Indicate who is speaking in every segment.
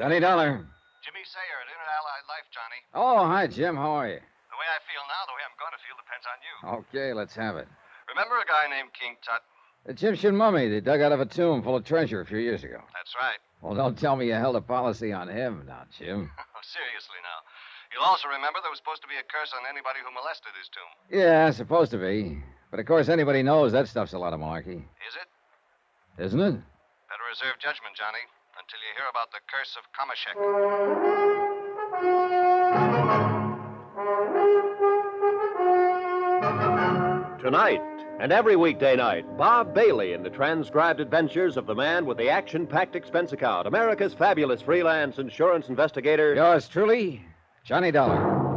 Speaker 1: Johnny Dollar.
Speaker 2: Jimmy Sayer at Inter-Allied Life, Johnny.
Speaker 1: Oh, hi, Jim. How are you?
Speaker 2: The way I feel now, the way I'm going to feel depends on you.
Speaker 1: Okay, let's have it.
Speaker 2: Remember a guy named King Tut?
Speaker 1: The Egyptian mummy they dug out of a tomb full of treasure a few years ago.
Speaker 2: That's right.
Speaker 1: Well, don't tell me you held a policy on him now, Jim.
Speaker 2: Seriously now. You'll also remember there was supposed to be a curse on anybody who molested his tomb.
Speaker 1: Yeah, supposed to be. But of course, anybody knows that stuff's a lot of malarkey.
Speaker 2: Is it?
Speaker 1: Isn't it?
Speaker 2: Better reserve judgment, Johnny, until you hear about the curse of Kamashek.
Speaker 3: Tonight, and every weekday night, Bob Bailey in the transcribed adventures of the man with the action-packed expense account, America's fabulous freelance insurance investigator.
Speaker 1: Yours truly, Johnny Dollar.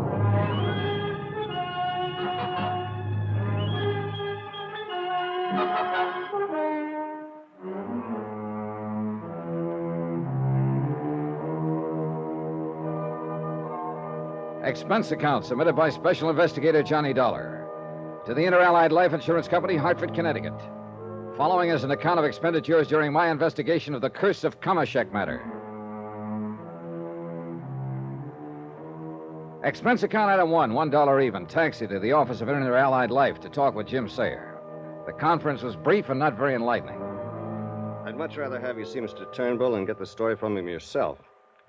Speaker 1: Expense account submitted by Special Investigator Johnny Dollar to the Inter-Allied Life Insurance Company, Hartford, Connecticut. Following is an account of expenditures during my investigation of the Curse of Kamashek matter. Expense account item one, $1 even. Taxi to the office of Inter-Allied Life to talk with Jim Sayer. The conference was brief and not very enlightening.
Speaker 4: I'd much rather have you see Mr. Turnbull and get the story from him yourself.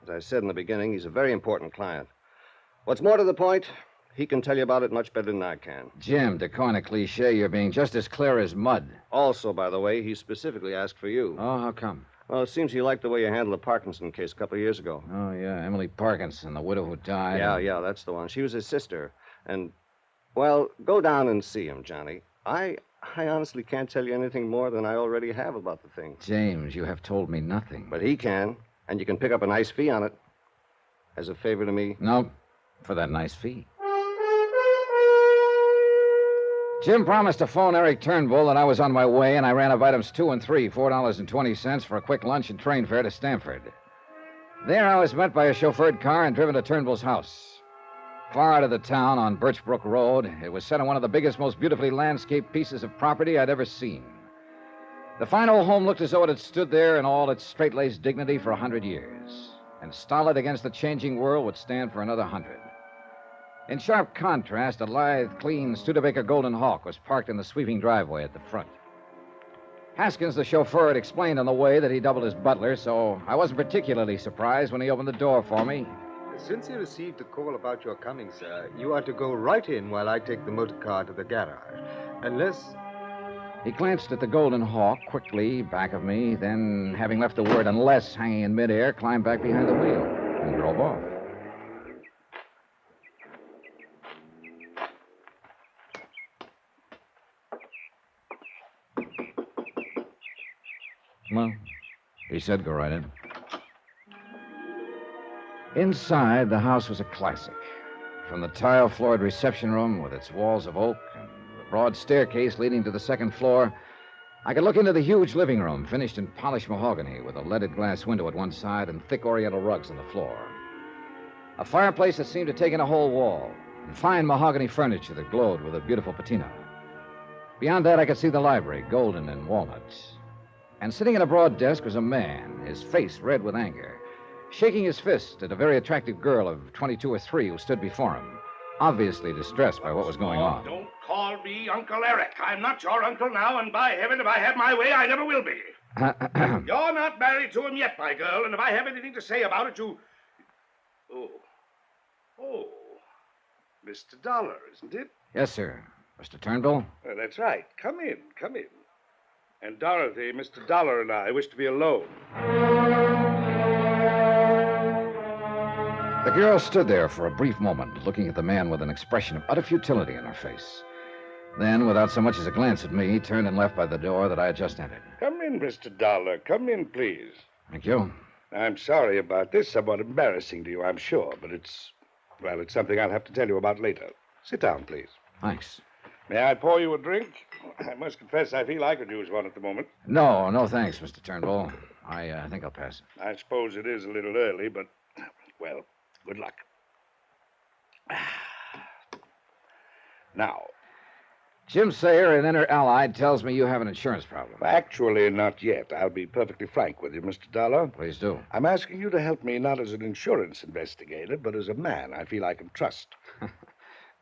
Speaker 4: As I said in the beginning, he's a very important client. What's more to the point, he can tell you about it much better than I can.
Speaker 1: Jim, to coin a cliche, you're being just as clear as mud.
Speaker 4: Also, by the way, he specifically asked for you.
Speaker 1: Oh, how come?
Speaker 4: Well, it seems he liked the way you handled the Parkinson case a couple of years ago.
Speaker 1: Oh, yeah, Emily Parkinson, the widow who died.
Speaker 4: Yeah, that's the one. She was his sister. And, well, go down and see him, Johnny. I honestly can't tell you anything more than I already have about the thing.
Speaker 1: James, you have told me nothing.
Speaker 4: But he can, and you can pick up a nice fee on it. As a favor to me.
Speaker 1: No, for that nice fee. Jim promised to phone Eric Turnbull that I was on my way, and I ran up items 2 and 3, $4.20 for a quick lunch and train fare to Stamford. There I was met by a chauffeured car and driven to Turnbull's house. Far out of the town on Birchbrook Road, it was set on one of the biggest, most beautifully landscaped pieces of property I'd ever seen. The fine old home looked as though it had stood there in all its straight-laced dignity for 100 years, and stolid against the changing world would stand for another 100. In sharp contrast, a lithe, clean Studebaker Golden Hawk was parked in the sweeping driveway at the front. Haskins, the chauffeur, had explained on the way that he doubled as butler, so I wasn't particularly surprised when he opened the door for me.
Speaker 5: Since you received a call about your coming, sir, you are to go right in while I take the motor car to the garage. Unless...
Speaker 1: He glanced at the Golden Hawk quickly, back of me, then, having left the word unless hanging in midair, climbed back behind the wheel and drove off. Well, he said go right in. Inside, the house was a classic. From the tile-floored reception room with its walls of oak and the broad staircase leading to the second floor, I could look into the huge living room, finished in polished mahogany with a leaded glass window at one side and thick oriental rugs on the floor. A fireplace that seemed to take in a whole wall, and fine mahogany furniture that glowed with a beautiful patina. Beyond that, I could see the library, golden and walnut. And sitting at a broad desk was a man, his face red with anger, shaking his fist at a very attractive girl of 22 or 3 who stood before him, obviously distressed by what was going on.
Speaker 6: Don't call me Uncle Eric. I'm not your uncle now, and by heaven, if I have my way, I never will be. You're not married to him yet, my girl, and if I have anything to say about it, you... Oh, Mr. Dollar, isn't it?
Speaker 1: Yes, sir. Mr. Turnbull?
Speaker 6: That's right. Come in. And Dorothy, Mr. Dollar and I wish to be alone.
Speaker 1: The girl stood there for a brief moment, looking at the man with an expression of utter futility in her face. Then, without so much as a glance at me, turned and left by the door that I had just entered.
Speaker 6: Come in, Mr. Dollar. Come in, please.
Speaker 1: Thank you.
Speaker 6: I'm sorry about this. Somewhat embarrassing to you, I'm sure, but it's something I'll have to tell you about later. Sit down, please.
Speaker 1: Thanks.
Speaker 6: May I pour you a drink? I must confess I feel I could use one at the moment.
Speaker 1: No, thanks, Mr. Turnbull. I think I'll pass it.
Speaker 6: I suppose it is a little early, but, well, good luck. Now,
Speaker 1: Jim Sayer, an inner allied, tells me you have an insurance problem.
Speaker 7: Actually, not yet. I'll be perfectly frank with you, Mr. Dollar.
Speaker 1: Please do.
Speaker 7: I'm asking you to help me not as an insurance investigator, but as a man I feel I can trust.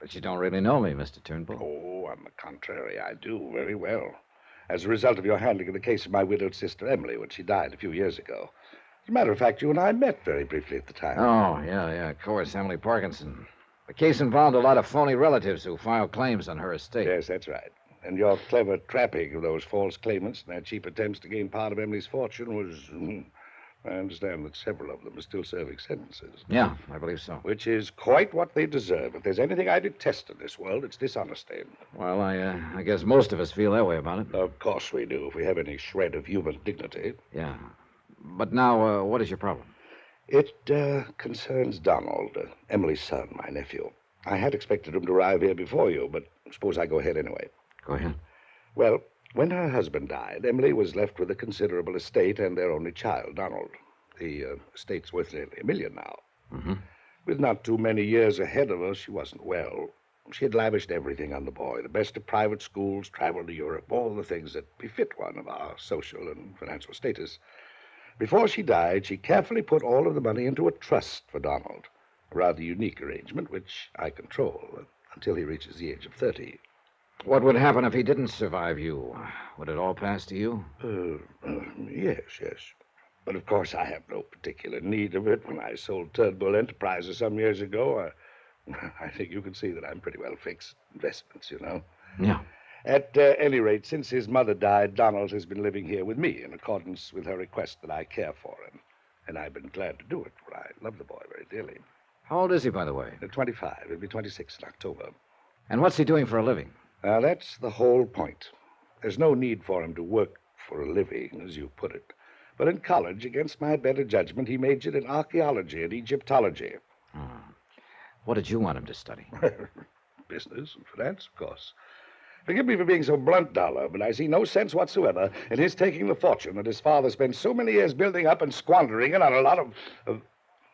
Speaker 1: But you don't really know me, Mr. Turnbull.
Speaker 7: Oh, on the contrary, I do very well. As a result of your handling of the case of my widowed sister, Emily, when she died a few years ago. As a matter of fact, you and I met very briefly at the time.
Speaker 1: Oh, yeah, of course, Emily Parkinson. The case involved a lot of phony relatives who filed claims on her estate.
Speaker 7: Yes, that's right. And your clever trapping of those false claimants and their cheap attempts to gain part of Emily's fortune was... I understand that several of them are still serving sentences.
Speaker 1: Yeah, I believe so.
Speaker 7: Which is quite what they deserve. If there's anything I detest in this world, it's dishonesty.
Speaker 1: Well, I guess most of us feel that way about it.
Speaker 7: Of course we do, if we have any shred of human dignity.
Speaker 1: Yeah. But now, what is your problem?
Speaker 7: It concerns Donald, Emily's son, my nephew. I had expected him to arrive here before you, but suppose I go ahead anyway.
Speaker 1: Go ahead.
Speaker 7: Well, when her husband died, Emily was left with a considerable estate and their only child, Donald. The estate's worth nearly $1 million now.
Speaker 1: Mm-hmm.
Speaker 7: With not too many years ahead of her, she wasn't well. She had lavished everything on the boy, the best of private schools, traveled to Europe, all the things that befit one of our social and financial status. Before she died, she carefully put all of the money into a trust for Donald, a rather unique arrangement which I control until he reaches the age of 30.
Speaker 1: What would happen if he didn't survive you? Would it all pass to you?
Speaker 7: Yes. But of course I have no particular need of it. When I sold Turnbull Enterprises some years ago, I think you can see that I'm pretty well fixed. Investments, you know.
Speaker 1: Yeah.
Speaker 7: At any rate, since his mother died, Donald has been living here with me in accordance with her request that I care for him. And I've been glad to do it, for I love the boy very dearly.
Speaker 1: How old is he, by the way?
Speaker 7: 25. He'll be 26 in October.
Speaker 1: And what's he doing for a living?
Speaker 7: Now, that's the whole point. There's no need for him to work for a living, as you put it. But in college, against my better judgment, he majored in archaeology and Egyptology.
Speaker 1: What did you want him to study?
Speaker 7: Business and finance, of course. Forgive me for being so blunt, Dollar, but I see no sense whatsoever in his taking the fortune that his father spent so many years building up and squandering it on a lot of...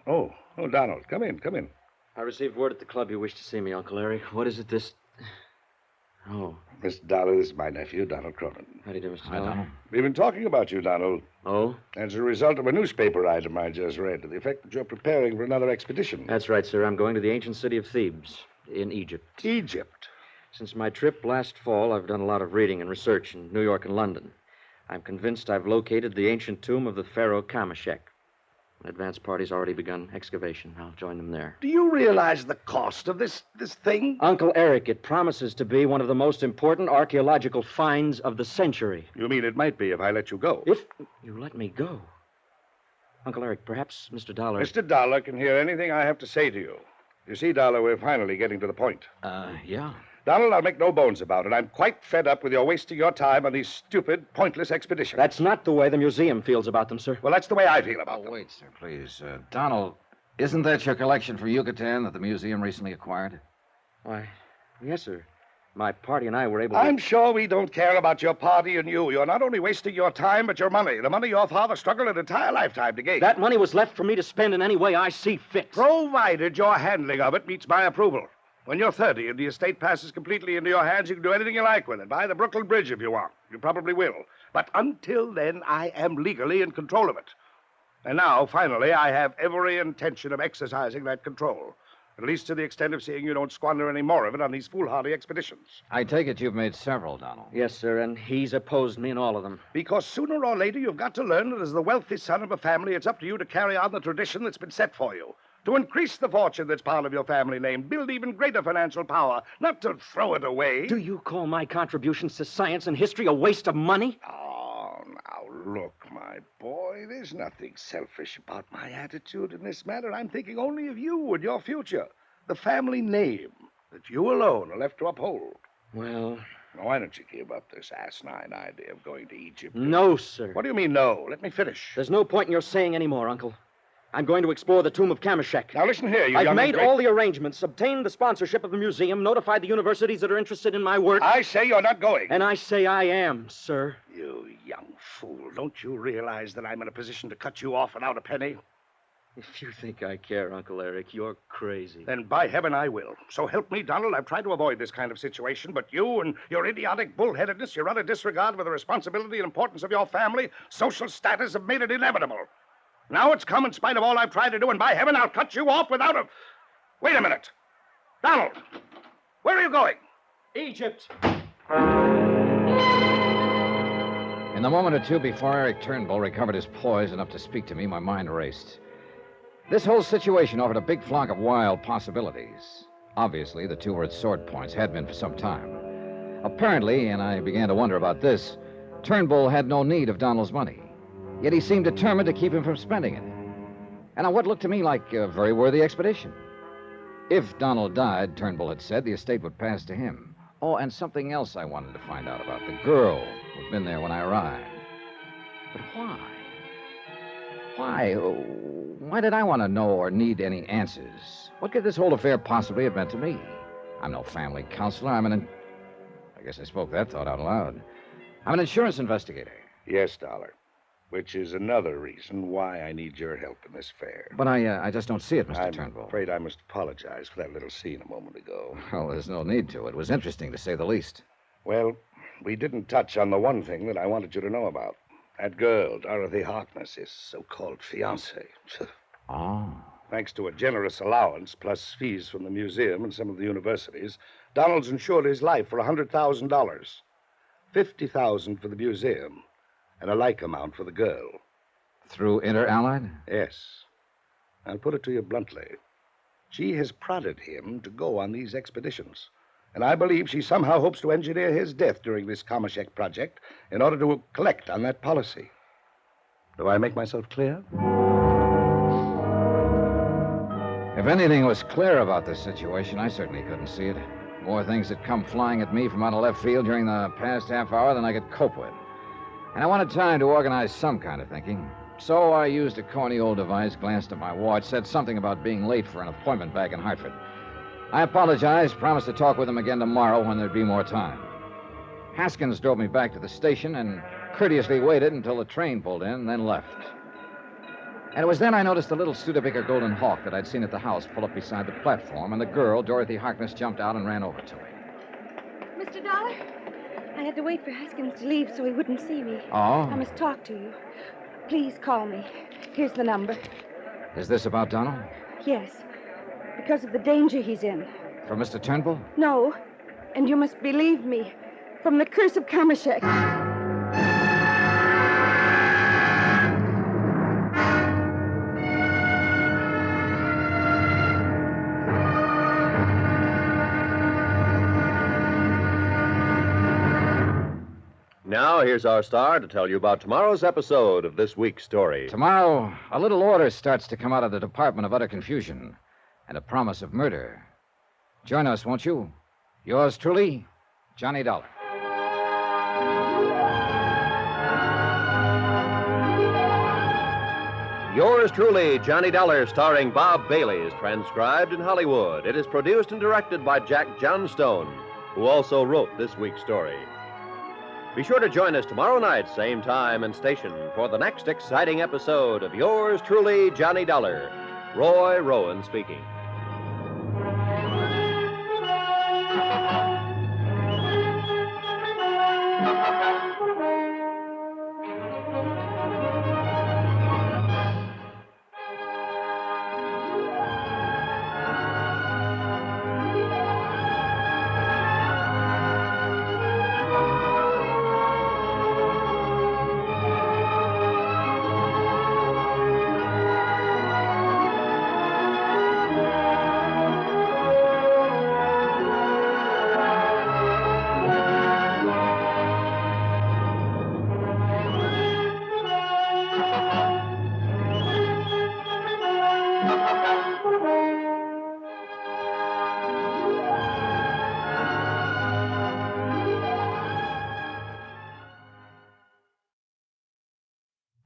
Speaker 7: Oh, Donald, come in.
Speaker 8: I received word at the club you wish to see me, Uncle Eric. What is it, this... Oh.
Speaker 7: Mr. Dollar, this is my nephew, Donald Cronin.
Speaker 8: How do you do, Mr.
Speaker 1: Hi,
Speaker 8: Dollar?
Speaker 1: Donald.
Speaker 7: We've been talking about you, Donald.
Speaker 8: Oh?
Speaker 7: As a result of a newspaper item I just read to the effect that you're preparing for another expedition.
Speaker 8: That's right, sir. I'm going to the ancient city of Thebes in Egypt.
Speaker 7: Egypt?
Speaker 8: Since my trip last fall, I've done a lot of reading and research in New York and London. I'm convinced I've located the ancient tomb of the pharaoh Kameshek. An advance party's already begun excavation. I'll join them there.
Speaker 7: Do you realize the cost of this thing?
Speaker 8: Uncle Eric, it promises to be one of the most important archaeological finds of the century.
Speaker 7: You mean it might be if I let you go?
Speaker 8: If you let me go. Uncle Eric, perhaps Mr. Dollar...
Speaker 7: Mr. Dollar can hear anything I have to say to you. You see, Dollar, we're finally getting to the point.
Speaker 1: Yeah.
Speaker 7: Donald, I'll make no bones about it. I'm quite fed up with your wasting your time on these stupid, pointless expeditions.
Speaker 8: That's not the way the museum feels about them, sir.
Speaker 7: Well, that's the way I feel about them.
Speaker 1: Wait, sir, please. Donald, isn't that your collection from Yucatan that the museum recently acquired?
Speaker 8: Why, yes, sir. My party and I were able to...
Speaker 7: I'm sure we don't care about your party and you. You're not only wasting your time, but your money. The money your father struggled an entire lifetime to gain.
Speaker 8: That money was left for me to spend in any way I see fit.
Speaker 7: Provided your handling of it meets my approval. When you're 30 and the estate passes completely into your hands, you can do anything you like with it. Buy the Brooklyn Bridge if you want. You probably will. But until then, I am legally in control of it. And now, finally, I have every intention of exercising that control. At least to the extent of seeing you don't squander any more of it on these foolhardy expeditions.
Speaker 1: I take it you've made several, Donald.
Speaker 8: Yes, sir, and he's opposed me in all of them.
Speaker 7: Because sooner or later, you've got to learn that as the wealthy son of a family, it's up to you to carry on the tradition that's been set for you. To increase the fortune that's part of your family name, build even greater financial power, not to throw it away.
Speaker 8: Do you call my contributions to science and history a waste of money?
Speaker 7: Oh, now, look, my boy, there's nothing selfish about my attitude in this matter. I'm thinking only of you and your future. The family name that you alone are left to uphold.
Speaker 8: Well...
Speaker 7: Now, why don't you give up this asinine idea of going to Egypt?
Speaker 8: No, sir.
Speaker 7: What do you mean, no? Let me finish.
Speaker 8: There's no point in your saying any more, Uncle. I'm going to explore the tomb of Kameshek.
Speaker 7: Now, listen here, you
Speaker 8: I've
Speaker 7: young
Speaker 8: made
Speaker 7: and great...
Speaker 8: all the arrangements, obtained the sponsorship of the museum, notified the universities that are interested in my work.
Speaker 7: I say you're not going.
Speaker 8: And I say I am, sir.
Speaker 7: You young fool. Don't you realize that I'm in a position to cut you off without a penny?
Speaker 8: If you think I care, Uncle Eric, you're crazy.
Speaker 7: Then by heaven I will. So help me, Donald. I've tried to avoid this kind of situation, but you and your idiotic bullheadedness, your utter disregard for the responsibility and importance of your family, social status have made it inevitable. Now it's come in spite of all I've tried to do, and by heaven I'll cut you off without a... Wait a minute. Donald, where are you going?
Speaker 8: Egypt.
Speaker 1: In the moment or two before Eric Turnbull recovered his poise enough to speak to me, my mind raced. This whole situation offered a big flock of wild possibilities. Obviously, the two were at sword points, had been for some time. Apparently, and I began to wonder about this, Turnbull had no need of Donald's money. Yet he seemed determined to keep him from spending it. And on what looked to me like a very worthy expedition. If Donald died, Turnbull had said, the estate would pass to him. Oh, and something else I wanted to find out about. The girl who'd been there when I arrived. But why? Why? Why did I want to know or need any answers? What could this whole affair possibly have meant to me? I'm no family counselor. I guess I spoke that thought out loud. I'm an insurance investigator.
Speaker 7: Yes, Dollar. Which is another reason why I need your help in this affair.
Speaker 1: But I just don't see it, Mr. Turnbull.
Speaker 7: I'm afraid I must apologize for that little scene a moment ago.
Speaker 1: Well, there's no need to. It was interesting, to say the least.
Speaker 7: Well, we didn't touch on the one thing that I wanted you to know about. That girl, Dorothy Harkness, his so-called fiancée.
Speaker 1: Oh.
Speaker 7: Thanks to a generous allowance, plus fees from the museum and some of the universities, Donald's insured his life for $100,000. $50,000 for the museum, and a like amount for the girl.
Speaker 1: Through Inter-Allied?
Speaker 7: Yes. I'll put it to you bluntly. She has prodded him to go on these expeditions. And I believe she somehow hopes to engineer his death during this Kamashek project in order to collect on that policy. Do I make myself clear?
Speaker 1: If anything was clear about this situation, I certainly couldn't see it. More things had come flying at me from out of left field during the past half hour than I could cope with. And I wanted time to organize some kind of thinking. So I used a corny old device, glanced at my watch, said something about being late for an appointment back in Hartford. I apologized, promised to talk with him again tomorrow when there'd be more time. Haskins drove me back to the station and courteously waited until the train pulled in, then left. And it was then I noticed the little Studebaker Golden Hawk that I'd seen at the house pull up beside the platform, and the girl, Dorothy Harkness, jumped out and ran over to me.
Speaker 9: Mr. Dollar, I had to wait for Haskins to leave so he wouldn't see me.
Speaker 1: Oh?
Speaker 9: I must talk to you. Please call me. Here's the number.
Speaker 1: Is this about Donald?
Speaker 9: Yes. Because of the danger he's in.
Speaker 1: For Mr. Turnbull?
Speaker 9: No. And you must believe me. From the curse of Kamashek.
Speaker 3: Now, here's our star to tell you about tomorrow's episode of this week's story.
Speaker 1: Tomorrow, a little order starts to come out of the Department of Utter Confusion and a promise of murder. Join us, won't you? Yours truly, Johnny Dollar.
Speaker 3: Yours truly, Johnny Dollar, starring Bob Bailey, is transcribed in Hollywood. It is produced and directed by Jack Johnstone, who also wrote this week's story. Be sure to join us tomorrow night, same time and station, for the next exciting episode of Yours truly, Johnny Dollar. Roy Rowan speaking.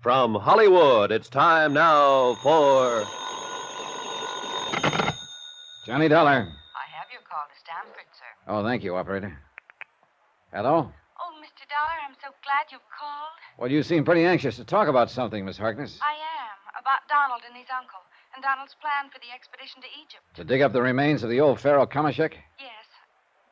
Speaker 3: From Hollywood, it's time now for...
Speaker 1: Johnny Dollar.
Speaker 10: I have your call to Stanford, sir.
Speaker 1: Oh, thank you, operator. Hello?
Speaker 10: Oh, Mr. Dollar, I'm so glad you've called.
Speaker 1: Well, you seem pretty anxious to talk about something, Miss Harkness.
Speaker 10: I am, about Donald and his uncle. and Donald's plan for the expedition to Egypt.
Speaker 1: To dig up the remains of the old Pharaoh Kamashek?
Speaker 10: Yes.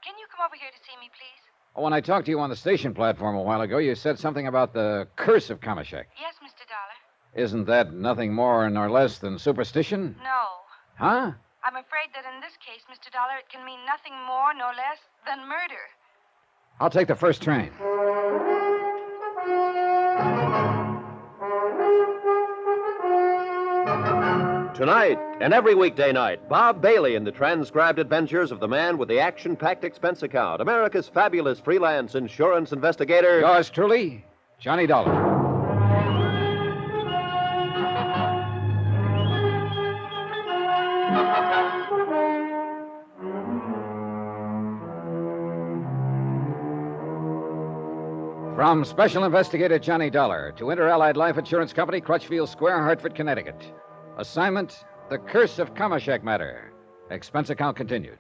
Speaker 10: Can you come over here to see me, please?
Speaker 1: Oh, when I talked to you on the station platform a while ago, you said something about the curse of Kamashek.
Speaker 10: Yes, Mr. Dollar.
Speaker 1: Isn't that nothing more nor less than superstition?
Speaker 10: No.
Speaker 1: Huh?
Speaker 10: I'm afraid that in this case, Mr. Dollar, it can mean nothing more nor less than murder.
Speaker 1: I'll take the first train.
Speaker 3: Tonight and every weekday night, Bob Bailey in the transcribed adventures of the man with the action-packed expense account, America's fabulous freelance insurance investigator.
Speaker 1: Yours truly, Johnny Dollar. From Special Investigator Johnny Dollar to Inter-Allied Life Insurance Company, Crutchfield Square, Hartford, Connecticut. Assignment, The Curse of Kamashek Matter. Expense account continued.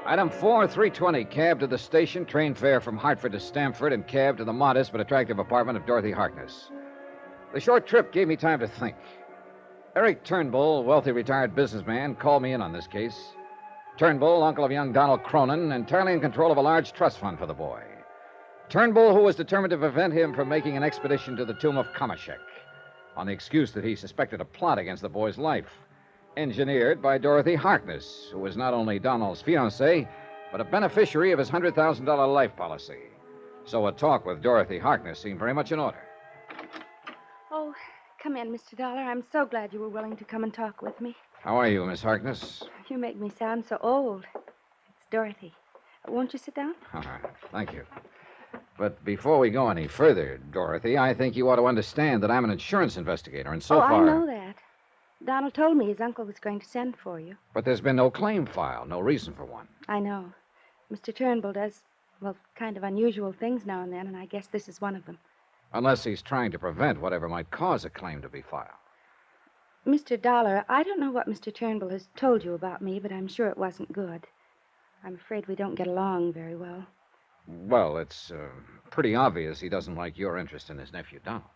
Speaker 1: Item 4, 320, cab to the station, train fare from Hartford to Stamford, and cab to the modest but attractive apartment of Dorothy Harkness. The short trip gave me time to think. Eric Turnbull, wealthy retired businessman, called me in on this case. Turnbull, uncle of young Donald Cronin, entirely in control of a large trust fund for the boy. Turnbull, who was determined to prevent him from making an expedition to the tomb of Kamashek, on the excuse that he suspected a plot against the boy's life, engineered by Dorothy Harkness, who was not only Donald's fiancée, but a beneficiary of his $100,000 life policy. So a talk with Dorothy Harkness seemed very much in order.
Speaker 9: Oh, come in, Mr. Dollar. I'm so glad you were willing to come and talk with me.
Speaker 1: How are you, Miss Harkness?
Speaker 9: You make me sound so old. It's Dorothy. Won't you sit down?
Speaker 1: Thank you. But before we go any further, Dorothy, I think you ought to understand that I'm an insurance investigator, and so far...
Speaker 9: I know that. Donald told me his uncle was going to send for you.
Speaker 1: But there's been no claim filed, no reason for one.
Speaker 9: I know. Mr. Turnbull does, well, kind of unusual things now and then, and I guess this is one of them.
Speaker 1: Unless he's trying to prevent whatever might cause a claim to be filed.
Speaker 9: Mr. Dollar, I don't know what Mr. Turnbull has told you about me, but I'm sure it wasn't good. I'm afraid we don't get along very well.
Speaker 1: Well, it's pretty obvious he doesn't like your interest in his nephew, Donald.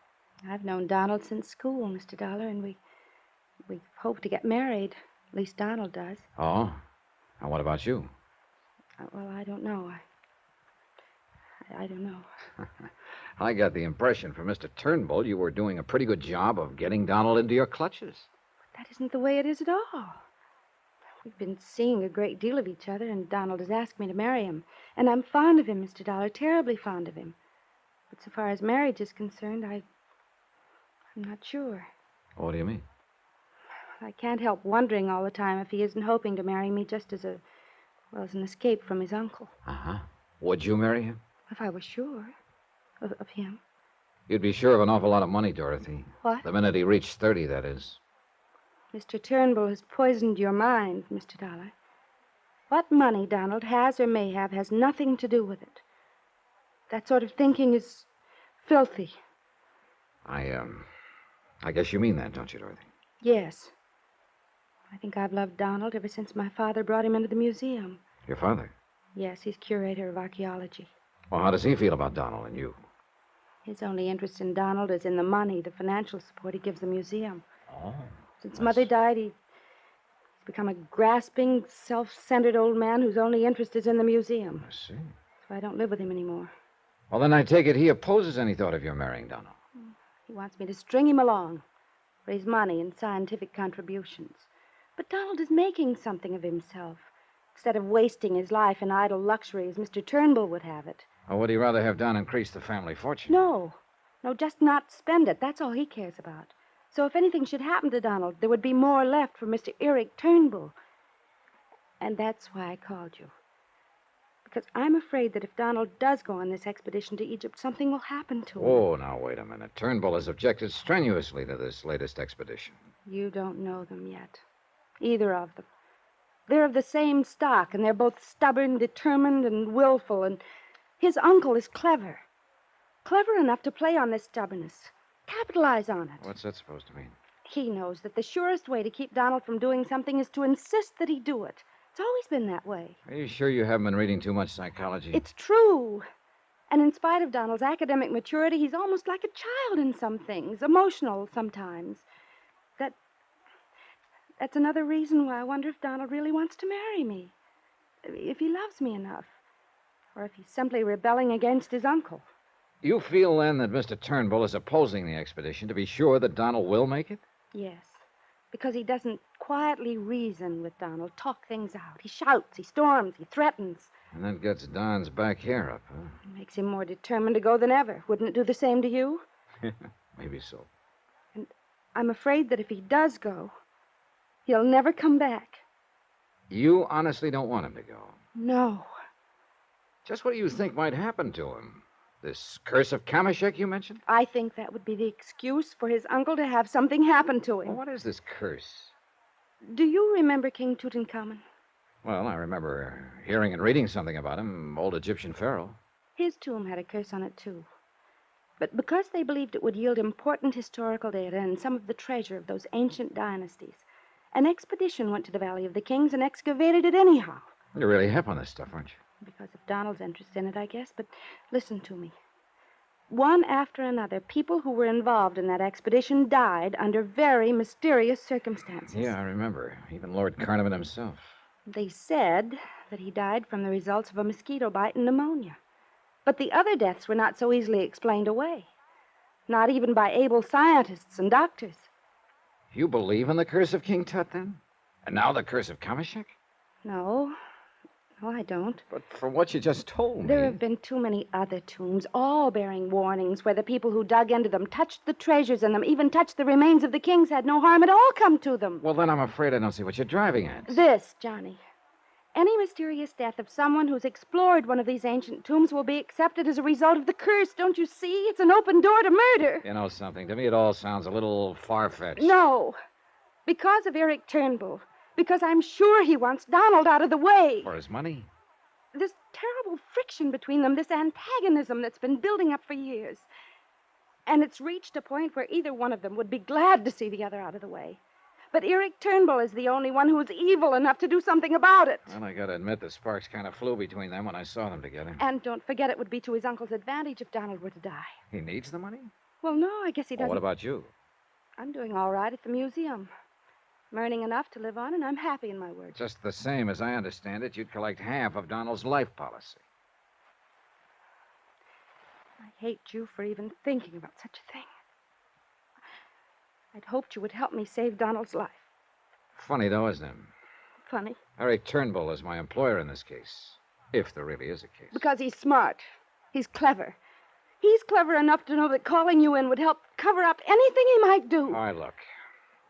Speaker 9: I've known Donald since school, Mr. Dollar, and we hope to get married. At least Donald does.
Speaker 1: Oh? And what about you?
Speaker 9: Well, I don't know. I don't know.
Speaker 1: I got the impression from Mr. Turnbull you were doing a pretty good job of getting Donald into your clutches.
Speaker 9: But that isn't the way it is at all. We've been seeing a great deal of each other, and Donald has asked me to marry him. And I'm fond of him, Mr. Dollar, terribly fond of him. But so far as marriage is concerned, I'm not sure.
Speaker 1: What do you mean?
Speaker 9: I can't help wondering all the time if he isn't hoping to marry me just as an escape from his uncle.
Speaker 1: Uh-huh. Would you marry him?
Speaker 9: If I were sure of him.
Speaker 1: You'd be sure of an awful lot of money, Dorothy.
Speaker 9: What?
Speaker 1: The minute he reached 30, that is.
Speaker 9: Mr. Turnbull has poisoned your mind, Mr. Dollar. What money Donald has or may have has nothing to do with it. That sort of thinking is filthy.
Speaker 1: I guess you mean that, don't you, Dorothy?
Speaker 9: Yes. I think I've loved Donald ever since my father brought him into the museum.
Speaker 1: Your father?
Speaker 9: Yes, he's curator of archaeology.
Speaker 1: Well, how does he feel about Donald and you?
Speaker 9: His only interest in Donald is in the money, the financial support he gives the museum.
Speaker 1: Oh.
Speaker 9: Since Mother died, he's become a grasping, self-centered old man whose only interest is in the museum.
Speaker 1: I see.
Speaker 9: So I don't live with him anymore.
Speaker 1: Well, then I take it he opposes any thought of your marrying Donald.
Speaker 9: He wants me to string him along, raise money and scientific contributions. But Donald is making something of himself, instead of wasting his life in idle luxury as Mr. Turnbull would have it.
Speaker 1: Or would he rather have Don increase the family fortune?
Speaker 9: No, just not spend it. That's all he cares about. So if anything should happen to Donald, there would be more left for Mr. Eric Turnbull. And that's why I called you. Because I'm afraid that if Donald does go on this expedition to Egypt, something will happen to him.
Speaker 1: Oh, now, wait a minute. Turnbull has objected strenuously to this latest expedition.
Speaker 9: You don't know them yet. Either of them. They're of the same stock, and they're both stubborn, determined, and willful, and his uncle is clever. Clever enough to play on this stubbornness. Capitalize on it.
Speaker 1: What's that supposed to mean?
Speaker 9: He knows that the surest way to keep Donald from doing something is to insist that he do it. It's always been that way.
Speaker 1: Are you sure you haven't been reading too much psychology?
Speaker 9: It's true. And in spite of Donald's academic maturity, he's almost like a child in some things, emotional sometimes. That's another reason why I wonder if Donald really wants to marry me. If he loves me enough. Or if he's simply rebelling against his uncle.
Speaker 1: You feel, then, that Mr. Turnbull is opposing the expedition to be sure that Donald will make it?
Speaker 9: Yes. Because he doesn't quietly reason with Donald, talk things out. He shouts, he storms, he threatens.
Speaker 1: And that gets Don's back hair up, huh?
Speaker 9: It makes him more determined to go than ever. Wouldn't it do the same to you?
Speaker 1: Maybe so.
Speaker 9: And I'm afraid that if he does go, he'll never come back.
Speaker 1: You honestly don't want him to go?
Speaker 9: No.
Speaker 1: Just what do you think might happen to him? This curse of Kamashek you mentioned?
Speaker 9: I think that would be the excuse for his uncle to have something happen to him.
Speaker 1: Well, what is this curse?
Speaker 9: Do you remember King Tutankhamun?
Speaker 1: Well, I remember hearing and reading something about him, old Egyptian pharaoh.
Speaker 9: His tomb had a curse on it, too. But because they believed it would yield important historical data and some of the treasure of those ancient dynasties, an expedition went to the Valley of the Kings and excavated it anyhow.
Speaker 1: You're really hip on this stuff, aren't you?
Speaker 9: Because of Donald's interest in it, I guess. But listen to me. One after another, people who were involved in that expedition died under very mysterious circumstances.
Speaker 1: Yeah, I remember. Even Lord Carnarvon himself.
Speaker 9: They said that he died from the results of a mosquito bite and pneumonia. But the other deaths were not so easily explained away. Not even by able scientists and doctors.
Speaker 1: You believe in the curse of King Tut, then? And now the curse of Kamashek?
Speaker 9: No, I don't.
Speaker 1: But from what you just told me...
Speaker 9: There have been too many other tombs, all bearing warnings, where the people who dug into them, touched the treasures in them, even touched the remains of the kings, had no harm at all come to them.
Speaker 1: Well, then I'm afraid I don't see what you're driving at.
Speaker 9: This, Johnny. Any mysterious death of someone who's explored one of these ancient tombs will be accepted as a result of the curse. Don't you see? It's an open door to murder.
Speaker 1: You know something? To me, it all sounds a little far-fetched.
Speaker 9: No. Because of Eric Turnbull. Because I'm sure he wants Donald out of the way.
Speaker 1: For his money?
Speaker 9: This terrible friction between them, this antagonism that's been building up for years. And it's reached a point where either one of them would be glad to see the other out of the way. But Eric Turnbull is the only one who is evil enough to do something about it.
Speaker 1: Well, I gotta admit, the sparks kind of flew between them when I saw them together.
Speaker 9: And don't forget, it would be to his uncle's advantage if Donald were to die.
Speaker 1: He needs the money?
Speaker 9: Well, no, I guess he doesn't.
Speaker 1: Well, what about you?
Speaker 9: I'm doing all right at the museum. I'm earning enough to live on, and I'm happy in my work.
Speaker 1: Just the same, as I understand it, you'd collect half of Donald's life policy.
Speaker 9: I hate you for even thinking about such a thing. I'd hoped you would help me save Donald's life.
Speaker 1: Funny, though, isn't it?
Speaker 9: Funny.
Speaker 1: Eric Turnbull is my employer in this case. If there really is a case.
Speaker 9: Because he's smart. He's clever. He's clever enough to know that calling you in would help cover up anything he might do.
Speaker 1: All right, look.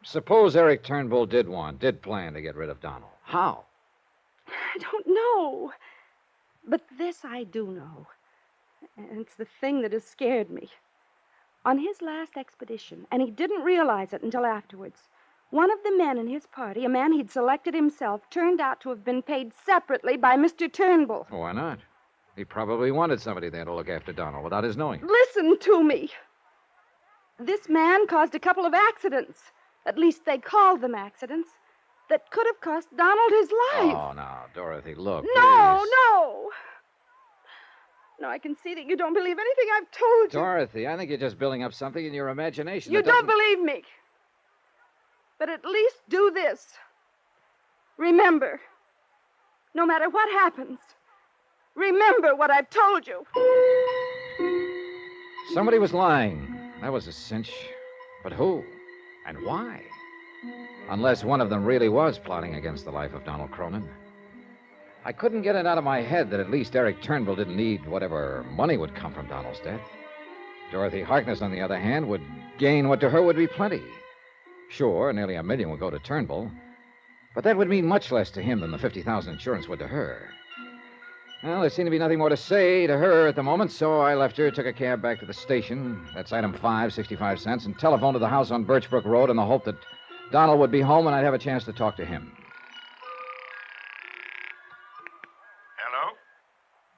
Speaker 1: Suppose Eric Turnbull did plan to get rid of Donald. How?
Speaker 9: I don't know. But this I do know. And it's the thing that has scared me. On his last expedition, and he didn't realize it until afterwards, one of the men in his party, a man he'd selected himself, turned out to have been paid separately by Mr. Turnbull.
Speaker 1: Why not? He probably wanted somebody there to look after Donald without his knowing.
Speaker 9: Listen to me. This man caused a couple of accidents. At least they called them accidents. That could have cost Donald his life.
Speaker 1: Oh, now, Dorothy, look.
Speaker 9: No,
Speaker 1: please.
Speaker 9: no. No, I can see that you don't believe anything I've told you.
Speaker 1: Dorothy, I think you're just building up something in your imagination.
Speaker 9: You
Speaker 1: that
Speaker 9: don't
Speaker 1: doesn't...
Speaker 9: believe me. But at least do this. Remember, no matter what happens, remember what I've told you.
Speaker 1: Somebody was lying. That was a cinch. But who? And why? Unless one of them really was plotting against the life of Donald Cronin. I couldn't get it out of my head that at least Eric Turnbull didn't need whatever money would come from Donald's death. Dorothy Harkness, on the other hand, would gain what to her would be plenty. Sure, nearly $1 million would go to Turnbull, but that would mean much less to him than the $50,000 insurance would to her. Well, there seemed to be nothing more to say to her at the moment, so I left her, took a cab back to the station. That's item 5, 65 cents, and telephoned to the house on Birchbrook Road in the hope that Donald would be home and I'd have a chance to talk to him.
Speaker 7: Hello?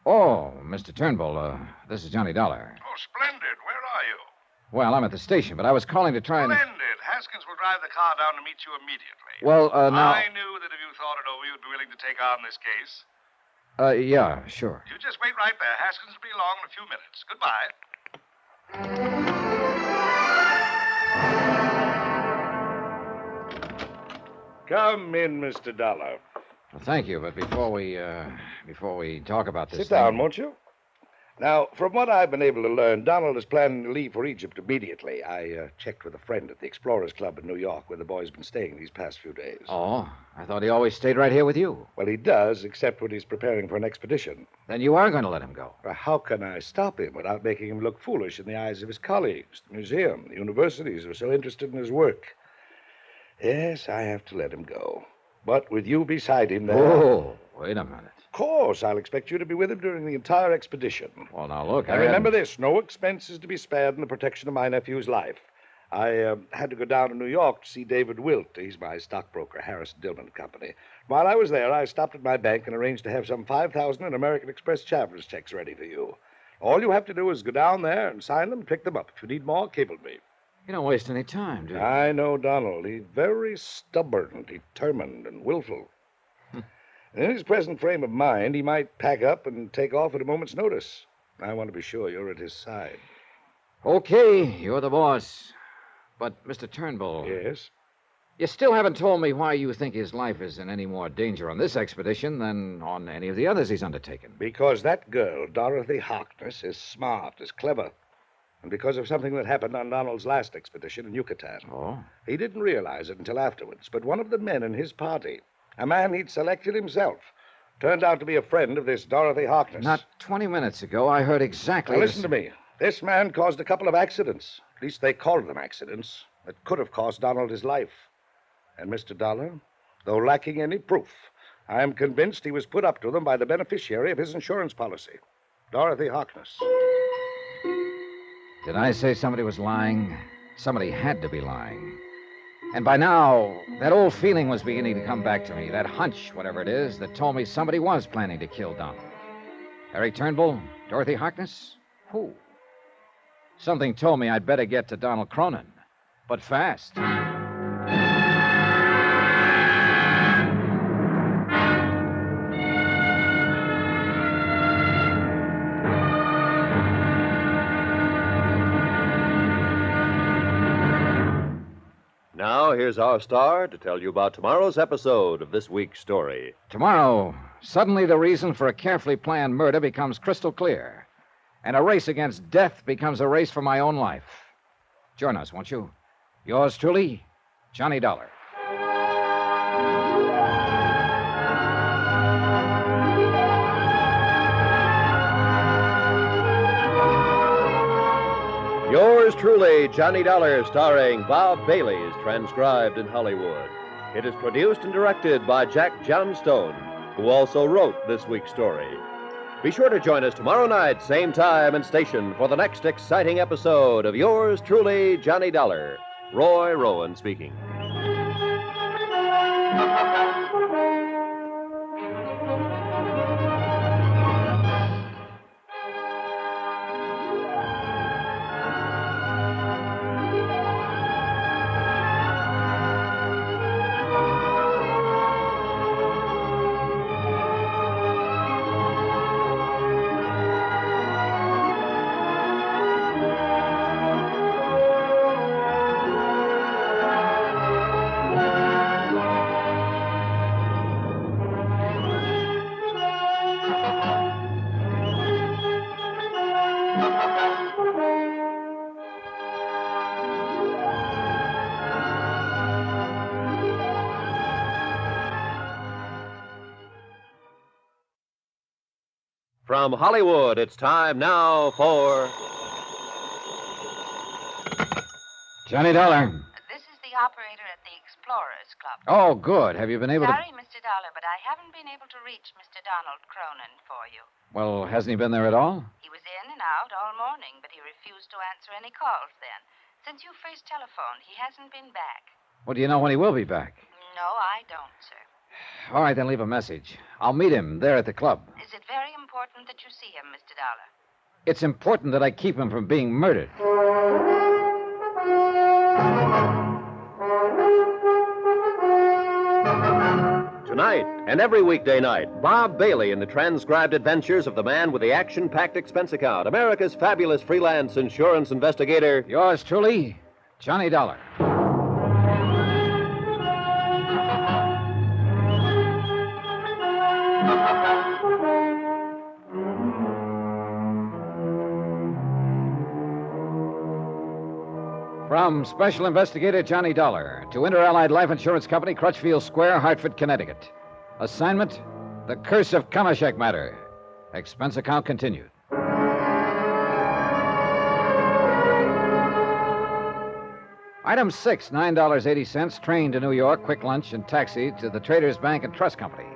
Speaker 1: Oh, Mr. Turnbull, this is Johnny Dollar.
Speaker 7: Oh, splendid. Where are you?
Speaker 1: Well, I'm at the station, but I was calling to try and...
Speaker 7: Splendid. Haskins will drive the car down to meet you immediately.
Speaker 1: Well, now...
Speaker 7: I knew that if you thought it over, you'd be willing to take on this case.
Speaker 1: Yeah, sure.
Speaker 2: You just wait right there. Haskins will be along in a few minutes. Goodbye.
Speaker 7: Come in, Mr. Dollar.
Speaker 1: Well, thank you, but before we talk about this
Speaker 7: Sit down,
Speaker 1: thing-
Speaker 7: won't you? Now, from what I've been able to learn, Donald is planning to leave for Egypt immediately. I checked with a friend at the Explorers Club in New York, where the boy's been staying these past few days.
Speaker 1: Oh, I thought he always stayed right here with you.
Speaker 7: Well, he does, except when he's preparing for an expedition.
Speaker 1: Then you are going to let him go.
Speaker 7: Well, how can I stop him without making him look foolish in the eyes of his colleagues, the museum, the universities who are so interested in his work? Yes, I have to let him go. But with you beside him there...
Speaker 1: Oh, wait a minute.
Speaker 7: Of course, I'll expect you to be with him during the entire expedition.
Speaker 1: Well, now, look,
Speaker 7: Now, remember this. No expense is to be spared in the protection of my nephew's life. I had to go down to New York to see David Wilt. He's my stockbroker, Harris Dillman Company. While I was there, I stopped at my bank and arranged to have some 5,000 in American Express traveler's checks ready for you. All you have to do is go down there and sign them, pick them up. If you need more, cable me.
Speaker 1: You don't waste any time, do you?
Speaker 7: I know Donald. He's very stubborn, determined, and willful. In his present frame of mind, he might pack up and take off at a moment's notice. I want to be sure you're at his side.
Speaker 1: Okay, you're the boss. But, Mr. Turnbull...
Speaker 7: Yes?
Speaker 1: You still haven't told me why you think his life is in any more danger on this expedition than on any of the others he's undertaken.
Speaker 7: Because that girl, Dorothy Harkness, is smart, is clever. And because of something that happened on Donald's last expedition in Yucatan.
Speaker 1: Oh?
Speaker 7: He didn't realize it until afterwards, but one of the men in his party, a man he'd selected himself, turned out to be a friend of this Dorothy Harkness.
Speaker 1: Not 20 minutes ago, I heard exactly...
Speaker 7: Now, listen to me. This man caused a couple of accidents. At least they called them accidents. That could have cost Donald his life. And Mr. Dollar, though lacking any proof, I am convinced he was put up to them by the beneficiary of his insurance policy, Dorothy Harkness.
Speaker 1: Did I say somebody was lying? Somebody had to be lying. And by now, that old feeling was beginning to come back to me, that hunch, whatever it is, that told me somebody was planning to kill Donald. Eric Turnbull? Dorothy Harkness? Who? Something told me I'd better get to Donald Cronin, but fast.
Speaker 3: Now, here's our star to tell you about tomorrow's episode of this week's story.
Speaker 1: Tomorrow, suddenly the reason for a carefully planned murder becomes crystal clear, and a race against death becomes a race for my own life. Join us, won't you? Yours truly, Johnny Dollar.
Speaker 3: Yours truly, Johnny Dollar, starring Bob Bailey, is transcribed in Hollywood. It is produced and directed by Jack Johnstone, who also wrote this week's story. Be sure to join us tomorrow night, same time and station, for the next exciting episode of Yours truly, Johnny Dollar. Roy Rowan speaking. From Hollywood, it's time now for...
Speaker 1: Johnny Dollar.
Speaker 10: This is the operator at the Explorers Club.
Speaker 1: Oh, good. Have you been able
Speaker 10: Sorry, Mr. Dollar, but I haven't been able to reach Mr. Donald Cronin for you.
Speaker 1: Well, hasn't he been there at all?
Speaker 10: He was in and out all morning, but he refused to answer any calls then. Since you first telephoned, he hasn't been back.
Speaker 1: Well, do you know when he will be back?
Speaker 10: No, I don't, sir.
Speaker 1: All right, then leave a message. I'll meet him there at the club.
Speaker 10: Is it very important that you see him, Mr. Dollar?
Speaker 1: It's important that I keep him from being murdered.
Speaker 3: Tonight and every weekday night, Bob Bailey in the transcribed adventures of the man with the action-packed expense account, America's fabulous freelance insurance investigator.
Speaker 1: Yours truly, Johnny Dollar. From Special Investigator Johnny Dollar to Inter-Allied Life Insurance Company, Crutchfield Square, Hartford, Connecticut. Assignment, The Curse of Kamashek Matter. Expense account continued. Item 6, $9.80, train to New York, quick lunch and taxi to the Traders Bank and Trust Company.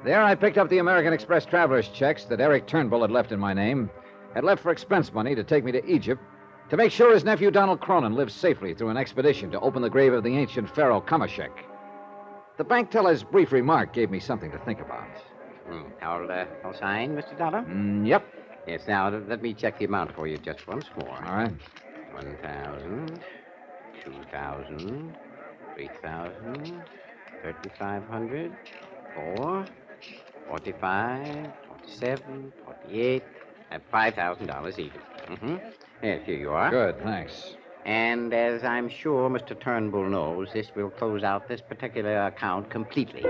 Speaker 1: There I picked up the American Express traveler's checks that Eric Turnbull had left in my name, had left for expense money to take me to Egypt, to make sure his nephew Donald Cronin lived safely through an expedition to open the grave of the ancient pharaoh Kamashek. The bank teller's brief remark gave me something to think about.
Speaker 11: I'll sign, Mr. Dollar?
Speaker 1: Yep.
Speaker 11: Yes, now, let me check the amount for you just once more.
Speaker 1: All right.
Speaker 11: 1,000, 2,000, 3,000, 3,500, 4, 45, 47, 48, $5,000 even. Mm-hmm. Yes, here you are.
Speaker 1: Good, thanks.
Speaker 11: And as I'm sure Mr. Turnbull knows, this will close out this particular account completely.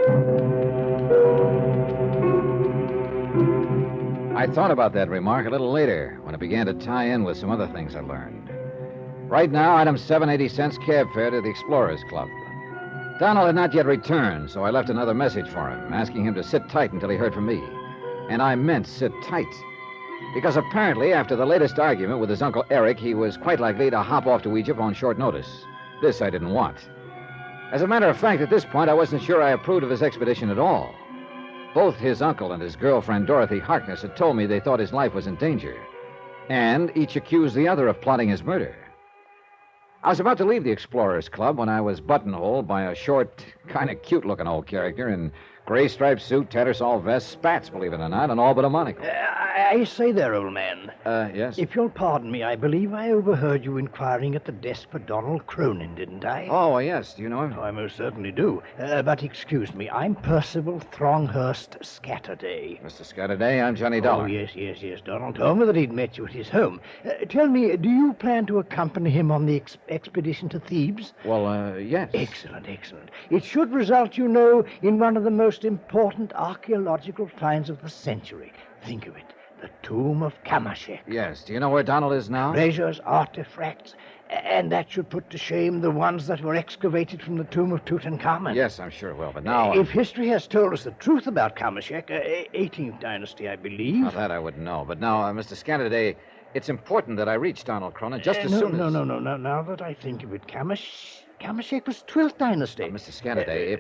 Speaker 1: I thought about that remark a little later when it began to tie in with some other things I learned. Right now, item 7.80 cab fare to the Explorers Club. Donald had not yet returned, so I left another message for him, asking him to sit tight until he heard from me. And I meant sit tight. Because apparently, after the latest argument with his Uncle Eric, he was quite likely to hop off to Egypt on short notice. This I didn't want. As a matter of fact, at this point, I wasn't sure I approved of his expedition at all. Both his uncle and his girlfriend, Dorothy Harkness, had told me they thought his life was in danger. And each accused the other of plotting his murder. I was about to leave the Explorers Club when I was buttonholed by a short, kind of cute-looking old character in gray striped suit, tattersall vest, spats, believe it or not, and all but a monocle.
Speaker 12: I say there, old man.
Speaker 1: Yes?
Speaker 12: If you'll pardon me, I believe I overheard you inquiring at the desk for Donald Cronin, didn't I?
Speaker 1: Oh, yes. Do you know him?
Speaker 12: Oh, I most certainly do. But excuse me, I'm Percival Thronghurst Scatterday.
Speaker 1: Mr. Scatterday, I'm Johnny Dollar.
Speaker 12: Oh, yes. Donald told me that he'd met you at his home. Tell me, do you plan to accompany him on the expedition to Thebes?
Speaker 1: Well, yes.
Speaker 12: Excellent. It should result, you know, in one of the most important archaeological finds of the century. Think of it. The tomb of Kamashek.
Speaker 1: Yes. Do you know where Donald is now?
Speaker 12: Treasures, artifacts, and that should put to shame the ones that were excavated from the tomb of Tutankhamun.
Speaker 1: Yes, I'm sure it will, but now...
Speaker 12: If history has told us the truth about Kamashek, 18th dynasty, I believe...
Speaker 1: Well, that I wouldn't know. But now, Mr. Scatterday, it's important that I reach Donald Cronin just as soon as...
Speaker 12: No. Now that I think of it, Kamashek was 12th dynasty.
Speaker 1: Mr. Scatterday,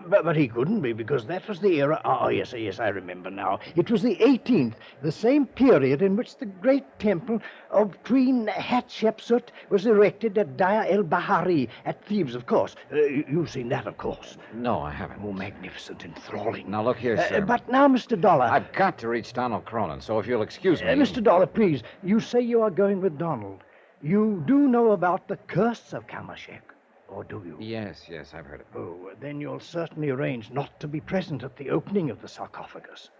Speaker 12: But he couldn't be, because that was the era... Oh, yes, I remember now. It was the 18th, the same period in which the great temple of Queen Hatshepsut was erected at Daya el-Bahari at Thebes, of course. You've seen that, of course.
Speaker 1: No, I haven't.
Speaker 12: Oh, magnificent, enthralling.
Speaker 1: Now, look here, sir.
Speaker 12: But now, Mr. Dollar...
Speaker 1: I've got to reach Donald Cronin, so if you'll excuse me...
Speaker 12: Mr. Dollar, please, you say you are going with Donald. You do know about the curse of Kamashek. Or do you?
Speaker 1: Yes, I've heard of it.
Speaker 12: Oh, then you'll certainly arrange not to be present at the opening of the sarcophagus.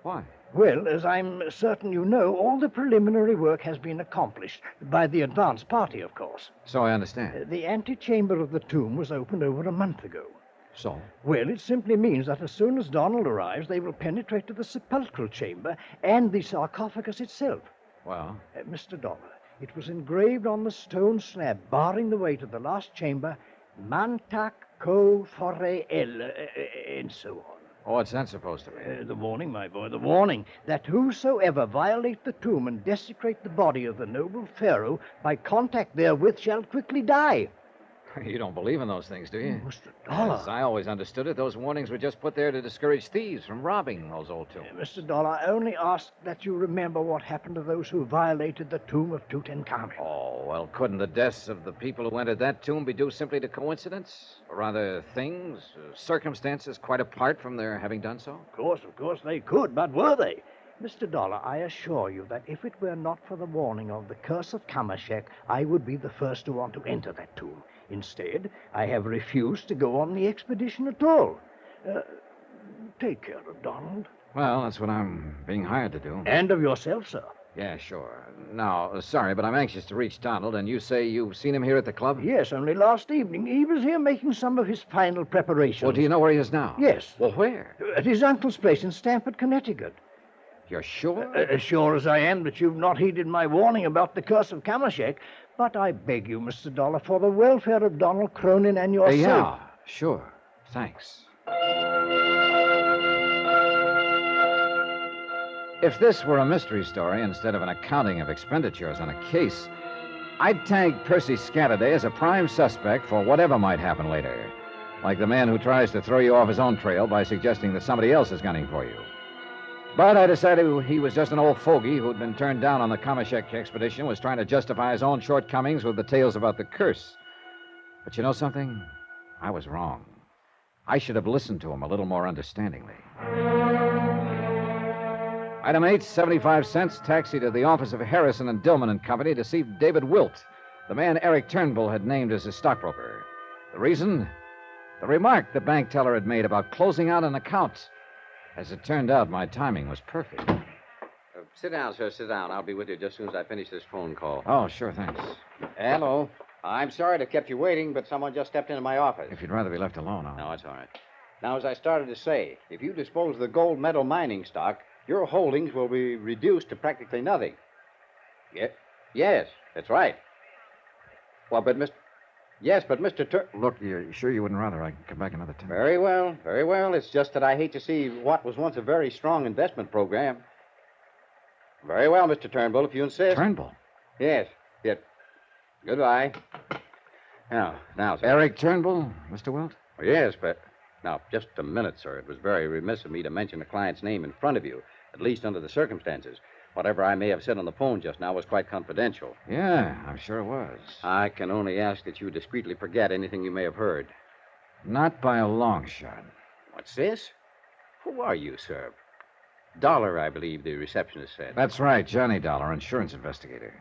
Speaker 1: Why?
Speaker 12: Well, as I'm certain you know, all the preliminary work has been accomplished by the advance party, of course.
Speaker 1: So I understand.
Speaker 12: The antechamber of the tomb was opened over a month ago.
Speaker 1: So?
Speaker 12: Well, it simply means that as soon as Donald arrives, they will penetrate to the sepulchral chamber and the sarcophagus itself.
Speaker 1: Well?
Speaker 12: Mr. Dollar, it was engraved on the stone slab, barring the way to the last chamber, Mantak Ko Fore El, and so on.
Speaker 1: Oh, what's that supposed to be?
Speaker 12: The warning, my boy, the warning that whosoever violate the tomb and desecrate the body of the noble pharaoh by contact therewith shall quickly die.
Speaker 1: You don't believe in those things, do you?
Speaker 12: Mr. Dollar.
Speaker 1: As I always understood it, those warnings were just put there to discourage thieves from robbing those old tombs.
Speaker 12: Mr. Dollar, I only ask that you remember what happened to those who violated the tomb of Tutankhamun.
Speaker 1: Oh, well, couldn't the deaths of the people who entered that tomb be due simply to coincidence? Or rather, things, circumstances quite apart from their having done so?
Speaker 12: Of course they could, but were they? Mr. Dollar, I assure you that if it were not for the warning of the curse of Kamashek, I would be the first to want to enter that tomb. Instead, I have refused to go on the expedition at all. take care of Donald.
Speaker 1: Well, that's what I'm being hired to do.
Speaker 12: And of yourself, sir.
Speaker 1: Yeah, sure. Now, sorry, but I'm anxious to reach Donald, and you say you've seen him here at the club?
Speaker 12: Yes, only last evening. He was here making some of his final preparations.
Speaker 1: Well, do you know where he is now?
Speaker 12: Yes.
Speaker 1: Well, where?
Speaker 12: At his uncle's place in Stamford, Connecticut.
Speaker 1: You're sure?
Speaker 12: As sure as I am that you've not heeded my warning about the curse of Kamashek. But I beg you, Mr. Dollar, for the welfare of Donald Cronin and yourself.
Speaker 1: Yeah, sure. Thanks. If this were a mystery story instead of an accounting of expenditures on a case, I'd tag Percy Scatterday as a prime suspect for whatever might happen later, like the man who tries to throw you off his own trail by suggesting that somebody else is gunning for you. But I decided he was just an old fogey who'd been turned down on the Kamashek expedition, was trying to justify his own shortcomings with the tales about the curse. But you know something? I was wrong. I should have listened to him a little more understandingly. Item 8, 75 cents, taxi to the office of Harrison and Dillman and Company to see David Wilt, the man Eric Turnbull had named as his stockbroker. The reason? The remark the bank teller had made about closing out an account. As it turned out, my timing was perfect.
Speaker 11: Sit down, sir, sit down. I'll be with you just as soon as I finish this phone call.
Speaker 1: Oh, sure, thanks.
Speaker 11: Hello. I'm sorry to have kept you waiting, but someone just stepped into my office.
Speaker 1: If you'd rather be left alone, I'll...
Speaker 11: No, it's all right. Now, as I started to say, if you dispose of the gold medal mining stock, your holdings will be reduced to practically nothing. Yes, that's right. Well, but Mr.
Speaker 1: Look, you sure you wouldn't rather I come back another time?
Speaker 11: Very well, very well. It's just that I hate to see what was once a very strong investment program. Very well, Mr. Turnbull, if you insist.
Speaker 1: Turnbull?
Speaker 11: Yes. Goodbye. Now, sir.
Speaker 1: Eric Turnbull, Mr. Wilt?
Speaker 11: Oh, yes, but... Now, just a minute, sir. It was very remiss of me to mention the client's name in front of you, at least under the circumstances. Whatever I may have said on the phone just now was quite confidential.
Speaker 1: Yeah, I'm sure it was.
Speaker 11: I can only ask that you discreetly forget anything you may have heard.
Speaker 1: Not by a long shot.
Speaker 11: What's this? Who are you, sir? Dollar, I believe the receptionist said.
Speaker 1: That's right, Johnny Dollar, insurance investigator.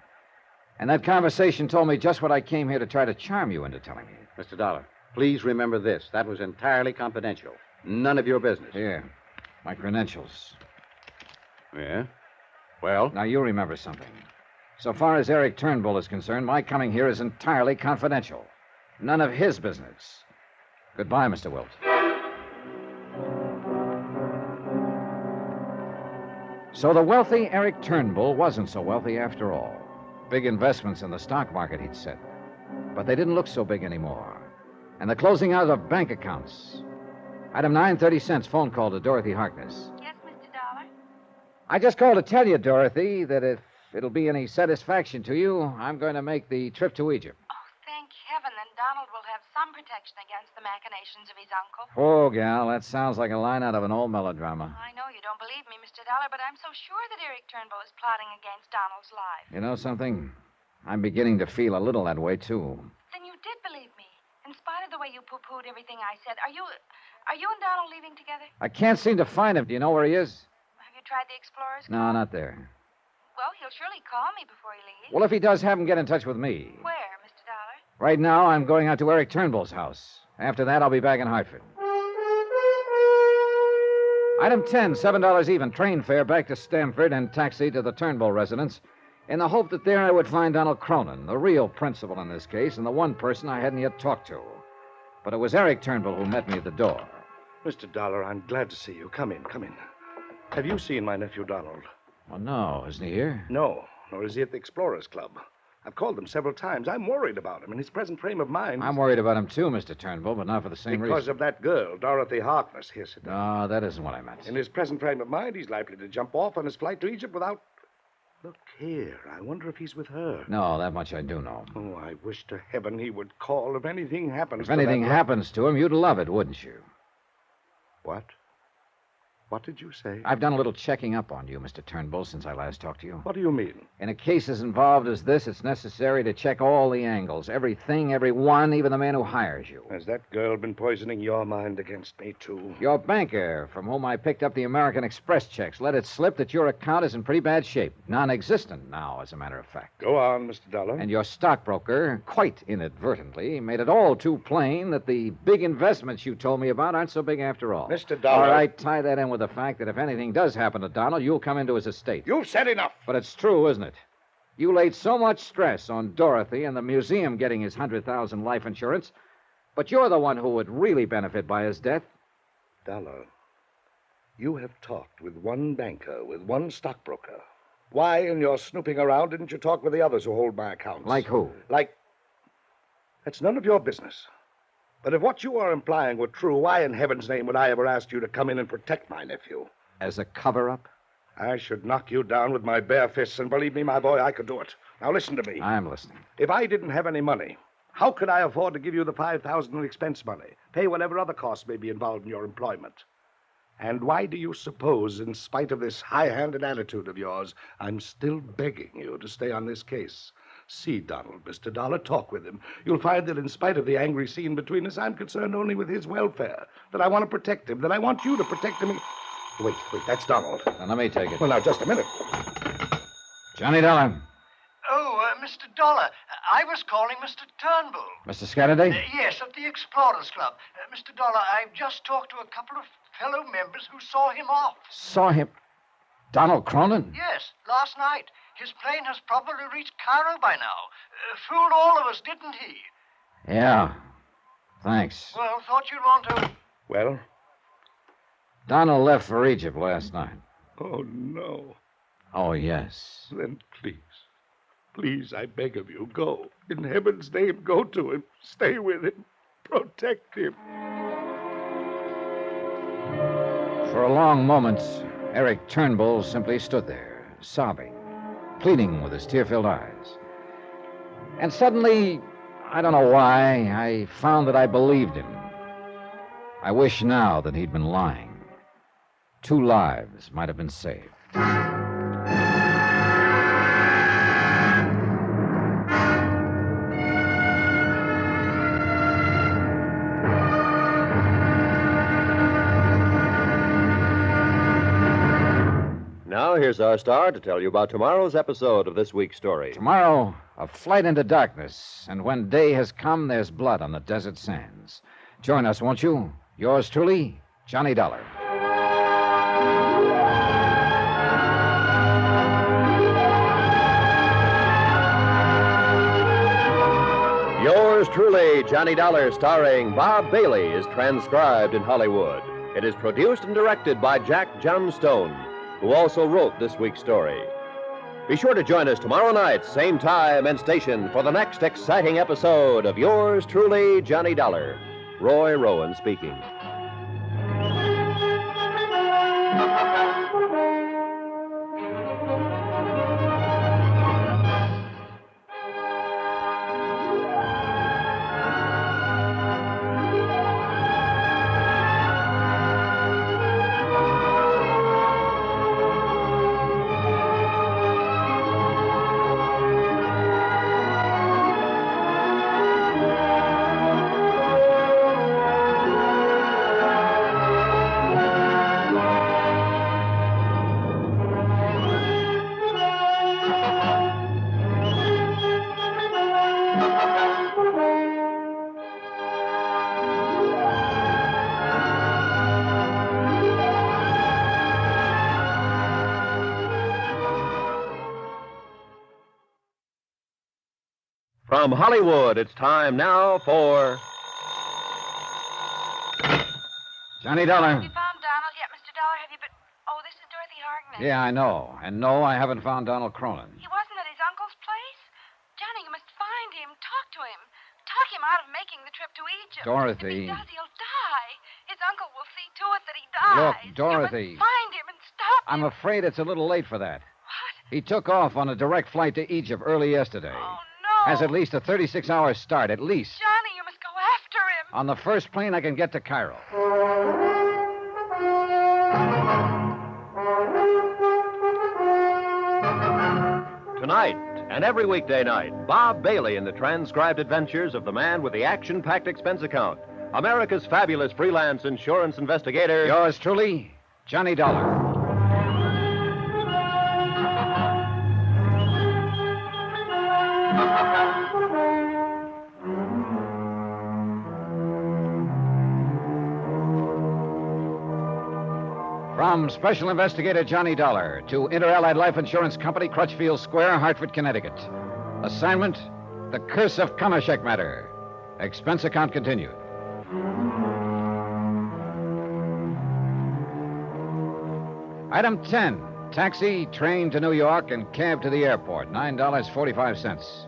Speaker 1: And that conversation told me just what I came here to try to charm you into telling me.
Speaker 11: Mr. Dollar, please remember this. That was entirely confidential. None of your business.
Speaker 1: Here, my credentials.
Speaker 11: Yeah? Well?
Speaker 1: Now, you remember something. So far as Eric Turnbull is concerned, my coming here is entirely confidential. None of his business. Goodbye, Mr. Wilt. So the wealthy Eric Turnbull wasn't so wealthy after all. Big investments in the stock market, he'd said. But they didn't look so big anymore. And the closing out of bank accounts. Item 9, 30 cents, phone call to Dorothy Harkness.
Speaker 10: Yes, Mr. Dollar?
Speaker 1: I just called to tell you, Dorothy, that if it'll be any satisfaction to you, I'm going to make the trip to Egypt.
Speaker 10: Oh, thank heaven. Then Donald will have some protection against the machinations of his uncle.
Speaker 1: Oh, gal, that sounds like a line out of an old melodrama.
Speaker 10: I know you don't believe me, Mr. Dollar, but I'm so sure that Eric Turnbull is plotting against Donald's life.
Speaker 1: You know something? I'm beginning to feel a little that way, too.
Speaker 10: Then you did believe me. In spite of the way you poo-pooed everything I said, are you and Donald leaving together?
Speaker 1: I can't seem to find him. Do you know where he is?
Speaker 10: Have you tried the Explorer's
Speaker 1: No,
Speaker 10: Club?
Speaker 1: not there.
Speaker 10: Well, he'll surely call me before he leaves.
Speaker 1: Well, if he does, have him get in touch with me.
Speaker 10: Where, Mr. Dollar?
Speaker 1: Right now, I'm going out to Eric Turnbull's house. After that, I'll be back in Hartford. Item 10, $7 even, train fare back to Stamford and taxi to the Turnbull residence in the hope that there I would find Donald Cronin, the real principal in this case, and the one person I hadn't yet talked to. But it was Eric Turnbull who met me at the door.
Speaker 7: Mr. Dollar, I'm glad to see you. Come in. Have you seen my nephew, Donald?
Speaker 1: Well, no. Isn't he here?
Speaker 7: No, nor is he at the Explorers Club. I've called him several times. I'm worried about him in his present frame of mind.
Speaker 1: I'm worried about him, too, Mr. Turnbull, but not for the same reason.
Speaker 7: Because of that girl, Dorothy Harkness. Here, sit down.
Speaker 1: No, that isn't what I meant.
Speaker 7: In his present frame of mind, he's likely to jump off on his flight to Egypt without... Look here. I wonder if he's with her.
Speaker 1: No, that much I do know.
Speaker 7: Oh, I wish to heaven he would call if anything happens
Speaker 1: If anything happens to him, you'd love it, wouldn't you?
Speaker 7: What? What did you say?
Speaker 1: I've done a little checking up on you, Mr. Turnbull, since I last talked to you.
Speaker 7: What do you mean?
Speaker 1: In a case as involved as this, it's necessary to check all the angles, everything, everyone, even the man who hires you.
Speaker 7: Has that girl been poisoning your mind against me, too?
Speaker 1: Your banker, from whom I picked up the American Express checks, let it slip that your account is in pretty bad shape. Non-existent now, as a matter of fact.
Speaker 7: Go on, Mr. Dollar.
Speaker 1: And your stockbroker, quite inadvertently, made it all too plain that the big investments you told me about aren't so big after all.
Speaker 7: Mr. Dollar.
Speaker 1: All right, tie that in with the fact that if anything does happen to Donald, you'll come into his estate.
Speaker 7: You've said enough.
Speaker 1: But it's true, isn't it? You laid so much stress on Dorothy and the museum getting his $100,000 life insurance, but you're the one who would really benefit by his death.
Speaker 7: Dollar, you have talked with one banker, with one stockbroker. Why, in your snooping around, didn't you talk with the others who hold my accounts?
Speaker 1: Like who?
Speaker 7: That's none of your business. But if what you are implying were true, why in heaven's name would I ever ask you to come in and protect my nephew?
Speaker 1: As a cover-up?
Speaker 7: I should knock you down with my bare fists, and believe me, my boy, I could do it. Now listen to me.
Speaker 1: I'm listening.
Speaker 7: If I didn't have any money, how could I afford to give you the $5,000 in expense money, pay whatever other costs may be involved in your employment? And why do you suppose, in spite of this high-handed attitude of yours, I'm still begging you to stay on this case? See Donald, Mr. Dollar. Talk with him. You'll find that in spite of the angry scene between us, I'm concerned only with his welfare, that I want to protect him, that I want you to protect him. Wait, that's Donald.
Speaker 1: Now, let me take it.
Speaker 7: Well, now, just a minute.
Speaker 1: Johnny Dollar.
Speaker 13: Oh, Mr. Dollar, I was calling Mr. Turnbull.
Speaker 1: Mr. Scatterday?
Speaker 13: Yes, of the Explorers Club. Mr. Dollar, I've just talked to a couple of fellow members who saw him off.
Speaker 1: Saw him? Donald Cronin?
Speaker 13: Yes, last night. His plane has probably reached Cairo by now. Fooled all of us, didn't he?
Speaker 1: Yeah. Thanks.
Speaker 13: Well, thought you'd want to...
Speaker 7: Well?
Speaker 1: Donald left for Egypt last night.
Speaker 7: Oh, no.
Speaker 1: Oh, yes.
Speaker 7: Then please, I beg of you, go. In heaven's name, go to him. Stay with him. Protect him.
Speaker 1: For a long moment, Eric Turnbull simply stood there, sobbing, pleading with his tear-filled eyes. And suddenly, I don't know why, I found that I believed him. I wish now that he'd been lying. 2 lives might have been saved.
Speaker 3: Now, here's our star to tell you about tomorrow's episode of this week's story.
Speaker 1: Tomorrow, a flight into darkness, and when day has come, there's blood on the desert sands. Join us, won't you? Yours truly, Johnny Dollar.
Speaker 3: Yours truly, Johnny Dollar, starring Bob Bailey, is transcribed in Hollywood. It is produced and directed by Jack Johnstone, who also wrote this week's story. Be sure to join us tomorrow night, same time and station, for the next exciting episode of Yours truly, Johnny Dollar. Roy Rowan speaking. From Hollywood, it's time now for...
Speaker 1: Johnny Dollar.
Speaker 10: Have you found Donald yet, Mr. Dollar? Have you been... Oh, this is Dorothy Harkness.
Speaker 1: Yeah, I know. And no, I haven't found Donald Cronin.
Speaker 10: He wasn't at his uncle's place? Johnny, you must find him. Talk to him. Talk him out of making the trip to Egypt.
Speaker 1: Dorothy.
Speaker 10: If he does, he'll die. His uncle will see to it that he dies.
Speaker 1: Look, Dorothy.
Speaker 10: You must find him and stop him.
Speaker 1: I'm afraid it's a little late for that.
Speaker 10: What?
Speaker 1: He took off on a direct flight to Egypt early yesterday.
Speaker 10: Oh, no.
Speaker 1: Has at least a 36-hour start, at least.
Speaker 10: Johnny, you must go after him.
Speaker 1: On the first plane I can get to Cairo.
Speaker 3: Tonight, and every weekday night, Bob Bailey in the transcribed adventures of the man with the action-packed expense account. America's fabulous freelance insurance investigator.
Speaker 1: Yours truly, Johnny Dollar. From Special Investigator Johnny Dollar to Inter-Allied Life Insurance Company, Crutchfield Square, Hartford, Connecticut. Assignment, The Curse of Kamashek Matter. Expense account continued. Item 10, taxi, train to New York, and cab to the airport, $9.45.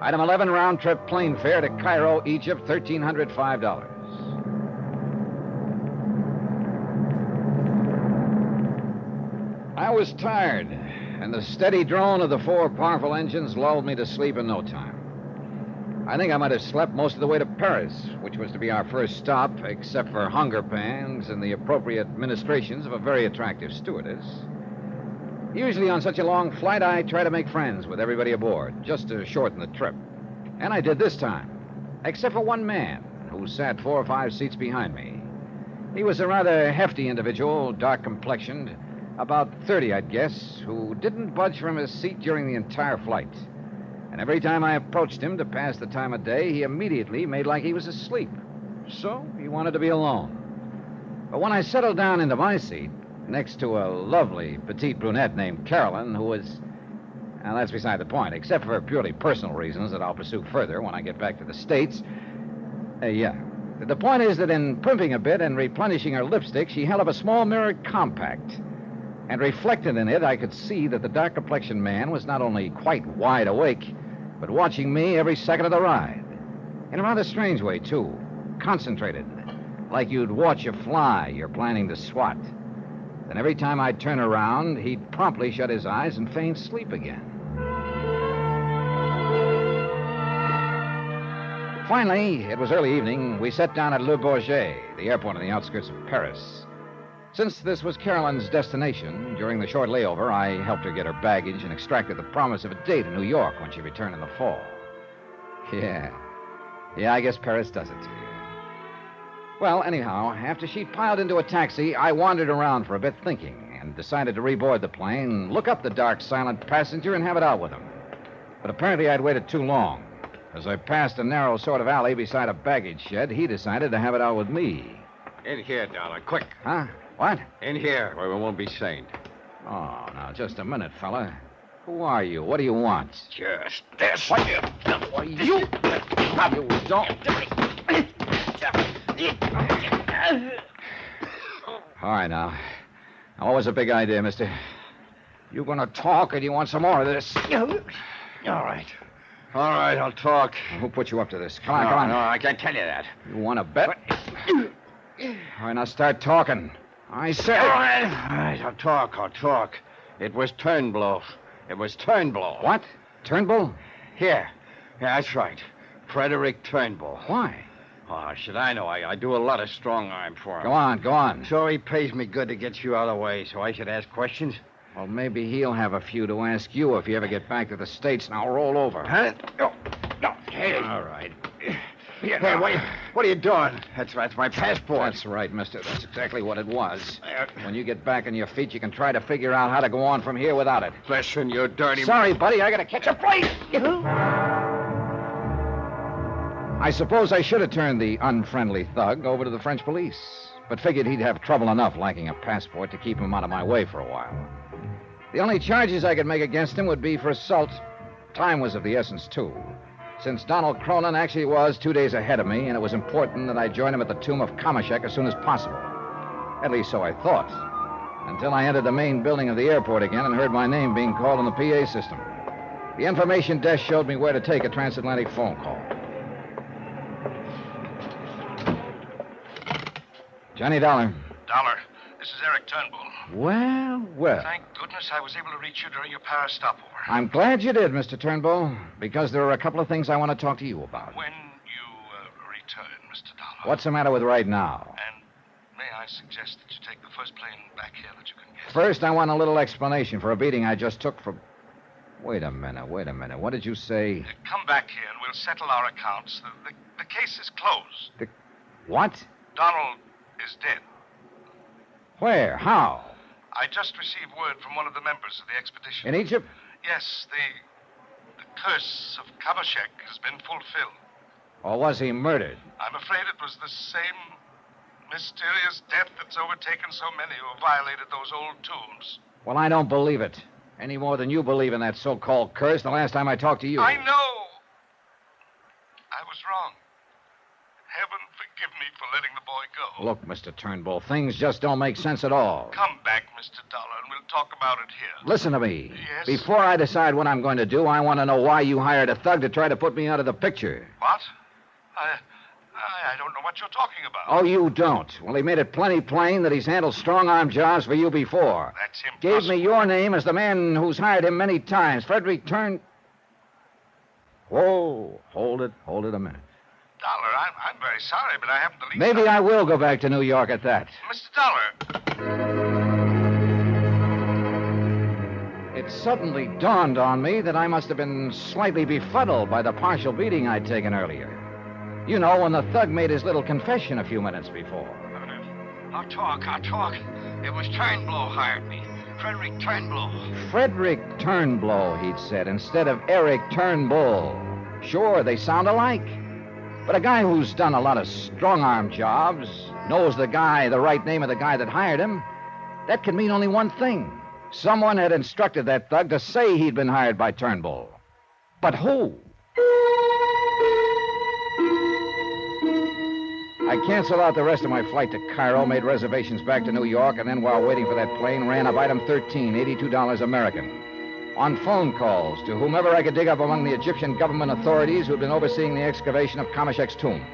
Speaker 1: Item 11, round-trip plane fare to Cairo, Egypt, $1,305. I was tired, and the steady drone of the four powerful engines lulled me to sleep in no time. I think I might have slept most of the way to Paris, which was to be our first stop, except for hunger pangs and the appropriate ministrations of a very attractive stewardess. Usually on such a long flight, I try to make friends with everybody aboard, just to shorten the trip. And I did this time, except for one man who sat 4 or 5 seats behind me. He was a rather hefty individual, dark-complexioned, about 30, I'd guess, who didn't budge from his seat during the entire flight. And every time I approached him to pass the time of day, he immediately made like he was asleep. So he wanted to be alone. But when I settled down into my seat, next to a lovely petite brunette named Carolyn, who was... Now, that's beside the point, except for purely personal reasons that I'll pursue further when I get back to the States. The point is that in primping a bit and replenishing her lipstick, she held up a small mirrored compact. And reflected in it, I could see that the dark-complexioned man was not only quite wide awake, but watching me every second of the ride. In a rather strange way, too. Concentrated. Like you'd watch a fly you're planning to swat. Then every time I'd turn around, he'd promptly shut his eyes and feign sleep again. Finally, it was early evening, we sat down at Le Bourget, the airport on the outskirts of Paris. Since this was Carolyn's destination, during the short layover, I helped her get her baggage and extracted the promise of a date in New York when she returned in the fall. Yeah, I guess Paris does it to you. Well, anyhow, after she piled into a taxi, I wandered around for a bit thinking and decided to reboard the plane, look up the dark, silent passenger, and have it out with him. But apparently I'd waited too long. As I passed a narrow sort of alley beside a baggage shed, he decided to have it out with me.
Speaker 14: In here, Dollar, quick.
Speaker 1: Huh? What?
Speaker 14: In here, where we won't be seen.
Speaker 1: Oh, now, just a minute, fella. Who are you? What do you want?
Speaker 14: Just this.
Speaker 1: What? What you? You don't. All right, now. What was the big idea, mister? You gonna talk, or do you want some more of this?
Speaker 14: All right. All right, I'll talk.
Speaker 1: Who put you up to this? Come on.
Speaker 14: No, I can't tell you that.
Speaker 1: You want to bet? All right, now start talking. I said...
Speaker 14: All right, I'll talk. It was Turnbull.
Speaker 1: What? Turnbull?
Speaker 14: Yeah, that's right. Frederick Turnbull.
Speaker 1: Why?
Speaker 14: Oh, should I know? I do a lot of strong arm for him.
Speaker 1: Go on.
Speaker 14: So he pays me good to get you out of the way, so I should ask questions?
Speaker 1: Well, maybe he'll have a few to ask you if you ever get back to the States. Now, roll over.
Speaker 14: Huh? No. Hey.
Speaker 1: All right.
Speaker 14: Hey, what are you doing? That's my passport.
Speaker 1: That's right, mister. That's exactly what it was. When you get back on your feet, you can try to figure out how to go on from here without it.
Speaker 14: Listen, you dirty...
Speaker 1: Sorry, buddy. I gotta catch a flight. I suppose I should have turned the unfriendly thug over to the French police, but figured he'd have trouble enough lacking a passport to keep him out of my way for a while. The only charges I could make against him would be for assault. Time was of the essence, too. Since Donald Cronin actually was 2 days ahead of me, and it was important that I join him at the tomb of Kamashek as soon as possible. At least so I thought. Until I entered the main building of the airport again and heard my name being called on the PA system. The information desk showed me where to take a transatlantic phone call. Johnny Dollar.
Speaker 6: Dollar, this is Eric Turnbull.
Speaker 1: Well.
Speaker 6: Thank goodness I was able to reach you during your Paris stopover.
Speaker 1: I'm glad you did, Mr. Turnbull, because there are a couple of things I want to talk to you about.
Speaker 6: When you return, Mr. Dollar.
Speaker 1: What's the matter with right now?
Speaker 6: And may I suggest that you take the first plane back here that you can get?
Speaker 1: First, I want a little explanation for a beating I just took from... Wait a minute. What did you say?
Speaker 7: Come back here and we'll settle our accounts. The case is closed.
Speaker 1: What?
Speaker 7: Donald is dead.
Speaker 1: Where? How?
Speaker 7: I just received word from one of the members of the expedition.
Speaker 1: In Egypt?
Speaker 7: Yes, the curse of Kamashek has been fulfilled.
Speaker 1: Or was he murdered?
Speaker 7: I'm afraid it was the same mysterious death that's overtaken so many who have violated those old tombs.
Speaker 1: Well, I don't believe it. Any more than you believe in that so-called curse the last time I talked to you.
Speaker 7: I know. I was wrong. Heaven forgive me for letting the boy go.
Speaker 1: Look, Mr. Turnbull, things just don't make sense at all.
Speaker 7: Come back, Mr. Dollar, and we'll talk about it here.
Speaker 1: Listen to me.
Speaker 7: Yes?
Speaker 1: Before I decide what I'm going to do, I want to know why you hired a thug to try to put me out of the picture.
Speaker 7: What? I don't know what you're talking about.
Speaker 1: Oh, you don't? Well, he made it plenty plain that he's handled strong-arm jobs for you before.
Speaker 7: That's impossible.
Speaker 1: Gave me your name as the man who's hired him many times. Frederick Whoa, hold it a minute.
Speaker 7: Dollar, I'm very sorry, but I haven't the least...
Speaker 1: Maybe I will go back to New York at that.
Speaker 7: Mr. Dollar.
Speaker 1: It suddenly dawned on me that I must have been slightly befuddled by the partial beating I'd taken earlier. You know, when the thug made his little confession a few minutes before.
Speaker 11: I'll talk. It was Turnbull hired me. Frederick Turnbull.
Speaker 1: Frederick Turnbull, he'd said, instead of Eric Turnbull. Sure, they sound alike. But a guy who's done a lot of strong-arm jobs, knows the right name of the guy that hired him, that can mean only one thing. Someone had instructed that thug to say he'd been hired by Turnbull. But who? I canceled out the rest of my flight to Cairo, made reservations back to New York, and then while waiting for that plane, ran up item 13, $82 American. On phone calls to whomever I could dig up among the Egyptian government authorities who'd been overseeing the excavation of Kamashek's tomb.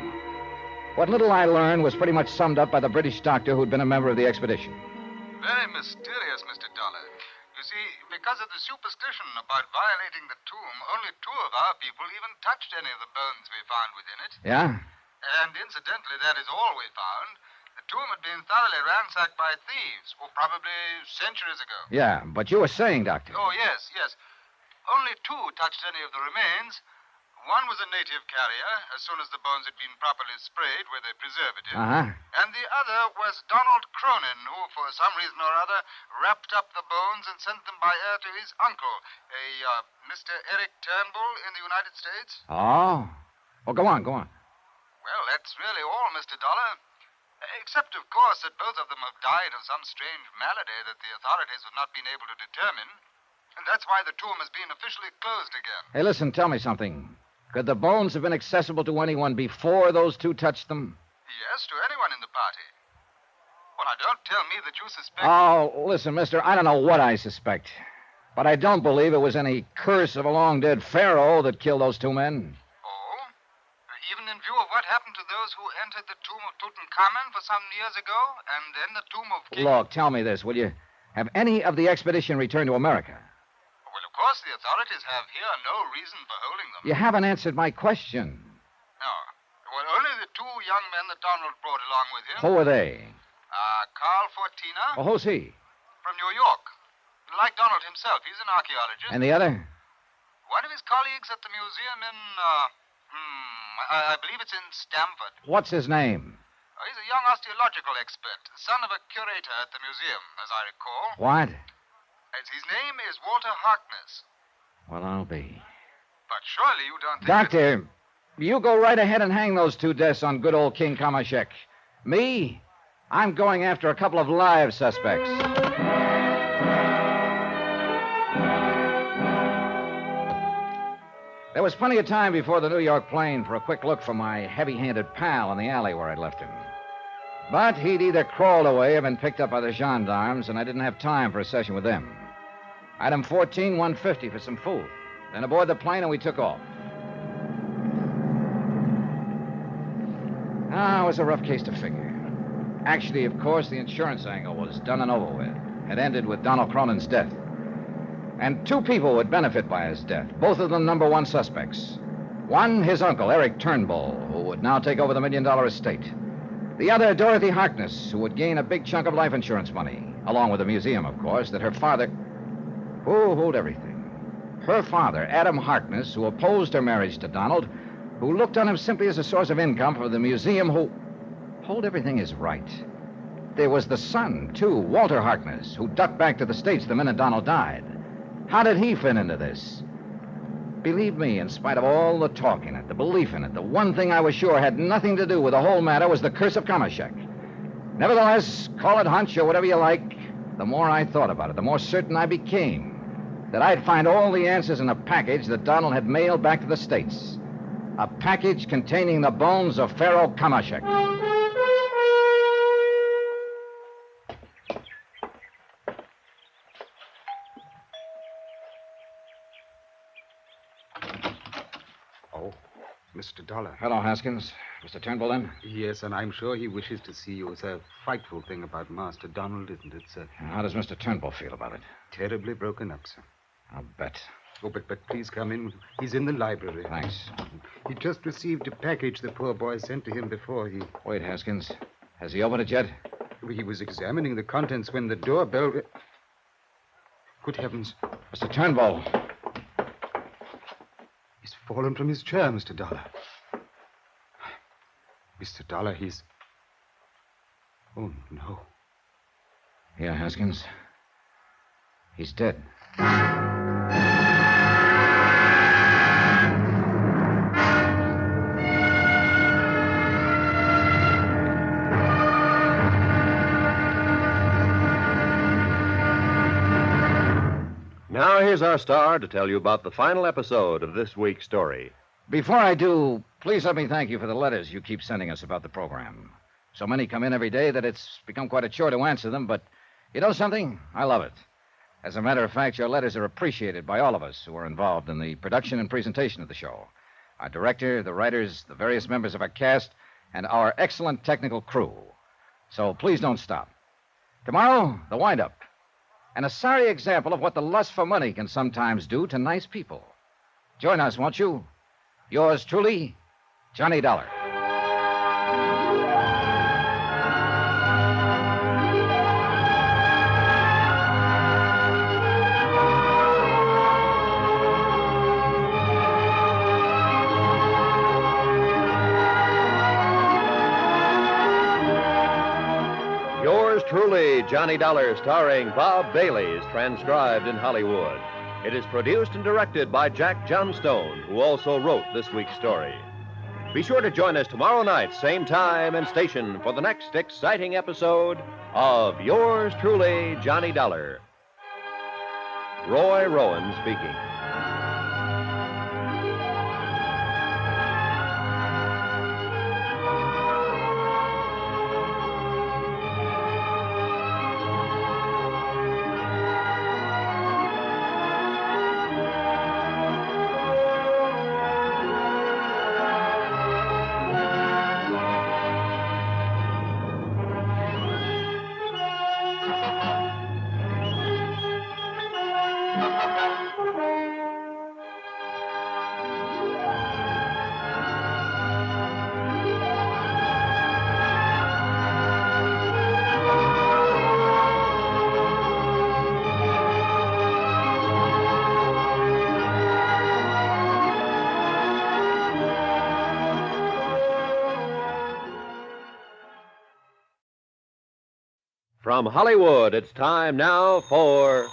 Speaker 1: What little I learned was pretty much summed up by the British doctor who'd been a member of the expedition.
Speaker 15: Very mysterious, Mr. Dollar. You see, because of the superstition about violating the tomb, only 2 of our people even touched any of the bones we found within it.
Speaker 1: Yeah?
Speaker 15: And incidentally, that is all we found. The tomb had been thoroughly ransacked by thieves, probably centuries ago.
Speaker 1: Yeah, but you were saying, Doctor.
Speaker 15: Oh, yes. Only 2 touched any of the remains. One was a native carrier, as soon as the bones had been properly sprayed where they preserve it in.
Speaker 1: Uh-huh.
Speaker 15: And the other was Donald Cronin, who, for some reason or other, wrapped up the bones and sent them by air to his uncle, Mr. Eric Turnbull in the United States.
Speaker 1: Oh? Well, go on.
Speaker 15: Well, that's really all, Mr. Dollar. Except, of course, that both of them have died of some strange malady that the authorities have not been able to determine. And that's why the tomb has been officially closed again.
Speaker 1: Hey, listen, tell me something. Could the bones have been accessible to anyone before those 2 touched them?
Speaker 15: Yes, to anyone in the party. Well, now, don't tell me that you suspect...
Speaker 1: Oh, listen, mister, I don't know what I suspect. But I don't believe it was any curse of a long-dead pharaoh that killed those 2 men.
Speaker 15: Even in view of what happened to those who entered the tomb of Tutankhamun for some years ago, and then the tomb of King...
Speaker 1: Look, tell me this, will you? Have any of the expedition returned to America?
Speaker 15: Well, of course, the authorities have here no reason for holding them.
Speaker 1: You haven't answered my question.
Speaker 15: No. Well, only the 2 young men that Donald brought along with him.
Speaker 1: Who are they?
Speaker 15: Carl Fortina.
Speaker 1: Well, who's he?
Speaker 15: From New York. Like Donald himself, he's an archaeologist.
Speaker 1: And the other?
Speaker 15: One of his colleagues at the museum in, I believe it's in Stamford.
Speaker 1: What's his name?
Speaker 15: He's a young osteological expert, son of a curator at the museum, as I recall.
Speaker 1: What?
Speaker 15: His name is Walter Harkness.
Speaker 1: Well, I'll be.
Speaker 15: But surely you don't think...
Speaker 1: Doctor, you go right ahead and hang those 2 deaths on good old King Kamashek. Me? I'm going after a couple of live suspects. There was plenty of time before the New York plane for a quick look for my heavy-handed pal in the alley where I'd left him. But he'd either crawled away or been picked up by the gendarmes, and I didn't have time for a session with them. Item 14, $150 for some food. Then aboard the plane, and we took off. It was a rough case to figure. Actually, of course, the insurance angle was done and over with. It ended with Donald Cronin's death. And 2 people would benefit by his death, both of them number 1 suspects. One, his uncle, Eric Turnbull, who would now take over the $1 million estate. The other, Dorothy Harkness, who would gain a big chunk of life insurance money, along with the museum, of course, that her father... Who hold everything? Her father, Adam Harkness, who opposed her marriage to Donald, who looked on him simply as a source of income for the museum, who... Hold, everything is right. There was the son, too, Walter Harkness, who ducked back to the States the minute Donald died. How did he fit into this? Believe me, in spite of all the talk in it, the belief in it, the one thing I was sure had nothing to do with the whole matter was the curse of Kamashek. Nevertheless, call it hunch or whatever you like, the more I thought about it, the more certain I became that I'd find all the answers in a package that Donald had mailed back to the States. A package containing the bones of Pharaoh Kamashek.
Speaker 5: Oh, Mr. Dollar.
Speaker 1: Hello, Haskins. Mr. Turnbull in?
Speaker 5: Yes, and I'm sure he wishes to see you. It's a frightful thing about Master Donald, isn't it, sir?
Speaker 1: How does Mr. Turnbull feel about it?
Speaker 5: Terribly broken up, sir.
Speaker 1: I'll bet.
Speaker 5: Oh, but please come in. He's in the library.
Speaker 1: Thanks.
Speaker 5: He just received a package the poor boy sent to him before he...
Speaker 1: Wait, Haskins. Has he opened it yet?
Speaker 5: He was examining the contents when the doorbell... Good heavens.
Speaker 1: Mr. Turnbull.
Speaker 5: He's fallen from his chair, Mr. Dollar. Mr. Dollar, he's... Oh, no.
Speaker 1: Yeah, Haskins. He's dead.
Speaker 3: Now, here's our star to tell you about the final episode of this week's story.
Speaker 1: Before I do, please let me thank you for the letters you keep sending us about the program. So many come in every day that it's become quite a chore to answer them, but you know something? I love it. As a matter of fact, your letters are appreciated by all of us who are involved in the production and presentation of the show. Our director, the writers, the various members of our cast, and our excellent technical crew. So please don't stop. Tomorrow, the wind-up. And a sorry example of what the lust for money can sometimes do to nice people. Join us, won't you? Yours truly, Johnny Dollar.
Speaker 3: Yours truly, Johnny Dollar, starring Bob Bailey, is transcribed in Hollywood. It is produced and directed by Jack Johnstone, who also wrote this week's story. Be sure to join us tomorrow night, same time and station, for the next exciting episode of Yours truly, Johnny Dollar. Roy Rowan speaking. From Hollywood, it's time now for...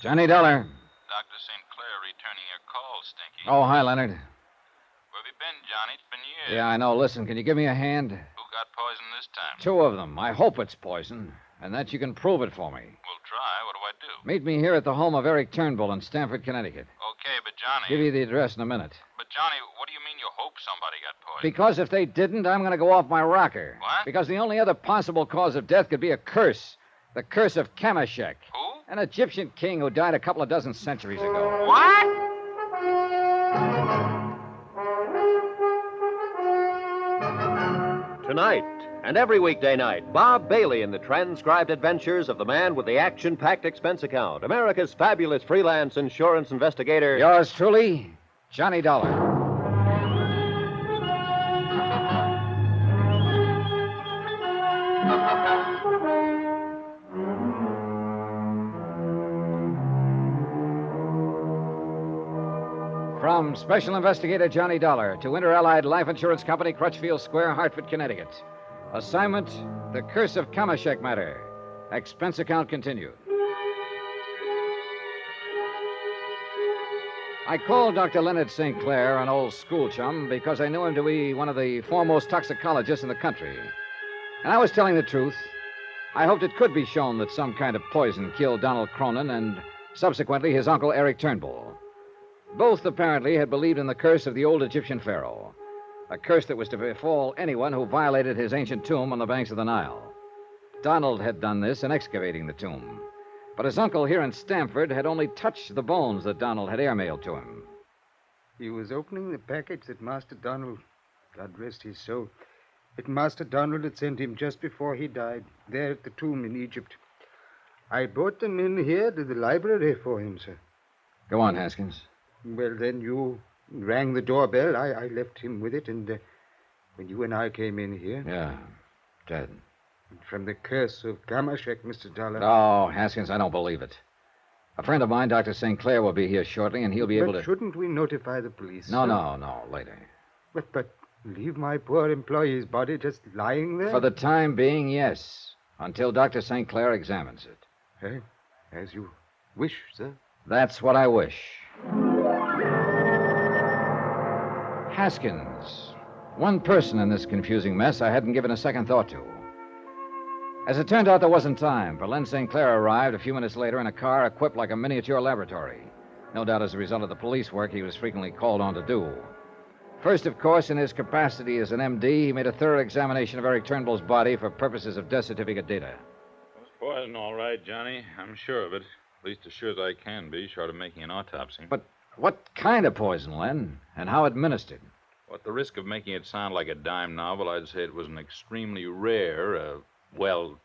Speaker 1: Johnny Dollar.
Speaker 16: Dr. St. Clair returning your call, Stinky.
Speaker 1: Oh, hi, Leonard.
Speaker 16: Where have you been, Johnny? It's been years.
Speaker 1: Yeah, I know. Listen, can you give me a hand?
Speaker 16: Who got poison this time?
Speaker 1: 2 of them. I hope it's poison, and that you can prove it for me.
Speaker 16: We'll try. What do I do?
Speaker 1: Meet me here at the home of Eric Turnbull in Stamford, Connecticut.
Speaker 16: Okay, but Johnny...
Speaker 1: Give you the address in a minute.
Speaker 16: But, Johnny, what do you mean you hope somebody got poisoned?
Speaker 1: Because if they didn't, I'm going to go off my rocker.
Speaker 16: What?
Speaker 1: Because the only other possible cause of death could be a curse. The curse of Kamashek.
Speaker 16: Who?
Speaker 1: An Egyptian king who died a couple of dozen centuries ago.
Speaker 16: What?
Speaker 3: Tonight, and every weekday night, Bob Bailey in the transcribed adventures of the man with the action-packed expense account, America's fabulous freelance insurance investigator...
Speaker 1: Yours truly, Johnny Dollar. From Special Investigator Johnny Dollar to Inter-Allied Life Insurance Company, Crutchfield Square, Hartford, Connecticut. Assignment, The Curse of Kamashek Matter. Expense account continued. I called Dr. Leonard St. Clair, an old school chum, because I knew him to be one of the foremost toxicologists in the country. And I was telling the truth. I hoped it could be shown that some kind of poison killed Donald Cronin and subsequently his uncle Eric Turnbull. Both apparently had believed in the curse of the old Egyptian pharaoh, a curse that was to befall anyone who violated his ancient tomb on the banks of the Nile. Donald had done this in excavating the tomb, but his uncle here in Stamford had only touched the bones that Donald had airmailed to him.
Speaker 5: He was opening the package that Master Donald, God rest his soul, that Master Donald had sent him just before he died, there at the tomb in Egypt. I brought them in here to the library for him, sir.
Speaker 1: Go on, Haskins.
Speaker 5: Well, then you rang the doorbell. I left him with it, and when you and I came in here...
Speaker 1: Yeah, dead.
Speaker 5: From the curse of Kamashek, Mr. Dollar.
Speaker 1: Oh, Haskins, I don't believe it. A friend of mine, Dr. St. Clair, will be here shortly, and he'll be able to...
Speaker 5: Shouldn't we notify the police?
Speaker 1: No,
Speaker 5: sir?
Speaker 1: Later.
Speaker 5: But leave my poor employee's body just lying there?
Speaker 1: For the time being, yes. Until Dr. St. Clair examines it.
Speaker 5: Hey, as you wish, sir.
Speaker 1: That's what I wish. Haskins. One person in this confusing mess I hadn't given a second thought to. As it turned out, there wasn't time, for Len St. Clair arrived a few minutes later in a car equipped like a miniature laboratory. No doubt as a result of the police work he was frequently called on to do. First, of course, in his capacity as an MD, he made a thorough examination of Eric Turnbull's body for purposes of death certificate data.
Speaker 16: It's poison, all right, Johnny. I'm sure of it. At least as sure as I can be, short of making an autopsy.
Speaker 1: But what kind of poison, Len? And how administered?
Speaker 16: Well, at the risk of making it sound like a dime novel, I'd say it was an extremely rare, Well,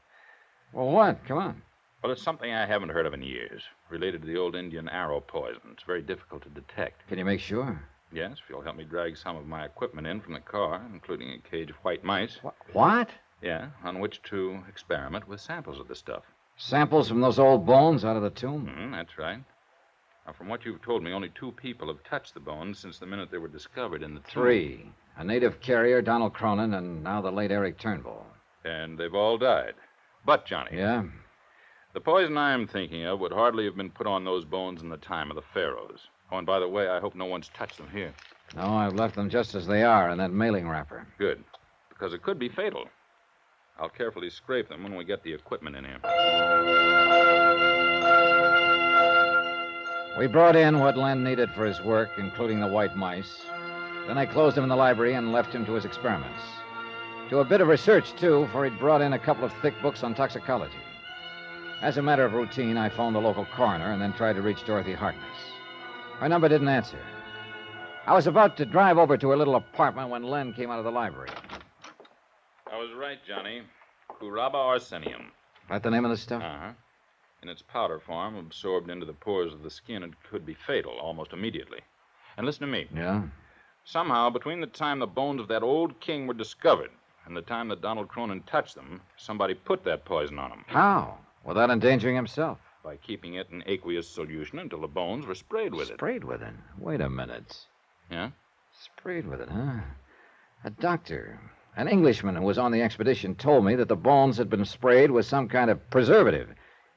Speaker 1: what? Come on.
Speaker 16: Well, it's something I haven't heard of in years. Related to the old Indian arrow poison. It's very difficult to detect.
Speaker 1: Can you make sure?
Speaker 16: Yes, if you'll help me drag some of my equipment in from the car, including a cage of white mice.
Speaker 1: What?
Speaker 16: Yeah, on which to experiment with samples of the stuff.
Speaker 1: Samples from those old bones out of the tomb?
Speaker 16: That's right. Now, from what you've told me, only 2 people have touched the bones since the minute they were discovered in the tomb.
Speaker 1: 3. A native carrier, Donald Cronin, and now the late Eric Turnbull.
Speaker 16: And they've all died. But, Johnny.
Speaker 1: Yeah?
Speaker 16: The poison I'm thinking of would hardly have been put on those bones in the time of the pharaohs. Oh, and by the way, I hope no one's touched them here.
Speaker 1: No, I've left them just as they are in that mailing wrapper.
Speaker 16: Good. Because it could be fatal. I'll carefully scrape them when we get the equipment in here.
Speaker 1: We brought in what Len needed for his work, including the white mice. Then I closed him in the library and left him to his experiments. To a bit of research, too, for he'd brought in a couple of thick books on toxicology. As a matter of routine, I phoned the local coroner and then tried to reach Dorothy Harkness. Her number didn't answer. I was about to drive over to her little apartment when Len came out of the library.
Speaker 16: I was right, Johnny. Curaba arsenium.
Speaker 1: That the name of the stuff?
Speaker 16: Uh-huh. In its powder form, absorbed into the pores of the skin, it could be fatal almost immediately. And listen to me.
Speaker 1: Yeah?
Speaker 16: Somehow, between the time the bones of that old king were discovered and the time that Donald Cronin touched them, somebody put that poison on him.
Speaker 1: How? Without endangering himself?
Speaker 16: By keeping it in aqueous solution until the bones were sprayed with it.
Speaker 1: Sprayed with it? Wait a minute.
Speaker 16: Yeah?
Speaker 1: Sprayed with it, huh? A doctor, an Englishman who was on the expedition, told me that the bones had been sprayed with some kind of preservative,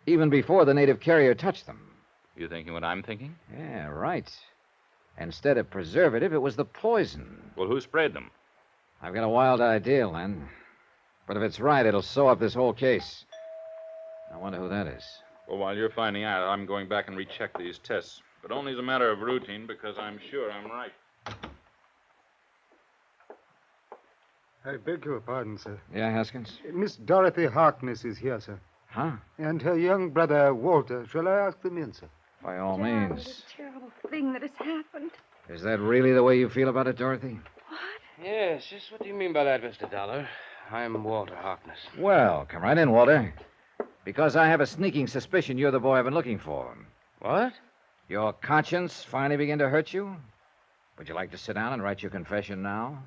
Speaker 1: even before the native carrier touched them.
Speaker 16: You thinking what I'm thinking?
Speaker 1: Yeah, right. Instead of preservative, it was the poison.
Speaker 16: Well, who sprayed them?
Speaker 1: I've got a wild idea, Len. But if it's right, it'll sew up this whole case. I wonder who that is.
Speaker 16: Well, while you're finding out, I'm going back and recheck these tests. But only as a matter of routine, because I'm sure I'm right.
Speaker 5: I beg your pardon, sir.
Speaker 1: Yeah, Haskins?
Speaker 5: Miss Dorothy Harkness is here, sir.
Speaker 1: Huh?
Speaker 5: And her young brother, Walter. Shall I ask them in, sir?
Speaker 1: By all
Speaker 9: Darling,
Speaker 1: means.
Speaker 9: It's a terrible thing that has happened.
Speaker 1: Is that really the way you feel about it, Dorothy?
Speaker 17: Yes, just what do you mean by that, Mr. Dollar? I'm Walter Harkness.
Speaker 1: Well, come right in, Walter. Because I have a sneaking suspicion you're the boy I've been looking for.
Speaker 17: What?
Speaker 1: Your conscience finally begin to hurt you? Would you like to sit down and write your confession now?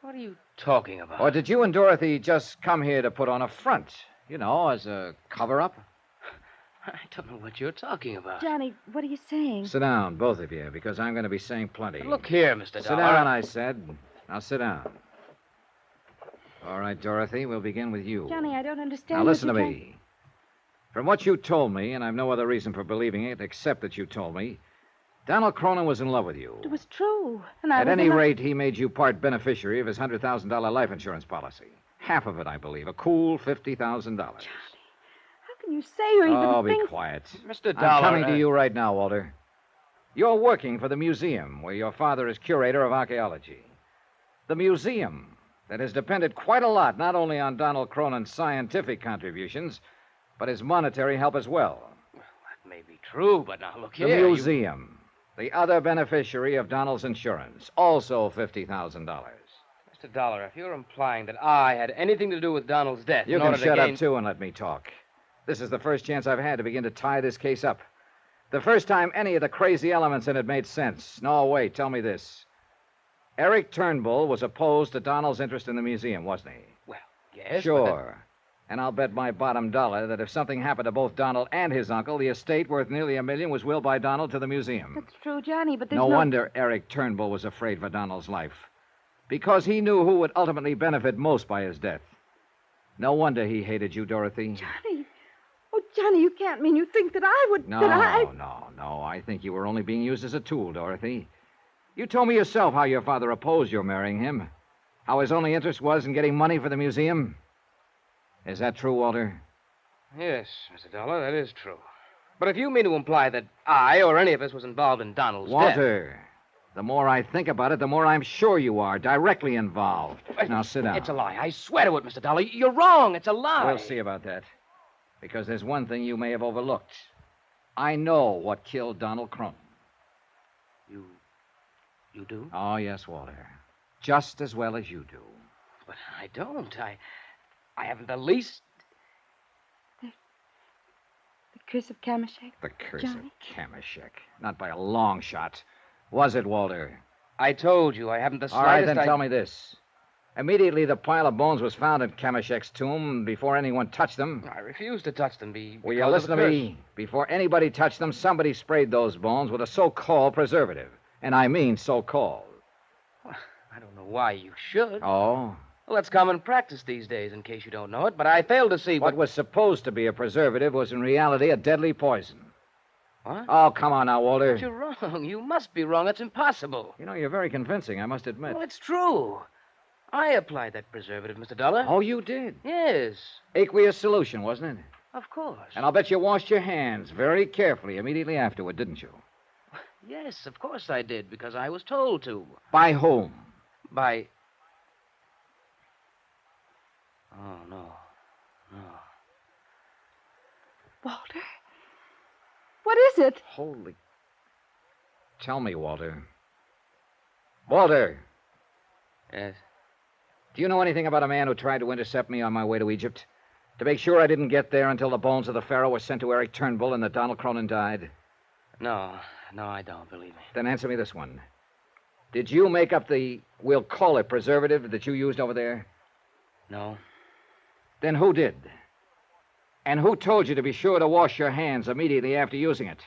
Speaker 17: What are you talking about?
Speaker 1: Or did you and Dorothy just come here to put on a front? You know, as a cover-up?
Speaker 17: I don't know what you're talking about.
Speaker 9: Johnny, what are you saying?
Speaker 1: Sit down, both of you, because I'm going to be saying plenty.
Speaker 17: Look here, Mr.
Speaker 1: Sit
Speaker 17: Dollar.
Speaker 1: down, I said. Now sit down. All right, Dorothy, we'll begin with you.
Speaker 9: Johnny, I don't understand.
Speaker 1: Now listen to
Speaker 9: what you're
Speaker 1: me. From what you told me, and I've no other reason for believing it except that you told me, Donald Cronin was in love with you.
Speaker 9: It was true. And I
Speaker 1: At
Speaker 9: was
Speaker 1: any
Speaker 9: in love-
Speaker 1: rate, he made you part beneficiary of his $100,000 life insurance policy. Half of it, I believe. A cool $50,000.
Speaker 9: How can you say or even
Speaker 1: Oh, be
Speaker 9: think...
Speaker 1: quiet.
Speaker 17: Mr. Dollar.
Speaker 1: I'm coming to you right now, Walter. You're working for the museum where your father is curator of archaeology. The museum that has depended quite a lot not only on Donald Cronin's scientific contributions, but his monetary help as well.
Speaker 17: That may be true, but now look
Speaker 1: The
Speaker 17: here.
Speaker 1: museum, the other beneficiary of Donald's insurance, also $50,000.
Speaker 17: Mr. Dollar, if you're implying that I had anything to do with Donald's death
Speaker 1: You
Speaker 17: in
Speaker 1: can
Speaker 17: order
Speaker 1: shut
Speaker 17: to gain...
Speaker 1: up, too, and let me talk. This is the first chance I've had to begin to tie this case up. The first time any of the crazy elements in it made sense. No, wait, tell me this. Eric Turnbull was opposed to Donald's interest in the museum, wasn't he?
Speaker 17: Well, yes,
Speaker 1: Sure. And I'll bet my bottom dollar that if something happened to both Donald and his uncle, the estate worth nearly $1 million was willed by Donald to the museum.
Speaker 9: That's true, Johnny, but there's
Speaker 1: No wonder Eric Turnbull was afraid for Donald's life. Because he knew who would ultimately benefit most by his death. No wonder he hated you, Dorothy.
Speaker 9: Johnny. Oh, Johnny, you can't mean you think that I would...
Speaker 1: No,
Speaker 9: that I...
Speaker 1: no. I think you were only being used as a tool, Dorothy. You told me yourself how your father opposed your marrying him. How his only interest was in getting money for the museum. Is that true, Walter?
Speaker 17: Yes, Mr. Dollar, that is true. But if you mean to imply that I or any of us was involved in Donald's death...
Speaker 1: Walter, the more I think about it, the more I'm sure you are directly involved. Now, sit down.
Speaker 17: It's a lie. I swear to it, Mr. Dollar. You're wrong. It's a lie.
Speaker 1: We'll see about that. Because there's one thing you may have overlooked. I know what killed Donald Cronin.
Speaker 17: You do?
Speaker 1: Oh, yes, Walter. Just as well as you do.
Speaker 17: But I don't. I haven't the least...
Speaker 9: The curse of Kameshek?
Speaker 1: The curse
Speaker 9: Johnny?
Speaker 1: of Kameshek. Not by a long shot. Was it, Walter?
Speaker 17: I told you I haven't the
Speaker 1: All right,
Speaker 17: slightest...
Speaker 1: then tell me this. Immediately the pile of bones was found at Kameshek's tomb before anyone touched them.
Speaker 17: I refused to touch them
Speaker 1: Will you listen to me? Before anybody touched them, somebody sprayed those bones with a so-called preservative. And I mean so-called.
Speaker 17: I don't know why you should.
Speaker 1: Oh?
Speaker 17: Well, that's common practice these days, in case you don't know it, but I fail to see
Speaker 1: What was supposed to be a preservative was in reality a deadly poison.
Speaker 17: What?
Speaker 1: Oh, come on now, Walter.
Speaker 17: But you're wrong. You must be wrong. It's impossible.
Speaker 1: You know, you're very convincing, I must admit.
Speaker 17: Well, it's true. I applied that preservative, Mr. Dollar.
Speaker 1: Oh, you did?
Speaker 17: Yes.
Speaker 1: Aqueous solution, wasn't it?
Speaker 17: Of course.
Speaker 1: And I'll bet you washed your hands very carefully immediately afterward, didn't you?
Speaker 17: Yes, of course I did, because I was told to.
Speaker 1: By whom?
Speaker 17: By... Oh, no.
Speaker 9: Walter? What is it?
Speaker 1: Holy... Tell me, Walter. Walter!
Speaker 17: Yes?
Speaker 1: Do you know anything about a man who tried to intercept me on my way to Egypt? To make sure I didn't get there until the bones of the pharaoh were sent to Eric Turnbull and that Donald Cronin died?
Speaker 17: No, I don't, believe me.
Speaker 1: Then answer me this one. Did you make up the, we'll call it preservative, that you used over there?
Speaker 17: No.
Speaker 1: Then who did? And who told you to be sure to wash your hands immediately after using it?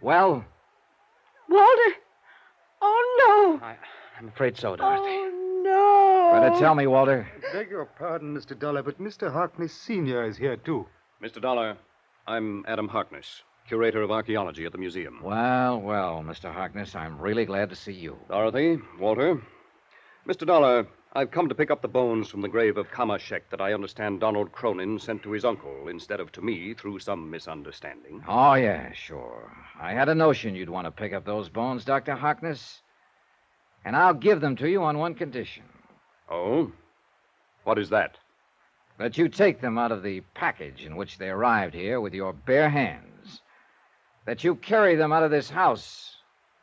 Speaker 1: Well?
Speaker 9: Walter! Oh, no!
Speaker 17: I'm afraid so, Dorothy.
Speaker 9: Oh, no!
Speaker 1: Better tell me, Walter.
Speaker 5: Beg your pardon, Mr. Dollar, but Mr. Harkness Sr. is here, too.
Speaker 3: Mr. Dollar, I'm Adam Harkness, curator of archaeology at the museum.
Speaker 1: Well, Mr. Harkness, I'm really glad to see you.
Speaker 3: Dorothy, Walter. Mr. Dollar, I've come to pick up the bones from the grave of Kameshek that I understand Donald Cronin sent to his uncle instead of to me through some misunderstanding.
Speaker 1: Oh, yeah, sure. I had a notion you'd want to pick up those bones, Dr. Harkness. And I'll give them to you on one condition.
Speaker 3: Oh? What is that?
Speaker 1: That you take them out of the package in which they arrived here with your bare hands. That you carry them out of this house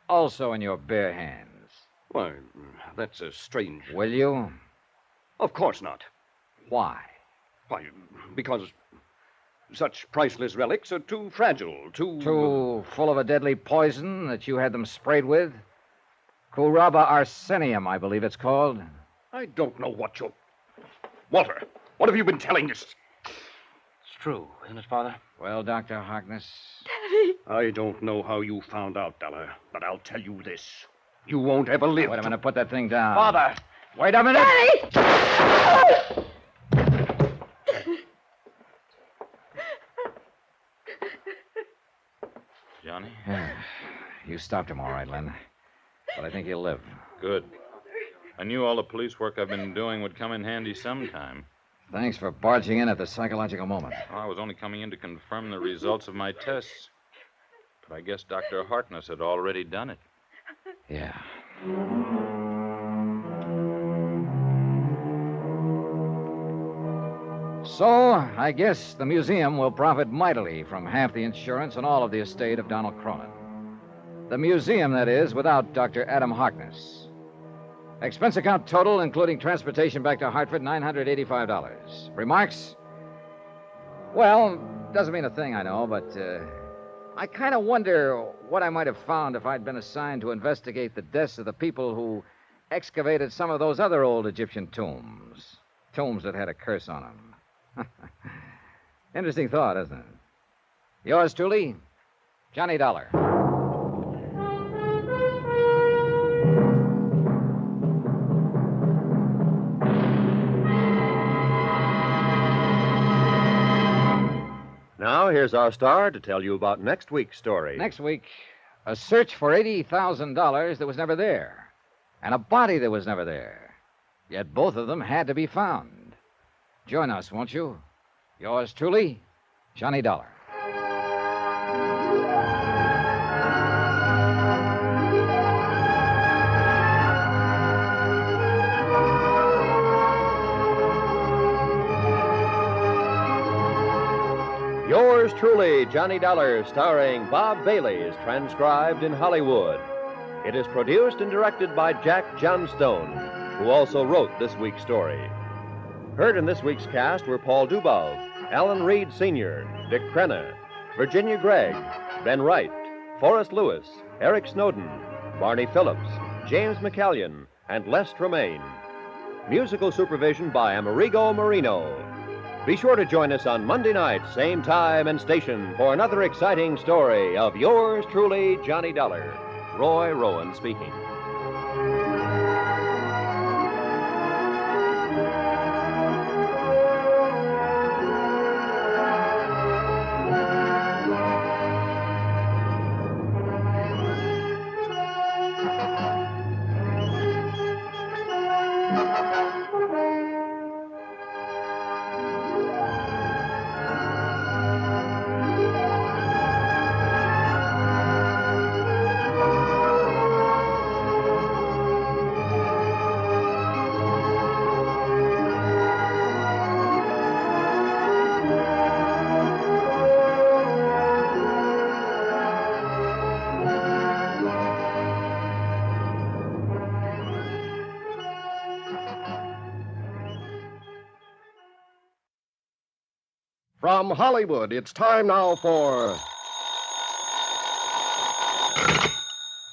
Speaker 1: also in your bare hands.
Speaker 3: Why, that's a strange...
Speaker 1: Will you?
Speaker 3: Of course not.
Speaker 1: Why?
Speaker 3: Why, because such priceless relics are too fragile,
Speaker 1: Too full of a deadly poison that you had them sprayed with? Curaba arsenium, I believe it's called.
Speaker 7: I don't know what you're... Walter, what have you been telling us?
Speaker 17: true, isn't it, Father?
Speaker 1: Well, Dr. Harkness.
Speaker 7: I don't know how you found out, Dollar, but I'll tell you this. You won't ever live.
Speaker 1: Wait a minute, put that thing down.
Speaker 17: Father!
Speaker 1: Wait a minute!
Speaker 16: Johnny?
Speaker 1: You stopped him all right, Len. But I think he'll live.
Speaker 16: Good. I knew all the police work I've been doing would come in handy sometime.
Speaker 1: Thanks for barging in at the psychological moment.
Speaker 16: Oh, I was only coming in to confirm the results of my tests. But I guess Dr. Harkness had already done it.
Speaker 1: Yeah. So, I guess the museum will profit mightily from half the insurance and all of the estate of Donald Cronin. The museum, that is, without Dr. Adam Harkness. Expense account total, including transportation back to Hartford, $985. Remarks? Well, doesn't mean a thing, I know, but I kind of wonder what I might have found if I'd been assigned to investigate the deaths of the people who excavated some of those other old Egyptian tombs. Tombs that had a curse on them. Interesting thought, isn't it? Yours truly, Johnny Dollar.
Speaker 3: Now, here's our star to tell you about next week's story.
Speaker 1: Next week, a search for $80,000 that was never there, and a body that was never there. Yet both of them had to be found. Join us, won't you? Yours truly, Johnny Dollar.
Speaker 3: Yours truly, Johnny Dollar, starring Bob Bailey, is transcribed in Hollywood. It is produced and directed by Jack Johnstone, who also wrote this week's story. Heard in this week's cast were Paul Dubov, Alan Reed Sr., Dick Crenna, Virginia Gregg, Ben Wright, Forrest Lewis, Eric Snowden, Barney Phillips, James McCallion, and Les Tremaine. Musical supervision by Amerigo Marino. Be sure to join us on Monday night, same time and station, for another exciting story of yours truly, Johnny Dollar. Roy Rowan speaking.
Speaker 18: From Hollywood, it's time now for...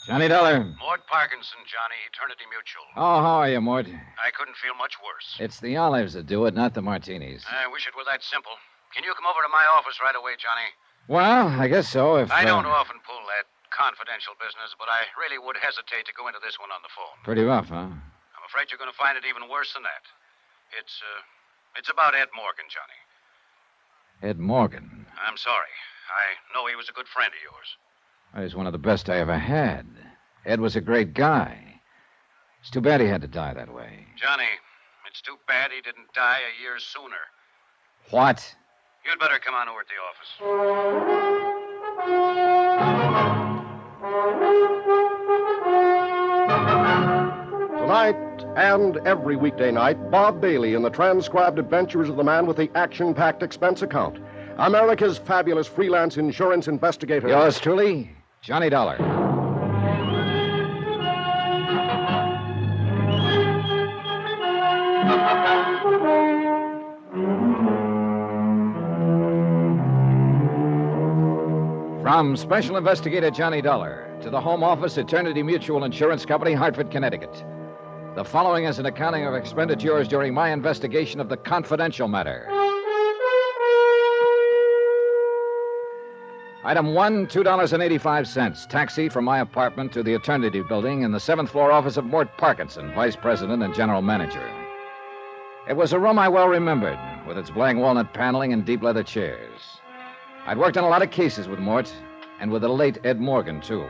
Speaker 1: Johnny Dollar.
Speaker 11: Mort Parkinson, Johnny, Eternity Mutual.
Speaker 1: Oh, how are you, Mort?
Speaker 11: I couldn't feel much worse.
Speaker 1: It's the olives that do it, not the martinis.
Speaker 11: I wish it were that simple. Can you come over to my office right away, Johnny?
Speaker 1: Well, I guess so, if...
Speaker 11: I don't often pull that confidential business, but I really would hesitate to go into this one on the phone.
Speaker 1: Pretty rough, huh?
Speaker 11: I'm afraid you're going to find it even worse than that. It's about Ed Morgan, Johnny.
Speaker 1: Ed Morgan.
Speaker 11: I'm sorry. I know he was a good friend of yours.
Speaker 1: He's one of the best I ever had. Ed was a great guy. It's too bad he had to die that way.
Speaker 11: Johnny, it's too bad he didn't die a year sooner.
Speaker 1: What?
Speaker 11: You'd better come on over at the office.
Speaker 18: Tonight and every weekday night, Bob Bailey in the transcribed adventures of the man with the action-packed expense account. America's fabulous freelance insurance investigator.
Speaker 1: Yours truly, Johnny Dollar. From Special Investigator Johnny Dollar to the Home Office, Eternity Mutual Insurance Company, Hartford, Connecticut. The following is an accounting of expenditures during my investigation of the confidential matter. Item 1, $2.85. Taxi from my apartment to the Eternity Building in the 7th floor office of Mort Parkinson, Vice President and General Manager. It was a room I well remembered, with its black walnut paneling and deep leather chairs. I'd worked on a lot of cases with Mort, and with the late Ed Morgan, too.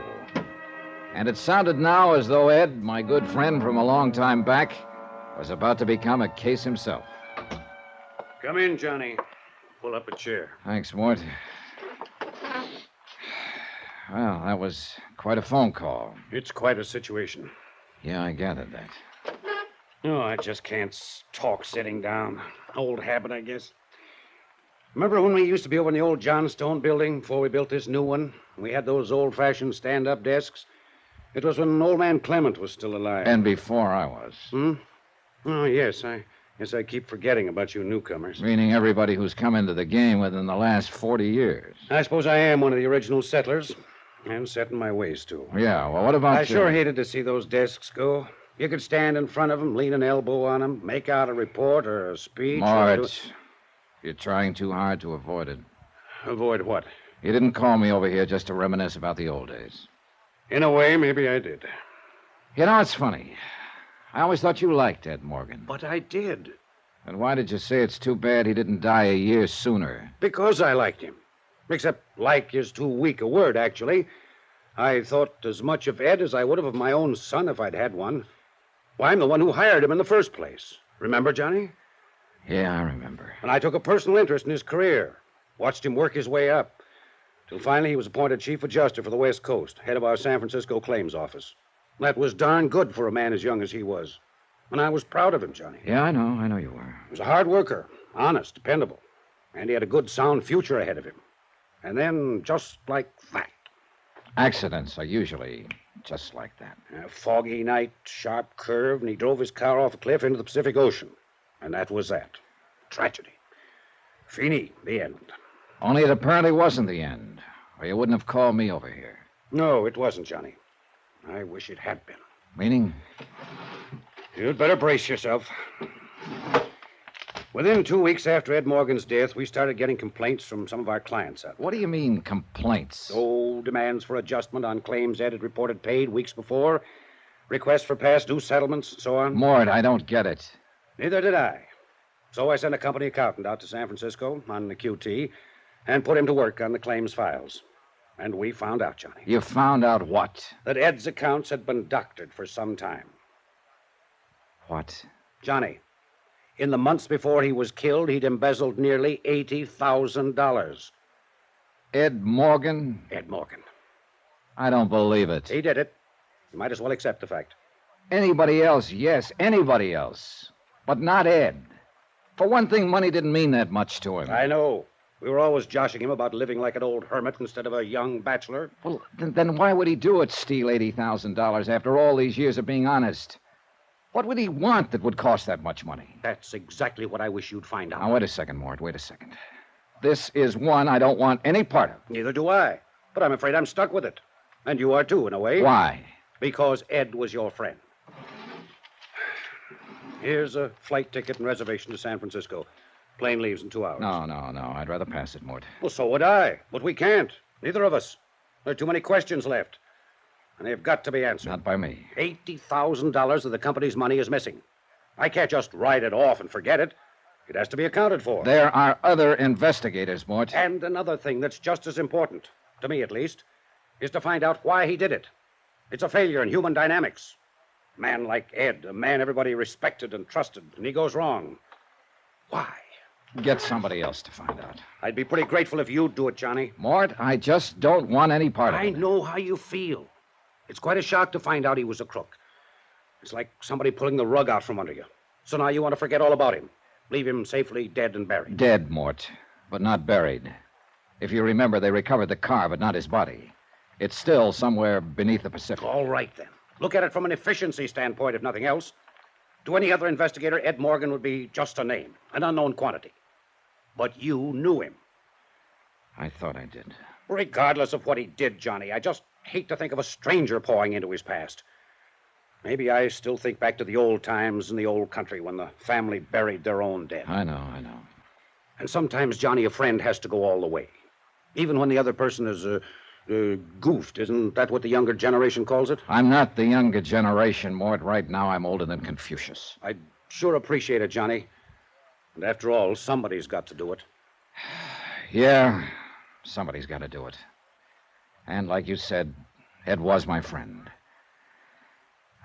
Speaker 1: And it sounded now as though Ed, my good friend from a long time back, was about to become a case himself.
Speaker 19: Come in, Johnny. Pull up a chair.
Speaker 1: Thanks, Mort. Well, that was quite a phone call.
Speaker 19: It's quite a situation.
Speaker 1: Yeah, I gathered that.
Speaker 19: No, I just can't talk sitting down. Old habit, I guess. Remember when we used to be over in the old Johnstone building before we built this new one? We had those old-fashioned stand-up desks. It was when old man Clement was still alive.
Speaker 1: And before I was.
Speaker 19: Oh, yes. I keep forgetting about you newcomers.
Speaker 1: Meaning everybody who's come into the game within the last 40 years.
Speaker 19: I suppose I am one of the original settlers. And set in my ways, too.
Speaker 1: Yeah, well, what about
Speaker 19: I sure hated to see those desks go. You could stand in front of them, lean an elbow on them, make out a report or a speech.
Speaker 1: Mort, you're trying too hard to avoid it.
Speaker 19: Avoid what?
Speaker 1: You didn't call me over here just to reminisce about the old days.
Speaker 19: In a way, maybe I did.
Speaker 1: You know, it's funny. I always thought you liked Ed Morgan.
Speaker 19: But I did.
Speaker 1: Then why did you say it's too bad he didn't die a year sooner?
Speaker 19: Because I liked him. Except like is too weak a word, actually. I thought as much of Ed as I would have of my own son if I'd had one. Why, I'm the one who hired him in the first place. Remember, Johnny?
Speaker 1: Yeah, I remember.
Speaker 19: And I took a personal interest in his career. Watched him work his way up. Till finally he was appointed chief adjuster for the West Coast, head of our San Francisco claims office. That was darn good for a man as young as he was. And I was proud of him, Johnny.
Speaker 1: Yeah, I know you were.
Speaker 19: He was a hard worker, honest, dependable. And he had a good, sound future ahead of him. And then, just like that.
Speaker 1: Accidents are usually just like that.
Speaker 19: A foggy night, sharp curve, and he drove his car off a cliff into the Pacific Ocean. And that was that. Tragedy. Fini, the end.
Speaker 1: Only it apparently wasn't the end, or you wouldn't have called me over here.
Speaker 19: No, it wasn't, Johnny. I wish it had been.
Speaker 1: Meaning?
Speaker 19: You'd better brace yourself. Within 2 weeks after Ed Morgan's death, we started getting complaints from some of our clients out.
Speaker 1: What do you mean, complaints?
Speaker 19: Oh, demands for adjustment on claims Ed had reported paid weeks before, requests for past due settlements, and so on.
Speaker 1: Mort, I don't get it.
Speaker 19: Neither did I. So I sent a company accountant out to San Francisco on the QT and put him to work on the claims files. And we found out, Johnny.
Speaker 1: You found out what?
Speaker 19: That Ed's accounts had been doctored for some time.
Speaker 1: What?
Speaker 19: Johnny, in the months before he was killed, he'd embezzled nearly $80,000.
Speaker 1: Ed Morgan?
Speaker 19: Ed Morgan.
Speaker 1: I don't believe it.
Speaker 19: He did it. You might as well accept the fact.
Speaker 1: Anybody else, yes, anybody else. But not Ed. For one thing, money didn't mean that much to him.
Speaker 19: I know. We were always joshing him about living like an old hermit instead of a young bachelor.
Speaker 1: Well, then why would he do it, steal $80,000 after all these years of being honest? What would he want that would cost that much money?
Speaker 19: That's exactly what I wish you'd find out.
Speaker 1: Now, wait a second, Mort, wait a second. This is one I don't want any part of.
Speaker 19: Neither do I. But I'm afraid I'm stuck with it. And you are, too, in a way.
Speaker 1: Why?
Speaker 19: Because Ed was your friend. Here's a flight ticket and reservation to San Francisco. Plane leaves in 2 hours.
Speaker 1: No. I'd rather pass it, Mort.
Speaker 19: Well, so would I. But we can't. Neither of us. There are too many questions left. And they've got to be answered.
Speaker 1: Not by me.
Speaker 19: $80,000 of the company's money is missing. I can't just write it off and forget it. It has to be accounted for.
Speaker 1: There are other investigators, Mort.
Speaker 19: And another thing that's just as important, to me at least, is to find out why he did it. It's a failure in human dynamics. A man like Ed, a man everybody respected and trusted, and he goes wrong. Why?
Speaker 1: Get somebody else to find out.
Speaker 19: I'd be pretty grateful if you'd do it, Johnny.
Speaker 1: Mort, I just don't want any part of it.
Speaker 19: I know how you feel. It's quite a shock to find out he was a crook. It's like somebody pulling the rug out from under you. So now you want to forget all about him. Leave him safely dead and buried.
Speaker 1: Dead, Mort, but not buried. If you remember, they recovered the car, but not his body. It's still somewhere beneath the Pacific.
Speaker 19: All right, then. Look at it from an efficiency standpoint, if nothing else. To any other investigator, Ed Morgan would be just a name, an unknown quantity. But you knew him.
Speaker 1: I thought I did.
Speaker 19: Regardless of what he did, Johnny, I just hate to think of a stranger pawing into his past. Maybe I still think back to the old times in the old country when the family buried their own dead.
Speaker 1: I know.
Speaker 19: And sometimes, Johnny, a friend has to go all the way. Even when the other person is goofed. Isn't that what the younger generation calls it?
Speaker 1: I'm not the younger generation, Mort. Right now, I'm older than Confucius.
Speaker 19: I sure appreciate it, Johnny. And after all, somebody's got to do it.
Speaker 1: Yeah, somebody's got to do it. And like you said, Ed was my friend.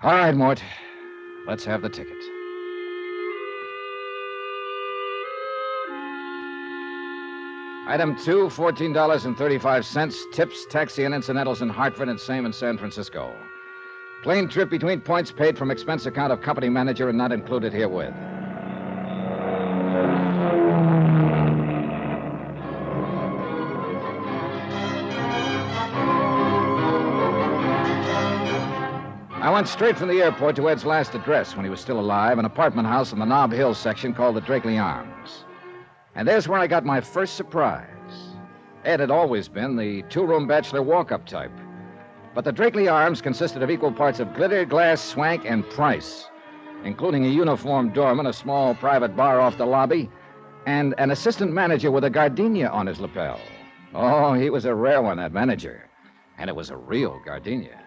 Speaker 1: All right, Mort. Let's have the ticket. Item 2, $14.35. Tips, taxi, and incidentals in Hartford and same in San Francisco. Plane trip between points paid from expense account of company manager and not included herewith. I went straight from the airport to Ed's last address when he was still alive, an apartment house in the Nob Hill section called the Drakeley Arms. And there's where I got my first surprise. Ed had always been the two-room bachelor walk-up type. But the Drakeley Arms consisted of equal parts of glitter, glass, swank, and price, including a uniformed doorman, a small private bar off the lobby, and an assistant manager with a gardenia on his lapel. Oh, he was a rare one, that manager. And it was a real gardenia.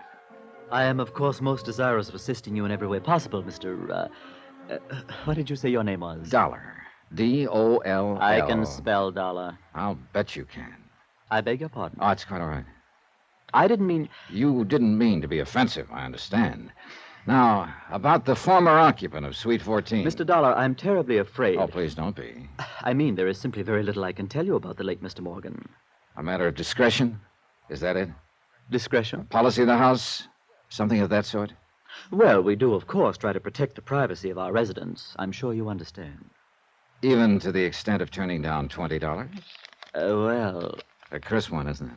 Speaker 20: I am, of course, most desirous of assisting you in every way possible, Mr. What did you say your name was?
Speaker 1: Dollar. D-O-L-L.
Speaker 20: I can spell dollar.
Speaker 1: I'll bet you can.
Speaker 20: I beg your pardon.
Speaker 1: Oh, it's quite all right.
Speaker 20: I didn't mean...
Speaker 1: You didn't mean to be offensive, I understand. Now, about the former occupant of Suite 14.
Speaker 20: Mr. Dollar, I'm terribly afraid.
Speaker 1: Oh, please don't be.
Speaker 20: I mean, there is simply very little I can tell you about the late Mr. Morgan.
Speaker 1: A matter of discretion? Is that it?
Speaker 20: Discretion?
Speaker 1: Policy of the house? Something of that sort?
Speaker 20: Well, we do, of course, try to protect the privacy of our residents. I'm sure you understand.
Speaker 1: Even to the extent of turning down $20?
Speaker 20: Well...
Speaker 1: A curse one, isn't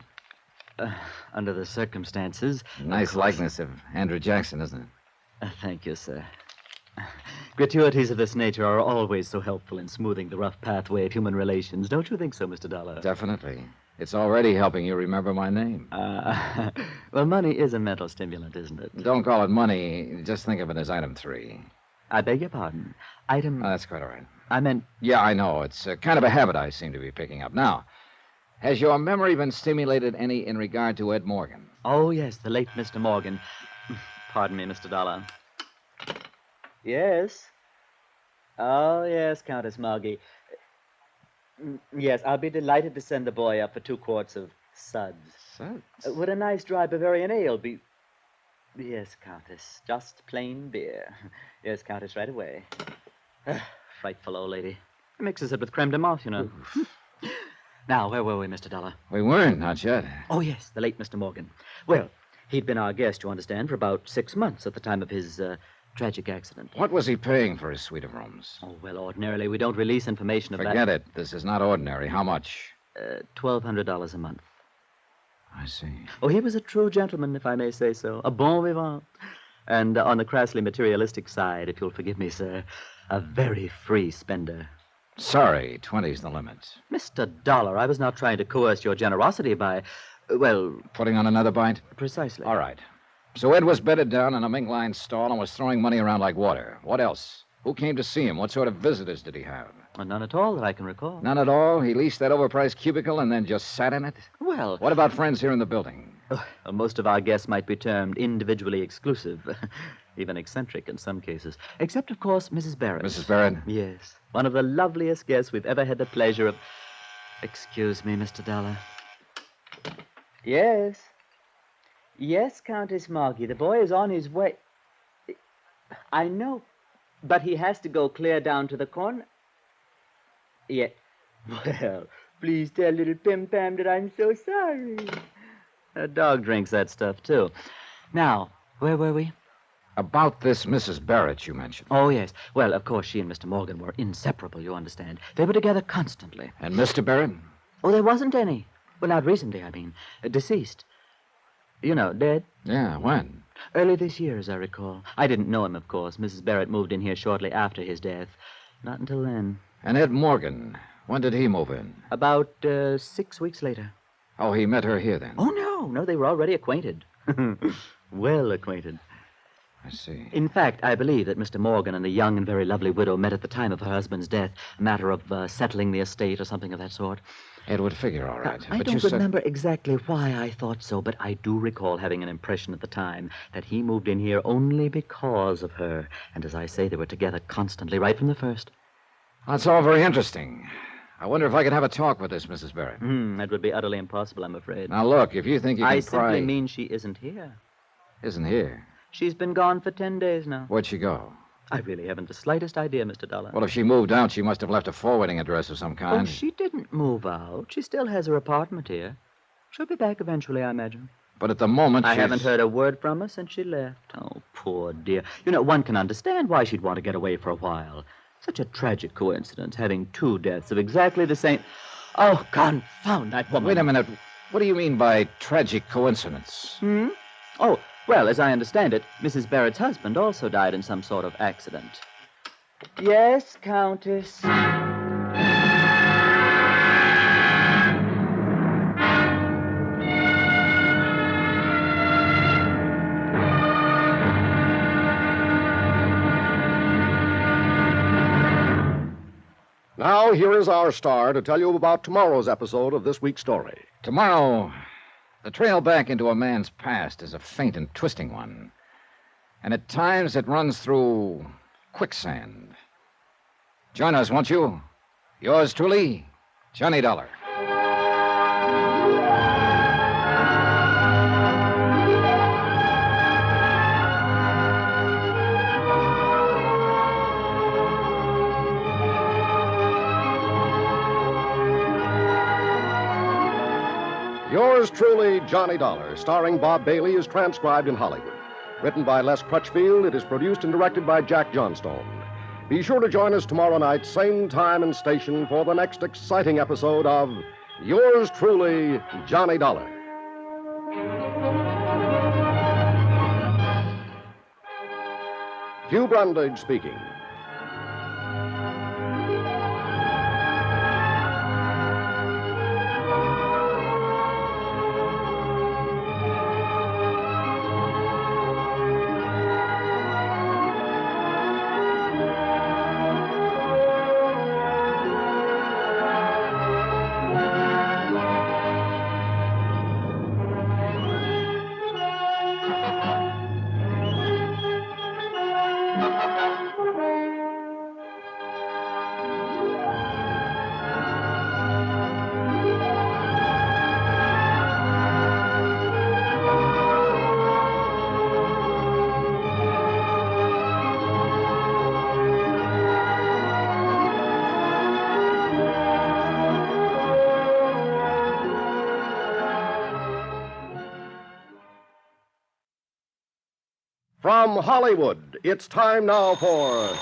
Speaker 1: it?
Speaker 20: Under the circumstances...
Speaker 1: Nice likeness of Andrew Jackson, isn't it?
Speaker 20: Thank you, sir. Gratuities of this nature are always so helpful in smoothing the rough pathway of human relations. Don't you think so, Mr. Dollar?
Speaker 1: Definitely. It's already helping you remember my name.
Speaker 20: Well, money is a mental stimulant, isn't it?
Speaker 1: Don't call it money. Just think of it as item 3.
Speaker 20: I beg your pardon. Item...
Speaker 1: That's quite all right.
Speaker 20: I meant...
Speaker 1: Yeah, I know. It's kind of a habit I seem to be picking up. Now, has your memory been stimulated any in regard to Ed Morgan?
Speaker 20: Oh, yes, the late Mr. Morgan. Pardon me, Mr. Dollar. Yes? Oh, yes, Countess Margie. Yes, I'll be delighted to send the boy up for 2 quarts of suds.
Speaker 1: Suds?
Speaker 20: Would a nice dry Bavarian ale be... Yes, Countess, just plain beer. Yes, Countess, right away. Frightful old lady. Mixes it with creme de menthe, you know. Now, where were we, Mr. Dollar?
Speaker 1: We weren't, not yet.
Speaker 20: Oh, yes, the late Mr. Morgan. Well, he'd been our guest, you understand, for about 6 months at the time of his tragic accident.
Speaker 1: What was he paying for his suite of rooms?
Speaker 20: Oh, well, ordinarily, we don't release information of that.
Speaker 1: Forget it. This is not ordinary. How much?
Speaker 20: $1,200 a month.
Speaker 1: I see.
Speaker 20: Oh, he was a true gentleman, if I may say so. A bon vivant. And on the crassly materialistic side, if you'll forgive me, sir, a very free spender.
Speaker 1: Sorry, 20's the limit.
Speaker 20: Mr. Dollar, I was not trying to coerce your generosity by, well...
Speaker 1: Putting on another bite?
Speaker 20: Precisely.
Speaker 1: All right. So Ed was bedded down in a mink line stall and was throwing money around like water. What else? Who came to see him? What sort of visitors did he have?
Speaker 20: None at all that I can recall.
Speaker 1: None at all? He leased that overpriced cubicle and then just sat in it?
Speaker 20: Well...
Speaker 1: What about friends here in the building?
Speaker 20: Most of our guests might be termed individually exclusive. Even eccentric in some cases. Except, of course, Mrs. Barrett.
Speaker 1: Mrs. Barrett?
Speaker 20: Yes. One of the loveliest guests we've ever had the pleasure of... Excuse me, Mr. Dollar. Yes. Yes, Countess Margie. The boy is on his way. I know. But he has to go clear down to the corner. Yeah. Well, please tell little Pim Pam that I'm so sorry. A dog drinks that stuff, too. Now, where were we?
Speaker 1: About this Mrs. Barrett you mentioned.
Speaker 20: Oh, yes. Well, of course, she and Mr. Morgan were inseparable, you understand. They were together constantly.
Speaker 1: And Mr. Barrett?
Speaker 20: Oh, there wasn't any. Well, not recently, I mean. Deceased. You know, dead.
Speaker 1: Yeah, when?
Speaker 20: Early this year, as I recall. I didn't know him, of course. Mrs. Barrett moved in here shortly after his death. Not until then.
Speaker 1: And Ed Morgan, when did he move in?
Speaker 20: About 6 weeks later.
Speaker 1: Oh, he met her here then?
Speaker 20: Oh, no, they were already acquainted. Well acquainted.
Speaker 1: I see.
Speaker 20: In fact, I believe that Mr. Morgan and the young and very lovely widow met at the time of her husband's death, a matter of settling the estate or something of that sort.
Speaker 1: It would figure all right.
Speaker 20: I
Speaker 1: but
Speaker 20: don't
Speaker 1: you said...
Speaker 20: remember exactly why I thought so, but I do recall having an impression at the time that he moved in here only because of her. And as I say, they were together constantly right from the first.
Speaker 1: That's all very interesting. I wonder if I could have a talk with this Mrs. Barrett.
Speaker 20: That would be utterly impossible, I'm afraid.
Speaker 1: Now, look, if you think you can
Speaker 20: I simply mean she isn't here.
Speaker 1: Isn't here?
Speaker 20: She's been gone for 10 days now.
Speaker 1: Where'd she go?
Speaker 20: I really haven't the slightest idea, Mr. Dollar.
Speaker 1: Well, if she moved out, she must have left a forwarding address of some kind.
Speaker 20: Oh, she didn't move out. She still has her apartment here. She'll be back eventually, I imagine.
Speaker 1: But at the moment,
Speaker 20: I haven't heard a word from her since she left. Oh, poor dear. You know, one can understand why she'd want to get away for a while. Such a tragic coincidence, having two deaths of exactly the same... Oh, confound that woman.
Speaker 1: Wait a minute. What do you mean by tragic coincidence?
Speaker 20: Oh, well, as I understand it, Mrs. Barrett's husband also died in some sort of accident. Yes, Countess.
Speaker 18: Now, here is our star to tell you about tomorrow's episode of this week's story.
Speaker 1: Tomorrow, the trail back into a man's past is a faint and twisting one. And at times it runs through quicksand. Join us, won't you? Yours truly, Johnny Dollar.
Speaker 18: Yours truly, Johnny Dollar, starring Bob Bailey, is transcribed in Hollywood. Written by Les Crutchfield, it is produced and directed by Jack Johnstone. Be sure to join us tomorrow night, same time and station, for the next exciting episode of Yours truly, Johnny Dollar. Hugh Brundage speaking. From Hollywood, it's time now for...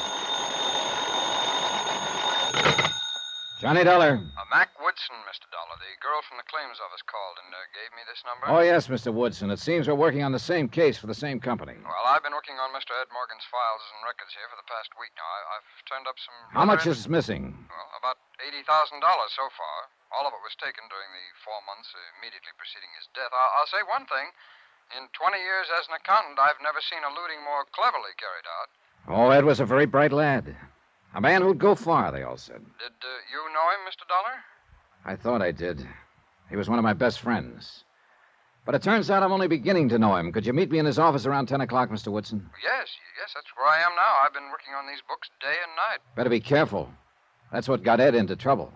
Speaker 1: Johnny Dollar.
Speaker 15: Mac Woodson, Mr. Dollar. The girl from the claims office called and gave me this number.
Speaker 1: Oh, yes, Mr. Woodson. It seems we're working on the same case for the same company.
Speaker 15: Well, I've been working on Mr. Ed Morgan's files and records here for the past week now. I've turned up some...
Speaker 1: How much is missing?
Speaker 15: Well, about $80,000 so far. All of it was taken during the 4 months immediately preceding his death. I'll say one thing. In 20 years as an accountant, I've never seen a looting more cleverly carried out.
Speaker 1: Oh, Ed was a very bright lad. A man who'd go far, they all said.
Speaker 15: Did you know him, Mr. Dollar?
Speaker 1: I thought I did. He was one of my best friends. But it turns out I'm only beginning to know him. Could you meet me in his office around 10 o'clock, Mr. Woodson?
Speaker 15: Yes, that's where I am now. I've been working on these books day and night.
Speaker 1: Better be careful. That's what got Ed into trouble.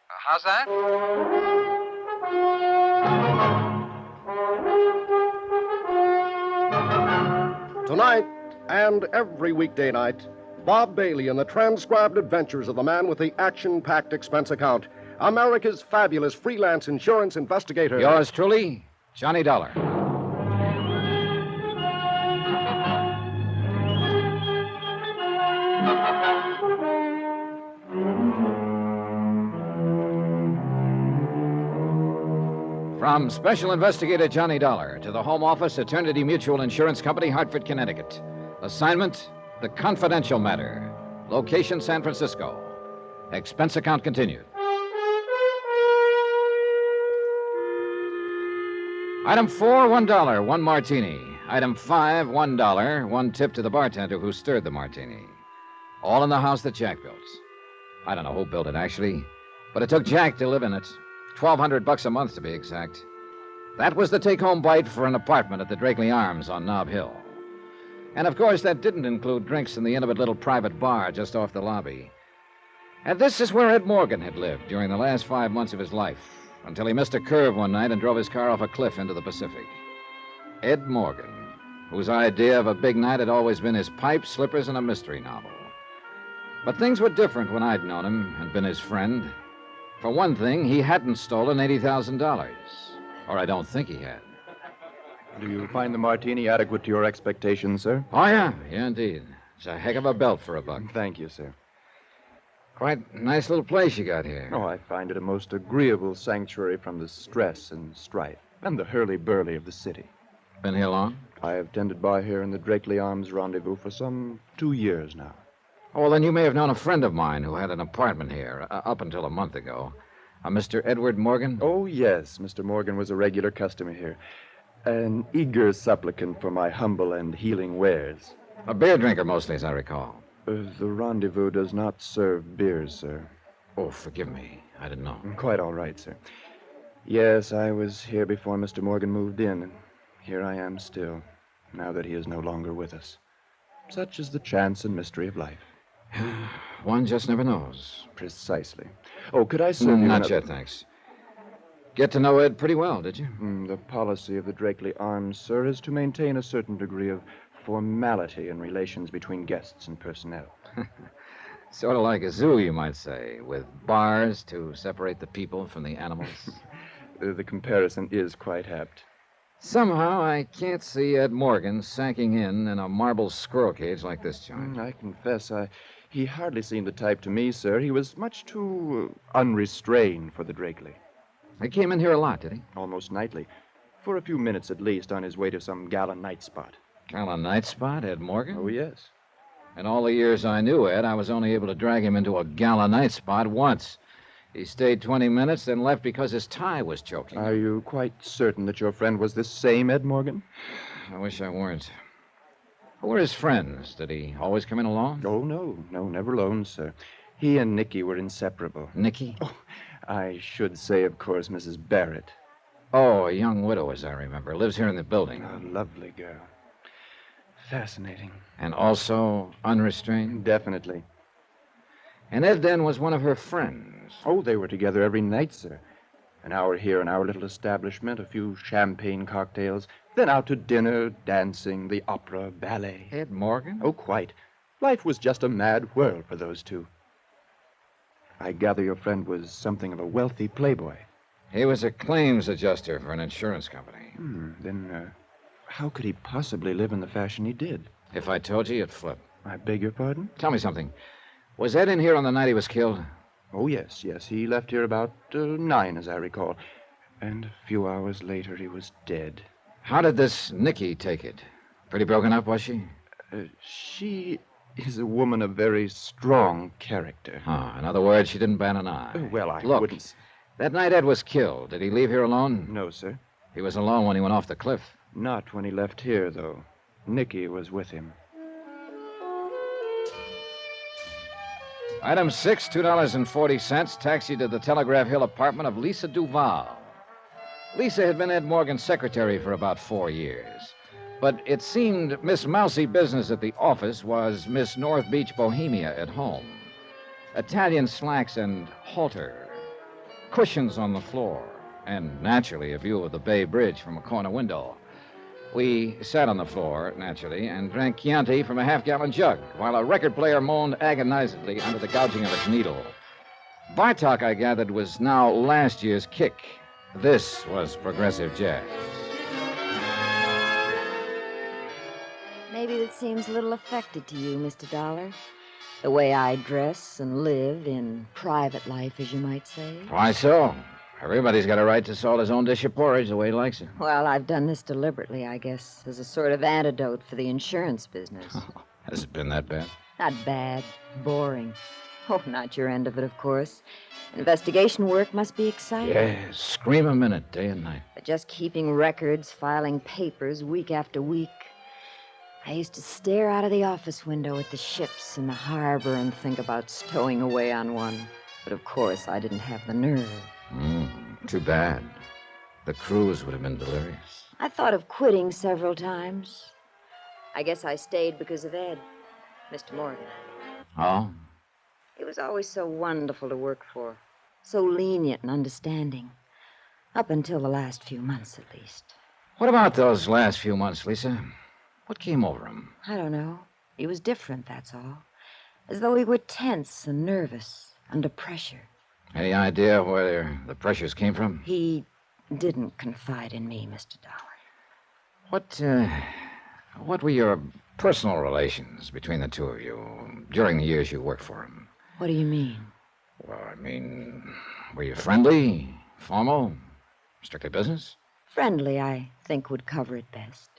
Speaker 15: How's that?
Speaker 18: Tonight and every weekday night, Bob Bailey in the transcribed adventures of the man with the action-packed expense account, America's fabulous freelance insurance investigator.
Speaker 1: Yours truly, Johnny Dollar. From Special Investigator Johnny Dollar to the Home Office, Eternity Mutual Insurance Company, Hartford, Connecticut. Assignment, the confidential matter. Location, San Francisco. Expense account continued. Item 4, $1, 1 martini. Item 5, $1, 1 tip to the bartender who stirred the martini. All in the house that Jack built. I don't know who built it, actually, but it took Jack to live in it. $1,200 a month, to be exact. That was the take-home bite for an apartment at the Drakeley Arms on Nob Hill. And, of course, that didn't include drinks in the intimate little private bar just off the lobby. And this is where Ed Morgan had lived during the last 5 months of his life, until he missed a curve one night and drove his car off a cliff into the Pacific. Ed Morgan, whose idea of a big night had always been his pipe, slippers, and a mystery novel. But things were different when I'd known him and been his friend. For one thing, he hadn't stolen $80,000. Or I don't think he had.
Speaker 21: Do you find the martini adequate to your expectations, sir?
Speaker 1: Oh, yeah. Yeah, indeed. It's a heck of a belt for a buck.
Speaker 21: Thank you, sir.
Speaker 1: Quite a nice little place you got here.
Speaker 21: Oh, I find it a most agreeable sanctuary from the stress and strife and the hurly-burly of the city.
Speaker 1: Been here long?
Speaker 21: I have tended bar here in the Drakeley Arms rendezvous for some 2 years now.
Speaker 1: Oh, well, then you may have known a friend of mine who had an apartment here up until a month ago. A Mr. Edward Morgan?
Speaker 21: Oh, yes. Mr. Morgan was a regular customer here. An eager supplicant for my humble and healing wares.
Speaker 1: A beer drinker, mostly, as I recall.
Speaker 21: The rendezvous does not serve beers, sir.
Speaker 1: Oh, forgive me. I didn't know.
Speaker 21: Quite all right, sir. Yes, I was here before Mr. Morgan moved in, and here I am still, now that he is no longer with us. Such is the chance and mystery of life.
Speaker 1: One just never knows.
Speaker 21: Precisely. Oh, could I serve you
Speaker 1: Not yet, thanks. Get to know Ed pretty well, did you?
Speaker 21: The policy of the Drakeley Arms, sir, is to maintain a certain degree of formality in relations between guests and personnel.
Speaker 1: Sort of like a zoo, you might say, with bars to separate the people from the animals.
Speaker 21: The comparison is quite apt.
Speaker 1: Somehow, I can't see Ed Morgan sacking in a marble squirrel cage like this joint.
Speaker 21: I confess, he hardly seemed the type to me, sir. He was much too unrestrained for the Drakeley.
Speaker 1: He came in here a lot, did he?
Speaker 21: Almost nightly. For a few minutes, at least, on his way to some gala night spot.
Speaker 1: Gala night spot, Ed Morgan?
Speaker 21: Oh, yes.
Speaker 1: In all the years I knew Ed, I was only able to drag him into a gala night spot once. He stayed 20 minutes, then left because his tie was choking.
Speaker 21: Are you quite certain that your friend was this same Ed Morgan?
Speaker 1: I wish I weren't. Who were his friends? Did he always come in alone?
Speaker 21: Oh, no, never alone, sir. He and Nicky were inseparable.
Speaker 1: Nicky?
Speaker 21: Oh, I should say, of course, Mrs. Barrett.
Speaker 1: Oh, a young widow, as I remember. Lives here in the building.
Speaker 21: A lovely girl. Fascinating.
Speaker 1: And also unrestrained?
Speaker 21: Definitely.
Speaker 1: And Ed then was one of her friends.
Speaker 21: Oh, they were together every night, sir. An hour here in our little establishment, a few champagne cocktails, then out to dinner, dancing, the opera, ballet.
Speaker 1: Ed Morgan?
Speaker 21: Oh, quite. Life was just a mad whirl for those two. I gather your friend was something of a wealthy playboy.
Speaker 1: He was a claims adjuster for an insurance company.
Speaker 21: Then how could he possibly live in the fashion he did?
Speaker 1: If I told you, you'd flip.
Speaker 21: I beg your pardon?
Speaker 1: Tell me something. Was Ed in here on the night he was killed?
Speaker 21: Oh, yes. He left here about 9, as I recall. And a few hours later, he was dead.
Speaker 1: How did this Nicky take it? Pretty broken up, was she?
Speaker 21: She is a woman of very strong character.
Speaker 1: Oh, in other words, she didn't bat an eye.
Speaker 21: Well, I
Speaker 1: Look,
Speaker 21: wouldn't...
Speaker 1: That night Ed was killed. Did he leave here alone?
Speaker 21: No, sir.
Speaker 1: He was alone when he went off the cliff.
Speaker 21: Not when he left here, though. Nicky was with him.
Speaker 1: Item 6, $2.40, taxi to the Telegraph Hill apartment of Lisa Duval. Lisa had been Ed Morgan's secretary for about 4 years. But it seemed Miss Mousy Business at the office was Miss North Beach Bohemia at home. Italian slacks and halter, cushions on the floor, and naturally a view of the Bay Bridge from a corner window. We sat on the floor, naturally, and drank Chianti from a half-gallon jug, while a record player moaned agonizedly under the gouging of its needle. Bartok, I gathered, was now last year's kick. This was progressive jazz.
Speaker 22: Maybe that seems a little affected to you, Mr. Dollar. The way I dress and live in private life, as you might say.
Speaker 1: Why so? Everybody's got a right to salt his own dish of porridge the way he likes it.
Speaker 22: Well, I've done this deliberately, I guess, as a sort of antidote for the insurance business.
Speaker 1: Has it been that bad?
Speaker 22: Not bad. Boring. Oh, not your end of it, of course. Investigation work must be exciting.
Speaker 1: Yes, scream a minute, day and night.
Speaker 22: But just keeping records, filing papers week after week. I used to stare out of the office window at the ships in the harbor and think about stowing away on one. But of course, I didn't have the nerve.
Speaker 1: Too bad. The cruise would have been delirious.
Speaker 22: I thought of quitting several times. I guess I stayed because of Ed, Mr. Morgan.
Speaker 1: Oh?
Speaker 22: He was always so wonderful to work for, so lenient and understanding. Up until the last few months, at least.
Speaker 1: What about those last few months, Lisa? What came over him?
Speaker 22: I don't know. He was different, that's all. As though he were tense and nervous, under pressure.
Speaker 1: Any idea where the pressures came from?
Speaker 22: He didn't confide in me, Mr. Dollar.
Speaker 1: What were your personal relations between the two of you during the years you worked for him?
Speaker 22: What do you mean?
Speaker 1: Well, I mean, were you friendly, formal, strictly business?
Speaker 22: Friendly, I think, would cover it best.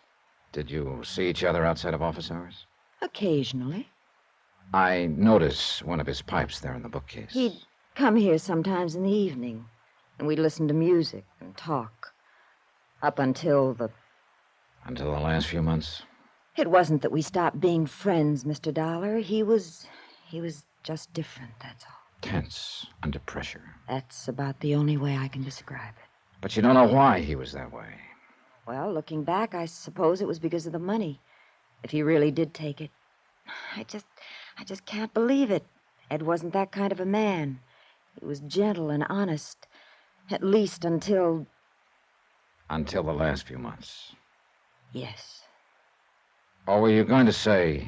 Speaker 1: Did you see each other outside of office hours?
Speaker 22: Occasionally.
Speaker 1: I notice one of his pipes there in the bookcase.
Speaker 22: He'd come here sometimes in the evening, and we'd listen to music and talk. Up until the...
Speaker 1: Until the last few months?
Speaker 22: It wasn't that we stopped being friends, Mr. Dollar. He was just different, that's all.
Speaker 1: Tense, under pressure.
Speaker 22: That's about the only way I can describe it.
Speaker 1: But you don't know why he was that way.
Speaker 22: Well, looking back, I suppose it was because of the money. If he really did take it. I just can't believe it. Ed wasn't that kind of a man. He was gentle and honest. At least until...
Speaker 1: Until the last few months.
Speaker 22: Yes.
Speaker 1: Or were you going to say,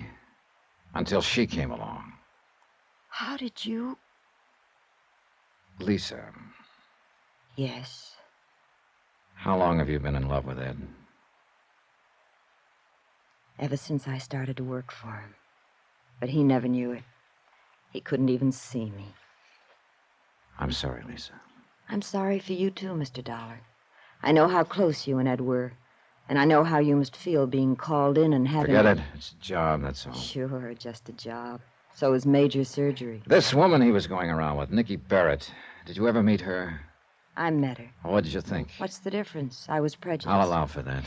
Speaker 1: until she came along?
Speaker 22: How did you...
Speaker 1: Lisa.
Speaker 22: Yes.
Speaker 1: How long have you been in love with Ed?
Speaker 22: Ever since I started to work for him. But he never knew it. He couldn't even see me.
Speaker 1: I'm sorry, Lisa.
Speaker 22: I'm sorry for you, too, Mr. Dollar. I know how close you and Ed were. And I know how you must feel being called in and having...
Speaker 1: Forget it. It's a job, that's all.
Speaker 22: Sure, just a job. So is major surgery.
Speaker 1: This woman he was going around with, Nikki Barrett. Did you ever meet her?
Speaker 22: I met her.
Speaker 1: What did you think?
Speaker 22: What's the difference? I was prejudiced.
Speaker 1: I'll allow for that.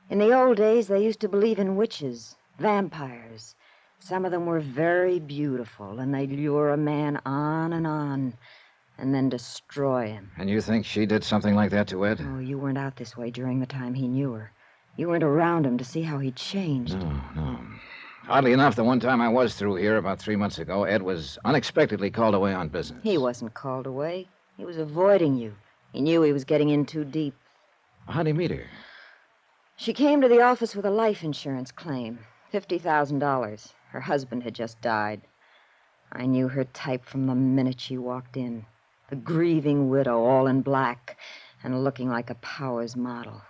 Speaker 22: In the old days, they used to believe in witches, vampires. Some of them were very beautiful, and they'd lure a man on, and then destroy him.
Speaker 1: And you think she did something like that to Ed?
Speaker 22: Oh, you weren't out this way during the time he knew her. You weren't around him to see how he'd changed.
Speaker 1: No. Oddly enough, the one time I was through here about 3 months ago, Ed was unexpectedly called away on business.
Speaker 22: He wasn't called away. He was avoiding you. He knew he was getting in too deep.
Speaker 1: How'd he meet her?
Speaker 22: She came to the office with a life insurance claim. $50,000. Her husband had just died. I knew her type from the minute she walked in. The grieving widow, all in black, and looking like a Powers model.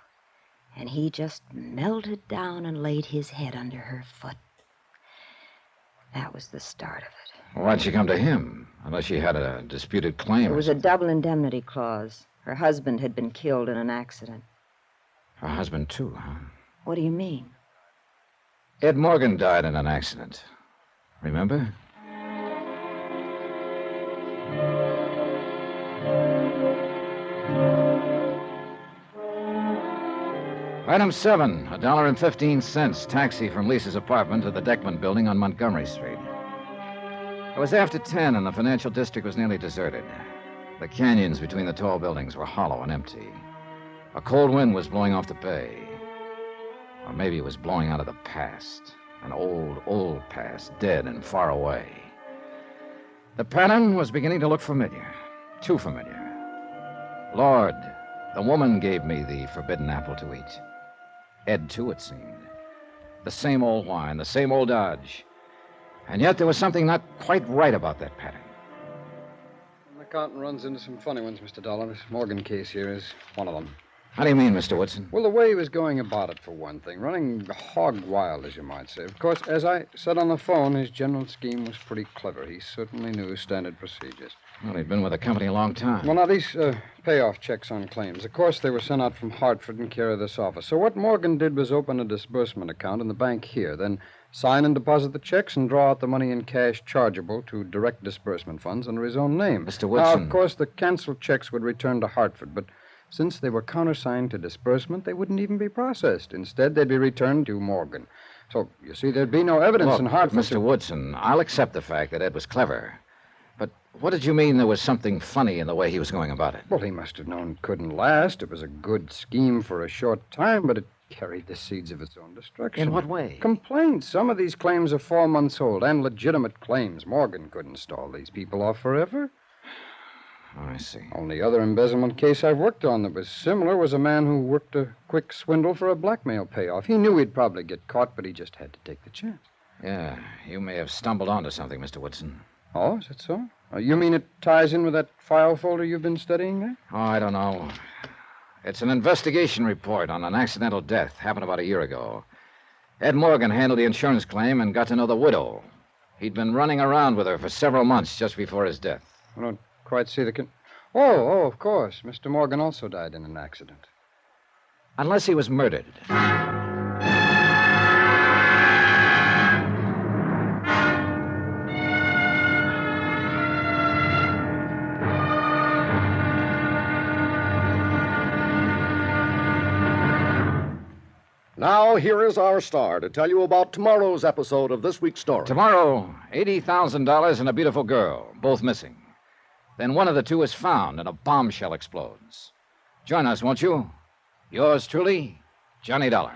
Speaker 22: And he just melted down and laid his head under her foot. That was the start of it.
Speaker 1: Why'd she come to him? Unless she had a disputed claim.
Speaker 22: There was a double indemnity clause. Her husband had been killed in an accident.
Speaker 1: Her husband, too, huh?
Speaker 22: What do you mean?
Speaker 1: Ed Morgan died in an accident. Remember? Item 7, $1.15, taxi from Lisa's apartment to the Deckman building on Montgomery Street. It was after 10 and the financial district was nearly deserted. The canyons between the tall buildings were hollow and empty. A cold wind was blowing off the bay. Or maybe it was blowing out of the past. An old past, dead and far away. The pattern was beginning to look familiar. Too familiar. Lord, the woman gave me the forbidden apple to eat. Ed, too, it seemed. The same old whine, the same old dodge. And yet there was something not quite right about that pattern.
Speaker 4: The accountant runs into some funny ones, Mr. Dollar. This Morgan case here is one of them.
Speaker 1: How do you mean, Mr. Woodson?
Speaker 4: Well, the way he was going about it, for one thing. Running hog wild, as you might say. Of course, as I said on the phone, his general scheme was pretty clever. He certainly knew standard procedures.
Speaker 1: Well, he'd been with the company a long time.
Speaker 4: Well, now, these payoff checks on claims. Of course, they were sent out from Hartford in care of this office. So what Morgan did was open a disbursement account in the bank here, then sign and deposit the checks and draw out the money in cash chargeable to direct disbursement funds under his own name.
Speaker 1: Mr. Woodson.
Speaker 4: Now, of course, the canceled checks would return to Hartford, but since they were countersigned to disbursement, they wouldn't even be processed. Instead, they'd be returned to Morgan. So, you see, there'd be no evidence
Speaker 1: Look,
Speaker 4: in Hartford.
Speaker 1: Mr. Woodson, I'll accept the fact that Ed was clever. But What did you mean there was something funny in the way he was going about it?
Speaker 4: Well, he must have known it couldn't last. It was a good scheme for a short time, but it carried the seeds of its own destruction.
Speaker 1: In what way?
Speaker 4: Complaints. Some of these claims are 4 months old, and legitimate claims. Morgan couldn't stall these people off forever.
Speaker 1: Oh, I see.
Speaker 4: Only other embezzlement case I've worked on that was similar was a man who worked a quick swindle for a blackmail payoff. He knew he'd probably get caught, but he just had to take the chance.
Speaker 1: Yeah, you may have stumbled onto something, Mr. Woodson.
Speaker 4: Oh, is that so? You mean it ties in with that file folder you've been studying there?
Speaker 1: Oh, I don't know. It's an investigation report on an accidental death. Happened about a year ago. Ed Morgan handled the insurance claim and got to know the widow. He'd been running around with her for several months just before his death.
Speaker 4: I don't quite see the... Oh, of course. Mr. Morgan also died in an accident.
Speaker 1: Unless he was murdered.
Speaker 18: Now, here is our star to tell you about tomorrow's episode of this week's story.
Speaker 1: Tomorrow, $80,000 and a beautiful girl, both missing. Then one of the two is found and a bombshell explodes. Join us, won't you? Yours truly, Johnny Dollar.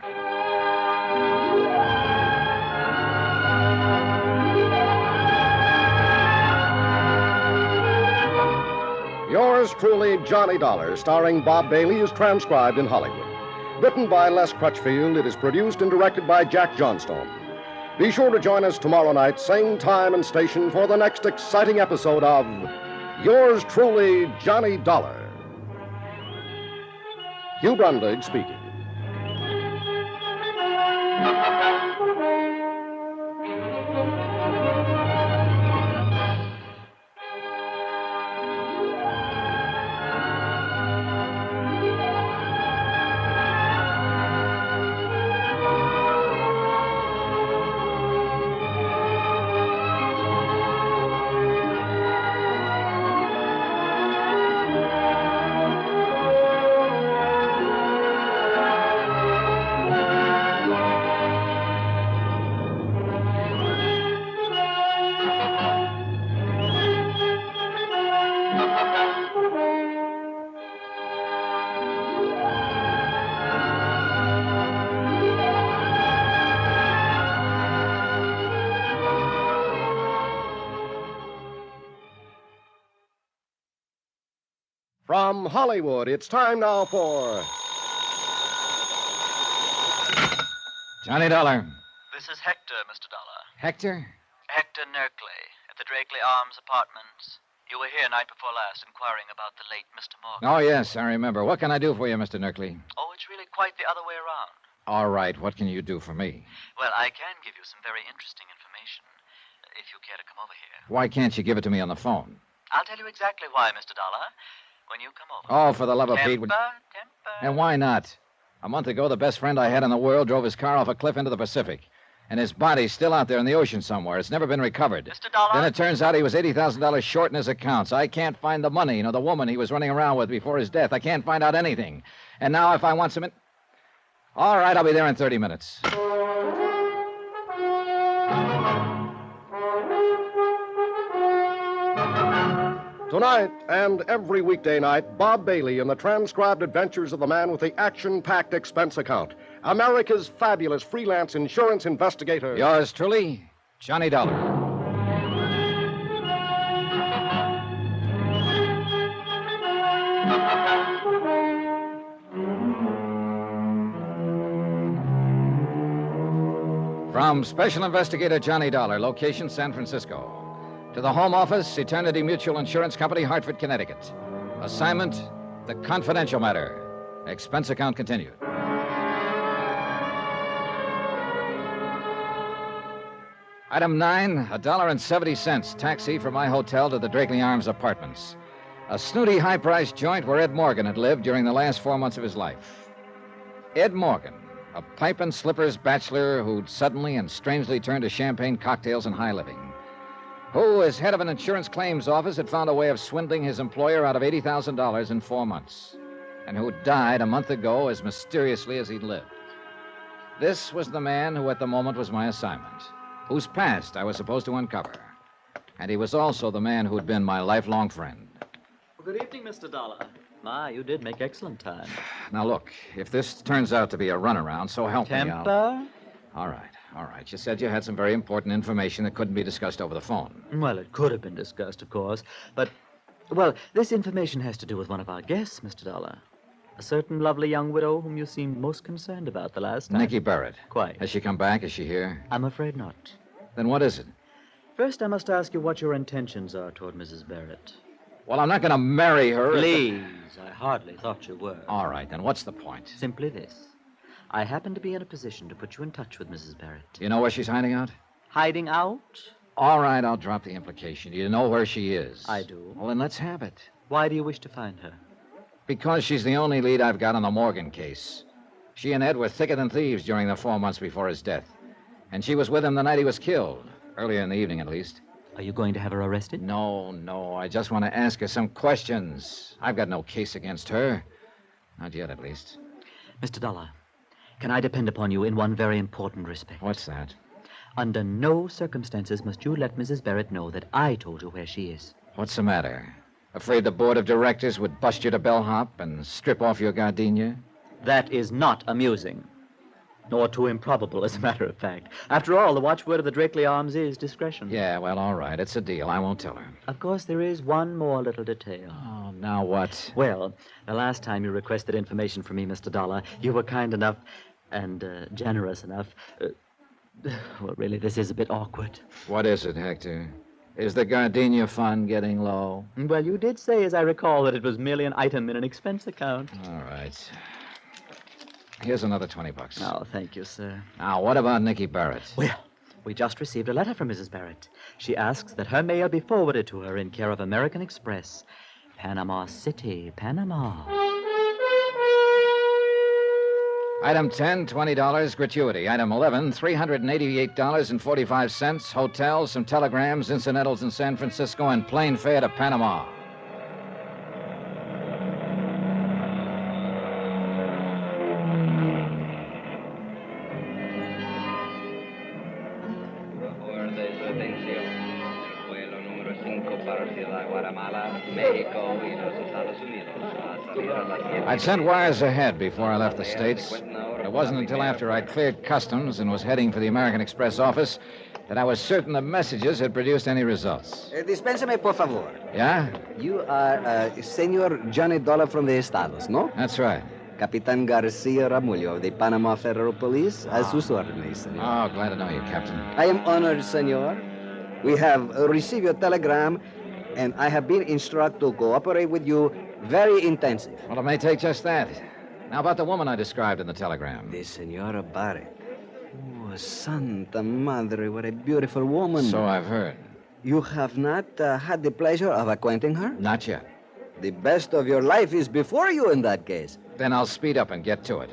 Speaker 18: Yours truly, Johnny Dollar, starring Bob Bailey, is transcribed in Hollywood. Written by Les Crutchfield, it is produced and directed by Jack Johnstone. Be sure to join us tomorrow night, same time and station, for the next exciting episode of Yours truly, Johnny Dollar. Hugh Brundage speaking. From Hollywood, it's time now for...
Speaker 1: Johnny Dollar.
Speaker 2: This is Hector, Mr. Dollar.
Speaker 1: Hector?
Speaker 2: Hector Nerkley, at the Drakeley Arms Apartments. You were here night before last inquiring about the late Mr. Morgan.
Speaker 1: Oh, yes, I remember. What can I do for you, Mr. Nerkley?
Speaker 2: Oh, it's really quite the other way around.
Speaker 1: All right, what can you do for me?
Speaker 2: Well, I can give you some very interesting information, if you care to come over here.
Speaker 1: Why can't you give it to me on the phone?
Speaker 2: I'll tell you exactly why, Mr. Dollar, when you come over.
Speaker 1: Oh, for the love of Pete.
Speaker 2: Temper.
Speaker 1: And why not? A month ago, the best friend I had in the world drove his car off a cliff into the Pacific. And his body's still out there in the ocean somewhere. It's never been recovered.
Speaker 2: Mr. Dollar?
Speaker 1: Then it turns out he was $80,000 short in his accounts. I can't find the money, the woman he was running around with before his death. I can't find out anything. And now if I want some... All right, I'll be there in 30 minutes.
Speaker 18: Tonight and every weekday night, Bob Bailey in the transcribed adventures of the man with the action-packed expense account. America's fabulous freelance insurance investigator.
Speaker 1: Yours truly, Johnny Dollar. From Special Investigator Johnny Dollar, location San Francisco. To the Home Office, Eternity Mutual Insurance Company, Hartford, Connecticut. Assignment, the confidential matter. Expense account continued. Item 9, $1.70, taxi from my hotel to the Drakeley Arms Apartments. A snooty, high-priced joint where Ed Morgan had lived during the last 4 months of his life. Ed Morgan, a pipe and slippers bachelor who'd suddenly and strangely turned to champagne cocktails and high living. Who, as head of an insurance claims office, had found a way of swindling his employer out of $80,000 in 4 months, and who died a month ago as mysteriously as he'd lived. This was the man who at the moment was my assignment, whose past I was supposed to uncover. And he was also the man who'd been my lifelong friend.
Speaker 2: Good evening, Mr. Dollar. My, you did make excellent time.
Speaker 1: Now, look, if this turns out to be a runaround, so help me out.
Speaker 2: Temper?
Speaker 1: All right. You said you had some very important information that couldn't be discussed over the phone.
Speaker 2: Well, it could have been discussed, of course, but, well, this information has to do with one of our guests, Mr. Dollar. A certain lovely young widow whom you seemed most concerned about the last time.
Speaker 1: Nicky Barrett.
Speaker 2: Quite.
Speaker 1: Has she come back? Is she here?
Speaker 2: I'm afraid not.
Speaker 1: Then what is it?
Speaker 2: First, I must ask you what your intentions are toward Mrs. Barrett.
Speaker 1: Well, I'm not going to marry her.
Speaker 2: Please, I hardly thought you were.
Speaker 1: All right, then what's the point?
Speaker 2: Simply this. I happen to be in a position to put you in touch with Mrs. Barrett.
Speaker 1: You know where she's hiding out?
Speaker 2: Hiding out?
Speaker 1: All right, I'll drop the implication. You know where she is.
Speaker 2: I do.
Speaker 1: Well, then let's have it.
Speaker 2: Why do you wish to find her?
Speaker 1: Because she's the only lead I've got on the Morgan case. She and Ed were thicker than thieves during the 4 months before his death. And she was with him the night he was killed. Earlier in the evening, at least.
Speaker 2: Are you going to have her arrested?
Speaker 1: No. I just want to ask her some questions. I've got no case against her. Not yet, at least.
Speaker 2: Mr. Dollar, can I depend upon you in one very important respect?
Speaker 1: What's that?
Speaker 2: Under no circumstances must you let Mrs. Barrett know that I told you where she is.
Speaker 1: What's the matter? Afraid the board of directors would bust you to bellhop and strip off your gardenia?
Speaker 2: That is not amusing. Nor too improbable, as a matter of fact. After all, the watchword of the Drakeley Arms is discretion.
Speaker 1: Yeah, well, all right. It's a deal. I won't tell her.
Speaker 2: Of course, there is one more little detail.
Speaker 1: Oh, now what?
Speaker 2: Well, the last time you requested information from me, Mr. Dollar, you were kind enough and generous enough. Well, really, this is a bit awkward.
Speaker 1: What is it, Hector? Is the gardenia fund getting low?
Speaker 2: Well, you did say, as I recall, that it was merely an item in an expense account.
Speaker 1: All right. Here's another $20.
Speaker 2: Oh, thank you, sir.
Speaker 1: Now, what about Nicky Barrett?
Speaker 2: Well, we just received a letter from Mrs. Barrett. She asks that her mail be forwarded to her in care of American Express, Panama City, Panama.
Speaker 1: Item 10, $20, gratuity. Item 11, $388.45, hotel, some telegrams, incidentals in San Francisco, and plane fare to Panama. I'd sent wires ahead before I left the States. It wasn't until after I'd cleared customs and was heading for the American Express office that I was certain the messages had produced any results.
Speaker 8: Dispénseme, por favor.
Speaker 1: Yeah?
Speaker 8: You are Senor Johnny Dollar from the Estados, no?
Speaker 1: That's right.
Speaker 8: Capitan Garcia Ramullo of the Panama Federal Police, a sus órdenes, senor.
Speaker 1: Oh, glad to know you, Captain.
Speaker 8: I am honored, senor. We have received your telegram, and I have been instructed to cooperate with you very intensive.
Speaker 1: Well, it may take just that. Now, about the woman I described in the telegram.
Speaker 8: The Senora Barrett. Oh, Santa Madre, what a beautiful woman.
Speaker 1: So I've heard.
Speaker 8: You have not had the pleasure of acquainting her?
Speaker 1: Not yet.
Speaker 8: The best of your life is before you in that case.
Speaker 1: Then I'll speed up and get to it.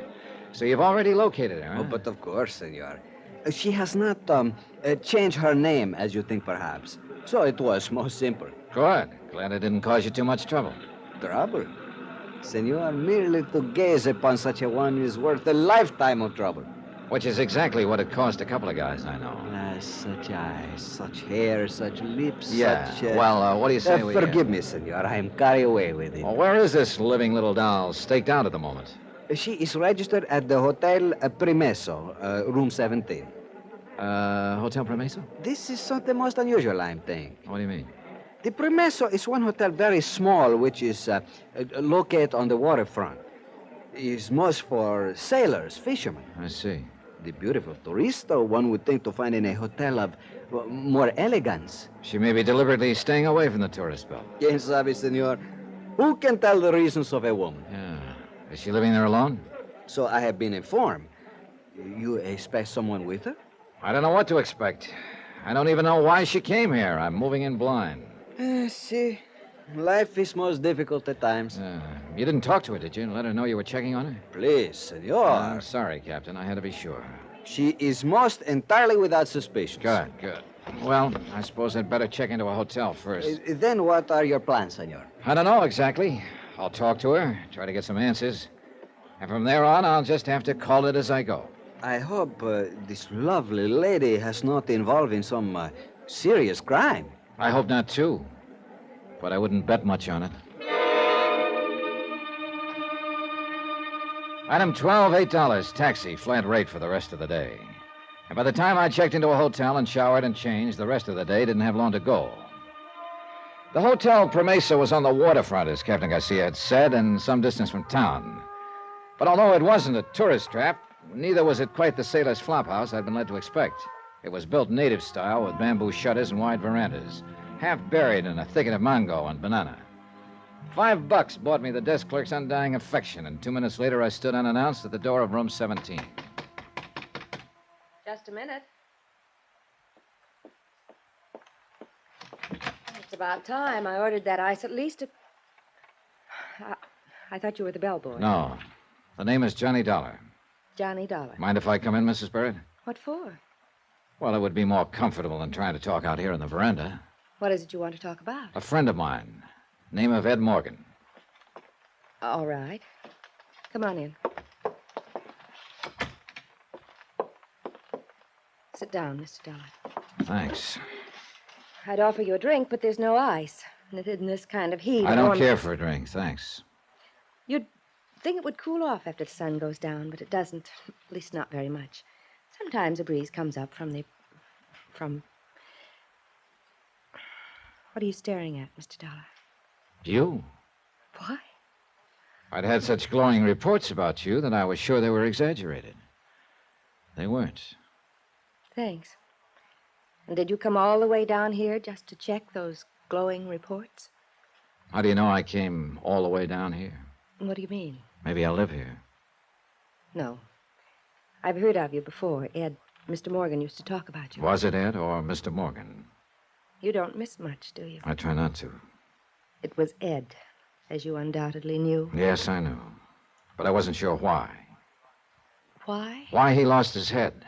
Speaker 1: So you've already located her, huh?
Speaker 8: Oh, but of course, senor. She has not changed her name, as you think, perhaps. So it was most simple.
Speaker 1: Good. Glad it didn't cause you too much trouble.
Speaker 8: Trouble? Senor, merely to gaze upon such a one is worth a lifetime of trouble.
Speaker 1: Which is exactly what it cost a couple of guys I know.
Speaker 8: Such eyes, such hair, such lips,
Speaker 1: yeah.
Speaker 8: such...
Speaker 1: Well, what do you say we...
Speaker 8: Forgive me, senor. I am carried away with it.
Speaker 1: Well, where is this living little doll staked out at the moment?
Speaker 8: She is registered at the Hotel Primeso, room 17.
Speaker 1: Hotel Primeso?
Speaker 8: This is something most unusual, I'm thinking.
Speaker 1: What do you mean?
Speaker 8: The Primeso is one hotel very small, which is located on the waterfront. It's most for sailors, fishermen.
Speaker 1: I see.
Speaker 8: The beautiful tourista one would think to find in a hotel of more elegance.
Speaker 1: She may be deliberately staying away from the tourist belt.
Speaker 8: Quien sabe, senor? Who can tell the reasons of a woman?
Speaker 1: Yeah. Is she living there alone?
Speaker 8: So I have been informed. You expect someone with her?
Speaker 1: I don't know what to expect. I don't even know why she came here. I'm moving in blind.
Speaker 8: See, life is most difficult at times.
Speaker 1: You didn't talk to her, did you? Let her know you were checking on her?
Speaker 8: Please, senor.
Speaker 1: I'm sorry, Captain. I had to be sure.
Speaker 8: She is most entirely without suspicion.
Speaker 1: Good. Well, I suppose I'd better check into a hotel first.
Speaker 8: Then what are your plans, senor?
Speaker 1: I don't know exactly. I'll talk to her, try to get some answers. And from there on, I'll just have to call it as I go.
Speaker 8: I hope this lovely lady has not involved in some serious crime.
Speaker 1: I hope not, too. But I wouldn't bet much on it. Item 12, $8. Taxi, flat rate for the rest of the day. And by the time I checked into a hotel and showered and changed, the rest of the day didn't have long to go. The Hotel Promesa was on the waterfront, as Captain Garcia had said, and some distance from town. But although it wasn't a tourist trap, neither was it quite the sailor's flophouse I'd been led to expect. It was built native style with bamboo shutters and wide verandas, half buried in a thicket of mango and banana. $5 bought me the desk clerk's undying affection, and 2 minutes later I stood unannounced at the door of room 17.
Speaker 9: Just a minute. It's about time. I ordered that ice at least I thought you were the bellboy.
Speaker 1: No. The name is Johnny Dollar.
Speaker 9: Johnny Dollar.
Speaker 1: Mind if I come in, Mrs. Barrett?
Speaker 9: What for?
Speaker 1: Well, it would be more comfortable than trying to talk out here on the veranda.
Speaker 9: What is it you want to talk about?
Speaker 1: A friend of mine. Name of Ed Morgan.
Speaker 9: All right. Come on in. Sit down, Mr. Dollar.
Speaker 1: Thanks.
Speaker 9: I'd offer you a drink, but there's no ice. And in this kind of heat...
Speaker 1: I don't care for a drink, thanks.
Speaker 9: You'd think it would cool off after the sun goes down, but it doesn't. At least not very much. Sometimes a breeze comes up from... What are you staring at, Mr. Dollar?
Speaker 1: You?
Speaker 9: Why?
Speaker 1: I'd had such glowing reports about you that I was sure they were exaggerated. They weren't.
Speaker 9: Thanks. And did you come all the way down here just to check those glowing reports?
Speaker 1: How do you know I came all the way down here?
Speaker 9: What do you mean?
Speaker 1: Maybe I live here.
Speaker 9: No. I've heard of you before. Ed, Mr. Morgan used to talk about you.
Speaker 1: Was it Ed or Mr. Morgan?
Speaker 9: You don't miss much, do you?
Speaker 1: I try not to.
Speaker 9: It was Ed, as you undoubtedly knew.
Speaker 1: Yes, I knew. But I wasn't sure why.
Speaker 9: Why?
Speaker 1: Why he lost his head.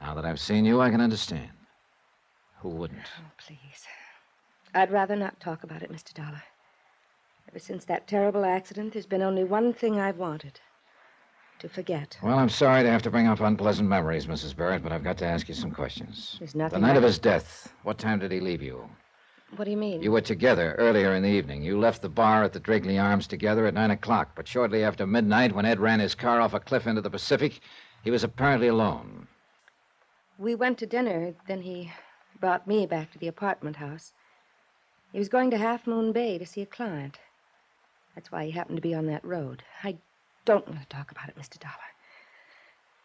Speaker 1: Now that I've seen you, I can understand. Who wouldn't?
Speaker 9: Oh, please. I'd rather not talk about it, Mr. Dollar. Ever since that terrible accident, there's been only one thing I've wanted. To forget.
Speaker 1: Well, I'm sorry to have to bring up unpleasant memories, Mrs. Barrett, but I've got to ask you some questions.
Speaker 9: There's nothing...
Speaker 1: The night of his death, what time did he leave you?
Speaker 9: What do you mean?
Speaker 1: You were together earlier in the evening. You left the bar at the Drakeley Arms together at 9 o'clock, but shortly after midnight, when Ed ran his car off a cliff into the Pacific, he was apparently alone.
Speaker 9: We went to dinner, then he brought me back to the apartment house. He was going to Half Moon Bay to see a client. That's why he happened to be on that road. I don't want to talk about it, Mr. Dollar.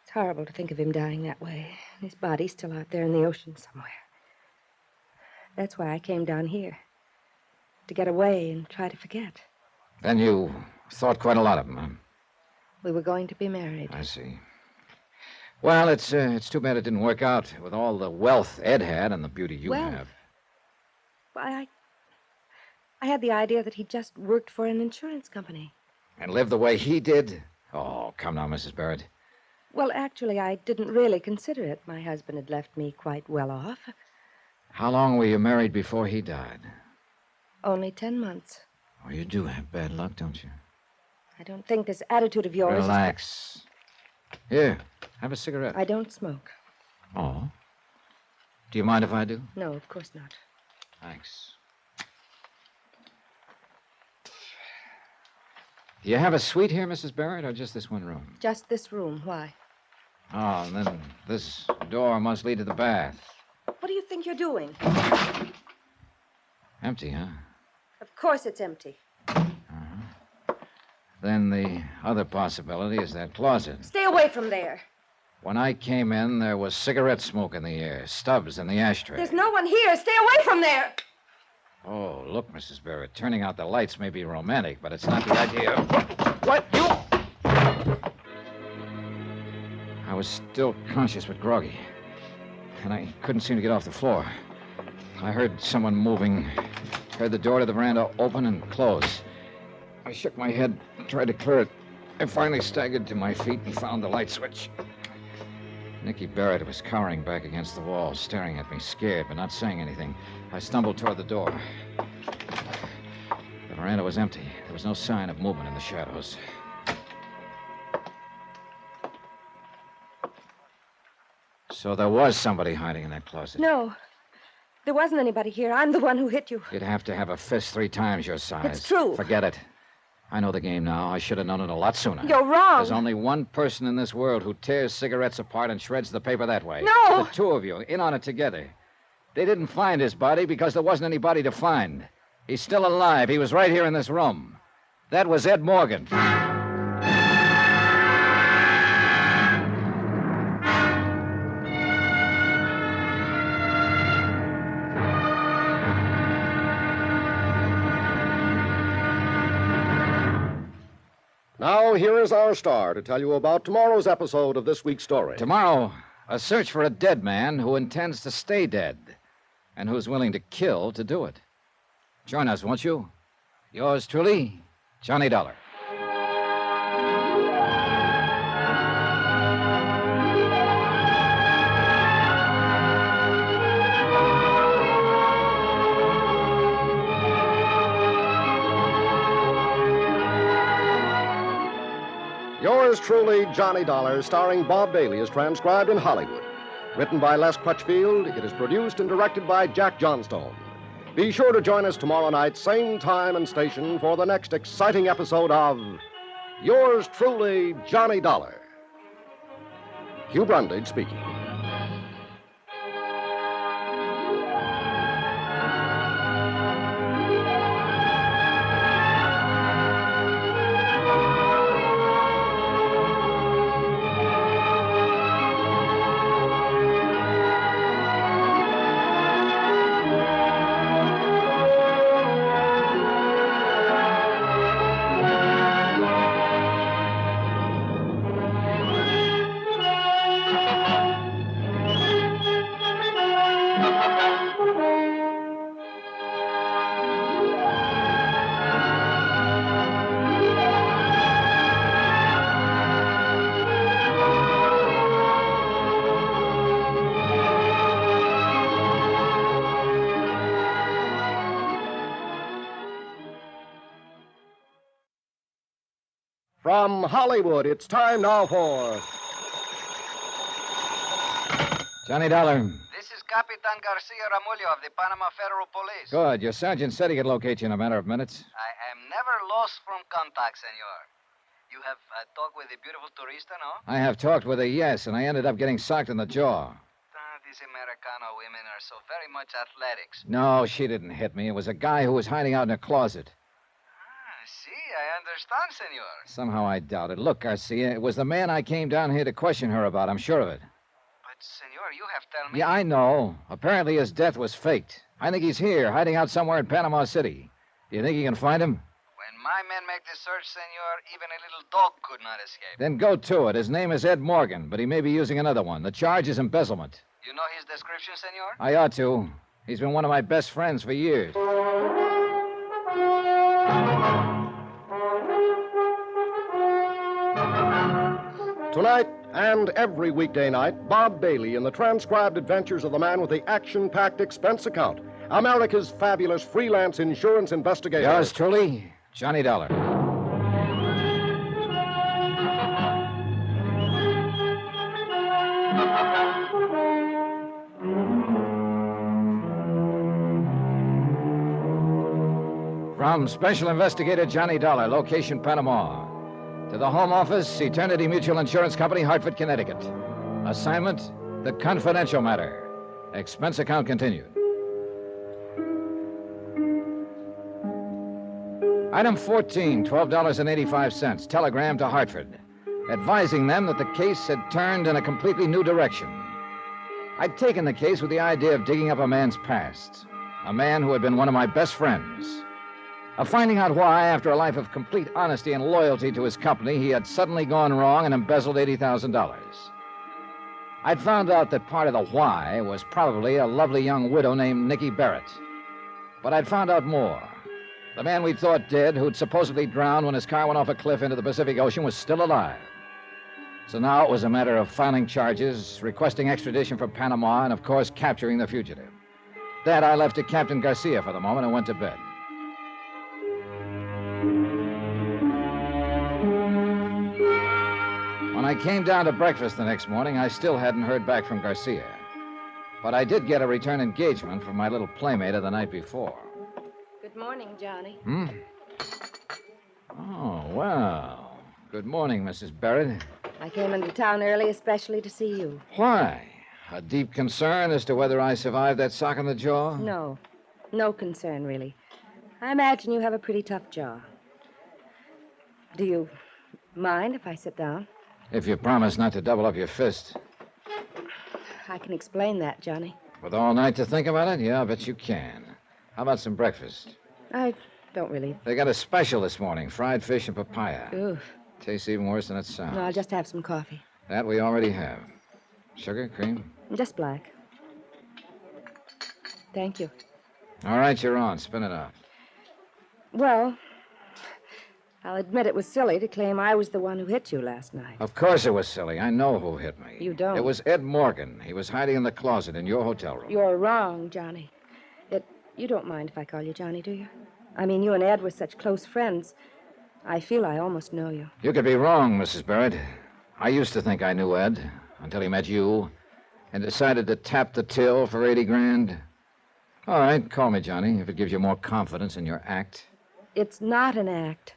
Speaker 9: It's horrible to think of him dying that way. His body's still out there in the ocean somewhere. That's why I came down here. To get away and try to forget.
Speaker 1: Then you thought quite a lot of him, huh?
Speaker 9: We were going to be married.
Speaker 1: I see. Well, it's too bad it didn't work out with all the wealth Ed had and the beauty you have.
Speaker 9: Why, I had the idea that he just worked for an insurance company.
Speaker 1: And lived the way he did? Oh, come now, Mrs. Barrett.
Speaker 9: Well, actually, I didn't really consider it. My husband had left me quite well off.
Speaker 1: How long were you married before he died?
Speaker 9: Only 10 months.
Speaker 1: Oh, you do have bad luck, don't you?
Speaker 9: I don't think this attitude of yours...
Speaker 1: Relax. Here, have a cigarette.
Speaker 9: I don't smoke.
Speaker 1: Oh? Do you mind if I do?
Speaker 9: No, of course not.
Speaker 1: Thanks. Do you have a suite here, Mrs. Barrett, or just this one room?
Speaker 9: Just this room. Why?
Speaker 1: Oh, and then this door must lead to the bath.
Speaker 9: What do you think you're doing?
Speaker 1: Empty, huh?
Speaker 9: Of course it's empty.
Speaker 1: Then the other possibility is that closet.
Speaker 9: Stay away from there.
Speaker 1: When I came in, there was cigarette smoke in the air, stubs in the ashtray.
Speaker 9: There's no one here. Stay away from there.
Speaker 1: Oh, look, Mrs. Barrett, turning out the lights may be romantic, but it's not the idea. What? You? I was still conscious but groggy, and I couldn't seem to get off the floor. I heard someone moving, heard the door to the veranda open and close. I shook my head, tried to clear it. I finally staggered to my feet and found the light switch. Nicky Barrett was cowering back against the wall, staring at me, scared, but not saying anything. I stumbled toward the door. The veranda was empty. There was no sign of movement in the shadows. So there was somebody hiding in that closet.
Speaker 9: No. There wasn't anybody here. I'm the one who hit you.
Speaker 1: You'd have to have a fist 3 times your size.
Speaker 9: It's true.
Speaker 1: Forget it. I know the game now. I should have known it a lot sooner.
Speaker 9: You're wrong.
Speaker 1: There's only one person in this world who tears cigarettes apart and shreds the paper that way.
Speaker 9: No!
Speaker 1: The 2 of you, in on it together. They didn't find his body because there wasn't anybody to find. He's still alive. He was right here in this room. That was Ed Morgan.
Speaker 18: Now, here is our star to tell you about tomorrow's episode of this week's story.
Speaker 1: Tomorrow, a search for a dead man who intends to stay dead and who's willing to kill to do it. Join us, won't you? Yours truly, Johnny Dollar.
Speaker 18: Yours truly, Johnny Dollar, starring Bob Bailey, is transcribed in Hollywood. Written by Les Crutchfield, it is produced and directed by Jack Johnstone. Be sure to join us tomorrow night, same time and station, for the next exciting episode of Yours truly, Johnny Dollar. Hugh Brundage speaking. From Hollywood, it's time now for
Speaker 1: Johnny Dollar.
Speaker 15: This is Capitan Garcia Ramullo of the Panama Federal Police.
Speaker 1: Good. Your sergeant said he could locate you in a matter of minutes.
Speaker 15: I am never lost from contact, senor. You have talked with the beautiful turista, no?
Speaker 1: I have talked with her, yes, and I ended up getting socked in the jaw.
Speaker 15: These Americano women are so very much athletics.
Speaker 1: No, she didn't hit me. It was a guy who was hiding out in a closet.
Speaker 15: I understand, senor.
Speaker 1: Somehow I doubt it. Look, Garcia, it was the man I came down here to question her about. I'm sure of it.
Speaker 15: But, senor, you have told me...
Speaker 1: Yeah, I know. Apparently his death was faked. I think he's here, hiding out somewhere in Panama City. Do you think you can find him?
Speaker 15: When my men make the search, senor, even a little dog could not escape.
Speaker 1: Then go to it. His name is Ed Morgan, but he may be using another one. The charge is embezzlement.
Speaker 15: You know his description, senor?
Speaker 1: I ought to. He's been one of my best friends for years.
Speaker 18: Tonight and every weekday night, Bob Bailey in the transcribed adventures of the man with the action-packed expense account, America's fabulous freelance insurance investigator.
Speaker 1: Yours truly, Johnny Dollar. From Special Investigator Johnny Dollar, location Panama. To the Home Office, Eternity Mutual Insurance Company, Hartford, Connecticut. Assignment, the confidential matter. Expense account continued. Item 14, $12.85. Telegram to Hartford, advising them that the case had turned in a completely new direction. I'd taken the case with the idea of digging up a man's past. A man who had been one of my best friends. Of finding out why, after a life of complete honesty and loyalty to his company, he had suddenly gone wrong and embezzled $80,000. I'd found out that part of the why was probably a lovely young widow named Nicky Barrett. But I'd found out more. The man we thought dead, who'd supposedly drowned when his car went off a cliff into the Pacific Ocean, was still alive. So now it was a matter of filing charges, requesting extradition from Panama, and, of course, capturing the fugitive. That I left to Captain Garcia for the moment and went to bed. When I came down to breakfast the next morning, I still hadn't heard back from Garcia. But I did get a return engagement from my little playmate of the night before.
Speaker 9: Good morning, Johnny.
Speaker 1: Hmm? Oh, well. Good morning, Mrs. Barrett.
Speaker 9: I came into town early especially to see you.
Speaker 1: Why? A deep concern as to whether I survived that sock in the jaw?
Speaker 9: No. No concern, really. I imagine you have a pretty tough jaw. Do you mind if I sit down?
Speaker 1: If you promise not to double up your fist.
Speaker 9: I can explain that, Johnny.
Speaker 1: With all night to think about it? Yeah, I bet you can. How about some breakfast?
Speaker 9: I don't really.
Speaker 1: They got a special this morning, fried fish and papaya.
Speaker 9: Oof.
Speaker 1: Tastes even worse than it sounds.
Speaker 9: No, I'll just have some coffee.
Speaker 1: That we already have. Sugar, cream?
Speaker 9: Just black. Thank you.
Speaker 1: All right, you're on. Spin it out.
Speaker 9: Well, I'll admit it was silly to claim I was the one who hit you last night.
Speaker 1: Of course it was silly. I know who hit me.
Speaker 9: You don't.
Speaker 1: It was Ed Morgan. He was hiding in the closet in your hotel room.
Speaker 9: You're wrong, Johnny. You don't mind if I call you Johnny, do you? I mean, you and Ed were such close friends. I feel I almost know you.
Speaker 1: You could be wrong, Mrs. Barrett. I used to think I knew Ed until he met you and decided to tap the till for 80 grand. All right, call me Johnny if it gives you more confidence in your act.
Speaker 9: It's not an act.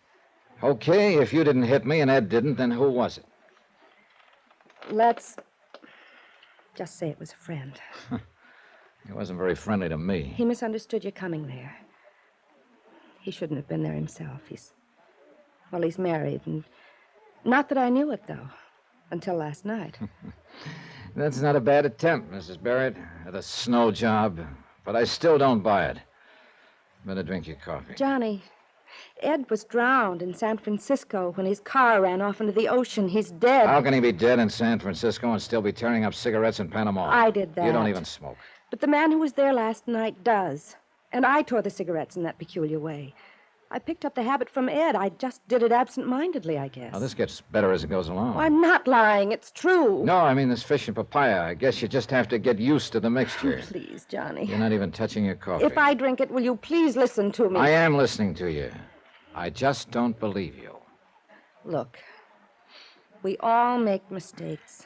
Speaker 1: Okay, if you didn't hit me and Ed didn't, then who was it?
Speaker 9: Let's just say it was a friend.
Speaker 1: He wasn't very friendly to me.
Speaker 9: He misunderstood you coming there. He shouldn't have been there himself. He's married, and not that I knew it, though, until last night.
Speaker 1: That's not a bad attempt, Mrs. Barrett, at a snow job, but I still don't buy it. Better drink your coffee.
Speaker 9: Johnny, Ed was drowned in San Francisco when his car ran off into the ocean. He's dead.
Speaker 1: How can he be dead in San Francisco and still be tearing up cigarettes in Panama?
Speaker 9: I did that.
Speaker 1: You don't even smoke.
Speaker 9: But the man who was there last night does. And I tore the cigarettes in that peculiar way. I picked up the habit from Ed. I just did it absent-mindedly, I guess.
Speaker 1: Now, this gets better as it goes along.
Speaker 9: Oh, I'm not lying. It's true.
Speaker 1: No, I mean this fish and papaya. I guess you just have to get used to the mixture.
Speaker 9: Oh, please, Johnny.
Speaker 1: You're not even touching your coffee.
Speaker 9: If I drink it, will you please listen to me?
Speaker 1: I am listening to you. I just don't believe you.
Speaker 9: Look, we all make mistakes.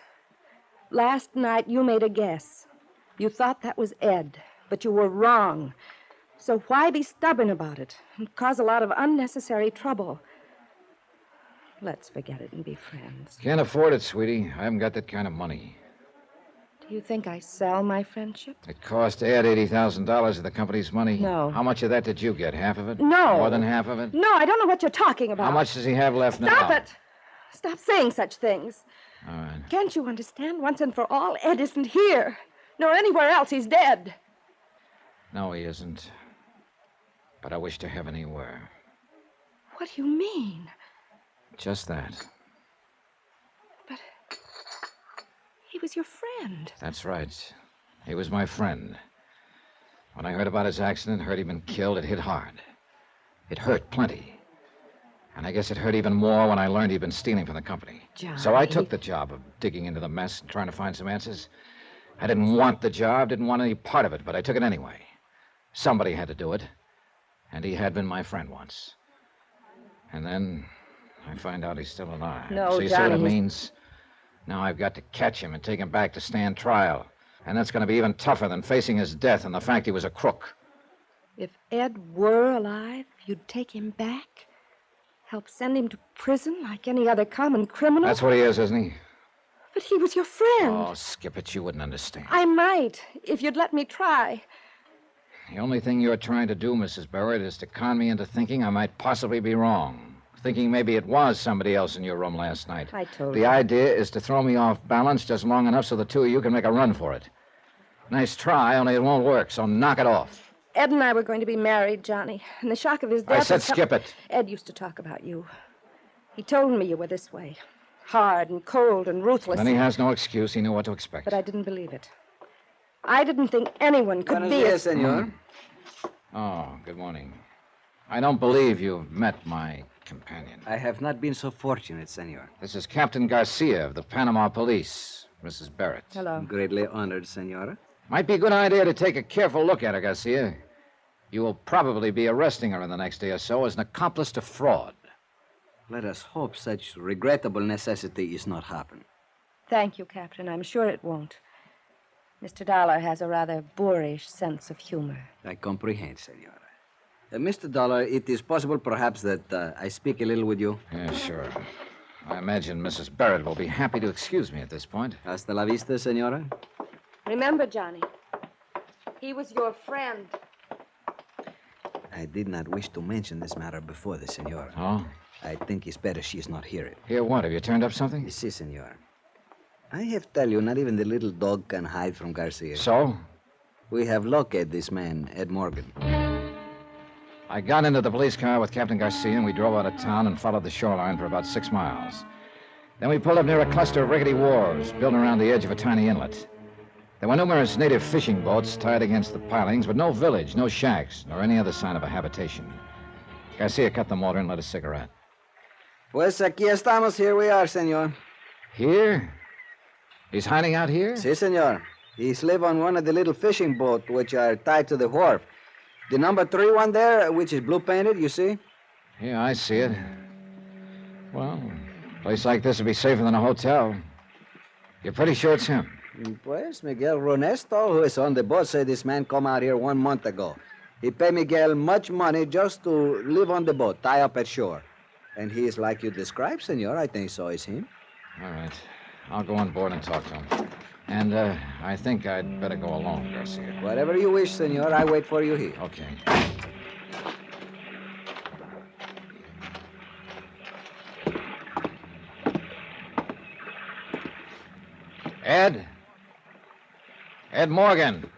Speaker 9: Last night, you made a guess. You thought that was Ed, but you were wrong. So why be stubborn about it and cause a lot of unnecessary trouble? Let's forget it and be friends.
Speaker 1: Can't afford it, sweetie. I haven't got that kind of money.
Speaker 9: Do you think I sell my friendship?
Speaker 1: It cost Ed $80,000 of the company's money.
Speaker 9: No.
Speaker 1: How much of that did you get? Half of it?
Speaker 9: No.
Speaker 1: More than half of it?
Speaker 9: No, I don't know what you're talking about.
Speaker 1: How much does he have left now?
Speaker 9: Stop it! Stop saying such things.
Speaker 1: All right.
Speaker 9: Can't you understand once and for all? Ed isn't here, nor anywhere else. He's dead.
Speaker 1: No, he isn't. But I wish to heaven he were.
Speaker 9: What do you mean?
Speaker 1: Just that.
Speaker 9: But he was your friend.
Speaker 1: That's right. He was my friend. When I heard about his accident, heard he'd been killed, it hit hard. It hurt plenty. And I guess it hurt even more when I learned he'd been stealing from the company.
Speaker 9: Johnny.
Speaker 1: So I took the job of digging into the mess and trying to find some answers. I didn't want the job, didn't want any part of it, but I took it anyway. Somebody had to do it. And he had been my friend once. And then I find out he's still alive.
Speaker 9: No,
Speaker 1: so you see
Speaker 9: Johnny,
Speaker 1: what it means? Now I've got to catch him and take him back to stand trial. And that's going to be even tougher than facing his death and the fact he was a crook.
Speaker 9: If Ed were alive, you'd take him back? Help send him to prison like any other common criminal?
Speaker 1: That's what he is, isn't he?
Speaker 9: But he was your friend.
Speaker 1: Oh, skip it. You wouldn't understand.
Speaker 9: I might, if you'd let me try.
Speaker 1: The only thing you're trying to do, Mrs. Barrett, is to con me into thinking I might possibly be wrong. Thinking maybe it was somebody else in your room last night.
Speaker 9: I told
Speaker 1: you. The idea is to throw me off balance just long enough so the two of you can make a run for it. Nice try, only it won't work, so knock it off.
Speaker 9: Ed and I were going to be married, Johnny, and the shock of his death...
Speaker 1: I said skip it.
Speaker 9: Ed used to talk about you. He told me you were this way. Hard and cold and ruthless.
Speaker 1: Then he has no excuse. He knew what to expect.
Speaker 9: But I didn't believe it. I didn't think anyone could be
Speaker 8: Buenos dias, senor.
Speaker 1: Oh, good morning. I don't believe you've met my companion.
Speaker 8: I have not been so fortunate, senor.
Speaker 1: This is Captain Garcia of the Panama Police, Mrs. Barrett.
Speaker 9: Hello.
Speaker 8: Greatly honored, senora.
Speaker 1: Might be a good idea to take a careful look at her, Garcia. You will probably be arresting her in the next day or so as an accomplice to fraud.
Speaker 8: Let us hope such regrettable necessity is not happen.
Speaker 9: Thank you, Captain. I'm sure it won't. Mr. Dollar has a rather boorish sense of humor.
Speaker 8: I comprehend, senora. Mr. Dollar, it is possible perhaps that I speak a little with you?
Speaker 1: Yeah, sure. I imagine Mrs. Barrett will be happy to excuse me at this point.
Speaker 8: Hasta la vista, senora.
Speaker 9: Remember, Johnny, he was your friend.
Speaker 8: I did not wish to mention this matter before the senora.
Speaker 1: Oh?
Speaker 8: I think it's better she is not here.
Speaker 1: Hear what? Have you turned up something?
Speaker 8: Si, senor. I have tell you, not even the little dog can hide from Garcia.
Speaker 1: So?
Speaker 8: We have located this man, Ed Morgan.
Speaker 1: I got into the police car with Captain Garcia, and we drove out of town and followed the shoreline for about 6 miles. Then we pulled up near a cluster of rickety wharves built around the edge of a tiny inlet. There were numerous native fishing boats tied against the pilings, but no village, no shacks, nor any other sign of a habitation. Garcia cut the motor and lit a cigarette.
Speaker 8: Pues aquí estamos. Here we are, senor.
Speaker 1: Here? He's hiding out here?
Speaker 8: Si, senor. He's live on one of the little fishing boats which are tied to the wharf. The number 3 one there, which is blue-painted, you see?
Speaker 1: Yeah, I see it. Well, a place like this would be safer than a hotel. You're pretty sure it's him?
Speaker 8: Pues Miguel Ronesto, who is on the boat, said this man come out here 1 month ago. He paid Miguel much money just to live on the boat, tie up at shore. And he is like you described, senor. I think so is him.
Speaker 1: All right. I'll go on board and talk to him. And I think I'd better go alone, Garcia.
Speaker 8: Whatever you wish, senor. I wait for you here.
Speaker 1: Okay. Ed? Ed Morgan.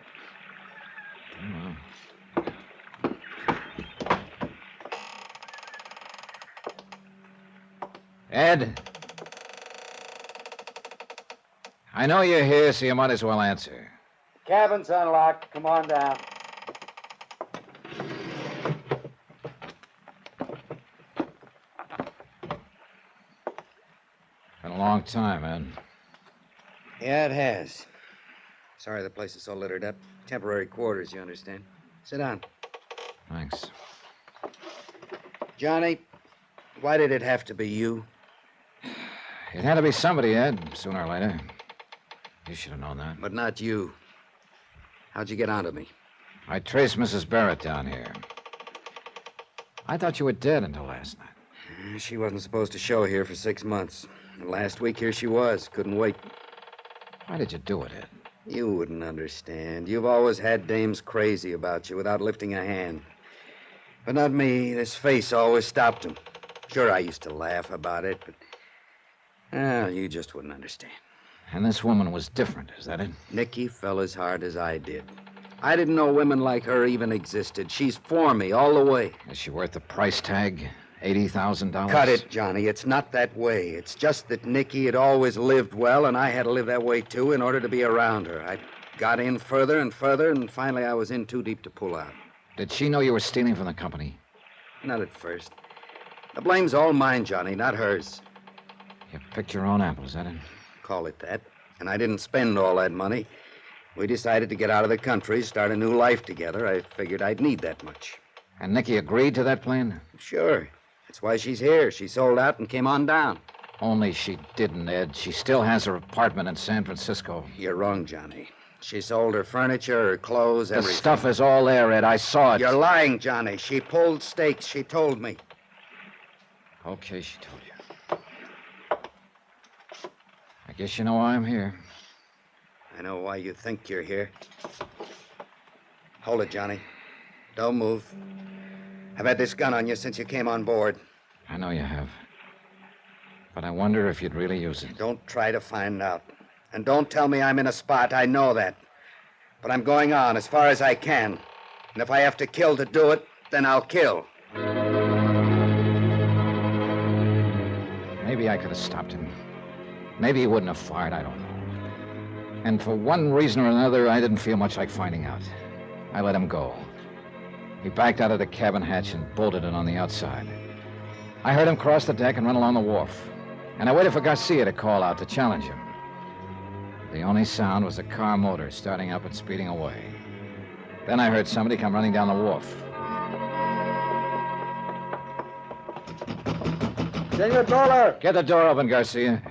Speaker 1: Ed? I know you're here, so you might as well answer.
Speaker 11: Cabin's unlocked. Come on down.
Speaker 1: Been a long time, Ed.
Speaker 4: Yeah, it has. Sorry the place is so littered up. Temporary quarters, you understand. Sit down.
Speaker 1: Thanks.
Speaker 4: Johnny, why did it have to be you?
Speaker 1: It had to be somebody, Ed, sooner or later. You should have known that.
Speaker 4: But not you. How'd you get onto me?
Speaker 1: I traced Mrs. Barrett down here. I thought you were dead until last night.
Speaker 4: She wasn't supposed to show here for 6 months. And last week, here she was. Couldn't wait.
Speaker 1: Why did you do it, Ed?
Speaker 4: You wouldn't understand. You've always had dames crazy about you without lifting a hand. But not me. This face always stopped them. Sure, I used to laugh about it, but... Well, you just wouldn't understand.
Speaker 1: And this woman was different, is that it?
Speaker 4: Nicky fell as hard as I did. I didn't know women like her even existed. She's for me all the way.
Speaker 1: Is she worth the price tag? $80,000?
Speaker 4: Cut it, Johnny. It's not that way. It's just that Nicky had always lived well, and I had to live that way, too, in order to be around her. I got in further and further, and finally I was in too deep to pull out.
Speaker 1: Did she know you were stealing from the company?
Speaker 4: Not at first. The blame's all mine, Johnny, not hers.
Speaker 1: You picked your own apples, is that it?
Speaker 4: Call it that. And I didn't spend all that money. We decided to get out of the country, start a new life together. I figured I'd need that much.
Speaker 1: And Nicky agreed to that plan?
Speaker 4: Sure. That's why she's here. She sold out and came on down.
Speaker 1: Only she didn't, Ed. She still has her apartment in San Francisco.
Speaker 4: You're wrong, Johnny. She sold her furniture, her clothes, everything.
Speaker 1: The stuff is all there, Ed. I saw it.
Speaker 4: You're lying, Johnny. She pulled stakes. She told me.
Speaker 1: Okay, she told you. I guess you know why I'm here.
Speaker 4: I know why you think you're here. Hold it, Johnny. Don't move. I've had this gun on you since you came on board.
Speaker 1: I know you have. But I wonder if you'd really use it.
Speaker 4: Don't try to find out. And don't tell me I'm in a spot. I know that. But I'm going on as far as I can. And if I have to kill to do it, then I'll kill.
Speaker 1: Maybe I could have stopped him. Maybe he wouldn't have fired, I don't know. And for one reason or another, I didn't feel much like finding out. I let him go. He backed out of the cabin hatch and bolted it on the outside. I heard him cross the deck and run along the wharf. And I waited for Garcia to call out to challenge him. The only sound was the car motor starting up and speeding away. Then I heard somebody come running down the wharf.
Speaker 8: Senor Dollar!
Speaker 1: Get the door open, Garcia.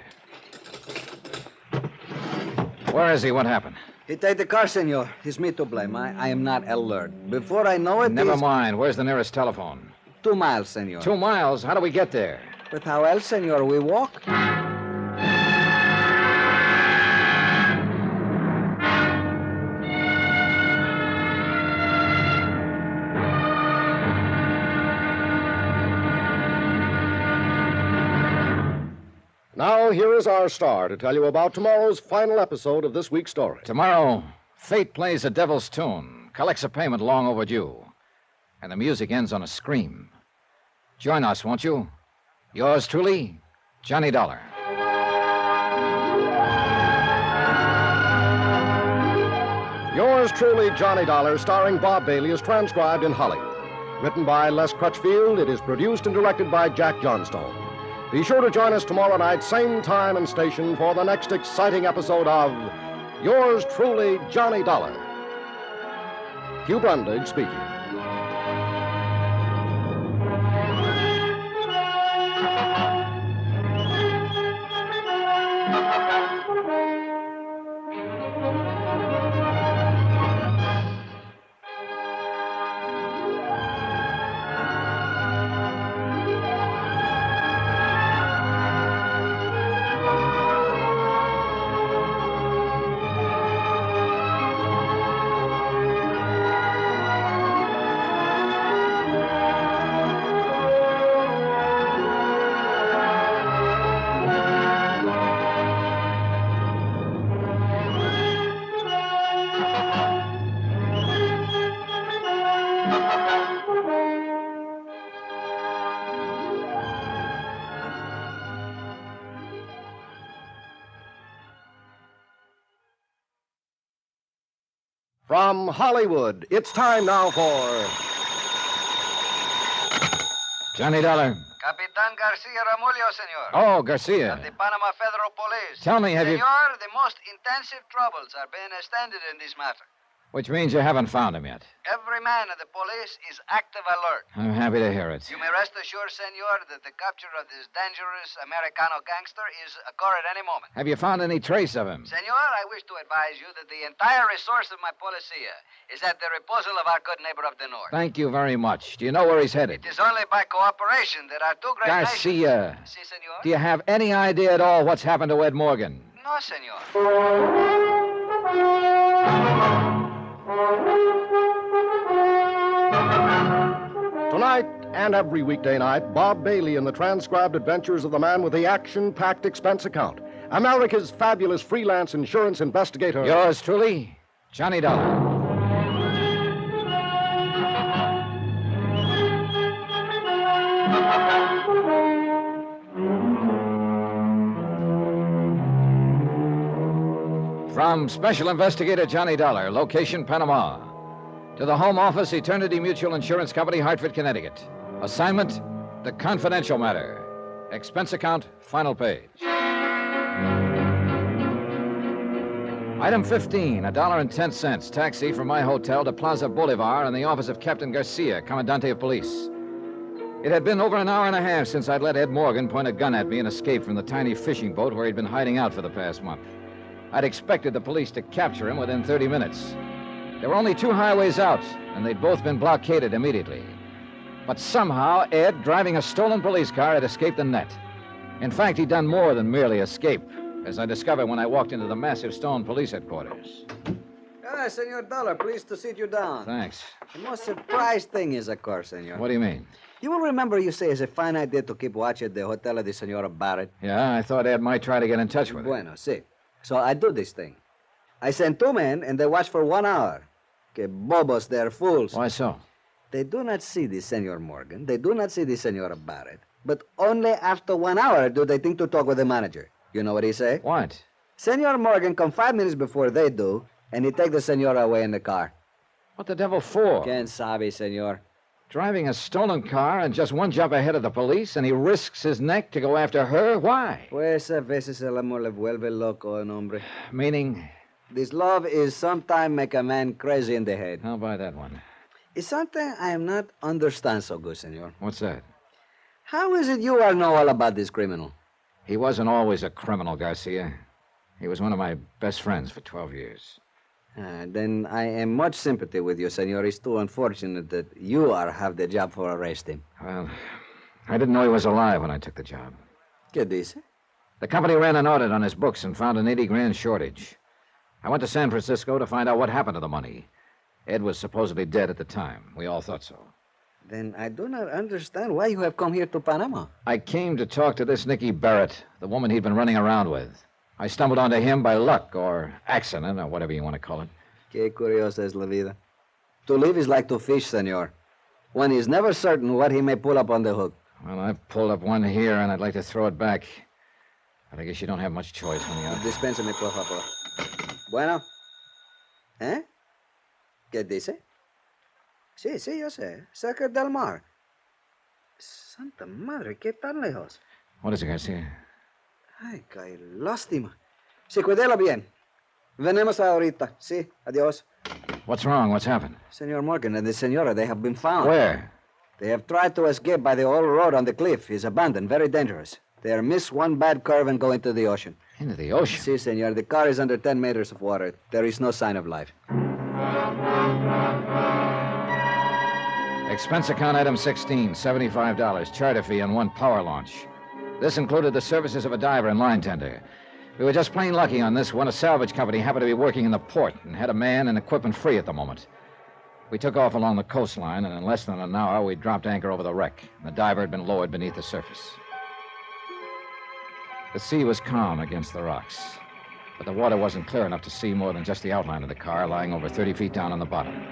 Speaker 1: Where is he? What happened?
Speaker 8: He take the car, senor. It's me to blame. I am not alert. Before I know it,
Speaker 1: Never mind. Where's the nearest telephone?
Speaker 8: 2 miles, senor.
Speaker 1: 2 miles? How do we get there?
Speaker 8: But how else, senor? We walk?
Speaker 18: Now, here is our star to tell you about tomorrow's final episode of this week's story.
Speaker 1: Tomorrow, fate plays a devil's tune, collects a payment long overdue, and the music ends on a scream. Join us, won't you? Yours truly, Johnny Dollar.
Speaker 18: Yours truly, Johnny Dollar, starring Bob Bailey, is transcribed in Hollywood. Written by Les Crutchfield, it is produced and directed by Jack Johnstone. Be sure to join us tomorrow night, same time and station, for the next exciting episode of Yours truly, Johnny Dollar. Hugh Brundage speaking. From Hollywood, it's time now for
Speaker 1: Johnny Dollar.
Speaker 15: Capitan Garcia Ramullo, senor.
Speaker 1: Oh, Garcia.
Speaker 15: Of the Panama Federal Police.
Speaker 1: Tell me, have you...
Speaker 15: Senor, the most intensive troubles are being extended in this matter.
Speaker 1: Which means you haven't found him yet.
Speaker 15: Every man of the police is active alert.
Speaker 1: I'm happy to hear it.
Speaker 15: You may rest assured, senor, that the capture of this dangerous Americano gangster is occur at any moment.
Speaker 1: Have you found any trace of him?
Speaker 15: Senor, I wish to advise you that the entire resource of my policia is at the disposal of our good neighbor of the north.
Speaker 1: Thank you very much. Do you know where he's headed?
Speaker 15: It is only by cooperation that our two great
Speaker 1: Garcia.
Speaker 15: nations... Si, senor?
Speaker 1: Do you have any idea at all what's happened to Ed Morgan?
Speaker 15: No, senor.
Speaker 18: Tonight and every weekday night, Bob Bailey in the transcribed adventures of the man with the action-packed expense account. America's fabulous freelance insurance investigator.
Speaker 1: Yours truly, Johnny Dollar. From Special Investigator Johnny Dollar, location Panama. To the Home Office, Eternity Mutual Insurance Company, Hartford, Connecticut. Assignment, the confidential matter. Expense account, final page. Item 15, $1.10. Taxi from my hotel to Plaza Bolivar in the office of Captain Garcia, Commandante of Police. It had been over an hour and a half since I'd let Ed Morgan point a gun at me and escape from the tiny fishing boat where he'd been hiding out for the past month. I'd expected the police to capture him within 30 minutes. There were only 2 highways out, and they'd both been blockaded immediately. But somehow, Ed, driving a stolen police car, had escaped the net. In fact, he'd done more than merely escape, as I discovered when I walked into the massive stone police headquarters.
Speaker 8: Ah, Senor Dollar, pleased to sit you down.
Speaker 1: Thanks.
Speaker 8: The most surprised thing is, of course, senor.
Speaker 1: What do you mean?
Speaker 8: You will remember you say it's a fine idea to keep watch at the Hotel of the Senora Barrett.
Speaker 1: Yeah, I thought Ed might try to get in touch with her.
Speaker 8: Bueno, si. So I do this thing. I send 2 men, and they watch for 1 hour. Que bobos, they're fools.
Speaker 1: Why so?
Speaker 8: They do not see the Senor Morgan. They do not see the Senora Barrett. But only after 1 hour do they think to talk with the manager. You know what he say?
Speaker 1: What?
Speaker 8: Senor Morgan come 5 minutes before they do, and he take the Senora away in the car.
Speaker 1: What the devil for?
Speaker 8: Quien sabe, senor.
Speaker 1: Driving a stolen car and just 1 jump ahead of the police, and he risks his neck to go after her? Why?
Speaker 8: Pues a veces el amor le vuelve loco, un hombre.
Speaker 1: Meaning?
Speaker 8: This love is sometimes make a man crazy in the head.
Speaker 1: I'll buy that one.
Speaker 8: It's something I am not understand so good, senor.
Speaker 1: What's that?
Speaker 8: How is it you all know all about this criminal?
Speaker 1: He wasn't always a criminal, Garcia. He was one of my best friends for 12 years.
Speaker 8: Then I am much sympathy with you, senor. It's too unfortunate that you have the job for arrest him.
Speaker 1: Well, I didn't know he was alive when I took the job.
Speaker 8: ¿Qué dice?
Speaker 1: The company ran an audit on his books and found an 80 grand shortage. I went to San Francisco to find out what happened to the money. Ed was supposedly dead at the time. We all thought so.
Speaker 8: Then I do not understand why you have come here to Panama.
Speaker 1: I came to talk to this Nicky Barrett, the woman he'd been running around with. I stumbled onto him by luck or accident or whatever you want to call it.
Speaker 8: Qué curiosa es la vida. To live is like to fish, senor. One is never certain what he may pull up on the hook.
Speaker 1: Well, I've pulled up one here, and I'd like to throw it back. But I guess you don't have much choice when you...
Speaker 8: Dispénseme, por favor. Bueno. ¿Qué dice? Sí, yo sé. Cerca del mar. Santa madre, ¿qué tan lejos?
Speaker 1: What is it, Garcia?
Speaker 8: Ay, qué lástima. Sí, cuídelo bien. Venemos ahorita. Sí, adiós.
Speaker 1: What's wrong? What's happened?
Speaker 8: Senor Morgan and the senora, they have been found.
Speaker 1: Where?
Speaker 8: They have tried to escape by the old road on the cliff. It's abandoned, very dangerous. They are miss one bad curve and go into the ocean.
Speaker 1: Into the ocean?
Speaker 8: Si, senor. The car is under 10 meters of water. There is no sign of life.
Speaker 1: Expense account item 16, $75. Charter fee on one power launch. This included the services of a diver and line tender. We were just plain lucky on this one. A salvage company happened to be working in the port and had a man and equipment free at the moment. We took off along the coastline, and in less than an hour, we dropped anchor over the wreck. The diver had been lowered beneath the surface. The sea was calm against the rocks, but the water wasn't clear enough to see more than just the outline of the car lying over 30 feet down on the bottom.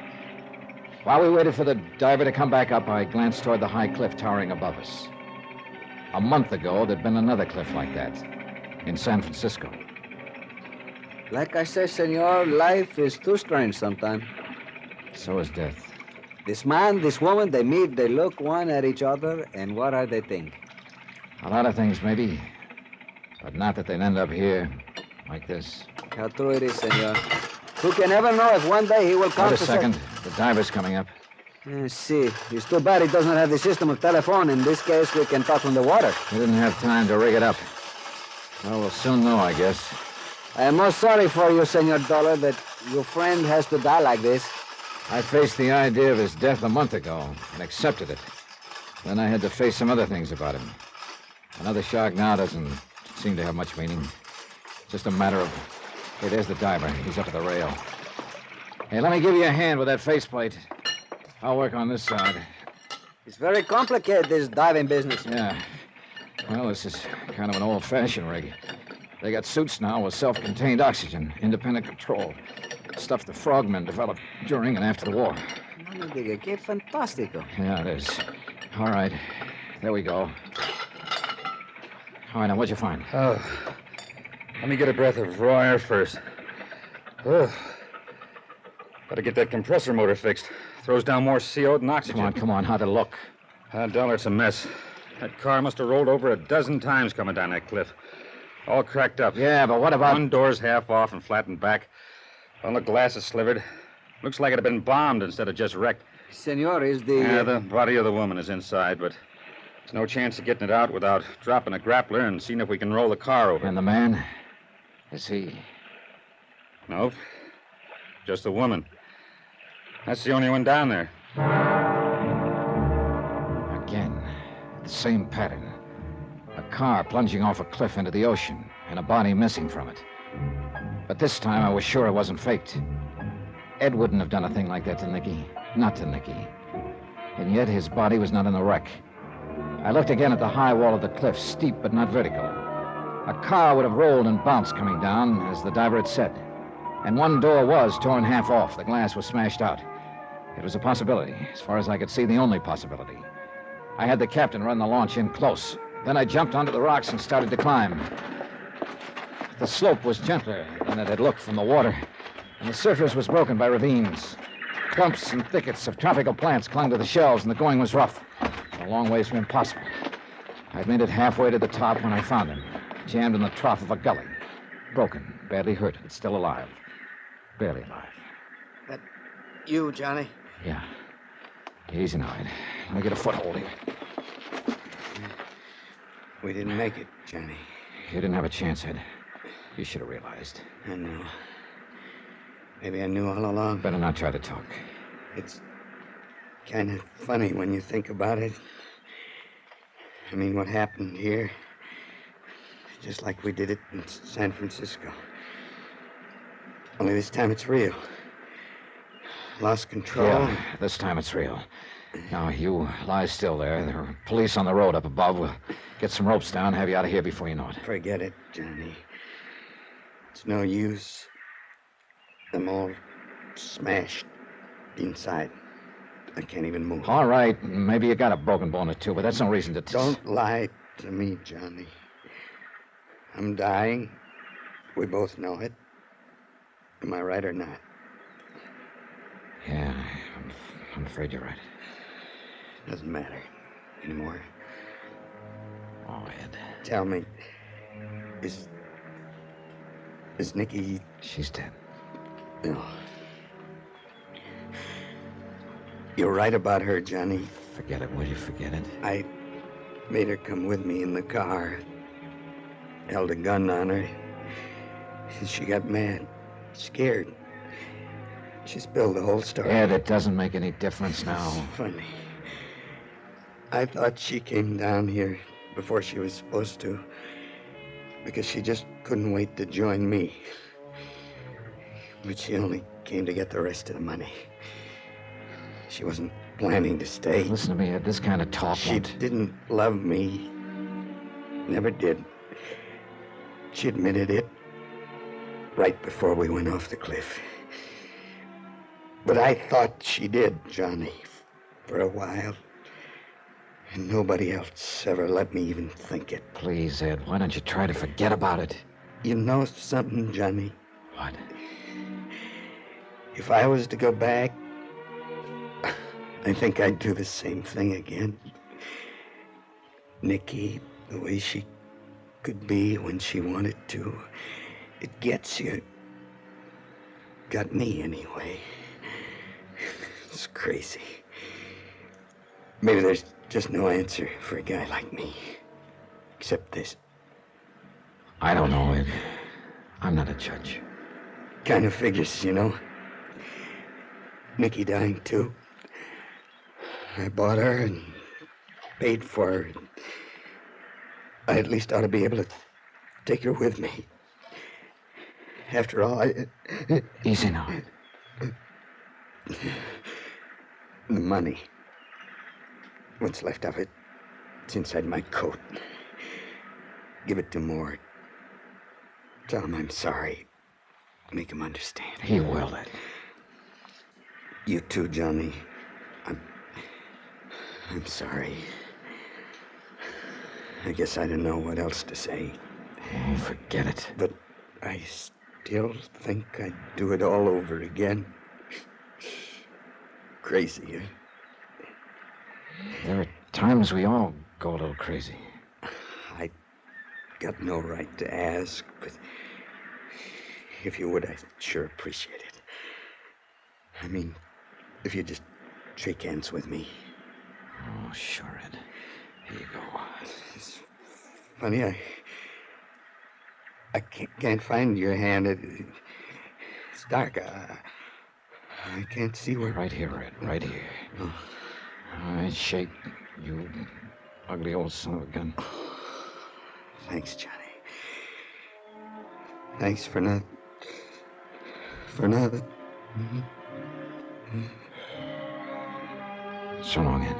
Speaker 1: While we waited for the diver to come back up, I glanced toward the high cliff towering above us. A month ago, there'd been another cliff like that in San Francisco.
Speaker 8: Like I said, senor, life is too strange sometimes.
Speaker 1: So is death.
Speaker 8: This man, this woman, they meet, they look one at each other, and what are they think?
Speaker 1: A lot of things, maybe. But not that they'd end up here, like this.
Speaker 8: How true it is, senor. Who can ever know if one day he will come
Speaker 1: Wait a second. The diver's coming up.
Speaker 8: See. It's too bad he doesn't have the system of telephone. In this case, we can talk from the water.
Speaker 1: We didn't have time to rig it up. Well, we'll soon know, I guess.
Speaker 8: I am most sorry for you, Senor Dollar, that your friend has to die like this.
Speaker 1: I faced the idea of his death a month ago and accepted it. Then I had to face some other things about him. Another shark now doesn't seem to have much meaning. Just a matter of... Hey, there's the diver. He's up at the rail. Hey, let me give you a hand with that faceplate. I'll work on this side.
Speaker 8: It's very complicated, this diving business.
Speaker 1: Yeah. Well, this is kind of an old-fashioned rig. They got suits now with self-contained oxygen, independent control. Stuff the frogmen developed during and after the war.
Speaker 8: No me diga, qué fantástico.
Speaker 1: Yeah, it is. All right. There we go. All right, now, what'd you find?
Speaker 4: Oh, let me get a breath of raw air first. Oh, gotta get that compressor motor fixed. Throws down more CO than oxygen.
Speaker 1: Come on. How'd it look?
Speaker 4: Dollar, it's a mess. That car must have rolled over a dozen times coming down that cliff. All cracked up.
Speaker 1: Yeah, but what about...
Speaker 4: One door's half off and flattened back. All the glass is slivered. Looks like it had been bombed instead of just wrecked.
Speaker 8: Senor, is the...
Speaker 4: Yeah, the body of the woman is inside, but there's no chance of getting it out without dropping a grappler and seeing if we can roll the car over.
Speaker 1: And the man? Is he...
Speaker 4: Nope. Just the woman. That's the only one down there.
Speaker 1: Again, the same pattern. A car plunging off a cliff into the ocean, and a body missing from it. But this time I was sure it wasn't faked. Ed wouldn't have done a thing like that to Nicky. Not to Nicky. And yet his body was not in the wreck. I looked again at the high wall of the cliff, steep but not vertical. A car would have rolled and bounced coming down, as the diver had said. And one door was torn half off. The glass was smashed out. It was a possibility. As far as I could see, the only possibility. I had the captain run the launch in close. Then I jumped onto the rocks and started to climb. The slope was gentler than it had looked from the water, and the surface was broken by ravines. Clumps and thickets of tropical plants clung to the shelves, and the going was rough. A long ways from impossible. I'd made it halfway to the top when I found him, jammed in the trough of a gully. Broken, badly hurt, but still alive. Barely alive.
Speaker 8: That you, Johnny?
Speaker 1: Yeah. Easy now, Ed. Let me get a foothold here.
Speaker 5: We didn't make it, Johnny.
Speaker 1: You didn't have a chance, Ed. You should have realized.
Speaker 5: I know. Maybe I knew all along.
Speaker 1: Better not try to talk.
Speaker 5: It's kind of funny when you think about it. I mean, what happened here, just like we did it in San Francisco. Only this time it's real. Lost control.
Speaker 1: Yeah, this time it's real. Now, you lie still there. There are police on the road up above. We'll get some ropes down, have you out of here before you know it.
Speaker 5: Forget it, Johnny. It's no use. I'm all smashed inside. I can't even move.
Speaker 1: All right, maybe you got a broken bone or two, but that's no reason to...
Speaker 5: Don't lie to me, Johnny. I'm dying. We both know it. Am I right or not?
Speaker 1: Yeah, I'm afraid you're right.
Speaker 5: Doesn't matter anymore.
Speaker 1: Oh, Ed.
Speaker 5: Tell me, is Nikki...
Speaker 1: She's dead.
Speaker 5: No. You're right about her, Johnny.
Speaker 1: Forget it, will you? Forget it.
Speaker 5: I made her come with me in the car. Held a gun on her. She got mad, scared. She spilled the whole story.
Speaker 1: Ed, it doesn't make any difference now.
Speaker 5: It's funny. I thought she came down here before she was supposed to, because she just couldn't wait to join me. But she only came to get the rest of the money. She wasn't planning to stay.
Speaker 1: Listen to me, Ed. This kind of talk
Speaker 5: She didn't love me. Never did. She admitted it right before we went off the cliff. But I thought she did, Johnny, for a while. And nobody else ever let me even think it.
Speaker 1: Please, Ed, why don't you try to forget about it?
Speaker 5: You know something, Johnny?
Speaker 1: What?
Speaker 5: If I was to go back, I think I'd do the same thing again. Nikki, the way she could be when she wanted to, it gets you. Got me, anyway. It's crazy. Maybe there's just no answer for a guy like me. Except this.
Speaker 1: I don't know, Ed. I'm not a judge.
Speaker 5: Kind of figures, you know. Nikki dying, too. I bought her and paid for her. I at least ought to be able to take her with me. After all,
Speaker 1: Easy now.
Speaker 5: The money. What's left of it, it's inside my coat. Give it to Moore. Tell him I'm sorry. Make him understand.
Speaker 1: He will, Ed.
Speaker 5: You too, Johnny. I'm sorry. I guess I don't know what else to say.
Speaker 1: Oh, forget it.
Speaker 5: But I still think I'd do it all over again. Crazy, huh?
Speaker 1: There are times we all go a little crazy.
Speaker 5: I got no right to ask, but if you would, I'd sure appreciate it. I mean, if you'd just shake hands with me.
Speaker 1: Oh, sure, Ed. Here you go.
Speaker 5: It's funny, I can't find your hand. It's dark. I can't see where...
Speaker 1: Right here, Ed. Right here.
Speaker 5: Oh.
Speaker 1: All right, shake, you ugly old son of a gun.
Speaker 5: Thanks, Johnny. Thanks for not...
Speaker 1: So long, Ed.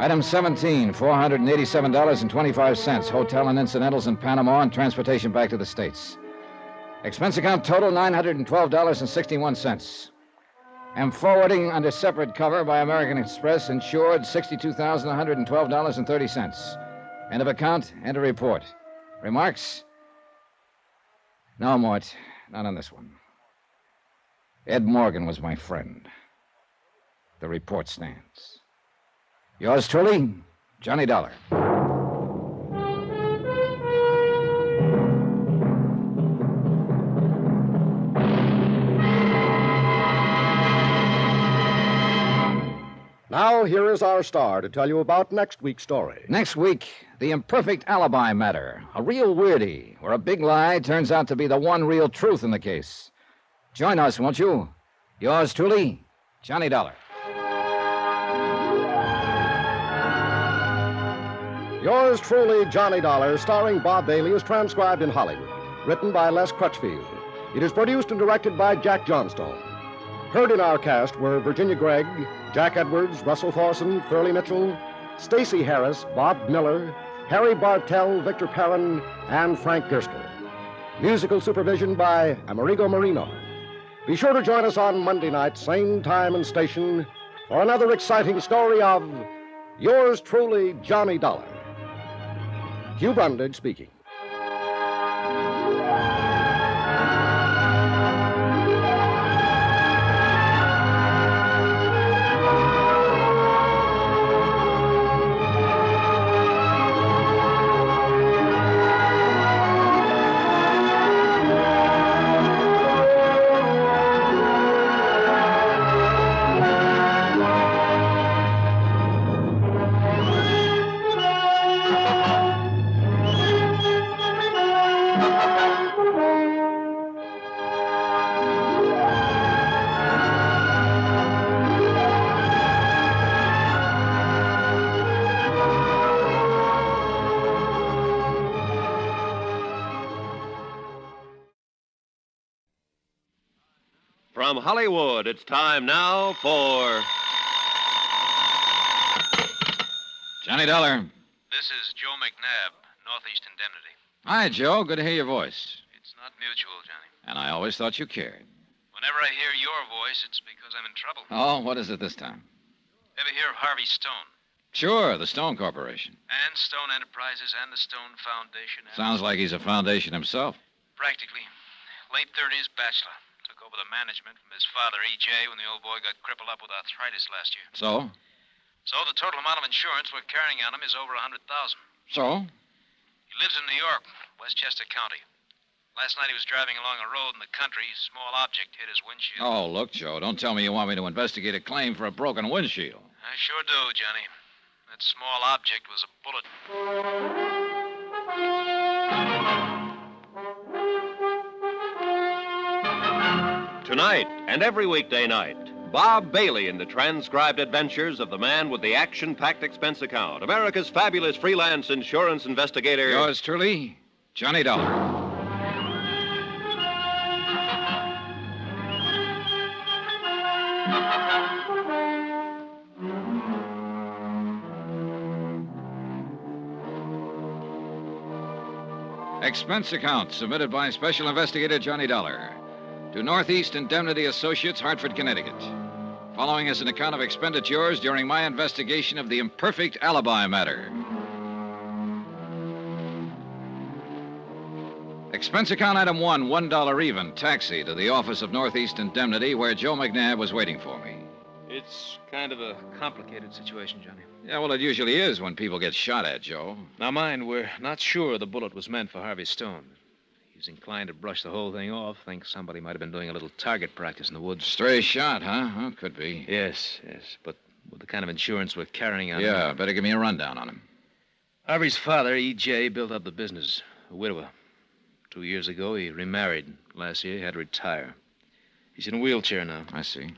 Speaker 1: Item 17, $487.25. Hotel and incidentals in Panama and transportation back to the States. Expense account total, $912.61. Am forwarding under separate cover by American Express, insured $62,112.30. End of account, end of report. Remarks? No, Mort, not on this one. Ed Morgan was my friend. The report stands. Yours truly, Johnny Dollar.
Speaker 18: Now, now, here is our star to tell you about next week's story.
Speaker 1: Next week, the imperfect alibi matter. A real weirdie, where a big lie turns out to be the one real truth in the case. Join us, won't you? Yours truly, Johnny Dollar.
Speaker 18: Yours truly, Johnny Dollar, starring Bob Bailey, is transcribed in Hollywood. Written by Les Crutchfield. It is produced and directed by Jack Johnstone. Heard in our cast were Virginia Gregg, Jack Edwards, Russell Thorson, Thurley Mitchell, Stacey Harris, Bob Miller, Harry Bartell, Victor Perrin, and Frank Gerstle. Musical supervision by Amerigo Marino. Be sure to join us on Monday night, same time and station, for another exciting story of Yours truly, Johnny Dollar. Hugh Brundage speaking.
Speaker 3: From Hollywood, it's time now for
Speaker 1: Johnny Dollar.
Speaker 12: This is Joe McNabb, Northeast Indemnity.
Speaker 1: Hi, Joe. Good to hear your voice.
Speaker 12: It's not mutual, Johnny.
Speaker 1: And I always thought you cared.
Speaker 12: Whenever I hear your voice, it's because I'm in trouble.
Speaker 1: Oh, what is it this time?
Speaker 12: Ever hear of Harvey Stone?
Speaker 1: Sure, the Stone Corporation.
Speaker 12: And Stone Enterprises and the Stone Foundation.
Speaker 1: Sounds like he's a foundation himself.
Speaker 12: Practically. Late 30s, bachelor. Took over the management from his father, E.J., when the old boy got crippled up with arthritis last year.
Speaker 1: So?
Speaker 12: So the total amount of insurance we're carrying on him is over $100,000.
Speaker 1: So?
Speaker 12: He lives in New York, Westchester County. Last night he was driving along a road in the country. A small object hit his windshield.
Speaker 1: Oh, look, Joe, don't tell me you want me to investigate a claim for a broken windshield.
Speaker 12: I sure do, Johnny. That small object was a bullet.
Speaker 3: Tonight and every weekday night, Bob Bailey in the transcribed adventures of the man with the action-packed expense account, America's fabulous freelance insurance investigator.
Speaker 1: Yours truly, Johnny Dollar. Expense account submitted by Special Investigator Johnny Dollar to Northeast Indemnity Associates, Hartford, Connecticut. Following is an account of expenditures during my investigation of the imperfect alibi matter. Expense account item 1, $1 even, taxi to the office of Northeast Indemnity where Joe McNabb was waiting for me.
Speaker 12: It's kind of a complicated situation, Johnny.
Speaker 1: Yeah, well, it usually is when people get shot at, Joe.
Speaker 12: Now, mind, we're not sure the bullet was meant for Harvey Stone. He's inclined to brush the whole thing off. Thinks somebody might have been doing a little target practice in the woods.
Speaker 1: Stray shot, huh? Well, could be.
Speaker 12: Yes. But with the kind of insurance we're carrying on him...
Speaker 1: Yeah, better give me a rundown on him.
Speaker 12: Harvey's father, E.J., built up the business. A widower. 2 years ago, he remarried. Last year, he had to retire. He's in a wheelchair now.
Speaker 1: I see.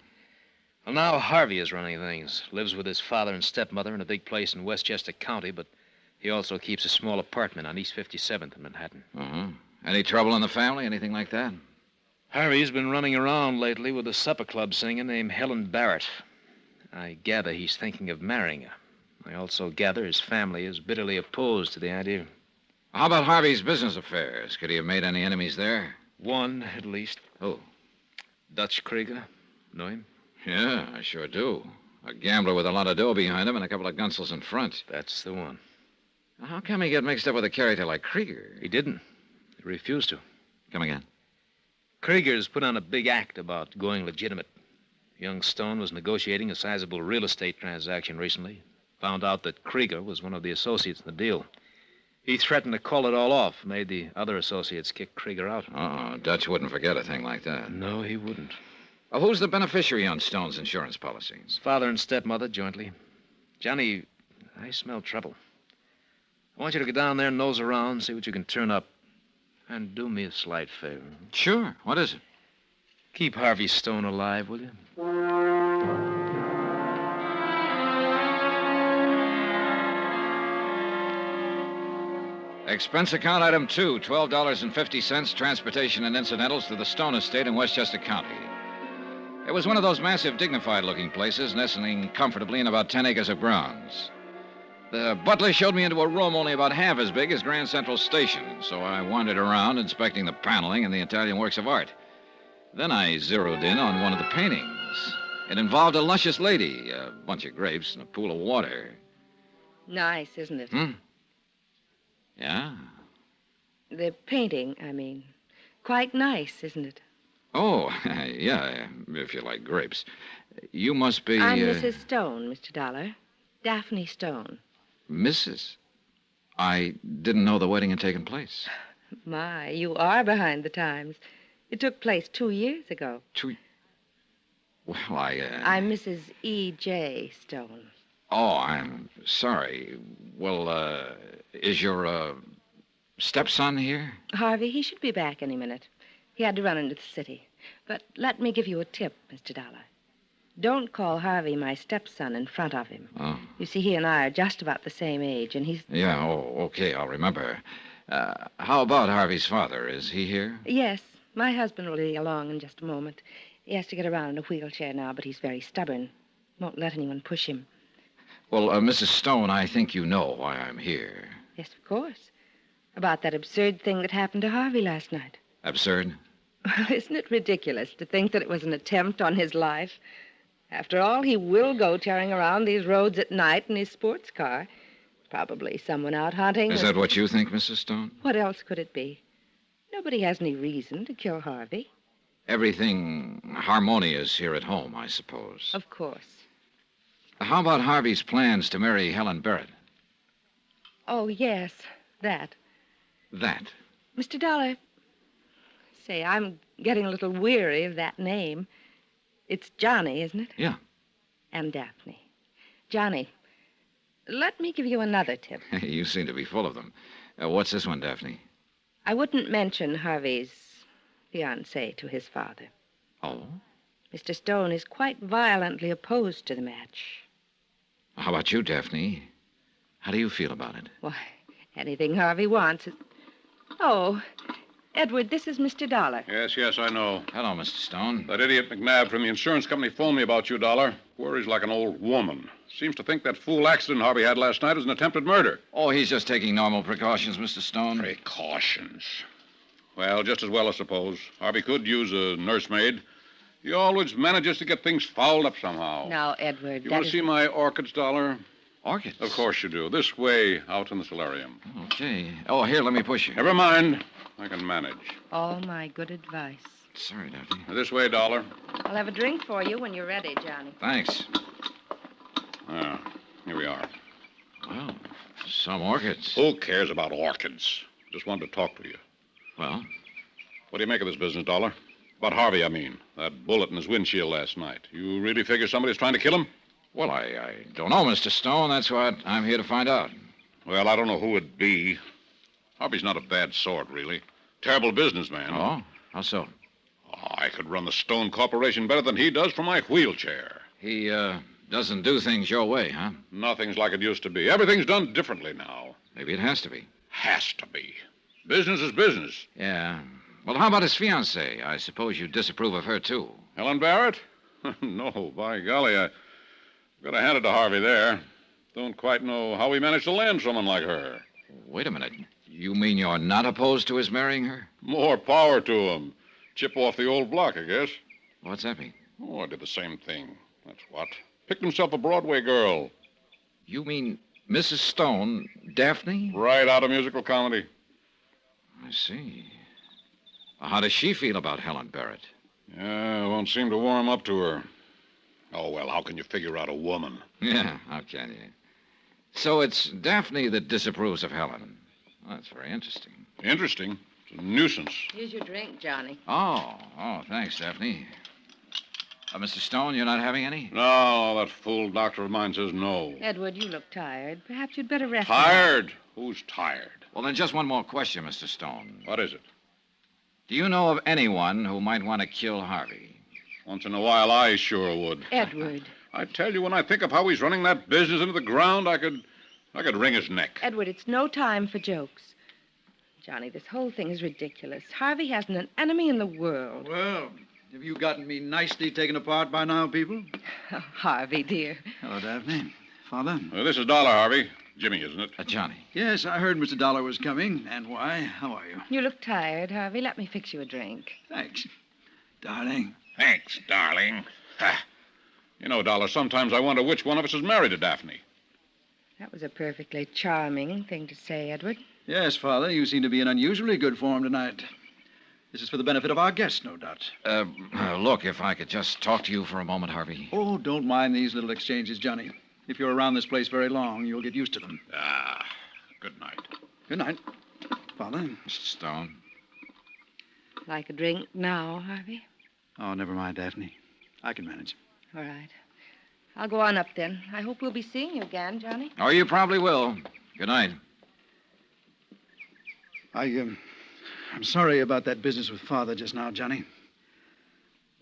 Speaker 12: Well, now Harvey is running things. Lives with his father and stepmother in a big place in Westchester County, but he also keeps a small apartment on East 57th in Manhattan.
Speaker 1: Uh-huh. Any trouble in the family? Anything like that?
Speaker 12: Harvey's been running around lately with a supper club singer named Helen Barrett. I gather he's thinking of marrying her. I also gather his family is bitterly opposed to the idea.
Speaker 1: How about Harvey's business affairs? Could he have made any enemies there?
Speaker 12: One, at least.
Speaker 1: Who?
Speaker 12: Dutch Krieger. Know him?
Speaker 1: Yeah, I sure do. A gambler with a lot of dough behind him and a couple of gunsels in front.
Speaker 12: That's the one.
Speaker 1: Now, how come he get mixed up with a character like Krieger?
Speaker 12: He didn't. He refused to.
Speaker 1: Come again?
Speaker 12: Krieger's put on a big act about going legitimate. Young Stone was negotiating a sizable real estate transaction recently. Found out that Krieger was one of the associates in the deal. He threatened to call it all off, made the other associates kick Krieger out.
Speaker 1: Oh, Dutch wouldn't forget a thing like that.
Speaker 12: No, he wouldn't.
Speaker 1: Who's the beneficiary on Stone's insurance policies?
Speaker 12: Father and stepmother jointly. Johnny, I smell trouble. I want you to go down there and nose around, see what you can turn up. And do me a slight favor.
Speaker 1: Sure. What is it?
Speaker 12: Keep Harvey Stone alive, will you?
Speaker 1: Expense account item 2, $12.50, transportation and incidentals to the Stone Estate in Westchester County. It was one of those massive, dignified-looking places, nestling comfortably in about 10 acres of grounds. The butler showed me into a room only about half as big as Grand Central Station, so I wandered around inspecting the paneling and the Italian works of art. Then I zeroed in on one of the paintings. It involved a luscious lady, a bunch of grapes, and a pool of water.
Speaker 10: Nice, isn't it?
Speaker 1: Yeah?
Speaker 10: The painting, I mean. Quite nice, isn't it?
Speaker 1: Oh, yeah, if you like grapes. You must be...
Speaker 10: I'm Mrs. Stone, Mr. Dollar. Daphne Stone.
Speaker 1: Mrs.? I didn't know the wedding had taken place.
Speaker 10: My, you are behind the times. It took place 2 years ago.
Speaker 1: Well,
Speaker 10: I'm Mrs. E.J. Stone.
Speaker 1: Oh, I'm sorry. Well, is your, stepson here?
Speaker 10: Harvey, he should be back any minute. He had to run into the city. But let me give you a tip, Mr. Dollar. Don't call Harvey my stepson in front of him.
Speaker 1: Oh.
Speaker 10: You see, he and I are just about the same age, and he's...
Speaker 1: Yeah, okay, I'll remember. How about Harvey's father? Is he here?
Speaker 10: Yes, my husband will be along in just a moment. He has to get around in a wheelchair now, but he's very stubborn. Won't let anyone push him.
Speaker 1: Well, Mrs. Stone, I think you know why I'm here.
Speaker 10: Yes, of course. About that absurd thing that happened to Harvey last night.
Speaker 1: Absurd?
Speaker 10: Well, isn't it ridiculous to think that it was an attempt on his life? After all, he will go tearing around these roads at night in his sports car. Probably someone out hunting.
Speaker 1: Is that what you think, Mrs. Stone?
Speaker 10: What else could it be? Nobody has any reason to kill Harvey.
Speaker 1: Everything harmonious here at home, I suppose.
Speaker 10: Of course.
Speaker 1: How about Harvey's plans to marry Helen Barrett?
Speaker 10: Oh, yes, that.
Speaker 1: That?
Speaker 10: Mr. Dollar, say, I'm getting a little weary of that name. It's Johnny, isn't it?
Speaker 1: Yeah.
Speaker 10: And Daphne. Johnny, let me give you another tip.
Speaker 1: You seem to be full of them. What's this one, Daphne?
Speaker 10: I wouldn't mention Harvey's fiancée to his father.
Speaker 1: Oh?
Speaker 10: Mr. Stone is quite violently opposed to the match.
Speaker 1: How about you, Daphne? How do you feel about it?
Speaker 10: Why, anything Harvey wants is... Oh, Edward, this is Mr. Dollar.
Speaker 7: Yes, I know.
Speaker 1: Hello, Mr. Stone.
Speaker 7: That idiot McNabb from the insurance company phoned me about you, Dollar. Worries like an old woman. Seems to think that fool accident Harvey had last night was an attempted murder.
Speaker 1: Oh, he's just taking normal precautions, Mr. Stone.
Speaker 7: Precautions? Well, just as well, I suppose. Harvey could use a nursemaid. He always manages to get things fouled up somehow.
Speaker 10: Now, Edward,
Speaker 7: You want to see my orchids, Dollar?
Speaker 1: Orchids?
Speaker 7: Of course you do. This way, out in the solarium.
Speaker 1: Okay. Oh, here, let me push you.
Speaker 7: Never mind. I can manage.
Speaker 10: All my good advice.
Speaker 1: Sorry, Daphne.
Speaker 7: This way, Dollar.
Speaker 10: I'll have a drink for you when you're ready, Johnny.
Speaker 1: Thanks.
Speaker 7: Here we are.
Speaker 1: Well, some orchids.
Speaker 7: Who cares about orchids? Just wanted to talk to you.
Speaker 1: Well?
Speaker 7: What do you make of this business, Dollar? About Harvey, I mean. That bullet in his windshield last night. You really figure somebody's trying to kill him?
Speaker 1: Well, I don't know, Mr. Stone. That's what I'm here to find out.
Speaker 7: Well, I don't know who it'd be. Harvey's not a bad sort, really. Terrible businessman.
Speaker 1: Oh? How so?
Speaker 7: Oh, I could run the Stone Corporation better than he does from my wheelchair.
Speaker 1: He, doesn't do things your way, huh?
Speaker 7: Nothing's like it used to be. Everything's done differently now.
Speaker 1: Maybe it has to be.
Speaker 7: Has to be. Business is business.
Speaker 1: Yeah. Well, how about his fiancée? I suppose you disapprove of her, too.
Speaker 7: Helen Barrett? No, by golly, I've got to hand it to Harvey there. Don't quite know how he managed to land someone like her.
Speaker 1: Wait a minute. You mean you're not opposed to his marrying her?
Speaker 7: More power to him. Chip off the old block, I guess.
Speaker 1: What's that mean?
Speaker 7: Oh, I did the same thing. That's what. Picked himself a Broadway girl.
Speaker 1: You mean Mrs. Stone, Daphne?
Speaker 7: Right out of musical comedy.
Speaker 1: I see. Well, how does she feel about Helen Barrett?
Speaker 7: Yeah, won't seem to warm up to her. Oh, well, how can you figure out a woman?
Speaker 1: Yeah, how can you? So it's Daphne that disapproves of Helen. Well, that's very interesting.
Speaker 7: Interesting? It's a nuisance.
Speaker 10: Here's your drink, Johnny.
Speaker 1: Oh, thanks, Daphne. Mr. Stone, you're not having any?
Speaker 13: No, that fool doctor of mine says no.
Speaker 10: Edward, you look tired. Perhaps you'd better rest.
Speaker 13: Tired? Who's tired?
Speaker 1: Well, then just one more question, Mr. Stone.
Speaker 13: What is it?
Speaker 1: Do you know of anyone who might want to kill Harvey?
Speaker 13: Once in a while, I sure would.
Speaker 10: Edward.
Speaker 13: I tell you, when I think of how he's running that business into the ground, I could wring his neck.
Speaker 10: Edward, it's no time for jokes. Johnny, this whole thing is ridiculous. Harvey hasn't an enemy in the world.
Speaker 14: Well, have you gotten me nicely taken apart by now, people?
Speaker 10: Oh, Harvey, dear.
Speaker 14: Hello, Daphne. Father?
Speaker 13: This is Dollar, Harvey. Jimmy, isn't it?
Speaker 1: Johnny.
Speaker 14: Yes, I heard Mr. Dollar was coming. And why? How are you?
Speaker 10: You look tired, Harvey. Let me fix you a drink.
Speaker 14: Thanks, darling.
Speaker 13: Thanks, darling. Ha. You know, Dollar, sometimes I wonder which one of us is married to Daphne.
Speaker 10: That was a perfectly charming thing to say, Edward.
Speaker 14: Yes, Father, you seem to be in unusually good form tonight. This is for the benefit of our guests, no doubt.
Speaker 1: Look, if I could just talk to you for a moment, Harvey.
Speaker 14: Oh, don't mind these little exchanges, Johnny. If you're around this place very long, you'll get used to them.
Speaker 13: Good night.
Speaker 14: Good night, Father.
Speaker 1: Mr. Stone.
Speaker 10: Like a drink now, Harvey?
Speaker 14: Oh, never mind, Daphne. I can manage.
Speaker 10: All right. I'll go on up then. I hope we'll be seeing you again, Johnny.
Speaker 1: Oh, you probably will. Good night.
Speaker 14: I'm sorry about that business with Father just now, Johnny.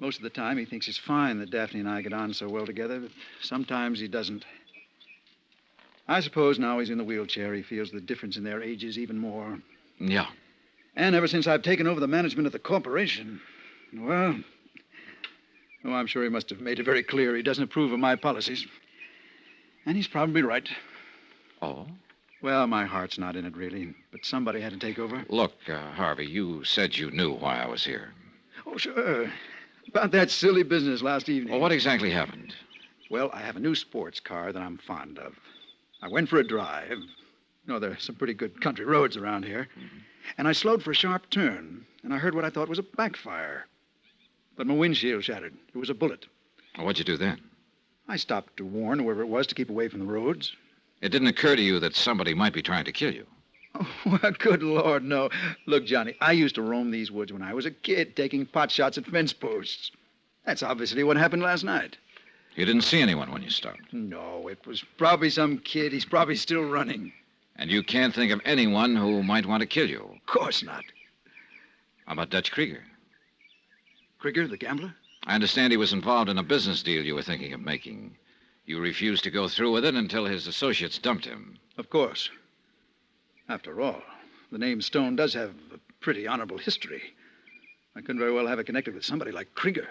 Speaker 14: Most of the time, he thinks it's fine that Daphne and I get on so well together, but sometimes he doesn't. I suppose now he's in the wheelchair, he feels the difference in their ages even more.
Speaker 1: Yeah.
Speaker 14: And ever since I've taken over the management of the corporation, well, I'm sure he must have made it very clear he doesn't approve of my policies. And he's probably right.
Speaker 1: Oh?
Speaker 14: Well, my heart's not in it, really, but somebody had to take over.
Speaker 1: Look, Harvey, you said you knew why I was here.
Speaker 14: Oh, sure. About that silly business last evening.
Speaker 1: Well, what exactly happened?
Speaker 14: Well, I have a new sports car that I'm fond of. I went for a drive. You know, there are some pretty good country roads around here. Mm-hmm. And I slowed for a sharp turn, and I heard what I thought was a backfire. But my windshield shattered. It was a bullet.
Speaker 1: Well, what'd you do then?
Speaker 14: I stopped to warn whoever it was to keep away from the roads.
Speaker 1: It didn't occur to you that somebody might be trying to kill you?
Speaker 14: Oh, well, good Lord, no. Look, Johnny, I used to roam these woods when I was a kid, taking pot shots at fence posts. That's obviously what happened last night.
Speaker 1: You didn't see anyone when you stopped?
Speaker 14: No, it was probably some kid. He's probably still running.
Speaker 1: And you can't think of anyone who might want to kill you?
Speaker 14: Of course not.
Speaker 1: How about Dutch Krieger?
Speaker 14: Krieger, the gambler?
Speaker 1: I understand he was involved in a business deal you were thinking of making. You refused to go through with it until his associates dumped him.
Speaker 14: Of course. After all, the name Stone does have a pretty honorable history. I couldn't very well have it connected with somebody like Krieger.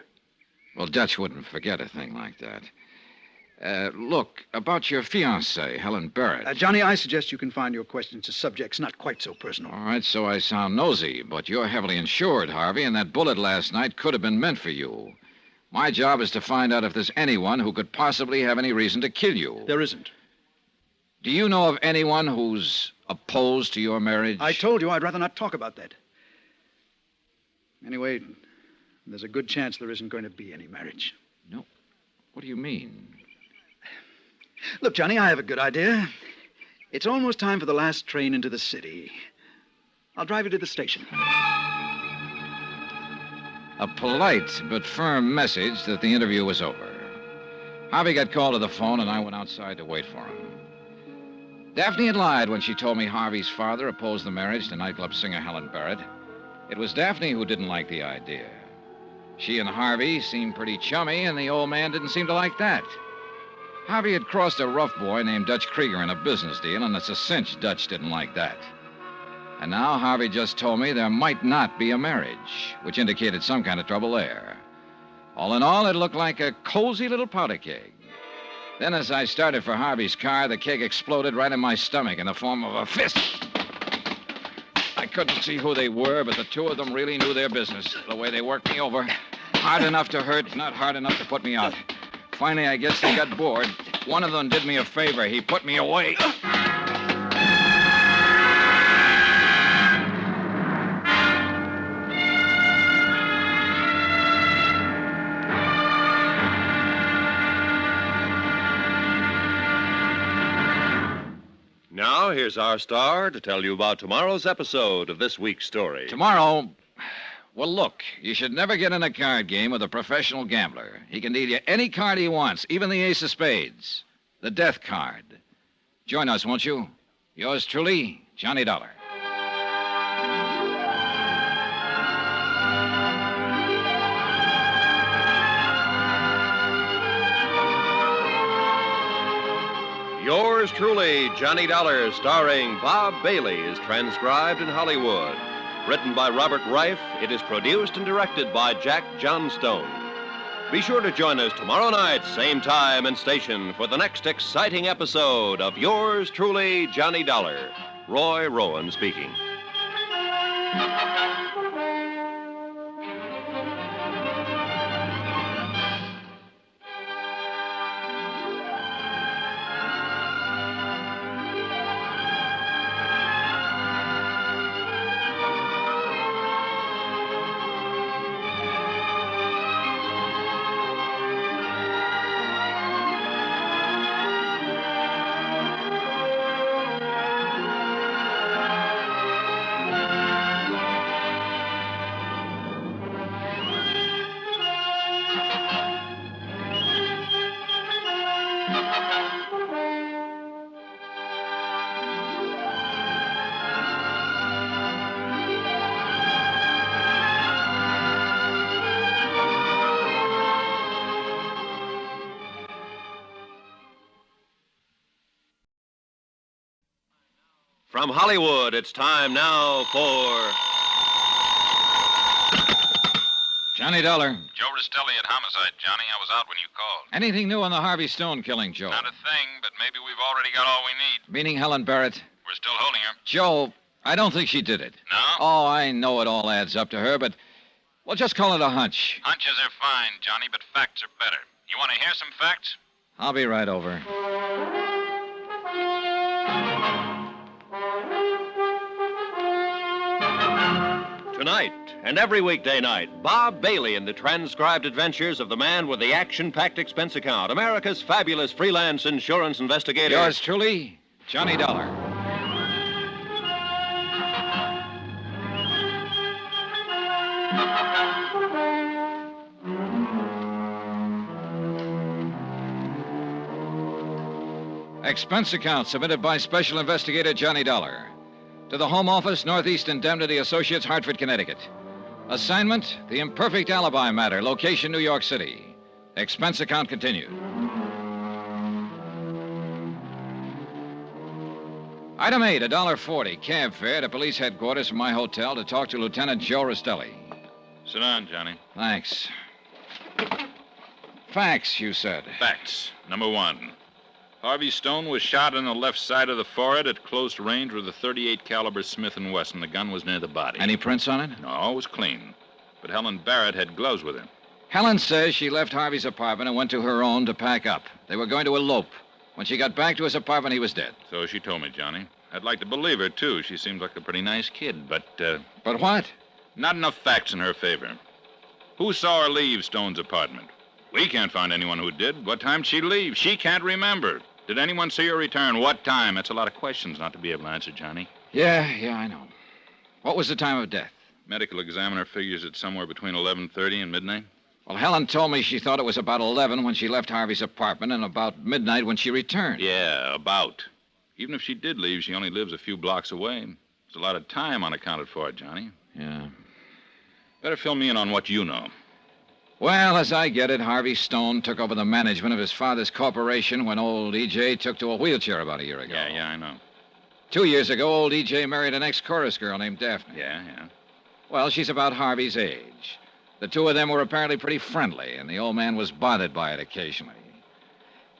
Speaker 1: Well, Dutch wouldn't forget a thing like that. Look, about your fiancée, Helen Barrett.
Speaker 14: Johnny, I suggest you confine your questions to subjects not quite so personal.
Speaker 1: All right, so I sound nosy, but you're heavily insured, Harvey, and that bullet last night could have been meant for you. My job is to find out if there's anyone who could possibly have any reason to kill you.
Speaker 14: There isn't.
Speaker 1: Do you know of anyone who's opposed to your marriage?
Speaker 14: I told you I'd rather not talk about that. Anyway, there's a good chance there isn't going to be any marriage.
Speaker 1: No. What do you mean?
Speaker 14: Look, Johnny, I have a good idea. It's almost time for the last train into the city. I'll drive you to the station.
Speaker 1: A polite but firm message that the interview was over. Harvey got called to the phone, and I went outside to wait for him. Daphne had lied when she told me Harvey's father opposed the marriage to nightclub singer Helen Barrett. It was Daphne who didn't like the idea. She and Harvey seemed pretty chummy, and the old man didn't seem to like that. Harvey had crossed a rough boy named Dutch Krieger in a business deal, and it's a cinch Dutch didn't like that. And now Harvey just told me there might not be a marriage, which indicated some kind of trouble there. All in all, it looked like a cozy little powder keg. Then as I started for Harvey's car, the keg exploded right in my stomach in the form of a fist. I couldn't see who they were, but the two of them really knew their business, the way they worked me over. Hard enough to hurt, not hard enough to put me out. Finally, I guess they got bored. One of them did me a favor. He put me away.
Speaker 3: Now, here's our star to tell you about tomorrow's episode of this week's story.
Speaker 1: Tomorrow, Well, look, you should never get in a card game with a professional gambler. He can deal you any card he wants, even the ace of spades. The death card. Join us, won't you? Yours truly, Johnny Dollar.
Speaker 3: Yours truly, Johnny Dollar, starring Bob Bailey, is transcribed in Hollywood. Written by Robert Reif, it is produced and directed by Jack Johnstone. Be sure to join us tomorrow night, same time and station, for the next exciting episode of Yours truly, Johnny Dollar. Roy Rowan speaking. From Hollywood, it's time now for...
Speaker 1: Johnny Dollar.
Speaker 13: Joe Restelli at Homicide, Johnny. I was out when you called.
Speaker 1: Anything new on the Harvey Stone killing, Joe?
Speaker 13: Not a thing, but maybe we've already got all we need.
Speaker 1: Meaning Helen Barrett?
Speaker 13: We're still holding her.
Speaker 1: Joe, I don't think she did it.
Speaker 13: No?
Speaker 1: Oh, I know it all adds up to her, but... Well, just call it a hunch.
Speaker 13: Hunches are fine, Johnny, but facts are better. You want to hear some facts?
Speaker 1: I'll be right over.
Speaker 3: Tonight and every weekday night, Bob Bailey in the transcribed adventures of the man with the action-packed expense account, America's fabulous freelance insurance investigator.
Speaker 1: Yours truly, Johnny Dollar. Expense account submitted by Special Investigator Johnny Dollar. To the Home Office, Northeast Indemnity Associates, Hartford, Connecticut. Assignment, the imperfect alibi matter. Location, New York City. Expense account continued. Item 8, $1.40. Cab fare to police headquarters from my hotel to talk to Lieutenant Joe Restelli.
Speaker 13: Sit down, Johnny.
Speaker 1: Thanks. Facts, you said.
Speaker 13: Facts. Number 1. Harvey Stone was shot on the left side of the forehead at close range with a .38 caliber Smith & Wesson. The gun was near the body.
Speaker 1: Any prints on it?
Speaker 13: No, it was clean. But Helen Barrett had gloves with her.
Speaker 1: Helen says she left Harvey's apartment and went to her own to pack up. They were going to elope. When she got back to his apartment, he was dead.
Speaker 13: So she told me, Johnny. I'd like to believe her, too. She seems like a pretty nice kid, but...
Speaker 1: But what?
Speaker 13: Not enough facts in her favor. Who saw her leave Stone's apartment? We can't find anyone who did. What time did she leave? She can't remember. Did anyone see her return? What time? That's a lot of questions not to be able to answer, Johnny.
Speaker 1: Yeah, I know. What was the time of death?
Speaker 13: Medical examiner figures it somewhere between 11:30 and midnight.
Speaker 1: Well, Helen told me she thought it was about 11 when she left Harvey's apartment and about midnight when she returned.
Speaker 13: Yeah, about. Even if she did leave, she only lives a few blocks away. There's a lot of time unaccounted for, Johnny.
Speaker 1: Yeah.
Speaker 13: Better fill me in on what you know.
Speaker 1: Well, as I get it, Harvey Stone took over the management of his father's corporation when old E.J. took to a wheelchair about a year ago.
Speaker 13: Yeah, I know.
Speaker 1: 2 years ago, old E.J. married an ex-chorus girl named Daphne.
Speaker 13: Yeah.
Speaker 1: Well, she's about Harvey's age. The two of them were apparently pretty friendly, and the old man was bothered by it occasionally.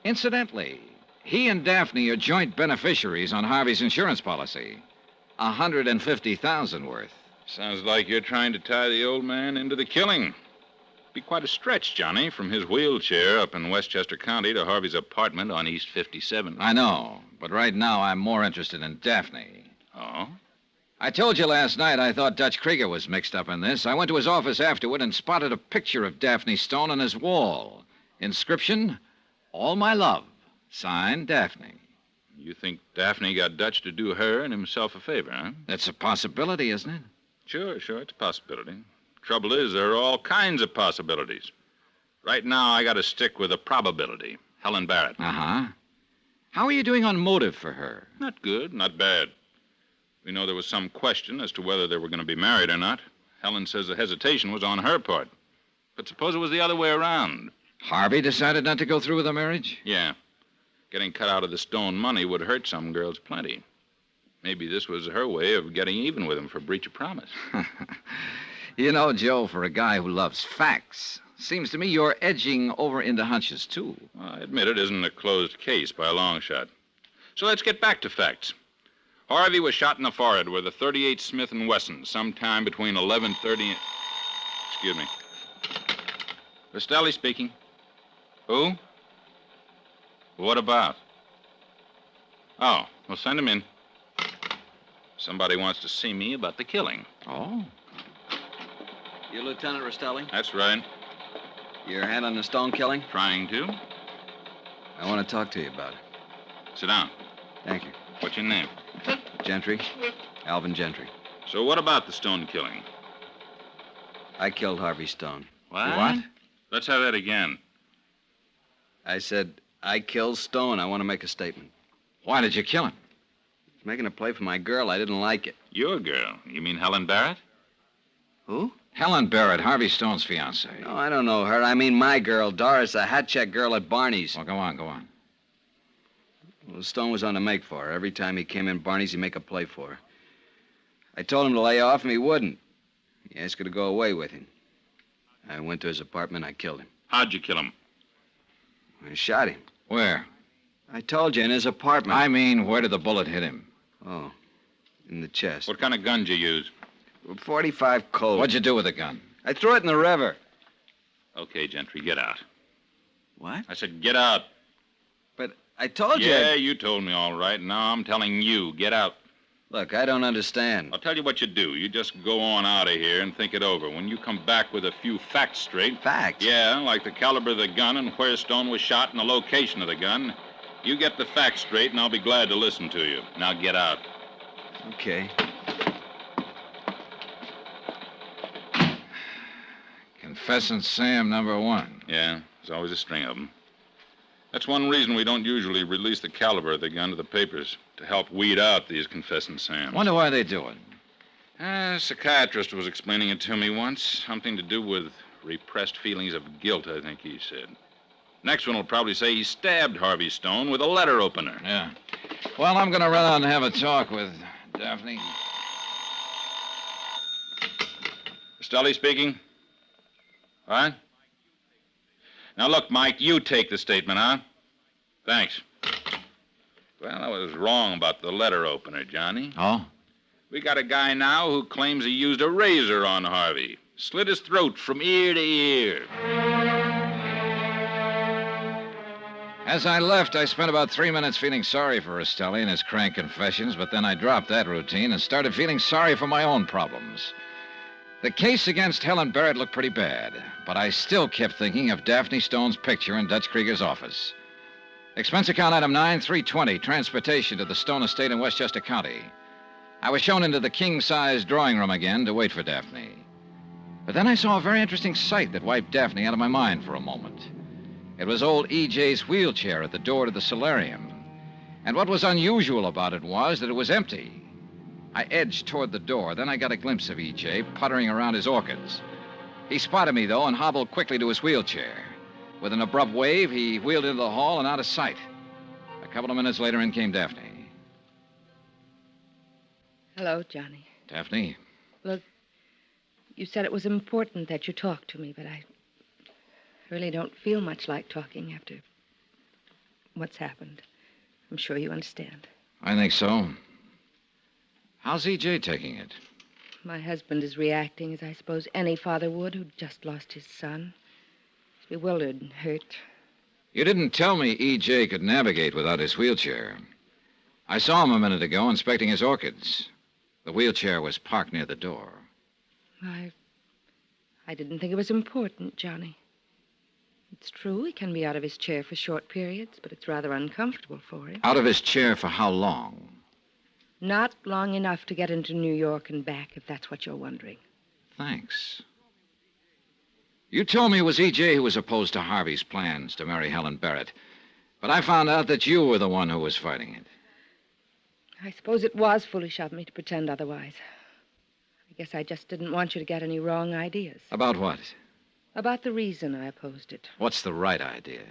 Speaker 1: Incidentally, he and Daphne are joint beneficiaries on Harvey's insurance policy. $150,000 worth.
Speaker 13: Sounds like you're trying to tie the old man into the killing. Be quite a stretch, Johnny, from his wheelchair up in Westchester County to Harvey's apartment on East 57.
Speaker 1: I know, but right now I'm more interested in Daphne.
Speaker 13: Oh?
Speaker 1: I told you last night I thought Dutch Krieger was mixed up in this. I went to his office afterward and spotted a picture of Daphne Stone on his wall. Inscription, All My Love, signed Daphne.
Speaker 13: You think Daphne got Dutch to do her and himself a favor, huh?
Speaker 1: That's a possibility, isn't it?
Speaker 13: Sure, it's a possibility. Trouble is, there are all kinds of possibilities. Right now, I got to stick with a probability. Helen Barrett.
Speaker 1: Uh-huh. How are you doing on motive for her?
Speaker 13: Not good, not bad. We know there was some question as to whether they were going to be married or not. Helen says the hesitation was on her part. But suppose it was the other way around.
Speaker 1: Harvey decided not to go through with the marriage?
Speaker 13: Yeah. Getting cut out of the Stone money would hurt some girls plenty. Maybe this was her way of getting even with him for breach of promise.
Speaker 1: You know, Joe, for a guy who loves facts, seems to me you're edging over into hunches, too.
Speaker 13: Well, I admit it isn't a closed case by a long shot. So let's get back to facts. Harvey was shot in the forehead with a .38 Smith & Wesson sometime between 11:30 and... Excuse me. Rostelli speaking. Who? What about? Oh, well, send him in. Somebody wants to see me about the killing.
Speaker 1: Oh?
Speaker 6: You Lieutenant Rostelli?
Speaker 13: That's right.
Speaker 6: Your hand on the Stone killing?
Speaker 13: Trying to.
Speaker 6: I want to talk to you about it.
Speaker 13: Sit down.
Speaker 6: Thank you.
Speaker 13: What's your name?
Speaker 6: Gentry. Alvin Gentry.
Speaker 13: So what about the Stone killing?
Speaker 6: I killed Harvey Stone.
Speaker 13: What? Let's have that again.
Speaker 6: I said, I killed Stone. I want to make a statement.
Speaker 1: Why did you kill him?
Speaker 6: He was making a play for my girl. I didn't like it.
Speaker 13: Your girl? You mean Helen Barrett?
Speaker 6: Who?
Speaker 1: Helen Barrett, Harvey Stone's fiancée.
Speaker 6: No, I don't know her. I mean my girl, Doris, a hat check girl at Barney's.
Speaker 1: Well, go on.
Speaker 6: Well, Stone was on the make for her. Every time he came in Barney's, he'd make a play for her. I told him to lay off, and he wouldn't. He asked her to go away with him. I went to his apartment, I killed him.
Speaker 13: How'd you kill him?
Speaker 6: I shot him.
Speaker 1: Where?
Speaker 6: I told you, in his apartment.
Speaker 1: I mean, where did the bullet hit him?
Speaker 6: Oh, in the chest.
Speaker 13: What kind of gun did you use?
Speaker 6: 45 Colt.
Speaker 1: What'd you do with the gun?
Speaker 6: I threw it in the river.
Speaker 13: Okay, Gentry, get out.
Speaker 6: What?
Speaker 13: I said get out.
Speaker 6: But I told you.
Speaker 13: Yeah, you told me all right. Now I'm telling you, get out.
Speaker 6: Look, I don't understand.
Speaker 13: I'll tell you what you do. You just go on out of here and think it over. When you come back with a few facts straight...
Speaker 6: Facts?
Speaker 13: Yeah, like the caliber of the gun and where Stone was shot and the location of the gun. You get the facts straight, and I'll be glad to listen to you. Now get out.
Speaker 6: Okay.
Speaker 1: Confessing Sam #1.
Speaker 13: Yeah, there's always a string of them. That's one reason we don't usually release the caliber of the gun to the papers, to help weed out these confessing Sams.
Speaker 1: Wonder why they do it.
Speaker 13: A psychiatrist was explaining it to me once. Something to do with repressed feelings of guilt, I think he said. Next one will probably say he stabbed Harvey Stone with a letter opener.
Speaker 1: Yeah. Well, I'm going to run out and have a talk with Daphne.
Speaker 13: Rostelli speaking. What? Now, look, Mike, you take the statement, huh? Thanks. Well, I was wrong about the letter opener, Johnny.
Speaker 1: Oh?
Speaker 13: We got a guy now who claims he used a razor on Harvey. Slit his throat from ear to ear.
Speaker 1: As I left, I spent about 3 minutes feeling sorry for Rostelli and his crank confessions, but then I dropped that routine and started feeling sorry for my own problems. The case against Helen Barrett looked pretty bad, but I still kept thinking of Daphne Stone's picture in Dutch Krieger's office. Expense account item 9320, transportation to the Stone estate in Westchester County. I was shown into the king-size drawing room again to wait for Daphne. But then I saw a very interesting sight that wiped Daphne out of my mind for a moment. It was old E.J.'s wheelchair at the door to the solarium. And what was unusual about it was that it was empty. I edged toward the door. Then I got a glimpse of E.J. puttering around his orchids. He spotted me, though, and hobbled quickly to his wheelchair. With an abrupt wave, he wheeled into the hall and out of sight. A couple of minutes later, in came Daphne.
Speaker 10: Hello, Johnny.
Speaker 1: Daphne?
Speaker 10: Look, you said it was important that you talk to me, but I really don't feel much like talking after what's happened. I'm sure you understand.
Speaker 1: I think so. How's E.J. taking it?
Speaker 10: My husband is reacting as I suppose any father would who'd just lost his son. He's bewildered and hurt.
Speaker 1: You didn't tell me E.J. could navigate without his wheelchair. I saw him a minute ago inspecting his orchids. The wheelchair was parked near the door.
Speaker 10: I didn't think it was important, Johnny. It's true he can be out of his chair for short periods, but it's rather uncomfortable for him.
Speaker 1: Out of his chair for how long?
Speaker 10: Not long enough to get into New York and back, if that's what you're wondering.
Speaker 1: Thanks. You told me it was E.J. who was opposed to Harvey's plans to marry Helen Barrett. But I found out that you were the one who was fighting it.
Speaker 10: I suppose it was foolish of me to pretend otherwise. I guess I just didn't want you to get any wrong ideas.
Speaker 1: About what?
Speaker 10: About the reason I opposed it.
Speaker 1: What's the right idea?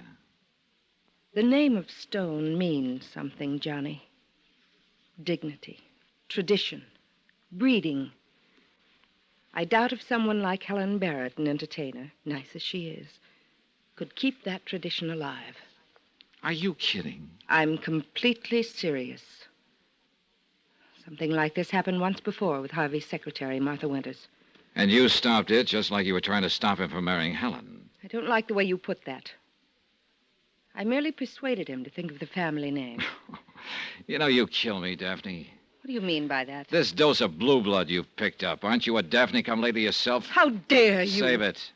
Speaker 10: The name of Stone means something, Johnny. Dignity, tradition, breeding. I doubt if someone like Helen Barrett, an entertainer, nice as she is, could keep that tradition alive.
Speaker 1: Are you kidding?
Speaker 10: I'm completely serious. Something like this happened once before with Harvey's secretary, Martha Winters.
Speaker 1: And you stopped it just like you were trying to stop him from marrying Helen.
Speaker 10: I don't like the way you put that. I merely persuaded him to think of the family name.
Speaker 1: You know, you kill me, Daphne.
Speaker 10: What do you mean by that?
Speaker 1: This dose of blue blood you've picked up. Aren't you a Daphne come lately yourself?
Speaker 10: How dare you?
Speaker 1: Save it.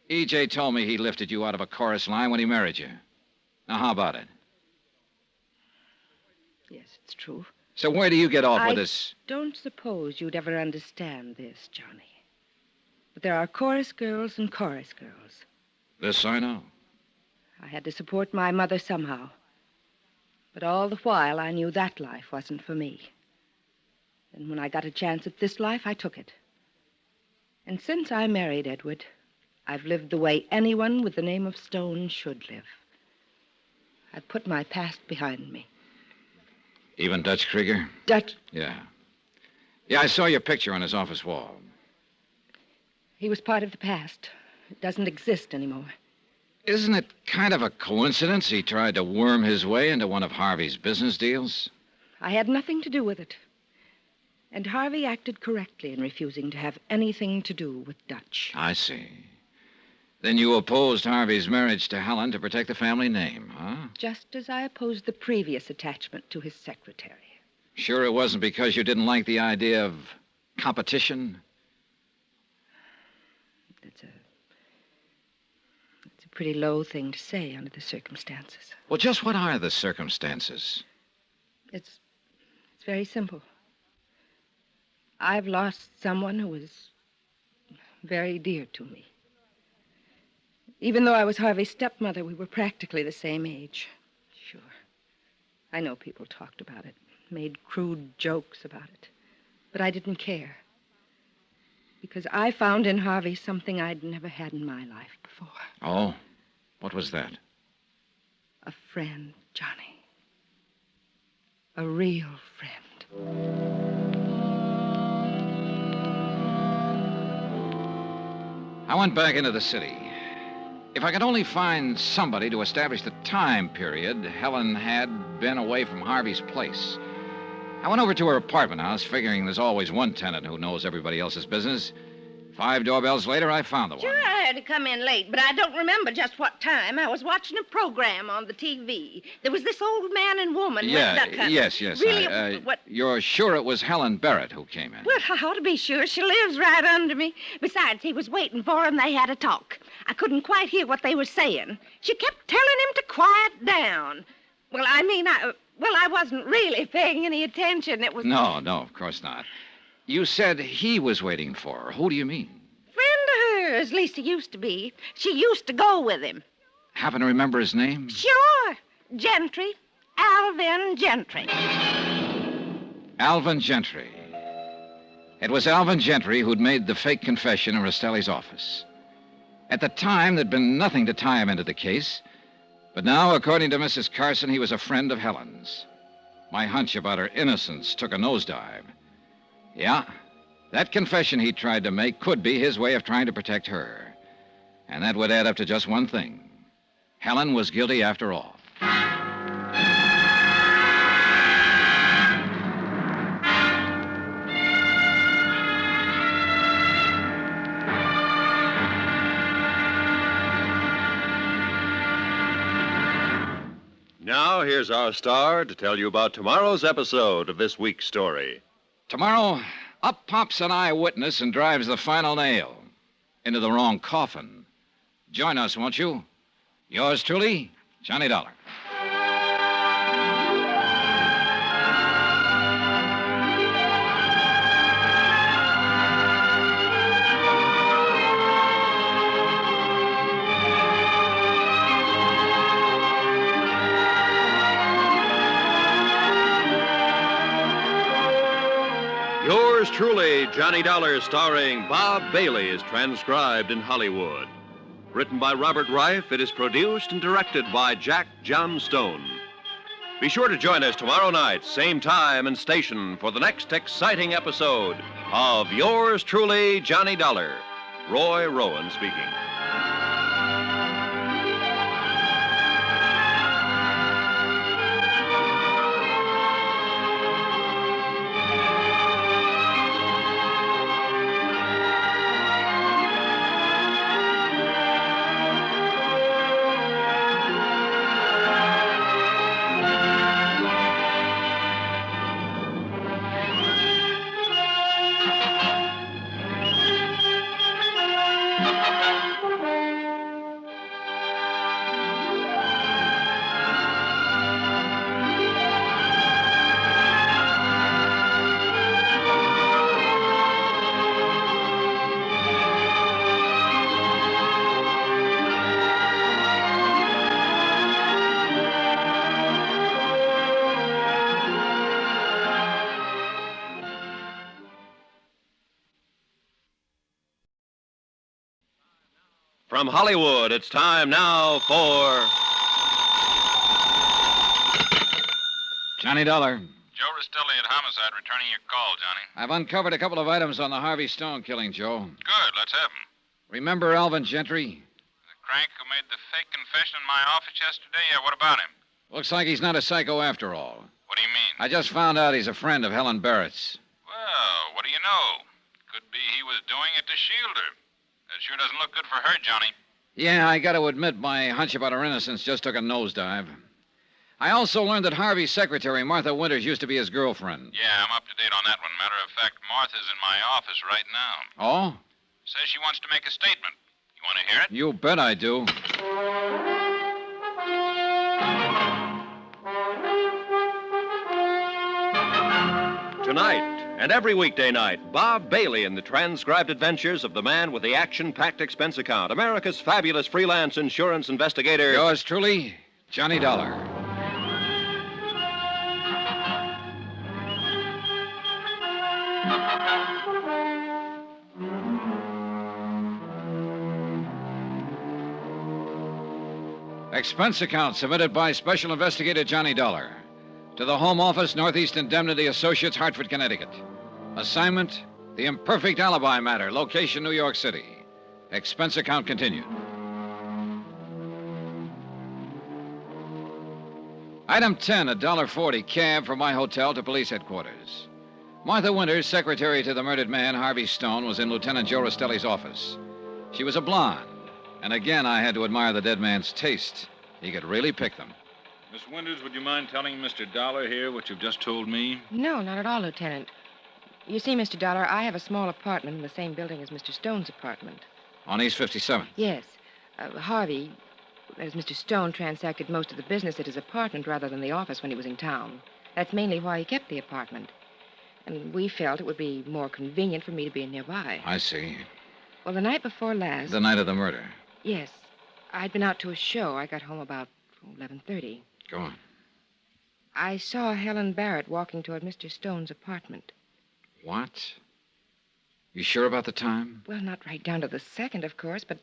Speaker 1: E.J. told me he lifted you out of a chorus line when he married you. Now, how about it?
Speaker 10: Yes, it's true.
Speaker 1: So where do you get off with this?
Speaker 10: I don't suppose you'd ever understand this, Johnny. But there are chorus girls and chorus girls.
Speaker 1: This I know.
Speaker 10: I had to support my mother somehow. But all the while, I knew that life wasn't for me. And when I got a chance at this life, I took it. And since I married Edward, I've lived the way anyone with the name of Stone should live. I've put my past behind me.
Speaker 1: Even Dutch Krieger?
Speaker 10: Dutch?
Speaker 1: Yeah. Yeah, I saw your picture on his office wall.
Speaker 10: He was part of the past. It doesn't exist anymore.
Speaker 1: Isn't it kind of a coincidence he tried to worm his way into one of Harvey's business deals?
Speaker 10: I had nothing to do with it. And Harvey acted correctly in refusing to have anything to do with Dutch.
Speaker 1: I see. Then you opposed Harvey's marriage to Helen to protect the family name, huh?
Speaker 10: Just as I opposed the previous attachment to his secretary.
Speaker 1: Sure it wasn't because you didn't like the idea of competition?
Speaker 10: It's a pretty low thing to say under the circumstances.
Speaker 1: Well, just what are the circumstances?
Speaker 10: It's very simple. I've lost someone who was very dear to me. Even though I was Harvey's stepmother, we were practically the same age. Sure. I know people talked about it, made crude jokes about it. But I didn't care. Because I found in Harvey something I'd never had in my life before.
Speaker 1: Oh? What was that?
Speaker 10: A friend, Johnny. A real friend.
Speaker 1: I went back into the city. If I could only find somebody to establish the time period Helen had been away from Harvey's place. I went over to her apartment house, figuring there's always one tenant who knows everybody else's business. 5 doorbells later, I found the one.
Speaker 16: Sure, I had to come in late, but I don't remember just what time. I was watching a program on the TV. There was this old man and woman.
Speaker 1: Yes.
Speaker 16: Really, what?
Speaker 1: You're sure it was Helen Barrett who came in?
Speaker 16: Well, I ought to be sure. She lives right under me. Besides, he was waiting for her and they had a talk. I couldn't quite hear what they were saying. She kept telling him to quiet down. Well, I mean, I wasn't really paying any attention. It was...
Speaker 1: No, of course not. You said he was waiting for her. Who do you mean?
Speaker 16: Friend of hers, at least he used to be. She used to go with him.
Speaker 1: Happen to remember his name?
Speaker 16: Sure. Gentry. Alvin Gentry.
Speaker 1: Alvin Gentry. It was Alvin Gentry who'd made the fake confession in Rastelli's office. At the time, there'd been nothing to tie him into the case. But now, according to Mrs. Carson, he was a friend of Helen's. My hunch about her innocence took a nosedive. Yeah, that confession he tried to make could be his way of trying to protect her. And that would add up to just one thing. Helen was guilty after all.
Speaker 3: Now, here's our star to tell you about tomorrow's episode of this week's story.
Speaker 1: Tomorrow, up pops an eyewitness and drives the final nail into the wrong coffin. Join us, won't you? Yours truly, Johnny Dollar.
Speaker 3: truly, Johnny Dollar, starring Bob Bailey, is transcribed in Hollywood. Written by Robert Reif, it is produced and directed by Jack Johnstone. Be sure to join us tomorrow night, same time and station, for the next exciting episode of Yours Truly, Johnny Dollar. Roy Rowan speaking. From Hollywood, it's time now for...
Speaker 1: Johnny Dollar.
Speaker 13: Joe Rastelli at Homicide returning your call, Johnny.
Speaker 1: I've uncovered a couple of items on the Harvey Stone killing, Joe.
Speaker 13: Good, let's have 'em.
Speaker 1: Remember Alvin Gentry?
Speaker 13: The crank who made the fake confession in my office yesterday? Yeah, what about him?
Speaker 1: Looks like he's not a psycho after all.
Speaker 13: What do you mean?
Speaker 1: I just found out he's a friend of Helen Barrett's.
Speaker 13: Well, what do you know? Could be he was doing it to shield her. That sure doesn't look good for her, Johnny.
Speaker 1: Yeah, I got to admit my hunch about her innocence just took a nosedive. I also learned that Harvey's secretary, Martha Winters, used to be his girlfriend.
Speaker 13: Yeah, I'm up to date on that one. Matter of fact, Martha's in my office right now.
Speaker 1: Oh?
Speaker 13: Says she wants to make a statement. You want to hear it?
Speaker 1: You bet I do.
Speaker 3: Tonight and every weekday night, Bob Bailey in the transcribed adventures of the man with the action-packed expense account, America's fabulous freelance insurance investigator.
Speaker 1: Yours truly, Johnny Dollar. Expense account submitted by Special Investigator Johnny Dollar to the Home Office, Northeast Indemnity Associates, Hartford, Connecticut. Assignment, the imperfect alibi matter. Location, New York City. Expense account continued. Item 10, $1.40 cab from my hotel to police headquarters. Martha Winters, secretary to the murdered man, Harvey Stone, was in Lieutenant Joe Rastelli's office. She was a blonde, and again I had to admire the dead man's taste. He could really pick them.
Speaker 13: Miss Winters, would you mind telling Mr. Dollar here what you've just told me?
Speaker 10: No, not at all, Lieutenant. You see, Mr. Dollar, I have a small apartment in the same building as Mr. Stone's apartment.
Speaker 1: On East 57th?
Speaker 10: Yes. Harvey, as Mr. Stone, transacted most of the business at his apartment rather than the office when he was in town. That's mainly why he kept the apartment. And we felt it would be more convenient for me to be nearby.
Speaker 1: I see.
Speaker 10: Well, the night before last...
Speaker 1: The night of the murder?
Speaker 10: Yes. I'd been out to a show. I got home about 11:30.
Speaker 1: Go on.
Speaker 10: I saw Helen Barrett walking toward Mr. Stone's apartment.
Speaker 1: What? You sure about the time?
Speaker 10: Well, not right down to the second, of course, but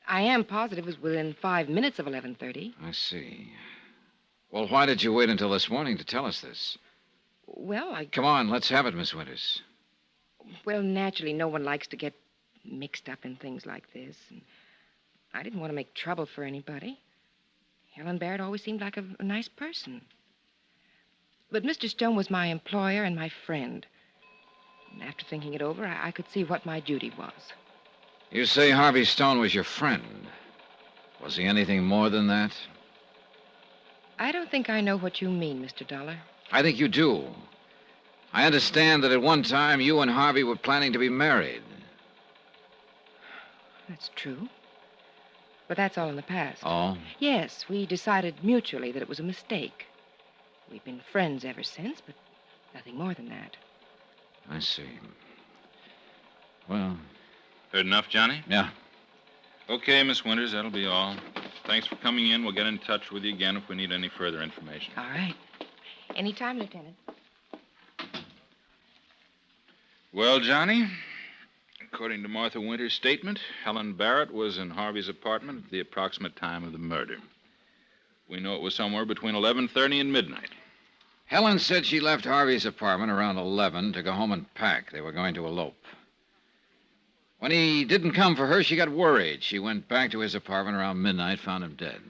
Speaker 10: I am positive it was within 5 minutes of 11:30.
Speaker 1: I see. Well, why did you wait until this morning to tell us this?
Speaker 10: Well,
Speaker 1: Come on, let's have it, Miss Winters.
Speaker 10: Well, naturally, no one likes to get mixed up in things like this. And I didn't want to make trouble for anybody. Helen Barrett always seemed like a nice person. But Mr. Stone was my employer and my friend. And after thinking it over, I could see what my duty was.
Speaker 1: You say Harvey Stone was your friend. Was he anything more than that?
Speaker 10: I don't think I know what you mean, Mr. Dollar.
Speaker 1: I think you do. I understand that at one time you and Harvey were planning to be married.
Speaker 10: That's true. But that's all in the past.
Speaker 1: Oh?
Speaker 10: Yes, we decided mutually that it was a mistake. We've been friends ever since, but nothing more than that.
Speaker 1: I see. Well...
Speaker 13: Heard enough, Johnny?
Speaker 1: Yeah.
Speaker 13: Okay, Miss Winters, that'll be all. Thanks for coming in. We'll get in touch with you again if we need any further information.
Speaker 10: All right. Anytime, Lieutenant.
Speaker 13: Well, Johnny, according to Martha Winter's statement, Helen Barrett was in Harvey's apartment at the approximate time of the murder. We know it was somewhere between 11:30 and midnight.
Speaker 1: Helen said she left Harvey's apartment around 11 to go home and pack. They were going to elope. When he didn't come for her, she got worried. She went back to his apartment around midnight, found him dead.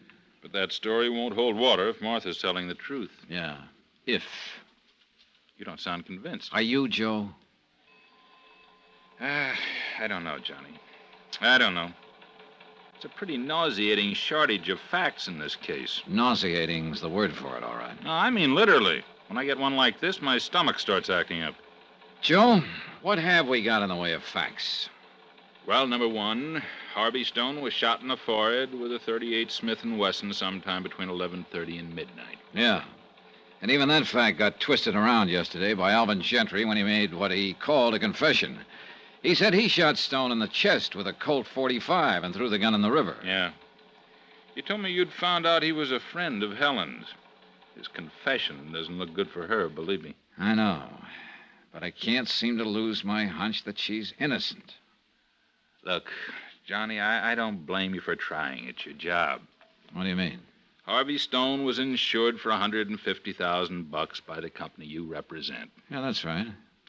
Speaker 13: But that story won't hold water if Martha's telling the truth.
Speaker 1: Yeah, if.
Speaker 13: You don't sound convinced.
Speaker 1: Are you, Joe?
Speaker 13: I don't know, Johnny. I don't know. It's a pretty nauseating shortage of facts in this case.
Speaker 1: Nauseating's the word for it, all right.
Speaker 13: No, I mean literally. When I get one like this, my stomach starts acting up.
Speaker 1: Joe, what have we got in the way of facts?
Speaker 13: Well, number one, Harvey Stone was shot in the forehead with a .38 Smith & Wesson sometime between 11:30 and midnight.
Speaker 1: Yeah. And even that fact got twisted around yesterday by Alvin Gentry when he made what he called a confession. He said he shot Stone in the chest with a Colt .45 and threw the gun in the river.
Speaker 13: Yeah. You told me you'd found out he was a friend of Helen's. His confession doesn't look good for her, believe me.
Speaker 1: I know. But I can't seem to lose my hunch that she's innocent.
Speaker 13: Look, Johnny, I don't blame you for trying. It's your job.
Speaker 1: What do you mean?
Speaker 13: Harvey Stone was insured for $150,000 by the company you represent.
Speaker 1: Yeah, that's right.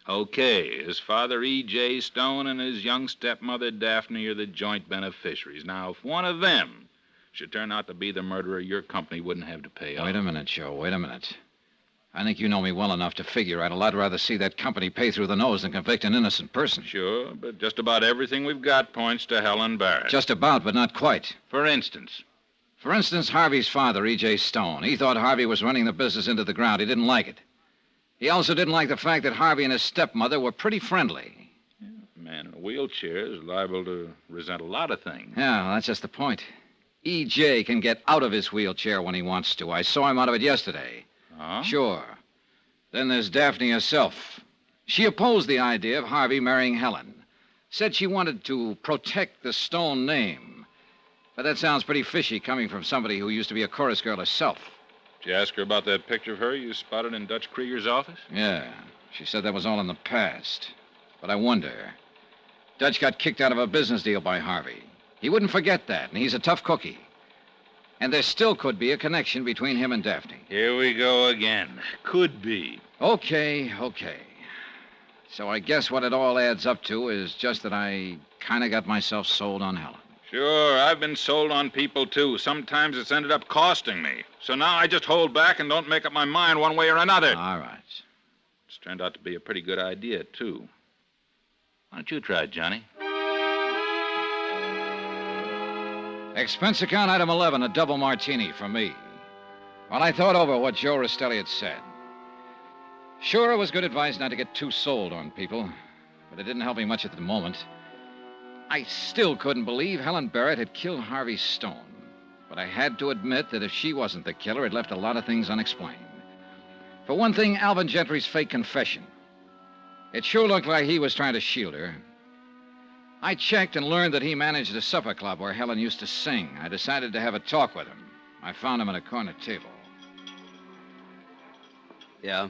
Speaker 13: Okay, his father, E.J. Stone, and his young stepmother, Daphne, are the joint beneficiaries. Now, if one of them should turn out to be the murderer, your company wouldn't have to pay off.
Speaker 1: Wait a minute, Joe. Wait a minute. I think you know me well enough to figure I'd a lot rather see that company pay through the nose than convict an innocent person.
Speaker 13: Sure, but just about everything we've got points to Helen Barrett.
Speaker 1: Just about, but not quite.
Speaker 13: For instance?
Speaker 1: For instance, Harvey's father, E.J. Stone. He thought Harvey was running the business into the ground. He didn't like it. He also didn't like the fact that Harvey and his stepmother were pretty friendly.
Speaker 13: Yeah, a man in a wheelchair is liable to resent a lot of things.
Speaker 1: Yeah, well, that's just the point. E.J. can get out of his wheelchair when he wants to. I saw him out of it yesterday.
Speaker 13: Huh?
Speaker 1: Sure. Then there's Daphne herself. She opposed the idea of Harvey marrying Helen. Said she wanted to protect the Stone name. But that sounds pretty fishy coming from somebody who used to be a chorus girl herself.
Speaker 13: Did you ask her about that picture of her you spotted in Dutch Krieger's office?
Speaker 1: Yeah. She said that was all in the past. But I wonder. Dutch got kicked out of a business deal by Harvey. He wouldn't forget that, and he's a tough cookie. And there still could be a connection between him and Daphne.
Speaker 13: Here we go again. Could be.
Speaker 1: Okay. So I guess what it all adds up to is just that I kind of got myself sold on Helen.
Speaker 13: Sure, I've been sold on people, too. Sometimes it's ended up costing me. So now I just hold back and don't make up my mind one way or another.
Speaker 1: All right.
Speaker 13: It's turned out to be a pretty good idea, too. Why don't you try it, Johnny?
Speaker 1: Expense account item 11, a double martini for me. Well, I thought over what Joe Rastelli had said. Sure, it was good advice not to get too sold on people, but it didn't help me much at the moment. I still couldn't believe Helen Barrett had killed Harvey Stone. But I had to admit that if she wasn't the killer, it left a lot of things unexplained. For one thing, Alvin Gentry's fake confession. It sure looked like he was trying to shield her. I checked and learned that he managed a supper club where Helen used to sing. I decided to have a talk with him. I found him at a corner table.
Speaker 21: Yeah?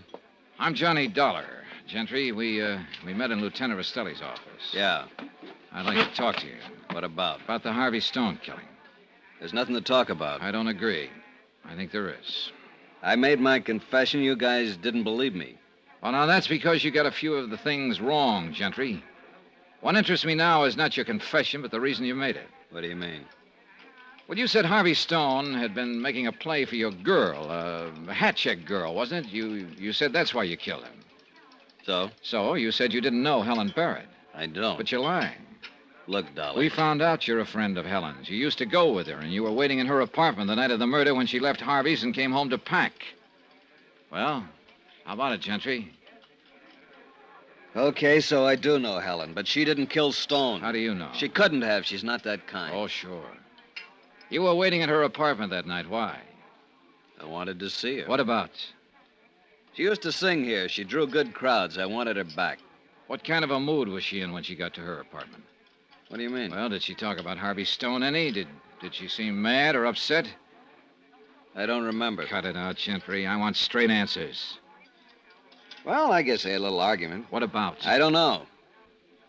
Speaker 1: I'm Johnny Dollar. Gentry, we met in Lieutenant Rastelli's office.
Speaker 21: Yeah.
Speaker 1: I'd like to talk to you.
Speaker 21: What about?
Speaker 1: About the Harvey Stone killing.
Speaker 21: There's nothing to talk about.
Speaker 1: I don't agree. I think there is.
Speaker 21: I made my confession. You guys didn't believe me.
Speaker 1: Well, now, that's because you got a few of the things wrong, Gentry. What interests me now is not your confession, but the reason you made it.
Speaker 21: What do you mean?
Speaker 1: Well, you said Harvey Stone had been making a play for your girl, a hat check girl, wasn't it? You said that's why you killed him.
Speaker 21: So?
Speaker 1: So, you said you didn't know Helen Barrett.
Speaker 21: I don't.
Speaker 1: But you're lying.
Speaker 21: Look, Dolly.
Speaker 1: We found out you're a friend of Helen's. You used to go with her, and you were waiting in her apartment the night of the murder when she left Harvey's and came home to pack. Well, how about it, Gentry?
Speaker 21: Okay, so I do know Helen, but she didn't kill Stone.
Speaker 1: How do you know?
Speaker 21: She couldn't have. She's not that kind.
Speaker 1: Oh, sure. You were waiting in her apartment that night. Why?
Speaker 21: I wanted to see her.
Speaker 1: What about?
Speaker 21: She used to sing here. She drew good crowds. I wanted her back.
Speaker 1: What kind of a mood was she in when she got to her apartment?
Speaker 21: What do you mean?
Speaker 1: Well, did she talk about Harvey Stone any? Did she seem mad or upset?
Speaker 21: I don't remember.
Speaker 1: Cut it out, Gentry. I want straight answers.
Speaker 6: Well, I guess they had a little argument.
Speaker 1: What about?
Speaker 6: I don't know.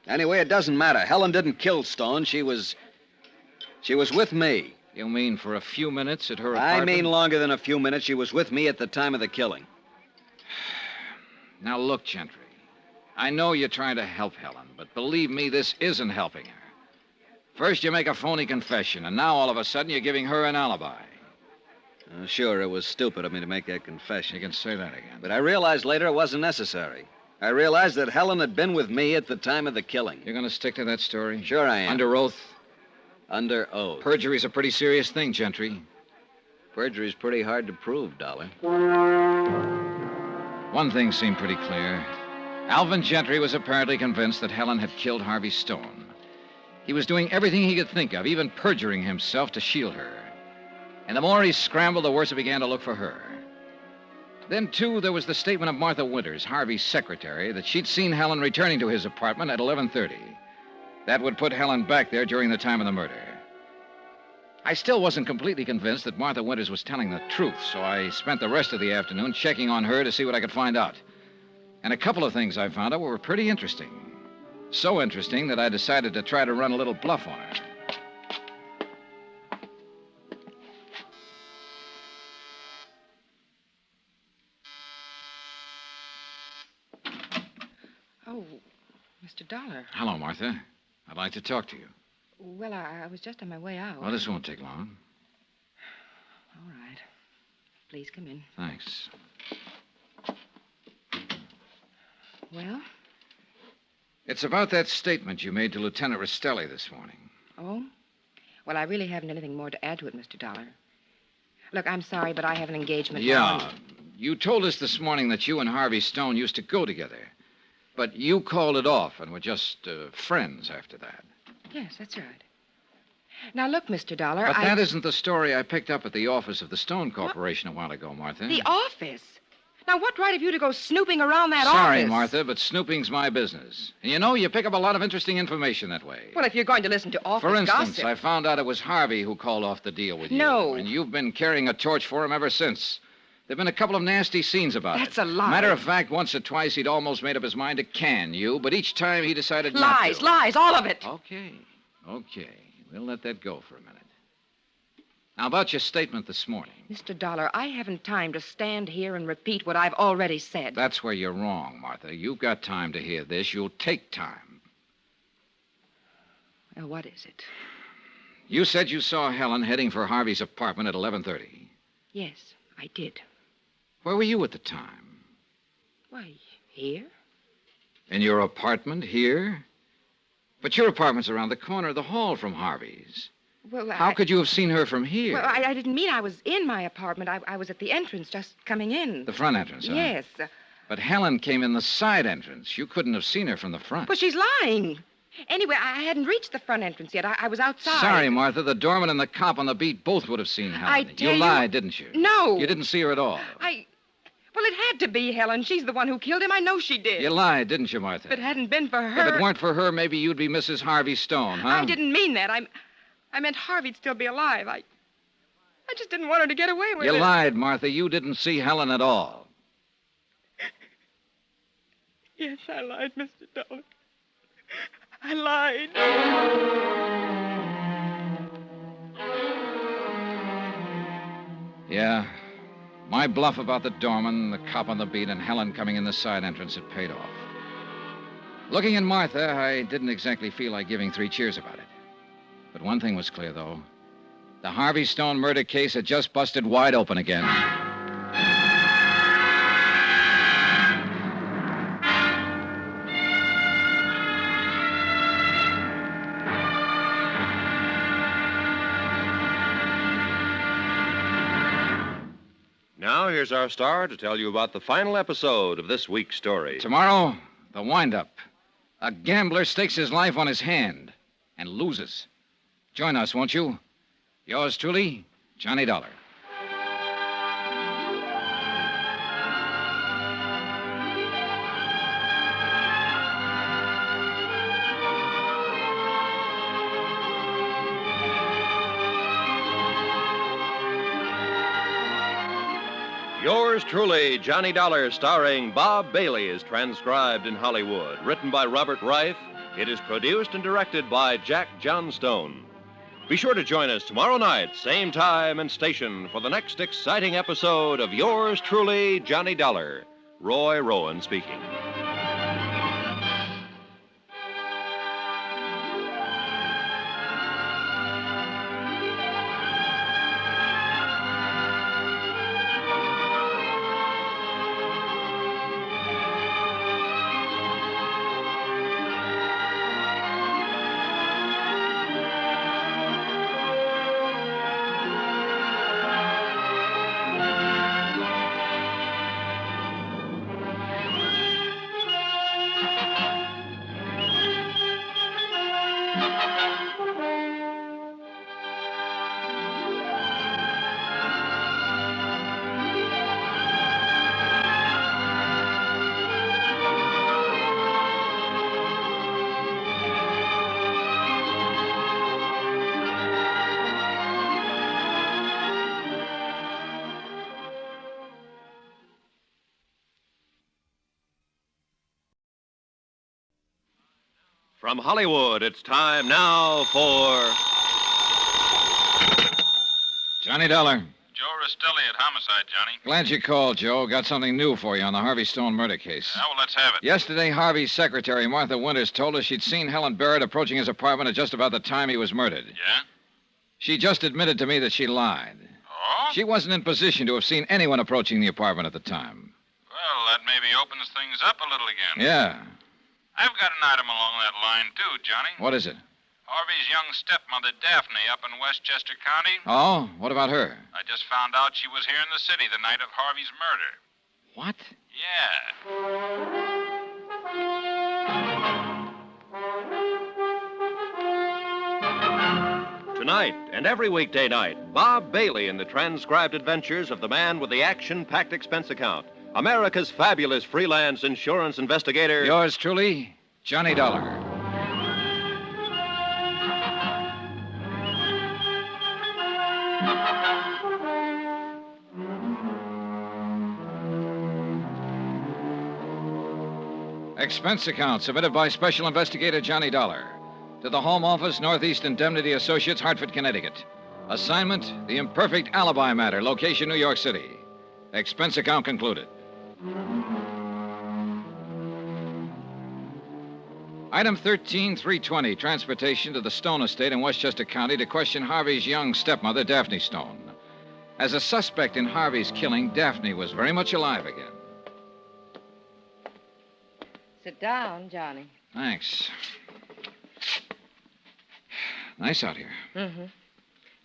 Speaker 6: Anyway, it doesn't matter. Helen didn't kill Stone. She was with me.
Speaker 1: You mean for a few minutes at her apartment?
Speaker 6: I mean longer than a few minutes. She was with me at the time of the killing.
Speaker 1: Now, look, Gentry. I know you're trying to help Helen, but believe me, this isn't helping her. First, you make a phony confession, and now all of a sudden you're giving her an alibi.
Speaker 6: Sure, it was stupid of me to make that confession.
Speaker 1: You can say that again.
Speaker 6: But I realized later it wasn't necessary. I realized that Helen had been with me at the time of the killing.
Speaker 1: You're going to stick to that story?
Speaker 6: Sure I am.
Speaker 1: Under oath?
Speaker 6: Under oath.
Speaker 1: Perjury's a pretty serious thing, Gentry.
Speaker 6: Perjury's pretty hard to prove, Dollar.
Speaker 1: One thing seemed pretty clear. Alvin Gentry was apparently convinced that Helen had killed Harvey Stone. He was doing everything he could think of, even perjuring himself to shield her. And the more he scrambled, the worse he began to look for her. Then, too, there was the statement of Martha Winters, Harvey's secretary, that she'd seen Helen returning to his apartment at 11:30. That would put Helen back there during the time of the murder. I still wasn't completely convinced that Martha Winters was telling the truth, so I spent the rest of the afternoon checking on her to see what I could find out. And a couple of things I found out were pretty interesting. So interesting that I decided to try to run a little bluff on her.
Speaker 10: Oh, Mr. Dollar.
Speaker 1: Hello, Martha. I'd like to talk to you.
Speaker 10: Well, I was just on my way out.
Speaker 1: Well, this won't take long.
Speaker 10: All right. Please come in.
Speaker 1: Thanks.
Speaker 10: Well?
Speaker 1: It's about that statement you made to Lieutenant Rastelli this morning.
Speaker 10: Oh? Well, I really haven't anything more to add to it, Mr. Dollar. Look, I'm sorry, but I have an engagement now.
Speaker 1: Yeah. You told us this morning that you and Harvey Stone used to go together. But you called it off and were just friends after that.
Speaker 10: Yes, that's right. Now, look, Mr. Dollar,
Speaker 1: But that isn't the story I picked up at the office of the Stone Corporation a while ago, Martha.
Speaker 10: The office? Now, what right have you to go snooping around that office?
Speaker 1: Sorry, Martha, but snooping's my business. And you know, you pick up a lot of interesting information that way.
Speaker 10: Well, if you're going to listen to office
Speaker 1: For instance,
Speaker 10: gossip...
Speaker 1: I found out it was Harvey who called off the deal with you.
Speaker 10: No.
Speaker 1: And you've been carrying a torch for him ever since. There've been a couple of nasty scenes about
Speaker 10: That's
Speaker 1: it.
Speaker 10: a lie.
Speaker 1: Matter of fact, once or twice he'd almost made up his mind to can you, but each time he decided not to.
Speaker 10: Lies, lies, all of it.
Speaker 1: Okay. We'll let that go for a minute. Now, about your statement this morning.
Speaker 10: Mr. Dollar, I haven't time to stand here and repeat what I've already said.
Speaker 1: That's where you're wrong, Martha. You've got time to hear this. You'll take time.
Speaker 10: Well, what is it?
Speaker 1: You said you saw Helen heading for Harvey's apartment at 11:30.
Speaker 10: Yes, I did.
Speaker 1: Where were you at the time?
Speaker 10: Why, here?
Speaker 1: In your apartment here? But your apartment's around the corner of the hall from Harvey's.
Speaker 10: Well,
Speaker 1: How could you have seen her from here?
Speaker 10: Well, I didn't mean I was in my apartment. I was at the entrance, just coming in.
Speaker 1: The front entrance, huh?
Speaker 10: Yes.
Speaker 1: But Helen came in the side entrance. You couldn't have seen her from the front.
Speaker 10: But she's lying. Anyway, I hadn't reached the front entrance yet. I was outside.
Speaker 1: Sorry, Martha. The doorman and the cop on the beat both would have seen Helen.
Speaker 10: I tell
Speaker 1: you
Speaker 10: you-
Speaker 1: lied, didn't you?
Speaker 10: No.
Speaker 1: You didn't see her at all.
Speaker 10: Well, it had to be Helen. She's the one who killed him. I know she did.
Speaker 1: You lied, didn't you, Martha?
Speaker 10: If it hadn't been for her...
Speaker 1: If it weren't for her, maybe you'd be Mrs. Harvey Stone, huh?
Speaker 10: I didn't mean that. I meant Harvey'd still be alive. I just didn't want her to get away with
Speaker 1: You
Speaker 10: it.
Speaker 1: lied, Martha. You didn't see Helen at all.
Speaker 10: Yes, I lied, Mr. Dollar. I lied.
Speaker 1: Yeah. My bluff about the doorman, the cop on the beat, and Helen coming in the side entrance had paid off. Looking at Martha, I didn't exactly feel like giving 3 cheers about it. But one thing was clear, though. The Harvey Stone murder case had just busted wide open again.
Speaker 3: Now, here's our star to tell you about the final episode of this week's story.
Speaker 1: Tomorrow, the wind-up. A gambler stakes his life on his hand and loses. Join us, won't you? Yours truly, Johnny Dollar.
Speaker 3: Yours truly, Johnny Dollar, starring Bob Bailey, is transcribed in Hollywood. Written by Robert Reif, it is produced and directed by Jack Johnstone. Be sure to join us tomorrow night, same time and station, for the next exciting episode of Yours truly, Johnny Dollar. Roy Rowan speaking. From Hollywood, it's time now for...
Speaker 1: Johnny Dollar.
Speaker 13: Joe Rastelli at Homicide, Johnny.
Speaker 1: Glad you called, Joe. Got something new for you on the Harvey Stone murder case.
Speaker 13: Well, let's have it.
Speaker 1: Yesterday, Harvey's secretary, Martha Winters, told us she'd seen Helen Barrett approaching his apartment at just about the time he was murdered.
Speaker 13: Yeah?
Speaker 1: She just admitted to me that she lied.
Speaker 13: Oh?
Speaker 1: She wasn't in position to have seen anyone approaching the apartment at the time.
Speaker 13: Well, that maybe opens things up a little again.
Speaker 1: Yeah.
Speaker 13: I've got an item along that line, too, Johnny.
Speaker 1: What is it?
Speaker 13: Harvey's young stepmother, Daphne, up in Westchester County.
Speaker 1: Oh? What about her?
Speaker 13: I just found out she was here in the city the night of Harvey's murder.
Speaker 1: What?
Speaker 13: Yeah.
Speaker 3: Tonight and every weekday night, Bob Bailey in the transcribed adventures of the man with the action-packed expense account. America's fabulous freelance insurance investigator.
Speaker 1: Yours truly, Johnny Dollar. Expense account submitted by Special Investigator Johnny Dollar to the Home Office, Northeast Indemnity Associates, Hartford, Connecticut. Assignment, the imperfect alibi matter, location, New York City. Expense account concluded. Item 13320, transportation to the Stone estate in Westchester County to question Harvey's young stepmother, Daphne Stone. As a suspect in Harvey's killing, Daphne was very much alive again.
Speaker 10: Sit down, Johnny.
Speaker 1: Thanks. Nice out here.
Speaker 10: Mm-hmm.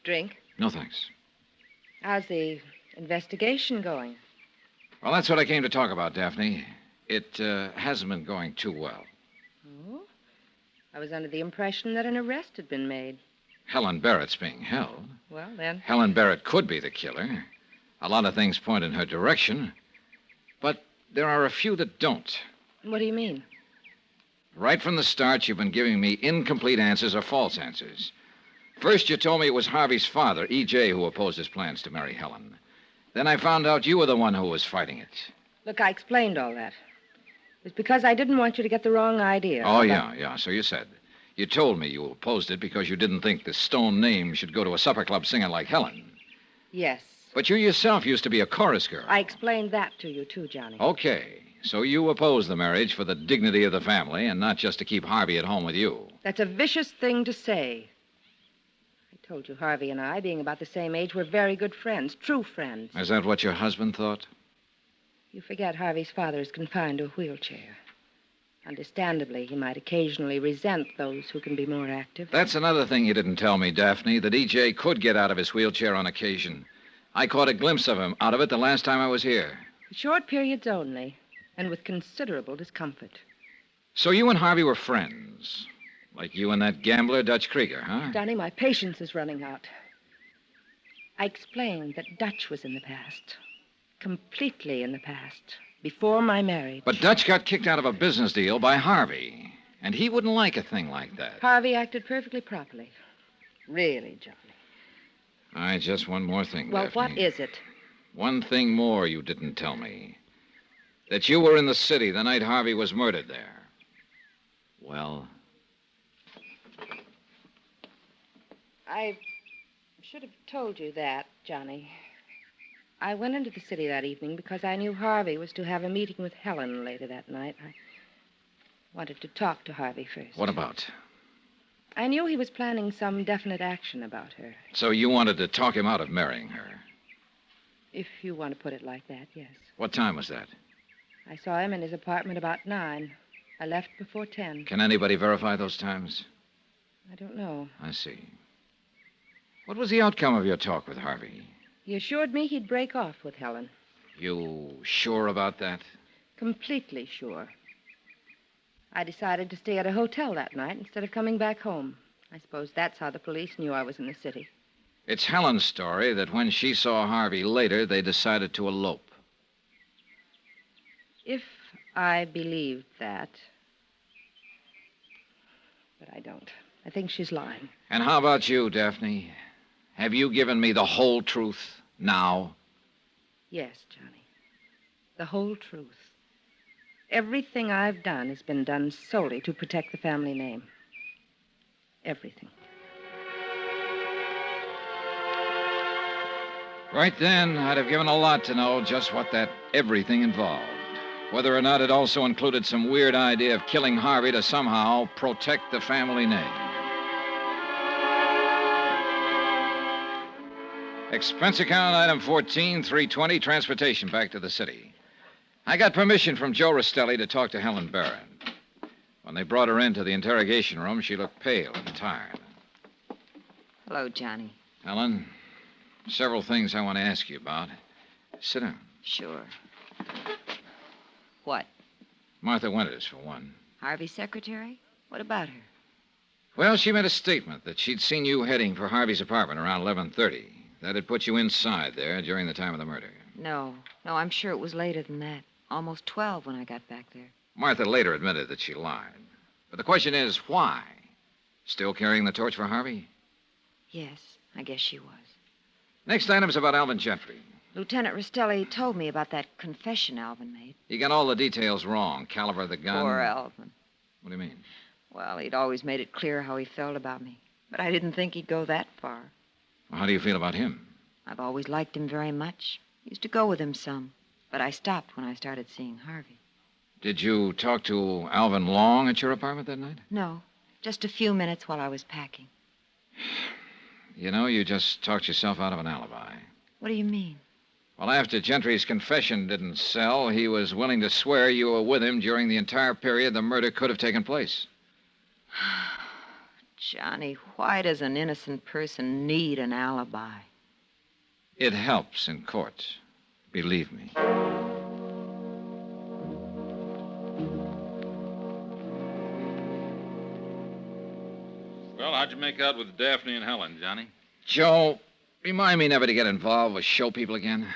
Speaker 10: Drink?
Speaker 1: No, thanks.
Speaker 10: How's the investigation going?
Speaker 1: Well, that's what I came to talk about, Daphne. It hasn't been going too well.
Speaker 10: Oh? I was under the impression that an arrest had been made.
Speaker 1: Helen Barrett's being held.
Speaker 10: Well, then.
Speaker 1: Helen Barrett could be the killer. A lot of things point in her direction. But there are a few that don't.
Speaker 10: What do you mean?
Speaker 1: Right from the start, you've been giving me incomplete answers or false answers. First, you told me it was Harvey's father, E.J., who opposed his plans to marry Helen. Then I found out you were the one who was fighting it.
Speaker 10: Look, I explained all that. It was because I didn't want you to get the wrong idea.
Speaker 1: Oh, yeah, so you said. You told me you opposed it because you didn't think the Stone name should go to a supper club singer like Helen.
Speaker 10: Yes.
Speaker 1: But you yourself used to be a chorus girl.
Speaker 10: I explained that to you, too, Johnny.
Speaker 1: Okay. So you oppose the marriage for the dignity of the family and not just to keep Harvey at home with you.
Speaker 10: That's a vicious thing to say. I told you Harvey and I, being about the same age, were very good friends, true friends.
Speaker 1: Is that what your husband thought?
Speaker 10: You forget Harvey's father is confined to a wheelchair. Understandably, he might occasionally resent those who can be more active.
Speaker 1: That's another thing you didn't tell me, Daphne, that E.J. could get out of his wheelchair on occasion. I caught a glimpse of him out of it the last time I was here.
Speaker 10: For short periods only, and with considerable discomfort.
Speaker 1: So you and Harvey were friends? Like you and that gambler, Dutch Krieger, huh?
Speaker 10: Danny, my patience is running out. I explained that Dutch was in the past. Completely in the past. Before my marriage.
Speaker 1: But Dutch got kicked out of a business deal by Harvey. And he wouldn't like a thing like that.
Speaker 10: Harvey acted perfectly properly. Really, Johnny.
Speaker 1: All right, just one more thing,
Speaker 10: Well,
Speaker 1: Daphne.
Speaker 10: what is it?
Speaker 1: One thing more you didn't tell me. That you were in the city the night Harvey was murdered there. Well?
Speaker 10: I should have told you that, Johnny. I went into the city that evening because I knew Harvey was to have a meeting with Helen later that night. I wanted to talk to Harvey first.
Speaker 1: What about?
Speaker 10: I knew he was planning some definite action about her.
Speaker 1: So you wanted to talk him out of marrying her?
Speaker 10: If you want to put it like that, yes.
Speaker 1: What time was that?
Speaker 10: I saw him in his apartment about 9. I left before 10.
Speaker 1: Can anybody verify those times?
Speaker 10: I don't know.
Speaker 1: I see. What was the outcome of your talk with Harvey?
Speaker 10: He assured me he'd break off with Helen.
Speaker 1: You sure about that?
Speaker 10: Completely sure. I decided to stay at a hotel that night instead of coming back home. I suppose that's how the police knew I was in the city.
Speaker 1: It's Helen's story that when she saw Harvey later, they decided to elope.
Speaker 10: If I believed that. But I don't. I think she's lying.
Speaker 1: And how about you, Daphne? Have you given me the whole truth now?
Speaker 10: Yes, Johnny. The whole truth. Everything I've done has been done solely to protect the family name. Everything.
Speaker 1: Right then, I'd have given a lot to know just what that everything involved. Whether or not it also included some weird idea of killing Harvey to somehow protect the family name. Expense account item 14, 320, transportation back to the city. I got permission from Joe Rastelli to talk to Helen Barron. When they brought her into the interrogation room, she looked pale and tired.
Speaker 22: Hello, Johnny.
Speaker 1: Helen, several things I want to ask you about. Sit down.
Speaker 22: Sure. What?
Speaker 1: Martha Winters, for one.
Speaker 22: Harvey's secretary? What about her?
Speaker 1: Well, she made a statement that she'd seen you heading for Harvey's apartment around 11:30. That had put you inside there during the time of the murder.
Speaker 22: No, I'm sure it was later than that. Almost 12 when I got back there.
Speaker 1: Martha later admitted that she lied. But the question is, why? Still carrying the torch for Harvey?
Speaker 22: Yes, I guess she was.
Speaker 1: Next item's about Alvin Gentry.
Speaker 22: Lieutenant Rastelli told me about that confession Alvin made.
Speaker 1: He got all the details wrong. Caliber of the gun.
Speaker 22: Poor Alvin.
Speaker 1: What do you mean?
Speaker 22: Well, he'd always made it clear how he felt about me. But I didn't think he'd go that far.
Speaker 1: Well, how do you feel about him?
Speaker 22: I've always liked him very much. Used to go with him some. But I stopped when I started seeing Harvey.
Speaker 1: Did you talk to Alvin long at your apartment that night?
Speaker 22: No, just a few minutes while I was packing.
Speaker 1: You know, you just talked yourself out of an alibi.
Speaker 22: What do you mean?
Speaker 1: Well, after Gentry's confession didn't sell, he was willing to swear you were with him during the entire period the murder could have taken place.
Speaker 22: Johnny, why does an innocent person need an alibi?
Speaker 1: It helps in court. Believe me.
Speaker 13: Well, how'd you make out with Daphne and Helen, Johnny?
Speaker 1: Joe, remind me never to get involved with show people again.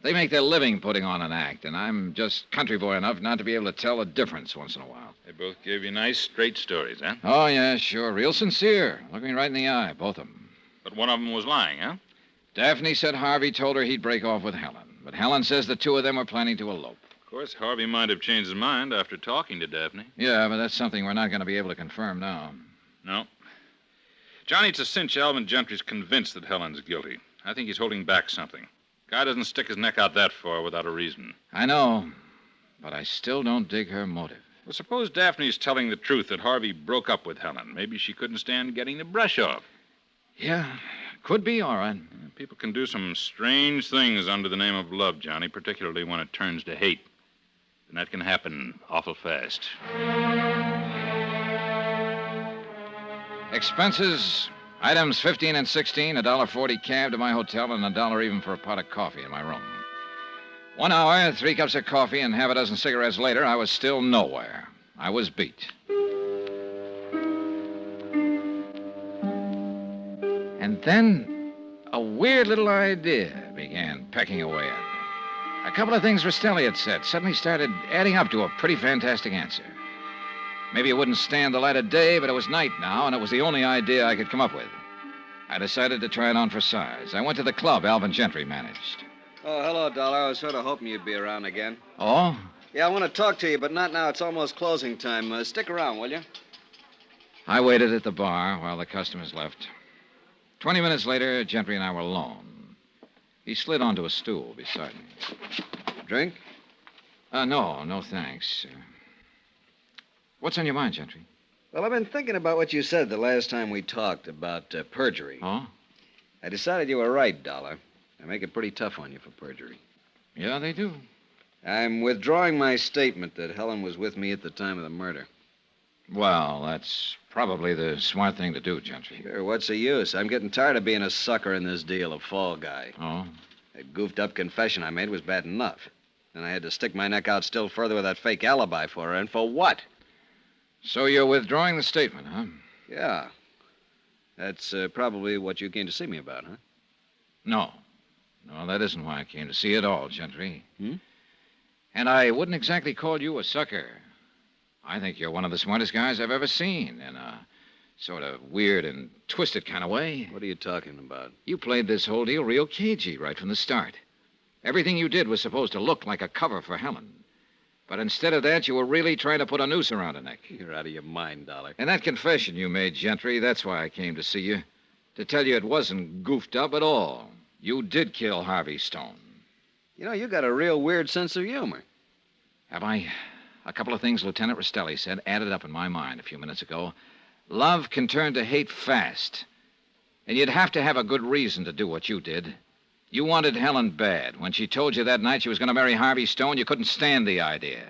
Speaker 1: They make their living putting on an act, and I'm just country boy enough not to be able to tell the difference once in a while.
Speaker 13: They both gave you nice, straight stories, huh?
Speaker 1: Oh, yeah, sure. Real sincere. Look me right in the eye, both of them.
Speaker 13: But one of them was lying, huh?
Speaker 1: Daphne said Harvey told her he'd break off with Helen. But Helen says the two of them were planning to elope.
Speaker 13: Of course, Harvey might have changed his mind after talking to Daphne.
Speaker 1: Yeah, but that's something we're not going to be able to confirm now.
Speaker 13: No. Johnny, it's a cinch Alvin Gentry's convinced that Helen's guilty. I think he's holding back something. Guy doesn't stick his neck out that far without a reason.
Speaker 1: I know, but I still don't dig her motive.
Speaker 13: Well, suppose Daphne's telling the truth that Harvey broke up with Helen. Maybe she couldn't stand getting the brush off.
Speaker 1: Yeah, could be, all right.
Speaker 13: People can do some strange things under the name of love, Johnny, particularly when it turns to hate. And that can happen awful fast.
Speaker 1: Expenses, items 15 and 16, $1.40 cab to my hotel, and $1 even for a pot of coffee in my room. 1 hour, 3 cups of coffee, and half a dozen cigarettes later, I was still nowhere. I was beat. And then a weird little idea began pecking away at me. A couple of things Rastelli had said suddenly started adding up to a pretty fantastic answer. Maybe it wouldn't stand the light of day, but it was night now, and it was the only idea I could come up with. I decided to try it on for size. I went to the club Alvin Gentry managed.
Speaker 21: Oh, hello, Dollar. I was sort of hoping you'd be around again.
Speaker 1: Oh?
Speaker 21: Yeah, I want to talk to you, but not now. It's almost closing time. Stick around, will you?
Speaker 1: I waited at the bar while the customers left. 20 minutes later, Gentry and I were alone. He slid onto a stool beside me.
Speaker 21: Drink?
Speaker 1: No, thanks. What's on your mind, Gentry?
Speaker 21: Well, I've been thinking about what you said the last time we talked about perjury.
Speaker 1: Oh?
Speaker 21: I decided you were right, Dollar. They make it pretty tough on you for perjury.
Speaker 1: Yeah, they do.
Speaker 21: I'm withdrawing my statement that Helen was with me at the time of the murder.
Speaker 1: Well, that's probably the smart thing to do, Gentry.
Speaker 21: Sure, what's the use? I'm getting tired of being a sucker in this deal, a fall guy.
Speaker 1: Oh?
Speaker 21: That goofed-up confession I made was bad enough. Then I had to stick my neck out still further with that fake alibi for her, and for what?
Speaker 1: So you're withdrawing the statement, huh?
Speaker 21: Yeah. That's probably what you came to see me about, huh?
Speaker 1: No, that isn't why I came to see you at all, Gentry.
Speaker 21: Hmm?
Speaker 1: And I wouldn't exactly call you a sucker. I think you're one of the smartest guys I've ever seen, in a sort of weird and twisted kind of way.
Speaker 21: What are you talking about?
Speaker 1: You played this whole deal real cagey right from the start. Everything you did was supposed to look like a cover for Helen. But instead of that, you were really trying to put a noose around her neck.
Speaker 21: You're out of your mind, Dollar.
Speaker 1: And that confession you made, Gentry, that's why I came to see you. To tell you it wasn't goofed up at all. You did kill Harvey Stone.
Speaker 21: You know, you got a real weird sense of humor.
Speaker 1: Have I? A couple of things Lieutenant Rastelli said added up in my mind a few minutes ago. Love can turn to hate fast. And you'd have to have a good reason to do what you did. You wanted Helen bad. When she told you that night she was going to marry Harvey Stone, you couldn't stand the idea.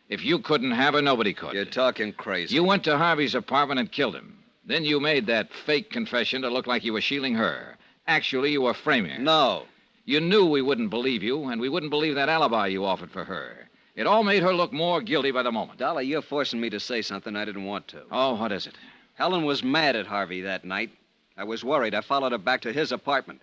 Speaker 1: If you couldn't have her, nobody could.
Speaker 21: You're talking crazy.
Speaker 1: You went to Harvey's apartment and killed him. Then you made that fake confession to look like you were shielding her. Actually, you were framing her.
Speaker 21: No.
Speaker 1: You knew we wouldn't believe you, and we wouldn't believe that alibi you offered for her. It all made her look more guilty by the moment.
Speaker 21: Dollar, you're forcing me to say something I didn't want to.
Speaker 1: Oh, what is it?
Speaker 21: Helen was mad at Harvey that night. I was worried. I followed her back to his apartment.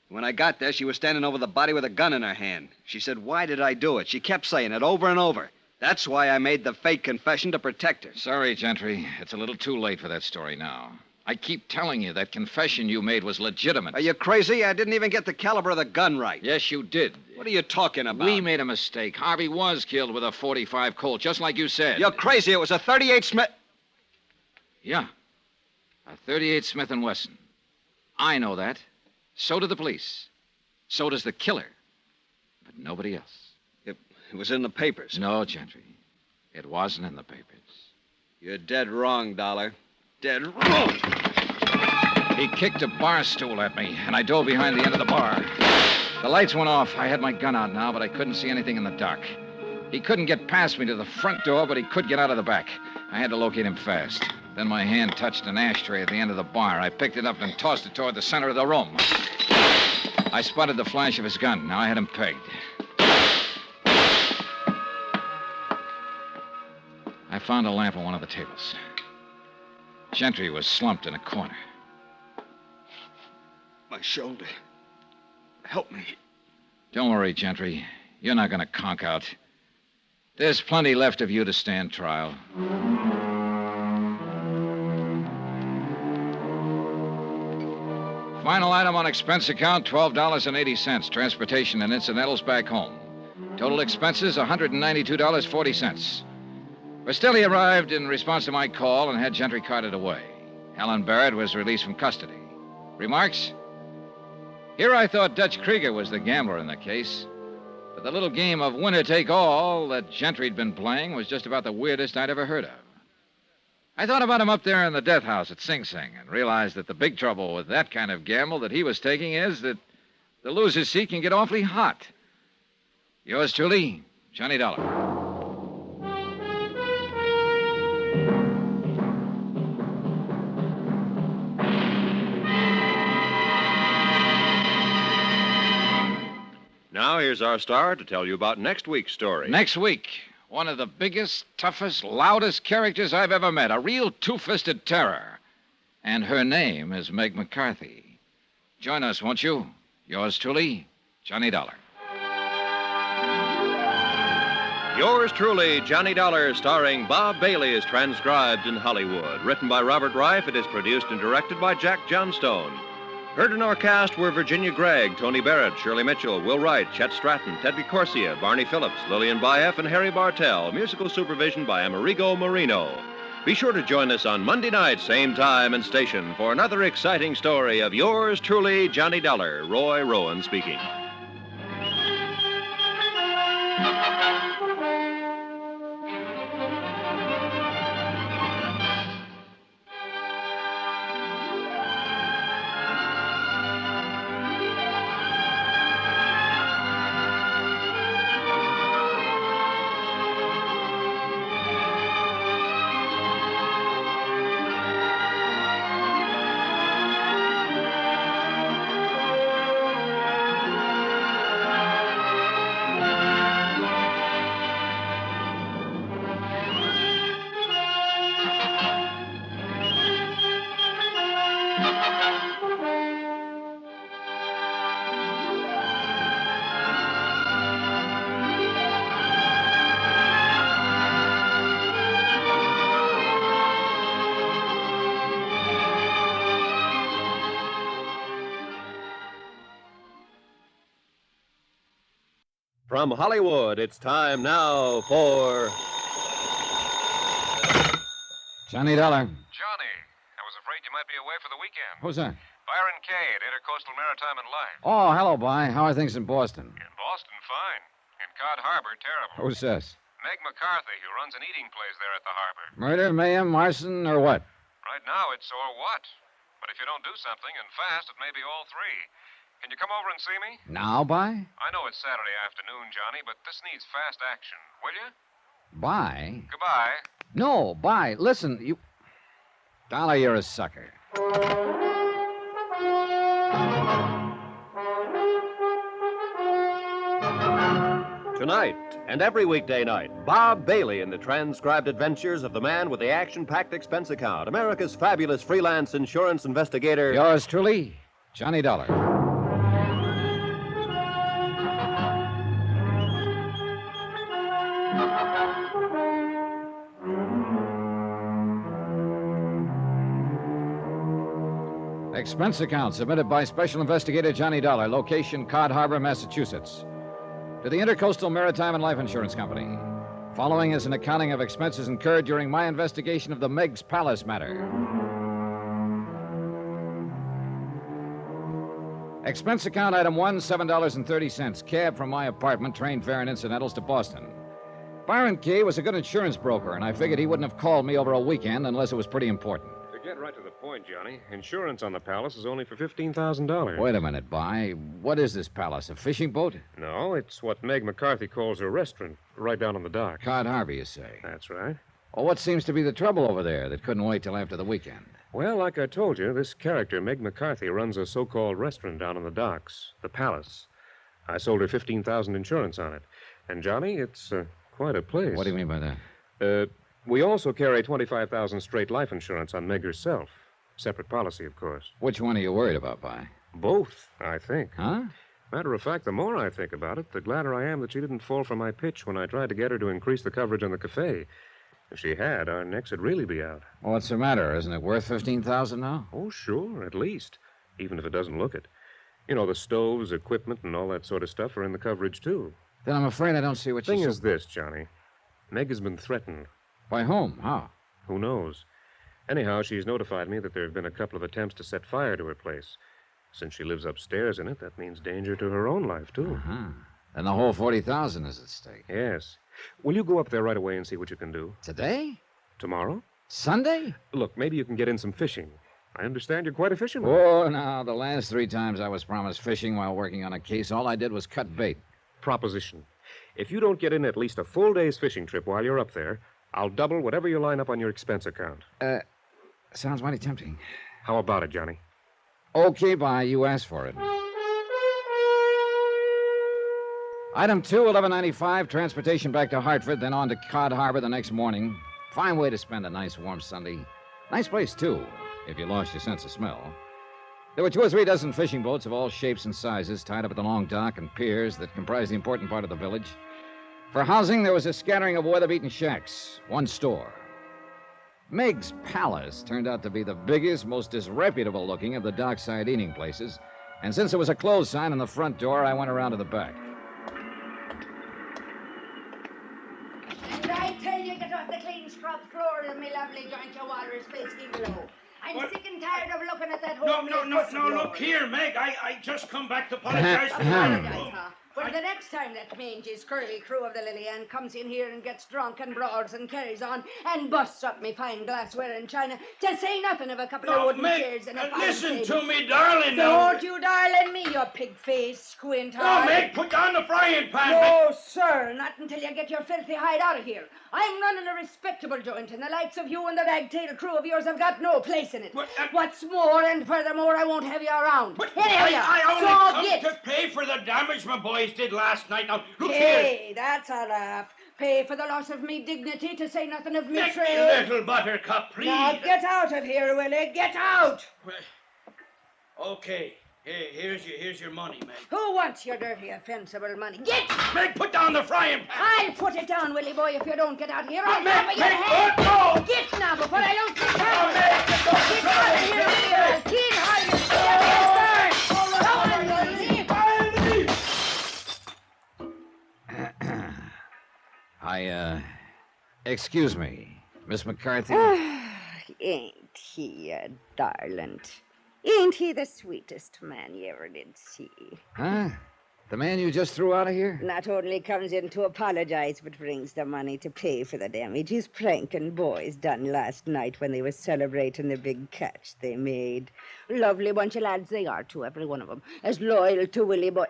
Speaker 21: When I got there, she was standing over the body with a gun in her hand. She said, "Why did I do it?" She kept saying it over and over. That's why I made the fake confession to protect her.
Speaker 1: Sorry, Gentry. It's a little too late for that story now. I keep telling you that confession you made was legitimate.
Speaker 21: Are you crazy? I didn't even get the caliber of the gun right.
Speaker 1: Yes, you did.
Speaker 21: What are you talking about?
Speaker 1: We made a mistake. Harvey was killed with a .45 Colt, just like you said.
Speaker 21: You're crazy. It was a .38 Smith.
Speaker 1: Yeah, a .38 Smith & Wesson. I know that. So do the police. So does the killer. But nobody else.
Speaker 21: It was in the papers.
Speaker 1: No, Gentry. It wasn't in the papers.
Speaker 21: You're dead wrong, Dollar. Dead wrong.
Speaker 1: He kicked a bar stool at me, and I dove behind the end of the bar. The lights went off. I had my gun out now, but I couldn't see anything in the dark. He couldn't get past me to the front door, but he could get out of the back. I had to locate him fast. Then my hand touched an ashtray at the end of the bar. I picked it up and tossed it toward the center of the room. I spotted the flash of his gun. Now I had him pegged. I found a lamp on one of the tables. Gentry was slumped in a corner.
Speaker 21: My shoulder. Help me.
Speaker 1: Don't worry, Gentry. You're not going to conk out. There's plenty left of you to stand trial. Final item on expense account, $12.80. Transportation and incidentals back home. Total expenses, $192.40. Rastelli arrived in response to my call and had Gentry carted away. Helen Barrett was released from custody. Remarks? Here I thought Dutch Krieger was the gambler in the case. But the little game of winner-take-all that Gentry'd been playing was just about the weirdest I'd ever heard of. I thought about him up there in the death house at Sing Sing and realized that the big trouble with that kind of gamble that he was taking is that the loser's seat can get awfully hot. Yours truly, Johnny Dollar.
Speaker 3: Now, here's our star to tell you about next week's story.
Speaker 1: Next week, one of the biggest, toughest, loudest characters I've ever met. A real two-fisted terror. And her name is Meg McCarthy. Join us, won't you? Yours truly, Johnny Dollar.
Speaker 3: Yours truly, Johnny Dollar, starring Bob Bailey, is transcribed in Hollywood. Written by Robert Reif, it is produced and directed by Jack Johnstone. Heard in our cast were Virginia Gregg, Tony Barrett, Shirley Mitchell, Will Wright, Chet Stratton, Ted DeCorsia, Barney Phillips, Lillian Baeff, and Harry Bartell. Musical supervision by Amerigo Marino. Be sure to join us on Monday night, same time and station, for another exciting story of yours truly, Johnny Dollar. Roy Rowan speaking. From Hollywood, it's time now for...
Speaker 1: Johnny Dollar.
Speaker 17: Johnny, I was afraid you might be away for the weekend.
Speaker 1: Who's that?
Speaker 17: Byron Kay at Intercoastal Maritime and Life.
Speaker 1: Oh, hello, Bye. How are things in Boston?
Speaker 17: In Boston, fine. In Cod Harbor, terrible.
Speaker 1: Who's this?
Speaker 17: Meg McCarthy, who runs an eating place there at the harbor.
Speaker 1: Murder, mayhem, arson, or what?
Speaker 17: Right now, it's or what. But if you don't do something, and fast, it may be all three. Can you come over and see me?
Speaker 1: Now, Bye?
Speaker 17: I know it's Saturday afternoon, Johnny, but this needs fast action. Will you?
Speaker 1: Bye?
Speaker 17: Goodbye.
Speaker 1: No, Bye. Listen, you... Dollar, you're a sucker.
Speaker 3: Tonight, and every weekday night, Bob Bailey in the transcribed adventures of the man with the action-packed expense account, America's fabulous freelance insurance investigator...
Speaker 1: Yours truly, Johnny Dollar. Expense account submitted by Special Investigator Johnny Dollar, location Cod Harbor, Massachusetts. To the Intercoastal Maritime and Life Insurance Company. Following is an accounting of expenses incurred during my investigation of the Meg's Palace matter. Expense account item 1, $7.30. Cab from my apartment, train fare and incidentals to Boston. Byron Kay was a good insurance broker, and I figured he wouldn't have called me over a weekend unless it was pretty important.
Speaker 17: To get right to the point, Johnny, insurance on the Palace is only for $15,000.
Speaker 1: Wait a minute, Bye. What is this Palace, a fishing boat?
Speaker 17: No, it's what Meg McCarthy calls a restaurant, right down on the dock.
Speaker 1: Cod Harbor, you say?
Speaker 17: That's right.
Speaker 1: Well, what seems to be the trouble over there that couldn't wait till after the weekend?
Speaker 17: Well, like I told you, this character, Meg McCarthy, runs a so-called restaurant down on the docks, the Palace. I sold her $15,000 insurance on it. And, Johnny, it's quite a place.
Speaker 1: What do you mean by that?
Speaker 17: We also carry $25,000 straight life insurance on Meg herself. Separate policy, of course.
Speaker 1: Which one are you worried about, Bye?
Speaker 17: Both, I think.
Speaker 1: Huh?
Speaker 17: Matter of fact, the more I think about it, the gladder I am that she didn't fall for my pitch when I tried to get her to increase the coverage on the cafe. If she had, our necks would really be out.
Speaker 1: Well, what's the matter? Isn't it worth $15,000 now?
Speaker 17: Oh, sure, at least. Even if it doesn't look it. You know, the stoves, equipment, and all that sort of stuff are in the coverage, too.
Speaker 1: Then I'm afraid I don't see what you're
Speaker 17: saying. Thing is this, Johnny. Meg has been threatened.
Speaker 1: By whom? How?
Speaker 17: Who knows? Anyhow, she's notified me that there have been a couple of attempts to set fire to her place. Since she lives upstairs in it, that means danger to her own life, too.
Speaker 1: Uh-huh. And the whole $40,000 is at stake.
Speaker 17: Yes. Will you go up there right away and see what you can do?
Speaker 1: Today?
Speaker 17: Tomorrow?
Speaker 1: Sunday?
Speaker 17: Look, maybe you can get in some fishing. I understand you're quite a fisherman.
Speaker 1: Oh, now, the last 3 times I was promised fishing while working on a case, all I did was cut bait.
Speaker 17: Proposition. If you don't get in at least a full day's fishing trip while you're up there, I'll double whatever you line up on your expense account.
Speaker 1: Sounds mighty tempting.
Speaker 17: How about it, Johnny?
Speaker 1: Okay, Bye. You asked for it. Item 2, $11.95, transportation back to Hartford, then on to Cod Harbor the next morning. Fine way to spend a nice warm Sunday. Nice place, too, if you lost your sense of smell. There were 2 or 3 dozen fishing boats of all shapes and sizes tied up at the long dock and piers that comprised the important part of the village. For housing, there was a scattering of weather-beaten shacks, 1 store. Meg's Palace turned out to be the biggest, most disreputable looking of the dockside eating places, and since there was a closed sign on the front door, I went around to the back.
Speaker 19: And I tell you, get off the clean scrub floor of me lovely joint, your walrus face below. I'm sick and tired of looking at that whole
Speaker 20: No, look here, Meg. I just come back to apologize for the
Speaker 19: Well, the next time that mangy, scurvy crew of the Lily Ann comes in here and gets drunk and brawls and carries on and busts up me fine glassware and china, to say nothing of a couple of wooden chairs and a fine
Speaker 20: listen
Speaker 19: table.
Speaker 20: to me, darling. Now.
Speaker 19: Don't you darling me, you pig-faced squint
Speaker 20: No,
Speaker 19: eye.
Speaker 20: Meg, put down the frying pan.
Speaker 19: No, sir, not until you get your filthy hide out of here. I'm running a respectable joint, and the likes of you and the ragtail crew of yours have got no place in it. What's more, and furthermore, I won't have you around.
Speaker 20: I only
Speaker 19: so
Speaker 20: come
Speaker 19: get.
Speaker 20: to pay for the damage my boys did last night. Now, look
Speaker 19: Hey,
Speaker 20: here.
Speaker 19: that's a laugh. Pay for the loss of me dignity, to say nothing of me
Speaker 20: Make me
Speaker 19: trade.
Speaker 20: little buttercup, please.
Speaker 19: Now get out of here, Willie. Get out.
Speaker 20: Okay. Hey, here's your money, Meg.
Speaker 19: Who wants your dirty, offensible money? Get!
Speaker 20: Meg, put down the frying pan.
Speaker 19: I'll put it down, Willie boy, if you don't get out of here. I'll
Speaker 20: Meg,
Speaker 19: chop your
Speaker 20: Meg,
Speaker 19: head.
Speaker 20: no!
Speaker 19: Get now before I don't think out. Get out of here, Willie. I'll clean how you start. Come on, Willie.
Speaker 1: Excuse me, Miss McCarthy.
Speaker 9: Ain't he a darling? Ain't he the sweetest man you ever did see?
Speaker 1: Huh? The man you just threw out of here?
Speaker 9: Not only comes in to apologize, but brings the money to pay for the damage his pranking boys done last night when they was celebrating the big catch they made. Lovely bunch of lads they are, too, every one of them. As loyal to Willie Boy.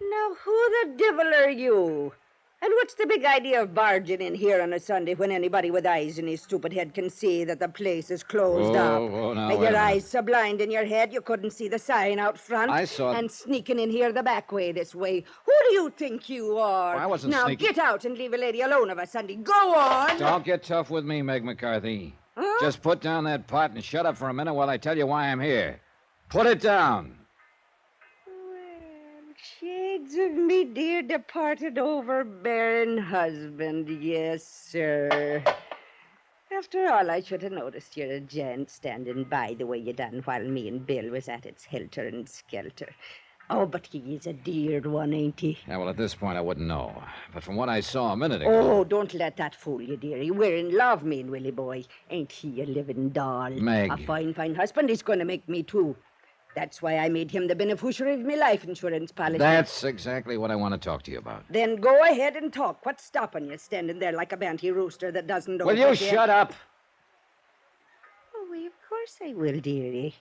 Speaker 9: Now, who the devil are you? And what's the big idea of barging in here on a Sunday when anybody with eyes in his stupid head can see that the place is closed up?
Speaker 1: Now,
Speaker 9: With
Speaker 1: wait a
Speaker 9: your
Speaker 1: minute.
Speaker 9: eyes so blind in your head you couldn't see the sign out front.
Speaker 1: I saw it.
Speaker 9: And sneaking in here the back way this way. Who do you think you are?
Speaker 1: I wasn't
Speaker 9: now
Speaker 1: sneaking.
Speaker 9: get out and leave a lady alone of a Sunday. Go on!
Speaker 1: Don't get tough with me, Meg McCarthy.
Speaker 9: Huh?
Speaker 1: Just put down that pot and shut up for a minute while I tell you why I'm here. Put it down.
Speaker 9: Shades of me dear departed overbearing husband, yes, sir. After all, I should have noticed you're a gent standing by the way you done while me and Bill was at its helter and skelter. Oh, but he is a dear one, ain't he?
Speaker 1: Yeah, well, at this point, I wouldn't know. But from what I saw a minute ago...
Speaker 9: Oh, don't let that fool you, dearie. We're in love, me and Willie boy. Ain't he a living doll?
Speaker 1: Meg.
Speaker 9: A fine, fine husband he's going to make me, too. That's why I made him the beneficiary of me life insurance policy.
Speaker 1: That's exactly what I want to talk to you about.
Speaker 9: Then go ahead and talk. What's stopping you standing there like a banty rooster that doesn't know
Speaker 1: Will you
Speaker 9: what
Speaker 1: shut up?
Speaker 9: Oh, why, of course I will, dearie.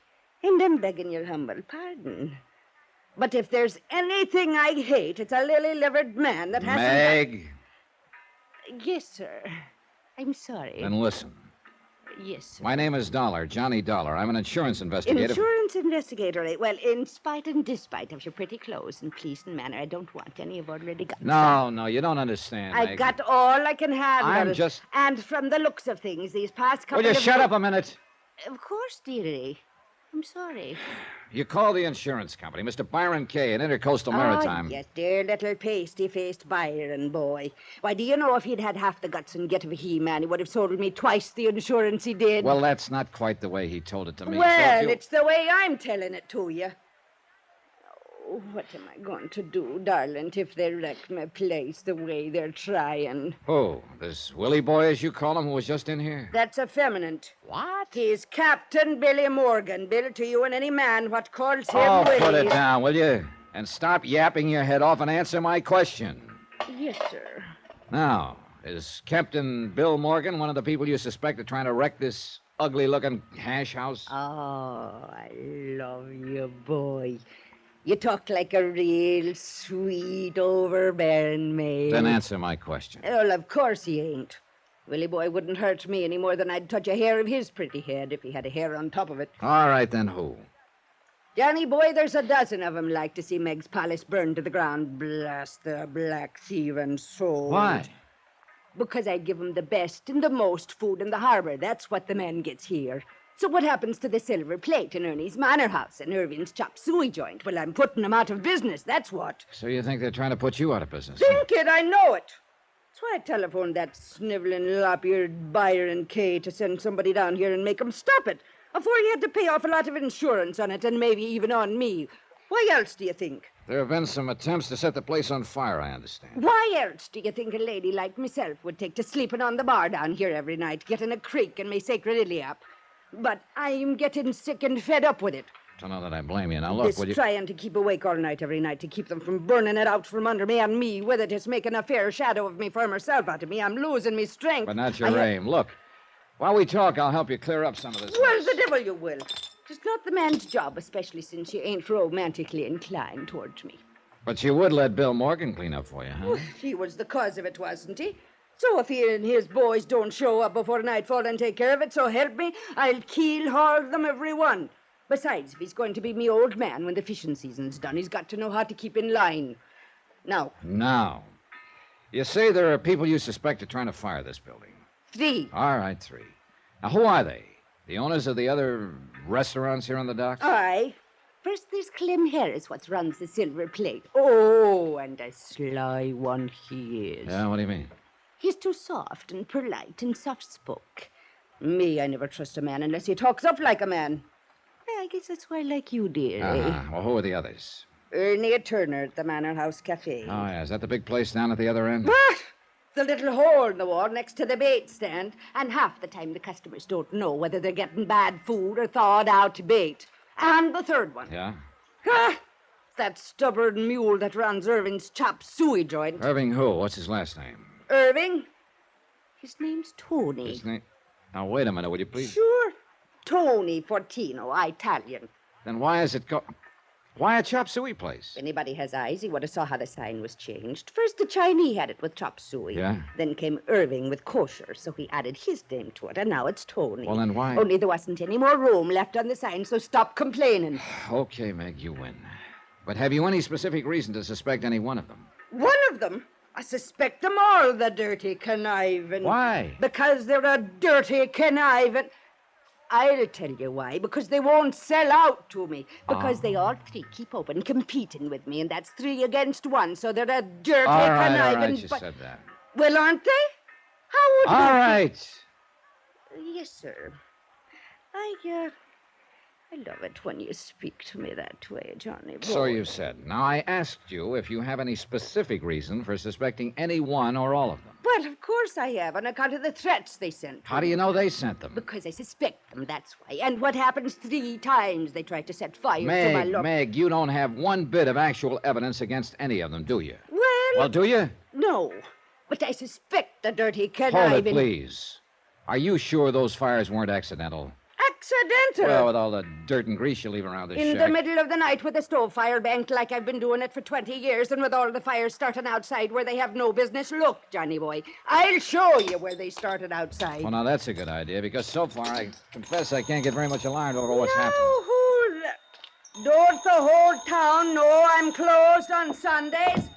Speaker 9: And I'm begging your humble pardon. But if there's anything I hate, it's a lily-livered man that hasn't...
Speaker 1: Meg.
Speaker 9: Yes, sir. I'm sorry.
Speaker 1: Then listen.
Speaker 9: Yes, sir.
Speaker 1: My name is Dollar, Johnny Dollar. I'm an insurance investigator.
Speaker 9: Insurance investigator, eh? Well, in spite and despite of your pretty clothes and pleasing manner, I don't want any I've already got.
Speaker 1: No, you don't understand,
Speaker 9: I've
Speaker 1: Meg.
Speaker 9: got all I can handle.
Speaker 1: I'm just...
Speaker 9: And from the looks of things, these past couple
Speaker 1: Will you
Speaker 9: of...
Speaker 1: shut up a minute?
Speaker 9: Of course, dearie. I'm sorry.
Speaker 1: You call the insurance company, Mr. Byron Kay, in Intercoastal Maritime.
Speaker 9: Oh, yes, dear little pasty-faced Byron boy. Why, do you know if he'd had half the guts and get of a he-man, he would have sold me twice the insurance he did.
Speaker 1: Well, that's not quite the way he told it to me.
Speaker 9: Well,
Speaker 1: So if you-
Speaker 9: it's the way I'm telling it to you. Oh, what am I going to do, darling, if they wreck my place the way they're trying?
Speaker 1: Who? This Willie boy, as you call him, who was just in here?
Speaker 9: That's effeminate. What? He's Captain Billy Morgan, billed to you and any man what calls him
Speaker 1: Oh,
Speaker 9: Willie.
Speaker 1: put it down, will you? And stop yapping your head off and answer my question.
Speaker 9: Yes, sir.
Speaker 1: Now, is Captain Bill Morgan one of the people you suspect of trying to wreck this ugly-looking hash house?
Speaker 9: Oh, I love you, boy. You talk like a real sweet, overbearing man.
Speaker 1: Then answer my question.
Speaker 9: Well, of course he ain't. Willie boy wouldn't hurt me any more than I'd touch a hair of his pretty head if he had a hair on top of it.
Speaker 1: All right, then who?
Speaker 9: Johnny boy, there's a dozen of 'em like to see Meg's palace burned to the ground. Blast their black thieving souls.
Speaker 1: Why?
Speaker 9: Because I give 'em the best and the most food in the harbor. That's what the man gets here. So what happens to the silver plate in Ernie's Manor House and Irving's chop suey joint? Well, I'm putting 'em out of business, that's what.
Speaker 1: So you think they're trying to put you out of business?
Speaker 9: Think it, I know it.
Speaker 19: That's why I telephoned that sniveling, lop-eared Byron Kay to send somebody down here and make him stop it before he had to pay off a lot of insurance on it and maybe even on me. Why else do you think?
Speaker 1: There have been some attempts to set the place on fire, I understand.
Speaker 19: Why else do you think a lady like myself would take to sleeping on the bar down here every night, getting a creak and me sacred illy up? But I'm getting sick and fed up with it.
Speaker 1: Don't know that I blame you. Now, look,
Speaker 19: This
Speaker 1: will you...
Speaker 19: trying to keep awake all night every night to keep them from burning it out from under me and me with it is making a fair shadow of me for myself out of me. I'm losing me strength.
Speaker 1: But not your aim. Look, while we talk, I'll help you clear up some of this.
Speaker 19: Well, the devil you will. It's not the man's job, especially since you ain't romantically inclined towards me.
Speaker 1: But you would let Bill Morgan clean up for you, huh?
Speaker 19: Well, he was the cause of it, wasn't he? So if he and his boys don't show up before nightfall and take care of it, so help me, I'll keel-haul them every one. Besides, if he's going to be me old man when the fishing season's done, he's got to know how to keep in line. Now.
Speaker 1: You say there are people you suspect of trying to fire this building.
Speaker 19: 3.
Speaker 1: All right, 3. Now, who are they? The owners of the other restaurants here on the docks?
Speaker 19: Aye. First, there's Clem Harris, what runs the Silver Plate. Oh, and a sly one he is.
Speaker 1: Yeah, what do you mean?
Speaker 19: He's too soft and polite and soft-spoke. Me, I never trust a man unless he talks up like a man. I guess that's why I like you, dear.
Speaker 1: Well, who are the others?
Speaker 19: Ernie Turner at the Manor House Cafe.
Speaker 1: Oh, yeah. Is that the big place down at the other end?
Speaker 19: What? The little hole in the wall next to the bait stand. And half the time the customers don't know whether they're getting bad food or thawed-out bait. And the third one.
Speaker 1: Yeah?
Speaker 19: That stubborn mule that runs Irving's chop suey joint.
Speaker 1: Irving who? What's his last name?
Speaker 19: Irving? His name's Tony.
Speaker 1: His name... Now, wait a minute, would you please?
Speaker 19: Sure. Tony Fortino, Italian.
Speaker 1: Then why is it Why a chop suey place?
Speaker 19: If anybody has eyes, he would have saw how the sign was changed. First, the Chinese had it with chop suey.
Speaker 1: Yeah?
Speaker 19: Then came Irving with kosher, so he added his name to it, and now it's Tony.
Speaker 1: Well, then why?
Speaker 19: Only there wasn't any more room left on the sign, so stop complaining.
Speaker 1: Okay, Meg, you win. But have you any specific reason to suspect any one of them?
Speaker 19: One of them? I suspect them all, the dirty conniving.
Speaker 1: Why?
Speaker 19: Because they're a dirty conniving... I'll tell you why. Because they won't sell out to me. Because they all 3 keep open competing with me, and that's 3 against 1, so they're a dirty conniving...
Speaker 1: All right, you said that.
Speaker 19: Well, aren't they? How would
Speaker 1: All right.
Speaker 19: Yes, sir. I love it when you speak to me that way, Johnny boy.
Speaker 1: So you said. Now, I asked you if you have any specific reason for suspecting any one or all of them.
Speaker 19: Well, of course I have, on account of the threats they sent.
Speaker 1: How do you know they sent them?
Speaker 19: Because I suspect them, that's why. And what happens 3 times they try to set fire to my luck.
Speaker 1: Meg, you don't have one bit of actual evidence against any of them, do you?
Speaker 19: Well,
Speaker 1: do you?
Speaker 19: No, but I suspect the dirty
Speaker 1: Hold
Speaker 19: conniving...
Speaker 1: it, please. Are you sure those fires weren't accidental?
Speaker 19: Accidental?
Speaker 1: Well, with all the dirt and grease you leave around this
Speaker 19: In
Speaker 1: shack.
Speaker 19: the middle of the night with a stove fire banked like I've been doing it for 20 years, and with all the fires starting outside where they have no business. Look, Johnny boy, I'll show you where they started outside.
Speaker 1: Well, now that's a good idea, because so far I confess I can't get very much alarmed over what's happening.
Speaker 19: Don't the whole town know I'm closed on Sundays?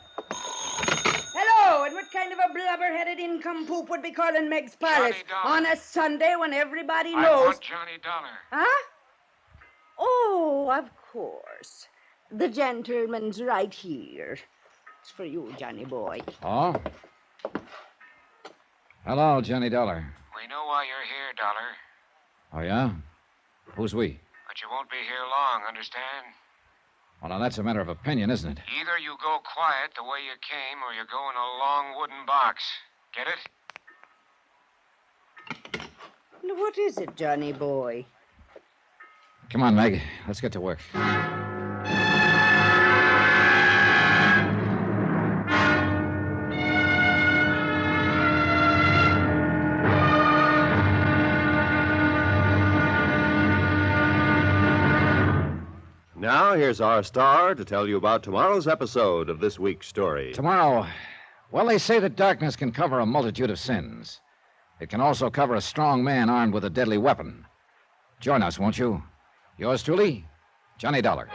Speaker 19: Hello, and what kind of a blubber-headed income-poop would be calling Meg's Palace on a Sunday when everybody knows...
Speaker 2: I want Johnny Dollar.
Speaker 19: Huh? Oh, of course. The gentleman's right here. It's for you, Johnny boy.
Speaker 1: Oh? Hello, Johnny Dollar.
Speaker 2: We know why you're here, Dollar,
Speaker 1: Oh, yeah? Who's we?
Speaker 2: but you won't be here long, understand?
Speaker 1: Well, now, that's a matter of opinion, isn't it?
Speaker 2: Either you go quiet the way you came, or you go in a long wooden box. Get it?
Speaker 19: Now, what is it, Johnny boy?
Speaker 1: Come on, Meg. Let's get to work.
Speaker 3: Now, here's our star to tell you about tomorrow's episode of this week's story.
Speaker 1: Tomorrow, well, they say that darkness can cover a multitude of sins. It can also cover a strong man armed with a deadly weapon. Join us, won't you? Yours truly, Johnny Dollar.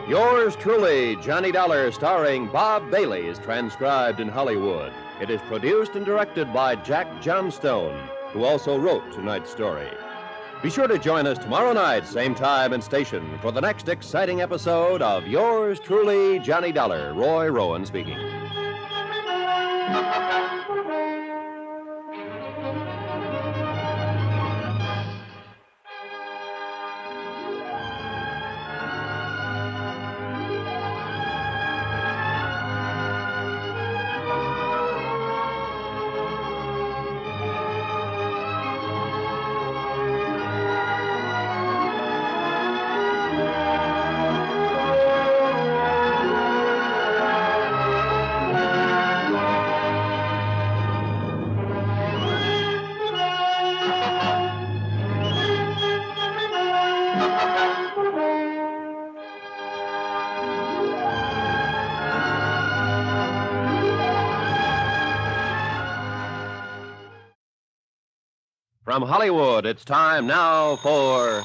Speaker 3: Yours truly, Johnny Dollar, starring Bob Bailey, is transcribed in Hollywood. It is produced and directed by Jack Johnstone, who also wrote tonight's story. Be sure to join us tomorrow night, same time and station, for the next exciting episode of Yours Truly, Johnny Dollar. Roy Rowan speaking. From Hollywood, it's time now for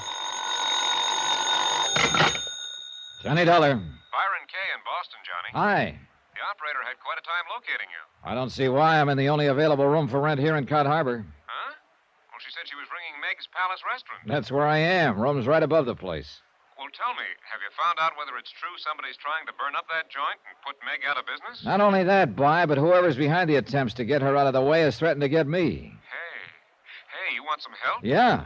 Speaker 1: Johnny Dollar.
Speaker 2: Byron Kay in Boston, Johnny.
Speaker 1: Hi.
Speaker 2: The operator had quite a time locating you.
Speaker 1: I don't see why I'm in the only available room for rent here in Cod Harbor.
Speaker 2: Huh? Well, she said she was ringing Meg's Palace Restaurant.
Speaker 1: That's where I am. Room's right above the place.
Speaker 2: Well, tell me, have you found out whether it's true somebody's trying to burn up that joint and put Meg out of business?
Speaker 1: Not only that, By, but whoever's behind the attempts to get her out of the way has threatened to get me.
Speaker 2: Hey, you want some help?
Speaker 1: Yeah.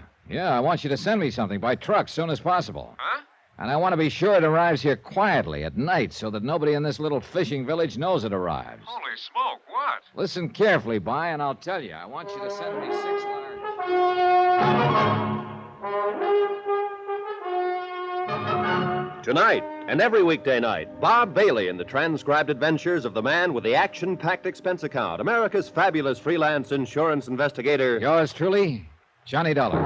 Speaker 1: I want you to send me something by truck soon as possible.
Speaker 2: Huh?
Speaker 1: And I want to be sure it arrives here quietly at night so that nobody in this little fishing village knows it arrives.
Speaker 2: Holy smoke, what?
Speaker 1: Listen carefully, By, and I'll tell you. I want you to send me 6 large...
Speaker 3: Tonight and every weekday night, Bob Bailey in the transcribed adventures of the man with the action-packed expense account, America's fabulous freelance insurance investigator.
Speaker 1: Yours truly, Johnny Dollar.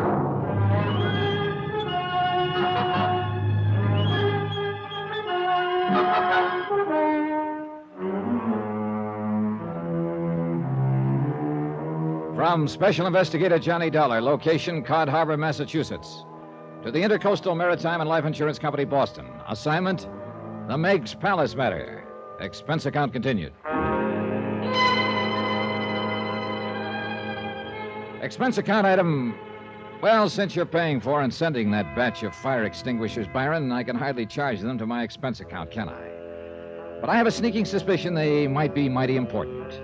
Speaker 1: From Special Investigator Johnny Dollar, location Cod Harbor, Massachusetts. To the Intercoastal Maritime and Life Insurance Company, Boston. Assignment, the Meg's Palace matter. Expense account continued. Expense account item... Well, since you're paying for and sending that batch of fire extinguishers, Byron, I can hardly charge them to my expense account, can I? But I have a sneaking suspicion they might be mighty important.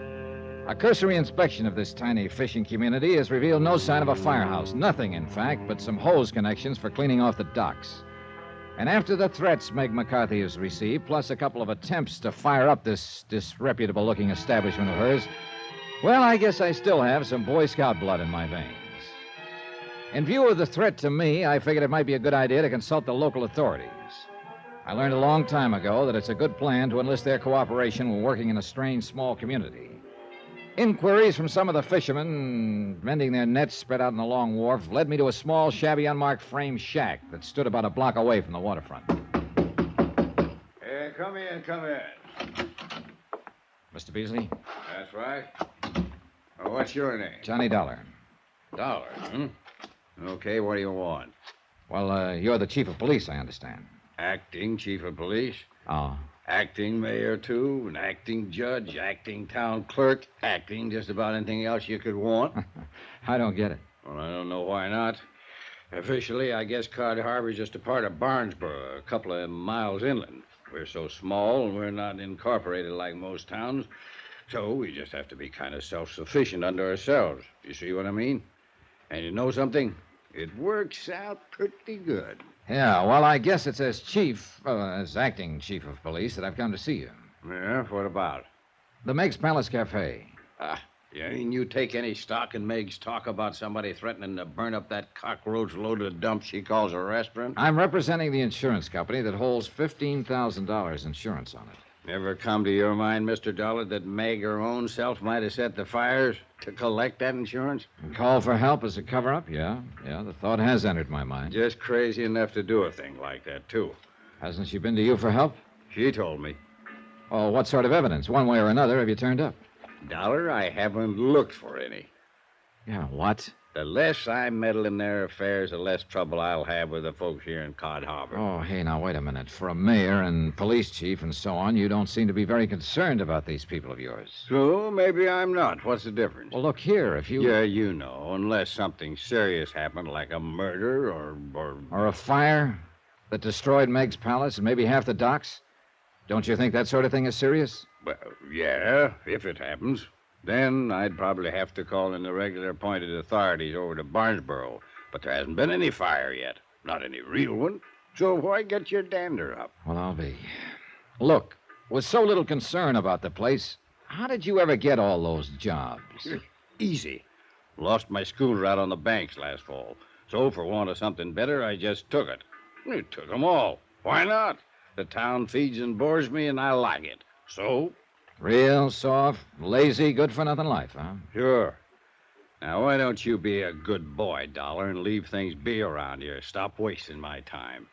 Speaker 1: A cursory inspection of this tiny fishing community has revealed no sign of a firehouse. Nothing, in fact, but some hose connections for cleaning off the docks. And after the threats Meg McCarthy has received, plus a couple of attempts to fire up this disreputable-looking establishment of hers, well, I guess I still have some Boy Scout blood in my veins. In view of the threat to me, I figured it might be a good idea to consult the local authorities. I learned a long time ago that it's a good plan to enlist their cooperation when working in a strange, small community. Inquiries from some of the fishermen mending their nets spread out on the long wharf led me to a small, shabby, unmarked frame shack that stood about a block away from the waterfront.
Speaker 11: Come in.
Speaker 1: Mr. Beasley?
Speaker 11: That's right. Oh, what's your name?
Speaker 1: Johnny Dollar.
Speaker 11: Dollar, hmm? Okay, what do you want?
Speaker 1: Well, you're the chief of police, I understand.
Speaker 11: Acting chief of police?
Speaker 1: Oh.
Speaker 11: Acting mayor, too, an acting judge, acting town clerk, acting just about anything else you could want.
Speaker 1: I don't get it.
Speaker 11: Well, I don't know why not. Officially, I guess Cod Harbor's just a part of Barnesboro, a couple of miles inland. We're so small and we're not incorporated like most towns, so we just have to be kind of self-sufficient unto ourselves. You see what I mean? And you know something? It works out pretty good.
Speaker 1: Yeah, well, I guess it's as acting chief of police that I've come to see you.
Speaker 11: Yeah, what about?
Speaker 1: The Meg's Palace Cafe.
Speaker 11: You mean you take any stock in Meg's talk about somebody threatening to burn up that cockroach-loaded dump she calls a restaurant?
Speaker 1: I'm representing the insurance company that holds $15,000 insurance on it.
Speaker 11: Never come to your mind, Mr. Dollar, that Meg her own self might have set the fires to collect that insurance?
Speaker 1: And call for help as a cover-up? Yeah, the thought has entered my mind.
Speaker 11: Just crazy enough to do a thing like that, too.
Speaker 1: Hasn't she been to you for help?
Speaker 11: She told me.
Speaker 1: Oh, what sort of evidence? One way or another have you turned up?
Speaker 11: Dollar, I haven't looked for any.
Speaker 1: Yeah, what?
Speaker 11: The less I meddle in their affairs, the less trouble I'll have with the folks here in Cod Harbor.
Speaker 1: Oh, hey, now, wait a minute. For a mayor and police chief and so on, you don't seem to be very concerned about these people of yours.
Speaker 11: So, maybe I'm not. What's the difference?
Speaker 1: Well, look here, if you...
Speaker 11: Yeah, you know, unless something serious happened, like a murder
Speaker 1: Or a fire that destroyed Meg's palace and maybe half the docks. Don't you think that sort of thing is serious?
Speaker 11: Well, yeah, if it happens. Then I'd probably have to call in the regular appointed authorities over to Barnesboro. But there hasn't been any fire yet. Not any real one. So why get your dander up?
Speaker 1: Well, I'll be. Look, with so little concern about the place, how did you ever get all those jobs?
Speaker 11: Easy. Lost my schooner out on the banks last fall. So for want of something better, I just took it. I took them all. Why not? The town feeds and bores me, and I like it. So...
Speaker 1: Real soft, lazy, good-for-nothing life, huh?
Speaker 11: Sure. Now, why don't you be a good boy, Dollar, and leave things be around here? Stop wasting my time.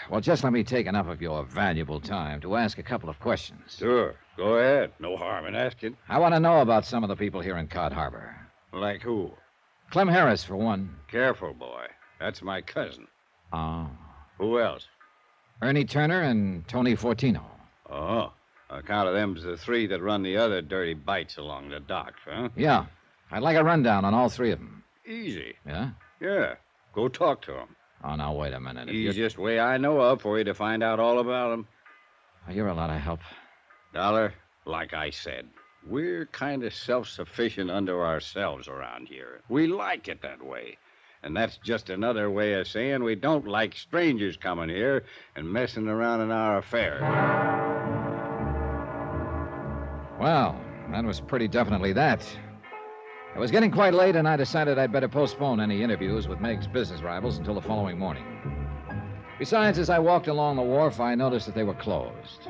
Speaker 1: Well, just let me take enough of your valuable time to ask a couple of questions.
Speaker 11: Sure. Go ahead. No harm in asking.
Speaker 1: I want to know about some of the people here in Cod Harbor.
Speaker 11: Like who?
Speaker 1: Clem Harris, for one.
Speaker 11: Careful, boy. That's my cousin.
Speaker 1: Oh.
Speaker 11: Who else?
Speaker 1: Ernie Turner and Tony Fortino.
Speaker 11: Oh. On account of them's the three that run the other dirty bites along the docks, huh?
Speaker 1: Yeah. I'd like a rundown on all three of them.
Speaker 11: Easy.
Speaker 1: Yeah?
Speaker 11: Yeah. Go talk to them.
Speaker 1: Oh, now, wait a minute.
Speaker 11: Easiest way I know of for you to find out all about them.
Speaker 1: Oh, you're a lot of help.
Speaker 11: Dollar, like I said, we're kind of self-sufficient unto ourselves around here. We like it that way. And that's just another way of saying we don't like strangers coming here and messing around in our affairs.
Speaker 1: Well, that was pretty definitely that. It was getting quite late, and I decided I'd better postpone any interviews with Meg's business rivals until the following morning. Besides, as I walked along the wharf, I noticed that they were closed.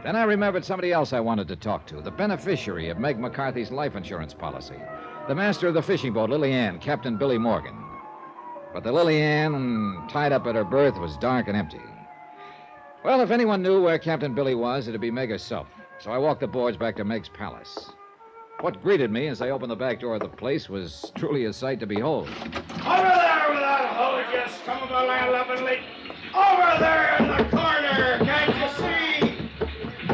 Speaker 1: Then I remembered somebody else I wanted to talk to, the beneficiary of Meg McCarthy's life insurance policy, the master of the fishing boat, Lily Ann, Captain Billy Morgan. But the Lily Ann, tied up at her berth, was dark and empty. Well, if anyone knew where Captain Billy was, it'd be Meg herself. So I walked the boards back to Meg's palace. What greeted me as I opened the back door of the place was truly a sight to behold.
Speaker 20: Over there with that hole, you scum of a land-loving. Over there in the corner, can't you see?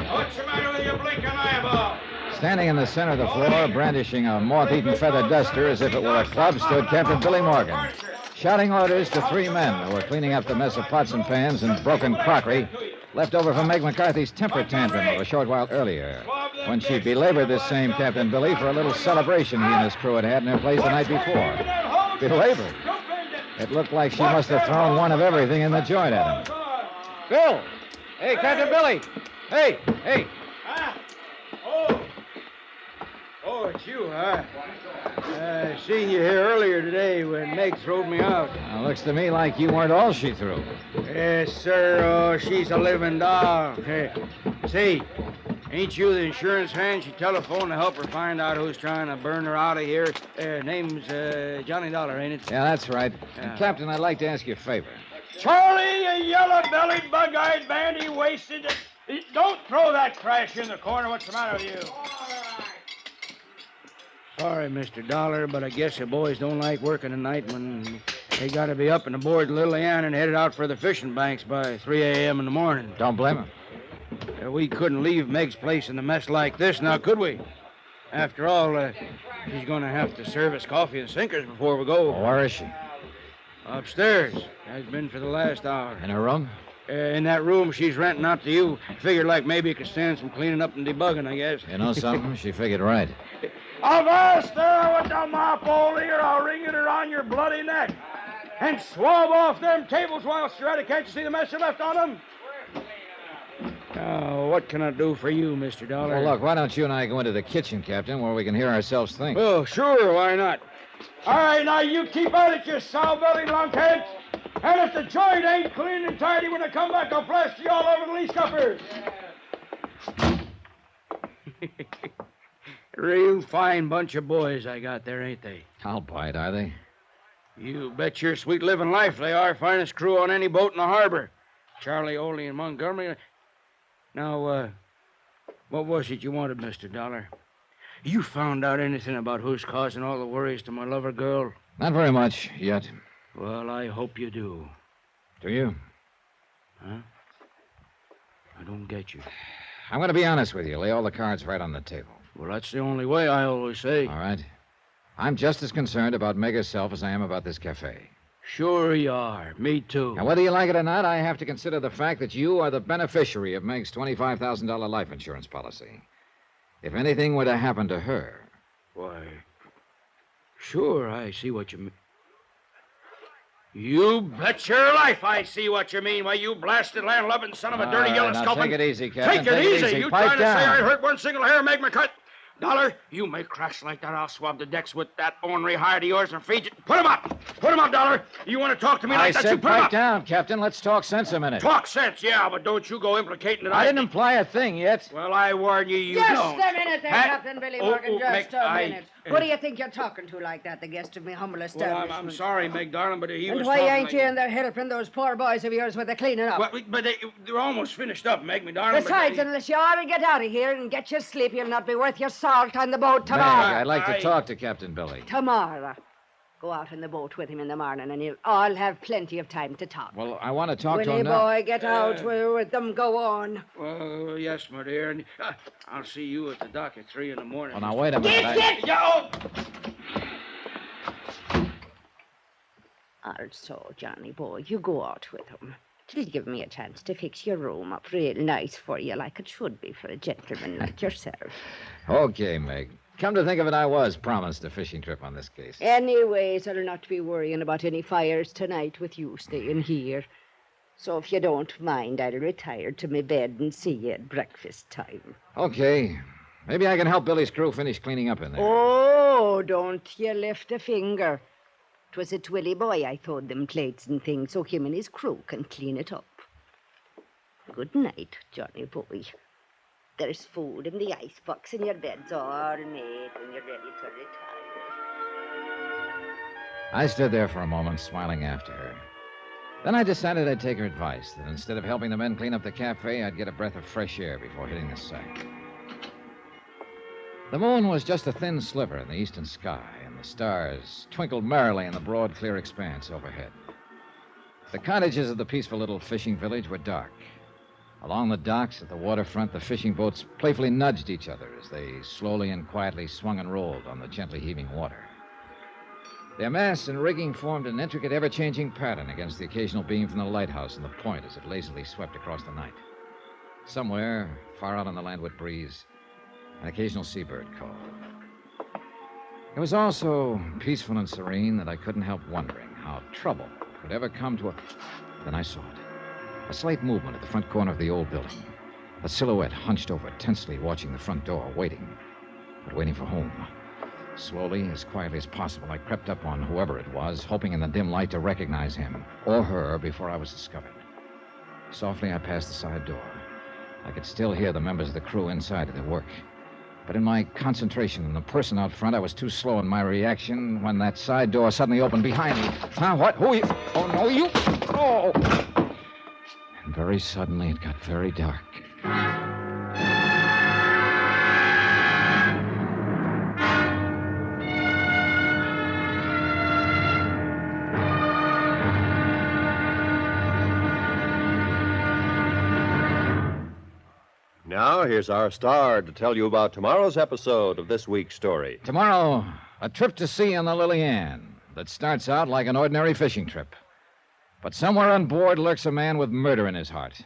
Speaker 20: What's the matter with your blinking eyeball?
Speaker 1: Standing in the center of the floor, brandishing a moth-eaten feather duster as if it were a club, stood Captain Billy Morgan, shouting orders to three men who were cleaning up the mess of pots and pans and broken crockery left over from Meg McCarthy's temper tantrum of a short while earlier, when she belabored this same Captain Billy for a little celebration he and his crew had in their place the night before. Belabored? It looked like she must have thrown one of everything in the joint at him. Bill! Hey, Captain Billy! Hey!
Speaker 5: Oh, it's you, huh? I seen you here earlier today when Meg throwed me out.
Speaker 1: Looks to me like you weren't all she threw.
Speaker 5: Yes, sir. Oh, she's a living doll. Hey, say, ain't you the insurance hand? She telephoned to help her find out who's trying to burn her out of here. Name's Johnny Dollar, ain't it?
Speaker 1: Yeah, that's right. And, Captain, I'd like to ask you a favor.
Speaker 20: Charlie, you yellow-bellied, bug-eyed bandy wasted. Don't throw that trash in the corner. What's the matter with you?
Speaker 5: Sorry, Mr. Dollar, but I guess the boys don't like working at night when they got to be up and aboard Lily Ann and headed out for the fishing banks by 3 a.m. in the morning.
Speaker 1: Don't blame them.
Speaker 5: We couldn't leave Meg's place in a mess like this, now could we? After all, she's going to have to serve us coffee and sinkers before we go.
Speaker 1: Where is she?
Speaker 5: Upstairs. Has been for the last hour.
Speaker 1: In her room?
Speaker 5: In that room she's renting out to you. Figured like maybe it could stand some cleaning up and debugging, I guess.
Speaker 1: You know something? She figured right.
Speaker 20: Avast there with the mop all here. I'll wring it around your bloody neck. And swab off them tables while you're at it. Can't you see the mess you left on them?
Speaker 5: Now, what can I do for you, Mr. Dollar?
Speaker 1: Well, look, why don't you and I go into the kitchen, Captain, where we can hear ourselves think?
Speaker 5: Well, sure, why not?
Speaker 20: All right, now you keep at it, you sow-bellied lunkheads. And if the joint ain't clean and tidy when I come back, I'll blast you all over the lee scuppers.
Speaker 5: Real fine bunch of boys I got there, ain't they?
Speaker 1: I'll buy it, are they?
Speaker 5: You bet your sweet living life they are. Finest crew on any boat in the harbor. Charlie, Oley, and Montgomery. Now, what was it you wanted, Mr. Dollar?
Speaker 20: You found out anything about who's causing all the worries to my lover girl?
Speaker 1: Not very much yet.
Speaker 20: Well, I hope you do.
Speaker 1: Do you?
Speaker 20: Huh? I don't get you.
Speaker 1: I'm going to be honest with you. Lay all the cards right on the table.
Speaker 20: Well, that's the only way, I always say.
Speaker 1: All right. I'm just as concerned about Meg herself as I am about this cafe.
Speaker 20: Sure you are. Me too.
Speaker 1: And whether you like it or not, I have to consider the fact that you are the beneficiary of Meg's $25,000 life insurance policy. If anything were to happen to her...
Speaker 20: Why, sure, I see what you mean. You bet your life I see what you mean. Why, you blasted land-loving son of a dirty yellow sculpin.
Speaker 1: Take it easy, Captain.
Speaker 20: Take it easy. You
Speaker 1: Pipe
Speaker 20: trying to
Speaker 1: down.
Speaker 20: say I hurt one single hair, Meg McCut? Dollar, you make cracks like that, I'll swab the decks with that ornery hide of yours and feed you. Put him up! Put him up, Dollar! You want to talk to me like that, you put him
Speaker 1: pipe
Speaker 20: up!
Speaker 1: down, Captain. Let's talk sense a minute.
Speaker 20: Talk sense, yeah, but don't you go implicating that
Speaker 1: I didn't imply a thing yet.
Speaker 20: Well, I warn you, you
Speaker 19: Just
Speaker 20: don't.
Speaker 19: a minute there, Captain Billy Morgan, just a minute.
Speaker 20: Who
Speaker 19: What do you think you're talking to like that, the guest of me humble establishment?
Speaker 20: Well, I'm sorry, Meg, darling, but he
Speaker 19: and
Speaker 20: was
Speaker 19: why
Speaker 20: talking
Speaker 19: ain't
Speaker 20: like...
Speaker 19: you in there helping those poor boys of yours with the cleaning up?
Speaker 20: Well, but they're almost finished up, Meg, me darling.
Speaker 19: Besides, unless you ought to get out of here and get your sleep, you'll not be worth your salt on the boat tomorrow.
Speaker 1: Meg, I'd like to talk to Captain Billy.
Speaker 19: Tomorrow. Go out in the boat with him in the morning, and you'll all have plenty of time to talk.
Speaker 1: Well, I want to talk to
Speaker 19: Willie
Speaker 1: him now.
Speaker 19: boy, get out with them. Go on.
Speaker 20: Well, yes, my dear. And I'll see you at the dock at 3 in the morning.
Speaker 1: Well, now, wait a minute.
Speaker 19: Get!
Speaker 20: Yo!
Speaker 19: Also, Johnny boy, you go out with him. It'll give me a chance to fix your room up real nice for you, like it should be for a gentleman like yourself.
Speaker 1: Okay, Meg. Come to think of it, I was promised a fishing trip on this case.
Speaker 19: Anyways, I'll not be worrying about any fires tonight with you staying here. So if you don't mind, I'll retire to my bed and see you at breakfast time.
Speaker 1: Okay. Maybe I can help Billy's crew finish cleaning up in there.
Speaker 19: Oh, don't you lift a finger. 'Twas at Willie boy I throwed them plates and things so him and his crew can clean it up. Good night, Johnny boy. There's food in the icebox and your bed's all made when you're ready to retire.
Speaker 1: I stood there for a moment, smiling after her. Then I decided I'd take her advice, that instead of helping the men clean up the cafe, I'd get a breath of fresh air before hitting the sack. The moon was just a thin sliver in the eastern sky, and the stars twinkled merrily in the broad, clear expanse overhead. The cottages of the peaceful little fishing village were dark. Along the docks at the waterfront, the fishing boats playfully nudged each other as they slowly and quietly swung and rolled on the gently heaving water. Their masts and rigging formed an intricate, ever-changing pattern against the occasional beam from the lighthouse and the point as it lazily swept across the night. Somewhere, far out on the landward breeze, an occasional seabird called. It was all so peaceful and serene that I couldn't help wondering how trouble could ever come to a... Then I saw it. A slight movement at the front corner of the old building. A silhouette hunched over, tensely watching the front door, waiting. But waiting for whom? Slowly, as quietly as possible, I crept up on whoever it was, hoping in the dim light to recognize him or her before I was discovered. Softly, I passed the side door. I could still hear the members of the crew inside at their work. But in my concentration on the person out front, I was too slow in my reaction when that side door suddenly opened behind me. Huh? What? Who are you? Oh, no, you... Oh! And very suddenly, it got very dark.
Speaker 3: Now, here's our star to tell you about tomorrow's episode of this week's story.
Speaker 1: Tomorrow, a trip to sea on the Lily Ann that starts out like an ordinary fishing trip. But somewhere on board lurks a man with murder in his heart.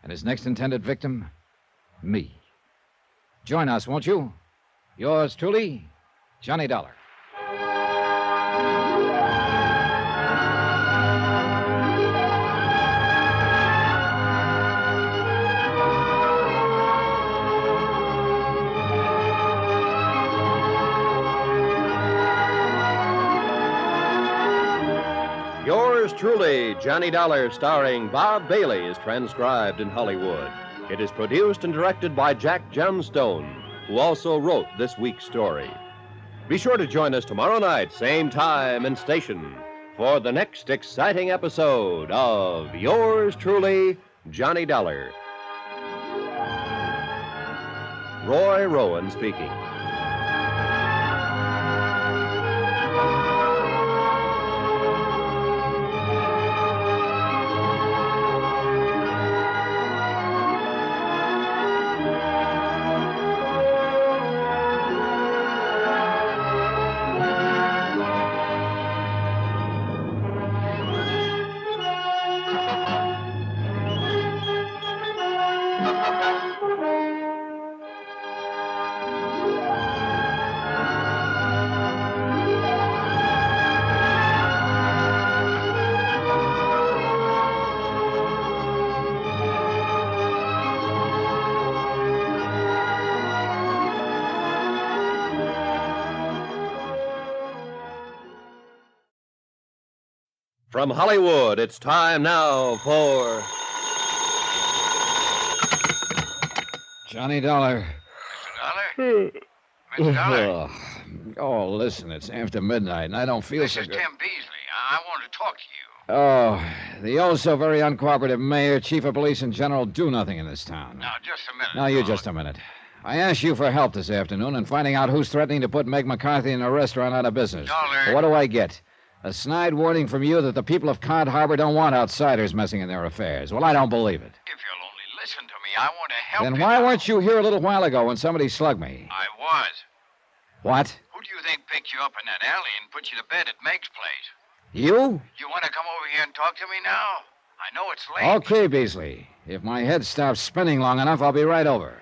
Speaker 1: And his next intended victim, me. Join us, won't you? Yours truly, Johnny Dollar.
Speaker 3: Yours truly, Johnny Dollar, starring Bob Bailey, is transcribed in Hollywood. It is produced and directed by Jack Johnstone, who also wrote this week's story. Be sure to join us tomorrow night, same time and station, for the next exciting episode of Yours truly, Johnny Dollar. Roy Rowan speaking. From Hollywood, it's time now for
Speaker 1: Johnny Dollar.
Speaker 4: Mr. Dollar?
Speaker 1: Oh, listen, it's after midnight, and I don't feel
Speaker 4: This
Speaker 1: so
Speaker 4: is
Speaker 1: good.
Speaker 4: Tim Beasley. I want to talk to you.
Speaker 1: Oh, the oh-so-very uncooperative mayor, chief of police, and general do nothing in this town.
Speaker 4: Now, just a minute.
Speaker 1: Now, you just a minute. I asked you for help this afternoon in finding out who's threatening to put Meg McCarthy in a restaurant out of business.
Speaker 4: Dollar.
Speaker 1: What do I get? A snide warning from you that the people of Cod Harbor don't want outsiders messing in their affairs. Well, I don't believe it.
Speaker 4: If you'll only listen to me, I want to help
Speaker 1: Then
Speaker 4: you.
Speaker 1: why weren't you here a little while ago when somebody slugged me?
Speaker 4: I was.
Speaker 1: What?
Speaker 4: Who do you think picked you up in that alley and put you to bed at Meg's place?
Speaker 1: You?
Speaker 4: You want to come over here and talk to me now? I know it's late.
Speaker 1: Okay, Beasley. If my head stops spinning long enough, I'll be right over.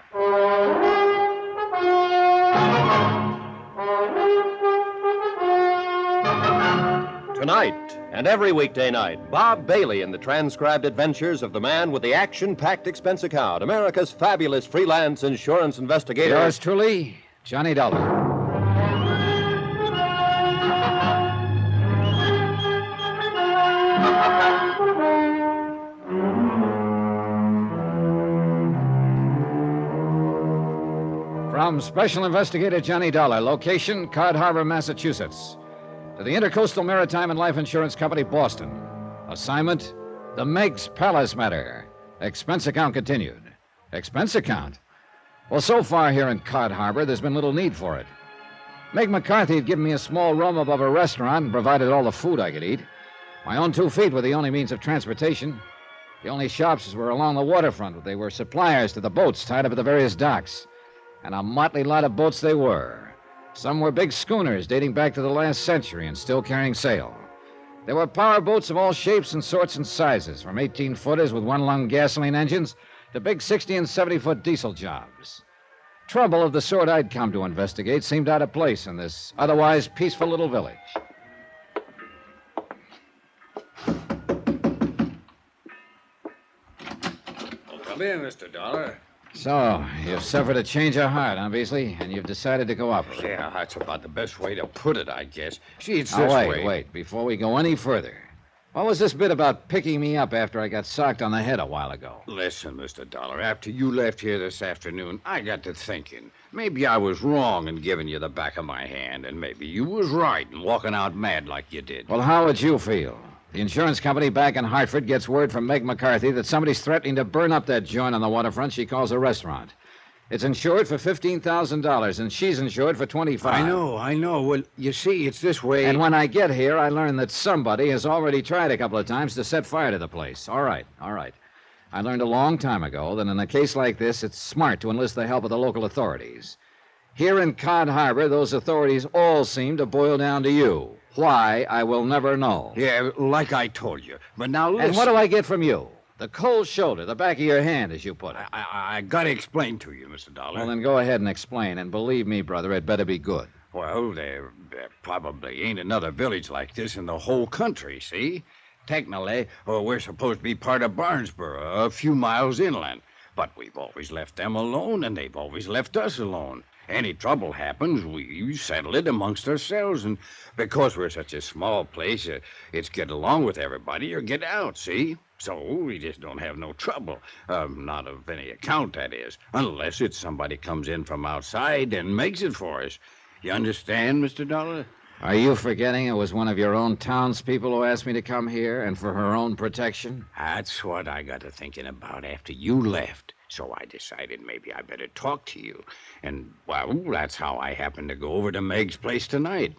Speaker 3: Tonight and every weekday night, Bob Bailey in the transcribed adventures of the man with the action-packed expense account, America's fabulous freelance insurance investigator.
Speaker 1: Yours truly, Johnny Dollar. From Special Investigator Johnny Dollar, location Cod Harbor, Massachusetts, to the Intercoastal Maritime and Life Insurance Company, Boston. Assignment, the Meg's Palace matter. Expense account continued. Expense account? Well, so far here in Cod Harbor, there's been little need for it. Meg McCarthy had given me a small room above a restaurant and provided all the food I could eat. My own 2 feet were the only means of transportation. The only shops were along the waterfront. They were suppliers to the boats tied up at the various docks. And a motley lot of boats they were. Some were big schooners dating back to the last century and still carrying sail. There were power boats of all shapes and sorts and sizes, from 18-footers with one-lung gasoline engines to big 60- and 70-foot diesel jobs. Trouble of the sort I'd come to investigate seemed out of place in this otherwise peaceful little village.
Speaker 11: Come in, Mr. Dollar.
Speaker 1: So, you've suffered a change of heart, huh, Beasley? And you've decided to cooperate.
Speaker 11: Yeah, that's about the best way to put it, I guess. See, it's
Speaker 1: Now,
Speaker 11: this
Speaker 1: wait,
Speaker 11: way.
Speaker 1: wait. Before we go any further, what was this bit about picking me up after I got socked on the head a while ago?
Speaker 11: Listen, Mr. Dollar, after you left here this afternoon, I got to thinking. Maybe I was wrong in giving you the back of my hand, and maybe you was right in walking out mad like you did.
Speaker 1: Well, how would you feel? The insurance company back in Hartford gets word from Meg McCarthy that somebody's threatening to burn up that joint on the waterfront she calls a restaurant. It's insured for $15,000, and she's insured for $25,000.
Speaker 11: I know. Well, you see, it's this way.
Speaker 1: And when I get here, I learn that somebody has already tried a couple of times to set fire to the place. All right. I learned a long time ago that in a case like this, it's smart to enlist the help of the local authorities. Here in Cod Harbor, those authorities all seem to boil down to you. Why, I will never know.
Speaker 11: Yeah, like I told you. But now listen.
Speaker 1: And what do I get from you? The cold shoulder, the back of your hand, as you put it.
Speaker 11: I got to explain to you, Mr. Dollar.
Speaker 1: Well, then go ahead and explain. And believe me, brother, it better be good.
Speaker 11: Well, there probably ain't another village like this in the whole country, see? Technically, we're supposed to be part of Barnesboro, a few miles inland. But we've always left them alone, and they've always left us alone. Any trouble happens, we settle it amongst ourselves. And because we're such a small place, it's get along with everybody or get out, see? So we just don't have no trouble. Not of any account, that is. Unless it's somebody comes in from outside and makes it for us. You understand, Mr. Dollar?
Speaker 1: Are you forgetting it was one of your own townspeople who asked me to come here, and for her own protection?
Speaker 11: That's what I got to thinking about after you left. So I decided maybe I better talk to you. And, well, that's how I happened to go over to Meg's place tonight.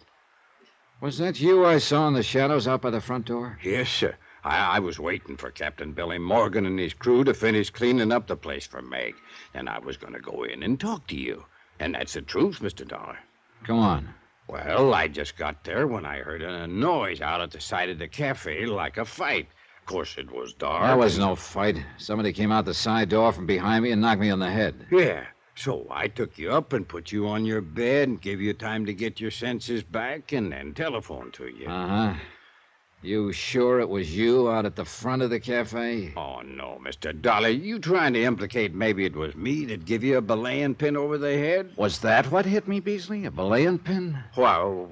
Speaker 1: Was that you I saw in the shadows out by the front door?
Speaker 11: Yes, sir. I was waiting for Captain Billy Morgan and his crew to finish cleaning up the place for Meg. And I was going to go in and talk to you. And that's the truth, Mr. Dollar.
Speaker 1: Go on.
Speaker 11: Well, I just got there when I heard a noise out at the side of the cafe like a fight. Of course, it was dark.
Speaker 1: There was no fight. Somebody came out the side door from behind me and knocked me on the head.
Speaker 11: Yeah. So I took you up and put you on your bed and gave you time to get your senses back and then telephoned to you.
Speaker 1: Uh-huh. You sure it was you out at the front of the cafe?
Speaker 11: Oh, no, Mr. Dollar. You trying to implicate maybe it was me that give you a belaying pin over the head?
Speaker 1: Was that what hit me, Beasley? A belaying pin?
Speaker 11: Well,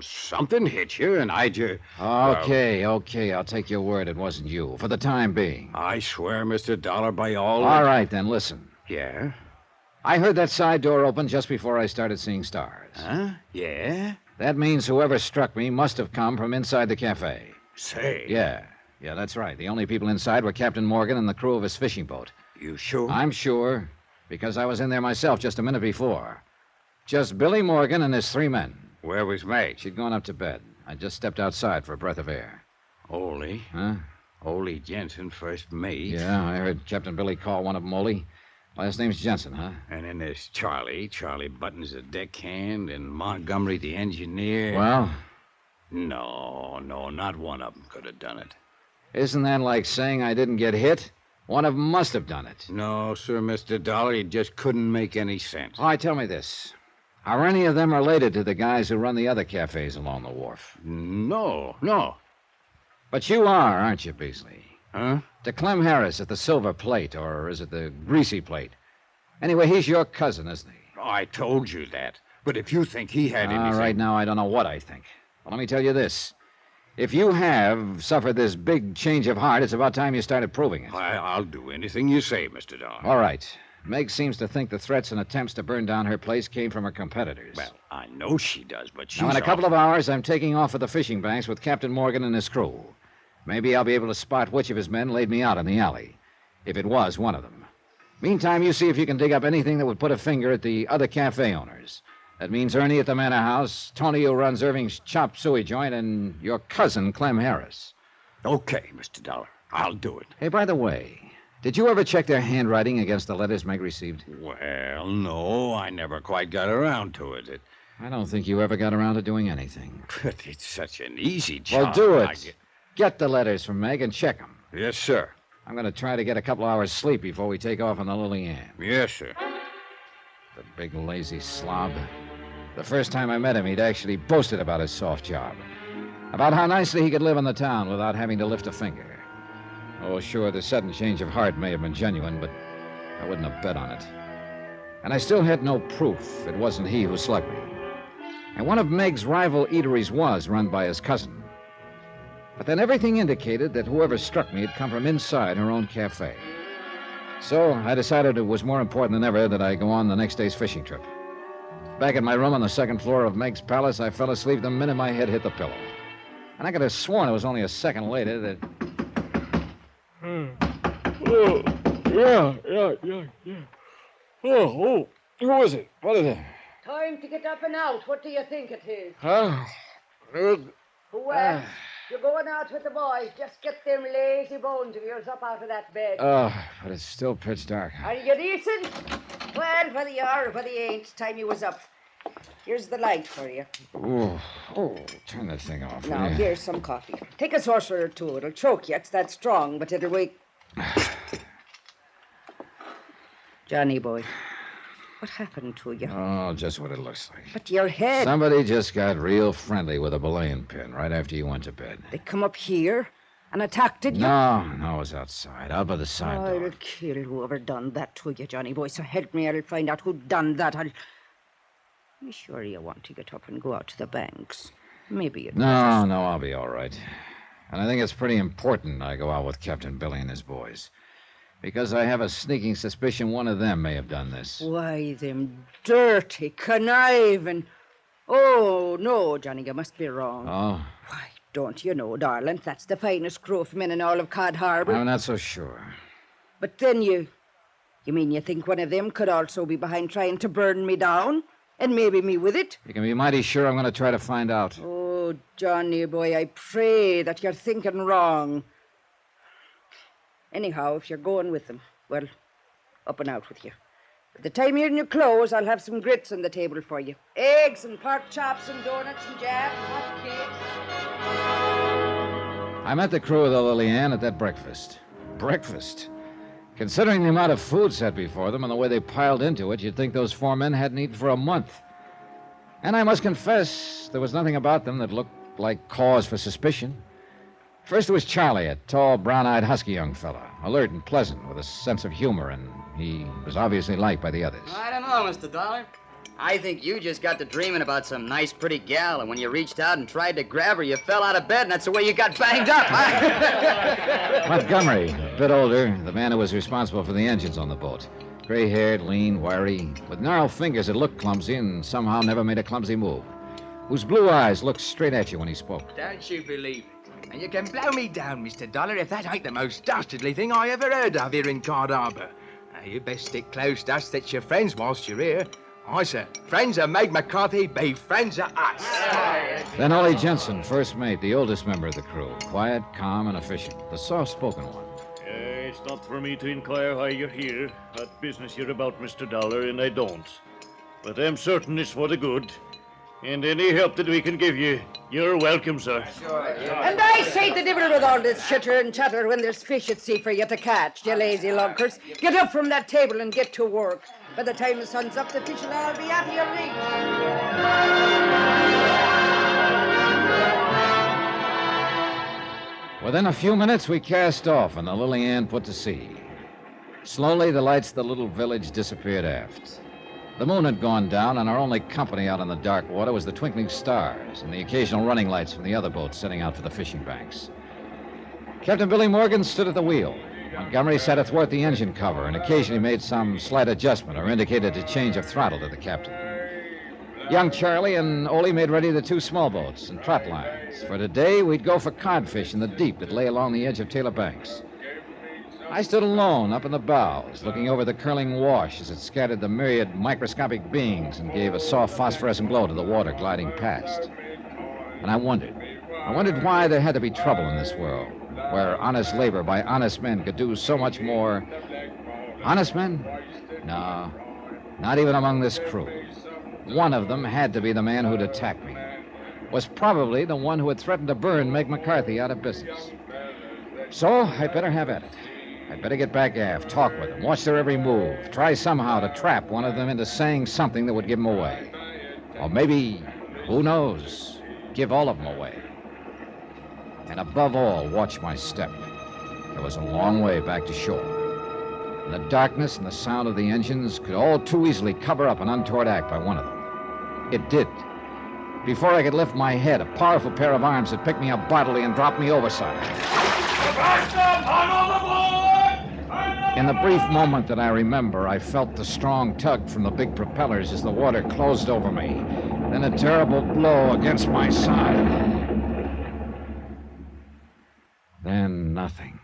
Speaker 11: something hit you, and I just...
Speaker 1: Okay. I'll take your word it wasn't you, for the time being.
Speaker 11: I swear, Mr. Dollar, by all...
Speaker 1: All right, then, listen.
Speaker 11: Yeah?
Speaker 1: I heard that side door open just before I started seeing stars.
Speaker 11: Huh? Yeah?
Speaker 1: That means whoever struck me must have come from inside the cafe.
Speaker 11: Say.
Speaker 1: Yeah, that's right. The only people inside were Captain Morgan and the crew of his fishing boat.
Speaker 11: You sure?
Speaker 1: I'm sure, because I was in there myself just a minute before. Just Billy Morgan and his 3 men.
Speaker 11: Where was Meg?
Speaker 1: She'd gone up to bed. I just stepped outside for a breath of air.
Speaker 11: Ole?
Speaker 1: Huh?
Speaker 11: Ole Jensen, first mate.
Speaker 1: Yeah, I heard Captain Billy call one of them Ole. Last name's Jensen, huh?
Speaker 11: And then there's Charlie. Charlie Button's the deckhand, and Montgomery the engineer.
Speaker 1: Well?
Speaker 11: No, not one of them could have done it.
Speaker 1: Isn't that like saying I didn't get hit? One of them must have done it.
Speaker 11: No, sir, Mr. Dollar. It just couldn't make any sense.
Speaker 1: All right, tell me this. Are any of them related to the guys who run the other cafes along the wharf?
Speaker 11: No.
Speaker 1: But you are, aren't you, Beasley?
Speaker 11: Huh?
Speaker 1: To Clem Harris at the Silver Plate, or is it the Greasy Plate? Anyway, he's your cousin, isn't he?
Speaker 11: Oh, I told you that. But if you think he had anything...
Speaker 1: All right, now I don't know what I think. Well, let me tell you this. If you have suffered this big change of heart, it's about time you started proving it.
Speaker 11: I'll do anything you say, Mr. Dollar.
Speaker 1: All right. Meg seems to think the threats and attempts to burn down her place came from her competitors.
Speaker 11: Well, I know she does, but she's...
Speaker 1: Now, in a couple of hours, I'm taking off for the fishing banks with Captain Morgan and his crew. Maybe I'll be able to spot which of his men laid me out in the alley, if it was one of them. Meantime, you see if you can dig up anything that would put a finger at the other cafe owners. That means Ernie at the Manor House, Tony who runs Irving's Chop Suey joint, and your cousin, Clem Harris.
Speaker 11: Okay, Mr. Dollar. I'll do it.
Speaker 1: Hey, by the way, did you ever check their handwriting against the letters Meg received?
Speaker 11: Well, no, I never quite got around to it.
Speaker 1: I don't think you ever got around to doing anything.
Speaker 11: But it's such an easy job.
Speaker 1: Well, do it. Get the letters from Meg and check them.
Speaker 11: Yes, sir.
Speaker 1: I'm going to try to get a couple hours sleep before we take off on the Lily Ann.
Speaker 11: Yes, sir.
Speaker 1: The big lazy slob. The first time I met him, he'd actually boasted about his soft job. About how nicely he could live in the town without having to lift a finger. Oh, sure, the sudden change of heart may have been genuine, but I wouldn't have bet on it. And I still had no proof it wasn't he who slugged me. And one of Meg's rival eateries was run by his cousin. But then everything indicated that whoever struck me had come from inside her own cafe. So I decided it was more important than ever that I go on the next day's fishing trip. Back at my room on the second floor of Meg's palace, I fell asleep the minute my head hit the pillow. And I could have sworn it was only a second later that...
Speaker 8: Oh, yeah. Oh, who is it? What is it?
Speaker 19: Time to get up and out. What do you think it is?
Speaker 8: Huh?
Speaker 19: Who else? You're going out with the boys. Just get them lazy bones of yours up out of that bed.
Speaker 1: Oh, but it's still pitch dark.
Speaker 19: Are you decent? Well, whether you are or whether you ain't, it's time you was up. Here's the light for you.
Speaker 1: Oh, turn that thing off.
Speaker 19: Now,
Speaker 1: Yeah.
Speaker 19: here's some coffee. Take a saucer or two. It'll choke you. It's that strong, but it'll wake... Johnny boy, what happened to you?
Speaker 1: Oh, just what it looks like.
Speaker 19: But your head...
Speaker 1: Somebody just got real friendly with a belaying pin right after you went to bed.
Speaker 19: They come up here and attacked you?
Speaker 1: No, it was outside, out by the side door.
Speaker 19: I'll kill whoever done that to you, Johnny boy. So help me, I'll find out who done that. You sure you want to get up and go out to the banks? Maybe you'd...
Speaker 1: No, I'll be all right. And I think it's pretty important I go out with Captain Billy and his boys. Because I have a sneaking suspicion one of them may have done this.
Speaker 19: Why, them dirty, conniving... Oh, no, Johnny, you must be wrong.
Speaker 1: Oh?
Speaker 19: Why, don't you know, darling, that's the finest crew of men in all of Cod Harbor.
Speaker 1: I'm not so sure.
Speaker 19: But then you mean you think one of them could also be behind trying to burn me down? And maybe me with it?
Speaker 1: You can be mighty sure I'm going to try to find out.
Speaker 19: Oh, Johnny boy, I pray that you're thinking wrong. Anyhow, if you're going with them, well, up and out with you. By the time you're in your clothes, I'll have some grits on the table for you. Eggs and pork chops and donuts and jam, hot cakes.
Speaker 1: I met the crew of the Lily Ann at that breakfast. Breakfast? Considering the amount of food set before them and the way they piled into it, you'd think those 4 men hadn't eaten for a month. And I must confess, there was nothing about them that looked like cause for suspicion. First there was Charlie, a tall, brown-eyed, husky young fella, alert and pleasant, with a sense of humor, and he was obviously liked by the others.
Speaker 15: I don't know, Mr. Dollar. I think you just got to dreaming about some nice, pretty gal, and when you reached out and tried to grab her, you fell out of bed, and that's the way you got banged up.
Speaker 1: Montgomery, a bit older, the man who was responsible for the engines on the boat. Gray-haired, lean, wiry, with narrow fingers that looked clumsy and somehow never made a clumsy move. Whose blue eyes looked straight at you when he spoke.
Speaker 18: Don't you believe it? And you can blow me down, Mr. Dollar, if that ain't the most dastardly thing I ever heard of here in Cod Harbor. Now, you best stick close to us that's your friends whilst you're here. Aye, sir. Friends of Meg McCarthy be friends of us.
Speaker 1: Then Ollie Jensen, first mate, the oldest member of the crew. Quiet, calm, and efficient. The soft-spoken one.
Speaker 8: It's not for me to inquire why you're here. What business you're about, Mr. Dollar, and I don't. But I'm certain it's for the good. And any help that we can give you, you're welcome, sir.
Speaker 19: And I say the devil with all this chitter and chatter when there's fish at sea for you to catch, you lazy lunkers. Get up from that table and get to work. By the time the sun's up, the fish will all be out of your reach.
Speaker 1: Within a few minutes, we cast off, and the Lily Ann put to sea. Slowly, the lights of the little village disappeared aft. The moon had gone down, and our only company out on the dark water was the twinkling stars and the occasional running lights from the other boats setting out for the fishing banks. Captain Billy Morgan stood at the wheel. Montgomery sat athwart the engine cover and occasionally made some slight adjustment or indicated a change of throttle to the captain. Young Charlie and Ole made ready the two small boats and trot lines. For today, we'd go for codfish in the deep that lay along the edge of Taylor Banks. I stood alone up in the bows, looking over the curling wash as it scattered the myriad microscopic beings and gave a soft phosphorescent glow to the water gliding past. And I wondered why there had to be trouble in this world, where honest labor by honest men could do so much more. Honest men? No, not even among this crew. One of them had to be the man who'd attacked me. Was probably the one who had threatened to burn Meg McCarthy out of business. So I'd better have at it. I'd better get back aft, talk with them, watch their every move, try somehow to trap one of them into saying something that would give them away. Or maybe, who knows, give all of them away. And above all, watch my step. There was a long way back to shore. And the darkness and the sound of the engines could all too easily cover up an untoward act by one of them. It did. Before I could lift my head, a powerful pair of arms had picked me up bodily and dropped me overside. In the brief moment that I remember, I felt the strong tug from the big propellers as the water closed over me, then a terrible blow against my side. Then nothing.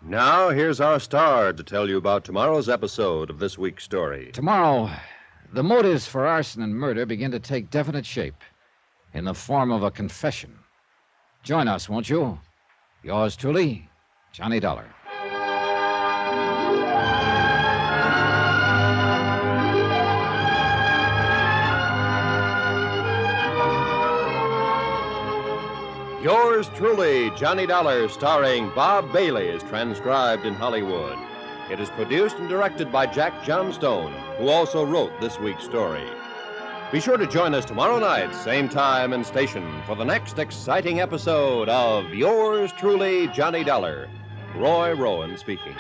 Speaker 3: Now, here's our star to tell you about tomorrow's episode of this week's story.
Speaker 1: Tomorrow, the motives for arson and murder begin to take definite shape in the form of a confession. Join us, won't you? Yours truly, Johnny Dollar.
Speaker 3: Yours truly, Johnny Dollar, starring Bob Bailey, is transcribed in Hollywood. It is produced and directed by Jack Johnstone, who also wrote this week's story. Be sure to join us tomorrow night, same time and station, for the next exciting episode of Yours truly, Johnny Dollar. Roy Rowan speaking.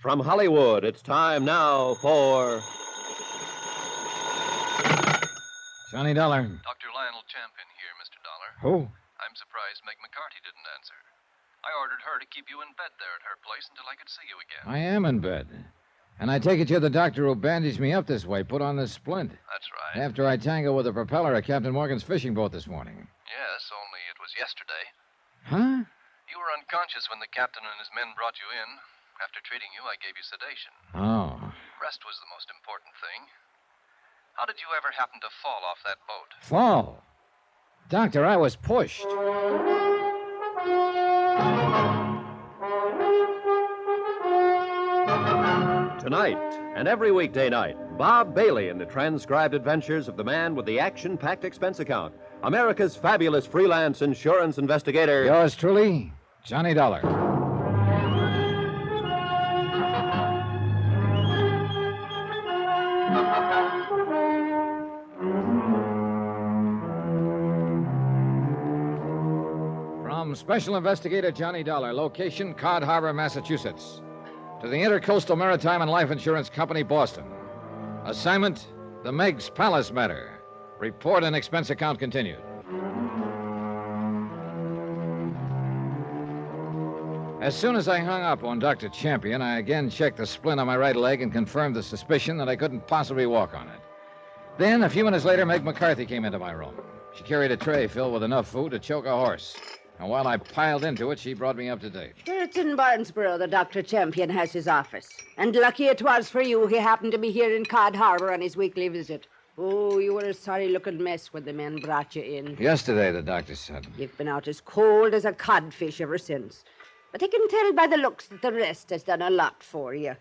Speaker 3: From Hollywood, it's time now for...
Speaker 1: Johnny Dollar.
Speaker 23: Dr. Lionel Champion here, Mr. Dollar.
Speaker 1: Who?
Speaker 23: I'm surprised Meg McCarthy didn't answer.
Speaker 7: I ordered her to keep you in bed there at her place until I could see you again.
Speaker 1: I am in bed. And I take it you're the doctor who bandaged me up this way, put on this splint.
Speaker 7: That's right.
Speaker 1: After I tangled with the propeller of Captain Morgan's fishing boat this morning.
Speaker 7: Yes, only it was yesterday.
Speaker 1: Huh?
Speaker 7: You were unconscious when the captain and his men brought you in. After treating you, I gave you sedation.
Speaker 1: Oh.
Speaker 7: Rest was the most important thing. How did you ever happen to fall off that boat?
Speaker 1: Fall? Doctor, I was pushed.
Speaker 3: Tonight, and every weekday night, Bob Bailey in the transcribed adventures of the man with the action-packed expense account, America's fabulous freelance insurance investigator.
Speaker 1: Yours truly, Johnny Dollar. From Special Investigator Johnny Dollar, location Cod Harbor, Massachusetts. To the Intercoastal Maritime and Life Insurance Company, Boston. Assignment, the Meg's Palace matter. Report and expense account continued. As soon as I hung up on Dr. Champion, I again checked the splint on my right leg and confirmed the suspicion that I couldn't possibly walk on it. Then, a few minutes later, Meg McCarthy came into my room. She carried a tray filled with enough food to choke a horse. And while I piled into it, she brought me up to date.
Speaker 19: It's in Barnesboro that Dr. Champion has his office. And lucky it was for you he happened to be here in Cod Harbor on his weekly visit. Oh, you were a sorry-looking mess when the men brought you in.
Speaker 1: Yesterday, the doctor said.
Speaker 19: You've been out as cold as a codfish ever since. But I can tell by the looks that the rest has done a lot for you.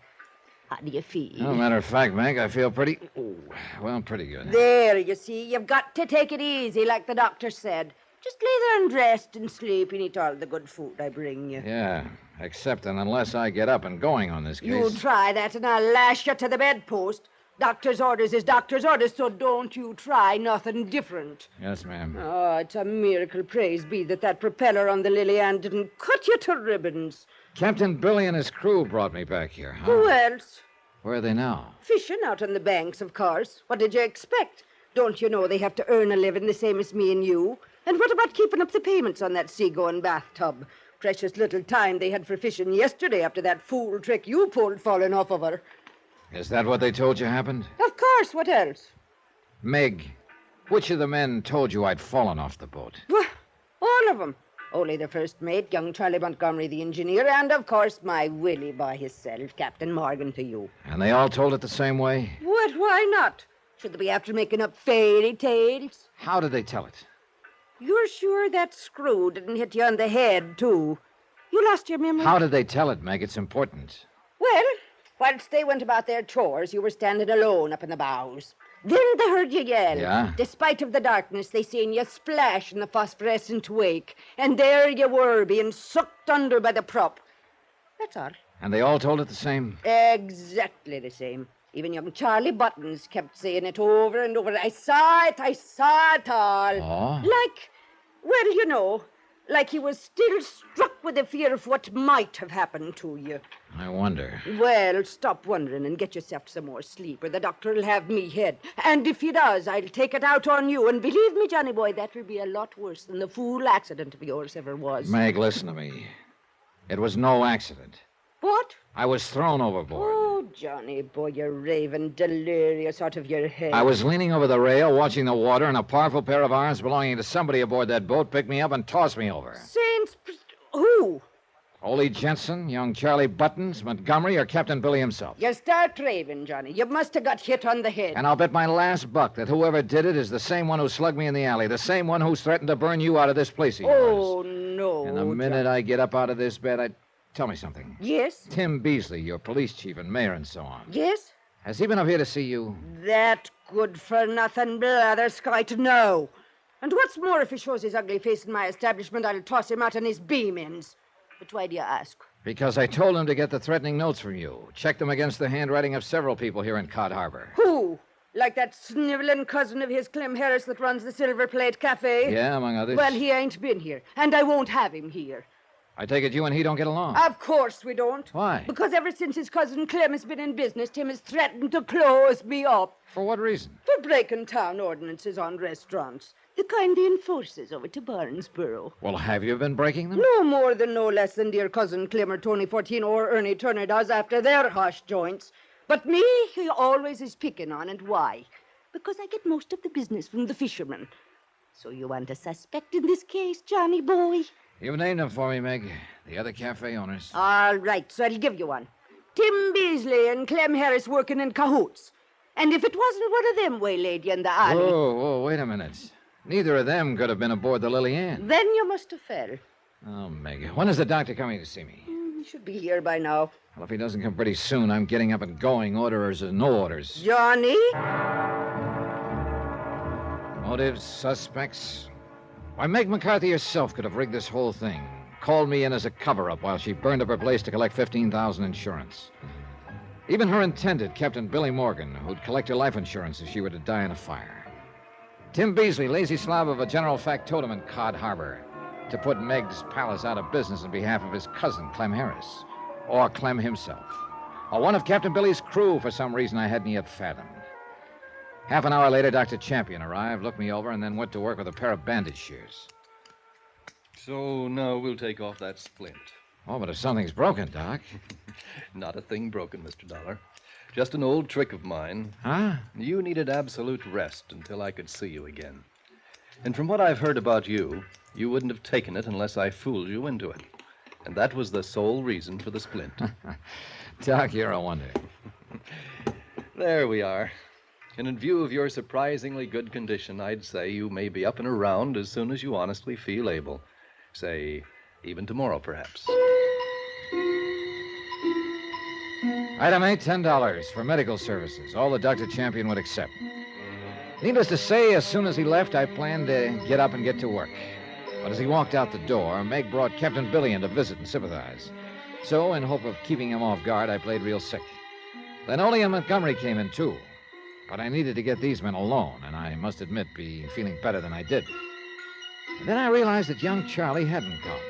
Speaker 19: How do you feel?
Speaker 1: No matter of fact, Meg, I feel pretty good.
Speaker 19: There, you see, you've got to take it easy, like the doctor said. Just lay there and rest and sleep and eat all the good food I bring you.
Speaker 1: Yeah, except and unless I get up and going on this case.
Speaker 19: You try that and I'll lash you to the bedpost. Doctor's orders is doctor's orders, so don't you try nothing different.
Speaker 1: Yes, ma'am.
Speaker 19: Oh, it's a miracle, praise be, that propeller on the Lily Ann didn't cut you to ribbons.
Speaker 1: Captain Billy and his crew brought me back here, huh?
Speaker 19: Who else?
Speaker 1: Where are they now?
Speaker 19: Fishing out on the banks, of course. What did you expect? Don't you know they have to earn a living the same as me and you? And what about keeping up the payments on that seagoing bathtub? Precious little time they had for fishing yesterday after that fool trick you pulled falling off of her.
Speaker 1: Is that what they told you happened?
Speaker 19: Of course, what else?
Speaker 1: Meg, which of the men told you I'd fallen off the boat?
Speaker 19: Well, all of them. Only the first mate, young Charlie Montgomery, the engineer, and, of course, my Willie by himself, Captain Morgan, to you.
Speaker 1: And they all told it the same way?
Speaker 19: What? Why not? Should they be after making up fairy tales?
Speaker 1: How did they tell it?
Speaker 19: You're sure that screw didn't hit you on the head, too? You lost your memory?
Speaker 1: How did they tell it, Meg? It's important.
Speaker 19: Well, whilst they went about their chores, you were standing alone up in the bows. Then they heard you yell.
Speaker 1: Yeah?
Speaker 19: Despite of the darkness, they seen you splash in the phosphorescent wake. And there you were, being sucked under by the prop. That's all.
Speaker 1: And they all told it the same?
Speaker 19: Exactly the same. Even young Charlie Buttons kept saying it over and over. I saw it all.
Speaker 1: Oh?
Speaker 19: Well, you know, like he was still struck with the fear of what might have happened to you.
Speaker 1: I wonder.
Speaker 19: Well, stop wondering and get yourself some more sleep, or the doctor'll have me head. And if he does, I'll take it out on you. And believe me, Johnny boy, that will be a lot worse than the fool accident of yours ever was.
Speaker 1: Meg, listen to me. It was no accident.
Speaker 19: What?
Speaker 1: I was thrown overboard.
Speaker 19: Oh, Johnny boy, you're raving delirious out of your head.
Speaker 1: I was leaning over the rail, watching the water, and a powerful pair of arms belonging to somebody aboard that boat picked me up and tossed me over.
Speaker 19: Saints... Who?
Speaker 1: Ole Jensen, young Charlie Buttons, Montgomery, or Captain Billy himself.
Speaker 19: You start raving, Johnny. You must have got hit on the head.
Speaker 1: And I'll bet my last buck that whoever did it is the same one who slugged me in the alley, the same one who's threatened to burn you out of this place of yours.
Speaker 19: Oh, no.
Speaker 1: And the minute I get up out of this bed, Tell me something.
Speaker 19: Yes?
Speaker 1: Tim Beasley, your police chief and mayor and so on.
Speaker 19: Yes?
Speaker 1: Has he been up here to see you?
Speaker 19: That good-for-nothing blatherskite, no. And what's more, if he shows his ugly face in my establishment, I'll toss him out on his beam ends. But why do you ask?
Speaker 1: Because I told him to get the threatening notes from you. Check them against the handwriting of several people here in Cod Harbor.
Speaker 19: Who? Like that sniveling cousin of his, Clem Harris, that runs the Silver Plate Cafe?
Speaker 1: Yeah, among others.
Speaker 19: Well, he ain't been here, and I won't have him here.
Speaker 1: I take it you and he don't get along.
Speaker 19: Of course we don't.
Speaker 1: Why?
Speaker 19: Because ever since his cousin Clem has been in business, Tim has threatened to close me up.
Speaker 1: For what reason?
Speaker 19: For breaking town ordinances on restaurants. The kind he enforces over to Barnesboro.
Speaker 1: Well, have you been breaking them?
Speaker 19: No more than no less than dear cousin Clem or Tony 14 or Ernie Turner does after their hush joints. But me, he always is picking on, and why? Because I get most of the business from the fishermen. So you want a suspect in this case, Johnny boy?
Speaker 1: You've named them for me, Meg. The other cafe owners.
Speaker 19: All right, so I'll give you one. Tim Beasley and Clem Harris working in cahoots. And if it wasn't one of them waylaid you in the alley...
Speaker 1: Whoa, wait a minute. Neither of them could have been aboard the Lily Ann.
Speaker 19: Then you must have fell.
Speaker 1: Oh, Meg, when is the doctor coming to see me?
Speaker 19: He should be here by now.
Speaker 1: Well, if he doesn't come pretty soon, I'm getting up and going, orders or no orders.
Speaker 19: Johnny?
Speaker 1: Motives, suspects. Why, Meg McCarthy herself could have rigged this whole thing. Called me in as a cover-up while she burned up her place to collect $15,000 insurance. Even her intended, Captain Billy Morgan, who'd collect her life insurance if she were to die in a fire. Tim Beasley, lazy slob of a general factotum in Cod Harbor, to put Meg's palace out of business on behalf of his cousin, Clem Harris. Or Clem himself. Or one of Captain Billy's crew for some reason I hadn't yet fathomed. Half an hour later, Dr. Champion arrived, looked me over, and then went to work with a pair of bandage shears.
Speaker 12: So now we'll take off that splint.
Speaker 1: Oh, but if something's broken, Doc.
Speaker 12: Not a thing broken, Mr. Dollar. Just an old trick of mine.
Speaker 1: Huh?
Speaker 12: You needed absolute rest until I could see you again. And from what I've heard about you, you wouldn't have taken it unless I fooled you into it. And that was the sole reason for the splint.
Speaker 1: Doc, you're a wonder.
Speaker 12: There we are. And in view of your surprisingly good condition, I'd say you may be up and around as soon as you honestly feel able. Say, even tomorrow, perhaps.
Speaker 1: Item 8, $10 for medical services. All that Dr. Champion would accept. Needless to say, as soon as he left, I planned to get up and get to work. But as he walked out the door, Meg brought Captain Billy in to visit and sympathize. So, in hope of keeping him off guard, I played real sick. Then Ole and Montgomery came in, too. But I needed to get these men alone, and I must admit, be feeling better than I did. And then I realized that young Charlie hadn't come.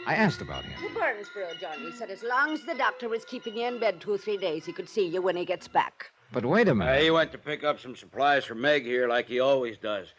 Speaker 1: I asked about him.
Speaker 19: To Barnesboro, Johnny. He said as long as the doctor was keeping you in bed 2 or 3 days, he could see you when he gets back.
Speaker 1: But wait a minute.
Speaker 11: He went to pick up some supplies for Meg here like he always does.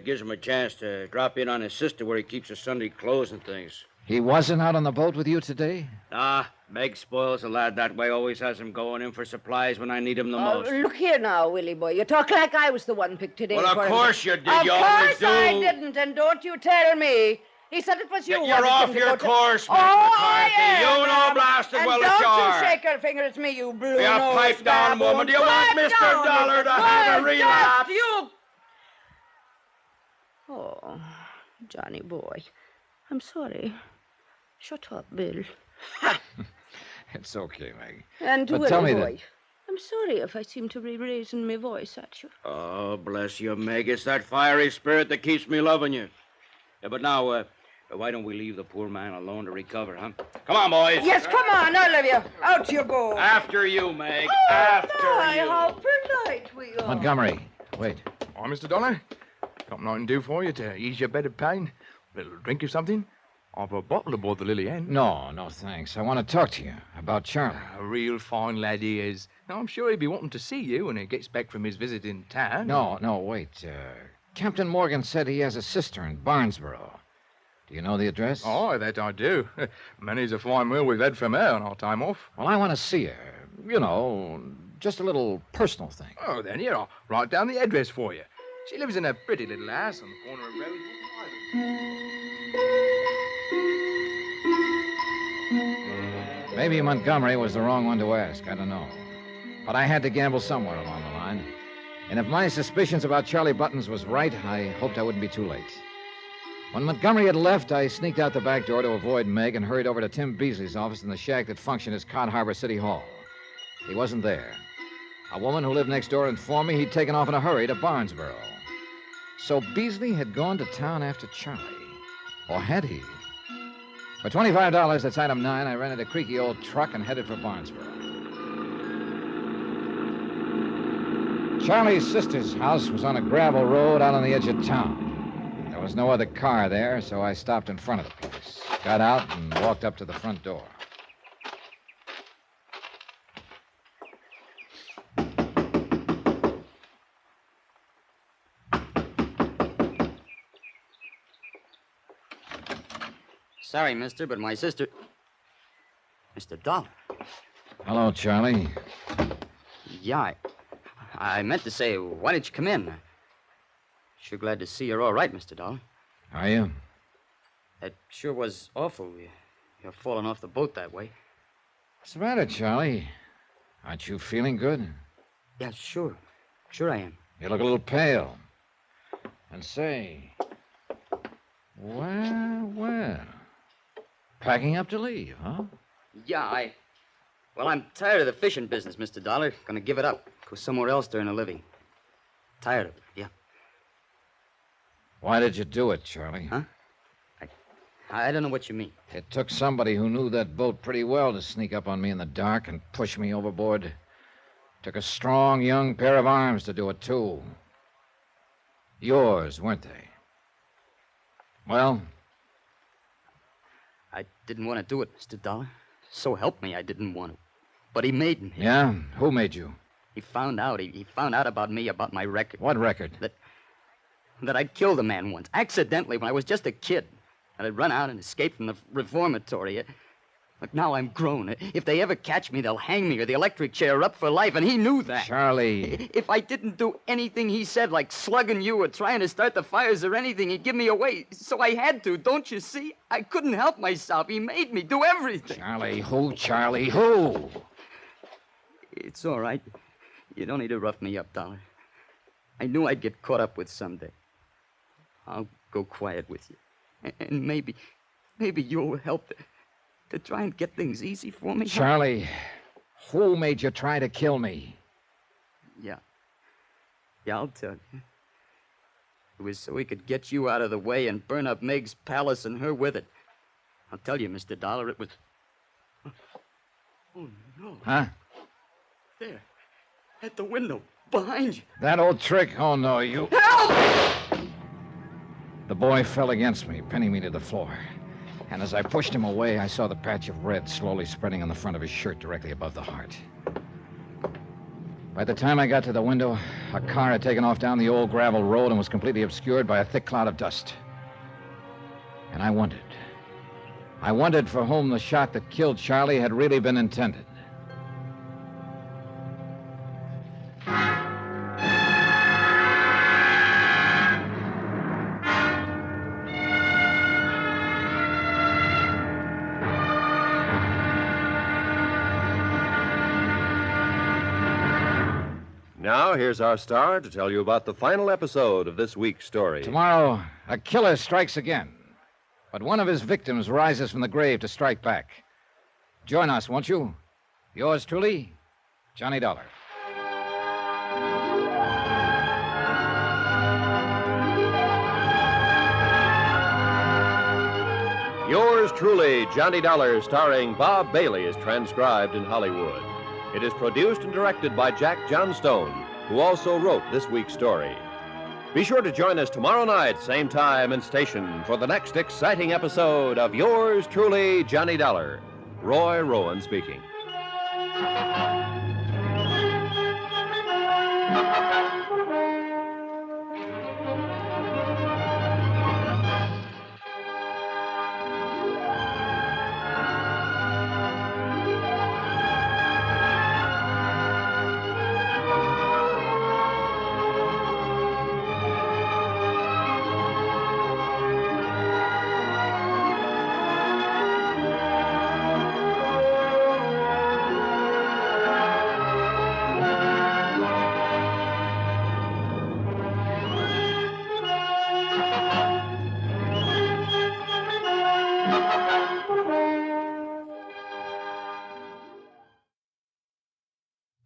Speaker 11: Gives him a chance to drop in on his sister where he keeps his Sunday clothes and things.
Speaker 1: He wasn't out on the boat with you today?
Speaker 11: Nah, Meg spoils a lad that way. Always has him going in for supplies when I need him the most.
Speaker 19: Look here now, Willie boy. You talk like I was the one picked today.
Speaker 11: Well, of course you did. You
Speaker 19: always
Speaker 11: always do.
Speaker 19: Of course I didn't, and don't you tell me. He said it was you.
Speaker 11: You're off your course, Miss McCarthy. You know blasted
Speaker 19: and
Speaker 11: well that you are.
Speaker 19: Don't you shake your finger at me, you blue
Speaker 11: You pipe down, woman. Do you want Mr. Dollar to have a relapse?
Speaker 19: You. Oh, Johnny boy. I'm sorry. Shut up, Bill.
Speaker 1: It's okay, Meg.
Speaker 19: And
Speaker 1: but
Speaker 19: Willie
Speaker 1: tell me
Speaker 19: boy. I'm sorry if I seem to be raising my voice at you.
Speaker 11: Oh, bless you, Meg. It's that fiery spirit that keeps me loving you. Yeah, but now, why don't we leave the poor man alone to recover, huh? Come on, boys.
Speaker 19: Yes, come on, all of you. Out you go.
Speaker 11: After you, Meg.
Speaker 19: Oh,
Speaker 11: After
Speaker 19: my,
Speaker 11: you.
Speaker 19: how polite we are.
Speaker 1: Montgomery, wait.
Speaker 18: Oh, Mr. Dollar, got nothing to do for you to ease your bed of pain? A little drink or something? I've a bottle aboard the Lily Ann.
Speaker 1: No, thanks. I want to talk to you about Charlie.
Speaker 18: A real fine lad he is. Now, I'm sure he'll be wanting to see you when he gets back from his visit in town.
Speaker 1: No, wait. Captain Morgan said he has a sister in Barnesboro. Do you know the address?
Speaker 18: Oh, that I do. Many's a fine meal we've had from her on our time off.
Speaker 1: Well, I want to see her. You know, just a little personal thing.
Speaker 18: Oh, then here, I'll write down the address for you. She lives in a pretty little house on the corner of Road.
Speaker 1: Maybe Montgomery was the wrong one to ask. I don't know. But I had to gamble somewhere along the line. And if my suspicions about Charlie Buttons was right, I hoped I wouldn't be too late. When Montgomery had left, I sneaked out the back door to avoid Meg and hurried over to Tim Beasley's office in the shack that functioned as Cod Harbor City Hall. He wasn't there. A woman who lived next door informed me he'd taken off in a hurry to Barnesboro. So Beasley had gone to town after Charlie. Or had he? For $25, that's item 9, I rented a creaky old truck and headed for Barnesboro. Charlie's sister's house was on a gravel road out on the edge of town. There There was no other car there, so I stopped in front of the place, got out, and walked up to the front door.
Speaker 15: Sorry, mister, but my sister... Mr. Dollar.
Speaker 1: Hello, Charlie.
Speaker 15: Yeah, I meant to say, why didn't you come in? Sure glad to see you're all right, Mr. Dollar.
Speaker 1: Are you?
Speaker 15: That sure was awful. You're falling off the boat that way.
Speaker 1: What's the matter, Charlie? Aren't you feeling good?
Speaker 15: Yeah, sure. Sure I am.
Speaker 1: You look a little pale. And say... Well... Packing up to leave, huh?
Speaker 15: Yeah, Well, I'm tired of the fishing business, Mr. Dollar. Gonna give it up. Go somewhere else to earn a living. Tired of it, yeah.
Speaker 1: Why did you do it, Charlie?
Speaker 15: Huh? I don't know what you mean.
Speaker 1: It took somebody who knew that boat pretty well to sneak up on me in the dark and push me overboard. Took a strong, young pair of arms to do it, too. Yours, weren't they? Well?
Speaker 15: I didn't want to do it, Mr. Dollar. So help me, I didn't want to. But he made me.
Speaker 1: Yeah? Who made you?
Speaker 15: He found out. He found out about me, about my record.
Speaker 1: What record?
Speaker 15: That I'd killed a man once, accidentally, when I was just a kid. That I'd run out and escaped from the reformatory. Look, now I'm grown. If they ever catch me, they'll hang me or the electric chair up for life, and he knew that.
Speaker 1: Charlie.
Speaker 15: If I didn't do anything he said, like slugging you or trying to start the fires or anything, he'd give me away. So I had to, don't you see? I couldn't help myself. He made me do everything.
Speaker 1: Charlie, who, Charlie, who?
Speaker 15: It's all right. You don't need to rough me up, Dollar. I knew I'd get caught up with someday. I'll go quiet with you. And maybe you'll help to try and get things easy for me.
Speaker 1: Charlie, who made you try to kill me?
Speaker 15: Yeah. Yeah, I'll tell you. It was so he could get you out of the way and burn up Meg's palace and her with it. I'll tell you, Mr. Dollar, it was... Oh, no.
Speaker 1: Huh?
Speaker 15: There. At the window. Behind you.
Speaker 1: That old trick? Oh, no, you...
Speaker 15: Help!
Speaker 1: The boy fell against me, pinning me to the floor. And as I pushed him away, I saw the patch of red slowly spreading on the front of his shirt directly above the heart. By the time I got to the window, a car had taken off down the old gravel road and was completely obscured by a thick cloud of dust. And I wondered for whom the shot that killed Charlie had really been intended.
Speaker 3: Now, here's our star to tell you about the final episode of this week's story.
Speaker 1: Tomorrow, a killer strikes again. But one of his victims rises from the grave to strike back. Join us, won't you? Yours truly, Johnny Dollar.
Speaker 3: Yours truly, Johnny Dollar, starring Bob Bailey, is transcribed in Hollywood. It is produced and directed by Jack Johnstone, who also wrote this week's story. Be sure to join us tomorrow night, same time and station, for the next exciting episode of Yours truly, Johnny Dollar. Roy Rowan speaking.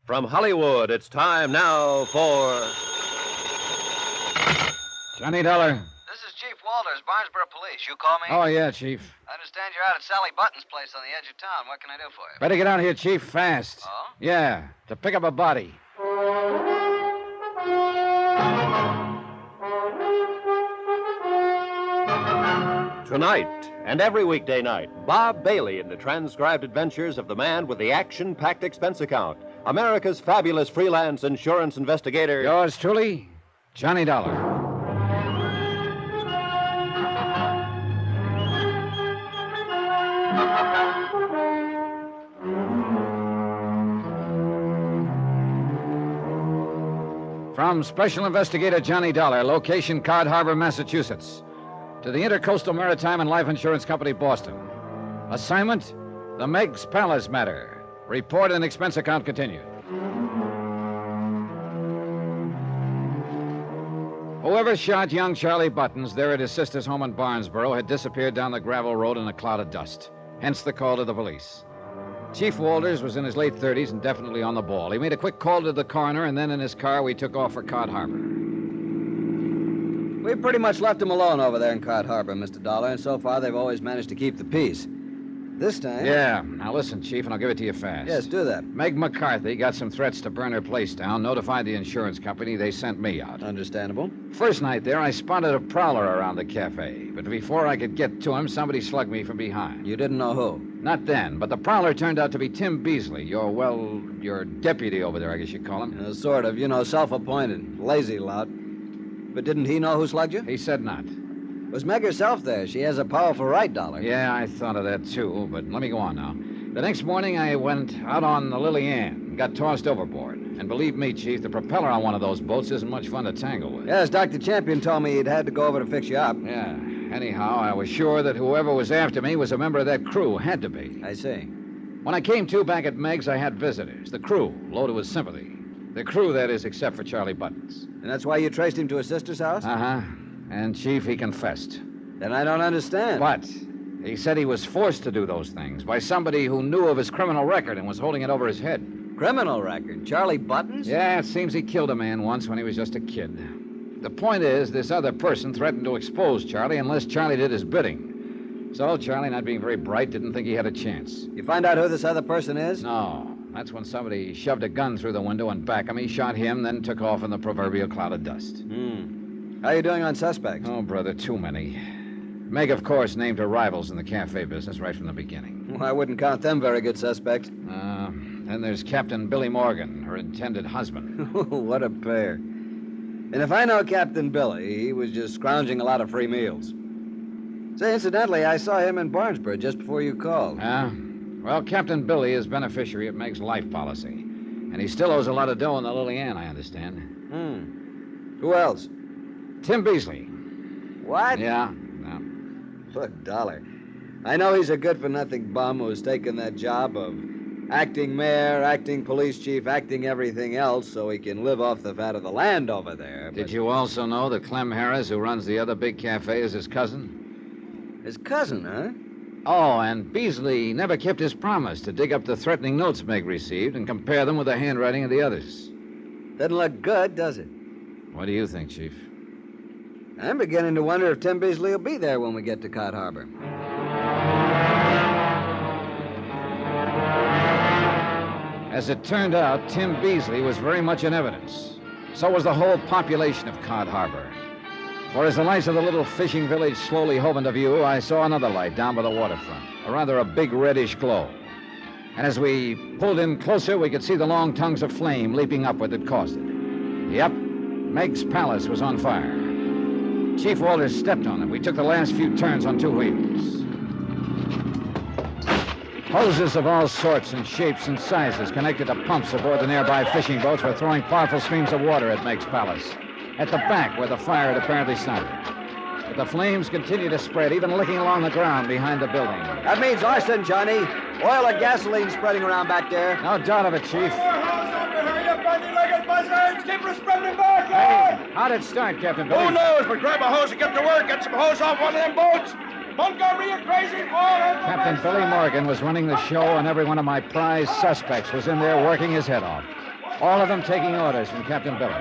Speaker 3: From Hollywood, it's time now for...
Speaker 1: Johnny Dollar.
Speaker 4: This is Chief Walters, Barnesboro Police. You call me?
Speaker 1: Oh, yeah, Chief.
Speaker 4: I understand you're out at Sally Button's place on the edge of town. What can I do for you?
Speaker 1: Better get out here, Chief, fast.
Speaker 4: Oh?
Speaker 1: Yeah, to pick up a body.
Speaker 3: Tonight and every weekday night, Bob Bailey in the transcribed adventures of the man with the action-packed expense account, America's fabulous freelance insurance investigator.
Speaker 1: Yours truly, Johnny Dollar. From Special Investigator Johnny Dollar, location Cod Harbor, Massachusetts, to the Intercoastal Maritime and Life Insurance Company, Boston. Assignment, the Meg's Palace matter. Report and expense account continued. Whoever shot young Charlie Buttons there at his sister's home in Barnesboro had disappeared down the gravel road in a cloud of dust. Hence the call to the police. Chief Walters was in his late 30s and definitely on the ball. He made a quick call to the coroner, and then in his car we took off for Cod Harbor.
Speaker 21: We pretty much left him alone over there in Cod Harbor, Mr. Dollar, and so far they've always managed to keep the peace. This time...
Speaker 1: Yeah. Now listen, Chief, and I'll give it to you fast.
Speaker 21: Yes, do that.
Speaker 1: Meg McCarthy got some threats to burn her place down, notified the insurance company. They sent me out.
Speaker 21: Understandable.
Speaker 1: First night there, I spotted a prowler around the cafe. But before I could get to him, somebody slugged me from behind.
Speaker 21: You didn't know who?
Speaker 1: Not then, but the prowler turned out to be Tim Beasley, your deputy over there, I guess you'd call him.
Speaker 21: Sort of, self-appointed. Lazy lout. But didn't he know who slugged you?
Speaker 1: He said not.
Speaker 21: Was Meg herself there? She has a powerful right, Dollar.
Speaker 1: Yeah, I thought of that, too, but let me go on now. The next morning, I went out on the Lily Ann and got tossed overboard. And believe me, Chief, the propeller on one of those boats isn't much fun to tangle with.
Speaker 21: Yes, Dr. Champion told me he'd had to go over to fix you up.
Speaker 1: Yeah. Anyhow, I was sure that whoever was after me was a member of that crew. Had to be.
Speaker 21: I see.
Speaker 1: When I came to back at Meg's, I had visitors. The crew, loaded with sympathy. The crew, that is, except for Charlie Buttons.
Speaker 21: And that's why you traced him to his sister's house?
Speaker 1: Uh-huh. And, Chief, he confessed.
Speaker 21: Then I don't understand.
Speaker 1: What? He said he was forced to do those things by somebody who knew of his criminal record and was holding it over his head.
Speaker 21: Criminal record? Charlie Buttons?
Speaker 1: Yeah, it seems he killed a man once when he was just a kid. The point is, this other person threatened to expose Charlie unless Charlie did his bidding. So Charlie, not being very bright, didn't think he had a chance.
Speaker 21: You find out who this other person is?
Speaker 1: No. That's when somebody shoved a gun through the window and back of me, shot him, then took off in the proverbial cloud of dust.
Speaker 21: How are you doing on suspects?
Speaker 1: Oh, brother, too many. Meg, of course, named her rivals in the cafe business right from the beginning.
Speaker 21: Well, I wouldn't count them very good suspects.
Speaker 1: Then there's Captain Billy Morgan, her intended husband.
Speaker 21: What a pair. And if I know Captain Billy, he was just scrounging a lot of free meals. Say, incidentally, I saw him in Barnesboro just before you called.
Speaker 1: Well, Captain Billy is beneficiary of Meg's life policy. And he still owes a lot of dough in the Lily Ann, I understand.
Speaker 21: Who else?
Speaker 1: Tim Beasley.
Speaker 21: What?
Speaker 1: Yeah.
Speaker 21: Look, Dollar, I know he's a good-for-nothing bum who's taken that job of acting mayor, acting police chief, acting everything else so he can live off the fat of the land over there.
Speaker 1: Did you also know that Clem Harris, who runs the other big cafe, is his cousin?
Speaker 21: His cousin, huh?
Speaker 1: Oh, and Beasley never kept his promise to dig up the threatening notes Meg received and compare them with the handwriting of the others.
Speaker 21: Doesn't look good, does it?
Speaker 1: What do you think, Chief?
Speaker 21: I'm beginning to wonder if Tim Beasley will be there when we get to Cod Harbor.
Speaker 1: As it turned out, Tim Beasley was very much in evidence. So was the whole population of Cod Harbor. For as the lights of the little fishing village slowly hove into view, I saw another light down by the waterfront, a big reddish glow. And as we pulled in closer, we could see the long tongues of flame leaping upward that caused it. Yep, Meg's Palace was on fire. Chief Walters stepped on it. We took the last few turns on two wheels. Hoses of all sorts and shapes and sizes connected to pumps aboard the nearby fishing boats were throwing powerful streams of water at Meg's Palace, at the back where the fire had apparently started. But the flames continued to spread, even licking along the ground behind the building.
Speaker 21: That means arson, Johnny. Oil and gasoline spreading around back there.
Speaker 1: No doubt of it, Chief.
Speaker 20: Keep her spreading back,
Speaker 1: Hey, how'd it start, Captain Billy?
Speaker 20: Who knows, but grab a hose and get to work. Get some hose off one of them boats. Montgomery, you crazy fool.
Speaker 1: Captain Billy Morgan was running the show, and every one of my prize suspects was in there working his head off. All of them taking orders from Captain Billy.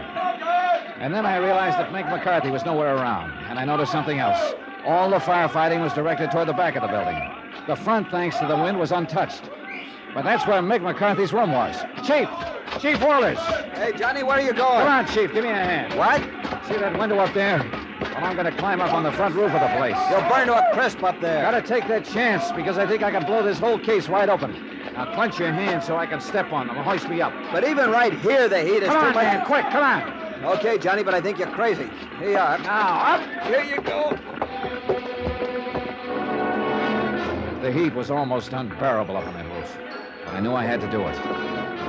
Speaker 1: And then I realized that Meg McCarthy was nowhere around, and I noticed something else. All the firefighting was directed toward the back of the building. The front, thanks to the wind, was untouched. But that's where Meg McCarthy's room was. Chief Walters.
Speaker 21: Hey, Johnny, where are you going?
Speaker 1: Come on, Chief, give me a hand.
Speaker 21: What?
Speaker 1: See that window up there? Well, I'm going to climb up on the front roof of the place.
Speaker 21: You'll burn to a crisp up there.
Speaker 1: Gotta take that chance because I think I can blow this whole case wide open. Now clench your hands so I can step on them and hoist me up.
Speaker 21: But even right here, the heat is
Speaker 1: Come
Speaker 21: too
Speaker 1: on,
Speaker 21: much.
Speaker 1: man, quick, come on.
Speaker 21: Okay, Johnny, but I think you're crazy. Here you are.
Speaker 1: Now, up.
Speaker 21: Here you go.
Speaker 1: The heat was almost unbearable up on that roof, but I knew I had to do it.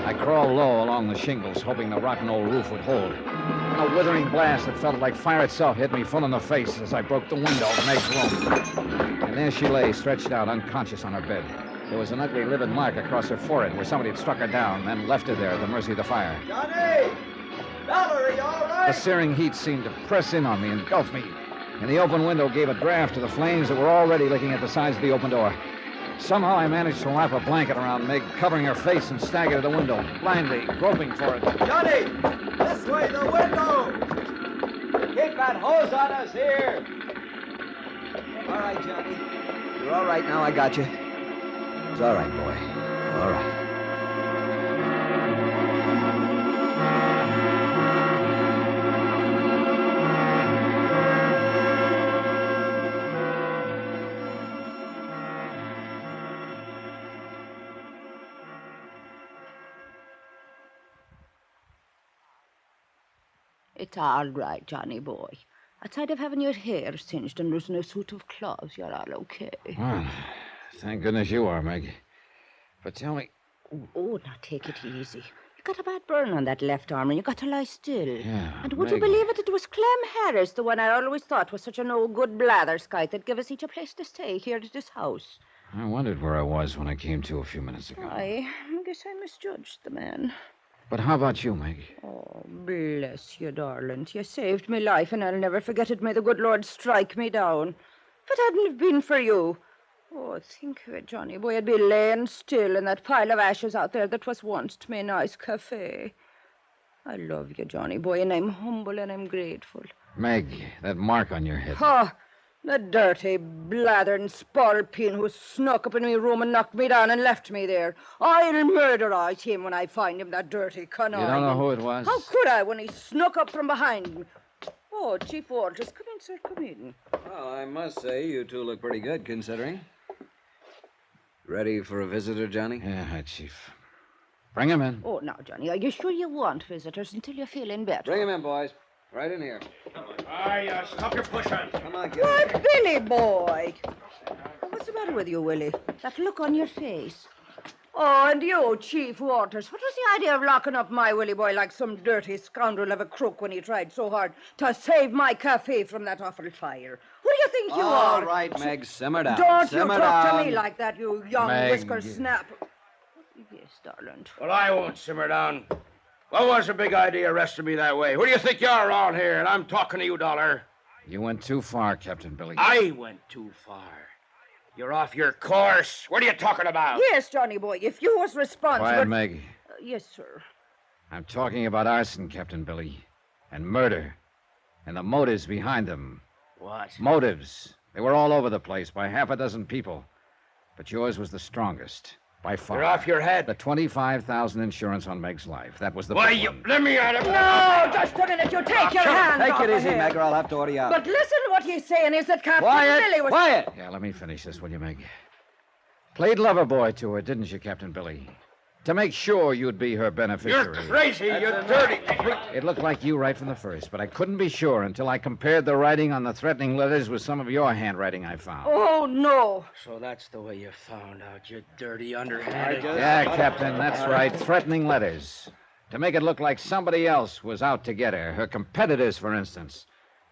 Speaker 1: I crawled low along the shingles, hoping the rotten old roof would hold. And a withering blast that felt like fire itself hit me full in the face as I broke the window of Meg's room. And there she lay, stretched out, unconscious on her bed. There was an ugly, livid mark across her forehead where somebody had struck her down and left her there at the mercy of the fire.
Speaker 21: Johnny! Dollar, are you all right?
Speaker 1: The searing heat seemed to press in on me, engulf me, and the open window gave a draft to the flames that were already licking at the sides of the open door. Somehow I managed to wrap a blanket around Meg, covering her face, and stagger to the window, blindly groping for it.
Speaker 21: Johnny! This way, the window! Keep that hose on us here! All right, Johnny. You're all right now, I got you. It's all right, boy. All right.
Speaker 19: It's all right, Johnny boy. Outside of having your hair singed and losing a suit of clothes, you're all okay.
Speaker 1: Well, thank goodness you are, Meg. But tell me...
Speaker 19: Oh, now take it easy. You got a bad burn on that left arm, and you got to lie still.
Speaker 1: Yeah,
Speaker 19: And would you
Speaker 1: Meg.
Speaker 19: believe it? It was Clem Harris, the one I always thought was such a no-good blatherskite that gave us each a place to stay here at his house.
Speaker 1: I wondered where I was when I came to a few minutes ago.
Speaker 19: I guess I misjudged the man.
Speaker 1: But how about you, Meg?
Speaker 19: Oh, bless you, darling. You saved me life, and I'll never forget it. May the good Lord strike me down. If it hadn't have been for you... Oh, think of it, Johnny boy. I'd be laying still in that pile of ashes out there that was once me nice cafe. I love you, Johnny boy, and I'm humble and I'm grateful.
Speaker 1: Meg, that mark on your head.
Speaker 19: Oh, the dirty, blathering spalpeen who snuck up in my room and knocked me down and left me there. I'll murderize him when I find him, that dirty conniving.
Speaker 1: You don't know who it was?
Speaker 19: How could I when he snuck up from behind me? Oh, Chief Walters, come in, sir, come in.
Speaker 21: Well, I must say, you two look pretty good, considering. Ready for a visitor, Johnny?
Speaker 1: Yeah, hi, Chief. Bring him in.
Speaker 19: Oh, now, Johnny, are you sure you want visitors until you're feeling better?
Speaker 21: Bring him in, boys. Right in here.
Speaker 20: Stop your pushing.
Speaker 21: Come on, get
Speaker 19: Why, Billy boy. What's the matter with you, Willie? That look on your face. Oh, and you, Chief Walters. What was the idea of locking up my Willie boy like some dirty scoundrel of a crook when he tried so hard to save my cafe from that awful fire? Who do you think you are?
Speaker 21: All right, Meg, simmer down.
Speaker 19: Don't
Speaker 21: simmer
Speaker 19: you talk
Speaker 21: down.
Speaker 19: to me like that, you young
Speaker 21: Meg.
Speaker 19: whisker snap. Yes, darling.
Speaker 20: Well, I won't simmer down. What was the big idea arresting me that way? Who do you think you are around here? And I'm talking to you, Dollar.
Speaker 1: You went too far, Captain Billy.
Speaker 20: I went too far. You're off your course. What are you talking about?
Speaker 19: Yes, Johnny boy, if you was responsible...
Speaker 1: Quiet, Meg.
Speaker 19: Yes, sir.
Speaker 1: I'm talking about arson, Captain Billy, and murder, and the motives behind them.
Speaker 20: What?
Speaker 1: Motives. They were all over the place by half a dozen people. But yours was the strongest, by far.
Speaker 20: You're off your head.
Speaker 1: The $25,000 insurance on Meg's life. That was the
Speaker 20: Why,
Speaker 1: big
Speaker 20: you...
Speaker 1: one.
Speaker 20: Let me at him.
Speaker 19: No, just a minute. You take your hands
Speaker 21: Take
Speaker 19: off
Speaker 21: it
Speaker 19: of
Speaker 21: easy,
Speaker 19: him.
Speaker 21: Meg, or I'll have to order you out.
Speaker 19: But listen, what he's saying is that Captain Billy was...
Speaker 21: Quiet!
Speaker 1: Yeah, let me finish this, will you, Meg? Played lover boy to her, didn't you, Captain Billy? To make sure you'd be her beneficiary.
Speaker 20: You're crazy, you dirty...
Speaker 1: It looked like you right from the first, but I couldn't be sure until I compared the writing on the threatening letters with some of your handwriting I found.
Speaker 19: Oh, no.
Speaker 20: So that's the way you found out, you dirty underhanded...
Speaker 1: Yeah, Captain, that's right. Threatening letters. To make it look like somebody else was out to get her. Her competitors, for instance.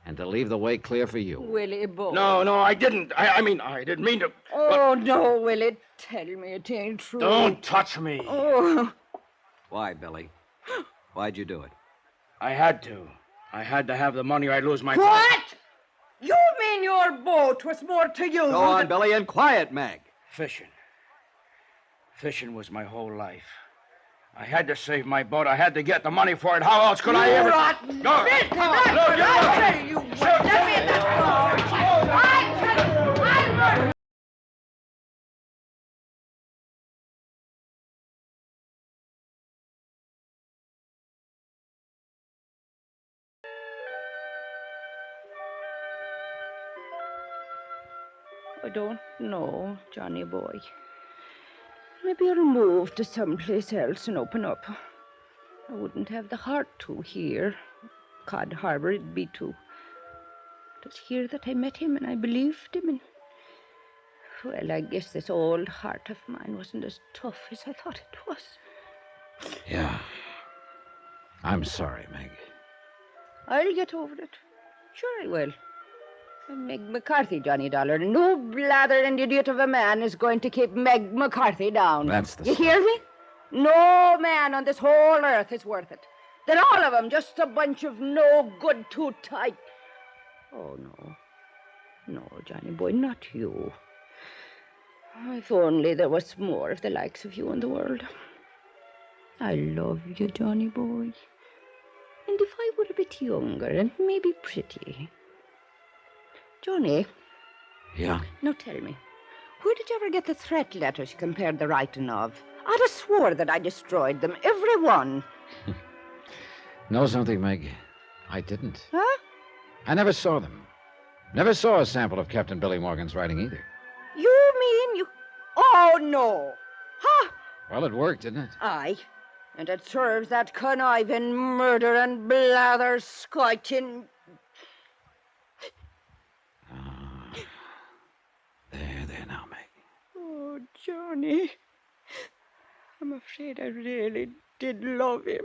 Speaker 1: And to leave the way clear for you.
Speaker 19: Willie boy.
Speaker 20: No, I didn't. I mean, I didn't mean to...
Speaker 19: Oh, no, Willie. Tell me it ain't true.
Speaker 20: Don't touch me.
Speaker 19: Oh.
Speaker 21: Why, Billy? Why'd you do it?
Speaker 20: I had to. I had to have the money or I'd lose my...
Speaker 19: What? You mean your boat was more to you?
Speaker 21: Go on, Billy, and quiet, Meg.
Speaker 20: Fishing. Fishing was my whole life. I had to save my boat. I had to get the money for it. How else could I ever...
Speaker 19: Rotten
Speaker 20: No.
Speaker 19: filthy
Speaker 20: No,
Speaker 19: bastard.
Speaker 20: you-
Speaker 19: I tell you what. Let me in that boat. I tell you, I'll murder... I don't know, Johnny boy. Maybe I'll move to someplace else and open up. I wouldn't have the heart to here. Cod Harbor, it'd be too. It was here that I met him, and I believed him, and... Well, I guess this old heart of mine wasn't as tough as I thought it was.
Speaker 1: Yeah. I'm sorry, Meg.
Speaker 19: I'll get over it. Sure I will. I'm Meg McCarthy, Johnny Dollar. No blathered idiot of a man is going to keep Meg McCarthy down.
Speaker 1: That's the...
Speaker 19: You hear me? No man on this whole earth is worth it. They're all of them just a bunch of no good, too tight. Oh, no. No, Johnny boy, not you. If only there was more of the likes of you in the world. I love you, Johnny boy. And if I were a bit younger and maybe pretty... Johnny.
Speaker 1: Yeah?
Speaker 19: Now tell me, where did you ever get the threat letters you compared the writing of? I'd have swore that I destroyed them, every one.
Speaker 1: Know something, Meg? I didn't.
Speaker 19: Huh?
Speaker 1: I never saw them. Never saw a sample of Captain Billy Morgan's writing either.
Speaker 19: You mean you... Oh, no. Huh?
Speaker 1: Well, it worked, didn't it?
Speaker 19: Aye. And it serves that conniving murder and blather scoiting...
Speaker 1: There now, Meg.
Speaker 19: Oh, Johnny. I'm afraid I really did love him.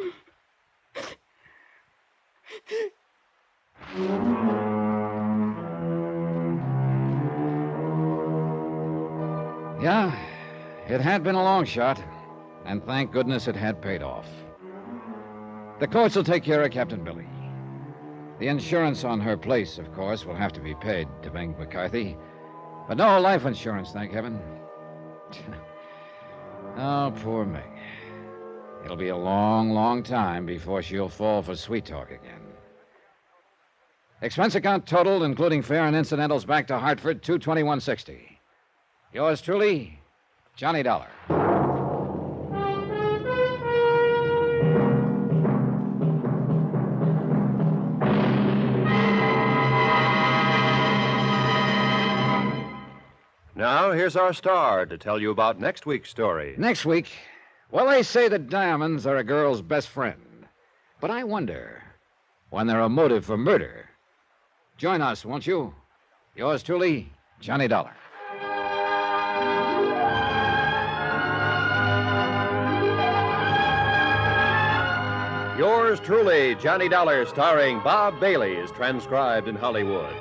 Speaker 1: Yeah, it had been a long shot, and thank goodness it had paid off. The courts will take care of Captain Billy. The insurance on her place, of course, will have to be paid to Meg McCarthy, but no life insurance, thank heaven. Oh, poor Meg. It'll be a long, long time before she'll fall for sweet talk again. Expense account totaled, including fare and incidentals, back to Hartford, $221.60. Yours truly, Johnny Dollar.
Speaker 3: Now, here's our star to tell you about next week's story.
Speaker 1: Next week, well, they say that diamonds are a girl's best friend. But I wonder when they're a motive for murder. Join us, won't you? Yours truly, Johnny Dollar.
Speaker 3: Yours truly, Johnny Dollar, starring Bob Bailey, is transcribed in Hollywood.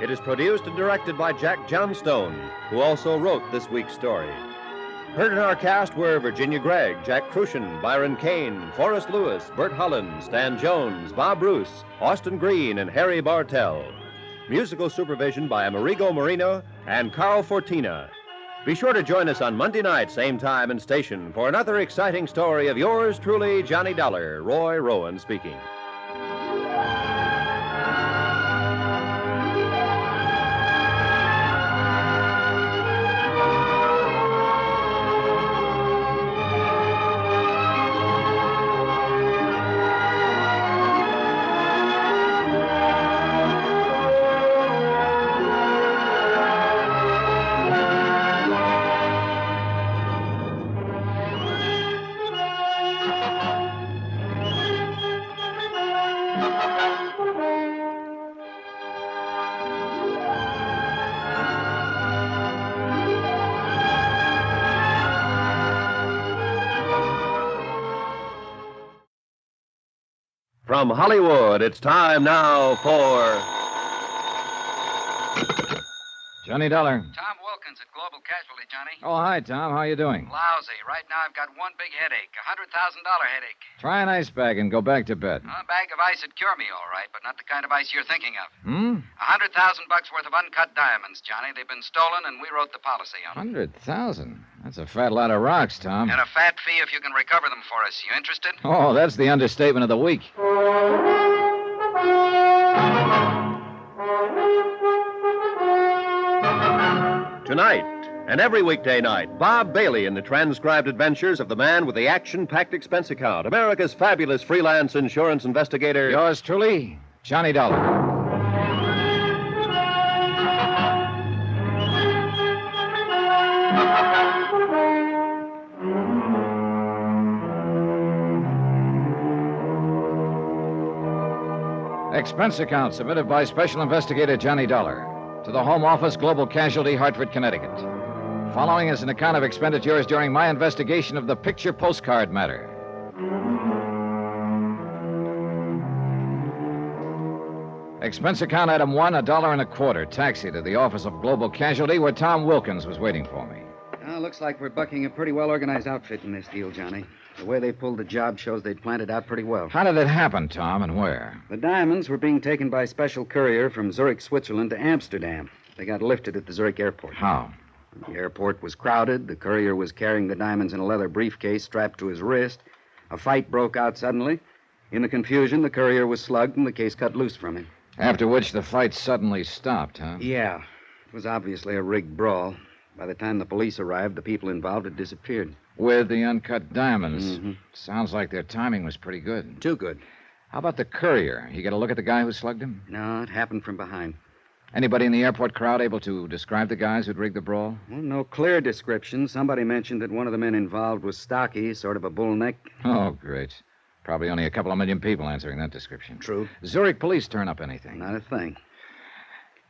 Speaker 3: It is produced and directed by Jack Johnstone, who also wrote this week's story. Heard in our cast were Virginia Gregg, Jack Crucian, Byron Kane, Forrest Lewis, Bert Holland, Stan Jones, Bob Bruce, Austin Green, and Harry Bartell. Musical supervision by Amerigo Marino and Carl Fortina. Be sure to join us on Monday night, same time and station, for another exciting story of yours truly, Johnny Dollar. Roy Rowan speaking. From Hollywood, it's time now for...
Speaker 1: Johnny Dollar.
Speaker 4: Tom Wilkins at Global Casualty, Johnny.
Speaker 1: Oh, hi, Tom. How you doing?
Speaker 4: Lousy. Right now I've got one big headache, $100,000 headache.
Speaker 1: Try an ice bag and go back to bed.
Speaker 4: A bag of ice would cure me, all right, but not the kind of ice you're thinking of.
Speaker 1: Hmm?
Speaker 4: $100,000 worth of uncut diamonds, Johnny. They've been stolen, and we wrote the policy on them.
Speaker 1: 100,000? That's a fat lot of rocks, Tom.
Speaker 4: And a fat fee if you can recover them for us. You interested?
Speaker 1: Oh, that's the understatement of the week.
Speaker 3: Tonight, and every weekday night, Bob Bailey in the transcribed adventures of the man with the action-packed expense account, America's fabulous freelance insurance investigator.
Speaker 1: Yours truly, Johnny Dollar. Expense account submitted by Special Investigator Johnny Dollar to the Home Office, Global Casualty, Hartford, Connecticut. Following is an account of expenditures during my investigation of the picture postcard matter. Expense account item 1, $1.25. Taxi to the office of Global Casualty, where Tom Wilkins was waiting for me.
Speaker 4: Looks like we're bucking a pretty well-organized outfit in this deal, Johnny. The way they pulled the job shows they'd planned it out pretty well.
Speaker 1: How did it happen, Tom, and where?
Speaker 4: The diamonds were being taken by special courier from Zurich, Switzerland to Amsterdam. They got lifted at the Zurich airport.
Speaker 1: How?
Speaker 4: The airport was crowded. The courier was carrying the diamonds in a leather briefcase strapped to his wrist. A fight broke out suddenly. In the confusion, the courier was slugged and the case cut loose from him.
Speaker 1: After which the fight suddenly stopped, huh?
Speaker 4: Yeah. It was obviously a rigged brawl. By the time the police arrived, the people involved had disappeared.
Speaker 1: With the uncut diamonds.
Speaker 4: Mm-hmm.
Speaker 1: Sounds like their timing was pretty good.
Speaker 4: Too good.
Speaker 1: How about the courier? You get a look at the guy who slugged him?
Speaker 4: No, it happened from behind.
Speaker 1: Anybody in the airport crowd able to describe the guys who'd rigged the brawl?
Speaker 4: Well, no clear description. Somebody mentioned that one of the men involved was stocky, sort of a bull neck.
Speaker 1: Oh, great. Probably only a couple of million people answering that description.
Speaker 4: True.
Speaker 1: Zurich police turn up anything?
Speaker 4: Not a thing.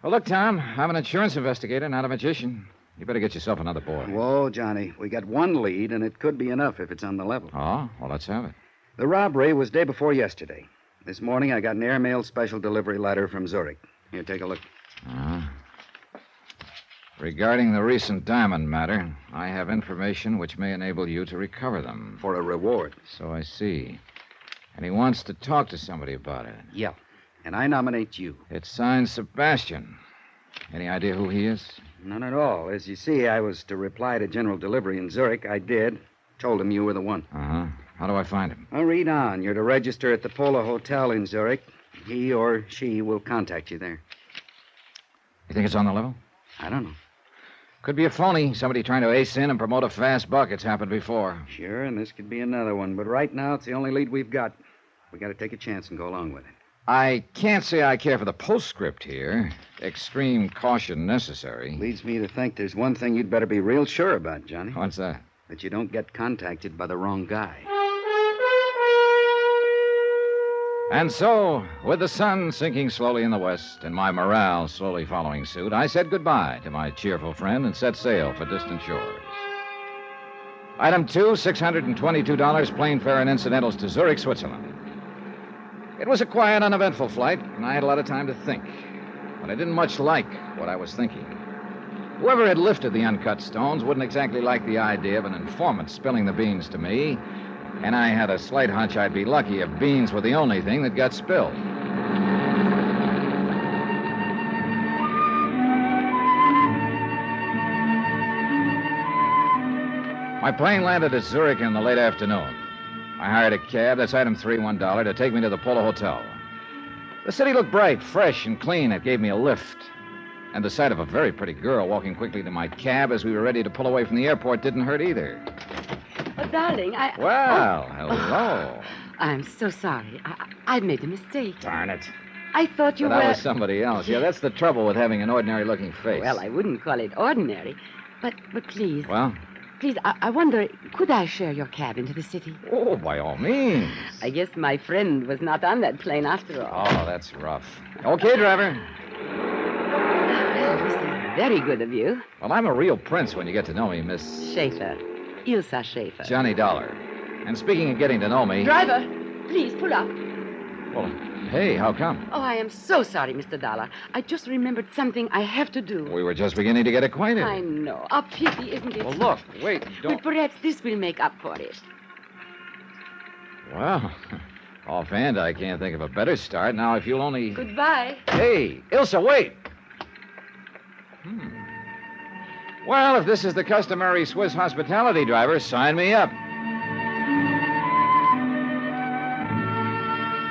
Speaker 1: Well, look, Tom, I'm an insurance investigator, not a magician. You better get yourself another boy.
Speaker 4: Whoa, Johnny. We got one lead, and it could be enough if it's on the level.
Speaker 1: Oh? Well, let's have it.
Speaker 4: The robbery was day before yesterday. This morning, I got an airmail special delivery letter from Zurich. Here, take a look.
Speaker 1: Regarding the recent diamond matter, I have information which may enable you to recover them.
Speaker 4: For a reward.
Speaker 1: So I see. And he wants to talk to somebody about it.
Speaker 4: Yeah. And I nominate you.
Speaker 1: It's signed Sebastian. Any idea who he is?
Speaker 4: None at all. As you see, I was to reply to General Delivery in Zurich. I did. Told him you were the one.
Speaker 1: Uh-huh. How do I find him?
Speaker 4: Well, read on. You're to register at the Polo Hotel in Zurich. He or she will contact you there.
Speaker 1: You think it's on the level?
Speaker 4: I don't know.
Speaker 1: Could be a phony. Somebody trying to ace in and promote a fast buck. It's happened before.
Speaker 4: Sure, and this could be another one. But right now, it's the only lead we've got. We got to take a chance and go along with it.
Speaker 1: I can't say I care for the postscript here. Extreme caution necessary.
Speaker 4: Leads me to think there's one thing you'd better be real sure about, Johnny.
Speaker 1: What's that?
Speaker 4: That you don't get contacted by the wrong guy.
Speaker 1: And so, with the sun sinking slowly in the west and my morale slowly following suit, I said goodbye to my cheerful friend and set sail for distant shores. Item 2, $622 plane fare and incidentals to Zurich, Switzerland. It was a quiet, uneventful flight, and I had a lot of time to think. But I didn't much like what I was thinking. Whoever had lifted the uncut stones wouldn't exactly like the idea of an informant spilling the beans to me, and I had a slight hunch I'd be lucky if beans were the only thing that got spilled. My plane landed at Zurich in the late afternoon. I hired a cab, that's item 3, $1, to take me to the Polo Hotel. The city looked bright, fresh, and clean. It gave me a lift. And the sight of a very pretty girl walking quickly to my cab as we were ready to pull away from the airport didn't hurt either.
Speaker 14: Oh, darling,
Speaker 1: Well, hello.
Speaker 14: I'm so sorry. I made a mistake.
Speaker 1: Darn it.
Speaker 14: I thought you
Speaker 1: But
Speaker 14: were...
Speaker 1: that was somebody else. Yeah, that's the trouble with having an ordinary-looking face.
Speaker 14: Well, I wouldn't call it ordinary. But please...
Speaker 1: Well?
Speaker 14: Please, I wonder, could I share your cab into the city?
Speaker 1: Oh, by all means.
Speaker 14: I guess my friend was not on that plane after all.
Speaker 1: Oh, that's rough. Okay, driver.
Speaker 14: Well, this is very good of you.
Speaker 1: Well, I'm a real prince when you get to know me, Miss...
Speaker 14: Schaefer. Ilsa Schaefer.
Speaker 1: Johnny Dollar. And speaking of getting to know me...
Speaker 14: Driver, please pull up.
Speaker 1: Well, hey, how come?
Speaker 14: Oh, I am so sorry, Mr. Dollar. I just remembered something I have to do.
Speaker 1: We were just beginning to get acquainted.
Speaker 14: I know. A pity, isn't it?
Speaker 1: Well, look, wait, don't...
Speaker 14: But perhaps this will make up for it.
Speaker 1: Well, offhand, I can't think of a better start. Now, if you'll only...
Speaker 14: Goodbye.
Speaker 1: Hey, Ilsa, wait! Well, if this is the customary Swiss hospitality, driver, sign me up.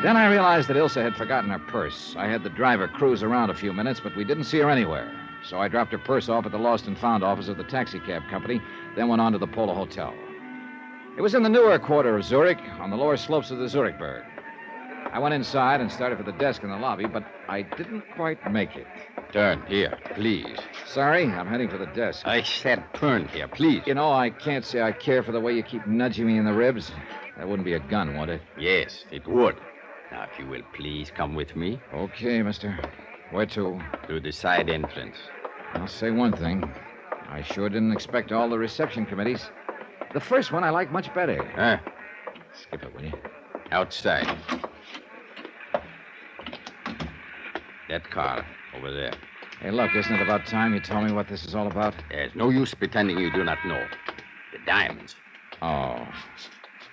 Speaker 1: Then I realized that Ilsa had forgotten her purse. I had the driver cruise around a few minutes, but we didn't see her anywhere. So I dropped her purse off at the Lost and Found office of the taxicab company, then went on to the Polo Hotel. It was in the newer quarter of Zurich, on the lower slopes of the Zurichberg. I went inside and started for the desk in the lobby, but I didn't quite make it.
Speaker 11: Turn here, please.
Speaker 1: Sorry, I'm heading for the desk.
Speaker 11: I said turn here, please.
Speaker 1: You know, I can't say I care for the way you keep nudging me in the ribs. That wouldn't be a gun, would it?
Speaker 11: Yes, it would.
Speaker 6: Now, if you will please come with me.
Speaker 1: Okay, mister. Where to?
Speaker 6: To the side entrance.
Speaker 1: I'll say one thing. I sure didn't expect all the reception committees. The first one I like much better.
Speaker 6: Huh?
Speaker 1: Skip it, will you?
Speaker 6: Outside. That car over there.
Speaker 1: Hey, look, isn't it about time you told me what this is all about?
Speaker 6: There's no use pretending you do not know. The diamonds.
Speaker 1: Oh.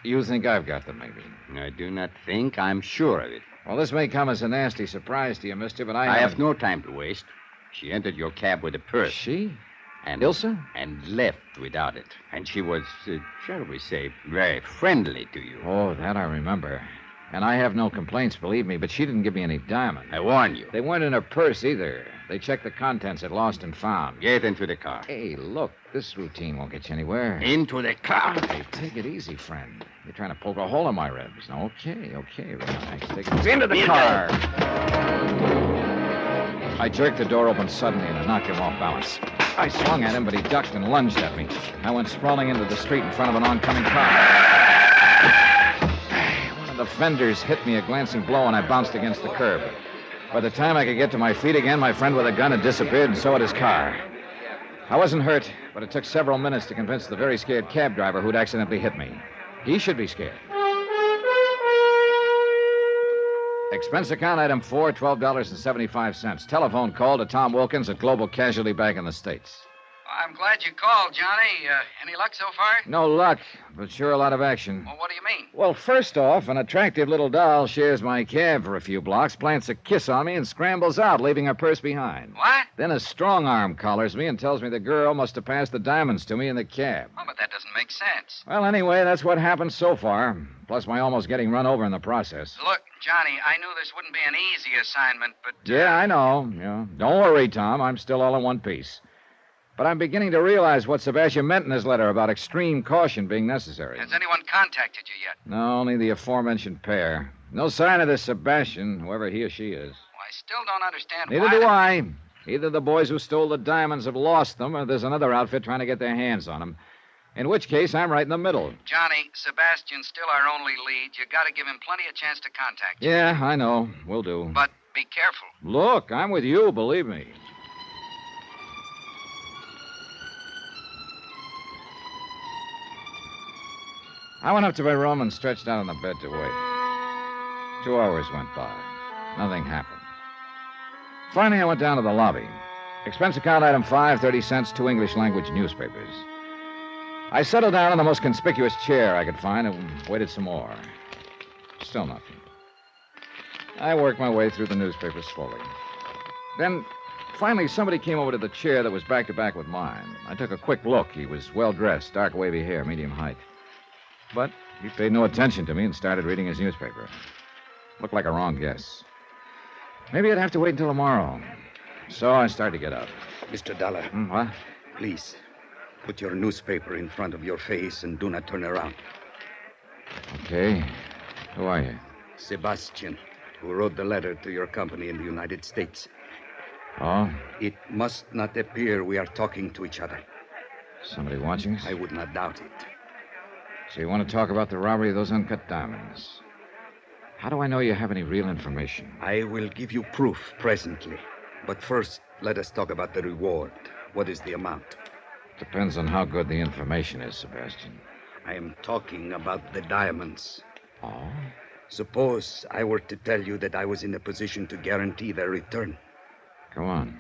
Speaker 1: You think I've got them, maybe?
Speaker 6: I do not think. I'm sure of it.
Speaker 1: Well, this may come as a nasty surprise to you, mister, but
Speaker 6: I have no time to waste. She entered your cab with a purse.
Speaker 1: She?
Speaker 6: And
Speaker 1: Ilsa?
Speaker 6: And left without it. And she was, shall we say, very friendly to you.
Speaker 1: Oh, that I remember. And I have no complaints, believe me, but she didn't give me any diamonds.
Speaker 6: I warn you.
Speaker 1: They weren't in her purse either. They checked the contents at Lost and Found.
Speaker 6: Get into the car.
Speaker 1: Hey, look, this routine won't get you anywhere.
Speaker 6: Into the car.
Speaker 1: Hey, take it easy, friend. You're trying to poke a hole in my ribs. Okay, relax. Take it
Speaker 6: into the car.
Speaker 1: I jerked the door open suddenly and I knocked him off balance. I swung at him, but he ducked and lunged at me. I went sprawling into the street in front of an oncoming car. One of the fenders hit me a glancing blow, and I bounced against the curb. By the time I could get to my feet again, my friend with a gun had disappeared, and so had his car. I wasn't hurt, but it took several minutes to convince the very scared cab driver who'd accidentally hit me. He should be scared. Expense account item 4, $12.75. Telephone call to Tom Wilkins at Global Casualty Bank in the States.
Speaker 16: I'm glad you called, Johnny. Any luck so far?
Speaker 1: No luck, but sure a lot of action.
Speaker 16: Well, what do you mean?
Speaker 1: Well, first off, an attractive little doll shares my cab for a few blocks, plants a kiss on me, and scrambles out, leaving her purse behind.
Speaker 16: What?
Speaker 1: Then a strong arm collars me and tells me the girl must have passed the diamonds to me in the cab.
Speaker 16: Oh, but that doesn't make sense.
Speaker 1: Well, anyway, that's what happened so far, plus my almost getting run over in the process.
Speaker 16: Look, Johnny, I knew this wouldn't be an easy assignment, but...
Speaker 1: Yeah, I know. Yeah. Don't worry, Tom. I'm still all in one piece. But I'm beginning to realize what Sebastian meant in his letter about extreme caution being necessary.
Speaker 16: Has anyone contacted you yet?
Speaker 1: No, only the aforementioned pair. No sign of this Sebastian, whoever he or she is.
Speaker 16: Well, I still don't understand
Speaker 1: Neither
Speaker 16: why...
Speaker 1: do I. Either the boys who stole the diamonds have lost them, or there's another outfit trying to get their hands on them. In which case, I'm right in the middle.
Speaker 16: Johnny, Sebastian's still our only lead. You got to give him plenty of chance to contact you.
Speaker 1: Yeah, I know. Will do.
Speaker 16: But be careful.
Speaker 1: Look, I'm with you, believe me. I went up to my room and stretched out on the bed to wait. 2 hours went by. Nothing happened. Finally, I went down to the lobby. Expense account item 5, 30 cents, 2 English language newspapers. I settled down on the most conspicuous chair I could find and waited some more. Still nothing. I worked my way through the newspapers slowly. Then, finally, somebody came over to the chair that was back to back with mine. I took a quick look. He was well-dressed, dark wavy hair, medium height. But he paid no attention to me and started reading his newspaper. Looked like a wrong guess. Maybe I'd have to wait until tomorrow. So I started to get up.
Speaker 4: Mr. Dollar.
Speaker 1: What?
Speaker 4: Please, put your newspaper in front of your face and do not turn around.
Speaker 1: Okay. Who are you?
Speaker 4: Sebastian, who wrote the letter to your company in the United States.
Speaker 1: Oh?
Speaker 4: It must not appear we are talking to each other.
Speaker 1: Somebody watching us?
Speaker 4: I would not doubt it.
Speaker 1: So you want to talk about the robbery of those uncut diamonds? How do I know you have any real information?
Speaker 4: I will give you proof presently. But first, let us talk about the reward. What is the amount?
Speaker 1: Depends on how good the information is, Sebastian.
Speaker 4: I am talking about the diamonds.
Speaker 1: Oh?
Speaker 4: Suppose I were to tell you that I was in a position to guarantee their return.
Speaker 1: Go on.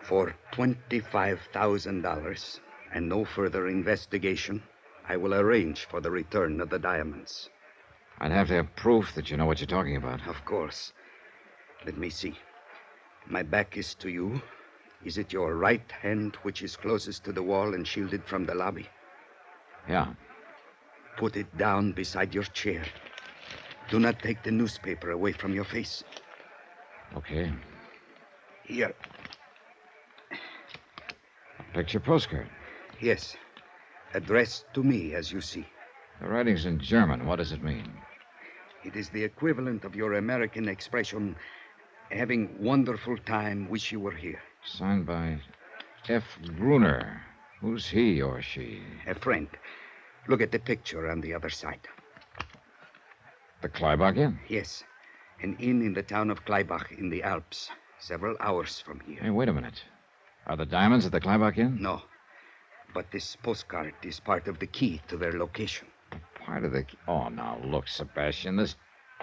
Speaker 4: For $25,000 and no further investigation, I will arrange for the return of the diamonds.
Speaker 1: I'd have to have proof that you know what you're talking about.
Speaker 4: Of course. Let me see. My back is to you. Is it your right hand which is closest to the wall and shielded from the lobby?
Speaker 1: Yeah.
Speaker 4: Put it down beside your chair. Do not take the newspaper away from your face.
Speaker 1: Okay.
Speaker 4: Here.
Speaker 1: A picture postcard.
Speaker 4: Yes. Addressed to me, as you see.
Speaker 1: The writing's in German. What does it mean?
Speaker 4: It is the equivalent of your American expression, having wonderful time, wish you were here.
Speaker 1: Signed by F. Gruner. Who's he or she?
Speaker 4: A friend. Look at the picture on the other side.
Speaker 1: The Kleibach Inn?
Speaker 4: Yes. An inn in the town of Kleibach in the Alps, several hours from here.
Speaker 1: Hey, wait a minute. Are the diamonds at the Kleibach Inn?
Speaker 4: No. But this postcard is part of the key to their location.
Speaker 1: Part of the... Oh, now, look, Sebastian, this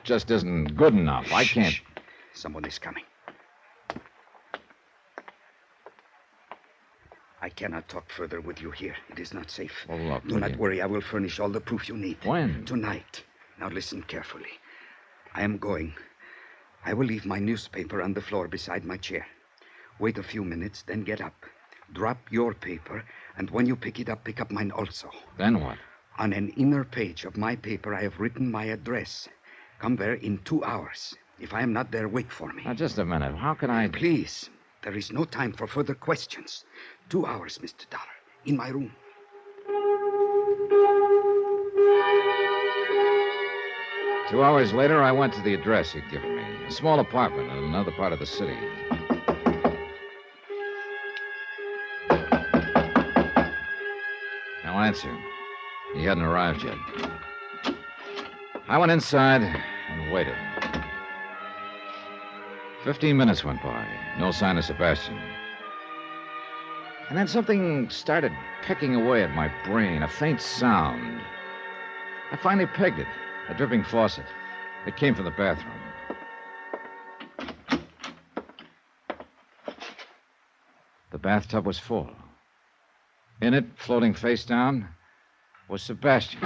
Speaker 1: just isn't good enough. I can't...
Speaker 4: Shh. Someone is coming. I cannot talk further with you here. It is not safe.
Speaker 1: Well, look,
Speaker 4: Do not worry. I will furnish all the proof you need.
Speaker 1: When?
Speaker 4: Tonight. Now listen carefully. I am going. I will leave my newspaper on the floor beside my chair. Wait a few minutes, then get up. Drop your paper, and when you pick it up, pick up mine also.
Speaker 1: Then what?
Speaker 4: On an inner page of my paper, I have written my address. Come there in 2 hours. If I am not there, wait for me.
Speaker 1: Now, just a minute. How can I...
Speaker 4: Please. There is no time for further questions. 2 hours, Mr. Dollar. In my room.
Speaker 1: Two hours later, I went to the address he'd given me. A small apartment in another part of the city. Now answer. He hadn't arrived yet. I went inside and waited. 15 minutes went by. No sign of Sebastian. And then something started pecking away at my brain, a faint sound. I finally pegged it. A dripping faucet. It came from the bathroom. The bathtub was full. In it, floating face down, was Sebastian.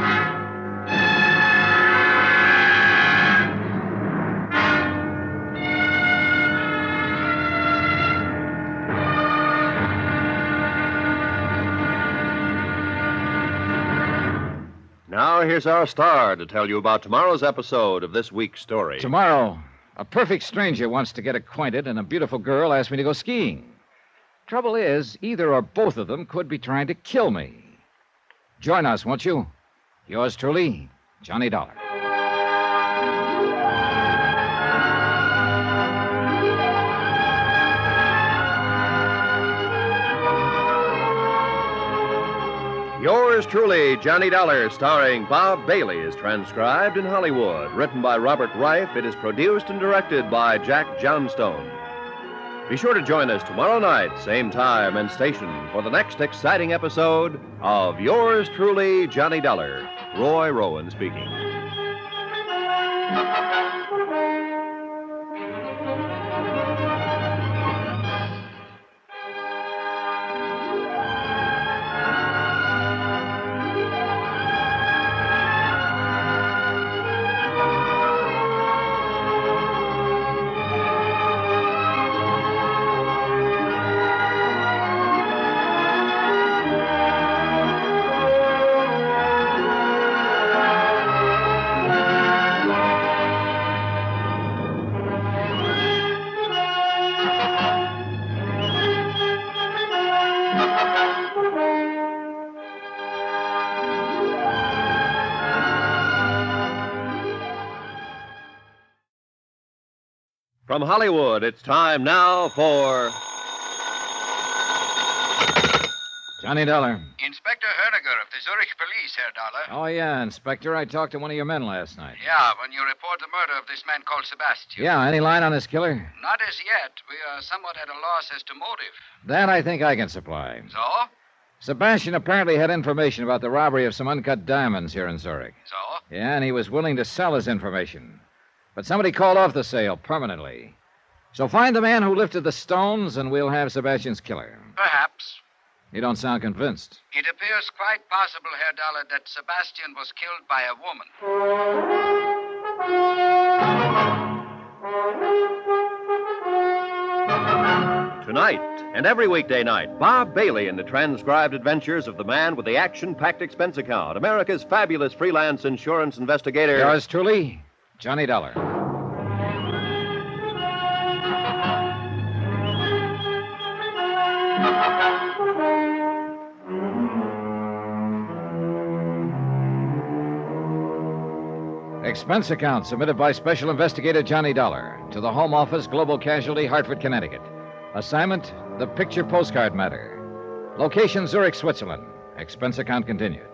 Speaker 3: Now, here's our star to tell you about tomorrow's episode of this week's story.
Speaker 1: Tomorrow, a perfect stranger wants to get acquainted, and a beautiful girl asks me to go skiing. Trouble is, either or both of them could be trying to kill me. Join us, won't you? Yours truly, Johnny Dollar.
Speaker 3: Yours truly, Johnny Dollar, starring Bob Bailey, is transcribed in Hollywood. Written by Robert Reif, it is produced and directed by Jack Johnstone. Be sure to join us tomorrow night, same time and station, for the next exciting episode of Yours truly, Johnny Dollar. Roy Rowan speaking. From Hollywood, it's time now for...
Speaker 1: Johnny Dollar.
Speaker 16: Inspector Herniger of the Zurich Police, Herr Dollar.
Speaker 1: Oh, yeah, Inspector. I talked to one of your men last night.
Speaker 16: Yeah, when you report the murder of this man called Sebastian.
Speaker 1: Yeah, any line on this killer?
Speaker 16: Not as yet. We are somewhat at a loss as to motive.
Speaker 1: That I think I can supply.
Speaker 16: So?
Speaker 1: Sebastian apparently had information about the robbery of some uncut diamonds here in Zurich.
Speaker 16: So?
Speaker 1: Yeah, and he was willing to sell his information. But somebody called off the sale permanently. So find the man who lifted the stones, and we'll have Sebastian's killer.
Speaker 16: Perhaps.
Speaker 1: You don't sound convinced.
Speaker 16: It appears quite possible, Herr Dollar, that Sebastian was killed by a woman.
Speaker 3: Tonight and every weekday night, Bob Bailey in the transcribed adventures of the man with the action-packed expense account, America's fabulous freelance insurance investigator.
Speaker 1: Yours truly, Johnny Dollar. Expense account submitted by Special Investigator Johnny Dollar to the Home Office, Global Casualty, Hartford, Connecticut. Assignment, the picture postcard matter. Location, Zurich, Switzerland. Expense account continued.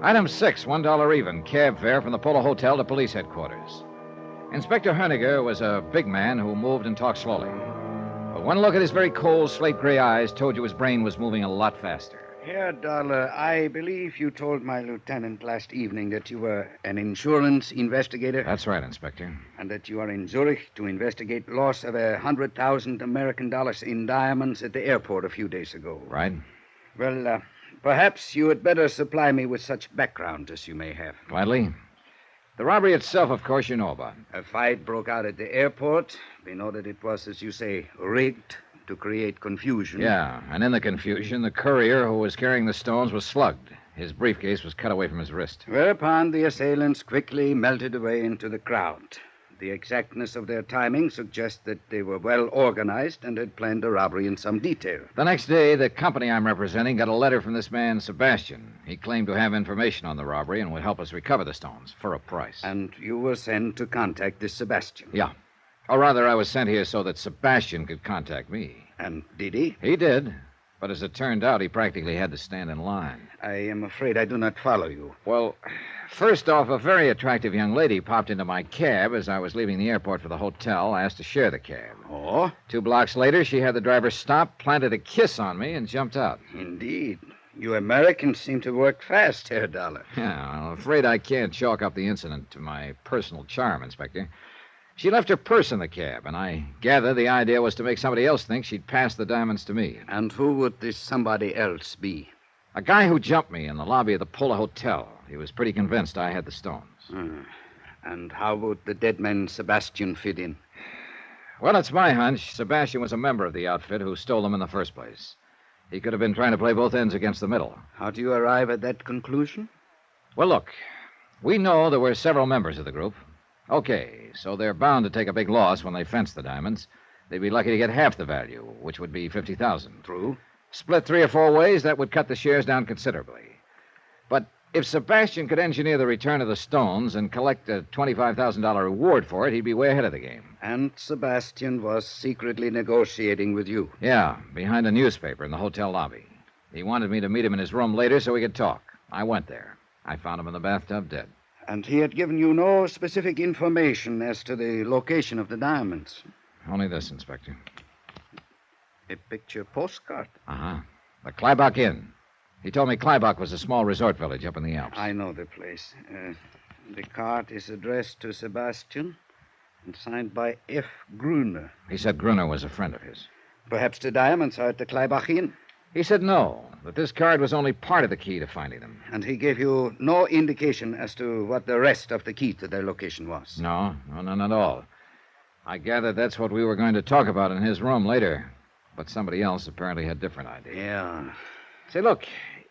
Speaker 1: Item 6, $1 even, cab fare from the Polo Hotel to police headquarters. Inspector Herniger was a big man who moved and talked slowly. But one look at his very cold, slate-gray eyes told you his brain was moving a lot faster.
Speaker 4: Herr Dollar, I believe you told my lieutenant last evening that you were an insurance investigator.
Speaker 1: That's right, Inspector.
Speaker 4: And that you are in Zurich to investigate loss of 100,000 American dollars in diamonds at the airport a few days ago.
Speaker 1: Right.
Speaker 4: Well, perhaps you had better supply me with such background as you may have.
Speaker 1: Gladly. The robbery itself, of course, you know about.
Speaker 4: A fight broke out at the airport. We know that it was, as you say, rigged to create confusion.
Speaker 1: Yeah, and in the confusion, the courier who was carrying the stones was slugged. His briefcase was cut away from his wrist.
Speaker 4: Whereupon the assailants quickly melted away into the crowd. The exactness of their timing suggests that they were well organized and had planned the robbery in some detail.
Speaker 1: The next day, the company I'm representing got a letter from this man, Sebastian. He claimed to have information on the robbery and would help us recover the stones for a price.
Speaker 4: And you were sent to contact this Sebastian?
Speaker 1: Yeah. Or rather, I was sent here so that Sebastian could contact me.
Speaker 4: And did he?
Speaker 1: He did. But as it turned out, he practically had to stand in line.
Speaker 4: I am afraid I do not follow you.
Speaker 1: Well, first off, a very attractive young lady popped into my cab as I was leaving the airport for the hotel, asked to share the cab.
Speaker 4: Oh?
Speaker 1: 2 blocks later, she had the driver stop, planted a kiss on me, and jumped out.
Speaker 4: Indeed. You Americans seem to work fast, Herr Dollar.
Speaker 1: Yeah, I'm afraid I can't chalk up the incident to my personal charm, Inspector. She left her purse in the cab, and I gather the idea was to make somebody else think she'd passed the diamonds to me.
Speaker 4: And who would this somebody else be?
Speaker 1: A guy who jumped me in the lobby of the Polo Hotel. He was pretty convinced I had the stones.
Speaker 4: And how would the dead man Sebastian fit in?
Speaker 1: Well, it's my hunch. Sebastian was a member of the outfit who stole them in the first place. He could have been trying to play both ends against the middle.
Speaker 4: How do you arrive at that conclusion?
Speaker 1: Well, look, we know there were several members of the group. Okay, so they're bound to take a big loss when they fence the diamonds. They'd be lucky to get half the value, which would be $50,000.
Speaker 4: True.
Speaker 1: Split 3 or 4 ways, that would cut the shares down considerably. But if Sebastian could engineer the return of the stones and collect a $25,000 reward for it, he'd be way ahead of the game.
Speaker 4: And Sebastian was secretly negotiating with you.
Speaker 1: Yeah, behind a newspaper in the hotel lobby. He wanted me to meet him in his room later so we could talk. I went there. I found him in the bathtub dead.
Speaker 4: And he had given you no specific information as to the location of the diamonds?
Speaker 1: Only this, Inspector.
Speaker 4: A picture postcard?
Speaker 1: Uh-huh. The Kleibach Inn. He told me Kleibach was a small resort village up in the Alps.
Speaker 4: I know the place. The card is addressed to Sebastian and signed by F. Gruner.
Speaker 1: He said Gruner was a friend of his.
Speaker 4: Perhaps the diamonds are at the Kleibach Inn?
Speaker 1: He said no, that this card was only part of the key to finding them.
Speaker 4: And he gave you no indication as to what the rest of the key to their location was?
Speaker 1: No, none at all. I gathered that's what we were going to talk about in his room later. But somebody else apparently had different ideas.
Speaker 4: Yeah.
Speaker 1: Say, look,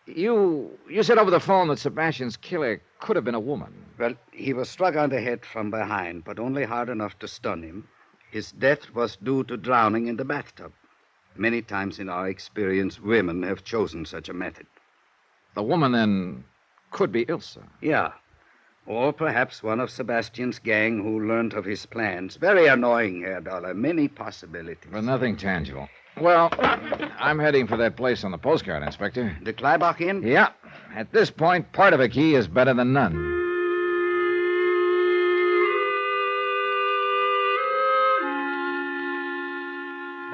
Speaker 1: you said over the phone that Sebastian's killer could have been a woman.
Speaker 4: Well, he was struck on the head from behind, but only hard enough to stun him. His death was due to drowning in the bathtub. Many times in our experience, women have chosen such a method.
Speaker 1: The woman, then, could be Ilse.
Speaker 4: Yeah. Or perhaps one of Sebastian's gang who learned of his plans. Very annoying, Herr Dollar. Many possibilities.
Speaker 1: But nothing tangible. Well, I'm heading for that place on the postcard, Inspector.
Speaker 4: The Kleibach Inn?
Speaker 1: Yeah. At this point, part of a key is better than none.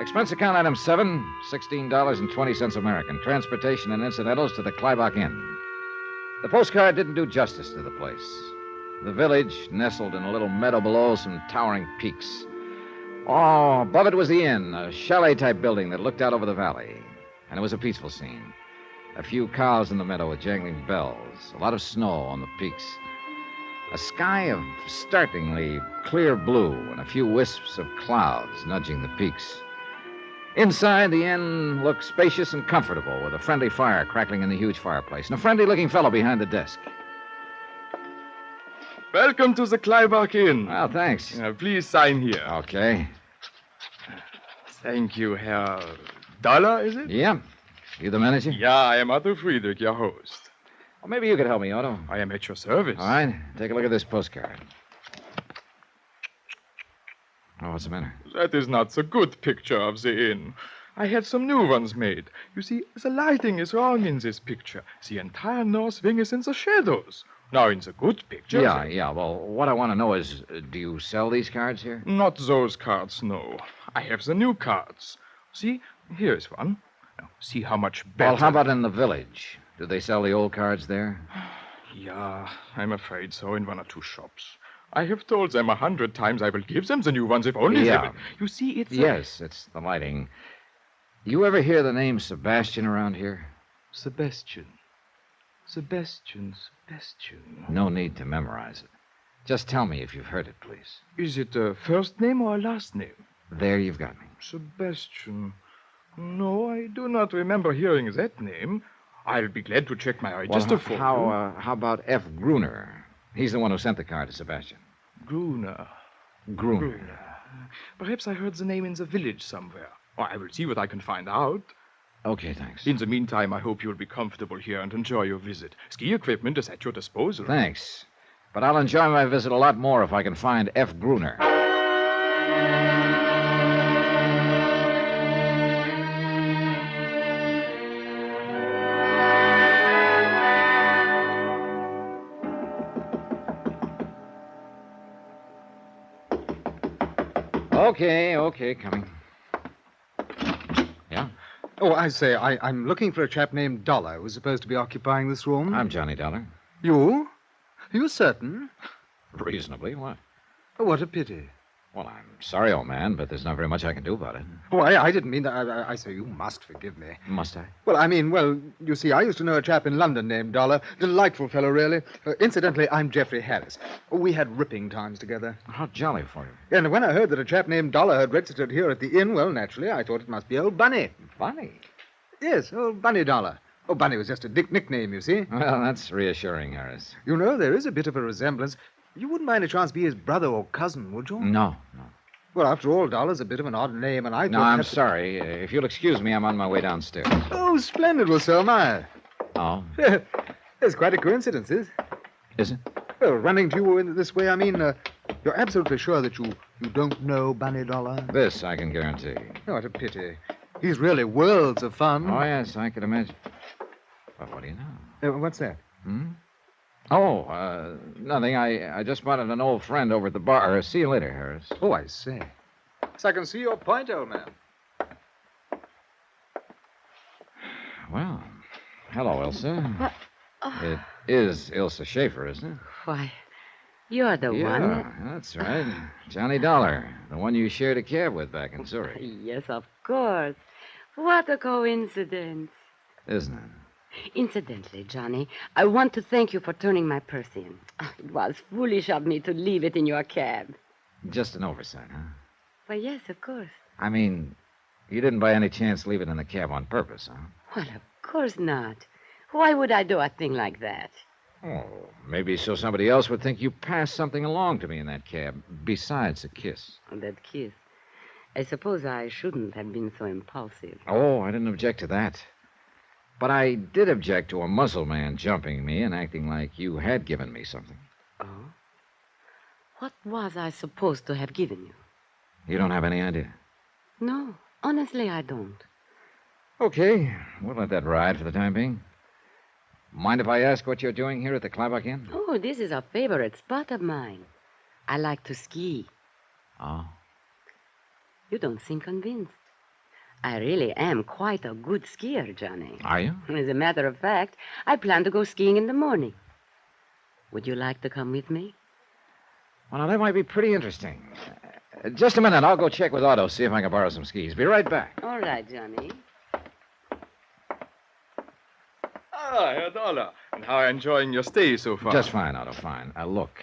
Speaker 1: Expense account item 7, $16.20 American. Transportation and incidentals to the Kleibach Inn. The postcard didn't do justice to the place. The village nestled in a little meadow below some towering peaks. Oh, above it was the inn, a chalet-type building that looked out over the valley. And it was a peaceful scene. A few cows in the meadow with jangling bells. A lot of snow on the peaks. A sky of startlingly clear blue and a few wisps of clouds nudging the peaks. Inside, the inn looked spacious and comfortable, with a friendly fire crackling in the huge fireplace, and a friendly-looking fellow behind the desk.
Speaker 10: Welcome to the Kleibach Inn.
Speaker 1: Well, thanks.
Speaker 10: Please sign here.
Speaker 1: Okay.
Speaker 10: Thank you, Herr Dollar, is it?
Speaker 1: Yeah. You the manager?
Speaker 10: Yeah, I am Otto Friedrich, your host.
Speaker 1: Well, maybe you could help me, Otto.
Speaker 10: I am at your service.
Speaker 1: All right. Take a look at this postcard. Oh, what's the matter?
Speaker 10: That is not the good picture of the inn. I had some new ones made. You see, the lighting is wrong in this picture. The entire north wing is in the shadows. Now, in the good picture...
Speaker 1: Yeah. Well, what I want to know is, do you sell these cards here?
Speaker 10: Not those cards, no. I have the new cards. See, here's one. Now, see how much better...
Speaker 1: Well, how about in the village? Do they sell the old cards there?
Speaker 10: Yeah, I'm afraid so, in 1 or 2 shops. I have told them 100 times I will give them the new ones if only they will... You see, it's...
Speaker 1: Yes, it's the lighting. You ever hear the name Sebastian around here?
Speaker 10: Sebastian.
Speaker 1: No need to memorize it. Just tell me if you've heard it, please.
Speaker 10: Is it a first name or a last name?
Speaker 1: There you've got me.
Speaker 10: Sebastian. No, I do not remember hearing that name. I'll be glad to check my register for you.
Speaker 1: How about F. Gruner? He's the one who sent the card to Sebastian.
Speaker 10: Gruner. Perhaps I heard the name in the village somewhere. Or I will see what I can find out.
Speaker 1: Okay, thanks.
Speaker 10: In the meantime, I hope you'll be comfortable here and enjoy your visit. Ski equipment is at your disposal.
Speaker 1: Thanks. But I'll enjoy my visit a lot more if I can find F. Gruner. Okay, coming. Yeah?
Speaker 5: Oh, I say, I'm looking for a chap named Dollar who's supposed to be occupying this room.
Speaker 1: I'm Johnny Dollar.
Speaker 5: You? Are you certain?
Speaker 1: Reasonably. What?
Speaker 5: Oh, what a pity.
Speaker 1: Well, I'm sorry, old man, but there's not very much I can do about it.
Speaker 5: Oh, I didn't mean that. I say, you must forgive me.
Speaker 1: Must I?
Speaker 5: Well, you see, I used to know a chap in London named Dollar. Delightful fellow, really. Incidentally, I'm Geoffrey Harris. We had ripping times together.
Speaker 1: How jolly for you.
Speaker 5: And when I heard that a chap named Dollar had registered here at the inn, well, naturally, I thought it must be old Bunny.
Speaker 1: Bunny?
Speaker 5: Yes, old Bunny Dollar. Oh, Bunny was just a nickname, you see.
Speaker 1: Well, that's reassuring, Harris.
Speaker 5: You know, there is a bit of a resemblance. You wouldn't mind a chance be his brother or cousin, would you?
Speaker 1: No.
Speaker 5: Well, after all, Dollar's a bit of an odd name, and I thought...
Speaker 1: No, I'm sorry. If you'll excuse me, I'm on my way downstairs.
Speaker 5: Oh, splendid. Well, so am I.
Speaker 1: Oh?
Speaker 5: It's quite a coincidence, is
Speaker 1: it?
Speaker 5: Well, running to you in this way, I mean, you're absolutely sure that you don't know Bunny Dollar?
Speaker 1: This I can guarantee.
Speaker 5: Oh, what a pity. He's really worlds of fun.
Speaker 1: Oh, yes, I could imagine. But what do you know?
Speaker 5: What's that?
Speaker 1: Oh, nothing. I just spotted an old friend over at the bar. See you later, Harris.
Speaker 5: Oh, I see. So I can see your point, old man.
Speaker 1: Well, hello, Elsa.
Speaker 14: What?
Speaker 1: It is Ilsa Schaefer, isn't it?
Speaker 14: Why, you're the one.
Speaker 1: Yeah, that's right. Johnny Dollar, the one you shared a cab with back in Zurich.
Speaker 14: Yes, of course. What a coincidence.
Speaker 1: Isn't it?
Speaker 14: Incidentally, Johnny, I want to thank you for turning my purse in. It was foolish of me to leave it in your cab.
Speaker 1: Just an oversight, huh?
Speaker 14: Well, yes, of course.
Speaker 1: I mean, you didn't by any chance leave it in the cab on purpose, huh?
Speaker 14: Well, of course not. Why would I do a thing like that?
Speaker 1: Oh, maybe so somebody else would think you passed something along to me in that cab, besides a kiss.
Speaker 14: That kiss. I suppose I shouldn't have been so impulsive.
Speaker 1: Oh, I didn't object to that. But I did object to a muzzle man jumping me and acting like you had given me something.
Speaker 14: Oh? What was I supposed to have given you?
Speaker 1: You don't have any idea?
Speaker 14: No, honestly, I don't.
Speaker 1: Okay, we'll let that ride for the time being. Mind if I ask what you're doing here at the Kleinbach Inn?
Speaker 14: Oh, this is a favorite spot of mine. I like to ski.
Speaker 1: Oh?
Speaker 14: You don't seem convinced. I really am quite a good skier, Johnny.
Speaker 1: Are you?
Speaker 14: As a matter of fact, I plan to go skiing in the morning. Would you like to come with me?
Speaker 1: Well, now, that might be pretty interesting. Just a minute. I'll go check with Otto, see if I can borrow some skis. Be right back.
Speaker 14: All right, Johnny.
Speaker 10: Herr Dollar. And how are you enjoying your stay so far?
Speaker 1: Just fine, Otto, fine. Look,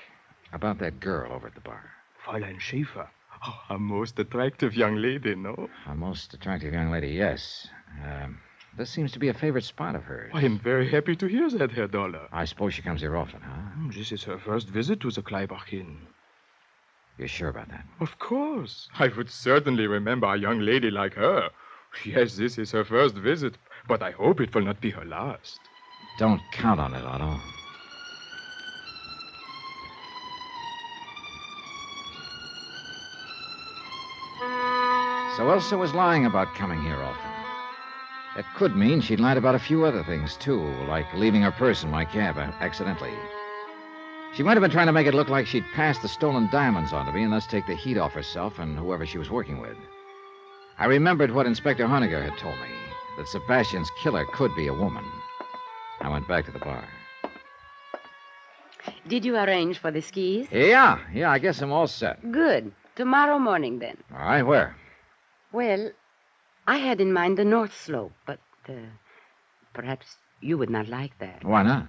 Speaker 1: about that girl over at the bar.
Speaker 10: Fräulein Schaefer. Oh, a most attractive young lady, no?
Speaker 1: A most attractive young lady, yes. This seems to be a favorite spot of hers.
Speaker 10: I am very happy to hear that, Herr Dollar.
Speaker 1: I suppose she comes here often, huh?
Speaker 10: This is her first visit to the Kleinbach Inn.
Speaker 1: You're sure about that?
Speaker 10: Of course. I would certainly remember a young lady like her. Yes, this is her first visit, but I hope it will not be her last.
Speaker 1: Don't count on it, Otto. So Elsa was lying about coming here often. It could mean she'd lied about a few other things, too, like leaving her purse in my cab accidentally. She might have been trying to make it look like she'd passed the stolen diamonds on to me and thus take the heat off herself and whoever she was working with. I remembered what Inspector Honegger had told me, that Sebastian's killer could be a woman. I went back to the bar.
Speaker 14: Did you arrange for the skis?
Speaker 1: Yeah, I guess I'm all set.
Speaker 14: Good. Tomorrow morning, then.
Speaker 1: All right, where?
Speaker 14: Well, I had in mind the North Slope, but perhaps you would not like that.
Speaker 1: Why not?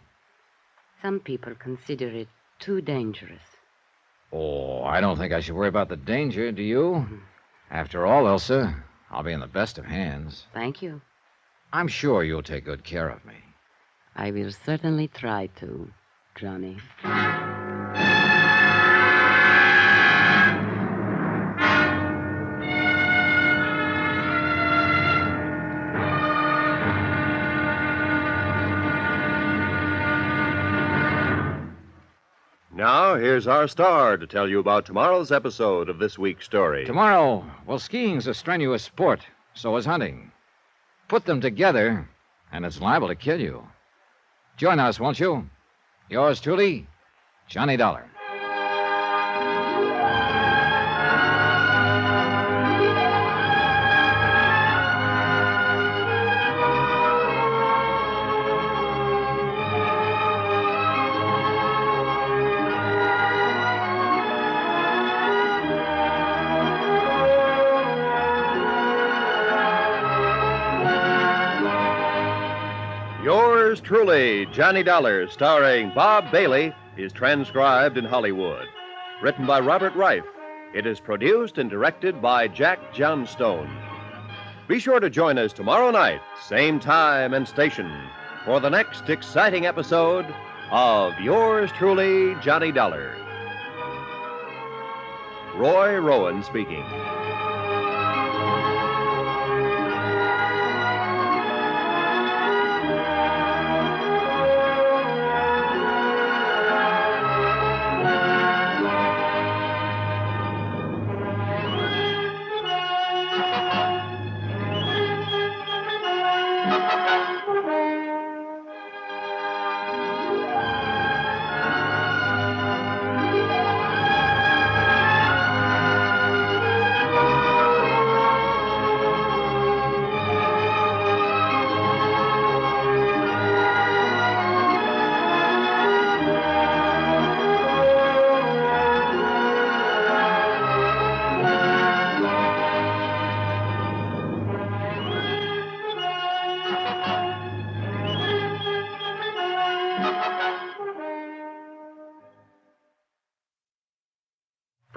Speaker 14: Some people consider it too dangerous.
Speaker 1: Oh, I don't think I should worry about the danger, do you? Mm-hmm. After all, Elsa, I'll be in the best of hands.
Speaker 14: Thank you.
Speaker 1: I'm sure you'll take good care of me.
Speaker 14: I will certainly try to, Johnny.
Speaker 3: Now, here's our star to tell you about tomorrow's episode of this week's story.
Speaker 1: Tomorrow, well, skiing's a strenuous sport. So is hunting. Put them together, and it's liable to kill you. Join us, won't you? Yours truly, Johnny Dollar.
Speaker 3: Yours truly, Johnny Dollar, starring Bob Bailey, is transcribed in Hollywood. Written by Robert Reif. It is produced and directed by Jack Johnstone. Be sure to join us tomorrow night, same time and station, for the next exciting episode of Yours truly, Johnny Dollar. Roy Rowan speaking.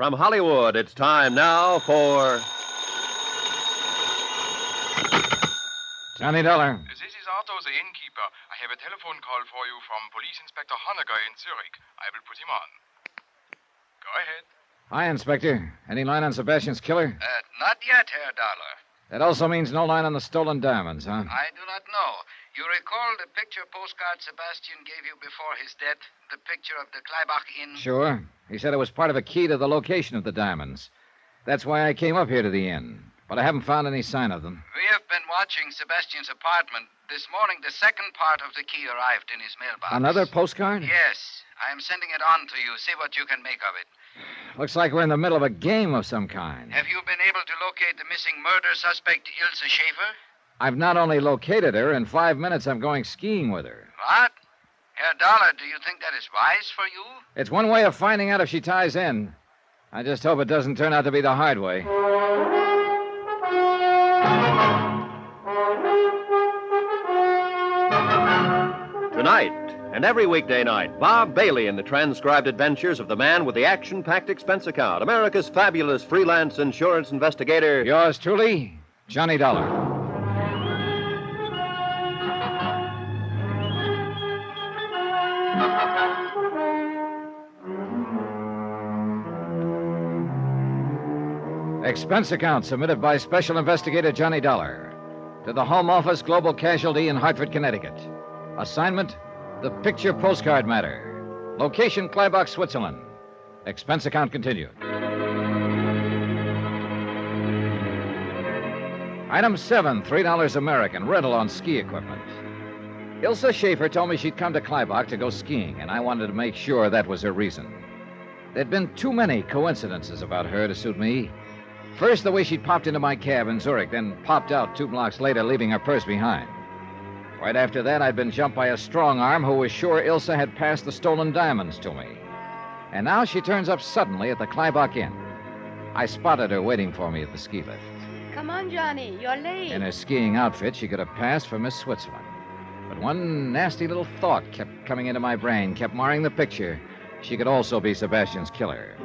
Speaker 3: From Hollywood, it's time now for
Speaker 1: Johnny Dollar.
Speaker 10: This is Otto, the innkeeper. I have a telephone call for you from Police Inspector Honegger in Zurich. I will put him on. Go ahead.
Speaker 1: Hi, Inspector. Any line on Sebastian's killer?
Speaker 16: Not yet, Herr Dollar.
Speaker 1: That also means no line on the stolen diamonds, huh?
Speaker 16: I do not know. You recall the picture postcard Sebastian gave you before his death? The picture of the Kleibach Inn?
Speaker 1: Sure. He said it was part of a key to the location of the diamonds. That's why I came up here to the inn. But I haven't found any sign of them.
Speaker 16: We have been watching Sebastian's apartment. This morning, the second part of the key arrived in his mailbox.
Speaker 1: Another postcard?
Speaker 16: Yes. I am sending it on to you. See what you can make of it.
Speaker 1: Looks like we're in the middle of a game of some kind.
Speaker 16: Have you been able to locate the missing murder suspect, Ilse Schaefer?
Speaker 1: I've not only located her, in 5 minutes I'm going skiing with her.
Speaker 16: What? Herr Dollar, do you think that is wise for you?
Speaker 1: It's one way of finding out if she ties in. I just hope it doesn't turn out to be the hard way.
Speaker 3: Tonight, and every weekday night, Bob Bailey in the transcribed adventures of the man with the action-packed expense account, America's fabulous freelance insurance investigator.
Speaker 1: Yours truly, Johnny Dollar. Expense account submitted by Special Investigator Johnny Dollar to the Home Office Global Casualty in Hartford, Connecticut. Assignment, the picture postcard matter. Location, Kleibach, Switzerland. Expense account continued. Item 7, $3 American, rental on ski equipment. Ilsa Schaefer told me she'd come to Kleibach to go skiing, and I wanted to make sure that was her reason. There'd been too many coincidences about her to suit me. First, the way she'd popped into my cab in Zurich, then popped out 2 blocks later, leaving her purse behind. Right after that, I'd been jumped by a strong arm who was sure Ilsa had passed the stolen diamonds to me. And now she turns up suddenly at the Kleibach Inn. I spotted her waiting for me at the ski lift.
Speaker 14: Come on, Johnny. You're late.
Speaker 1: In her skiing outfit, she could have passed for Miss Switzerland. But one nasty little thought kept coming into my brain, kept marring the picture. She could also be Sebastian's killer.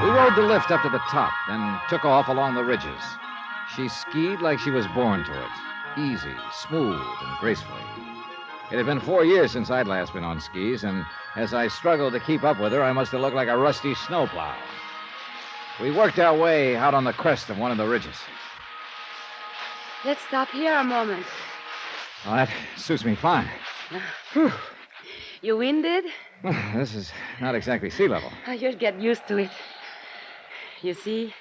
Speaker 1: We rode the lift up to the top, then took off along the ridges. She skied like she was born to it, easy, smooth, and gracefully. It had been 4 years since I'd last been on skis, and as I struggled to keep up with her, I must have looked like a rusty snowplow. We worked our way out on the crest of one of the ridges.
Speaker 14: Let's stop here a moment.
Speaker 1: Well, that suits me fine. Whew.
Speaker 14: You winded?
Speaker 1: This is not exactly sea level.
Speaker 14: You'll get used to it. You see,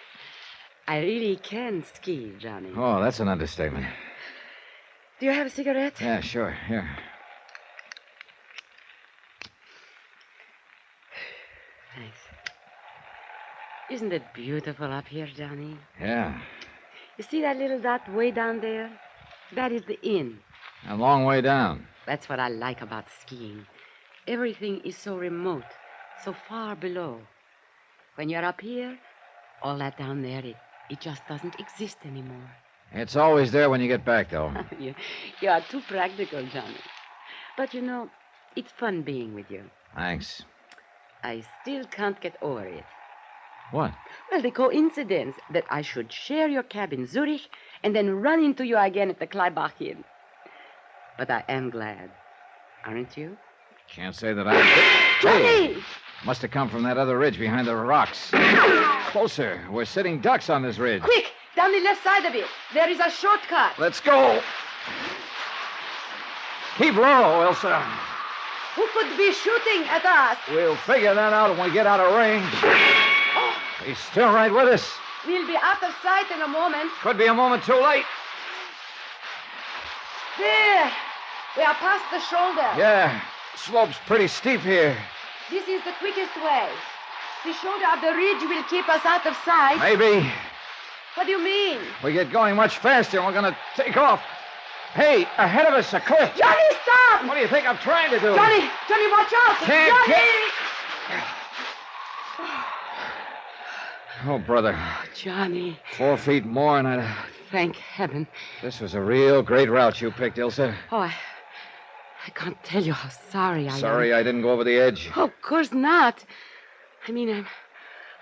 Speaker 14: I really can ski, Johnny.
Speaker 1: Oh, that's an understatement.
Speaker 14: Do you have a cigarette?
Speaker 1: Yeah, sure. Here.
Speaker 14: Thanks. Isn't it beautiful up here, Johnny?
Speaker 1: Yeah.
Speaker 14: You see that little dot way down there? That is the inn.
Speaker 1: A long way down.
Speaker 14: That's what I like about skiing. Everything is so remote, so far below. When you're up here, all that down there, it just doesn't exist anymore.
Speaker 1: It's always there when you get back, though.
Speaker 14: You are too practical, Johnny. But you know, it's fun being with you.
Speaker 1: Thanks.
Speaker 14: I still can't get over it.
Speaker 1: What?
Speaker 14: Well, the coincidence that I should share your cab in Zurich and then run into you again at the Kleibach Inn. But I am glad. Aren't you?
Speaker 1: Can't say that I...
Speaker 14: Johnny!
Speaker 1: Hey! Must have come from that other ridge behind the rocks. Closer. We're sitting ducks on this ridge.
Speaker 14: Quick! Down the left side of it. There is a shortcut.
Speaker 1: Let's go. Keep low, Elsa.
Speaker 14: Who could be shooting at us?
Speaker 1: We'll figure that out when we get out of range.
Speaker 14: Oh,
Speaker 1: He's still right with us.
Speaker 14: we'll be out of sight in a moment.
Speaker 1: Could be a moment too late.
Speaker 14: There. We are past the shoulder.
Speaker 1: Yeah. Slope's pretty steep here.
Speaker 14: This is the quickest way. The shoulder of the ridge will keep us out of sight.
Speaker 1: Maybe.
Speaker 14: What do you mean?
Speaker 1: We get going much faster and we're going to take off. Hey, ahead of us, a cliff.
Speaker 14: Johnny, stop!
Speaker 1: What do you think I'm trying to do?
Speaker 14: Johnny, watch out!
Speaker 1: Can't. Oh, brother.
Speaker 14: Johnny.
Speaker 1: 4 feet more and I'd...
Speaker 14: Thank heaven.
Speaker 1: This was a real great route you picked, Ilsa.
Speaker 14: Oh, I can't tell you how sorry I am.
Speaker 1: Sorry I didn't go over the edge.
Speaker 14: Oh, of course not. I mean,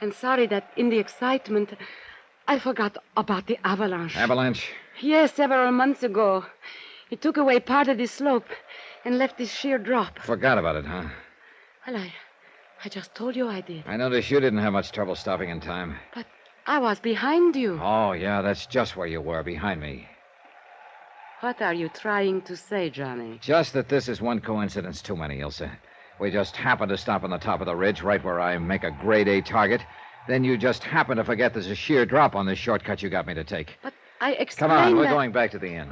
Speaker 14: I'm sorry that in the excitement, I forgot about the avalanche.
Speaker 1: Avalanche?
Speaker 14: Yes, several months ago. It took away part of the slope and left this sheer drop.
Speaker 1: Forgot about it, huh?
Speaker 14: Well, I just told you I did.
Speaker 1: I noticed you didn't have much trouble stopping in time.
Speaker 14: But I was behind you.
Speaker 1: Oh, yeah, that's just where you were, behind me.
Speaker 14: What are you trying to say, Johnny?
Speaker 1: Just that this is one coincidence too many, Ilsa. We just happened to stop on the top of the ridge, right where I make a grade A target. Then you just happen to forget there's a sheer drop on this shortcut you got me to take.
Speaker 14: But I explained
Speaker 1: Come on, we're
Speaker 14: that...
Speaker 1: going back to the inn.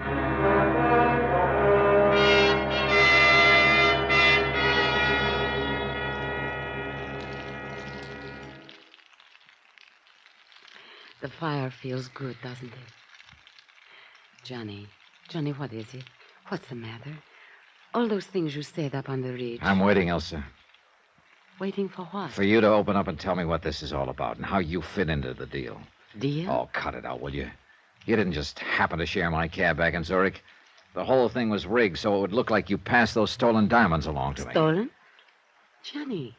Speaker 14: The fire feels good, doesn't it? Johnny, what is it? What's the matter? All those things you said up on the ridge.
Speaker 1: I'm waiting, Elsa.
Speaker 14: Waiting for what?
Speaker 1: For you to open up and tell me what this is all about and how you fit into the deal.
Speaker 14: Deal?
Speaker 1: Oh, cut it out, will you? You didn't just happen to share my cab back in Zurich. The whole thing was rigged so it would look like you passed those stolen diamonds along to me.
Speaker 14: Stolen? Johnny,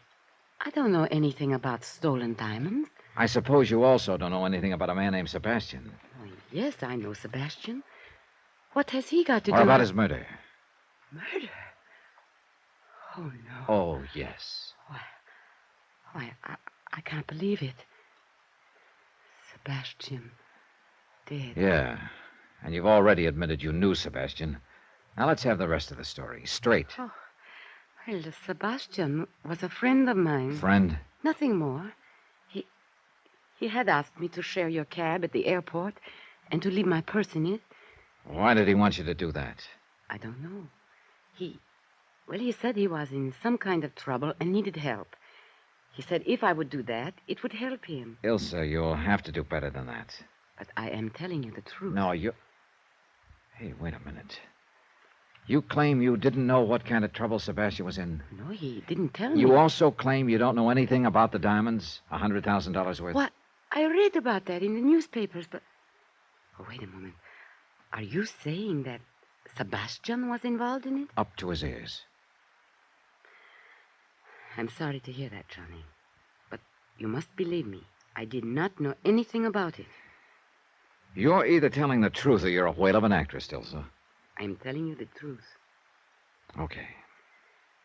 Speaker 14: I don't know anything about stolen diamonds.
Speaker 1: I suppose you also don't know anything about a man named Sebastian.
Speaker 14: Oh, yes, I know Sebastian. What has he got to do
Speaker 1: Or about
Speaker 14: with...
Speaker 1: his murder.
Speaker 14: Murder? Oh, no.
Speaker 1: Oh, yes.
Speaker 14: Why, I can't believe it. Sebastian dead.
Speaker 1: Yeah. And you've already admitted you knew Sebastian. Now let's have the rest of the story. Straight.
Speaker 14: Oh, well, Sebastian was a friend of mine.
Speaker 1: Friend?
Speaker 14: Nothing more. He He had asked me to share your cab at the airport and to leave my purse in it.
Speaker 1: Why did he want you to do that?
Speaker 14: I don't know. He said he was in some kind of trouble and needed help. He said if I would do that, it would help him.
Speaker 1: Ilse, you'll have to do better than that.
Speaker 14: But I am telling you the truth.
Speaker 1: No, you... Hey, wait a minute. You claim you didn't know what kind of trouble Sebastian was in?
Speaker 14: No, he didn't tell me.
Speaker 1: You also claim you don't know anything about the diamonds? $100,000 worth?
Speaker 14: What? I read about that in the newspapers, but... Oh, wait a moment. Are you saying that Sebastian was involved in it?
Speaker 1: Up to his ears.
Speaker 14: I'm sorry to hear that, Johnny. But you must believe me. I did not know anything about it.
Speaker 1: You're either telling the truth or you're a whale of an actress, Ilse.
Speaker 14: I'm telling you the truth.
Speaker 1: Okay.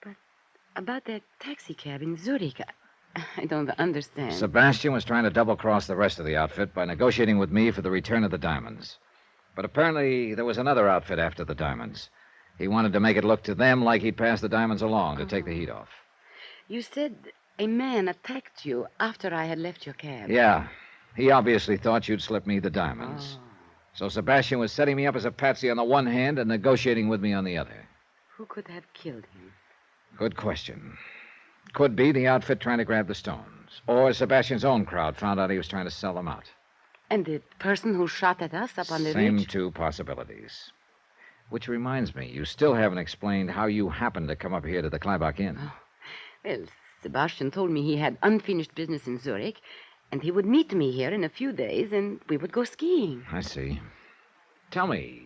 Speaker 14: But about that taxi cab in Zurich, I don't understand.
Speaker 1: Sebastian was trying to double-cross the rest of the outfit by negotiating with me for the return of the diamonds. But apparently there was another outfit after the diamonds. He wanted to make it look to them like he'd passed the diamonds along to take the heat off.
Speaker 14: You said a man attacked you after I had left your cab.
Speaker 1: Yeah. He obviously thought you'd slip me the diamonds. So Sebastian was setting me up as a patsy on the one hand and negotiating with me on the other.
Speaker 14: Who could have killed him?
Speaker 1: Good question. Could be the outfit trying to grab the stones. Or Sebastian's own crowd found out he was trying to sell them out.
Speaker 14: And the person who shot at us up on the
Speaker 1: Same
Speaker 14: ridge?
Speaker 1: two possibilities. Which reminds me, you still haven't explained how you happened to come up here to the Kleibach Inn.
Speaker 14: Well, Sebastian told me he had unfinished business in Zurich, and he would meet me here in a few days, and we would go skiing.
Speaker 1: I see. Tell me,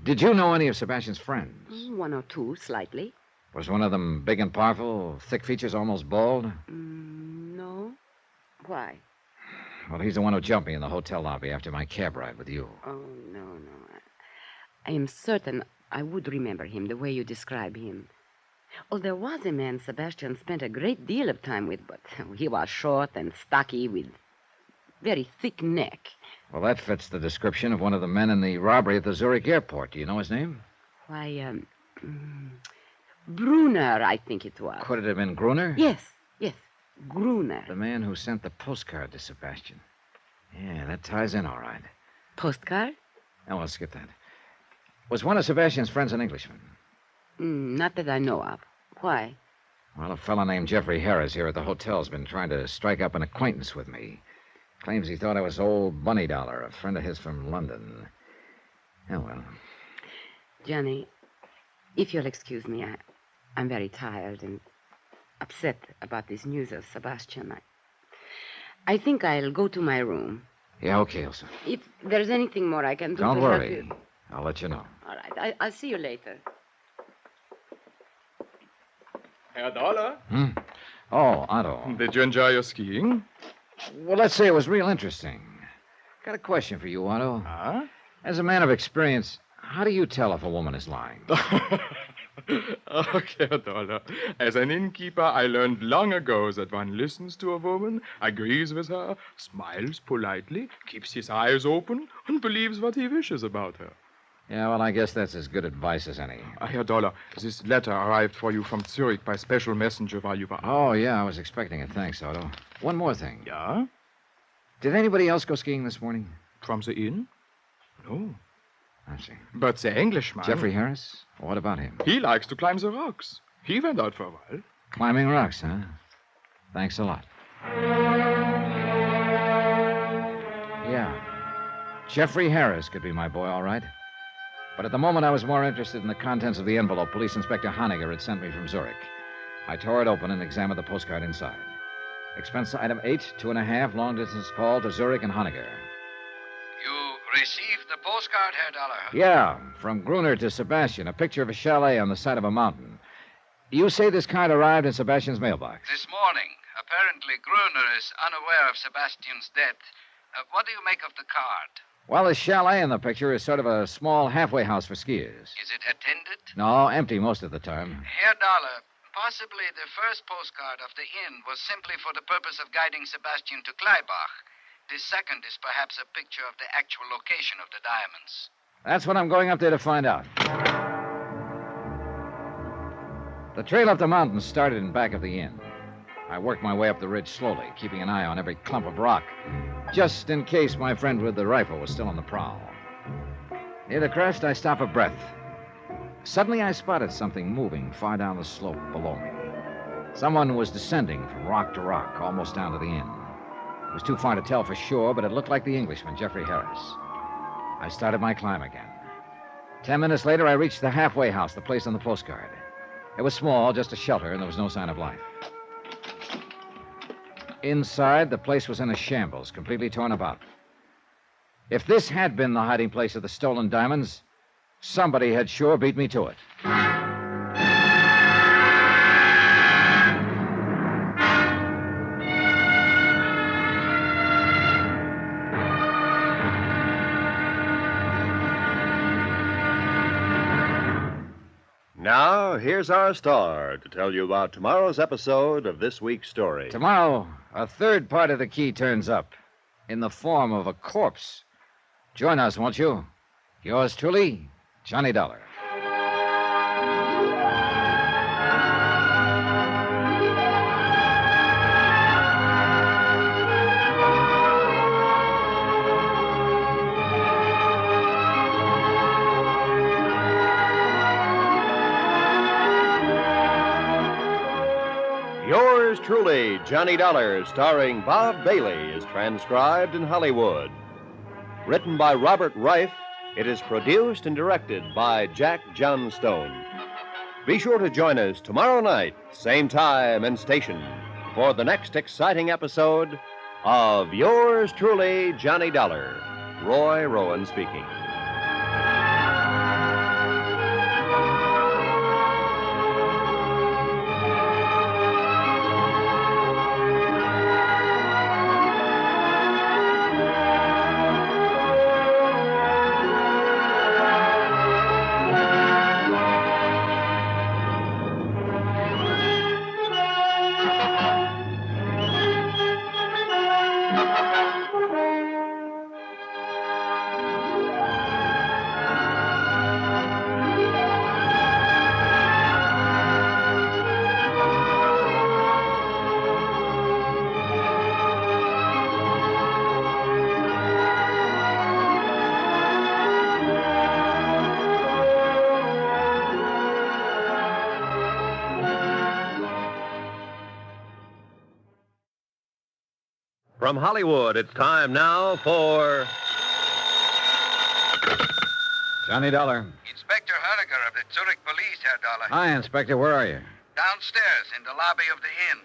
Speaker 1: did you know any of Sebastian's friends?
Speaker 14: One or two, slightly.
Speaker 1: Was one of them big and powerful, thick features, almost bald?
Speaker 14: No. Why?
Speaker 1: Well, he's the one who jumped me in the hotel lobby after my cab ride with you.
Speaker 14: Oh, no. I am certain I would remember him the way you describe him. Oh, there was a man Sebastian spent a great deal of time with, but he was short and stocky with very thick neck.
Speaker 1: Well, that fits the description of one of the men in the robbery at the Zurich airport. Do you know his name?
Speaker 14: Why, Brunner, I think it was.
Speaker 1: Could it have been Gruner?
Speaker 14: Yes, Gruner.
Speaker 1: The man who sent the postcard to Sebastian. Yeah, that ties in all right.
Speaker 14: Postcard?
Speaker 1: Oh, well, skip that. Was one of Sebastian's friends an Englishman?
Speaker 14: Not that I know of. Why?
Speaker 1: Well, a fellow named Jeffrey Harris here at the hotel's been trying to strike up an acquaintance with me. Claims he thought I was old Bunny Dollar, a friend of his from London. Oh, well.
Speaker 14: Johnny, if you'll excuse me, I'm very tired and upset about this news of Sebastian. I think I'll go to my room.
Speaker 1: Yeah, okay, Elsa.
Speaker 14: If there's anything more I can do
Speaker 1: Don't
Speaker 14: to
Speaker 1: worry.
Speaker 14: help you...
Speaker 1: I'll let you know.
Speaker 14: All right. I'll see you later.
Speaker 10: Herr Dollar?
Speaker 1: Oh, Otto.
Speaker 10: Did you enjoy your skiing?
Speaker 1: Well, let's say it was real interesting. Got a question for you, Otto.
Speaker 10: Huh?
Speaker 1: As a man of experience, how do you tell if a woman is lying?
Speaker 10: Okay, Herr Dollar. As an innkeeper, I learned long ago that one listens to a woman, agrees with her, smiles politely, keeps his eyes open, and believes what he wishes about her.
Speaker 1: Yeah, well, I guess that's as good advice as any.
Speaker 10: Herr Dollar, this letter arrived for you from Zurich by special messenger while you were out.
Speaker 1: Oh, yeah, I was expecting it. Thanks, Otto. One more thing.
Speaker 10: Yeah?
Speaker 1: Did anybody else go skiing this morning?
Speaker 10: From the inn? No.
Speaker 1: I see.
Speaker 10: But the Englishman...
Speaker 1: Jeffrey Harris? What about him?
Speaker 10: He likes to climb the rocks. He went out for a while.
Speaker 1: Climbing rocks, huh? Thanks a lot. Yeah. Jeffrey Harris could be my boy, all right. But at the moment, I was more interested in the contents of the envelope Police Inspector Honegger had sent me from Zurich. I tore it open and examined the postcard inside. Expense item 8, 2.5, long-distance call to Zurich and Honegger.
Speaker 16: You received the postcard, Herr Dollar?
Speaker 1: Yeah, from Gruner to Sebastian, a picture of a chalet on the side of a mountain. You say this card arrived in Sebastian's mailbox?
Speaker 16: This morning. Apparently, Gruner is unaware of Sebastian's death. What do you make of the card?
Speaker 1: Well, the chalet in the picture is sort of a small halfway house for skiers.
Speaker 16: Is it attended?
Speaker 1: No, empty most of the time.
Speaker 16: Herr Dollar, possibly the first postcard of the inn was simply for the purpose of guiding Sebastian to Kleibach. This second is perhaps a picture of the actual location of the diamonds.
Speaker 1: That's what I'm going up there to find out. The trail up the mountain started in back of the inn. I worked my way up the ridge slowly, keeping an eye on every clump of rock. just in case my friend with the rifle was still on the prowl. Near the crest, I stop for breath. Suddenly, I spotted something moving far down the slope below me. Someone was descending from rock to rock, almost down to the inn. It was too far to tell for sure, but it looked like the Englishman, Jeffrey Harris. I started my climb again. 10 minutes later, I reached the halfway house, the place on the postcard. It was small, just a shelter, and there was no sign of life. Inside, the place was in a shambles, completely torn about. If this had been the hiding place of the stolen diamonds, somebody had sure beat me to it.
Speaker 3: Now, here's our star to tell you about tomorrow's episode of this week's story.
Speaker 1: Tomorrow, a third part of the key turns up in the form of a corpse. Join us, won't you? Yours truly, Johnny Dollar.
Speaker 3: Yours truly, Johnny Dollar, starring Bob Bailey, is transcribed in Hollywood. Written by Robert Reif, it is produced and directed by Jack Johnstone. Be sure to join us tomorrow night, same time and station, for the next exciting episode of Yours truly, Johnny Dollar. Roy Rowan speaking. From Hollywood, it's time now for
Speaker 1: Johnny Dollar.
Speaker 16: Inspector Harniger of the Zurich Police, Herr Dollar.
Speaker 1: Hi, Inspector. Where are you?
Speaker 16: Downstairs in the lobby of the inn.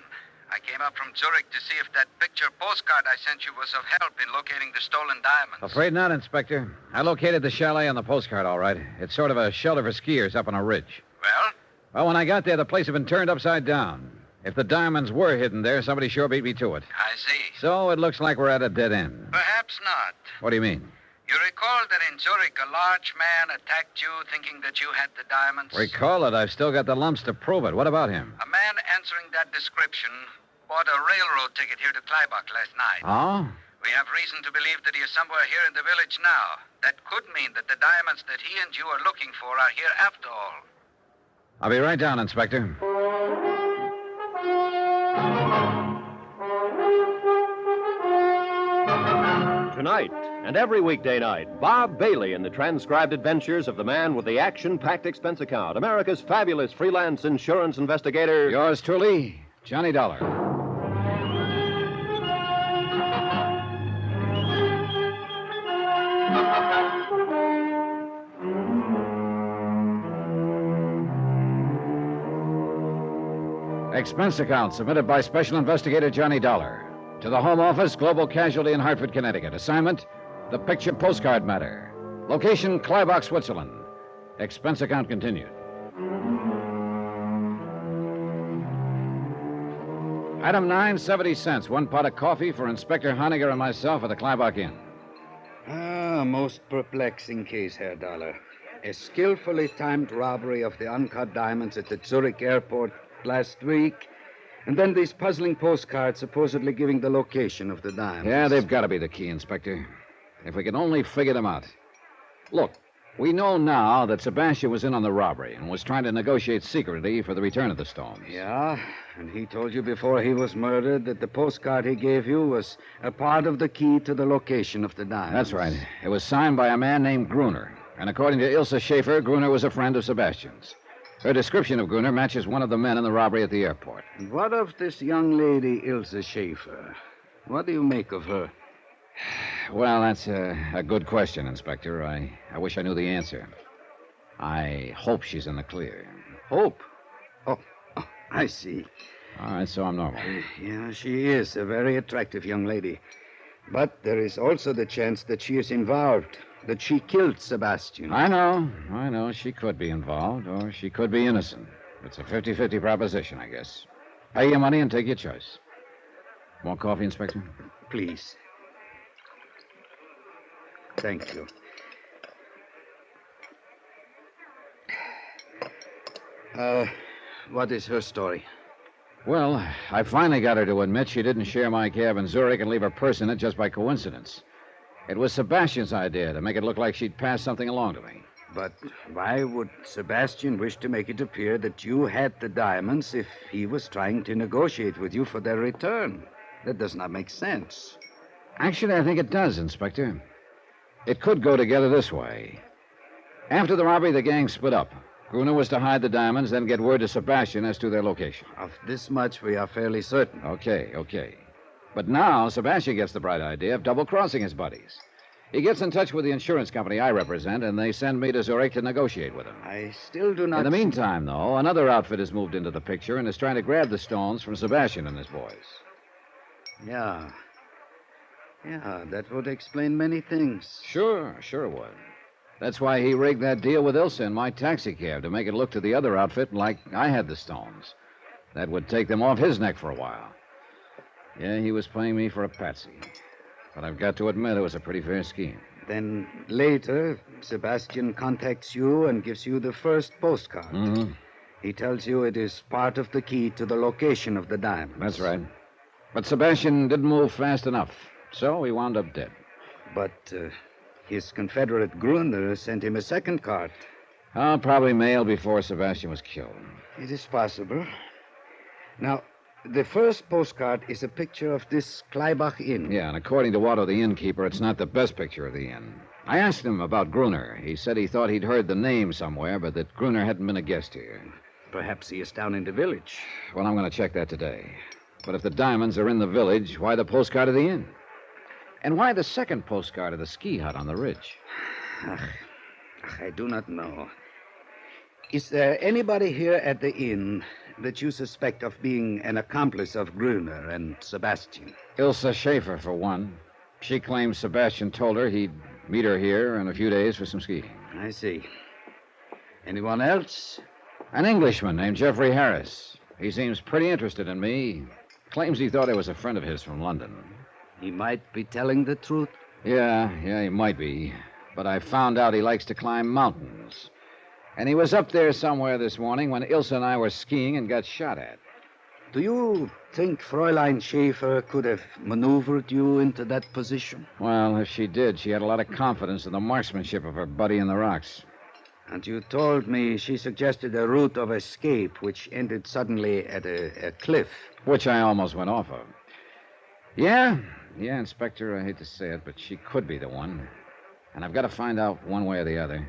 Speaker 16: I came up from Zurich to see if that picture postcard I sent you was of help in locating the stolen diamonds.
Speaker 1: Afraid not, Inspector. I located the chalet on the postcard, all right. It's sort of a shelter for skiers up on a ridge.
Speaker 16: Well?
Speaker 1: Well, when I got there, the place had been turned upside down. If the diamonds were hidden there, somebody sure beat me to it.
Speaker 16: I see.
Speaker 1: So it looks like we're at a dead end.
Speaker 16: Perhaps not.
Speaker 1: What do you mean?
Speaker 16: You recall that in Zurich, a large man attacked you thinking that you had the diamonds?
Speaker 1: Recall it. I've still got the lumps to prove it. What about him?
Speaker 16: A man answering that description bought a railroad ticket here to Kleibach last night.
Speaker 1: Oh?
Speaker 16: We have reason to believe that he is somewhere here in the village now. That could mean that the diamonds that he and you are looking for are here after all.
Speaker 1: I'll be right down, Inspector.
Speaker 3: Tonight and every weekday night, Bob Bailey in the transcribed adventures of the man with the action-packed expense account, America's fabulous freelance insurance investigator.
Speaker 1: Yours truly, Johnny Dollar. Expense account submitted by Special Investigator Johnny Dollar. To the Home Office, Global Casualty in Hartford, Connecticut. Assignment, the picture postcard matter. Location, Kleibach, Switzerland. Expense account continued. Item 9, 70 cents. 1 pot of coffee for Inspector Honegger and myself at the Kleibach Inn.
Speaker 4: Ah, most perplexing case, Herr Dollar. A skillfully timed robbery of the uncut diamonds at the Zurich airport last week, and then these puzzling postcards supposedly giving the location of the diamonds.
Speaker 1: Yeah, they've got to be the key, Inspector. If we can only figure them out. Look, We know now that Sebastian was in on the robbery and was trying to negotiate secretly for the return of the stones.
Speaker 4: Yeah, and he told you before he was murdered that the postcard he gave you was a part of the key to the location of the diamonds.
Speaker 1: That's right. It was signed by a man named Gruner. And according to Ilse Schaefer, Gruner was a friend of Sebastian's. Her description of Gruner matches one of the men in the robbery at the airport.
Speaker 4: And what of this young lady, Ilse Schaefer? What do you make of her?
Speaker 1: Well, that's a good question, Inspector. I wish I knew the answer. I hope she's in the clear.
Speaker 4: Hope? Oh, I see.
Speaker 1: All right, so I'm normal.
Speaker 4: Yeah, she is a very attractive young lady. But there is also the chance that she is involved, that she killed Sebastian.
Speaker 1: I know. She could be involved, or she could be innocent. It's a 50-50 proposition, I guess. Pay your money and take your choice. More coffee, Inspector?
Speaker 4: Please. Thank you. What is her story?
Speaker 1: Well, I finally got her to admit she didn't share my cab in Zurich and leave her purse in it just by coincidence. It was Sebastian's idea to make it look like she'd passed something along to me.
Speaker 4: But why would Sebastian wish to make it appear that you had the diamonds if he was trying to negotiate with you for their return? That does not make sense.
Speaker 1: Actually, I think it does, Inspector. It could go together this way. After the robbery, the gang split up. Gruner was to hide the diamonds, then get word to Sebastian as to their location.
Speaker 4: Of this much we are fairly certain.
Speaker 1: Okay. But now Sebastian gets the bright idea of double-crossing his buddies. He gets in touch with the insurance company I represent, and they send me to Zurich to negotiate with him.
Speaker 4: I still do not...
Speaker 1: In the meantime, though, another outfit has moved into the picture and is trying to grab the stones from Sebastian and his boys.
Speaker 4: Yeah, that would explain many things.
Speaker 1: Sure it would. That's why he rigged that deal with Ilse in my taxicab, to make it look to the other outfit like I had the stones. That would take them off his neck for a while. Yeah, he was playing me for a patsy. But I've got to admit it was a pretty fair scheme.
Speaker 4: Then later, Sebastian contacts you and gives you the first postcard.
Speaker 1: Mm-hmm.
Speaker 4: He tells you it is part of the key to the location of the diamonds.
Speaker 1: That's right. But Sebastian didn't move fast enough, so he wound up dead.
Speaker 4: But his Confederate Gruner sent him a second card.
Speaker 1: Oh, probably mailed before Sebastian was killed.
Speaker 4: It is possible. Now, the first postcard is a picture of this Kleibach Inn.
Speaker 1: Yeah, and according to Otto, the innkeeper, it's not the best picture of the inn. I asked him about Gruner. He said he thought he'd heard the name somewhere, but that Gruner hadn't been a guest here.
Speaker 4: Perhaps he is down in the village.
Speaker 1: Well, I'm going to check that today. But if the diamonds are in the village, why the postcard of the inn? And why the second postcard of the ski hut on the ridge?
Speaker 4: I do not know. Is there anybody here at the inn that you suspect of being an accomplice of Gruner and Sebastian?
Speaker 1: Ilse Schaefer, for one. She claims Sebastian told her he'd meet her here in a few days for some skiing.
Speaker 4: I see. Anyone else?
Speaker 1: An Englishman named Jeffrey Harris. He seems pretty interested in me. Claims he thought I was a friend of his from London.
Speaker 4: He might be telling the truth?
Speaker 1: Yeah, he might be. But I found out he likes to climb mountains. And he was up there somewhere this morning when Ilse and I were skiing and got shot at.
Speaker 4: Do you think Fräulein Schaefer could have maneuvered you into that position?
Speaker 1: Well, if she did, she had a lot of confidence in the marksmanship of her buddy in the rocks.
Speaker 4: And you told me she suggested a route of escape which ended suddenly at a cliff.
Speaker 1: Which I almost went off of. Yeah, Inspector, I hate to say it, but she could be the one. And I've got to find out one way or the other.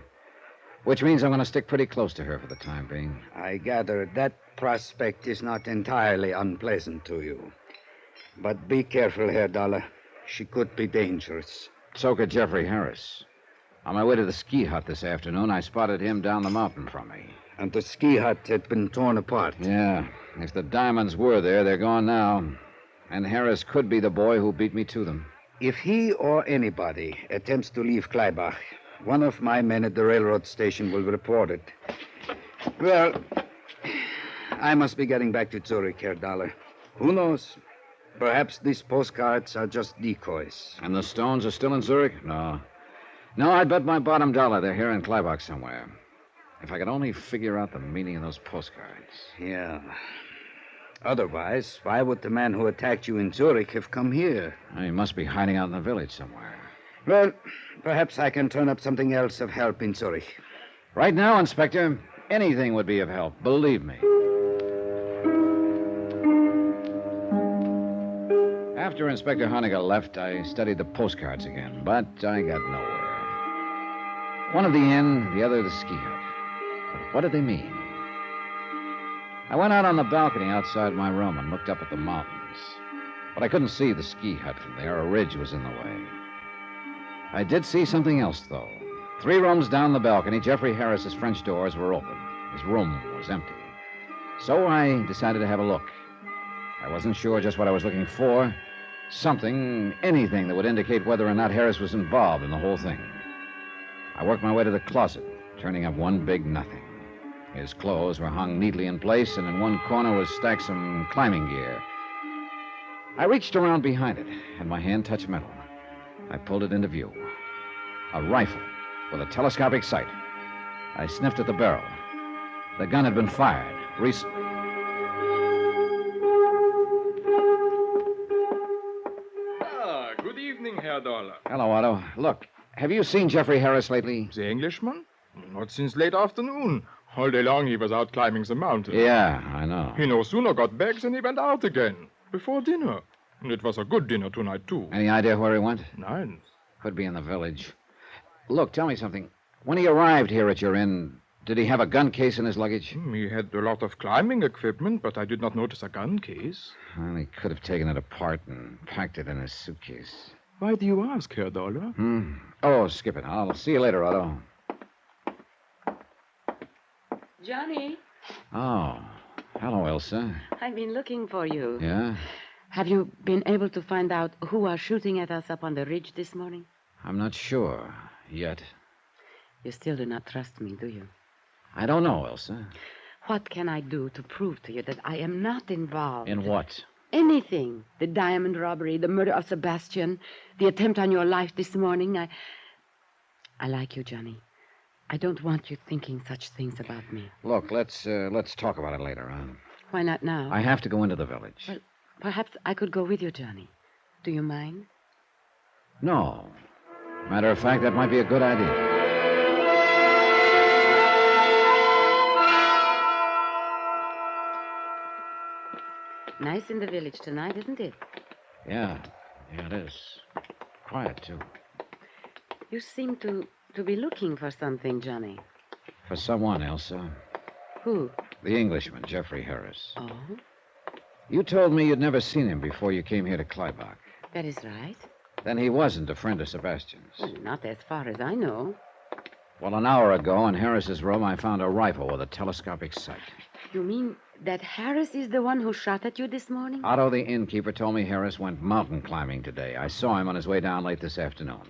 Speaker 1: Which means I'm going to stick pretty close to her for the time being.
Speaker 4: I gather that prospect is not entirely unpleasant to you. But be careful, Herr Dollar. She could be dangerous.
Speaker 1: So could Jeffrey Harris. On my way to the ski hut this afternoon, I spotted him down the mountain from me.
Speaker 4: And the ski hut had been torn apart.
Speaker 1: Yeah. If the diamonds were there, they're gone now. And Harris could be the boy who beat me to them.
Speaker 4: If he or anybody attempts to leave Kleibach, one of my men at the railroad station will report it. Well, I must be getting back to Zurich, Herr Dollar. Who knows? Perhaps these postcards are just decoys.
Speaker 1: And the stones are still in Zurich? No, I'd bet my bottom dollar they're here in Kleibach somewhere. If I could only figure out the meaning of those postcards.
Speaker 4: Yeah. Otherwise, why would the man who attacked you in Zurich have come here?
Speaker 1: He must be hiding out in the village somewhere.
Speaker 4: Well, perhaps I can turn up something else of help in Zurich.
Speaker 1: Right now, Inspector, anything would be of help, believe me. After Inspector Honegger left, I studied the postcards again, but I got nowhere. One of the inn, the other the ski hut. But what did they mean? I went out on the balcony outside my room and looked up at the mountains. But I couldn't see the ski hut from there. A ridge was in the way. I did see something else, though. 3 rooms down the balcony, Jeffrey Harris's French doors were open. His room was empty. So I decided to have a look. I wasn't sure just what I was looking for. Something, anything that would indicate whether or not Harris was involved in the whole thing. I worked my way to the closet, turning up one big nothing. His clothes were hung neatly in place, and in one corner was stacked some climbing gear. I reached around behind it, and my hand touched metal. I pulled it into view. A rifle with a telescopic sight. I sniffed at the barrel. The gun had been fired recently.
Speaker 10: Good evening, Herr Dollar.
Speaker 1: Hello, Otto. Look, have you seen Jeffrey Harris lately?
Speaker 10: The Englishman? Not since late afternoon. All day long he was out climbing the mountain.
Speaker 1: Yeah, I know.
Speaker 10: He no sooner got back than he went out again. Before dinner. And it was a good dinner tonight, too.
Speaker 1: Any idea where he went?
Speaker 10: None.
Speaker 1: Could be in the village. Look, tell me something. When he arrived here at your inn, did he have a gun case in his luggage?
Speaker 10: He had a lot of climbing equipment, but I did not notice a gun case.
Speaker 1: Well, he could have taken it apart and packed it in his suitcase.
Speaker 10: Why do you ask, Herr Dollar?
Speaker 1: Oh, skip it. I'll see you later, Otto.
Speaker 14: Johnny,
Speaker 1: Oh, hello, Elsa.
Speaker 14: I've been looking for you.
Speaker 1: Yeah?
Speaker 14: Have you been able to find out who was shooting at us up on the ridge this morning?
Speaker 1: I'm not sure yet.
Speaker 14: You still do not trust me, do you?
Speaker 1: I don't know, Elsa.
Speaker 14: What can I do to prove to you that I am not involved?
Speaker 1: In what?
Speaker 14: Anything. The diamond robbery, the murder of Sebastian, the attempt on your life this morning. I like you, Johnny. I don't want you thinking such things about me.
Speaker 1: Look, let's talk about it later on.
Speaker 14: Why not now?
Speaker 1: I have to go into the village.
Speaker 14: Well, perhaps I could go with you, Johnny. Do you mind?
Speaker 1: No. Matter of fact, that might be a good idea.
Speaker 14: Nice in the village tonight, isn't it?
Speaker 1: Yeah, it is. Quiet, too.
Speaker 14: You seem to be looking for something, Johnny.
Speaker 1: For someone, Elsa.
Speaker 14: Who?
Speaker 1: The Englishman, Jeffrey Harris.
Speaker 14: Oh?
Speaker 1: You told me you'd never seen him before you came here to Kleibach.
Speaker 14: That is right.
Speaker 1: Then he wasn't a friend of Sebastian's.
Speaker 14: Well, not as far as I know.
Speaker 1: Well, an hour ago in Harris's room, I found a rifle with a telescopic sight.
Speaker 14: You mean that Harris is the one who shot at you this morning?
Speaker 1: Otto, the innkeeper, told me Harris went mountain climbing today. I saw him on his way down late this afternoon.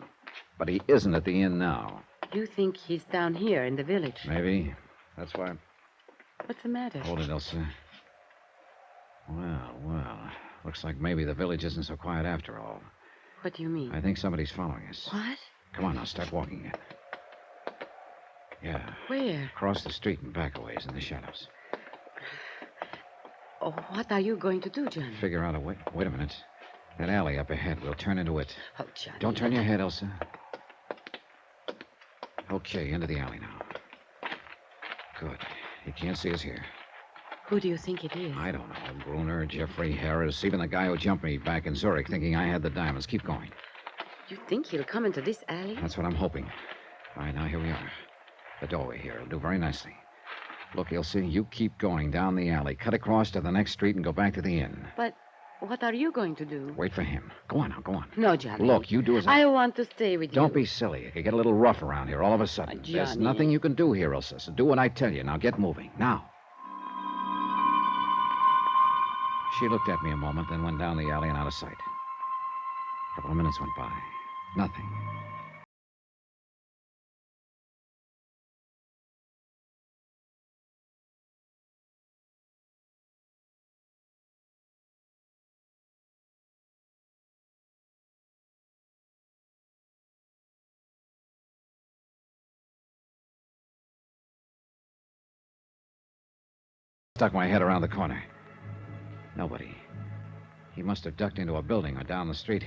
Speaker 1: But he isn't at the inn now.
Speaker 14: You think he's down here in the village?
Speaker 1: Maybe. That's why.
Speaker 14: What's the matter?
Speaker 1: Hold it, Elsa. Well. Looks like maybe the village isn't so quiet after all.
Speaker 14: What do you mean?
Speaker 1: I think somebody's following us.
Speaker 14: What?
Speaker 1: Come on, now, start walking it. Yeah.
Speaker 14: Where?
Speaker 1: Across the street and back a ways in the shadows.
Speaker 14: Oh, what are you going to do, Johnny?
Speaker 1: Figure out a way. Wait a minute. That alley up ahead. We'll turn into it.
Speaker 14: Oh, Johnny.
Speaker 1: Don't turn your head, Elsa. Okay, into the alley now. Good. He can't see us here.
Speaker 14: Who do you think it is?
Speaker 1: I don't know. Gruner, Jeffrey Harris, even the guy who jumped me back in Zurich thinking I had the diamonds. Keep going.
Speaker 14: You think he'll come into this alley?
Speaker 1: That's what I'm hoping. All right, now here we are. The doorway here will do very nicely. Look, Elsa, you keep going down the alley, cut across to the next street, and go back to the inn.
Speaker 14: But what are you going to do?
Speaker 1: Wait for him. Go on now, go on.
Speaker 14: No, Johnny.
Speaker 1: Look, you do as I...
Speaker 14: I want to stay with you.
Speaker 1: Don't be silly. It could get a little rough around here all of a sudden. There's
Speaker 14: Johnny.
Speaker 1: nothing you can do here, Elsa, so do what I tell you. Now get moving. Now. She looked at me a moment, then went down the alley and out of sight. A couple of minutes went by. Nothing. Stuck my head around the corner. Nobody. He must have ducked into a building or down the street.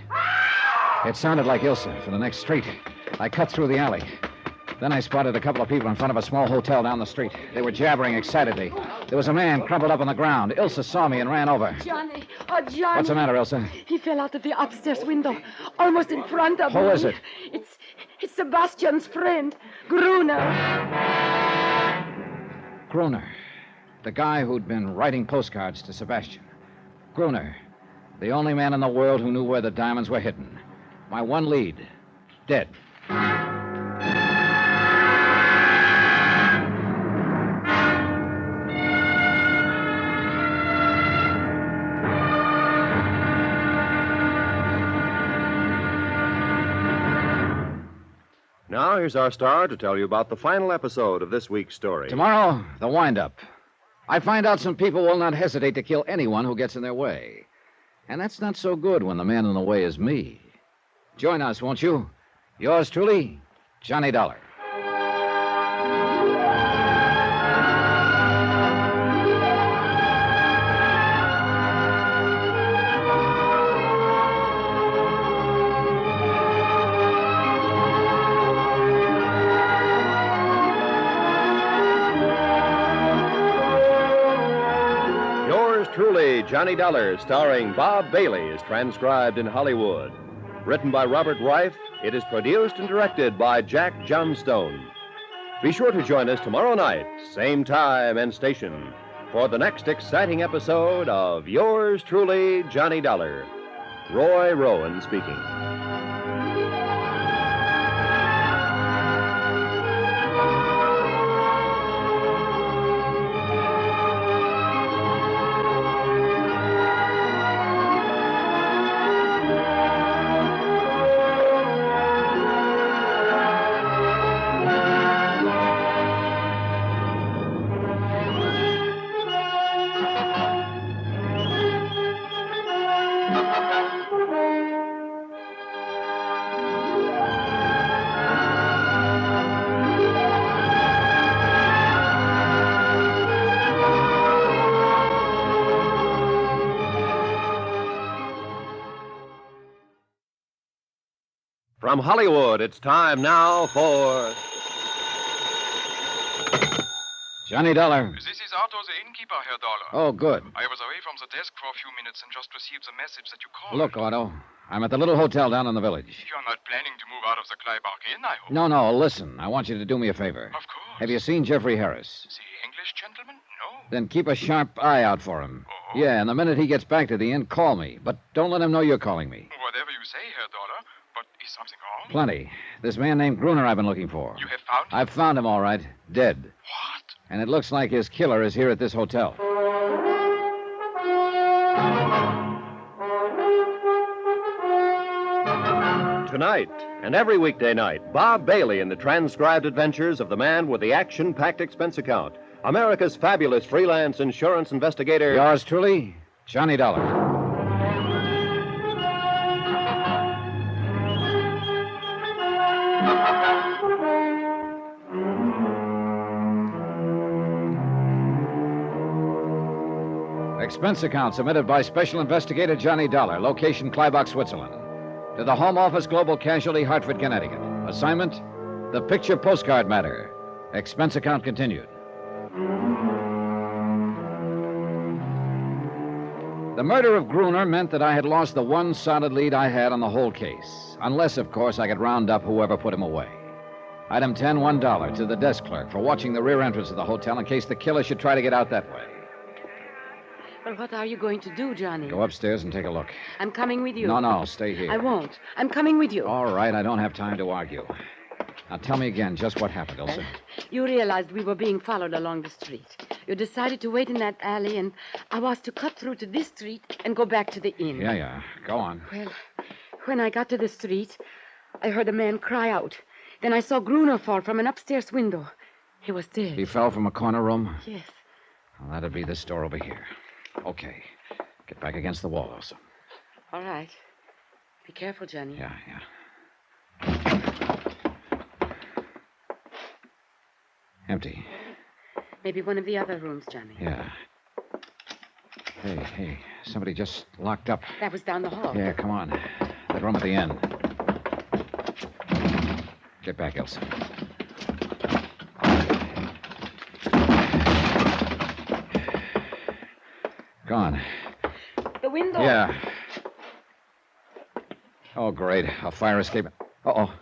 Speaker 1: It sounded like Ilsa from the next street. I cut through the alley. Then I spotted a couple of people in front of a small hotel down the street. They were jabbering excitedly. There was a man crumpled up on the ground. Ilsa saw me and ran over.
Speaker 9: Johnny. Oh, Johnny.
Speaker 1: What's the matter, Ilsa?
Speaker 9: He fell out of the upstairs window, almost in front of me.
Speaker 1: Who is it?
Speaker 9: It's Sebastian's friend, Gruner.
Speaker 1: Gruner. The guy who'd been writing postcards to Sebastian. Gruner. The only man in the world who knew where the diamonds were hidden. My one lead. Dead.
Speaker 3: Now, here's our star to tell you about the final episode of this week's story.
Speaker 1: Tomorrow, the wind-up. I find out some people will not hesitate to kill anyone who gets in their way. And that's not so good when the man in the way is me. Join us, won't you? Yours truly, Johnny Dollar.
Speaker 3: Truly, Johnny Dollar, starring Bob Bailey, is transcribed in Hollywood. Written by Robert Reif, it is produced and directed by Jack Johnstone. Be sure to join us tomorrow night, same time and station, for the next exciting episode of Yours Truly, Johnny Dollar. Roy Rowan speaking. From Hollywood, it's time now for...
Speaker 1: Johnny Dollar.
Speaker 10: This is Otto, the innkeeper, Herr Dollar.
Speaker 1: Oh, good.
Speaker 10: I was away from the desk for a few minutes and just received the message that you called.
Speaker 1: Look, Otto, I'm at the little hotel down in the village.
Speaker 10: You're not planning to move out of the Kleibach Inn, I hope.
Speaker 1: No, listen. I want you to do me a favor.
Speaker 10: Of course.
Speaker 1: Have you seen Jeffrey Harris?
Speaker 10: The English gentleman? No.
Speaker 1: Then keep a sharp eye out for him.
Speaker 10: Oh.
Speaker 1: Yeah, and the minute he gets back to the inn, call me. But don't let him know you're calling me.
Speaker 10: Whatever you say, Herr Dollar. But is something wrong?
Speaker 1: Plenty. This man named Gruner I've been looking for.
Speaker 10: You have found him?
Speaker 1: I've found him, all right. Dead.
Speaker 10: What?
Speaker 1: And it looks like his killer is here at this hotel.
Speaker 3: Tonight, and every weekday night, Bob Bailey in the transcribed adventures of the man with the action-packed expense account. America's fabulous freelance insurance investigator.
Speaker 1: Yours truly, Johnny Dollar. Expense account submitted by Special Investigator Johnny Dollar, location Kleibach, Switzerland. To the Home Office, Global Casualty, Hartford, Connecticut. Assignment, the picture postcard matter. Expense account continued. The murder of Gruner meant that I had lost the one solid lead I had on the whole case. Unless, of course, I could round up whoever put him away. Item 10, $1 to the desk clerk for watching the rear entrance of the hotel in case the killer should try to get out that way.
Speaker 14: Well, what are you going to do, Johnny?
Speaker 1: Go upstairs and take a look.
Speaker 14: I'm coming with you.
Speaker 1: No, stay here.
Speaker 14: I won't. I'm coming with you.
Speaker 1: All right, I don't have time to argue. Now tell me again just what happened, Elsa.
Speaker 14: You realized we were being followed along the street. You decided to wait in that alley, and I was to cut through to this street and go back to the inn.
Speaker 1: Yeah. Go on.
Speaker 14: Well, when I got to the street, I heard a man cry out. Then I saw Gruner fall from an upstairs window. He was dead.
Speaker 1: He fell from a corner room?
Speaker 14: Yes.
Speaker 1: Well, that'd be this door over here. Okay. Get back against the wall, Elsa.
Speaker 14: All right. Be careful, Johnny.
Speaker 1: Yeah. Empty.
Speaker 14: Maybe one of the other rooms, Johnny.
Speaker 1: Yeah. Hey. Somebody just locked up.
Speaker 14: That was down the hall.
Speaker 1: Yeah, come on. That room at the end. Get back, Elsa. Go on.
Speaker 14: The window.
Speaker 1: Yeah. Oh, great. A fire escape. Uh-oh.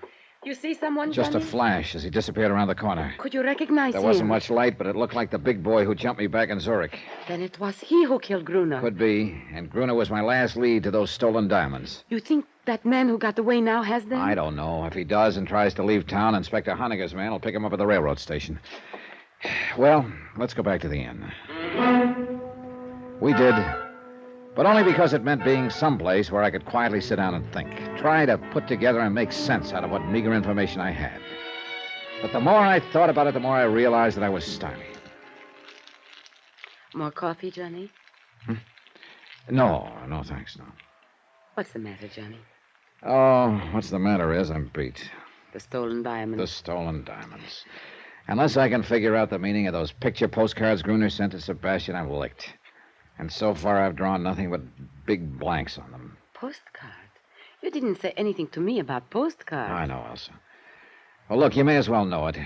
Speaker 14: You see someone,
Speaker 1: Just
Speaker 14: Johnny?
Speaker 1: a flash as he disappeared around the corner.
Speaker 14: Could you recognize
Speaker 1: There
Speaker 14: him?
Speaker 1: wasn't much light, but it looked like the big boy who jumped me back in Zurich.
Speaker 14: Then it was he who killed Gruner.
Speaker 1: Could be. And Gruner was my last lead to those stolen diamonds.
Speaker 14: You think that man who got away now has them?
Speaker 1: I don't know. If he does and tries to leave town, Inspector Honegger's man will pick him up at the railroad station. Well, let's go back to the inn. We did, but only because it meant being someplace where I could quietly sit down and think. Try to put together and make sense out of what meager information I had. But the more I thought about it, the more I realized that I was stymied.
Speaker 14: More coffee, Johnny?
Speaker 1: No, thanks, no.
Speaker 14: What's the matter, Johnny?
Speaker 1: Oh, what's the matter is I'm beat.
Speaker 14: The stolen diamonds.
Speaker 1: The stolen diamonds. Unless I can figure out the meaning of those picture postcards Gruner sent to Sebastian, I'm licked. And so far, I've drawn nothing but big blanks on them.
Speaker 14: Postcards? You didn't say anything to me about postcards.
Speaker 1: I know, Elsa. Well, look, you may as well know it.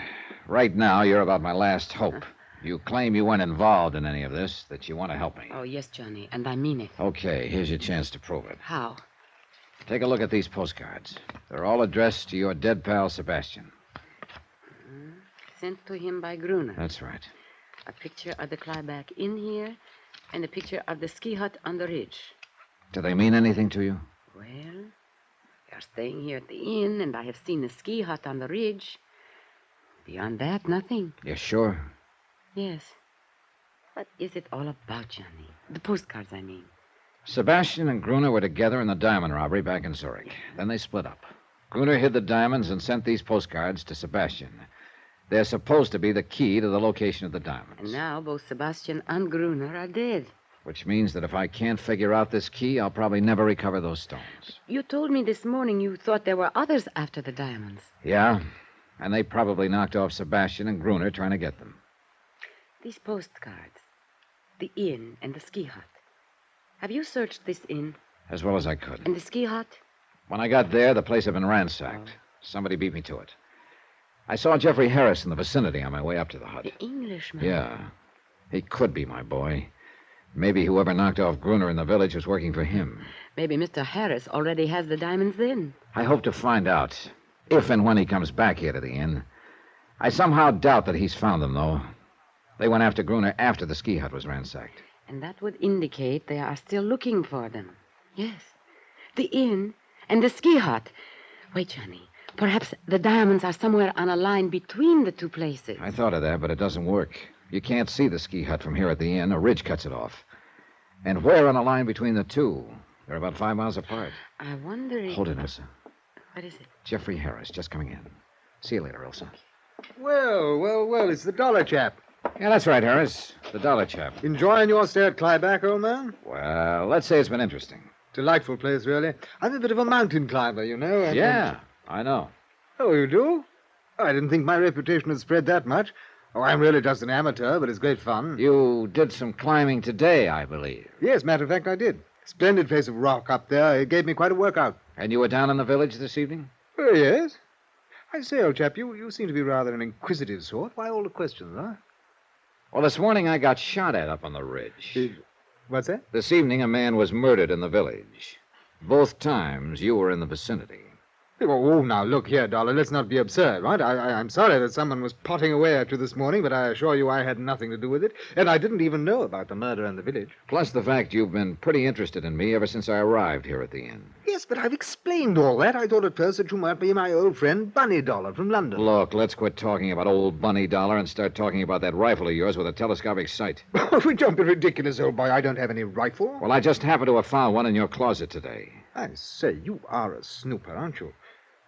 Speaker 1: Right now, you're about my last hope. You claim you weren't involved in any of this, that you want to help me.
Speaker 14: Oh, yes, Johnny, and I mean it.
Speaker 1: Okay, here's your chance to prove it.
Speaker 14: How?
Speaker 1: Take a look at these postcards. They're all addressed to your dead pal, Sebastian.
Speaker 14: Sent to him by Gruner.
Speaker 1: That's right.
Speaker 14: A picture of the Clyback Inn here, and a picture of the ski hut on the ridge.
Speaker 1: Do they mean anything to you?
Speaker 14: Well, we are staying here at the inn, and I have seen the ski hut on the ridge. Beyond that, nothing.
Speaker 1: You're sure?
Speaker 14: Yes. What is it all about, Johnny? The postcards, I mean.
Speaker 1: Sebastian and Gruner were together in the diamond robbery back in Zurich. Then they split up. Gruner hid the diamonds and sent these postcards to Sebastian. They're supposed to be the key to the location of the diamonds.
Speaker 14: And now both Sebastian and Gruner are dead.
Speaker 1: Which means that if I can't figure out this key, I'll probably never recover those stones.
Speaker 14: You told me this morning you thought there were others after the diamonds.
Speaker 1: Yeah, and they probably knocked off Sebastian and Gruner trying to get them.
Speaker 14: These postcards, the inn and the ski hut. Have you searched this inn?
Speaker 1: As well as I could.
Speaker 14: And the ski hut?
Speaker 1: When I got there, the place had been ransacked. Somebody beat me to it. I saw Jeffrey Harris in the vicinity on my way up to the hut.
Speaker 14: The Englishman?
Speaker 1: Yeah. He could be my boy. Maybe whoever knocked off Gruner in the village was working for him.
Speaker 14: Maybe Mr. Harris already has the diamonds then.
Speaker 1: I hope to find out if and when he comes back here to the inn. I somehow doubt that he's found them, though. They went after Gruner after the ski hut was ransacked.
Speaker 14: And that would indicate they are still looking for them. Yes. The inn and the ski hut. Wait, Johnny. Perhaps the diamonds are somewhere on a line between the two places.
Speaker 1: I thought of that, but it doesn't work. You can't see the ski hut from here at the inn. A ridge cuts it off. And where on a line between the two? They're about 5 miles apart.
Speaker 14: I wonder if...
Speaker 1: Hold it, Elsa.
Speaker 14: What is it?
Speaker 1: Jeffrey Harris, just coming in. See you later, Elsa.
Speaker 5: Well, it's the dollar chap.
Speaker 1: Yeah, that's right, Harris. The dollar chap.
Speaker 5: Enjoying your stay at Clyback, old man?
Speaker 1: Well, let's say it's been interesting.
Speaker 5: Delightful place, really. I'm a bit of a mountain climber, you know.
Speaker 1: Yeah, I know.
Speaker 5: Oh, you do? Oh, I didn't think my reputation had spread that much. Oh, I'm really just an amateur, but it's great fun.
Speaker 1: You did some climbing today, I believe.
Speaker 5: Yes, matter of fact, I did. Splendid face of rock up there. It gave me quite a workout.
Speaker 1: And you were down in the village this evening?
Speaker 5: Oh, yes. I say, old chap, you seem to be rather an inquisitive sort. Why all the questions, huh?
Speaker 1: Well, this morning I got shot at up on the ridge.
Speaker 5: What's that?
Speaker 1: This evening a man was murdered in the village. Both times you were in the vicinity.
Speaker 5: Oh, now, look here, Dollar. Let's not be absurd, right? I'm sorry that someone was potting away at you this morning, but I assure you I had nothing to do with it, and I didn't even know about the murder in the village.
Speaker 1: Plus the fact you've been pretty interested in me ever since I arrived here at the inn.
Speaker 5: Yes, but I've explained all that. I thought at first that you might be my old friend Bunny Dollar from London.
Speaker 1: Look, let's quit talking about old Bunny Dollar and start talking about that rifle of yours with a telescopic sight.
Speaker 5: Don't be ridiculous, old boy. I don't have any rifle.
Speaker 1: Well, I just happened to have found one in your closet today.
Speaker 5: I say, you are a snooper, aren't you?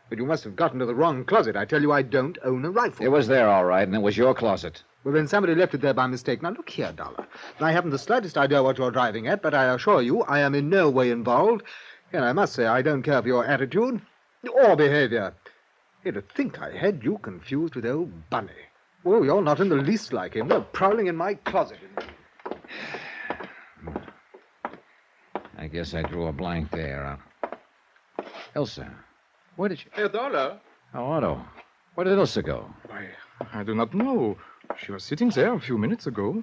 Speaker 5: But you must have gotten to the wrong closet. I tell you, I don't own a rifle.
Speaker 1: It was there, all right, and it was your closet.
Speaker 5: Well, then somebody left it there by mistake. Now, look here, Dollar. I haven't the slightest idea what you're driving at, but I assure you I am in no way involved. And I must say I don't care for your attitude or behavior. You'd think I had you confused with old Bunny. Well, you're not in the least like him. You're prowling in my closet.
Speaker 1: I guess I drew a blank there. Elsa, where did you...
Speaker 10: Herr Dollar.
Speaker 1: Oh, Otto. Where did Ilsa go?
Speaker 10: Why, I do not know. She was sitting there a few minutes ago.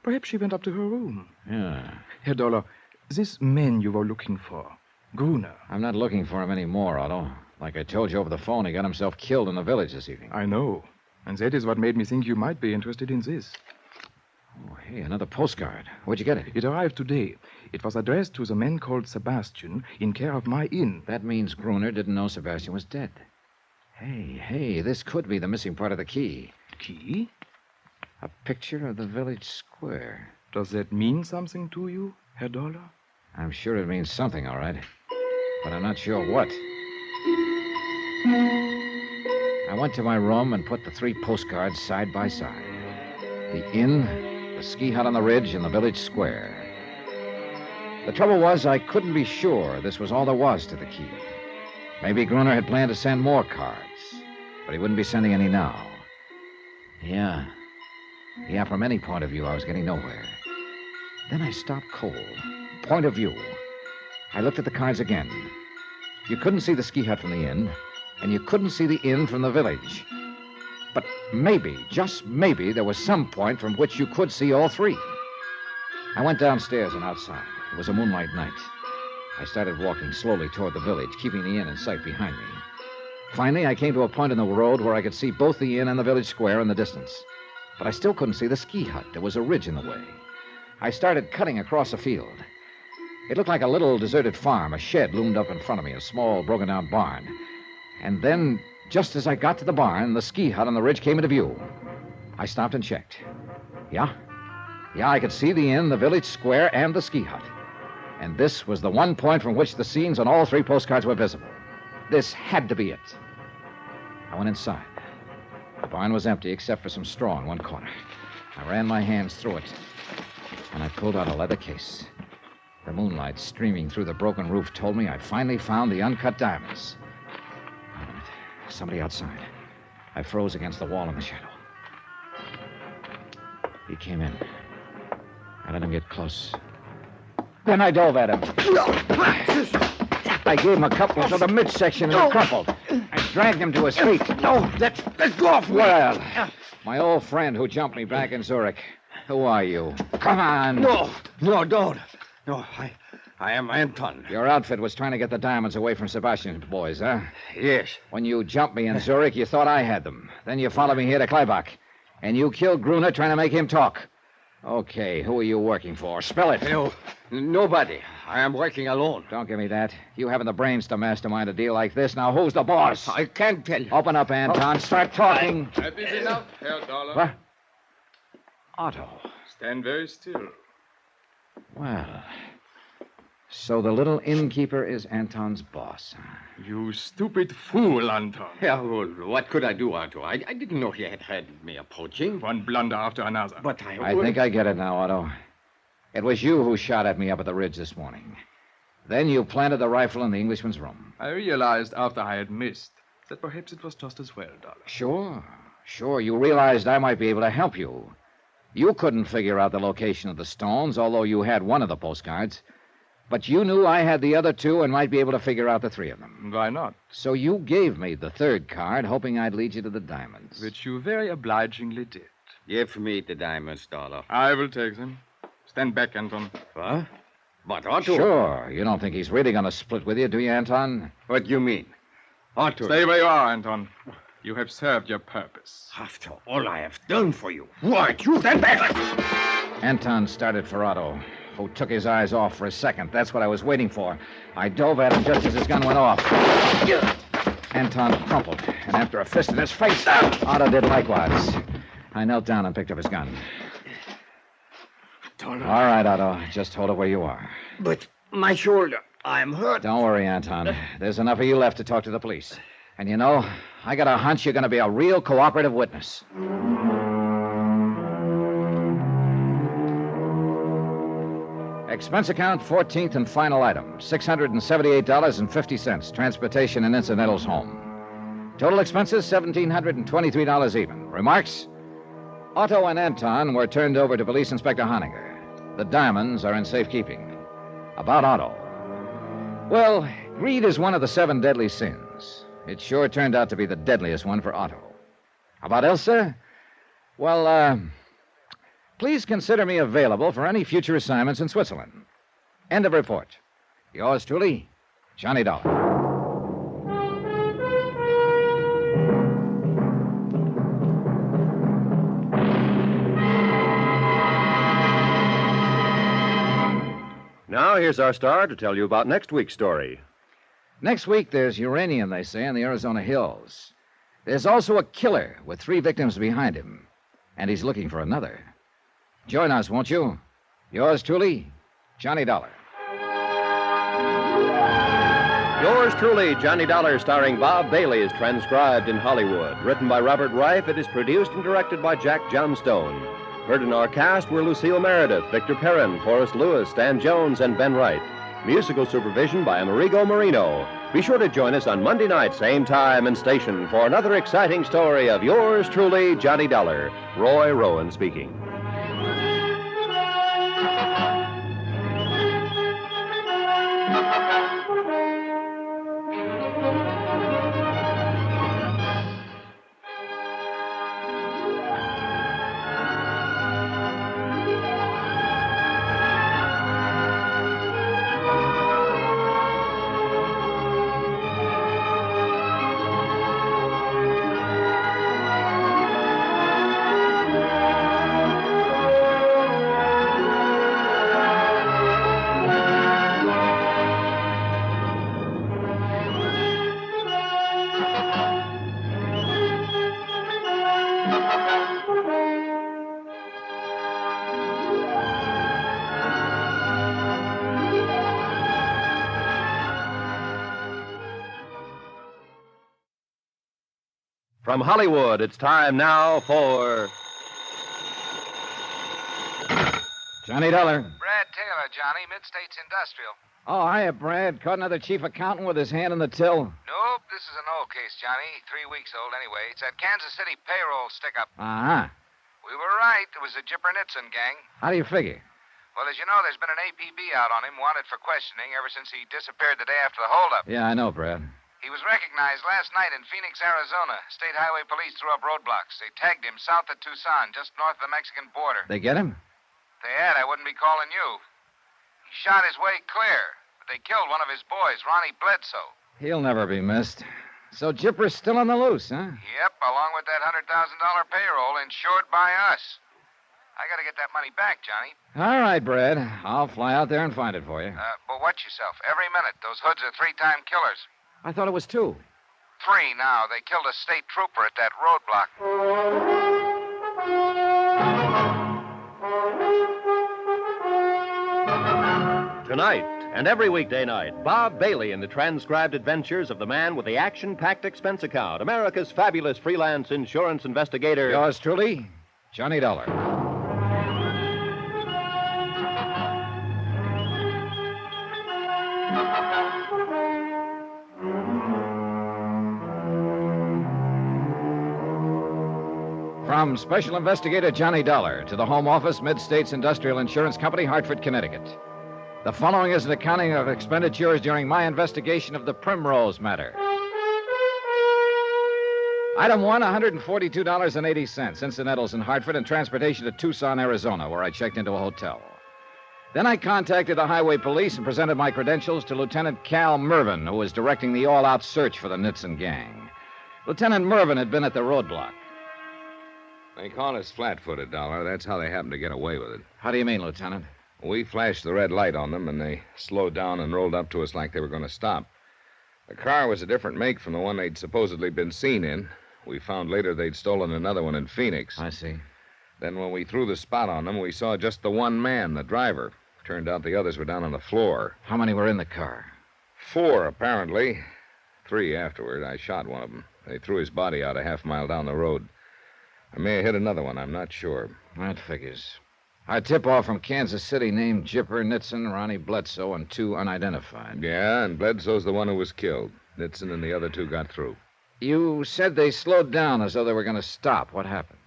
Speaker 10: Perhaps she went up to her room.
Speaker 1: Yeah.
Speaker 10: Herr Dollar, this man you were looking for, Gruner.
Speaker 1: I'm not looking for him anymore, Otto. Like I told you over the phone, he got himself killed in the village this evening.
Speaker 10: I know. And that is what made me think you might be interested in this.
Speaker 1: Oh, hey, another postcard. Where'd you get it?
Speaker 10: It arrived today. It was addressed to the man called Sebastian in care of my inn.
Speaker 1: That means Gruner didn't know Sebastian was dead. Hey, this could be the missing part of the key.
Speaker 10: Key?
Speaker 1: A picture of the village square.
Speaker 10: Does that mean something to you, Herr Dollar?
Speaker 1: I'm sure it means something, all right. But I'm not sure what. I went to my room and put the 3 postcards side by side. The inn, the ski hut on the ridge, and the village square. The trouble was I couldn't be sure this was all there was to the key. Maybe Gruner had planned to send more cards, but he wouldn't be sending any now. Yeah, from any point of view, I was getting nowhere. Then I stopped cold. Point of view. I looked at the cards again. You couldn't see the ski hut from the inn, and you couldn't see the inn from the village. But maybe, just maybe, there was some point from which you could see all 3. I went downstairs and outside. It was a moonlight night. I started walking slowly toward the village, keeping the inn in sight behind me. Finally, I came to a point in the road where I could see both the inn and the village square in the distance. But I still couldn't see the ski hut. There was a ridge in the way. I started cutting across a field. It looked like a little deserted farm. A shed loomed up in front of me, a small, broken-down barn. And then, just as I got to the barn, the ski hut on the ridge came into view. I stopped and checked. Yeah, I could see the inn, the village square, and the ski hut. And this was the one point from which the scenes on all 3 postcards were visible. This had to be it. I went inside. The barn was empty except for some straw in one corner. I ran my hands through it, and I pulled out a leather case. The moonlight streaming through the broken roof told me I'd finally found the uncut diamonds. Wait a minute. Somebody outside. I froze against the wall in the shadow. He came in. I let him get close. Then I dove at him. I gave him a couple to the midsection and he crumpled. I dragged him to his feet.
Speaker 20: No, let go of me.
Speaker 1: Well, my old friend who jumped me back in Zurich. Who are you? Come on.
Speaker 20: No, don't. No, I am Anton.
Speaker 1: Your outfit was trying to get the diamonds away from Sebastian's boys, huh?
Speaker 20: Yes.
Speaker 1: When you jumped me in Zurich, you thought I had them. Then you followed me here to Kleibach. And you killed Gruner trying to make him talk. Okay, who are you working for? Spell it.
Speaker 20: No, nobody. I am working alone.
Speaker 1: Don't give me that. You haven't the brains to mastermind a deal like this. Now, who's the boss?
Speaker 20: I can't tell you.
Speaker 1: Open up, Anton. Start talking.
Speaker 10: That is enough, Herr Dollar.
Speaker 1: What? Otto.
Speaker 10: Stand very still.
Speaker 1: Well, so the little innkeeper is Anton's boss.
Speaker 10: You stupid fool, Anton.
Speaker 20: Yeah, well, what could I do, Otto? I didn't know he had me approaching.
Speaker 10: One blunder after another.
Speaker 20: But
Speaker 1: I think I get it now, Otto. It was you who shot at me up at the ridge this morning. Then you planted the rifle in the Englishman's room.
Speaker 10: I realized after I had missed that perhaps it was just as well, Dollar.
Speaker 1: Sure. You realized I might be able to help you. You couldn't figure out the location of the stones, although you had one of the postcards. But you knew I had the other 2 and might be able to figure out the 3 of them.
Speaker 10: Why not?
Speaker 1: So you gave me the 3rd card, hoping I'd lead you to the diamonds.
Speaker 10: Which you very obligingly did.
Speaker 20: Give me the diamonds, Dollar.
Speaker 10: I will take them. Stand back, Anton.
Speaker 20: What? But Otto...
Speaker 1: Sure. You don't think he's really going to split with you, do you, Anton?
Speaker 20: What do you mean? Otto...
Speaker 10: Stay where you are, Anton. You have served your purpose.
Speaker 20: After all I have done for you. What? You stand back!
Speaker 1: Anton started for Otto, who took his eyes off for a second. That's what I was waiting for. I dove at him just as his gun went off. Anton crumpled, and after a fist in his face, Otto did likewise. I knelt down and picked up his gun. All right, Otto. Just hold it where you are.
Speaker 20: But my shoulder, I'm hurt.
Speaker 1: Don't worry, Anton. There's enough of you left to talk to the police. And you know, I got a hunch you're going to be a real cooperative witness. Expense account, 14th and final item, $678.50, transportation and incidentals home. Total expenses, $1,723 even. Remarks? Otto and Anton were turned over to Police Inspector Honegger. The diamonds are in safekeeping. About Otto. Well, greed is one of the 7 deadly sins. It sure turned out to be the deadliest one for Otto. How about Elsa? Well, please consider me available for any future assignments in Switzerland. End of report. Yours truly, Johnny Dollar.
Speaker 3: Now, here's our star to tell you about next week's story.
Speaker 1: Next week, there's uranium, they say, in the Arizona hills. There's also a killer with 3 victims behind him, and he's looking for another. Join us, won't you? Yours truly, Johnny Dollar.
Speaker 3: Yours truly, Johnny Dollar, starring Bob Bailey, is transcribed in Hollywood. Written by Robert Reif, it is produced and directed by Jack Johnstone. Heard in our cast were Lucille Meredith, Victor Perrin, Forrest Lewis, Stan Jones, and Ben Wright. Musical supervision by Amerigo Marino. Be sure to join us on Monday night, same time and station, for another exciting story of yours truly, Johnny Dollar. Roy Rowan speaking. From Hollywood, it's time now for
Speaker 1: Johnny Dollar.
Speaker 16: Brad Taylor, Johnny, Mid-States Industrial.
Speaker 1: Oh, hiya, Brad. Caught another chief accountant with his hand on the till.
Speaker 16: Nope, this is an old case, Johnny. 3 weeks old anyway. It's that Kansas City payroll stick-up.
Speaker 1: Uh-huh.
Speaker 16: We were right. It was the Jipper Nitzen gang.
Speaker 1: How do you figure?
Speaker 16: Well, as you know, there's been an APB out on him, wanted for questioning, ever since he disappeared the day after the holdup.
Speaker 1: Yeah, I know, Brad.
Speaker 16: He was recognized last night in Phoenix, Arizona. State Highway Police threw up roadblocks. They tagged him south of Tucson, just north of the Mexican border.
Speaker 1: They get him?
Speaker 16: If they had, I wouldn't be calling you. He shot his way clear, but they killed one of his boys, Ronnie Bledsoe.
Speaker 1: He'll never be missed. So Jipper's still on the loose, huh?
Speaker 16: Yep, along with that $100,000 payroll insured by us. I gotta get that money back, Johnny.
Speaker 1: All right, Brad. I'll fly out there and find it for you.
Speaker 16: But watch yourself. Every minute, those hoods are 3-time killers.
Speaker 1: I thought it was 2.
Speaker 16: 3 now. They killed a state trooper at that roadblock.
Speaker 3: Tonight, and every weekday night, Bob Bailey in the transcribed adventures of the man with the action-packed expense account, America's fabulous freelance insurance investigator.
Speaker 1: Yours truly, Johnny Dollar. From Special Investigator Johnny Dollar to the Home Office, Mid-States Industrial Insurance Company, Hartford, Connecticut. The following is an accounting of expenditures during my investigation of the Primrose matter. Item 1, $142.80, incidentals in Hartford and transportation to Tucson, Arizona, where I checked into a hotel. Then I contacted the highway police and presented my credentials to Lieutenant Cal Mervyn, who was directing the all-out search for the Nitzen gang. Lieutenant Mervyn had been at the roadblock.
Speaker 13: They call us flat-footed, Dollar. That's how they happen to get away with it.
Speaker 1: How do you mean, Lieutenant?
Speaker 13: We flashed the red light on them, and they slowed down and rolled up to us like they were going to stop. The car was a different make from the one they'd supposedly been seen in. We found later they'd stolen another one in Phoenix.
Speaker 1: I see.
Speaker 13: Then when we threw the spot on them, we saw just the one man, the driver. Turned out the others were down on the floor.
Speaker 1: How many were in the car?
Speaker 13: 4, apparently. 3 afterward. I shot one of them. They threw his body out a half-mile down the road. I may have hit another one. I'm not sure.
Speaker 1: That figures. Our tip-off from Kansas City named Jipper, Nitzen, Ronnie Bledsoe, and 2 unidentified.
Speaker 13: Yeah, and Bledsoe's the one who was killed. Nitzen and the other 2 got through.
Speaker 1: You said they slowed down as though they were going to stop. What happened?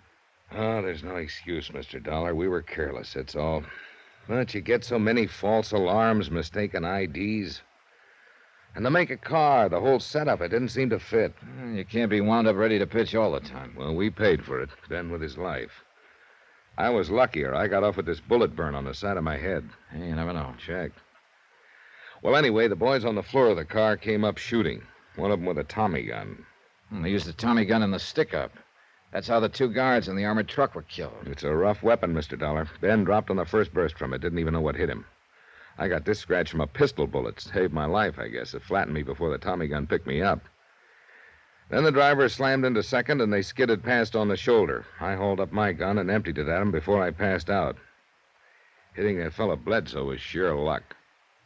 Speaker 13: Oh, there's no excuse, Mr. Dollar. We were careless, that's all. But you get so many false alarms, mistaken IDs. And to make a car, the whole setup, it didn't seem to fit.
Speaker 1: You can't be wound up ready to pitch all the time.
Speaker 13: Well, we paid for it, Ben with his life. I was luckier. I got off with this bullet burn on the side of my head.
Speaker 1: Hey, you never know.
Speaker 13: Check. Well, anyway, the boys on the floor of the car came up shooting. One of them with a Tommy gun.
Speaker 1: They used the Tommy gun in the stick-up. That's how the 2 guards in the armored truck were killed.
Speaker 13: It's a rough weapon, Mr. Dollar. Ben dropped on the first burst from it. Didn't even know what hit him. I got this scratch from a pistol bullet. Saved my life, I guess. It flattened me before the Tommy gun picked me up. Then the driver slammed into second, and they skidded past on the shoulder. I hauled up my gun and emptied it at him before I passed out. Hitting that fellow Bledsoe was sheer luck.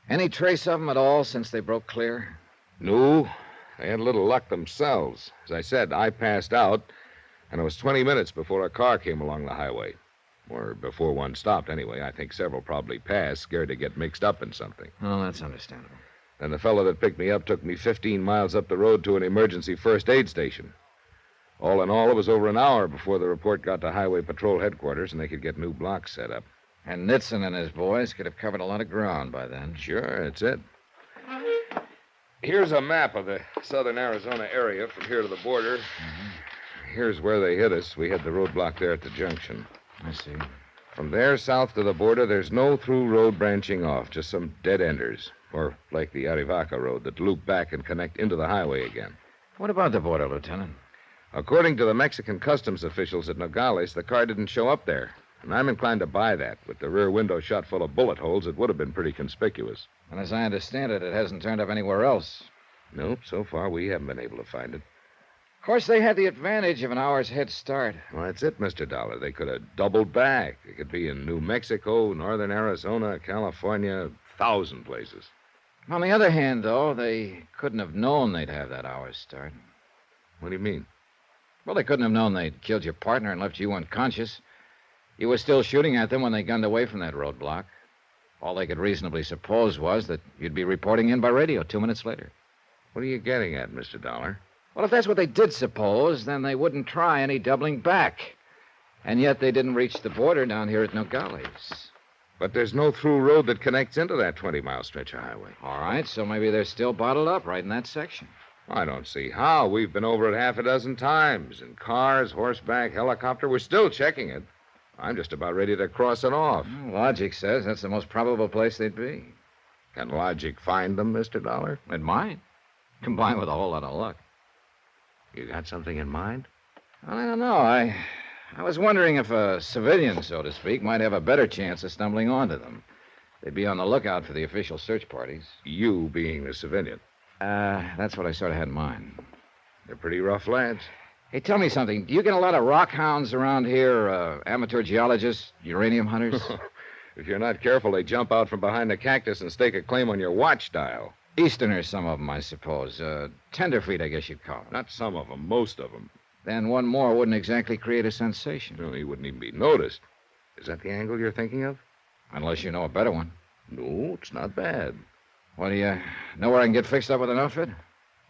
Speaker 1: Any trace of them at all since they broke clear?
Speaker 13: No. They had a little luck themselves. As I said, I passed out, and it was 20 minutes before a car came along the highway. Or before one stopped, anyway. I think several probably passed, scared to get mixed up in something.
Speaker 1: Oh, that's understandable.
Speaker 13: Then the fellow that picked me up took me 15 miles up the road to an emergency first aid station. All in all, it was over an hour before the report got to Highway Patrol headquarters and they could get new blocks set up.
Speaker 1: And Nitzen and his boys could have covered a lot of ground by then.
Speaker 13: Sure, that's it. Here's a map of the southern Arizona area from here to the border. Here's where they hit us. We had the roadblock there at the junction.
Speaker 1: I see.
Speaker 13: From there south to the border, there's no through road branching off, just some dead-enders. Or like the Arivaca road that loop back and connect into the highway again.
Speaker 1: What about the border, Lieutenant?
Speaker 13: According to the Mexican customs officials at Nogales, the car didn't show up there. And I'm inclined to buy that. With the rear window shot full of bullet holes, it would have been pretty conspicuous.
Speaker 1: And as I understand it, it hasn't turned up anywhere else.
Speaker 13: Nope, so far we haven't been able to find it.
Speaker 1: Of course, they had the advantage of an hour's head start.
Speaker 13: Well, that's it, Mr. Dollar. They could have doubled back. It could be in New Mexico, northern Arizona, California, 1,000 places.
Speaker 1: On the other hand, though, they couldn't have known they'd have that hour's start.
Speaker 13: What do you mean?
Speaker 1: Well, they couldn't have known they'd killed your partner and left you unconscious. You were still shooting at them when they gunned away from that roadblock. All they could reasonably suppose was that you'd be reporting in by radio 2 minutes later.
Speaker 13: What are you getting at, Mr. Dollar?
Speaker 1: Well, if that's what they did suppose, then they wouldn't try any doubling back. And yet they didn't reach the border down here at Nogales.
Speaker 13: But there's no through road that connects into that 20-mile stretch of highway.
Speaker 1: All right, so maybe they're still bottled up right in that section.
Speaker 13: I don't see how. We've been over it half a dozen times. In cars, horseback, helicopter. We're still checking it. I'm just about ready to cross it off.
Speaker 1: Well, logic says that's the most probable place they'd be.
Speaker 13: Can logic find them, Mr. Dollar?
Speaker 1: It might. Combined with a whole lot of luck.
Speaker 13: You got something in mind?
Speaker 1: Well, I don't know. I was wondering if a civilian, so to speak, might have a better chance of stumbling onto them. They'd be on the lookout for the official search parties.
Speaker 13: You being the civilian?
Speaker 1: That's what I sort of had in mind.
Speaker 13: They're pretty rough lads.
Speaker 1: Hey, tell me something. Do you get a lot of rock hounds around here, amateur geologists, uranium hunters?
Speaker 13: If you're not careful, they jump out from behind the cactus and stake a claim on your watch dial.
Speaker 1: Easterners, some of them, I suppose. Tenderfeet, I guess you'd call them.
Speaker 13: Not some of them, most of them.
Speaker 1: Then one more wouldn't exactly create a sensation.
Speaker 13: No, he wouldn't even be noticed. Is that the angle you're thinking of?
Speaker 1: Unless you know a better one.
Speaker 13: No, it's not bad.
Speaker 1: Well, do you know where I can get fixed up with an outfit?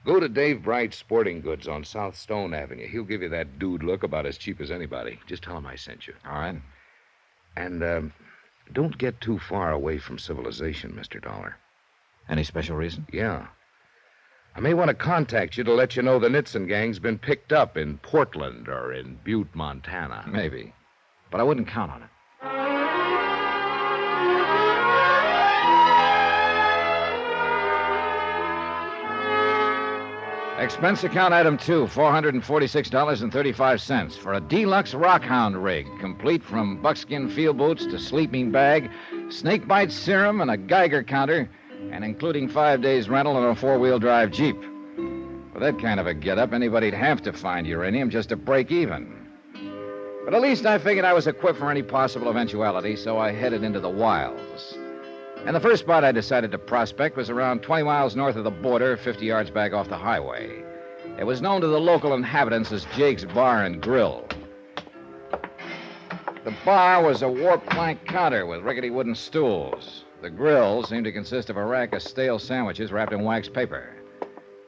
Speaker 13: Go to Dave Bright's Sporting Goods on South Stone Avenue. He'll give you that dude look about as cheap as anybody. Just tell him I sent you.
Speaker 1: All right.
Speaker 13: And, don't get too far away from civilization, Mr. Dollar.
Speaker 1: Any special reason?
Speaker 13: Yeah. I may want to contact you to let you know the Nitzen gang's been picked up in Portland or in Butte, Montana.
Speaker 1: Maybe. But I wouldn't count on it. Expense account item 2, $446.35 for a deluxe rockhound rig, complete from buckskin field boots to sleeping bag, snakebite serum, and a Geiger counter, and including 5 days' rental on a four-wheel drive Jeep. With that kind of a get-up, anybody'd have to find uranium just to break even. But at least I figured I was equipped for any possible eventuality, so I headed into the wilds. And the first spot I decided to prospect was around 20 miles north of the border, 50 yards back off the highway. It was known to the local inhabitants as Jake's Bar and Grill. The bar was a warped plank counter with rickety wooden stools. The grill seemed to consist of a rack of stale sandwiches wrapped in wax paper.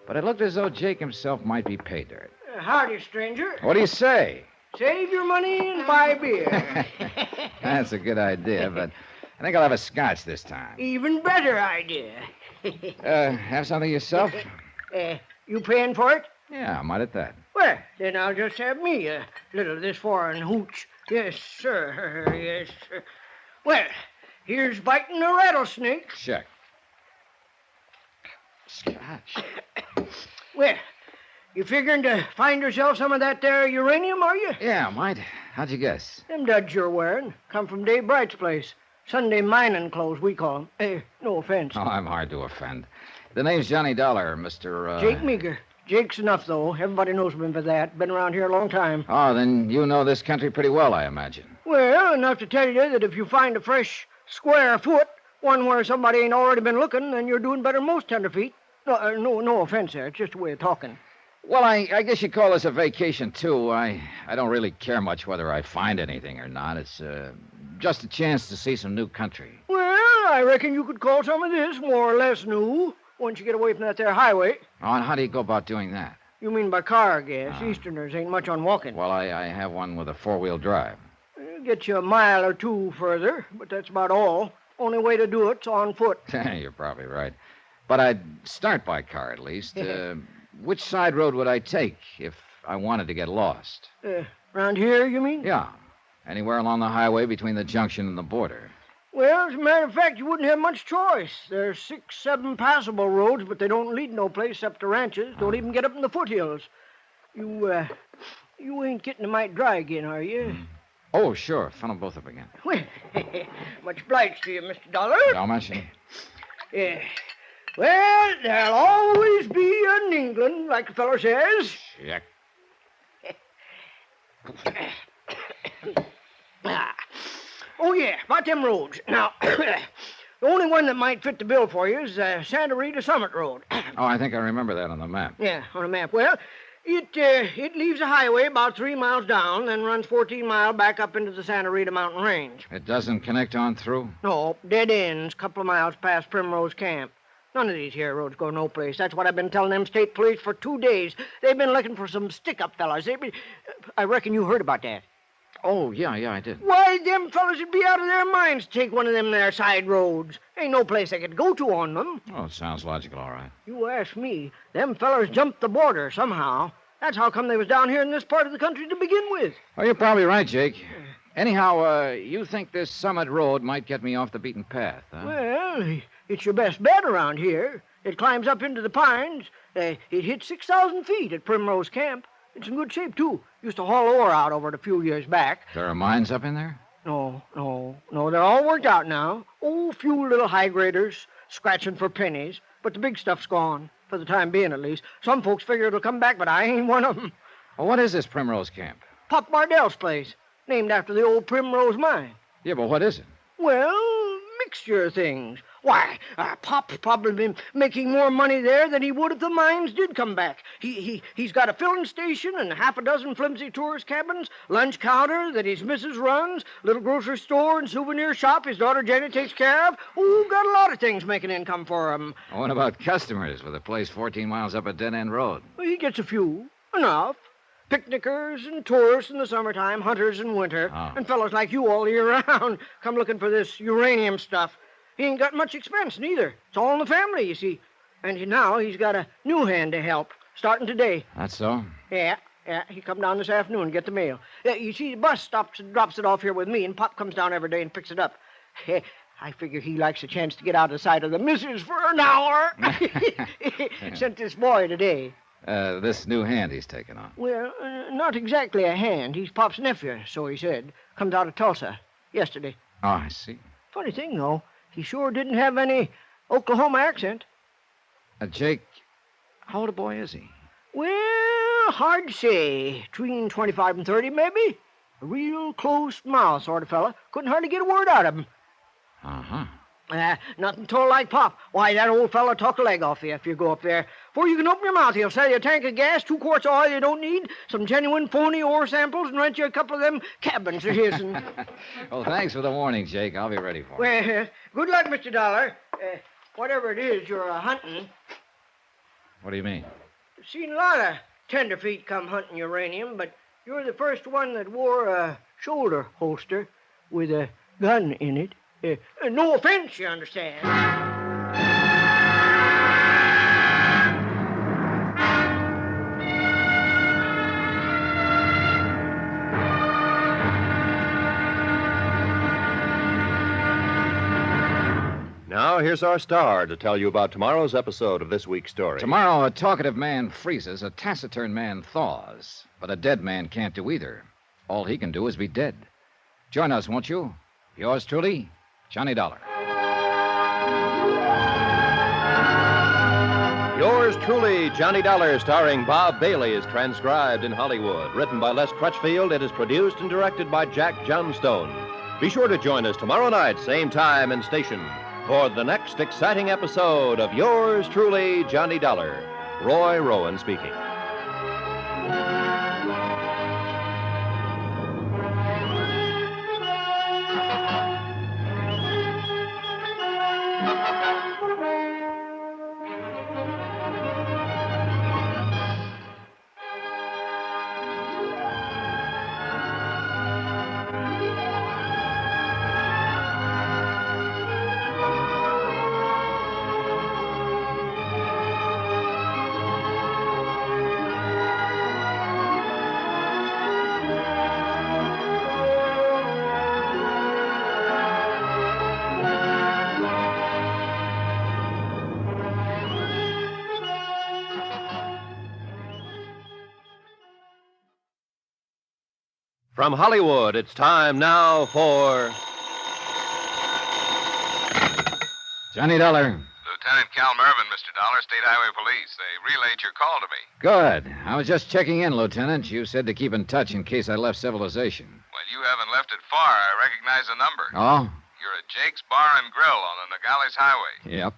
Speaker 1: But it looked as though Jake himself might be pay dirt.
Speaker 17: Howdy, stranger.
Speaker 1: What do you say?
Speaker 17: Save your money and buy beer.
Speaker 1: That's a good idea, but I think I'll have a scotch this time.
Speaker 17: Even better idea.
Speaker 1: Have something yourself?
Speaker 17: You paying for it?
Speaker 1: Yeah, I might at that.
Speaker 17: Well, then I'll just have me a little of this foreign hooch. Yes, sir. Yes, sir. Well, here's biting a rattlesnake.
Speaker 1: Check. Scotch.
Speaker 17: Well, you figuring to find yourself some of that there uranium, are you?
Speaker 1: Yeah, might. How'd you guess?
Speaker 17: Them duds you're wearing come from Dave Bright's place. Sunday mining clothes, we call them. No offense.
Speaker 1: Oh, I'm hard to offend. The name's Johnny Dollar, Mr.
Speaker 17: Jake Meager. Jake's enough, though. Everybody knows him for that. Been around here a long time.
Speaker 1: Oh, then you know this country pretty well, I imagine.
Speaker 17: Well, enough to tell you that if you find a fresh, square foot, one where somebody ain't already been looking, then you're doing better than most tenderfeet. No offense there. It's just a way of talking.
Speaker 1: Well, I guess you call this a vacation, too. I don't really care much whether I find anything or not. It's just a chance to see some new country.
Speaker 17: Well, I reckon you could call some of this more or less new once you get away from that there highway.
Speaker 1: Oh, and how do you go about doing that?
Speaker 17: You mean by car, I guess. Easterners ain't much on walking.
Speaker 1: Well, I have one with a four-wheel drive.
Speaker 17: Get you a mile or two further, but that's about all. Only way to do it's on foot.
Speaker 1: You're probably right. But I'd start by car, at least. Which side road would I take if I wanted to get lost?
Speaker 17: Around here, you mean?
Speaker 1: Yeah. Anywhere along the highway between the junction and the border.
Speaker 17: Well, as a matter of fact, you wouldn't have much choice. There's 6, 7 passable roads, but they don't lead no place except to ranches. Don't even get up in the foothills. You ain't getting a mite dry again, are you?
Speaker 1: Oh, sure. Funnel both up again.
Speaker 17: Well, much obliged to you, Mr. Dollar.
Speaker 1: Don't mention it.
Speaker 17: Well, there'll always be an England, like the fellow says.
Speaker 1: Check.
Speaker 17: Oh, yeah, about them roads. Now, the only one that might fit the bill for you is Santa Rita Summit Road.
Speaker 1: Oh, I think I remember that on the map.
Speaker 17: Yeah, on a map. Well, it leaves the highway about 3 miles down, then runs 14 miles back up into the Santa Rita mountain range.
Speaker 1: It doesn't connect on through?
Speaker 17: No, dead ends, couple of miles past Primrose Camp. None of these here roads go no place. That's what I've been telling them state police for 2 days. They've been looking for some stick-up fellas. I reckon you heard about that.
Speaker 1: Oh, yeah, I did.
Speaker 17: Why, them fellas would be out of their minds to take one of them there side roads. Ain't no place they could go to on them.
Speaker 1: Oh, it sounds logical, all right.
Speaker 17: You ask me. Them fellas jumped the border somehow. That's how come they was down here in this part of the country to begin with.
Speaker 1: Oh, you're probably right, Jake. Anyhow, you think this Summit Road might get me off the beaten path, huh?
Speaker 17: Well, it's your best bet around here. It climbs up into the pines. It hits 6,000 feet at Primrose Camp. It's in good shape, too. Used to haul ore out over it a few years back.
Speaker 1: There are mines up in there?
Speaker 17: No. They're all worked out now. Oh, few little high graders scratching for pennies. But the big stuff's gone, for the time being at least. Some folks figure it'll come back, but I ain't one of them.
Speaker 1: Well, what is this Primrose Camp?
Speaker 17: Pop Bardell's place, named after the old Primrose mine.
Speaker 1: Yeah, but what is it?
Speaker 17: Well, mixture of things. Why, Pop's probably been making more money there than he would if the mines did come back. He's got a filling station and half a dozen flimsy tourist cabins, lunch counter that his missus runs, little grocery store and souvenir shop his daughter Jenny takes care of. Oh, got a lot of things making income for him.
Speaker 1: What about customers with a place 14 miles up a dead-end road?
Speaker 17: Well, he gets a few. Enough. Picnickers and tourists in the summertime, hunters in winter, and fellows like you all year round come looking for this uranium stuff. He ain't got much expense, neither. It's all in the family, you see. And now he's got a new hand to help, starting today.
Speaker 1: That's so?
Speaker 17: Yeah. He come down this afternoon and get the mail. You see, the bus stops and drops it off here with me, and Pop comes down every day and picks it up. I figure he likes a chance to get out of the sight of the missus for an hour. Sent this boy today.
Speaker 1: This new hand he's taken on.
Speaker 17: Well, not exactly a hand. He's Pop's nephew, so he said. Comes out of Tulsa yesterday.
Speaker 1: Oh, I see.
Speaker 17: Funny thing, though. He sure didn't have any Oklahoma accent.
Speaker 1: Jake, how old a boy is he?
Speaker 17: Well, hard to say. Between 25 and 30, maybe. A real close-mouthed sort of fella. Couldn't hardly get a word out of him.
Speaker 1: Uh-huh.
Speaker 17: Nothing told like Pop. Why, that old fella talk a leg off you if you go up there. Before you can open your mouth, he'll sell you a tank of gas, 2 quarts of oil you don't need, some genuine phony ore samples, and rent you a couple of them cabins of his.
Speaker 1: Well, thanks for the warning, Jake. I'll be ready for it.
Speaker 17: Well, good luck, Mr. Dollar. Whatever it is you're hunting.
Speaker 1: What do you mean?
Speaker 17: Seen a lot of tenderfeet come hunting uranium, but you're the first one that wore a shoulder holster with a gun in it. No offense, you understand.
Speaker 3: Now, here's our star to tell you about tomorrow's episode of this week's story.
Speaker 1: Tomorrow, a talkative man freezes, a taciturn man thaws. But a dead man can't do either. All he can do is be dead. Join us, won't you? Yours truly, Johnny Dollar.
Speaker 3: Yours truly, Johnny Dollar, starring Bob Bailey, is transcribed in Hollywood. Written by Les Crutchfield, it is produced and directed by Jack Johnstone. Be sure to join us tomorrow night, same time and station, for the next exciting episode of Yours truly, Johnny Dollar. Roy Rowan speaking. From Hollywood, it's time now for
Speaker 1: Johnny Dollar.
Speaker 13: Lieutenant Cal Mervin, Mr. Dollar, State Highway Police. They relayed your call to me.
Speaker 1: Good. I was just checking in, Lieutenant. You said to keep in touch in case I left civilization.
Speaker 13: Well, you haven't left it far. I recognize the number.
Speaker 1: Oh?
Speaker 13: You're at Jake's Bar and Grill on the Nogales Highway.
Speaker 1: Yep.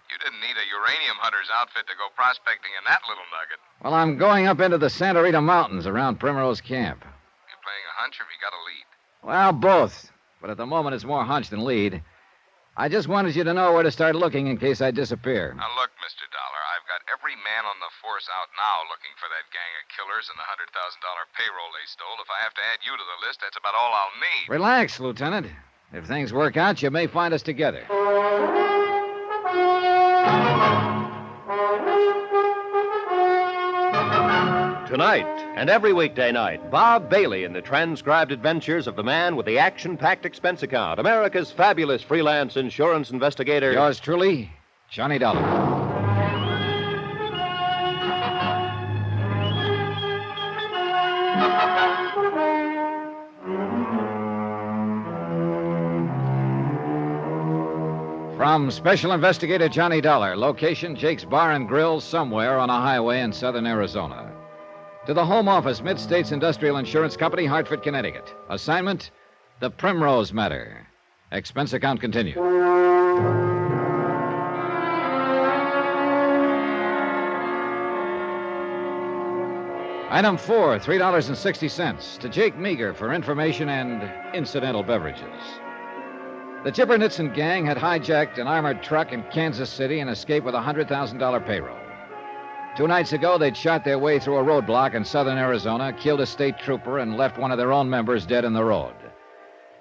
Speaker 13: You didn't need a uranium hunter's outfit to go prospecting in that little nugget.
Speaker 1: Well, I'm going up into the Santa Rita Mountains around Primrose Camp.
Speaker 13: You playing a hunch or have you got a lead?
Speaker 1: Well, both. But at the moment, it's more hunch than lead. I just wanted you to know where to start looking in case I disappear.
Speaker 13: Now, look, Mr. Dollar, I've got every man on the force out now looking for that gang of killers and the $100,000 payroll they stole. If I have to add you to the list, that's about all I'll need.
Speaker 1: Relax, Lieutenant. If things work out, you may find us together.
Speaker 3: Tonight and every weekday night, Bob Bailey in the transcribed adventures of the man with the action-packed expense account, America's fabulous freelance insurance investigator.
Speaker 1: Yours truly, Johnny Dollar. From Special Investigator Johnny Dollar, location Jake's Bar and Grill somewhere on a highway in southern Arizona. To the Home Office, Mid-States Industrial Insurance Company, Hartford, Connecticut. Assignment, the Primrose Matter. Expense account continued. Item 4, $3.60 to Jake Meager for information and incidental beverages. The Jibbernitson gang had hijacked an armored truck in Kansas City and escaped with a $100,000 payroll. 2 nights ago, they'd shot their way through a roadblock in southern Arizona, killed a state trooper, and left one of their own members dead in the road.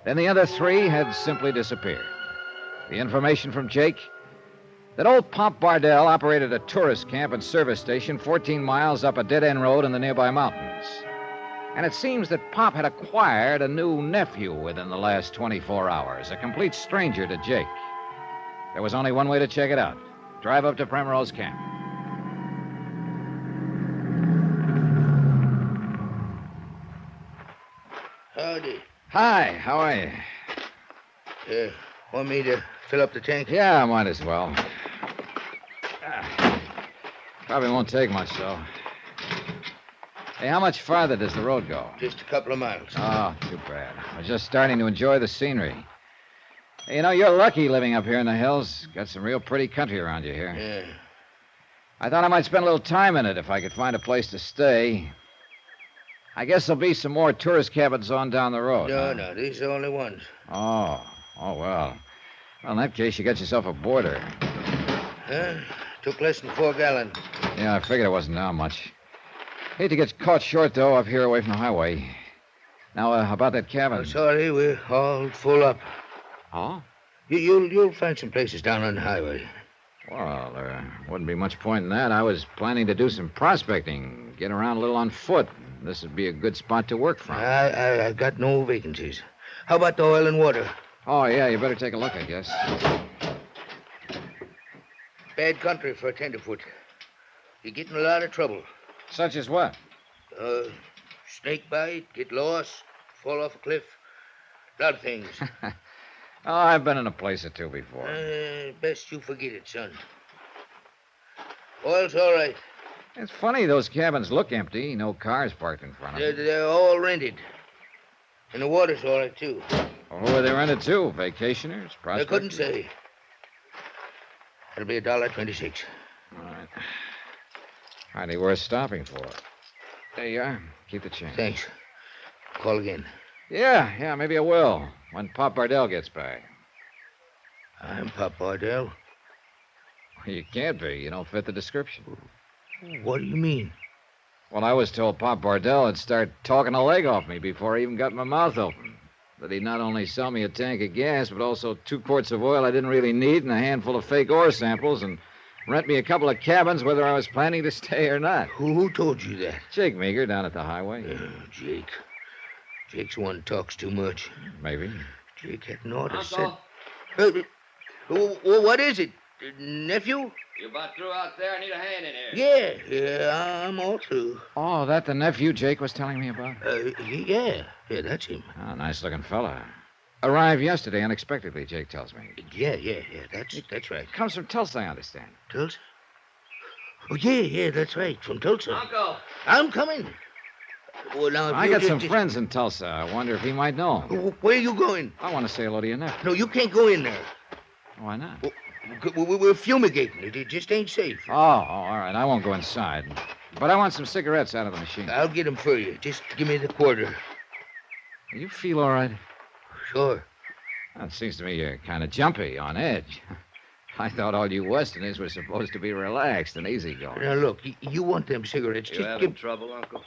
Speaker 1: Then the other 3 had simply disappeared. The information from Jake? That old Pop Bardell operated a tourist camp and service station 14 miles up a dead-end road in the nearby mountains. And it seems that Pop had acquired a new nephew within the last 24 hours, a complete stranger to Jake. There was only one way to check it out. Drive up to Primrose Camp.
Speaker 2: Howdy.
Speaker 1: Hi, how are you?
Speaker 2: Want me to fill up the tank?
Speaker 1: Yeah, I might as well. Probably won't take much, though. Hey, how much farther does the road go?
Speaker 2: Just a couple of miles.
Speaker 1: Oh, too bad. I was just starting to enjoy the scenery. Hey, you know, you're lucky living up here in the hills. Got some real pretty country around you here.
Speaker 2: Yeah.
Speaker 1: I thought I might spend a little time in it if I could find a place to stay. I guess there'll be some more tourist cabins on down the road.
Speaker 2: No, these are the only ones.
Speaker 1: Oh, well. Well, in that case, you got yourself a boarder.
Speaker 2: Huh? Took less than 4 gallons.
Speaker 1: Yeah, I figured it wasn't down much. Hate to get caught short, though, up here away from the highway. Now, about that cabin.
Speaker 2: Oh, sorry, we're all full up.
Speaker 1: Oh?
Speaker 2: You'll find some places down on the highway.
Speaker 1: Well, there wouldn't be much point in that. I was planning to do some prospecting, get around a little on foot. This would be a good spot to work from.
Speaker 2: I got no vacancies. How about the oil and water?
Speaker 1: Oh, yeah, you better take a look, I guess.
Speaker 2: Bad country for a tenderfoot. You get in a lot of trouble.
Speaker 1: Such as what?
Speaker 2: Snake bite, get lost, fall off a cliff. A lot of things.
Speaker 1: Oh, I've been in a place or two before.
Speaker 2: Best you forget it, son. Oil's all right.
Speaker 1: It's funny, those cabins look empty. No cars parked in front of them.
Speaker 2: They're all rented. And the water's all right, too.
Speaker 1: Well, who are they rented to? Vacationers? Prospectors?
Speaker 2: I couldn't say. It'll be $1.26.
Speaker 1: All right. Hardly worth stopping for. There you are. Keep the change.
Speaker 2: Thanks. Call again.
Speaker 1: Yeah, maybe I will. When Pop Bardell gets back.
Speaker 2: I'm Pop Bardell.
Speaker 1: You can't be. You don't fit the description.
Speaker 2: What do you mean?
Speaker 1: Well, I was told Pop Bardell would start talking a leg off me before I even got my mouth open. That he'd not only sell me a tank of gas, but also 2 quarts of oil I didn't really need and a handful of fake ore samples and rent me a couple of cabins whether I was planning to stay or not.
Speaker 2: Who told you that?
Speaker 1: Jake Meager down at the highway.
Speaker 2: Jake. Jake's one talks too much.
Speaker 1: Maybe.
Speaker 2: Jake hadn't ought to said... what is it? Nephew?
Speaker 11: You about through out there? I need a hand in here.
Speaker 2: Yeah, I'm all through.
Speaker 1: Oh, that the nephew Jake was telling me about?
Speaker 2: Yeah, that's him.
Speaker 1: Oh, nice-looking fella. Arrived yesterday unexpectedly, Jake tells me.
Speaker 2: Yeah, that's right.
Speaker 1: Comes from Tulsa, I understand.
Speaker 2: Tulsa? Oh, yeah, that's right, from Tulsa.
Speaker 11: Uncle!
Speaker 2: I'm coming. Well, now,
Speaker 1: I got some friends in Tulsa. I wonder if he might know him.
Speaker 2: Where are you going?
Speaker 1: I want to say hello to your nephew.
Speaker 2: No, you can't go in there.
Speaker 1: Why not?
Speaker 2: We're fumigating. It just ain't safe.
Speaker 1: Oh, all right. I won't go inside. But I want some cigarettes out of the machine.
Speaker 2: I'll get them for you. Just give me the quarter.
Speaker 1: You feel all right?
Speaker 2: Sure.
Speaker 1: Well, it seems to me you're kind of jumpy, on edge. I thought all you Westerners were supposed to be relaxed and easygoing.
Speaker 2: Now, look, you want them cigarettes.
Speaker 3: You
Speaker 2: just
Speaker 3: having trouble, Uncle?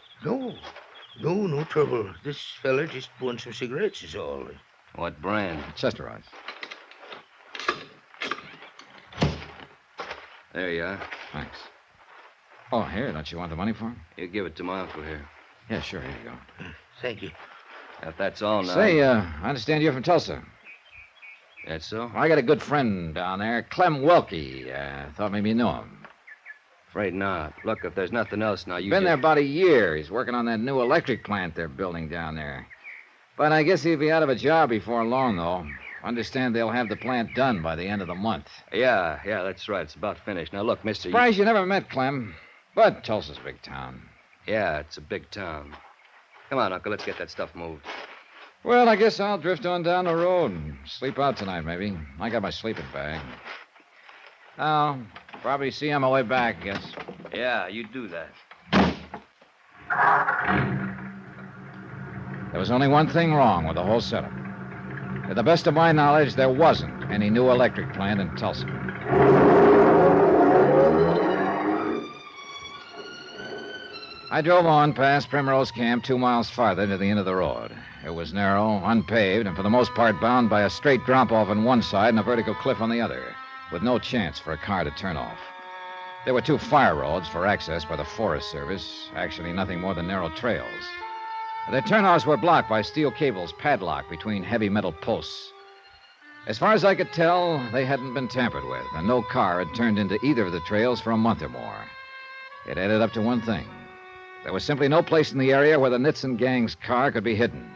Speaker 2: No trouble. This fella just wants some cigarettes is all.
Speaker 3: What brand?
Speaker 1: Chester Ice.
Speaker 3: There you are.
Speaker 1: Thanks. Oh, here, don't you want the money for him?
Speaker 3: You give it to my uncle here.
Speaker 1: Yeah, sure, here you go.
Speaker 2: Thank you.
Speaker 3: If that's all now.
Speaker 1: Say, I understand you're from Tulsa.
Speaker 3: That's so?
Speaker 1: I got a good friend down there, Clem Welke. Thought maybe you know him.
Speaker 3: Afraid not. Look, if there's nothing else now, you
Speaker 1: Been there about a year. He's working on that new electric plant they're building down there. But I guess he'll be out of a job before long, though. Understand they'll have the plant done by the end of the month.
Speaker 3: Yeah, that's right. It's about finished. Now, look, mister...
Speaker 1: Surprised you never met Clem. But Tulsa's a big town.
Speaker 3: Yeah, it's a big town. Come on, Uncle, let's get that stuff moved.
Speaker 1: Well, I guess I'll drift on down the road and sleep out tonight, maybe. I got my sleeping bag. I'll probably see you on my way back, I guess.
Speaker 3: Yeah, you do that.
Speaker 1: There was only one thing wrong with the whole setup. To the best of my knowledge, there wasn't any new electric plant in Tulsa. I drove on past Primrose Camp 2 miles farther to the end of the road. It was narrow, unpaved, and for the most part bound by a straight drop-off on one side and a vertical cliff on the other, with no chance for a car to turn off. There were 2 fire roads for access by the Forest Service, actually nothing more than narrow trails. The turnoffs were blocked by steel cables padlocked between heavy metal posts. As far as I could tell, they hadn't been tampered with, and no car had turned into either of the trails for a month or more. It added up to one thing. There was simply no place in the area where the Nitson gang's car could be hidden.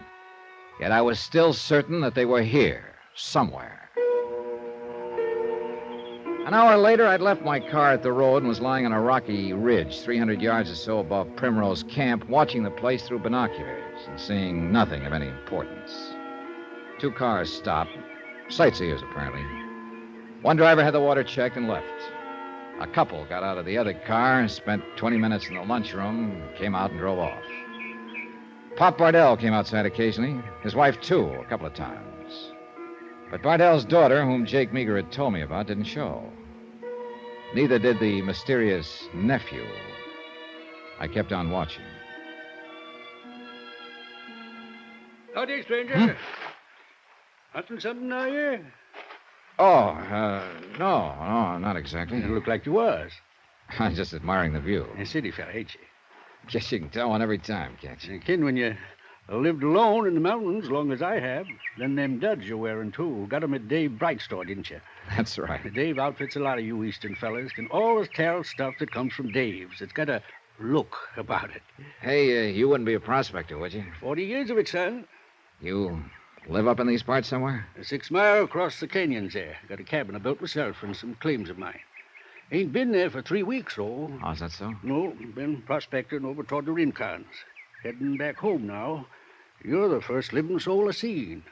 Speaker 1: Yet I was still certain that they were here, somewhere. An hour later, I'd left my car at the road and was lying on a rocky ridge 300 yards or so above Primrose Camp, watching the place through binoculars and seeing nothing of any importance. 2 cars stopped, sightseers apparently. One driver had the water checked and left. A couple got out of the other car, spent 20 minutes in the lunchroom, came out and drove off. Pop Bardell came outside occasionally, his wife too, a couple of times. But Bardell's daughter, whom Jake Meager had told me about, didn't show. Neither did the mysterious nephew. I kept on watching.
Speaker 11: Howdy, stranger.
Speaker 8: Hunting something, are you?
Speaker 1: Oh, no, not exactly.
Speaker 8: You look like you was.
Speaker 1: I'm just admiring the view.
Speaker 8: A city fella, ain't you?
Speaker 1: Guess you can tell one every time, can't you?
Speaker 8: Kid, when you lived alone in the mountains, long as I have, then them duds you're wearing, too. Got 'em at Dave Bright's store, didn't you?
Speaker 1: That's right.
Speaker 8: Dave outfits a lot of you eastern fellas. Can always tell stuff that comes from Dave's. It's got a look about it.
Speaker 1: Hey, you wouldn't be a prospector, would you?
Speaker 8: 40 years of it, son.
Speaker 1: You live up in these parts somewhere?
Speaker 8: 6 mile across the canyons there. Got a cabin I built myself and some claims of mine. Ain't been there for 3 weeks, though.
Speaker 1: Oh, is that so?
Speaker 8: No, been prospecting over toward the Rincons. Heading back home now. You're the first living soul I've seen.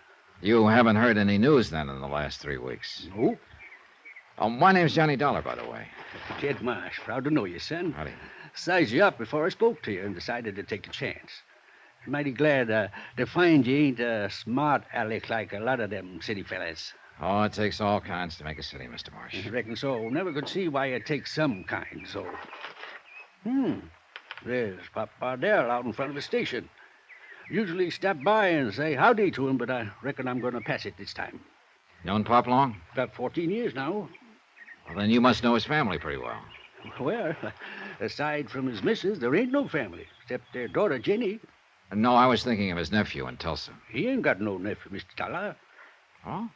Speaker 1: You haven't heard any news, then, in the last 3 weeks?
Speaker 8: No.
Speaker 1: Oh, my name's Johnny Dollar, by the way.
Speaker 8: Jed Marsh. Proud to know you, son.
Speaker 1: Howdy.
Speaker 8: Sized you up before I spoke to you and decided to take a chance. Mighty glad to find you ain't a smart aleck like a lot of them city fellas.
Speaker 1: Oh, it takes all kinds to make a city, Mr. Marsh.
Speaker 8: I reckon so. Never could see why it takes some kind, so. There's Pop Bardell out in front of the station. Usually stop by and say howdy to him, but I reckon I'm going to pass it this time.
Speaker 1: Known Pop long?
Speaker 8: About 14 years now.
Speaker 1: Well, then you must know his family pretty well.
Speaker 8: Well, aside from his missus, there ain't no family, except their daughter, Jenny.
Speaker 1: No, I was thinking of his nephew in Tulsa.
Speaker 8: He ain't got no nephew, Mr. Dollar.
Speaker 1: Oh?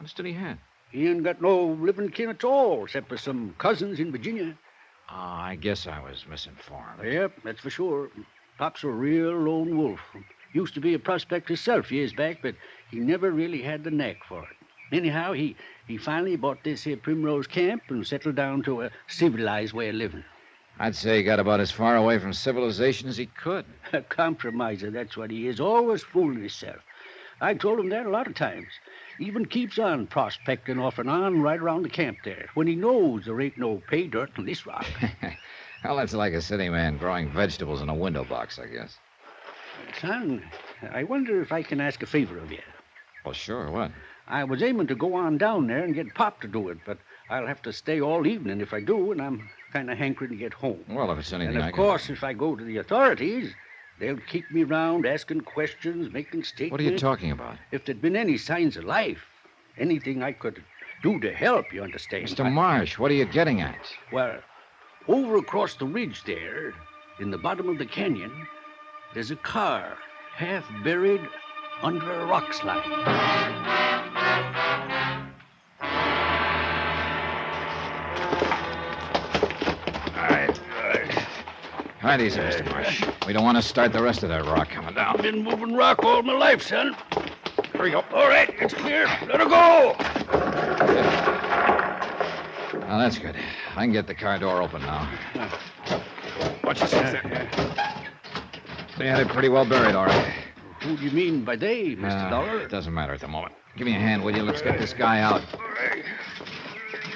Speaker 1: Understood he had.
Speaker 8: He ain't got no living kin at all, except for some cousins in Virginia.
Speaker 1: Oh, I guess I was misinformed.
Speaker 8: Yep, that's for sure. Pop's a real lone wolf. Used to be a prospector himself years back, but he never really had the knack for it. Anyhow, he finally bought this here Primrose Camp and settled down to a civilized way of living.
Speaker 1: I'd say he got about as far away from civilization as he could.
Speaker 8: A compromiser, that's what he is. Always fooling himself. I told him that a lot of times. Even keeps on prospecting off and on right around the camp there, when he knows there ain't no pay dirt in this rock.
Speaker 1: Well, that's like a city man growing vegetables in a window box, I guess.
Speaker 8: Son, I wonder if I can ask a favor of you.
Speaker 1: Well, sure, what?
Speaker 8: I was aiming to go on down there and get Pop to do it, but I'll have to stay all evening if I do, and I'm kind of hankering to get home.
Speaker 1: Well, if it's anything
Speaker 8: and
Speaker 1: I
Speaker 8: of
Speaker 1: can...
Speaker 8: course, if I go to the authorities, they'll keep me round asking questions, making statements.
Speaker 1: What are you talking about?
Speaker 8: If there'd been any signs of life, anything I could do to help, you understand.
Speaker 1: Mr. Marsh, what are you getting at?
Speaker 8: Well, over across the ridge there, in the bottom of the canyon, there's a car half buried under a rock slide.
Speaker 1: All right, easy, Mr. Marsh. We don't want to start the rest of that rock coming down.
Speaker 8: I've been moving rock all my life, son. Here we go. All right, it's clear. Let her go.
Speaker 1: Now, that's good. I can get the car door open now. Watch yourself there. They had it pretty well buried, all right.
Speaker 8: Who do you mean by they, Mr. Dollar?
Speaker 1: It doesn't matter at the moment. Give me a hand, will you? Let's get this guy out.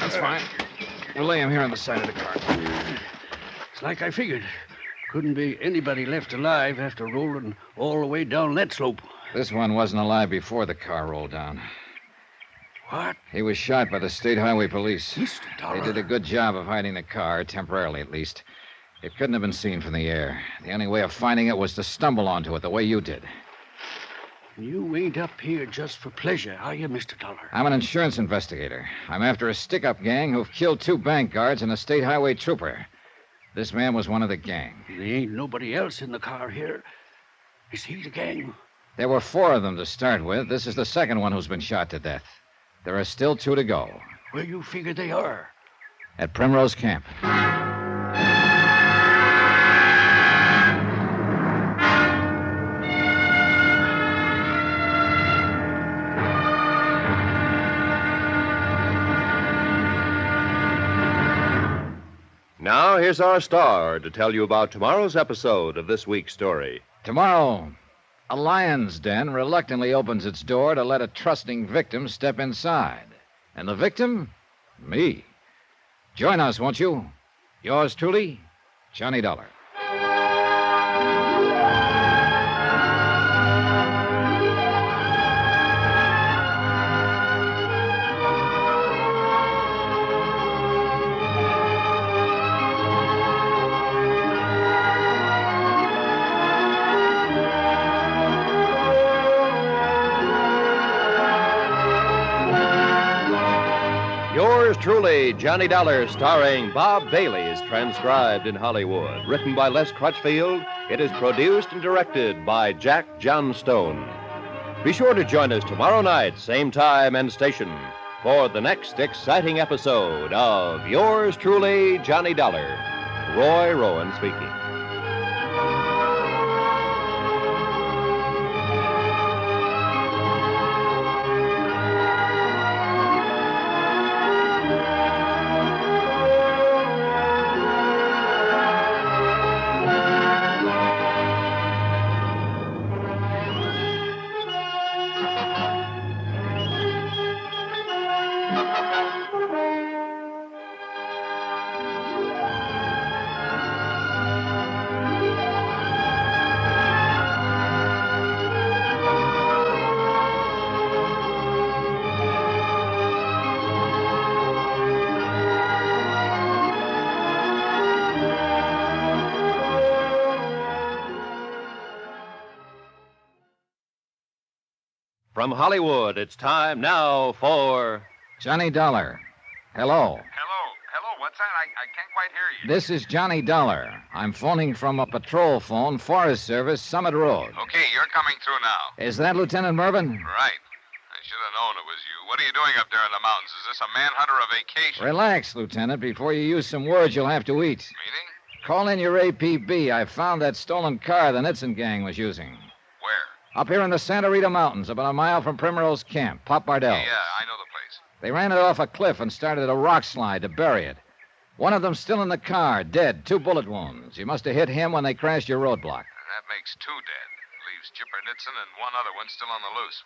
Speaker 1: That's fine. We'll lay him here on the side of the car.
Speaker 8: It's like I figured. Couldn't be anybody left alive after rolling all the way down that slope.
Speaker 1: This one wasn't alive before the car rolled down.
Speaker 8: What?
Speaker 1: He was shot by the State Highway Police.
Speaker 8: Mr. Dollar.
Speaker 1: They did a good job of hiding the car, temporarily at least. It couldn't have been seen from the air. The only way of finding it was to stumble onto it the way you did.
Speaker 8: You ain't up here just for pleasure, are you, Mr. Dollar?
Speaker 1: I'm an insurance investigator. I'm after a stick-up gang who've killed 2 bank guards and a state highway trooper. This man was one of the gang.
Speaker 8: There ain't nobody else in the car here. Is he the gang?
Speaker 1: There were 4 of them to start with. This is the second one who's been shot to death. There are still 2 to go.
Speaker 8: Where you figure they are?
Speaker 1: At Primrose Camp.
Speaker 3: Now, here's our star to tell you about tomorrow's episode of this week's story.
Speaker 1: Tomorrow, a lion's den reluctantly opens its door to let a trusting victim step inside. And the victim? Me. Join us, won't you? Yours truly, Johnny Dollar.
Speaker 3: truly, Johnny Dollar, starring Bob Bailey, is transcribed in Hollywood. Written by Les Crutchfield, it is produced and directed by Jack Johnstone. Be sure to join us tomorrow night, same time and station, for the next exciting episode of Yours truly, Johnny Dollar. Roy Rowan speaking. From Hollywood, it's time now for
Speaker 1: Johnny Dollar. Hello.
Speaker 7: Hello, what's that? I can't quite hear you.
Speaker 1: This is Johnny Dollar. I'm phoning from a patrol phone, Forest Service, Summit Road.
Speaker 7: Okay, you're coming through now.
Speaker 1: Is that Lieutenant Mervyn?
Speaker 7: Right. I should have known it was you. What are you doing up there in the mountains? Is this a manhunt or a vacation?
Speaker 1: Relax, Lieutenant. Before you use some words, you'll have to eat.
Speaker 7: Meeting?
Speaker 1: Call in your APB. I found that stolen car the Nitzen gang was using.
Speaker 7: Where?
Speaker 1: Up here in the Santa Rita Mountains, about a mile from Primrose Camp, Pop Bardell.
Speaker 7: Yeah, I know the place.
Speaker 1: They ran it off a cliff and started a rock slide to bury it. One of them's still in the car, dead, 2 bullet wounds. You must have hit him when they crashed your roadblock.
Speaker 7: That makes 2 dead. Leaves Chipper Nitzen and one other one still on the loose.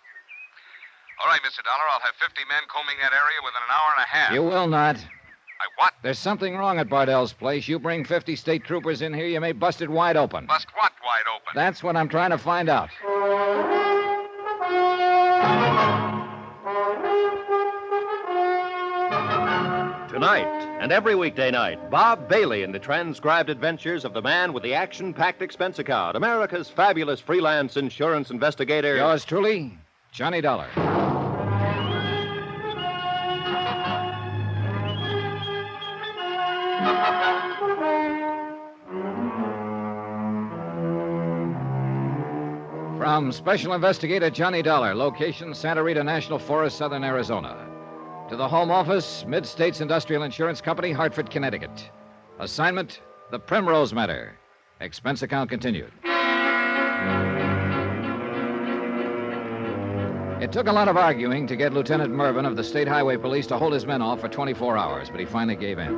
Speaker 7: All right, Mr. Dollar, I'll have 50 men combing that area within an hour and a half.
Speaker 1: You will not.
Speaker 7: What?
Speaker 1: There's something wrong at Bardell's place. You bring 50 state troopers in here, you may bust it wide open.
Speaker 7: Bust what wide open?
Speaker 1: That's what I'm trying to find out.
Speaker 3: Tonight and every weekday night, Bob Bailey in the transcribed adventures of the man with the action-packed expense account, America's fabulous freelance insurance investigator.
Speaker 1: Yours truly, Johnny Dollar. From Special Investigator Johnny Dollar, location Santa Rita National Forest, Southern Arizona. To the Home Office, Mid-States Industrial Insurance Company, Hartford, Connecticut. Assignment, the Primrose Matter. Expense account continued. It took a lot of arguing to get Lieutenant Mervyn of the State Highway Police to hold his men off for 24 hours, but he finally gave in.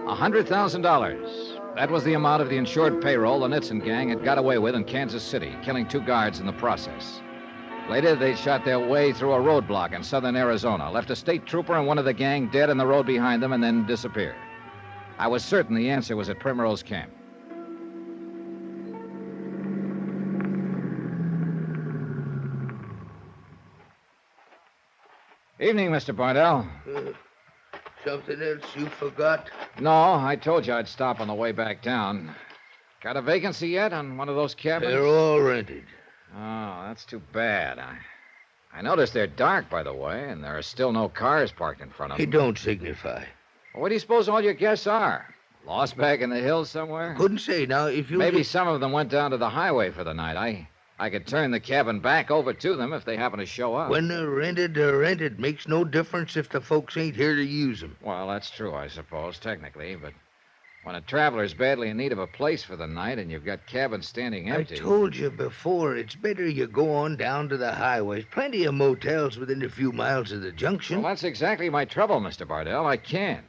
Speaker 1: $100,000. That was the amount of the insured payroll the Nitzen gang had got away with in Kansas City, killing 2 guards in the process. Later, they shot their way through a roadblock in southern Arizona, left a state trooper and one of the gang dead in the road behind them, and then disappeared. I was certain the answer was at Primrose Camp. Evening, Mr. Bardell.
Speaker 2: Something else you forgot?
Speaker 1: No, I told you I'd stop on the way back down. Got a vacancy yet on one of those cabins?
Speaker 2: They're all rented.
Speaker 1: Oh, that's too bad. I noticed they're dark, by the way, and there are still no cars parked in front of them.
Speaker 2: It don't signify.
Speaker 1: Well, what do you suppose all your guests are? Lost back in the hills somewhere?
Speaker 2: Couldn't say. Now, if you...
Speaker 1: Maybe some of them went down to the highway for the night. I could turn the cabin back over to them if they happen to show up.
Speaker 2: When they're rented, they're rented. Makes no difference if the folks ain't here to use them.
Speaker 1: Well, that's true, I suppose, technically, but when a traveler's badly in need of a place for the night and you've got cabins standing empty...
Speaker 2: I told you before, it's better you go on down to the highways. Plenty of motels within a few miles of the junction.
Speaker 1: Well, that's exactly my trouble, Mr. Bardell. I can't.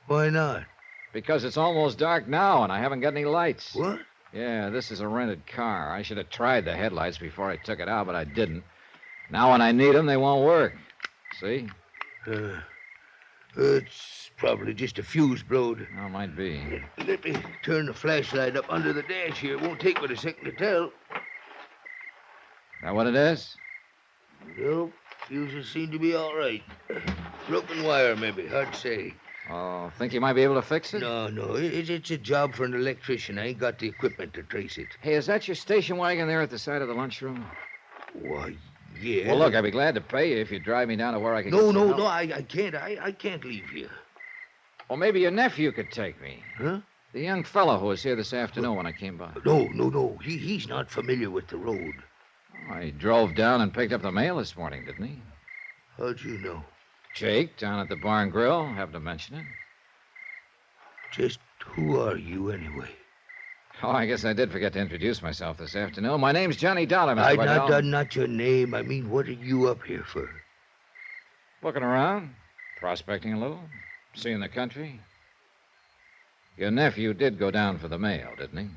Speaker 2: Why not?
Speaker 1: Because it's almost dark now and I haven't got any lights.
Speaker 2: What?
Speaker 1: Yeah, this is a rented car. I should have tried the headlights before I took it out, but I didn't. Now when I need them, they won't work. See?
Speaker 2: It's probably just a fuse blowed.
Speaker 1: Oh, might be.
Speaker 2: Let me turn the flashlight up under the dash here. It won't take but a second to tell.
Speaker 1: That what it is?
Speaker 2: Nope. Fuses seem to be all right. Broken wire, maybe. Hard to say.
Speaker 1: Oh, think you might be able to fix it?
Speaker 2: No. It's a job for an electrician. I ain't got the equipment to trace it.
Speaker 1: Hey, is that your station wagon there at the side of the lunchroom?
Speaker 2: Why, Yeah.
Speaker 1: Well, look, I'd be glad to pay you if you drive me down to where I can
Speaker 2: No,
Speaker 1: get some
Speaker 2: no,
Speaker 1: help.
Speaker 2: no, I can't. I can't leave here.
Speaker 1: Well, maybe your nephew could take me.
Speaker 2: Huh?
Speaker 1: The young fellow who was here this afternoon when I came by.
Speaker 2: No. He's not familiar with the road.
Speaker 1: Oh, he drove down and picked up the mail this morning, didn't he?
Speaker 2: How'd you know?
Speaker 1: Jake, down at the Barn Grill, happened to mention it.
Speaker 2: Just who are you, anyway?
Speaker 1: Oh, I guess I did forget to introduce myself this afternoon. My name's Johnny Dollar, Mr. Bardell.
Speaker 2: Not your name. I mean, what are you up here for?
Speaker 1: Looking around, prospecting a little, seeing the country. Your nephew did go down for the mail, didn't he?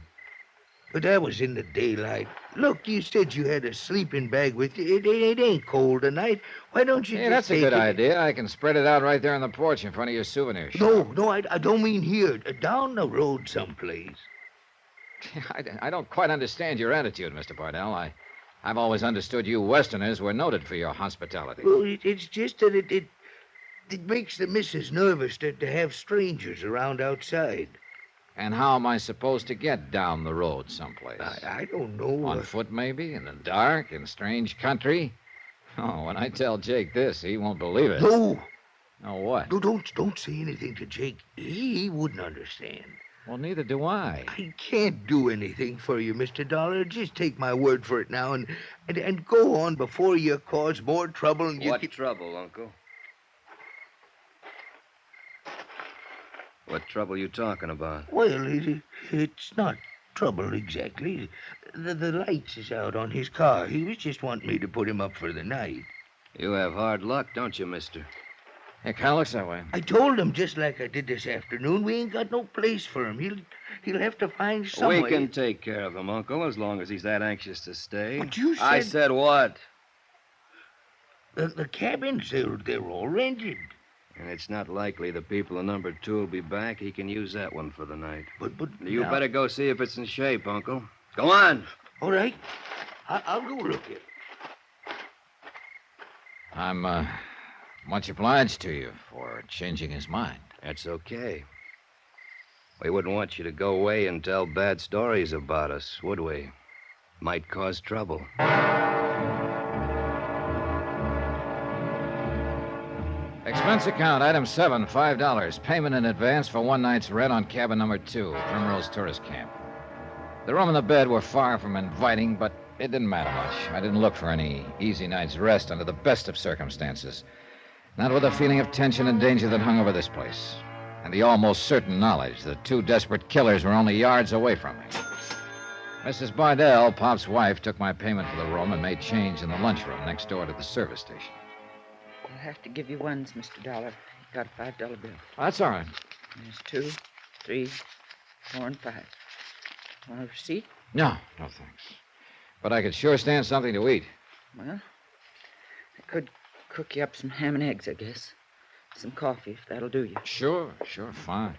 Speaker 2: But that was in the daylight. Look, you said you had a sleeping bag with you. It ain't cold tonight. Why don't you
Speaker 1: Yeah,
Speaker 2: just
Speaker 1: that's a
Speaker 2: take
Speaker 1: good
Speaker 2: it?
Speaker 1: idea. I can spread it out right there on the porch in front of your souvenir shop.
Speaker 2: No, I don't mean here. Down the road someplace.
Speaker 1: I don't quite understand your attitude, Mr. Bardell. I've always understood you Westerners were noted for your hospitality.
Speaker 2: Well, it's just that it makes the missus nervous to have strangers around outside.
Speaker 1: And how am I supposed to get down the road someplace?
Speaker 2: I don't know.
Speaker 1: On foot, maybe? In the dark? In strange country? Oh, when I tell Jake this, he won't believe it.
Speaker 2: No.
Speaker 1: No, what?
Speaker 2: No, don't say anything to Jake. He wouldn't understand.
Speaker 1: Well, neither do I.
Speaker 2: I can't do anything for you, Mr. Dollar. Just take my word for it now and go on before you cause more trouble. And
Speaker 3: What trouble, Uncle? What trouble you talking about?
Speaker 2: Well, it's not trouble exactly. The lights is out on his car. He was just wanting me to put him up for the night.
Speaker 3: You have hard luck, don't you, mister?
Speaker 1: It kind of looks that way.
Speaker 2: I told him just like I did this afternoon. We ain't got no place for him. He'll have to find some
Speaker 3: We
Speaker 2: way.
Speaker 3: can take care of him, Uncle, as long as he's that anxious to stay.
Speaker 2: But you
Speaker 3: I
Speaker 2: said-
Speaker 3: said what?
Speaker 2: The cabins, they're all rented.
Speaker 3: And it's not likely the people in number 2 will be back. He can use that one for the night.
Speaker 2: But
Speaker 3: You
Speaker 2: now-
Speaker 3: better go see if it's in shape, Uncle. Go on.
Speaker 2: All right. I'll go look at it.
Speaker 1: I'm much obliged to you for changing his mind.
Speaker 3: That's okay. We wouldn't want you to go away and tell bad stories about us, would we? Might cause trouble.
Speaker 1: Expense account, item 7, $5. Payment in advance for one night's rent on cabin number 2, Primrose Tourist Camp. The room and the bed were far from inviting, but it didn't matter much. I didn't look for any easy night's rest under the best of circumstances. Not with the feeling of tension and danger that hung over this place, and the almost certain knowledge that 2 desperate killers were only yards away from me. Mrs. Bardell, Pop's wife, took my payment for the room and made change in the lunchroom next door to the service station.
Speaker 12: I'll have to give you ones, Mr. Dollar. You got a $5 bill.
Speaker 1: That's all right.
Speaker 12: There's 2, 3, 4, and 5. Want a receipt?
Speaker 1: No, thanks. But I could sure stand something to eat.
Speaker 12: Well, I could cook you up some ham and eggs, I guess. Some coffee, if that'll do you.
Speaker 1: Sure, fine.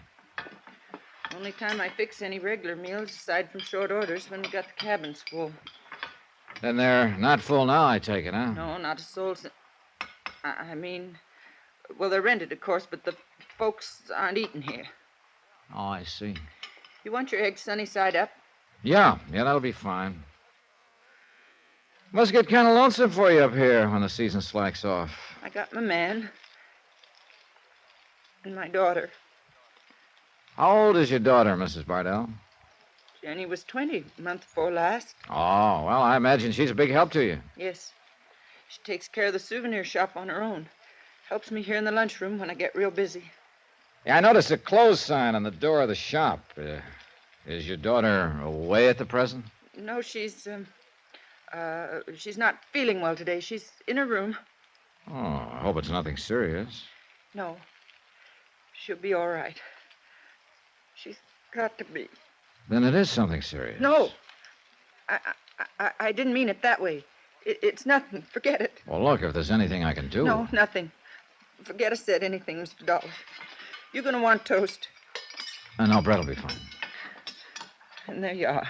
Speaker 12: Only time I fix any regular meals, aside from short orders, when we got the cabins full.
Speaker 1: Then they're not full now, I take it, huh?
Speaker 12: No, not a soul. I mean, well, they're rented, of course, but the folks aren't eating here.
Speaker 1: Oh, I see.
Speaker 12: You want your eggs sunny side up?
Speaker 1: Yeah, that'll be fine. Must get kind of lonesome for you up here when the season slacks off.
Speaker 12: I got my man and my daughter.
Speaker 1: How old is your daughter, Mrs. Bardell?
Speaker 12: Jenny was 20, month before last.
Speaker 1: Oh, well, I imagine she's a big help to you.
Speaker 12: Yes. She takes care of the souvenir shop on her own. Helps me here in the lunchroom when I get real busy.
Speaker 1: Yeah, I noticed a close sign on the door of the shop. Is your daughter away at the present?
Speaker 12: No, she's not feeling well today. She's in her room.
Speaker 1: Oh, I hope it's nothing serious.
Speaker 12: No. She'll be all right. She's got to be.
Speaker 1: Then it is something serious.
Speaker 12: No. I didn't mean it that way. It's nothing. Forget it.
Speaker 1: Well, look, if there's anything I can do.
Speaker 12: No, nothing. Forget I said anything, Mr. Dollar. You're going to want toast.
Speaker 1: No, bread will be fine.
Speaker 12: And there you are.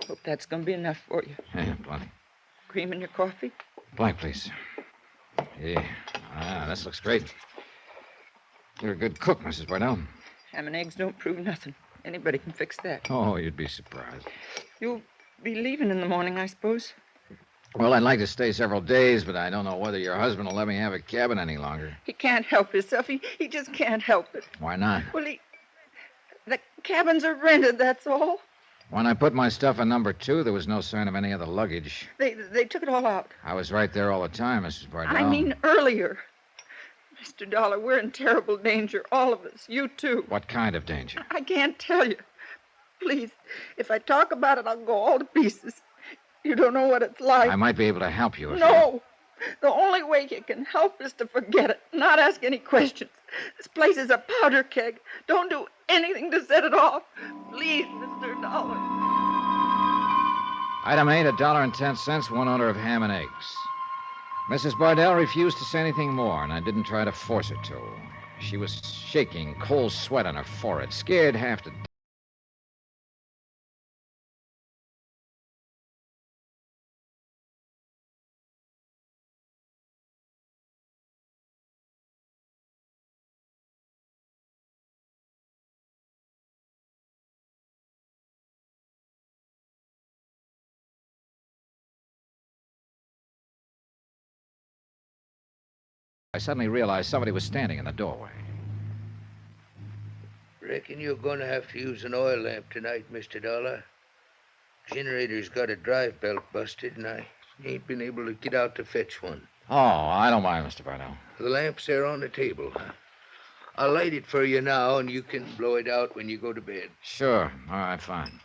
Speaker 12: Hope that's going to be enough for you.
Speaker 1: Yeah, plenty.
Speaker 12: Cream in your coffee?
Speaker 1: Black, please. Yeah. This looks great. You're a good cook, Mrs. Bardell.
Speaker 12: Ham and eggs don't prove nothing. Anybody can fix that.
Speaker 1: Oh, you'd be surprised.
Speaker 12: You'll be leaving in the morning, I suppose.
Speaker 1: Well, I'd like to stay several days, but I don't know whether your husband will let me have a cabin any longer.
Speaker 12: He can't help himself. He just can't help it.
Speaker 1: Why not?
Speaker 12: Well, the cabins are rented, that's all.
Speaker 1: When I put my stuff in number 2, there was no sign of any other luggage.
Speaker 12: They took it all out.
Speaker 1: I was right there all the time, Mrs. Bardell.
Speaker 12: I mean earlier. Mr. Dollar, we're in terrible danger, all of us. You, too.
Speaker 1: What kind of danger?
Speaker 12: I can't tell you. Please, if I talk about it, I'll go all to pieces. You don't know what it's like.
Speaker 1: I might be able to help you if
Speaker 12: No. The only way you can help is to forget it, not ask any questions. This place is a powder keg. Don't do anything to set it off. Please, Mr. Dollar.
Speaker 1: Item 8, $1.10, 1 order of ham and eggs. Mrs. Bardell refused to say anything more, and I didn't try to force her to. She was shaking, cold sweat on her forehead, scared half to death. I suddenly realized somebody was standing in the doorway.
Speaker 2: Reckon you're going to have to use an oil lamp tonight, Mr. Dollar. Generator's got a drive belt busted, and I ain't been able to get out to fetch one.
Speaker 1: Oh, I don't mind, Mr. Bardell.
Speaker 2: The lamp's there on the table. I'll light it for you now, and you can blow it out when you go to bed.
Speaker 1: Sure. All right, fine.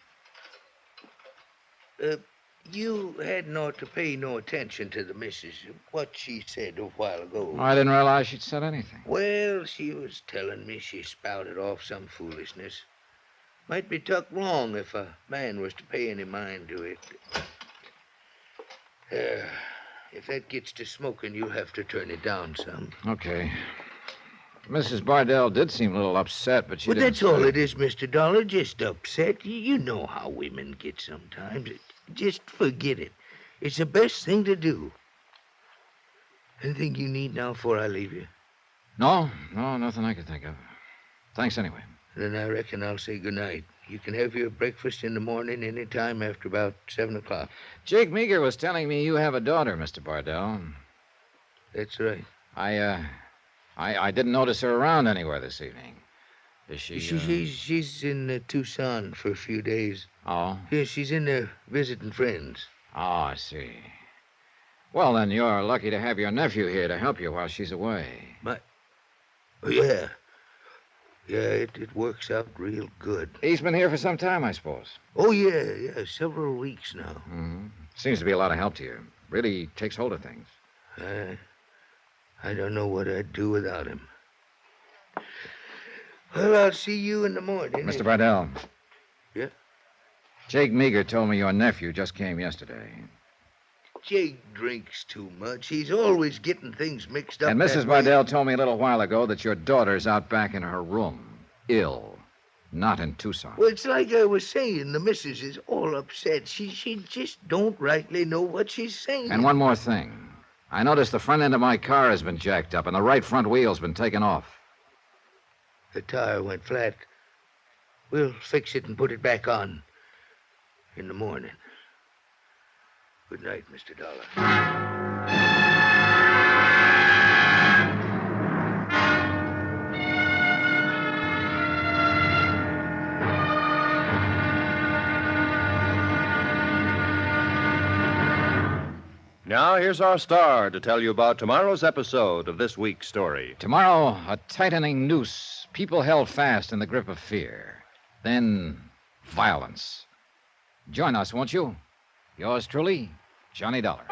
Speaker 2: You hadn't ought to pay no attention to the missus, what she said a while ago.
Speaker 1: I didn't realize she'd said anything.
Speaker 2: Well, she was telling me she spouted off some foolishness. Might be took wrong if a man was to pay any mind to it. If that gets to smoking, you'll have to turn it down some.
Speaker 1: Okay. Mrs. Bardell did seem a little upset, but she
Speaker 2: Well,
Speaker 1: didn't
Speaker 2: that's all
Speaker 1: say-
Speaker 2: it is, Mr. Dollar, just upset. You know how women get sometimes. Just forget it. It's the best thing to do. Anything you need now before I leave you?
Speaker 1: No, nothing I could think of. Thanks anyway.
Speaker 2: Then I reckon I'll say goodnight. You can have your breakfast in the morning any time after about 7 o'clock.
Speaker 1: Jake Meager was telling me you have a daughter, Mr. Bardell.
Speaker 2: That's right.
Speaker 1: I didn't notice her around anywhere this evening. Is she...
Speaker 2: She's in Tucson for a few days.
Speaker 1: Oh?
Speaker 2: Yeah, she's in there visiting friends.
Speaker 1: Oh, I see. Well, then you're lucky to have your nephew here to help you while she's away.
Speaker 2: Yeah. Yeah, it works out real good.
Speaker 1: He's been here for some time, I suppose.
Speaker 2: Oh, yeah, several weeks now.
Speaker 1: Mm-hmm. Seems to be a lot of help to you. Really takes hold of things.
Speaker 2: I don't know what I'd do without him. Well, I'll see you in the morning.
Speaker 1: Mr. Bardell.
Speaker 2: Yeah?
Speaker 1: Jake Meager told me your nephew just came yesterday.
Speaker 2: Jake drinks too much. He's always getting things mixed up.
Speaker 1: And Mrs. Bardell told me a little while ago that your daughter's out back in her room, ill, not in Tucson.
Speaker 2: Well, it's like I was saying. The missus is all upset. She just don't rightly know what she's saying.
Speaker 1: And one more thing. I noticed the front end of my car has been jacked up and the right front wheel's been taken off.
Speaker 2: The tire went flat. We'll fix it and put it back on in the morning. Good night, Mr. Dollar.
Speaker 3: Now, here's our star to tell you about tomorrow's episode of this week's story.
Speaker 1: Tomorrow, a tightening noose, people held fast in the grip of fear. Then, violence. Join us, won't you? Yours truly, Johnny Dollar.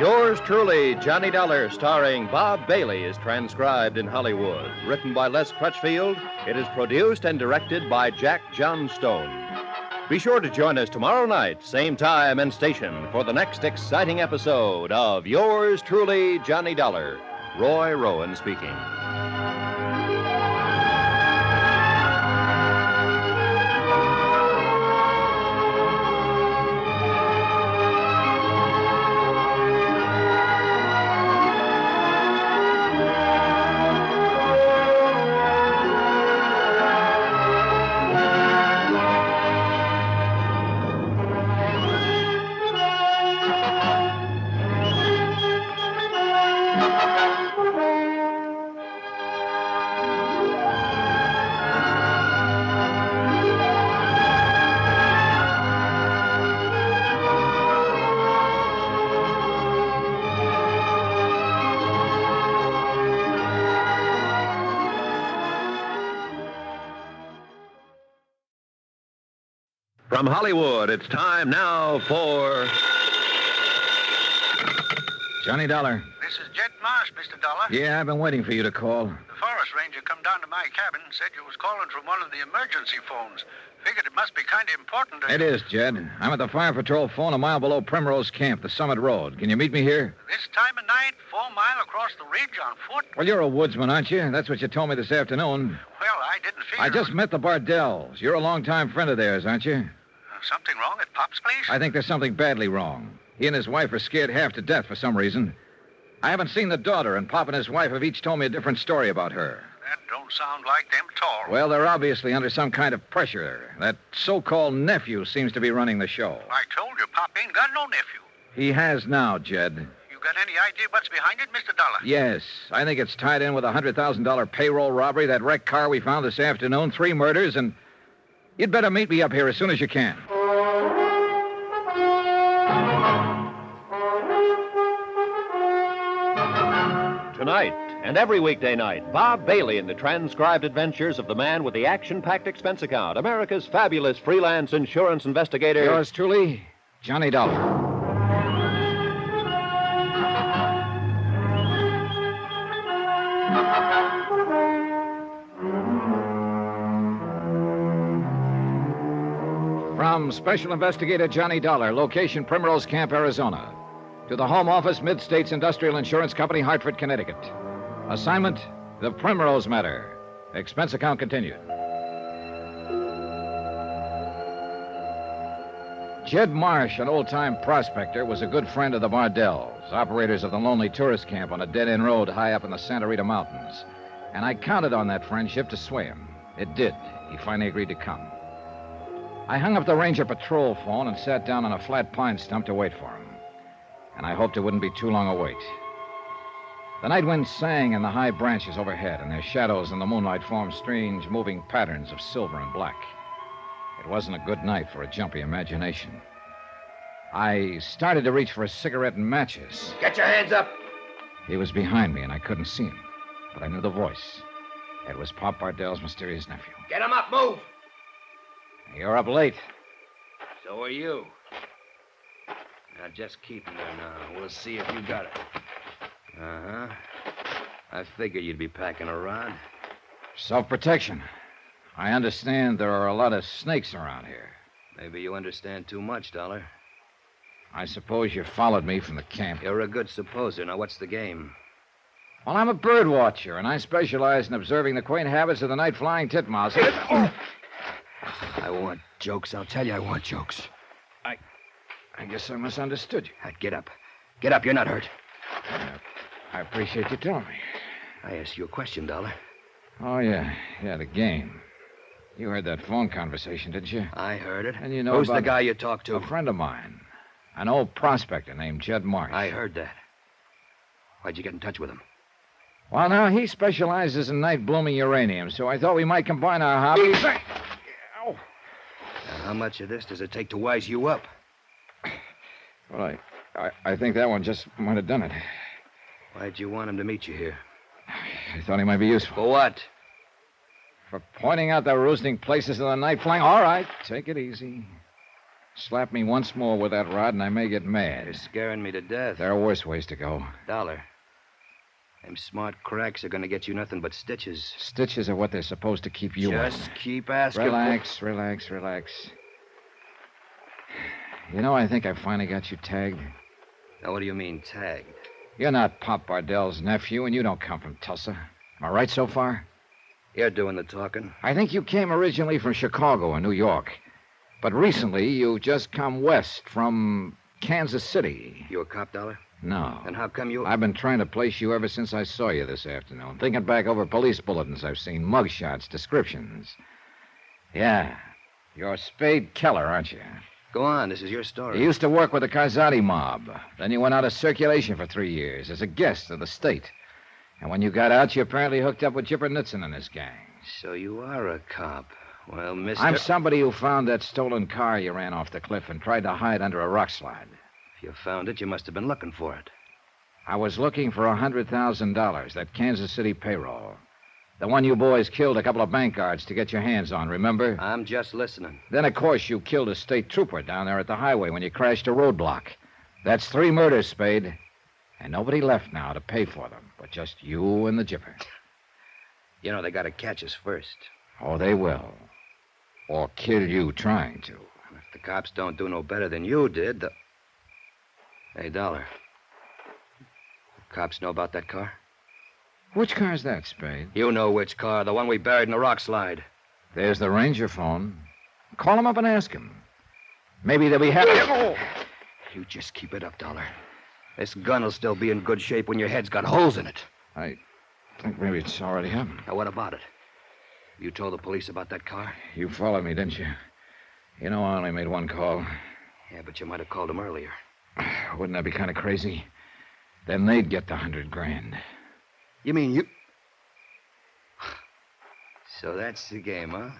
Speaker 3: Yours truly, Johnny Dollar, starring Bob Bailey, is transcribed in Hollywood. Written by Les Crutchfield, it is produced and directed by Jack Johnstone. Be sure to join us tomorrow night, same time and station, for the next exciting episode of Yours truly, Johnny Dollar. Roy Rowan speaking. From Hollywood, it's time now for
Speaker 1: Johnny Dollar.
Speaker 16: This is Jed Marsh, Mr. Dollar.
Speaker 1: Yeah, I've been waiting for you to call.
Speaker 16: The forest ranger come down to my cabin and said you was calling from one of the emergency phones. Figured it must be kind of important.
Speaker 1: It is, Jed. I'm at the fire patrol phone a mile below Primrose Camp, the Summit Road. Can you meet me here?
Speaker 16: This time of night, 4 mile across the ridge on foot?
Speaker 1: Well, you're a woodsman, aren't you? That's what you told me this afternoon.
Speaker 16: Well, I didn't figure...
Speaker 1: I just met the Bardells. You're a longtime friend of theirs, aren't you?
Speaker 16: Something wrong at Pop's place?
Speaker 1: I think there's something badly wrong. He and his wife are scared half to death for some reason. I haven't seen the daughter, and Pop and his wife have each told me a different story about her.
Speaker 16: That don't sound like them at all.
Speaker 1: Well, they're obviously under some kind of pressure. That so-called nephew seems to be running the show.
Speaker 16: I told you, Pop ain't got no nephew.
Speaker 1: He has now, Jed.
Speaker 16: You got any idea what's behind it, Mr. Dollar?
Speaker 1: Yes. I think it's tied in with a $100,000 payroll robbery, that wrecked car we found this afternoon, 3 murders, and you'd better meet me up here as soon as you can.
Speaker 3: Tonight and every weekday night, Bob Bailey in the transcribed adventures of the man with the action-packed expense account, America's fabulous freelance insurance investigator.
Speaker 1: Yours truly, Johnny Dollar. From Special Investigator Johnny Dollar, location Primrose Camp, Arizona, to the Home Office, Mid-States Industrial Insurance Company, Hartford, Connecticut. Assignment, the Primrose Matter. Expense account continued. Jed Marsh, an old-time prospector, was a good friend of the Bardells, operators of the lonely tourist camp on a dead-end road high up in the Santa Rita Mountains. And I counted on that friendship to sway him. It did. He finally agreed to come. I hung up the ranger patrol phone and sat down on a flat pine stump to wait for him. And I hoped it wouldn't be too long a wait. The night wind sang in the high branches overhead, and their shadows in the moonlight formed strange, moving patterns of silver and black. It wasn't a good night for a jumpy imagination. I started to reach for a cigarette and matches.
Speaker 2: Get your hands up!
Speaker 1: He was behind me, and I couldn't see him, but I knew the voice. It was Pop Bardell's mysterious nephew.
Speaker 2: Get him up, move!
Speaker 1: You're up late.
Speaker 11: So are you. Now, just keep him there now. We'll see if you got it. Uh-huh. I figured you'd be packing a rod.
Speaker 1: Self-protection. I understand there are a lot of snakes around here.
Speaker 11: Maybe you understand too much, Dollar.
Speaker 1: I suppose you followed me from the camp.
Speaker 11: You're a good supposer. Now, what's the game?
Speaker 1: Well, I'm a bird watcher, and I specialize in observing the quaint habits of the night-flying titmouse.
Speaker 4: I want jokes. I'll tell you I want jokes.
Speaker 1: I guess I misunderstood you.
Speaker 4: Get up. Get up. You're not hurt.
Speaker 1: I appreciate you telling me.
Speaker 4: I asked you a question, Dollar.
Speaker 1: Oh, yeah. Yeah, the game. You heard that phone conversation, didn't you?
Speaker 4: I heard it.
Speaker 1: And you know
Speaker 4: Who's
Speaker 1: about
Speaker 4: the guy you talked to?
Speaker 1: A friend of mine. An old prospector named Jed Marsh.
Speaker 4: I heard that. Why'd you get in touch with him?
Speaker 1: Well, now, he specializes in night-blooming uranium, so I thought we might combine our hobbies.
Speaker 4: Now, how much of this does it take to wise you up?
Speaker 1: Well, I think that one just might have done it.
Speaker 4: Why'd you want him to meet you here?
Speaker 1: I thought he might be useful.
Speaker 4: For what?
Speaker 1: For pointing out the roosting places of the night flying. All right, take it easy. Slap me once more with that rod, and I may get mad.
Speaker 4: You're scaring me to death.
Speaker 1: There are worse ways to go.
Speaker 4: Dollar. Them smart cracks are going to get you nothing but stitches.
Speaker 1: Stitches are what they're supposed to keep you
Speaker 4: Just
Speaker 1: in.
Speaker 4: keep asking.
Speaker 1: Relax. You know, I think I finally got you tagged.
Speaker 4: Now, what do you mean, tagged?
Speaker 1: You're not Pop Bardell's nephew, and you don't come from Tulsa. Am I right so far?
Speaker 4: You're doing the talking.
Speaker 1: I think you came originally from Chicago or New York. But recently, you just come west from Kansas City.
Speaker 4: You a cop, Dollar?
Speaker 1: No.
Speaker 4: Then how come you...
Speaker 1: I've been trying to place you ever since I saw you this afternoon. Thinking back over police bulletins I've seen, mugshots, descriptions. Yeah. You're Spade Keller, aren't you?
Speaker 4: Go on. This is your story.
Speaker 1: You used to work with the Karzati mob. Then you went out of circulation for 3 years as a guest of the state. And when you got out, you apparently hooked up with Chipper Nitzen and his gang.
Speaker 4: So you are a cop. Well, mister...
Speaker 1: I'm somebody who found that stolen car you ran off the cliff and tried to hide under a rock slide.
Speaker 4: If you found it, you must have been looking for it.
Speaker 1: I was looking for $100,000, that Kansas City payroll. The one you boys killed a couple of bank guards to get your hands on, remember?
Speaker 11: I'm just listening.
Speaker 1: Then, of course, you killed a state trooper down there at the highway when you crashed a roadblock. That's 3 murders, Spade. And nobody left now to pay for them, but just you and the Jipper.
Speaker 11: You know, they got to catch us first.
Speaker 1: Oh, they will. Or kill you trying to.
Speaker 11: If the cops don't do no better than you did, Hey, Dollar. The cops know about that car?
Speaker 1: Which car's that, Spade?
Speaker 11: You know which car, the one we buried in the rock slide.
Speaker 1: There's the ranger phone. Call him up and ask him. Maybe they'll be happy.
Speaker 11: You just keep it up, Dollar. This gun will still be in good shape when your head's got holes in it.
Speaker 1: I think maybe it's already happened.
Speaker 11: Now, what about it? You told the police about that car?
Speaker 1: You followed me, didn't you? You know I only made one call.
Speaker 11: Yeah, but you might have called him earlier.
Speaker 1: Wouldn't that be kind of crazy? Then they'd get the $100,000.
Speaker 11: You mean you... So that's the game, huh?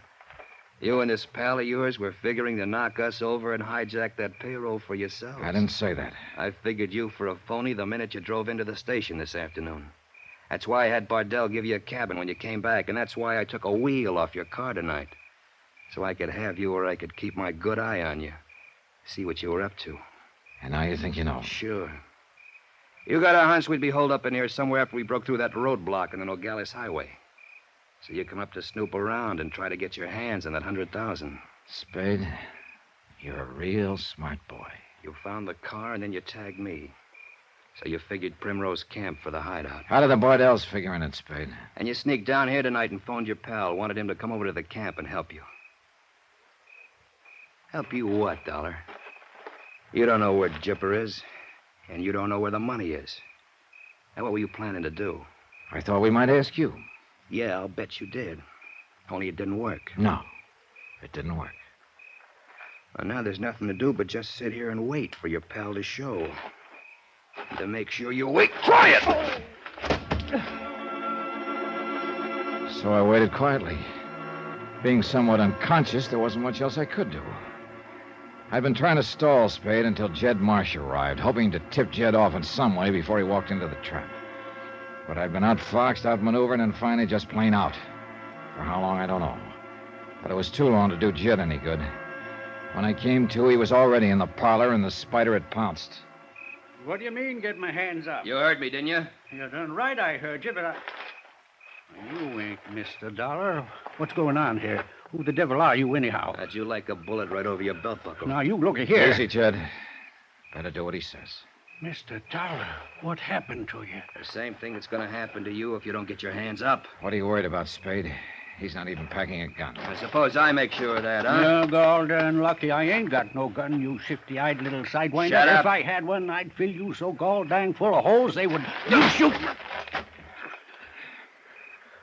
Speaker 11: You and this pal of yours were figuring to knock us over and hijack that payroll for yourselves.
Speaker 1: I didn't say that.
Speaker 11: I figured you for a phony the minute you drove into the station this afternoon. That's why I had Bardell give you a cabin when you came back, and that's why I took a wheel off your car tonight. So I could have you where I could keep my good eye on you. See what you were up to.
Speaker 1: And now you think you know?
Speaker 11: Sure. You got a hunch we'd be holed up in here somewhere after we broke through that roadblock on the Nogales Highway. So you come up to snoop around and try to get your hands on that $100,000.
Speaker 1: Spade, you're a real smart boy.
Speaker 11: You found the car and then you tagged me. So you figured Primrose Camp for the hideout.
Speaker 1: How did the Bardells figure in it, Spade?
Speaker 11: And you sneaked down here tonight and phoned your pal. Wanted him to come over to the camp and help you. Help you what, Dollar? You don't know where Jipper is, and you don't know where the money is. Now, what were you planning to do?
Speaker 1: I thought we might ask you.
Speaker 11: Yeah, I'll bet you did. Only it didn't work.
Speaker 1: No, it didn't work.
Speaker 11: Well, now there's nothing to do but just sit here and wait for your pal to show. And to make sure you wait quiet!
Speaker 1: So I waited quietly. Being somewhat unconscious, there wasn't much else I could do. I'd been trying to stall Spade until Jed Marsh arrived, hoping to tip Jed off in some way before he walked into the trap. But I'd been outfoxed, outmaneuvered, and finally just plain out. For how long, I don't know. But it was too long to do Jed any good. When I came to, he was already in the parlor, and the spider had pounced.
Speaker 8: What do you mean, get my hands up?
Speaker 11: You heard me, didn't you?
Speaker 8: You're done right, I heard you, but You ain't Mr. Dollar. What's going on here? Who the devil are you, anyhow?
Speaker 11: How'd you like a bullet right over your belt buckle?
Speaker 8: Now, you look here.
Speaker 1: Easy, Jed. Better do what he says.
Speaker 8: Mr. Dollar, what happened to you?
Speaker 11: The same thing that's going to happen to you if you don't get your hands up.
Speaker 1: What are you worried about, Spade? He's not even packing a gun.
Speaker 11: I suppose I make sure of that, huh?
Speaker 8: You're gall darn lucky I ain't got no gun, you shifty-eyed little sidewinder.
Speaker 11: Shut up.
Speaker 8: If I had one, I'd fill you so gall dang full of holes they would... You shoot!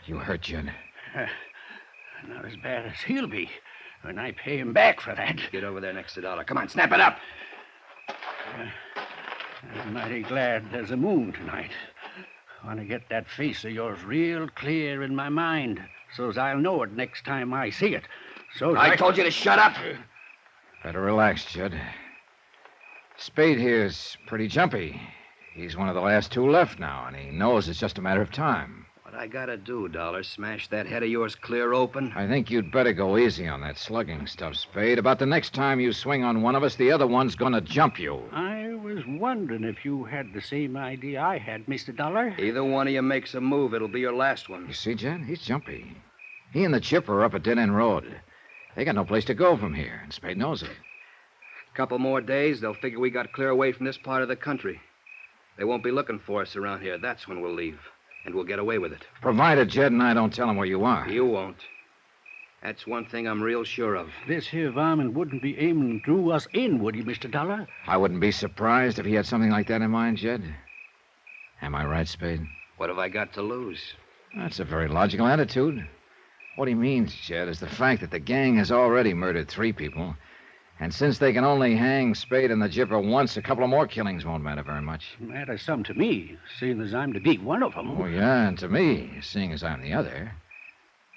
Speaker 1: You hurt, Jed.
Speaker 8: Not as bad as he'll be when I pay him back for that.
Speaker 11: Get over there next to Dollar. Come on, snap it up.
Speaker 8: I'm mighty glad there's a moon tonight. I want to get that face of yours real clear in my mind, so's I'll know it next time I see it. So
Speaker 11: I told you to shut up.
Speaker 1: Better relax, Jed. Spade here's pretty jumpy. He's one of the last two left now, and he knows it's just a matter of time.
Speaker 11: What I gotta do, Dollar, smash that head of yours clear open?
Speaker 1: I think you'd better go easy on that slugging stuff, Spade. About the next time you swing on one of us, the other one's gonna jump you.
Speaker 8: I was wondering if you had the same idea I had, Mr. Dollar.
Speaker 11: Either one of you makes a move, it'll be your last one.
Speaker 1: You see, Jed? He's jumpy. He and the chipper are up a dead-end road. They got no place to go from here, and Spade knows it.
Speaker 11: Couple more days, they'll figure we got clear away from this part of the country. They won't be looking for us around here. That's when we'll leave. And we'll get away with it.
Speaker 1: Provided Jed and I don't tell him where you are.
Speaker 11: You won't. That's one thing I'm real sure of.
Speaker 8: This here varmint wouldn't be aiming through us in, would he, Mr. Dollar?
Speaker 1: I wouldn't be surprised if he had something like that in mind, Jed. Am I right, Spade?
Speaker 11: What have I got to lose?
Speaker 1: That's a very logical attitude. What he means, Jed, is the fact that the gang has already murdered 3 people. And since they can only hang Spade and the Jipper once, a couple of more killings won't matter very much.
Speaker 8: Matters some to me, seeing as I'm to be one of them.
Speaker 1: Oh, yeah, and to me, seeing as I'm the other.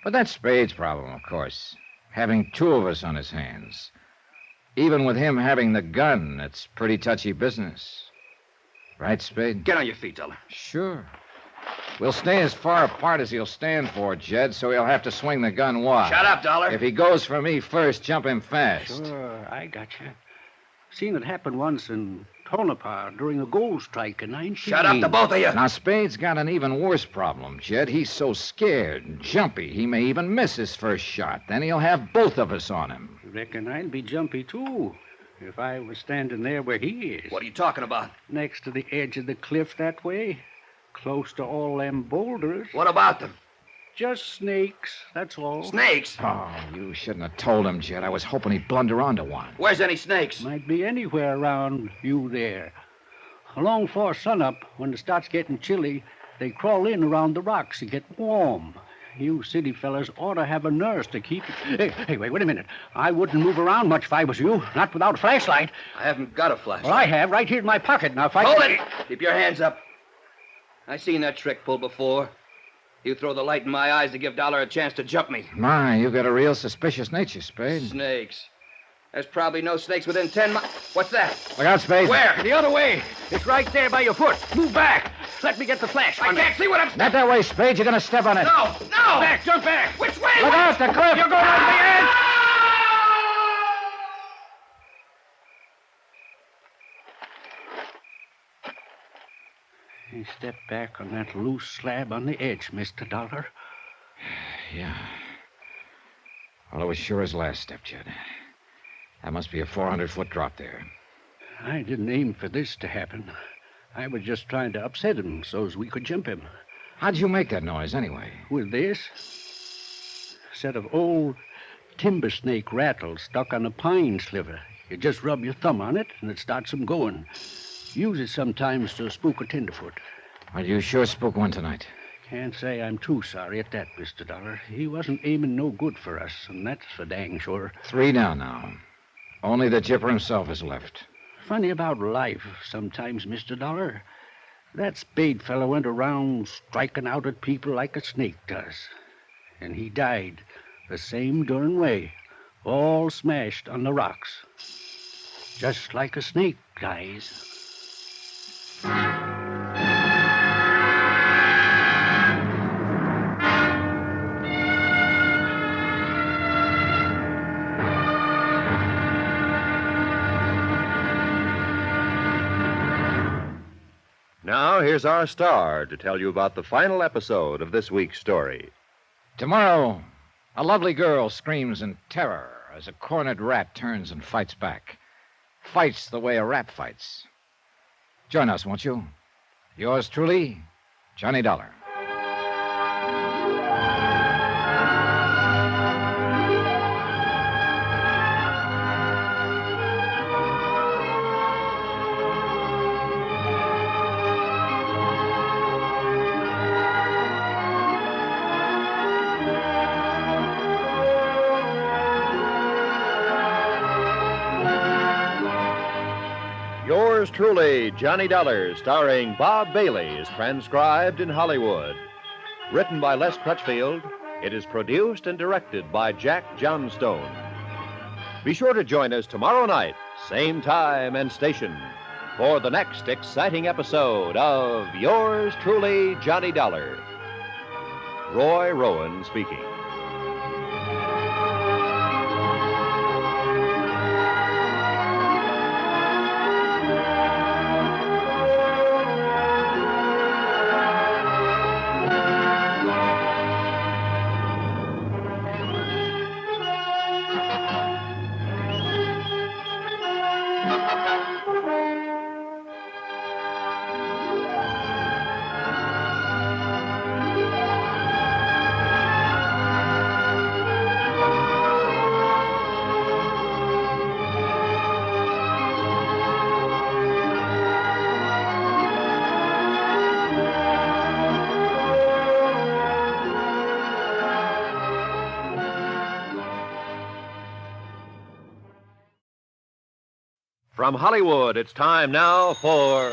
Speaker 1: But that's Spade's problem, of course. Having 2 of us on his hands. Even with him having the gun, it's pretty touchy business. Right, Spade?
Speaker 11: Get on your feet, Dollar.
Speaker 1: Sure. We'll stay as far apart as he'll stand for, Jed, so he'll have to swing the gun wide.
Speaker 8: Shut up, Dollar.
Speaker 1: If he goes for me first, jump him fast.
Speaker 8: Sure, I got you. Seen it happen once in Tonopah during a gold strike in 19...
Speaker 1: Shut up, the both of you! Now, Spade's got an even worse problem, Jed. He's so scared and jumpy, he may even miss his first shot. Then he'll have both of us on him.
Speaker 8: Reckon I'd be jumpy, too, if I was standing there where he is.
Speaker 21: What are you talking about?
Speaker 8: Next to the edge of the cliff that way. Close to all them boulders.
Speaker 21: What about them?
Speaker 8: Just snakes, that's all.
Speaker 21: Snakes?
Speaker 1: Oh, you shouldn't have told him, Jed. I was hoping he'd blunder onto one.
Speaker 21: Where's any snakes?
Speaker 8: Might be anywhere around you there. Along before sunup, when it starts getting chilly, they crawl in around the rocks to get warm. You city fellas ought to have a nurse to keep... Hey, wait a minute. I wouldn't move around much if I was you. Not without a flashlight.
Speaker 21: I haven't got a flashlight.
Speaker 8: Well, I have, right here in my pocket. Now, if I...
Speaker 21: Hold it! Keep your hands up. I seen that trick pulled before. You throw the light in my eyes to give Dollar a chance to jump me.
Speaker 1: My, you got a real suspicious nature, Spade.
Speaker 21: Snakes. There's probably no snakes within 10 miles. What's that?
Speaker 1: Look out, Spade.
Speaker 21: Where?
Speaker 8: The other way. It's right there by your foot. Move back. Let me get the flash.
Speaker 21: I can't see what I'm...
Speaker 1: Not that way, Spade. You're going to step on it.
Speaker 21: No!
Speaker 8: Back, jump back.
Speaker 21: Which way?
Speaker 1: Look out, the cliff.
Speaker 21: You're going over the edge!
Speaker 8: He stepped back on that loose slab on the edge, Mr. Dollar.
Speaker 1: Yeah. Well, it was sure his last step, Jed. That must be a 400-foot drop there.
Speaker 8: I didn't aim for this to happen. I was just trying to upset him so's we could jump him.
Speaker 1: How'd you make that noise, anyway?
Speaker 8: With this set of old timber snake rattles stuck on a pine sliver. You just rub your thumb on it, and it starts them going. Use it sometimes to spook a tenderfoot.
Speaker 1: Well, you sure spook one tonight.
Speaker 8: Can't say I'm too sorry at that, Mr. Dollar. He wasn't aiming no good for us, and that's for dang sure.
Speaker 1: 3 down now. Only the Jipper himself is left.
Speaker 8: Funny about life sometimes, Mr. Dollar. That Spade fellow went around striking out at people like a snake does. And he died the same darn way, all smashed on the rocks. Just like a snake dies.
Speaker 3: Now, here's our star to tell you about the final episode of this week's story.
Speaker 1: Tomorrow, a lovely girl screams in terror as a cornered rat turns and fights back. Fights the way a rat fights. Join us, won't you? Yours truly, Johnny Dollar.
Speaker 3: Yours truly, Johnny Dollar, starring Bob Bailey, is transcribed in Hollywood. Written by Les Crutchfield, it is produced and directed by Jack Johnstone. Be sure to join us tomorrow night, same time and station, for the next exciting episode of Yours truly, Johnny Dollar. Roy Rowan speaking. From Hollywood, it's time now for...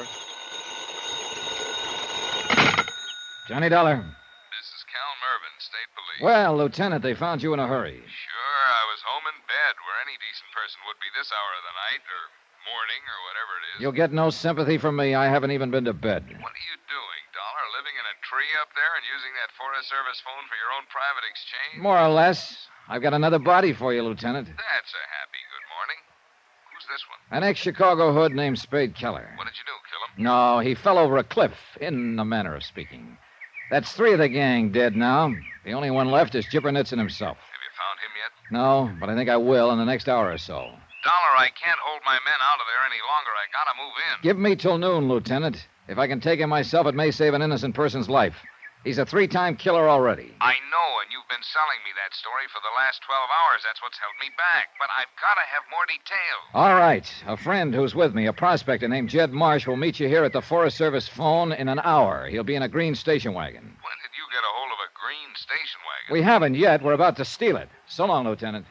Speaker 1: Johnny Dollar.
Speaker 7: This is Cal Mervyn, State Police.
Speaker 1: Well, Lieutenant, they found you in a hurry.
Speaker 7: Sure, I was home in bed, where any decent person would be this hour of the night, or morning, or whatever it is.
Speaker 1: You'll get no sympathy from me. I haven't even been to bed.
Speaker 7: What are you doing, Dollar? living in a tree up there and using that Forest Service phone for your own private exchange?
Speaker 1: More or less. I've got another body for you, Lieutenant.
Speaker 7: That's a happy good morning. Who's this one?
Speaker 1: An ex-Chicago hood named Spade Keller.
Speaker 7: What did you do, kill him?
Speaker 1: No, he fell over a cliff, in a manner of speaking. That's 3 of the gang dead now. The only one left is Chipper Nitzen himself.
Speaker 7: Have you found him yet?
Speaker 1: No, but I think I will in the next hour or so.
Speaker 7: Dollar, I can't hold my men out of there any longer. I gotta move in.
Speaker 1: Give me till noon, Lieutenant. If I can take him myself, it may save an innocent person's life. He's a 3-time killer already.
Speaker 7: I know, and you've been selling me that story for the last 12 hours. That's what's held me back. But I've gotta have more details.
Speaker 1: All right. A friend who's with me, a prospector named Jed Marsh, will meet you here at the Forest Service phone in an hour. He'll be in a green station wagon.
Speaker 7: When did you get a hold of a green station wagon?
Speaker 1: We haven't yet. We're about to steal it. So long, Lieutenant.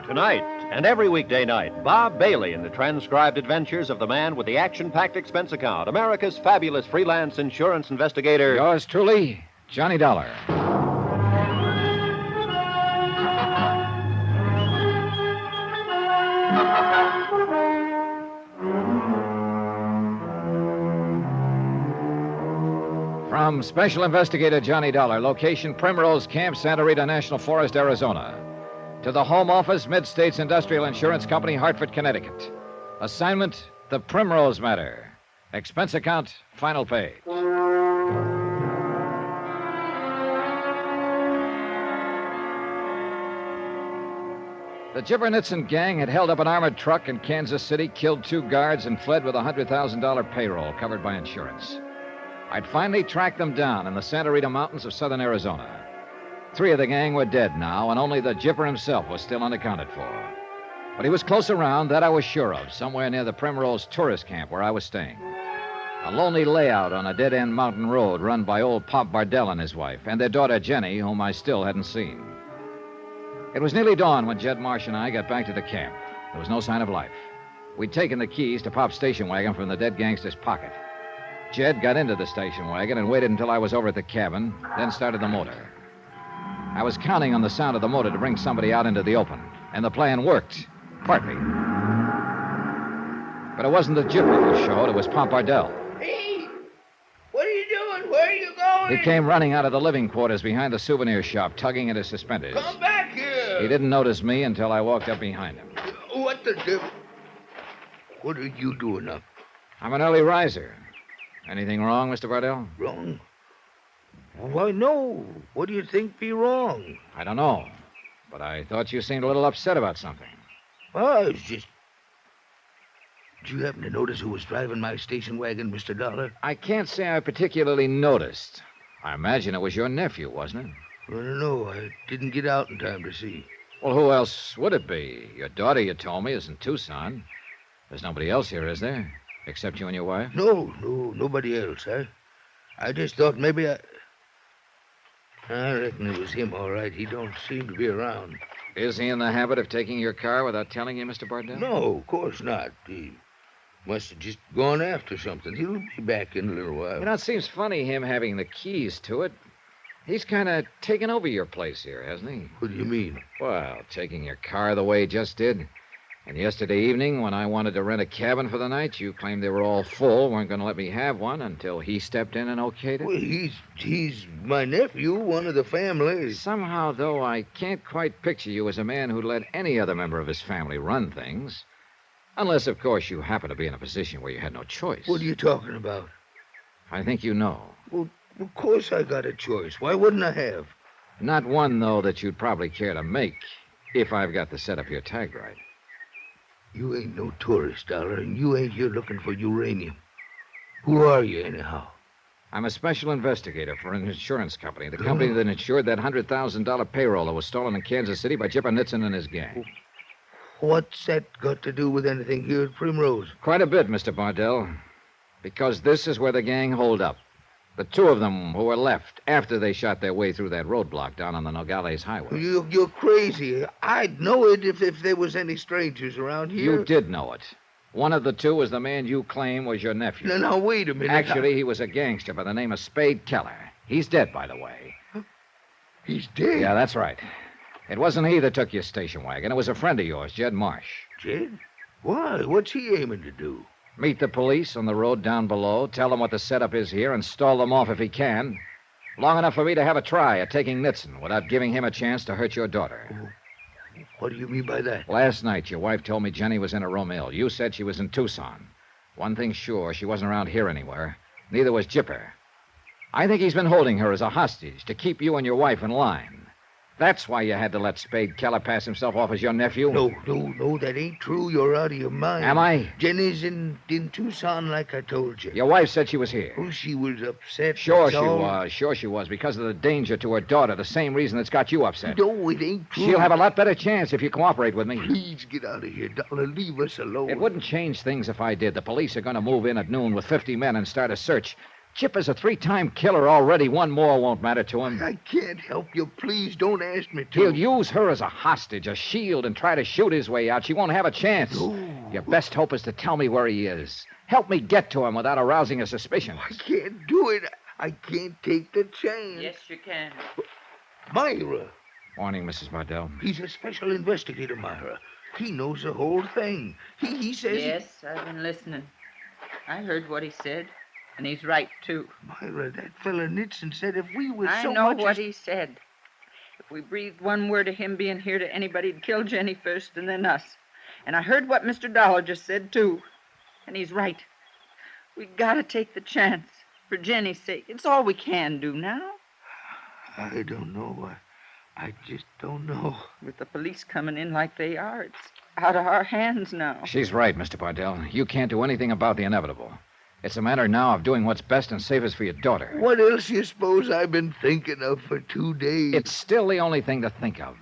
Speaker 3: Tonight, and every weekday night, Bob Bailey in the transcribed adventures of the man with the action-packed expense account, America's fabulous freelance insurance investigator.
Speaker 1: Yours truly, Johnny Dollar. From Special Investigator Johnny Dollar, location Primrose Camp, Santa Rita National Forest, Arizona. To the Home Office, Mid-States Industrial Insurance Company, Hartford, Connecticut. Assignment, the Primrose Matter. Expense account, final pay. The Jibbernitson gang had held up an armored truck in Kansas City, killed 2 guards, and fled with a $100,000 payroll covered by insurance. I'd finally tracked them down in the Santa Rita Mountains of southern Arizona. 3 of the gang were dead now, and only the Jipper himself was still unaccounted for. But he was close around, that I was sure of, somewhere near the Primrose tourist camp where I was staying. A lonely layout on a dead-end mountain road run by old Pop Bardell and his wife, and their daughter Jenny, whom I still hadn't seen. It was nearly dawn when Jed Marsh and I got back to the camp. There was no sign of life. We'd taken the keys to Pop's station wagon from the dead gangster's pocket. Jed got into the station wagon and waited until I was over at the cabin, then started the motor. I was counting on the sound of the motor to bring somebody out into the open, and the plan worked, partly. But it wasn't the Jipper who showed, it was Pop Bardell.
Speaker 2: Hey, what are you doing? Where are you going?
Speaker 1: He came running out of the living quarters behind the souvenir shop, tugging at his suspenders.
Speaker 2: Come back here.
Speaker 1: He didn't notice me until I walked up behind him.
Speaker 2: What the devil? What are you doing up?
Speaker 1: I'm an early riser. Anything wrong, Mr. Bardell?
Speaker 2: Wrong? Why, no. What do you think be wrong?
Speaker 1: I don't know. But I thought you seemed a little upset about something.
Speaker 2: Oh, it's just... Did you happen to notice who was driving my station wagon, Mr. Dollar?
Speaker 1: I can't say I particularly noticed. I imagine it was your nephew, wasn't it?
Speaker 2: I don't know. I didn't get out in time to see.
Speaker 1: Well, who else would it be? Your daughter, you told me, is in Tucson. There's nobody else here, is there? Except you and your wife?
Speaker 2: No, nobody else. I just thought maybe I reckon it was him, all right. He don't seem to be around.
Speaker 1: Is he in the habit of taking your car without telling you, Mr. Bardell?
Speaker 2: No, of course not. He must have just gone after something. He'll be back in a little while.
Speaker 1: You know, it seems funny, him having the keys to it. He's kind of taken over your place here, hasn't he?
Speaker 2: What do you mean?
Speaker 1: Well, taking your car the way he just did. And yesterday evening, when I wanted to rent a cabin for the night, you claimed they were all full, weren't going to let me have one until he stepped in and okayed it?
Speaker 2: Well, he's my nephew, one of the family.
Speaker 1: Somehow, though, I can't quite picture you as a man who'd let any other member of his family run things. Unless, of course, you happen to be in a position where you had no choice.
Speaker 2: What are you talking about?
Speaker 1: I think you know.
Speaker 2: Well, of course I got a choice. Why wouldn't I have?
Speaker 1: Not one, though, that you'd probably care to make, if I've got the setup here tagged right.
Speaker 2: You ain't no tourist, Dollar, and you ain't here looking for uranium. Who are you, anyhow?
Speaker 1: I'm a special investigator for an insurance company, the company that insured that $100,000 payroll that was stolen in Kansas City by Chipper Nitzen and his gang.
Speaker 2: What's that got to do with anything here at Primrose?
Speaker 1: Quite a bit, Mr. Bardell. Because this is where the gang holed up. The 2 of them who were left after they shot their way through that roadblock down on the Nogales Highway.
Speaker 2: You're crazy. I'd know it if there was any strangers around here.
Speaker 1: You did know it. One of the 2 was the man you claim was your nephew.
Speaker 2: Now, wait a minute.
Speaker 1: Actually, he was a gangster by the name of Spade Keller. He's dead, by the way.
Speaker 2: He's dead?
Speaker 1: Yeah, that's right. It wasn't he that took your station wagon. It was a friend of yours, Jed Marsh.
Speaker 2: Jed? Why? What's he aiming to do?
Speaker 1: Meet the police on the road down below, tell them what the setup is here, and stall them off if he can. Long enough for me to have a try at taking Nitzen without giving him a chance to hurt your daughter.
Speaker 2: What do you mean by that?
Speaker 1: Last night, your wife told me Jenny was in her room ill. You said she was in Tucson. One thing's sure, she wasn't around here anywhere. Neither was Jipper. I think he's been holding her as a hostage to keep you and your wife in line. That's why you had to let Spade Keller pass himself off as your nephew.
Speaker 2: No, that ain't true. You're out of your mind.
Speaker 1: Am I?
Speaker 2: Jenny's in Tucson, like I told you.
Speaker 1: Your wife said she was here.
Speaker 2: Oh, she was upset.
Speaker 1: Sure she was, because of the danger to her daughter, the same reason that's got you upset.
Speaker 2: No, it ain't true.
Speaker 1: She'll have a lot better chance if you cooperate with me.
Speaker 2: Please get out of here, Dollar. Leave us alone.
Speaker 1: It wouldn't change things if I did. The police are going to move in at noon with 50 men and start a search. Chipper's a 3-time killer already. One more won't matter to him.
Speaker 2: I can't help you. Please don't ask me to.
Speaker 1: He'll use her as a hostage, a shield, and try to shoot his way out. She won't have a chance.
Speaker 2: No.
Speaker 1: Your best hope is to tell me where he is. Help me get to him without arousing a suspicion.
Speaker 2: I can't do it. I can't take the chance.
Speaker 12: Yes, you can.
Speaker 2: Myra.
Speaker 1: Morning, Mrs. Bardell.
Speaker 2: He's a special investigator, Myra. He knows the whole thing. He says...
Speaker 12: Yes, I've been listening. I heard what he said. And he's right, too.
Speaker 2: Myra, that fella Nitzen said if we was
Speaker 12: I
Speaker 2: so
Speaker 12: know
Speaker 2: much...
Speaker 12: what he said. If we breathed one word of him being here to anybody, he'd kill Jenny first and then us. And I heard what Mr. Dollar just said, too. And he's right. We gotta take the chance. For Jenny's sake. It's all we can do now.
Speaker 2: I don't know. I just don't know.
Speaker 12: With the police coming in like they are, it's out of our hands now.
Speaker 1: She's right, Mr. Bardell. You can't do anything about the inevitable. It's a matter now of doing what's best and safest for your daughter.
Speaker 2: What else you suppose I've been thinking of for 2 days?
Speaker 1: It's still the only thing to think of.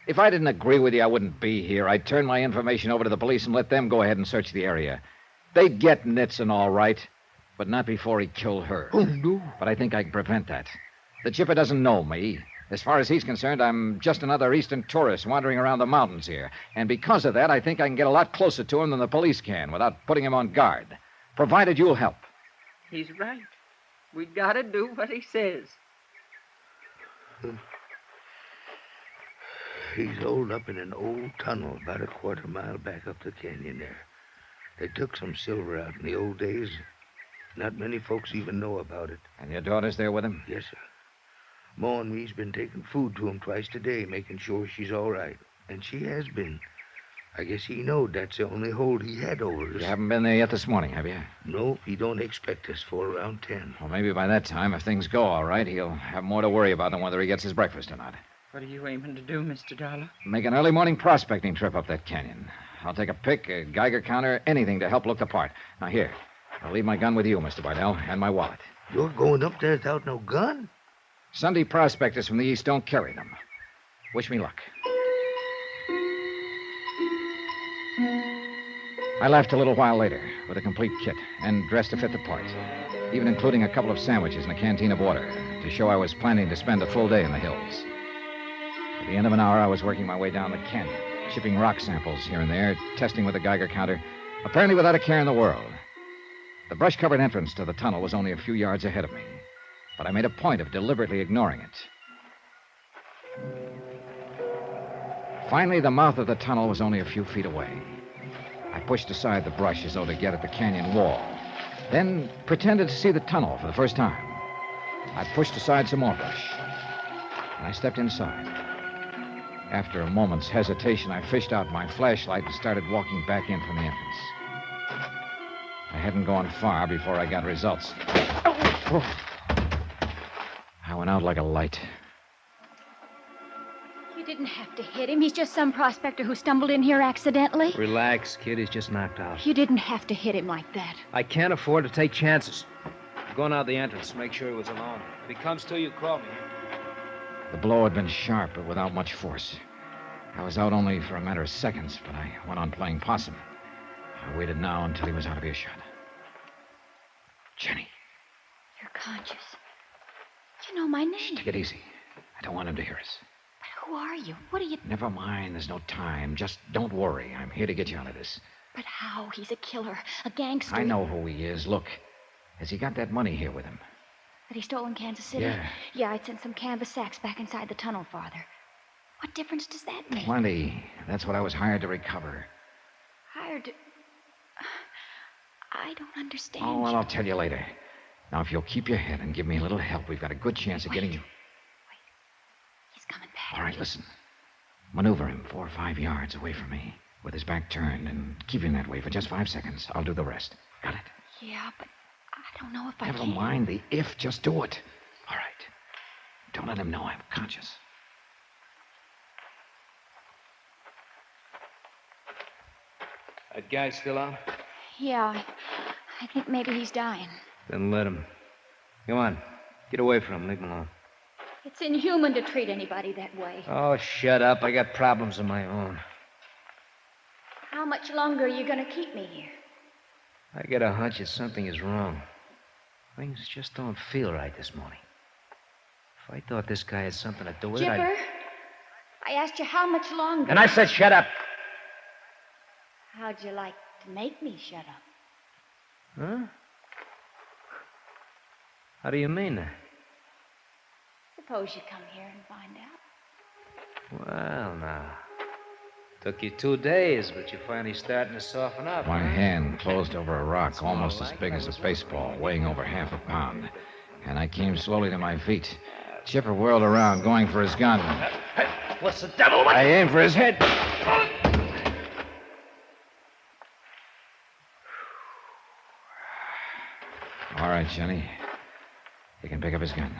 Speaker 1: If I didn't agree with you, I wouldn't be here. I'd turn my information over to the police and let them go ahead and search the area. They'd get Nitzen all right, but not before he killed her.
Speaker 2: Oh, no.
Speaker 1: But I think I can prevent that. The Chipper doesn't know me. As far as he's concerned, I'm just another eastern tourist wandering around the mountains here. And because of that, I think I can get a lot closer to him than the police can without putting him on guard. Provided you'll help.
Speaker 12: He's right. We gotta do what he says.
Speaker 2: He's holed up in an old tunnel about a quarter-mile back up the canyon there. They took some silver out in the old days. Not many folks even know about it.
Speaker 1: And your daughter's there with him?
Speaker 2: Yes, sir. Ma and me's been taking food to him twice a day, making sure she's all right. And she has been. I guess he knowed that's the only hold he had over us.
Speaker 1: You haven't been there yet this morning, have you?
Speaker 2: No, he don't expect us for around 10.
Speaker 1: Well, maybe by that time, if things go all right, he'll have more to worry about than whether he gets his breakfast or not.
Speaker 12: What are you aiming to do, Mr. Dollar?
Speaker 1: Make an early morning prospecting trip up that canyon. I'll take a pick, a Geiger counter, anything to help look the part. Now, here. I'll leave my gun with you, Mr. Bardell, and my wallet.
Speaker 2: You're going up there without no gun?
Speaker 1: Sunday prospectors from the east don't carry them. Wish me luck. I left a little while later with a complete kit and dressed to fit the part, even including a couple of sandwiches and a canteen of water to show I was planning to spend a full day in the hills. At the end of an hour, I was working my way down the canyon, shipping rock samples here and there, testing with the Geiger counter, apparently without a care in the world. The brush-covered entrance to the tunnel was only a few yards ahead of me, but I made a point of deliberately ignoring it. Finally, the mouth of the tunnel was only a few feet away. I pushed aside the brush as though to get at the canyon wall, then pretended to see the tunnel for the first time. I pushed aside some more brush, and I stepped inside. After a moment's hesitation, I fished out my flashlight and started walking back in from the entrance. I hadn't gone far before I got results. Oh. I went out like a light.
Speaker 18: You didn't have to hit him. He's just some prospector who stumbled in here accidentally.
Speaker 22: Relax, kid. He's just knocked out.
Speaker 18: You didn't have to hit him like that.
Speaker 22: I can't afford to take chances. I'm going out the entrance. Make sure he was alone. If he comes to you, call me.
Speaker 1: The blow had been sharp, but without much force. I was out only for a matter of seconds, but I went on playing possum. I waited now until he was out of earshot. Jenny.
Speaker 18: You're conscious. You know my name.
Speaker 1: Take it easy. I don't want him to hear us.
Speaker 18: But who are you? What are you...
Speaker 1: Never mind. There's no time. Just don't worry. I'm here to get you out of this.
Speaker 18: But how? He's a killer. A gangster.
Speaker 1: I know who he is. Look. Has he got that money here with him?
Speaker 18: That he stole in Kansas City?
Speaker 1: Yeah.
Speaker 18: Yeah, I'd sent some canvas sacks back inside the tunnel farther. What difference does that make?
Speaker 1: Plenty. That's what I was hired to recover.
Speaker 18: tired to... I don't understand.
Speaker 1: Oh, well, I'll tell you later. Now, if you'll keep your head and give me a little help, we've got a good chance of getting you.
Speaker 18: He's coming back.
Speaker 1: All right, listen. Maneuver him 4 or 5 yards away from me with his back turned and keep him that way for just 5 seconds. I'll do the rest. Got it?
Speaker 18: Yeah, but I don't know if I
Speaker 1: Never
Speaker 18: can.
Speaker 1: mind the if, just do it. All right. Don't let him know I'm conscious.
Speaker 22: That guy still out?
Speaker 18: Yeah, I think maybe he's dying.
Speaker 22: Then let him. Come on. Get away from him. Leave him alone.
Speaker 18: It's inhuman to treat anybody that way.
Speaker 22: Oh, shut up. I got problems of my own.
Speaker 18: How much longer are you going to keep me here?
Speaker 22: I get a hunch that something is wrong. Things just don't feel right this morning. If I thought this guy had something to do with it,
Speaker 18: Chipper, I asked you how much longer.
Speaker 22: And I said shut up.
Speaker 18: How'd you like to make me shut up?
Speaker 22: Huh? How do you mean that?
Speaker 18: Suppose you come here and find out.
Speaker 22: Well, now. Took you 2 days, but you're finally starting to soften up.
Speaker 1: My
Speaker 22: huh?
Speaker 1: hand closed over a rock almost as big as a baseball, weighing over half a pound. And I came slowly to my feet. Chipper whirled around, going for his gun.
Speaker 22: What's the devil?
Speaker 1: I aimed for his head. All right, Johnny. You can pick up his gun.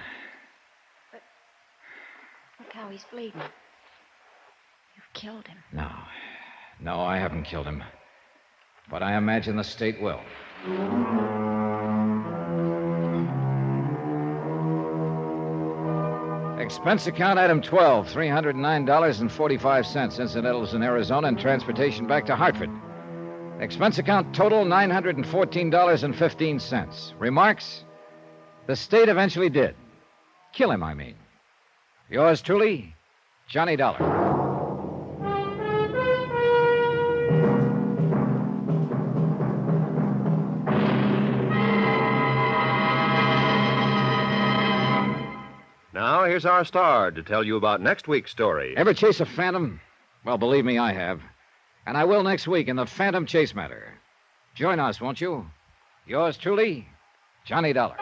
Speaker 18: Look how he's bleeding. You've killed him.
Speaker 1: No, I haven't killed him. But I imagine the state will. Expense account item 12, $309.45. Incidentals in Arizona and transportation back to Hartford. Expense account total, $914.15. Remarks? The state eventually did. Kill him, I mean. Yours truly, Johnny Dollar.
Speaker 3: Now, here's our star to tell you about next week's story.
Speaker 1: Ever chase a phantom? Well, believe me, I have. And I will next week in the Phantom Chase Matter. Join us, won't you? Yours truly, Johnny Dollar.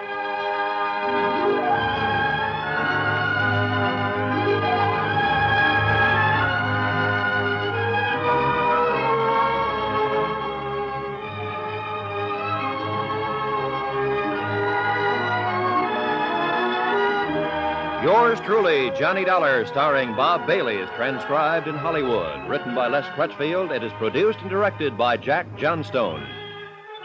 Speaker 3: Yours truly, Johnny Dollar, starring Bob Bailey, is transcribed in Hollywood. Written by Les Crutchfield, it is produced and directed by Jack Johnstone.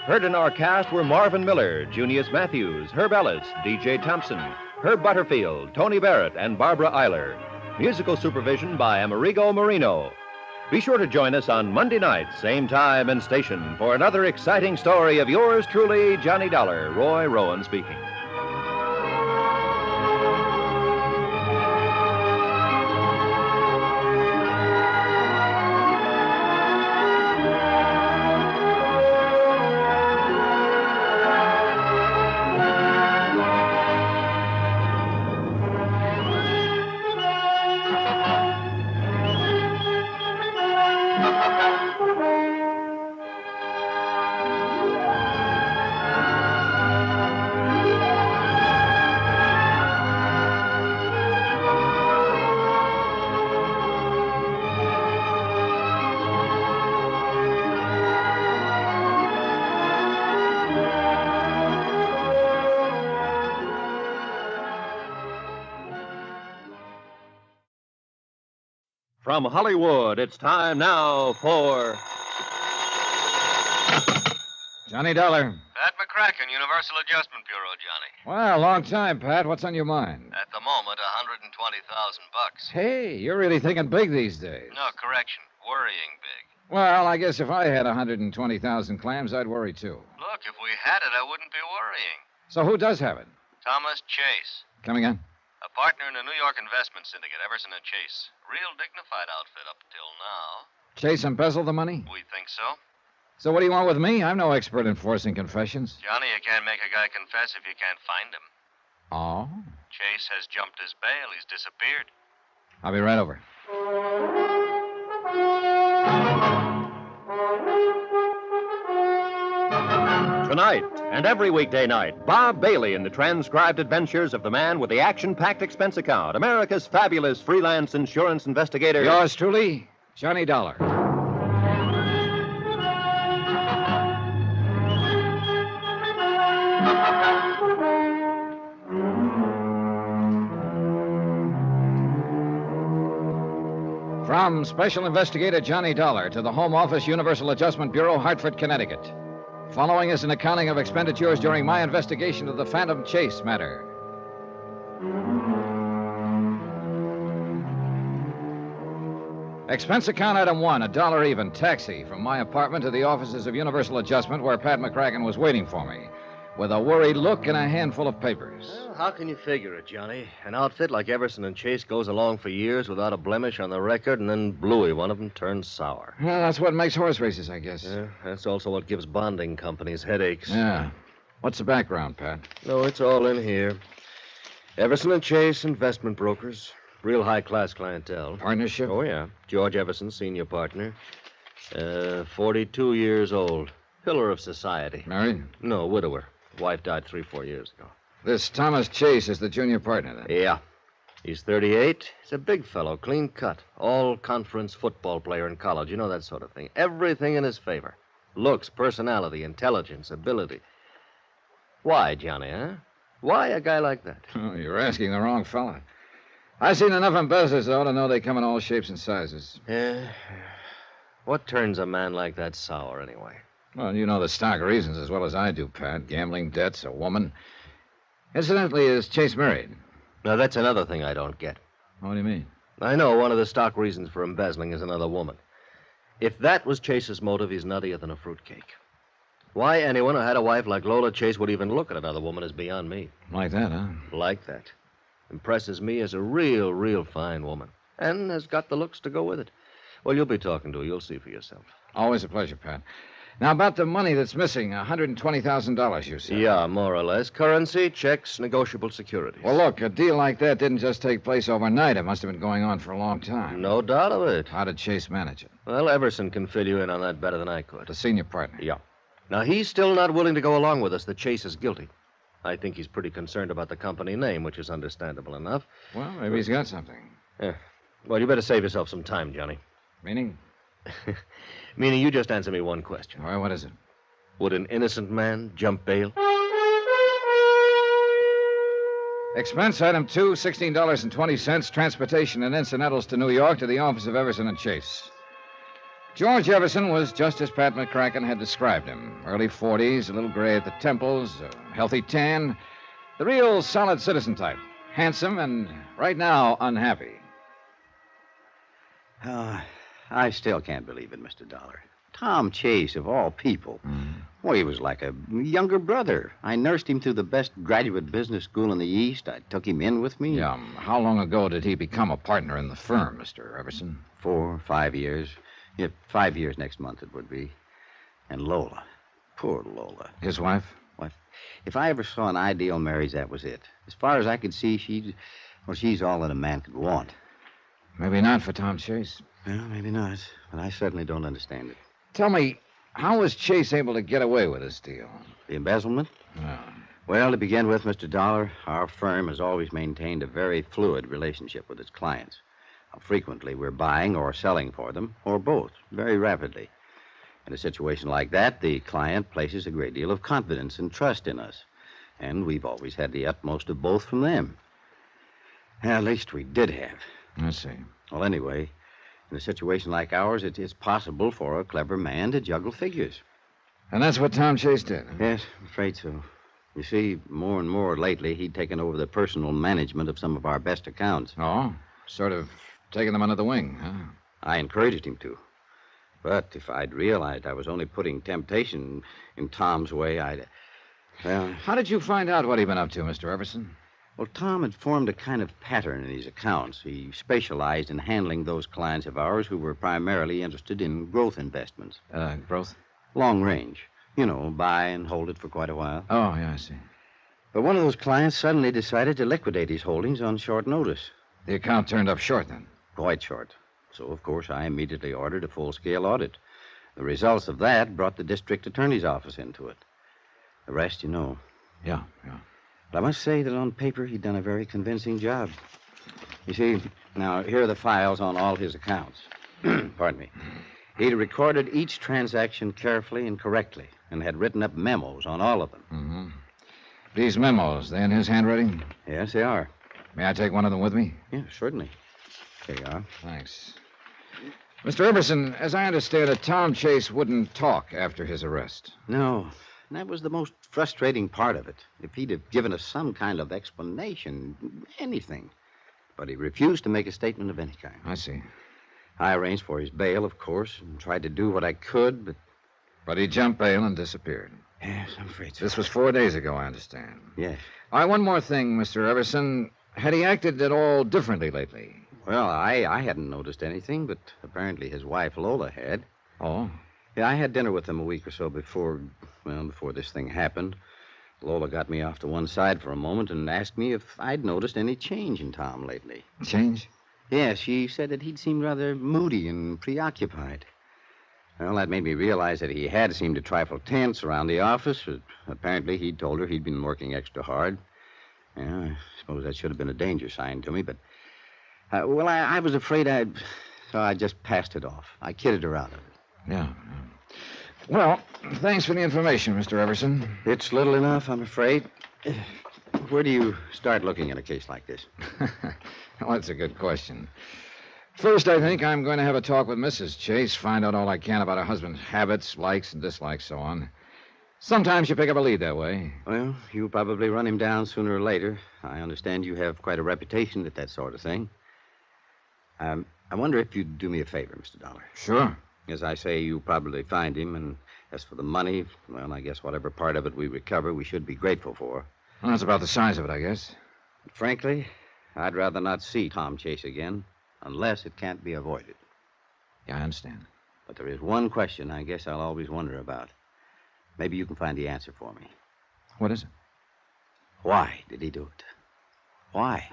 Speaker 3: Heard in our cast were Marvin Miller, Junius Matthews, Herb Ellis, D.J. Thompson, Herb Butterfield, Tony Barrett, and Barbara Eiler. Musical supervision by Amerigo Marino. Be sure to join us on Monday night, same time and station, for another exciting story of yours truly, Johnny Dollar. Roy Rowan speaking. From Hollywood, it's time now for
Speaker 1: Johnny Dollar.
Speaker 15: Pat McCracken, Universal Adjustment Bureau, Johnny.
Speaker 1: Well, long time, Pat. What's on your mind?
Speaker 15: At the moment, $120,000.
Speaker 1: Hey, you're really thinking big these days.
Speaker 15: No, correction. Worrying big.
Speaker 1: Well, I guess if I had 120,000 clams, I'd worry too.
Speaker 15: Look, if we had it, I wouldn't be worrying.
Speaker 1: So who does have it?
Speaker 15: Thomas Chase.
Speaker 1: Come again?
Speaker 15: A partner in a New York investment syndicate, Everson & Chase. Real dignified outfit up till now.
Speaker 1: Chase embezzled the money?
Speaker 15: We think so.
Speaker 1: So what do you want with me? I'm no expert in forcing confessions.
Speaker 15: Johnny, you can't make a guy confess if you can't find him.
Speaker 1: Oh?
Speaker 15: Chase has jumped his bail. He's disappeared.
Speaker 1: I'll be right over.
Speaker 3: Tonight, and every weekday night, Bob Bailey in the transcribed adventures of the man with the action-packed expense account, America's fabulous freelance insurance investigator.
Speaker 1: Yours truly, Johnny Dollar. From Special Investigator Johnny Dollar to the Home Office, Universal Adjustment Bureau, Hartford, Connecticut. Following is an accounting of expenditures during my investigation of the Phantom Chase matter. Expense account item 1, $1 even, taxi from my apartment to the offices of Universal Adjustment where Pat McCracken was waiting for me, with a worried look and a handful of papers.
Speaker 3: Well, how can you figure it, Johnny? An outfit like Everson and Chase goes along for years without a blemish on the record, and then Bluey, one of them, turns sour.
Speaker 1: Well, that's what makes horse races, I guess.
Speaker 3: Yeah, that's also what gives bonding companies headaches.
Speaker 1: Yeah. What's the background, Pat?
Speaker 3: No, it's all in here. Everson and Chase, investment brokers. Real high-class clientele.
Speaker 1: Partnership?
Speaker 3: Oh, yeah. George Everson, senior partner. 42 years old. Pillar of society.
Speaker 1: Married?
Speaker 3: No, widower. Wife died 3-4 years ago.
Speaker 1: This Thomas Chase is the junior partner, then?
Speaker 3: Yeah. He's 38. He's a big fellow, clean cut. All-conference football player in college. You know, that sort of thing. Everything in his favor. Looks, personality, intelligence, ability. Why, Johnny, huh? Why a guy like that?
Speaker 1: Oh, you're asking the wrong fella. I've seen enough embezzlers, though, to know they come in all shapes and sizes.
Speaker 3: Yeah. What turns a man like that sour, anyway?
Speaker 1: Well, you know the stock reasons as well as I do, Pat. Gambling debts, a woman. Incidentally, is Chase married?
Speaker 3: Now, that's another thing I don't get.
Speaker 1: What do you mean?
Speaker 3: I know one of the stock reasons for embezzling is another woman. If that was Chase's motive, he's nuttier than a fruitcake. Why anyone who had a wife like Lola Chase would even look at another woman is beyond me.
Speaker 1: Like that, huh?
Speaker 3: Like that. Impresses me as a real fine woman. And has got the looks to go with it. Well, you'll be talking to her. You'll see for yourself.
Speaker 1: Always a pleasure, Pat. Now, about the money that's missing, $120,000, you said.
Speaker 3: Yeah, more or less. Currency, checks, negotiable securities.
Speaker 1: Well, look, a deal like that didn't just take place overnight. It must have been going on for a long time.
Speaker 3: No doubt of it.
Speaker 1: How did Chase manage it?
Speaker 3: Well, Everson can fill you in on that better than I could.
Speaker 1: The senior partner?
Speaker 3: Yeah. Now, he's still not willing to go along with us that Chase is guilty. I think he's pretty concerned about the company name, which is understandable enough.
Speaker 1: Well, maybe he's got something.
Speaker 3: Yeah. Well, you better save yourself some time, Johnny.
Speaker 1: Meaning?
Speaker 3: Meaning you just answer me one question.
Speaker 1: All right, what is it?
Speaker 3: Would an innocent man jump bail?
Speaker 1: Expense item 2, $16.20, transportation and incidentals to New York to the office of Everson and Chase. George Everson was just as Pat McCracken had described him. Early 40s, a little gray at the temples, a healthy tan. The real solid citizen type. Handsome and, right now, unhappy.
Speaker 6: I still can't believe it, Mr. Dollar. Tom Chase, of all people. Well, he was like a younger brother. I nursed him through the best graduate business school in the East. I took him in with me.
Speaker 1: Yeah, how long ago did he become a partner in the firm, Mr. Everson?
Speaker 6: 4 or 5 years. Yeah, 5 years next month it would be. And Lola. Poor Lola.
Speaker 1: His wife?
Speaker 6: What? If I ever saw an ideal marriage, that was it. As far as I could see, she's all that a man could want.
Speaker 1: Maybe not for Tom Chase.
Speaker 6: Well, maybe not. But I certainly don't understand it.
Speaker 1: Tell me, how was Chase able to get away with this deal?
Speaker 6: The embezzlement?
Speaker 1: Yeah.
Speaker 6: Well, to begin with, Mr. Dollar, our firm has always maintained a very fluid relationship with its clients. Frequently, we're buying or selling for them, or both, very rapidly. In a situation like that, the client places a great deal of confidence and trust in us. And we've always had the utmost of both from them. At least we did have.
Speaker 1: I see.
Speaker 6: Well, anyway, in a situation like ours, it is possible for a clever man to juggle figures.
Speaker 1: And that's what Tom Chase did? Huh?
Speaker 6: Yes, I'm afraid so. You see, more and more lately, he'd taken over the personal management of some of our best accounts.
Speaker 1: Oh? Sort of taking them under the wing, huh?
Speaker 6: I encouraged him to. But if I'd realized I was only putting temptation in Tom's way, well...
Speaker 1: How did you find out what he'd been up to, Mr. Everson?
Speaker 6: Well, Tom had formed a kind of pattern in his accounts. He specialized in handling those clients of ours who were primarily interested in growth investments.
Speaker 1: Growth?
Speaker 6: Long range. You know, buy and hold it for quite a while.
Speaker 1: Oh, yeah, I see.
Speaker 6: But one of those clients suddenly decided to liquidate his holdings on short notice.
Speaker 1: The account turned up short, then?
Speaker 6: Quite short. So, of course, I immediately ordered a full-scale audit. The results of that brought the district attorney's office into it. The rest you know.
Speaker 1: Yeah.
Speaker 6: But I must say that on paper he'd done a very convincing job. You see, now, here are the files on all his accounts. Pardon me. He'd recorded each transaction carefully and correctly and had written up memos on all of them.
Speaker 1: Mm-hmm. These memos, they in his handwriting?
Speaker 6: Yes, they are.
Speaker 1: May I take one of them with me?
Speaker 6: Yeah, certainly. Here you are.
Speaker 1: Thanks. Mr. Iverson, as I understand it, Tom Chase wouldn't talk after his arrest.
Speaker 6: No. And that was the most frustrating part of it. If he'd have given us some kind of explanation, anything. But he refused to make a statement of any kind.
Speaker 1: I see.
Speaker 6: I arranged for his bail, of course, and tried to do what I could, but...
Speaker 1: But he jumped bail and disappeared.
Speaker 6: Yes, I'm afraid so.
Speaker 1: This was 4 days ago, I understand.
Speaker 6: Yes.
Speaker 1: All right, one more thing, Mr. Iverson. Had he acted at all differently lately?
Speaker 6: Well, I hadn't noticed anything, but apparently his wife, Lola, had.
Speaker 1: Oh?
Speaker 6: Yeah, I had dinner with him a week or so before this thing happened. Lola got me off to one side for a moment and asked me if I'd noticed any change in Tom lately.
Speaker 1: Change?
Speaker 6: Yeah, she said that he'd seemed rather moody and preoccupied. Well, that made me realize that he had seemed a trifle tense around the office. Apparently, he'd told her he'd been working extra hard. Yeah, I suppose that should have been a danger sign to me, but... I was afraid so I just passed it off. I kidded her out of it.
Speaker 1: Yeah. Well, thanks for the information, Mr. Iverson.
Speaker 6: It's little enough, I'm afraid. Where do you start looking at a case like this?
Speaker 1: Well, that's a good question. First, I think I'm going to have a talk with Mrs. Chase, find out all I can about her husband's habits, likes, and dislikes, so on. Sometimes you pick up a lead that way.
Speaker 6: Well, you'll probably run him down sooner or later. I understand you have quite a reputation at that sort of thing. I wonder if you'd do me a favor, Mr. Dollar.
Speaker 1: Sure.
Speaker 6: As I say, you'll probably find him, and as for the money, well, I guess whatever part of it we recover, we should be grateful for.
Speaker 1: Well, that's about the size of it, I guess.
Speaker 6: But frankly, I'd rather not see Tom Chase again, unless it can't be avoided.
Speaker 1: Yeah, I understand.
Speaker 6: But there is one question I guess I'll always wonder about. Maybe you can find the answer for me.
Speaker 1: What is it?
Speaker 6: Why did he do it? Why?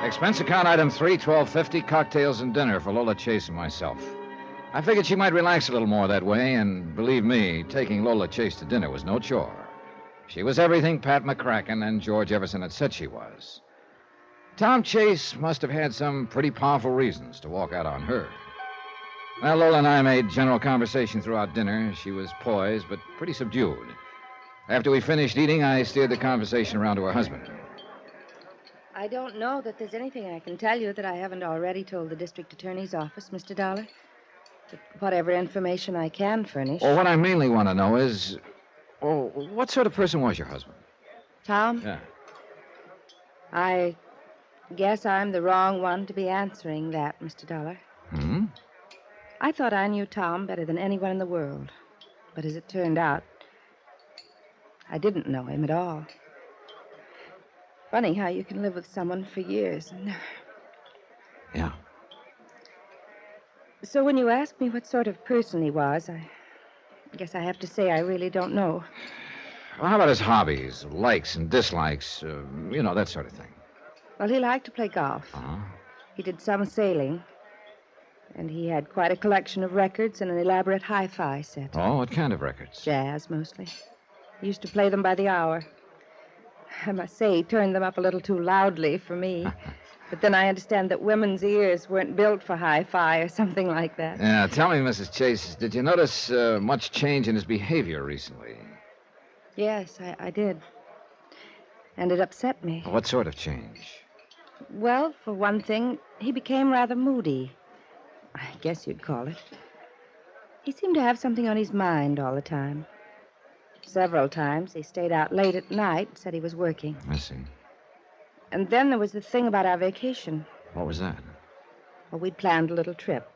Speaker 1: Expense account item 3, $12.50, cocktails and dinner for Lola Chase and myself. I figured she might relax a little more that way, and believe me, taking Lola Chase to dinner was no chore. She was everything Pat McCracken and George Everson had said she was. Tom Chase must have had some pretty powerful reasons to walk out on her. Well, Lola and I made general conversation throughout dinner. She was poised, but pretty subdued. After we finished eating, I steered the conversation around to her husband.
Speaker 18: I don't know that there's anything I can tell you that I haven't already told the district attorney's office, Mr. Dollar. But whatever information I can furnish.
Speaker 1: Well, what I mainly want to know is, what sort of person was your husband?
Speaker 18: Tom?
Speaker 1: Yeah.
Speaker 18: I guess I'm the wrong one to be answering that, Mr. Dollar.
Speaker 1: Hmm?
Speaker 18: I thought I knew Tom better than anyone in the world. But as it turned out, I didn't know him at all. Funny how you can live with someone for years and never...
Speaker 1: Yeah.
Speaker 18: So when you ask me what sort of person he was, I guess I have to say I really don't know.
Speaker 1: Well, how about his hobbies, likes and dislikes, that sort of thing?
Speaker 18: Well, he liked to play golf.
Speaker 1: Uh-huh.
Speaker 18: He did some sailing. And he had quite a collection of records and an elaborate hi-fi set.
Speaker 1: Oh, what kind of records?
Speaker 18: Jazz, mostly. He used to play them by the hour. I must say he turned them up a little too loudly for me. But then I understand that women's ears weren't built for hi-fi or something like that.
Speaker 1: Yeah, tell me, Mrs. Chase, did you notice much change in his behavior recently?
Speaker 18: Yes, I did. And it upset me.
Speaker 1: What sort of change?
Speaker 18: Well, for one thing, he became rather moody. I guess you'd call it. He seemed to have something on his mind all the time. Several times he stayed out late at night, said he was working.
Speaker 1: I see.
Speaker 18: And then there was the thing about our vacation.
Speaker 1: What was that?
Speaker 18: Well, we'd planned a little trip.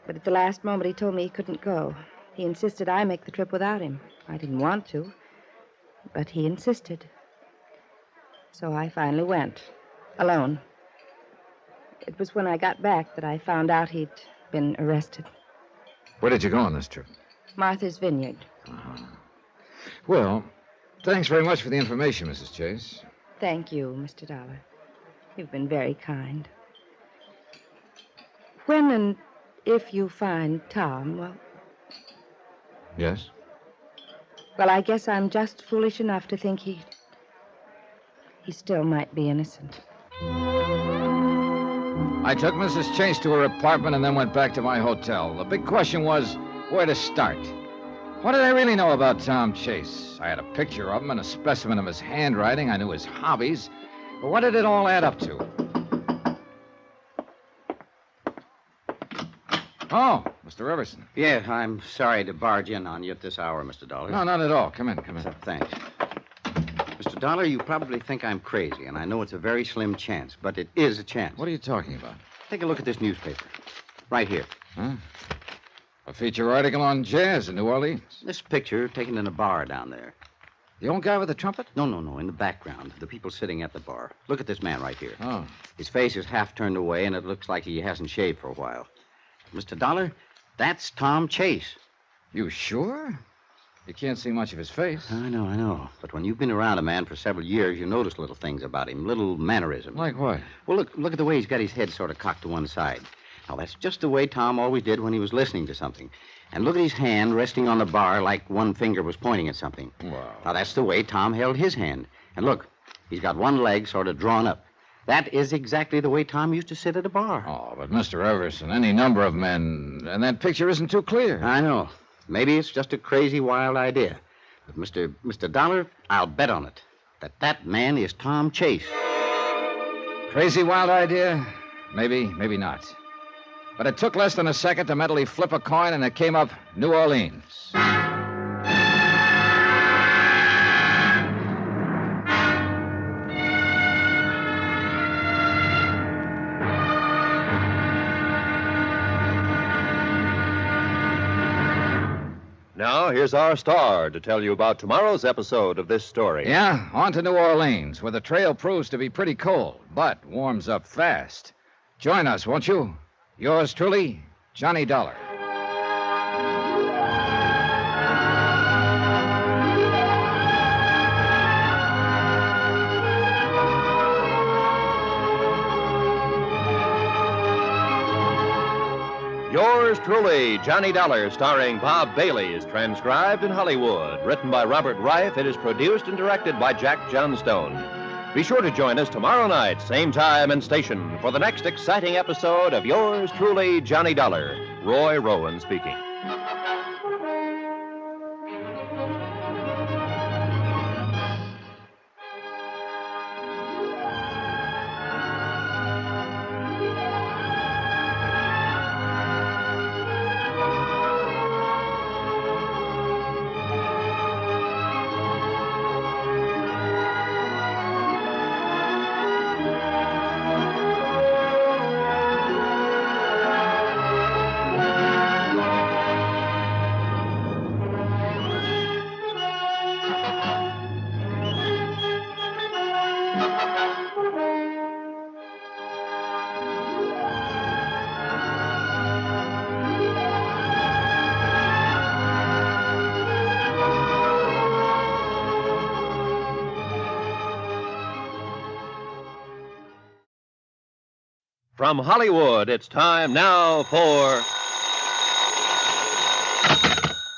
Speaker 18: But at the last moment, he told me he couldn't go. He insisted I make the trip without him. I didn't want to, but he insisted. So I finally went, alone. It was when I got back that I found out he'd been arrested.
Speaker 1: Where did you go on this trip?
Speaker 18: Martha's Vineyard.
Speaker 1: Uh-huh. Well, thanks very much for the information, Mrs. Chase.
Speaker 18: Thank you, Mr. Dollar. You've been very kind. When and if you find Tom, well,
Speaker 1: Yes?
Speaker 18: Well, I guess I'm just foolish enough to think he still might be innocent.
Speaker 1: I took Mrs. Chase to her apartment and then went back to my hotel. The big question was where to start. What did I really know about Tom Chase? I had a picture of him and a specimen of his handwriting. I knew his hobbies. But what did it all add up to? Oh, Mr. Everson.
Speaker 6: Yeah, I'm sorry to barge in on you at this hour, Mr. Dollar.
Speaker 1: No, not at all. Come in.
Speaker 6: Thanks. Mr. Dollar, you probably think I'm crazy, and I know it's a very slim chance, but it is a chance.
Speaker 1: What are you talking about?
Speaker 6: Take a look at this newspaper. Right here.
Speaker 1: Huh? A feature article on jazz in New Orleans.
Speaker 6: This picture taken in a bar down there.
Speaker 1: The old guy with the trumpet?
Speaker 6: No, in the background. The people sitting at the bar. Look at this man right here.
Speaker 1: Oh.
Speaker 6: His face is half turned away, and it looks like he hasn't shaved for a while. Mr. Dollar, that's Tom Chase.
Speaker 1: You sure? You can't see much of his face.
Speaker 6: I know. But when you've been around a man for several years, you notice little things about him, little mannerisms.
Speaker 1: Like what?
Speaker 6: Well, look at the way he's got his head sort of cocked to one side. Now, that's just the way Tom always did when he was listening to something. And look at his hand resting on the bar like one finger was pointing at something.
Speaker 1: Wow.
Speaker 6: Now, that's the way Tom held his hand. And look, he's got one leg sort of drawn up. That is exactly the way Tom used to sit at a bar.
Speaker 1: Oh, but Mr. Everson, any number of men, and that picture isn't too clear.
Speaker 6: I know. Maybe it's just a crazy, wild idea. But, Mr. Dollar, I'll bet on it that man is Tom Chase.
Speaker 1: Crazy, wild idea? Maybe, maybe not. But it took less than a second to mentally flip a coin, and it came up New Orleans.
Speaker 3: Now, here's our star to tell you about tomorrow's episode of this story.
Speaker 1: Yeah, on to New Orleans, where the trail proves to be pretty cold, but warms up fast. Join us, won't you? Yours truly, Johnny Dollar.
Speaker 3: Yours truly, Johnny Dollar, starring Bob Bailey, is transcribed in Hollywood. Written by Robert Reif, it is produced and directed by Jack Johnstone. Be sure to join us tomorrow night, same time and station, for the next exciting episode of Yours truly, Johnny Dollar. Roy Rowan speaking. From Hollywood, it's time now for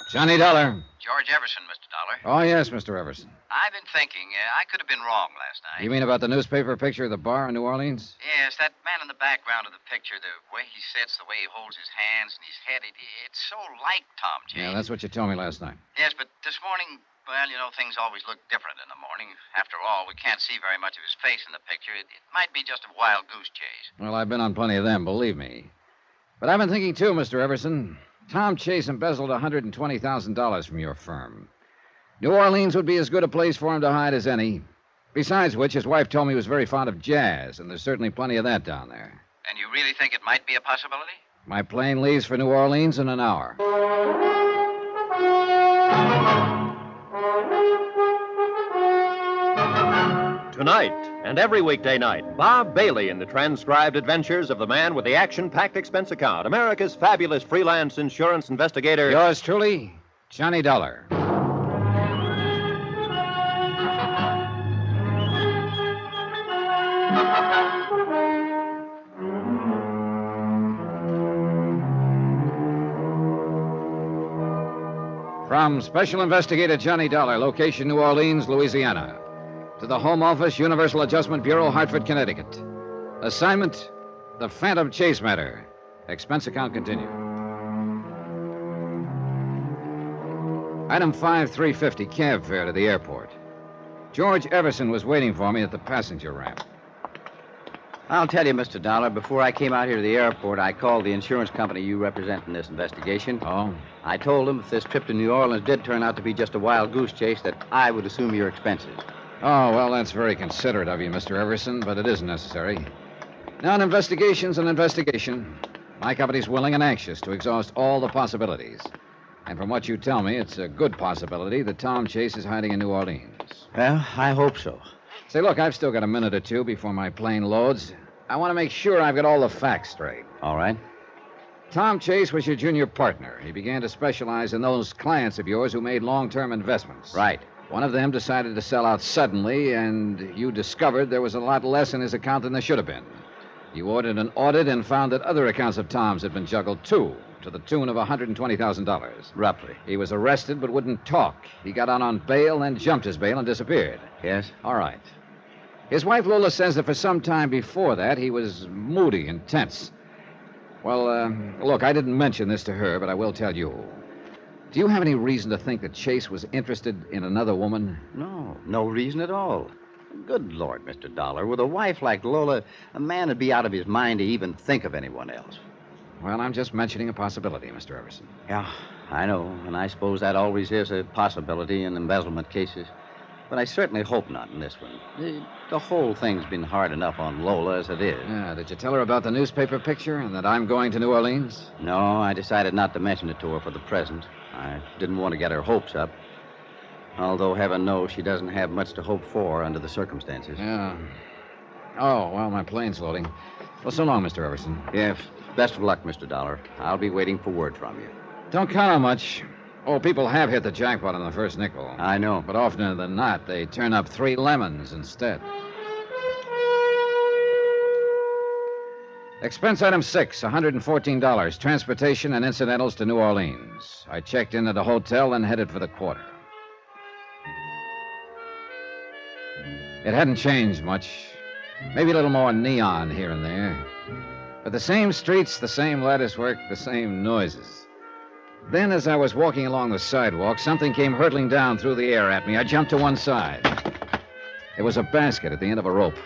Speaker 1: Johnny Dollar.
Speaker 15: George Everson, Mr. Dollar.
Speaker 1: Oh, yes, Mr. Everson.
Speaker 15: I've been thinking, I could have been wrong last night.
Speaker 1: You mean about the newspaper picture of the bar in New Orleans?
Speaker 15: Yes, that man in the background of the picture, the way he sits, the way he holds his hands and his head, it's so like Tom Chase.
Speaker 1: Yeah, that's what you told me last night.
Speaker 15: Yes, but this morning, well, you know, things always look different in the morning. After all, we can't see very much of his face in the picture. It might be just a wild goose chase.
Speaker 1: Well, I've been on plenty of them, believe me. But I've been thinking, too, Mr. Everson. Tom Chase embezzled $120,000 from your firm. New Orleans would be as good a place for him to hide as any. Besides which, his wife told me he was very fond of jazz, and there's certainly plenty of that down there.
Speaker 15: And you really think it might be a possibility?
Speaker 1: My plane leaves for New Orleans in an hour.
Speaker 3: Tonight and every weekday night, Bob Bailey in the transcribed adventures of the man with the action-packed expense account, America's fabulous freelance insurance investigator.
Speaker 1: Yours truly, Johnny Dollar. From Special Investigator Johnny Dollar, location New Orleans, Louisiana, to the Home Office, Universal Adjustment Bureau, Hartford, Connecticut. Assignment, the Phantom Chase Matter. Expense account continued. Item 5350, cab fare to the airport. George Everson was waiting for me at the passenger ramp.
Speaker 6: I'll tell you, Mr. Dollar, before I came out here to the airport, I called the insurance company you represent in this investigation.
Speaker 1: Oh?
Speaker 6: I told them if this trip to New Orleans did turn out to be just a wild goose chase, that I would assume your expenses.
Speaker 1: Oh, well, that's very considerate of you, Mr. Everson, but it isn't necessary. Now, an investigation's an investigation. My company's willing and anxious to exhaust all the possibilities. And from what you tell me, it's a good possibility that Tom Chase is hiding in New Orleans.
Speaker 6: Well, I hope so.
Speaker 1: Say, look, I've still got a minute or two before my plane loads. I want to make sure I've got all the facts straight.
Speaker 6: All right.
Speaker 1: Tom Chase was your junior partner. He began to specialize in those clients of yours who made long-term investments.
Speaker 6: Right.
Speaker 1: One of them decided to sell out suddenly, and you discovered there was a lot less in his account than there should have been. You ordered an audit and found that other accounts of Tom's had been juggled, too, to the tune of $120,000.
Speaker 6: Roughly.
Speaker 1: He was arrested but wouldn't talk. He got out on bail, then jumped his bail and disappeared.
Speaker 6: Yes?
Speaker 1: All right. His wife Lola says that for some time before that, he was moody and tense. Well, look, I didn't mention this to her, but I will tell you. Do you have any reason to think that Chase was interested in another woman?
Speaker 6: No, no reason at all. Good Lord, Mr. Dollar, with a wife like Lola, a man would be out of his mind to even think of anyone else.
Speaker 1: Well, I'm just mentioning a possibility, Mr. Everson.
Speaker 6: Yeah, I know, and I suppose that always is a possibility in embezzlement cases. But I certainly hope not in this one. The whole thing's been hard enough on Lola as it is.
Speaker 1: Yeah, did you tell her about the newspaper picture and that I'm going to New Orleans?
Speaker 6: No, I decided not to mention it to her for the present. I didn't want to get her hopes up. Although, heaven knows, she doesn't have much to hope for under the circumstances.
Speaker 1: Yeah. Oh, well, my plane's loading. Well, so long, Mr. Everson.
Speaker 6: Yes. Best of luck, Mr. Dollar. I'll be waiting for word from you.
Speaker 1: Don't count on much. Oh, people have hit the jackpot on the first nickel.
Speaker 6: I know.
Speaker 1: But oftener than not, they turn up 3 lemons instead. Expense item 6, $114. Transportation and incidentals to New Orleans. I checked in at a hotel and headed for the quarter. It hadn't changed much. Maybe a little more neon here and there. But the same streets, the same latticework, the same noises. Then, as I was walking along the sidewalk, something came hurtling down through the air at me. I jumped to one side. It was a basket at the end of a rope.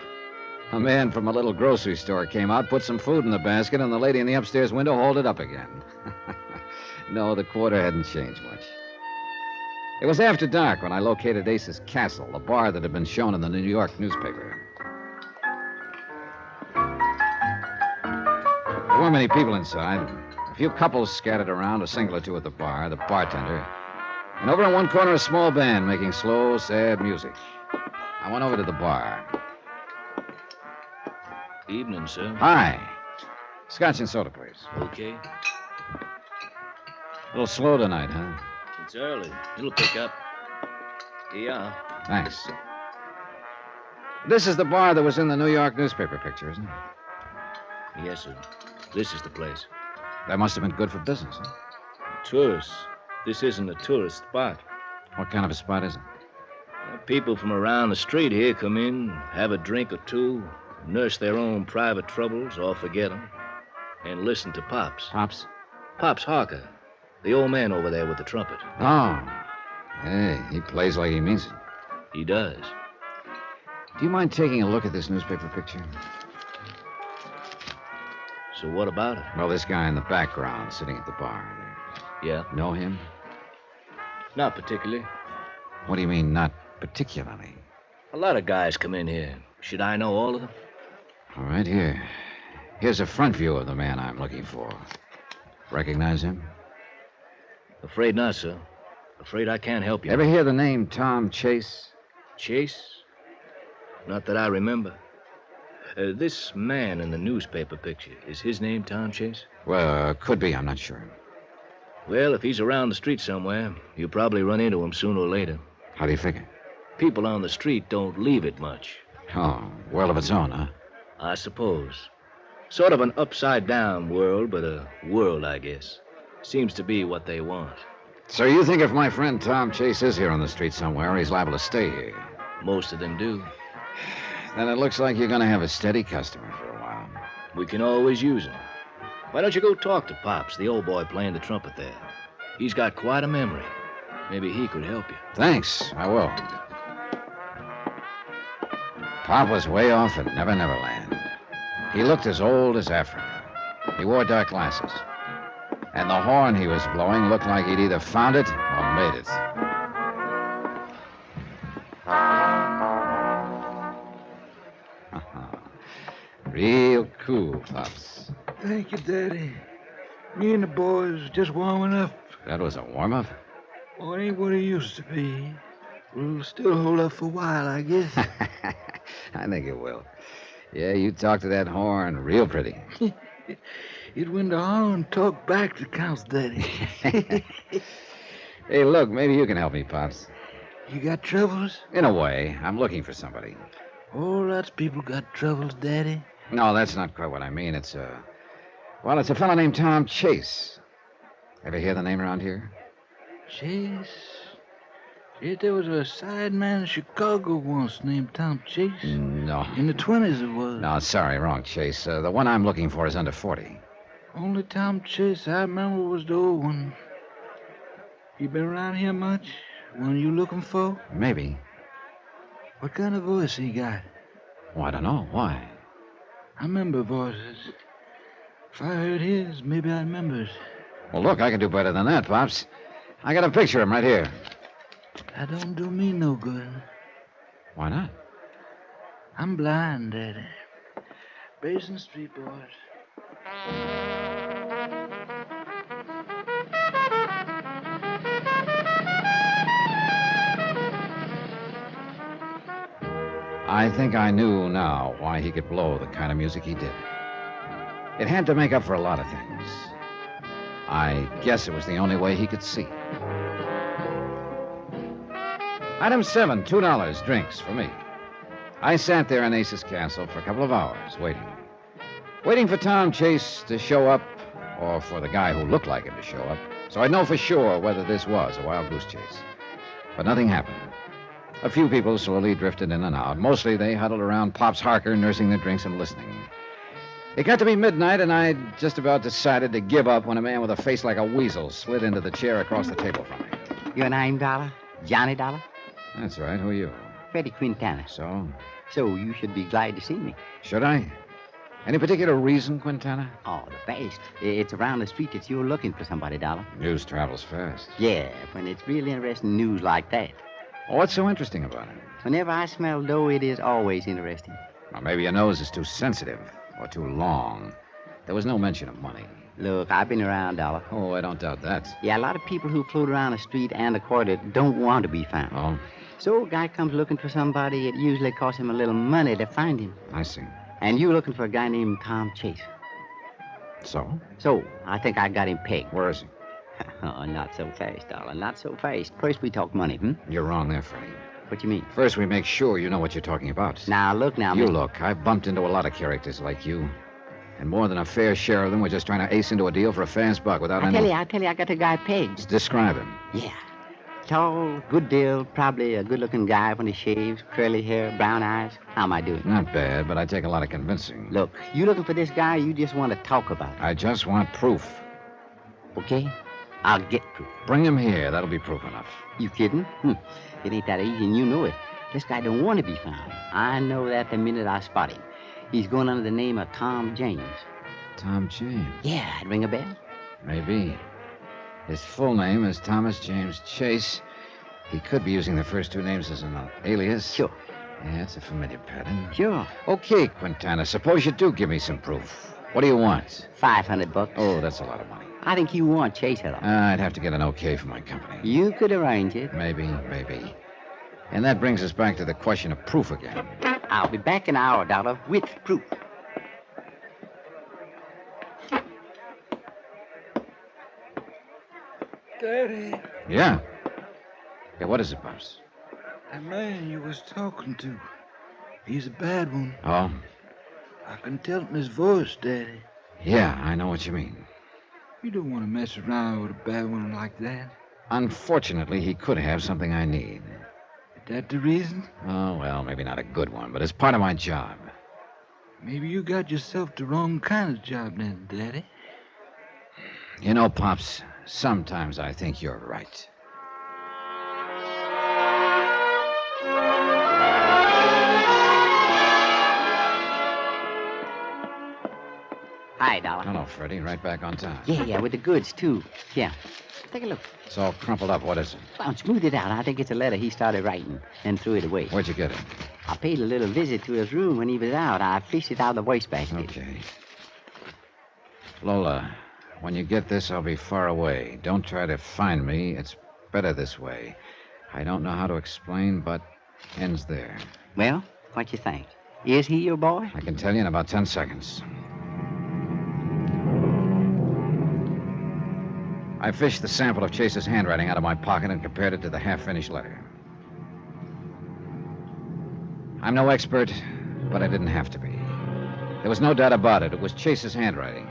Speaker 1: A man from a little grocery store came out, put some food in the basket, and the lady in the upstairs window hauled it up again. No, the quarter hadn't changed much. It was after dark when I located Ace's Castle, a bar that had been shown in the New York newspaper. There weren't many people inside. A few couples scattered around, a single or two at the bar, the bartender. And over in one corner, a small band making slow, sad music. I went over to the bar.
Speaker 9: Evening, sir.
Speaker 1: Hi. Scotch and soda, please.
Speaker 9: Okay.
Speaker 1: A little slow tonight, huh?
Speaker 9: It's early. It'll pick up. Here you are.
Speaker 1: Thanks. This is the bar that was in the New York newspaper picture, isn't it?
Speaker 9: Yes, sir. This is the place.
Speaker 1: That must have been good for business, huh?
Speaker 9: Tourists. This isn't a tourist spot.
Speaker 1: What kind of a spot is it?
Speaker 9: People from around the street here come in, have a drink or two, nurse their own private troubles or forget them, and listen to Pops.
Speaker 1: Pops?
Speaker 9: Pops Harker, the old man over there with the trumpet.
Speaker 1: Oh. Hey, he plays like he means it.
Speaker 9: He does.
Speaker 1: Do you mind taking a look at this newspaper picture?
Speaker 9: So what about it?
Speaker 1: Well, this guy in the background sitting at the bar.
Speaker 9: Yeah?
Speaker 1: Know him?
Speaker 9: Not particularly.
Speaker 1: What do you mean, not particularly?
Speaker 9: A lot of guys come in here. Should I know all of them?
Speaker 1: All right, here. Here's a front view of the man I'm looking for. Recognize him?
Speaker 9: Afraid not, sir. Afraid I can't help you.
Speaker 1: Ever hear the name Tom Chase?
Speaker 9: Chase? Not that I remember. This man in the newspaper picture, is his name Tom Chase?
Speaker 1: Well, could be. I'm not sure.
Speaker 9: Well, if he's around the street somewhere, you'll probably run into him sooner or later.
Speaker 1: How do you figure?
Speaker 9: People on the street don't leave it much.
Speaker 1: Oh, world of its own, huh?
Speaker 9: I suppose. Sort of an upside-down world, but a world, I guess. Seems to be what they want.
Speaker 1: So you think if my friend Tom Chase is here on the street somewhere, he's liable to stay here?
Speaker 9: Most of them do.
Speaker 1: Then it looks like you're going to have a steady customer for a while.
Speaker 9: We can always use him. Why don't you go talk to Pops, the old boy playing the trumpet there? He's got quite a memory. Maybe he could help you.
Speaker 1: Thanks, I will. Pop was way off at Never Never Land. He looked as old as Africa. He wore dark glasses. And the horn he was blowing looked like he'd either found it or made it. Real cool, Pops.
Speaker 2: Thank you, Daddy. Me and the boys just warming up.
Speaker 1: That was a warm-up?
Speaker 2: Well, it ain't what it used to be. We'll still hold up for a while, I guess.
Speaker 1: I think it will. Yeah, you talk to that horn real pretty.
Speaker 2: It when the horn talk back to counts, Daddy.
Speaker 1: Hey, look, maybe you can help me, Pops.
Speaker 2: You got troubles?
Speaker 1: In a way. I'm looking for somebody.
Speaker 2: Oh, lots of people got troubles, Daddy.
Speaker 1: No, that's not quite what I mean. It's a fellow named Tom Chase. Ever hear the name around here?
Speaker 2: Chase? Yes, there was a side man in Chicago once named Tom Chase.
Speaker 1: No.
Speaker 2: In the 20s it was.
Speaker 1: No, sorry, wrong Chase. The one I'm looking for is under 40.
Speaker 2: Only Tom Chase I remember was the old one. He been around here much? One you looking for?
Speaker 1: Maybe.
Speaker 2: What kind of voice he got?
Speaker 1: Oh, I don't know. Why?
Speaker 2: I remember voices. If I heard his, maybe I remember it.
Speaker 1: Well, look, I can do better than that, Pops. I got a picture of him right here.
Speaker 2: That don't do me no good.
Speaker 1: Why not?
Speaker 2: I'm blind, Daddy. Basin Street boys.
Speaker 1: I think I knew now why he could blow the kind of music he did. It had to make up for a lot of things. I guess it was the only way he could see. Item 7, $2, drinks for me. I sat there in Ace's Castle for a couple of hours, waiting for Tom Chase to show up, or for the guy who looked like him to show up, so I'd know for sure whether this was a wild goose chase. But nothing happened. A few people slowly drifted in and out. Mostly they huddled around Pops Harker, nursing their drinks and listening. It got to be midnight, and I'd just about decided to give up when a man with a face like a weasel slid into the chair across the table from me.
Speaker 14: Your name, Dollar? Johnny Dollar?
Speaker 1: That's right. Who are you?
Speaker 14: Freddie Quintana.
Speaker 1: So?
Speaker 14: So you should be glad to see me.
Speaker 1: Should I? Any particular reason, Quintana?
Speaker 14: Oh, the best. It's around the street that you're looking for somebody, Dollar.
Speaker 1: News travels fast.
Speaker 14: Yeah, when it's really interesting news like that.
Speaker 1: Well, what's so interesting about it?
Speaker 14: Whenever I smell dough, it is always interesting.
Speaker 1: Well, maybe your nose is too sensitive or too long. There was no mention of money.
Speaker 14: Look, I've been around, Dollar.
Speaker 1: Oh, I don't doubt that.
Speaker 14: Yeah, a lot of people who float around the street and the corridor don't want to be found.
Speaker 1: Oh?
Speaker 14: So a guy comes looking for somebody, it usually costs him a little money to find him.
Speaker 1: I see.
Speaker 14: And you're looking for a guy named Tom Chase.
Speaker 1: So?
Speaker 14: So, I think I got him pegged.
Speaker 1: Where is he?
Speaker 14: Oh, not so fast, Dollar. Not so fast. First we talk money,
Speaker 1: You're wrong there, Freddie.
Speaker 14: What you mean?
Speaker 1: First, we make sure you know what you're talking about.
Speaker 14: Now, look now,
Speaker 1: You
Speaker 14: Mr.
Speaker 1: look. I've bumped into a lot of characters like you. And more than a fair share of them were just trying to ace into a deal for a fast buck without
Speaker 14: I
Speaker 1: any...
Speaker 14: tell you, I got the guy pegged.
Speaker 1: Describe him.
Speaker 14: Yeah. Tall, good build, probably a good-looking guy when he shaves, curly hair, brown eyes. How am I doing?
Speaker 1: Not bad, but I take a lot of convincing.
Speaker 14: Look, you looking for this guy, you just want to talk about it.
Speaker 1: I just want proof.
Speaker 14: Okay? I'll get proof.
Speaker 1: Bring him here. That'll be proof enough.
Speaker 14: You kidding? It ain't that easy, and you know it. This guy don't want to be found. I know that the minute I spot him. He's going under the name of Tom James.
Speaker 1: Tom James?
Speaker 14: Yeah, I'd ring a bell.
Speaker 1: Maybe. His full name is Thomas James Chase. He could be using the first two names as an alias.
Speaker 14: Sure.
Speaker 1: Yeah, it's a familiar pattern.
Speaker 14: Sure.
Speaker 1: Okay, Quintana, suppose you do give me some proof. What do you want?
Speaker 14: $500.
Speaker 1: Oh, that's a lot of money.
Speaker 14: I think you want Chase at all.
Speaker 1: I'd have to get an okay from my company.
Speaker 14: You could arrange it.
Speaker 1: Maybe. And that brings us back to the question of proof again.
Speaker 14: I'll be back in an hour, Dollar, with proof.
Speaker 2: Daddy.
Speaker 1: Yeah? Yeah, what is it, Pops?
Speaker 2: That man you was talking to, he's a bad one.
Speaker 1: Oh?
Speaker 2: I can tell it in his voice, Daddy.
Speaker 1: Yeah, I know what you mean.
Speaker 2: You don't want to mess around with a bad one like that.
Speaker 1: Unfortunately, he could have something I need.
Speaker 5: Is that the reason?
Speaker 1: Oh, well, maybe not a good one, but it's part of my job.
Speaker 5: Maybe you got yourself the wrong kind of job then, Daddy.
Speaker 1: You know, Pops, sometimes I think you're right.
Speaker 14: Hi, Dollar.
Speaker 1: Hello, Freddie. Right back on time.
Speaker 14: Yeah, with the goods, too. Yeah. Take a look.
Speaker 1: It's all crumpled up. What is it?
Speaker 14: Well, smooth it out. I think it's a letter he started writing and threw it away.
Speaker 1: Where'd you get it?
Speaker 14: I paid a little visit to his room when he was out. I fished it out of the wastebasket.
Speaker 1: Okay. Lola, when you get this, I'll be far away. Don't try to find me. It's better this way. I don't know how to explain, but ends there.
Speaker 14: Well, what you think? Is he your boy?
Speaker 1: I can tell you in about 10 seconds. I fished the sample of Chase's handwriting out of my pocket and compared it to the half-finished letter. I'm no expert, but I didn't have to be. There was no doubt about it. It was Chase's handwriting.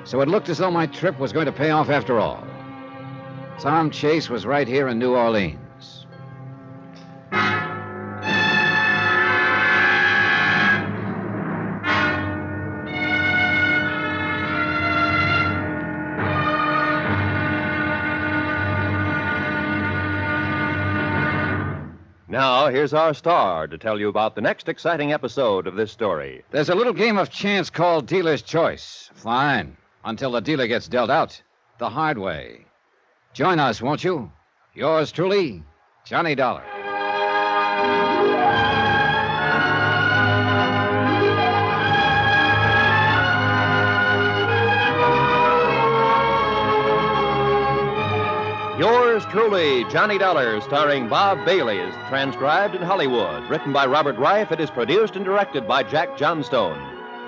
Speaker 1: So it looked as though my trip was going to pay off after all. Tom Chase was right here in New Orleans.
Speaker 3: Now, here's our star to tell you about the next exciting episode of this story.
Speaker 1: There's a little game of chance called Dealer's Choice. Fine. Until the dealer gets dealt out the hard way. Join us, won't you? Yours truly, Johnny Dollar.
Speaker 3: Yours truly, Johnny Dollar, starring Bob Bailey, is transcribed in Hollywood. Written by Robert Reif, it is produced and directed by Jack Johnstone.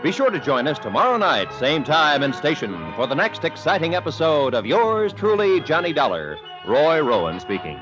Speaker 3: Be sure to join us tomorrow night, same time and station, for the next exciting episode of Yours truly, Johnny Dollar. Roy Rowan speaking.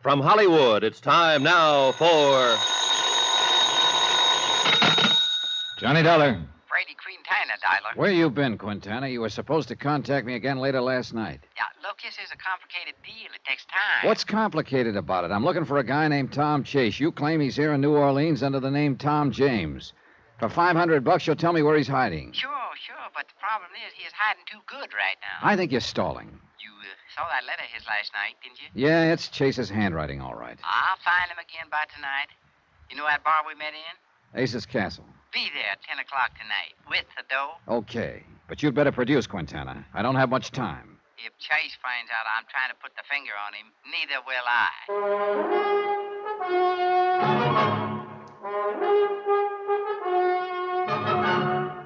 Speaker 3: From Hollywood, it's time now for
Speaker 1: Johnny Dollar.
Speaker 15: Brady Quintana, Dialer.
Speaker 1: Where you been, Quintana? You were supposed to contact me again later last night.
Speaker 15: Yeah, look, this is a complicated deal. It takes time.
Speaker 1: What's complicated about it? I'm looking for a guy named Tom Chase. You claim he's here in New Orleans under the name Tom James. For $500, you'll tell me where he's hiding.
Speaker 15: Sure, but the problem is he is hiding too good right now.
Speaker 1: I think you're stalling.
Speaker 15: You saw that letter of his last night, didn't you?
Speaker 1: Yeah, it's Chase's handwriting, all right.
Speaker 15: I'll find him again by tonight. You know that bar we met in?
Speaker 1: Ace's Castle.
Speaker 15: Be there at 10 o'clock tonight with the dough.
Speaker 1: Okay, but you'd better produce, Quintana. I don't have much time.
Speaker 15: If Chase finds out I'm trying to put the finger on him, neither will I.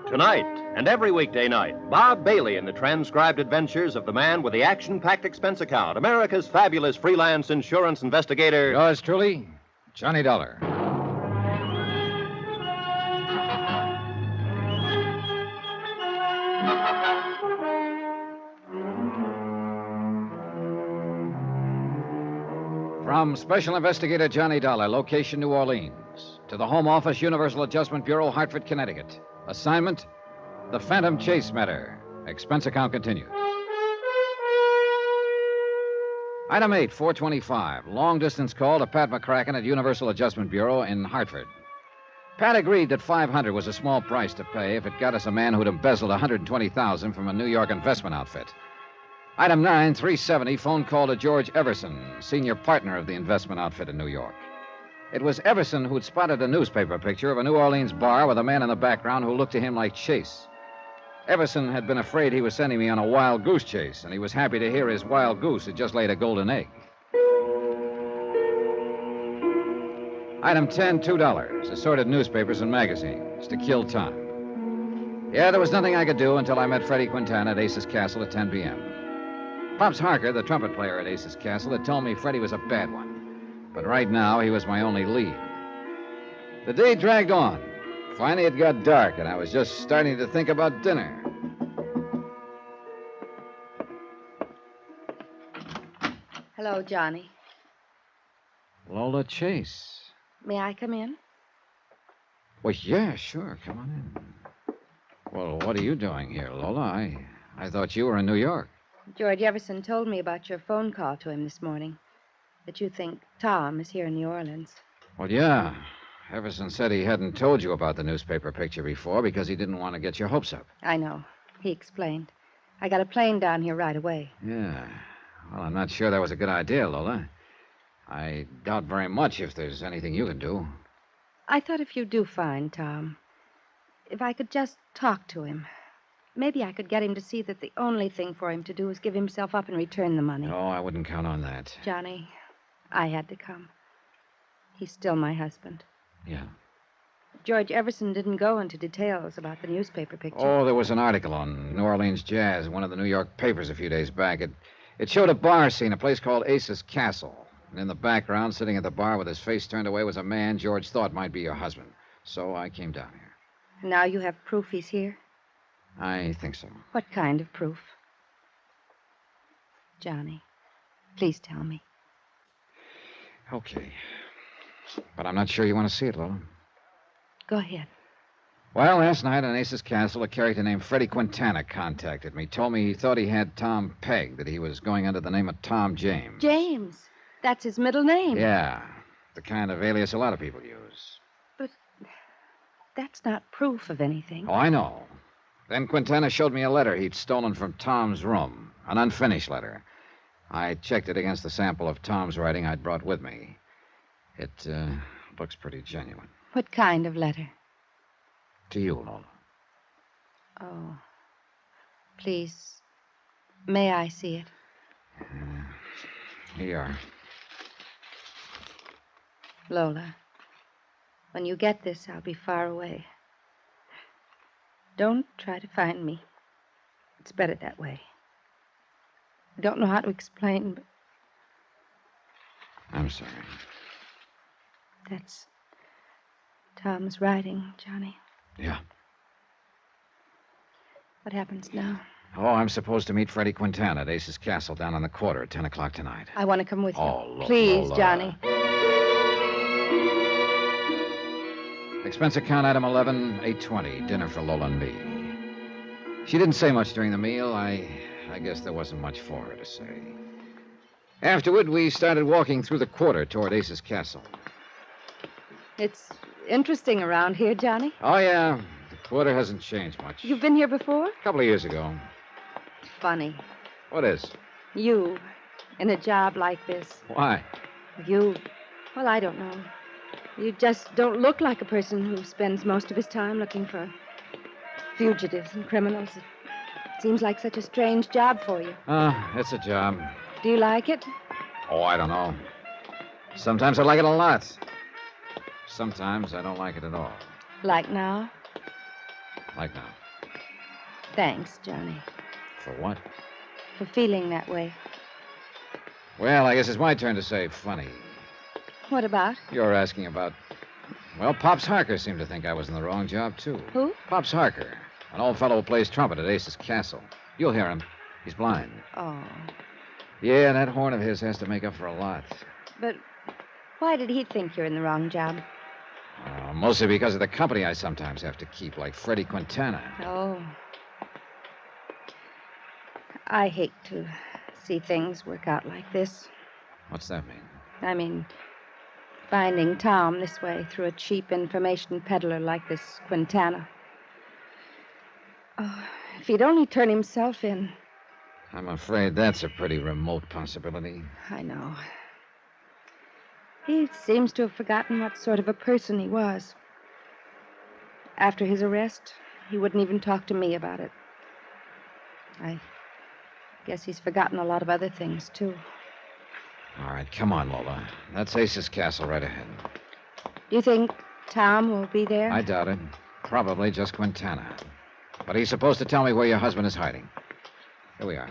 Speaker 3: Tonight and every weekday night, Bob Bailey in the transcribed adventures of the man with the action-packed expense account, America's fabulous freelance insurance investigator.
Speaker 1: Yours truly, Johnny Dollar. From Special Investigator Johnny Dollar, location New Orleans, to the Home Office, Universal Adjustment Bureau, Hartford, Connecticut. Assignment, the Phantom Chase matter. Expense account continued. Item 8, 425. Long-distance call to Pat McCracken at Universal Adjustment Bureau in Hartford. Pat agreed that $500 was a small price to pay if it got us a man who'd embezzled $120,000 from a New York investment outfit. Item 9, 370. Phone call to George Everson, senior partner of the investment outfit in New York. It was Everson who'd spotted a newspaper picture of a New Orleans bar with a man in the background who looked to him like Chase. Everson had been afraid he was sending me on a wild goose chase, and he was happy to hear his wild goose had just laid a golden egg. Item 10, $2. Assorted newspapers and magazines to kill time. Yeah, there was nothing I could do until I met Freddie Quintana at Ace's Castle at 10 p.m. Pops Harker, the trumpet player at Ace's Castle, had told me Freddie was a bad one. But right now, he was my only lead. The day dragged on. Finally, it got dark, and I was just starting to think about dinner.
Speaker 18: Hello, Johnny.
Speaker 1: Lola Chase.
Speaker 18: May I come in?
Speaker 1: Well, yeah, sure. Come on in. Well, what are you doing here, Lola? I thought you were in New York.
Speaker 18: George Everson told me about your phone call to him this morning. That you think Tom is here in New Orleans.
Speaker 1: Well, yeah. Everson said he hadn't told you about the newspaper picture before because he didn't want to get your hopes up.
Speaker 18: I know. He explained. I got a plane down here right away.
Speaker 1: Yeah. Well, I'm not sure that was a good idea, Lola. I doubt very much if there's anything you can do.
Speaker 18: I thought if you do find Tom, if I could just talk to him, maybe I could get him to see that the only thing for him to do is give himself up and return the money.
Speaker 1: No, I wouldn't count on that.
Speaker 18: Johnny, I had to come. He's still my husband.
Speaker 1: Yeah.
Speaker 18: George Everson didn't go into details about the newspaper picture.
Speaker 1: Oh, there was an article on New Orleans jazz in one of the New York papers a few days back. It showed a bar scene, a place called Ace's Castle. And in the background, sitting at the bar with his face turned away, was a man George thought might be your husband. So I came down here.
Speaker 18: Now you have proof he's here?
Speaker 1: I think so.
Speaker 18: What kind of proof? Johnny, please tell me.
Speaker 1: Okay. But I'm not sure you want to see it, Lola.
Speaker 18: Go ahead.
Speaker 1: Well, last night on Ace's Castle, a character named Freddie Quintana contacted me. Told me he thought he had Tom pegged, that he was going under the name of Tom James.
Speaker 18: James. That's his middle name.
Speaker 1: Yeah. The kind of alias a lot of people use.
Speaker 18: But that's not proof of anything.
Speaker 1: Oh, I know. Then Quintana showed me a letter he'd stolen from Tom's room. An unfinished letter. I checked it against the sample of Tom's writing I'd brought with me. It looks pretty genuine.
Speaker 18: What kind of letter?
Speaker 1: To you, Lola.
Speaker 18: Oh. Please, may I see it?
Speaker 1: Here you are.
Speaker 18: Lola, when you get this, I'll be far away. Don't try to find me. It's better that way. I don't know how to explain, but...
Speaker 1: I'm sorry.
Speaker 18: That's Tom's writing, Johnny.
Speaker 1: Yeah.
Speaker 18: What happens now?
Speaker 1: Oh, I'm supposed to meet Freddie Quintana at Ace's Castle down on the quarter at 10 o'clock tonight.
Speaker 18: I want to come with you.
Speaker 1: Oh, Lola.
Speaker 18: Please, Johnny.
Speaker 1: Expense account item 11, $8.20. Dinner for Lola and me. She didn't say much during the meal. I guess there wasn't much for her to say. Afterward, we started walking through the quarter toward Ace's Castle.
Speaker 18: It's interesting around here, Johnny.
Speaker 1: Oh, yeah. The quarter hasn't changed much.
Speaker 18: You've been here before?
Speaker 1: A couple of years ago.
Speaker 18: Funny.
Speaker 1: What is?
Speaker 18: You, in a job like this.
Speaker 1: Why?
Speaker 18: You, well, I don't know. You just don't look like a person who spends most of his time looking for fugitives and criminals. It seems like such a strange job for you.
Speaker 1: It's a job.
Speaker 18: Do you like it?
Speaker 1: Oh, I don't know. Sometimes I like it a lot. Sometimes I don't like it at all.
Speaker 18: Like now?
Speaker 1: Like now.
Speaker 18: Thanks, Johnny.
Speaker 1: For what?
Speaker 18: For feeling that way.
Speaker 1: Well, I guess it's my turn to say funny.
Speaker 18: What about?
Speaker 1: You're asking about... Well, Pops Harker seemed to think I was in the wrong job, too.
Speaker 18: Who?
Speaker 1: Pops Harker. An old fellow who plays trumpet at Ace's Castle. You'll hear him. He's blind.
Speaker 18: Oh.
Speaker 1: Yeah, that horn of his has to make up for a lot.
Speaker 18: But why did he think you're in the wrong job?
Speaker 1: Mostly because of the company I sometimes have to keep, like Freddie Quintana.
Speaker 18: Oh. I hate to see things work out like this.
Speaker 1: What's that mean?
Speaker 18: I mean, finding Tom this way through a cheap information peddler like this Quintana. Oh, if he'd only turn himself in.
Speaker 1: I'm afraid that's a pretty remote possibility.
Speaker 18: I know. He seems to have forgotten what sort of a person he was. After his arrest, he wouldn't even talk to me about it. I guess he's forgotten a lot of other things, too.
Speaker 1: All right, come on, Lola. That's Ace's Castle right ahead.
Speaker 18: Do you think Tom will be there?
Speaker 1: I doubt it. Probably just Quintana. But he's supposed to tell me where your husband is hiding. Here we are.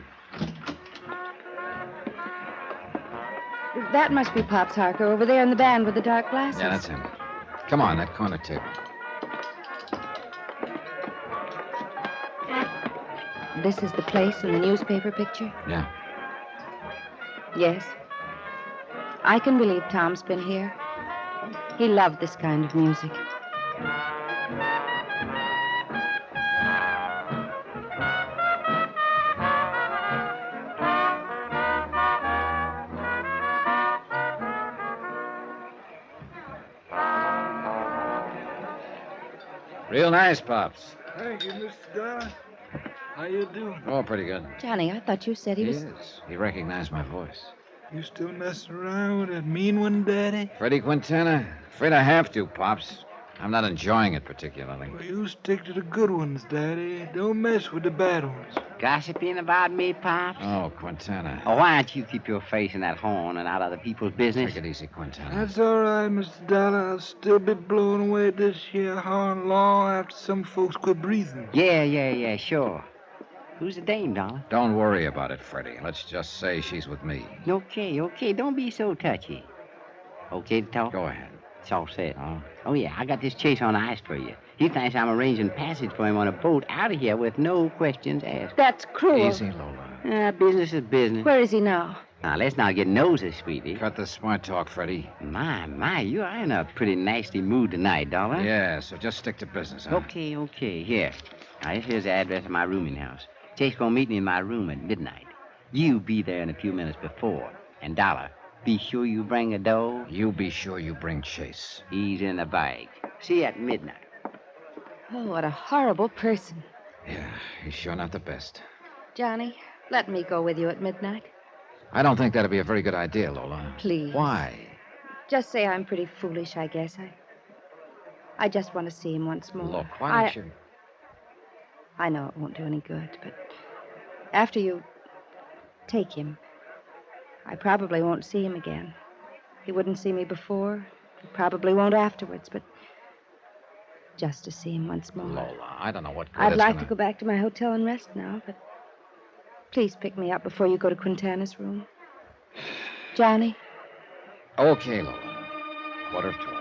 Speaker 18: That must be Pops Harker over there in the band with the dark glasses.
Speaker 1: Yeah, that's him. Come on, that corner table.
Speaker 18: This is the place in the newspaper picture?
Speaker 1: Yeah.
Speaker 18: Yes. I can believe Tom's been here. He loved this kind of music.
Speaker 1: Real nice, Pops.
Speaker 5: Thank you, Mr. Dollar. How you doing?
Speaker 1: Oh, pretty good.
Speaker 18: Johnny, I thought you said he was...
Speaker 1: Yes. He recognized my voice.
Speaker 5: You still messing around with that mean one, Daddy?
Speaker 1: Freddie Quintana? Afraid I have to, Pops. I'm not enjoying it particularly.
Speaker 5: Well, you stick to the good ones, Daddy. Don't mess with the bad ones.
Speaker 14: Gossiping about me, Pops?
Speaker 1: Oh, Quintana.
Speaker 14: Oh, why don't you keep your face in that horn and out of other people's business?
Speaker 1: Take it easy, Quintana.
Speaker 5: That's all right, Mr. Dollar. I'll still be blowing away this here horn long after some folks quit breathing.
Speaker 14: Yeah, sure. Who's the dame, Dollar?
Speaker 1: Don't worry about it, Freddie. Let's just say she's with me.
Speaker 14: Okay. Don't be so touchy. Okay to talk?
Speaker 1: Go ahead.
Speaker 14: It's all set. Oh, yeah, I got this chase on ice for you. He thinks I'm arranging passage for him on a boat out of here with no questions asked.
Speaker 18: That's cruel.
Speaker 1: Easy, Lola.
Speaker 14: Business is business.
Speaker 18: Where is he now?
Speaker 14: Now, let's not get nosy, sweetie.
Speaker 1: Cut the smart talk, Freddie.
Speaker 14: My, you are in a pretty nasty mood tonight, Dollar.
Speaker 1: Yeah, so just stick to business, huh?
Speaker 14: Okay. Here. Now, here's the address of my rooming house. Chase gonna meet me in my room at midnight. You be there in a few minutes before. And Dollar, be sure you bring a dough.
Speaker 1: You be sure you bring Chase.
Speaker 14: He's in the bag. See you at midnight.
Speaker 18: Oh, what a horrible person.
Speaker 1: Yeah, he's sure not the best.
Speaker 18: Johnny, let me go with you at midnight.
Speaker 1: I don't think that'd be a very good idea, Lola.
Speaker 18: Please.
Speaker 1: Why?
Speaker 18: Just say I'm pretty foolish, I guess. I just want to see him once more.
Speaker 1: Look, why don't you...
Speaker 18: I know it won't do any good, but after you take him, I probably won't see him again. He wouldn't see me before. He probably won't afterwards, but just to see him once more.
Speaker 1: Lola, I don't know what good
Speaker 18: I'd
Speaker 1: it's
Speaker 18: like
Speaker 1: gonna...
Speaker 18: to go back to my hotel and rest now, but please pick me up before you go to Quintana's room. Johnny?
Speaker 1: Okay, Lola. 11:45.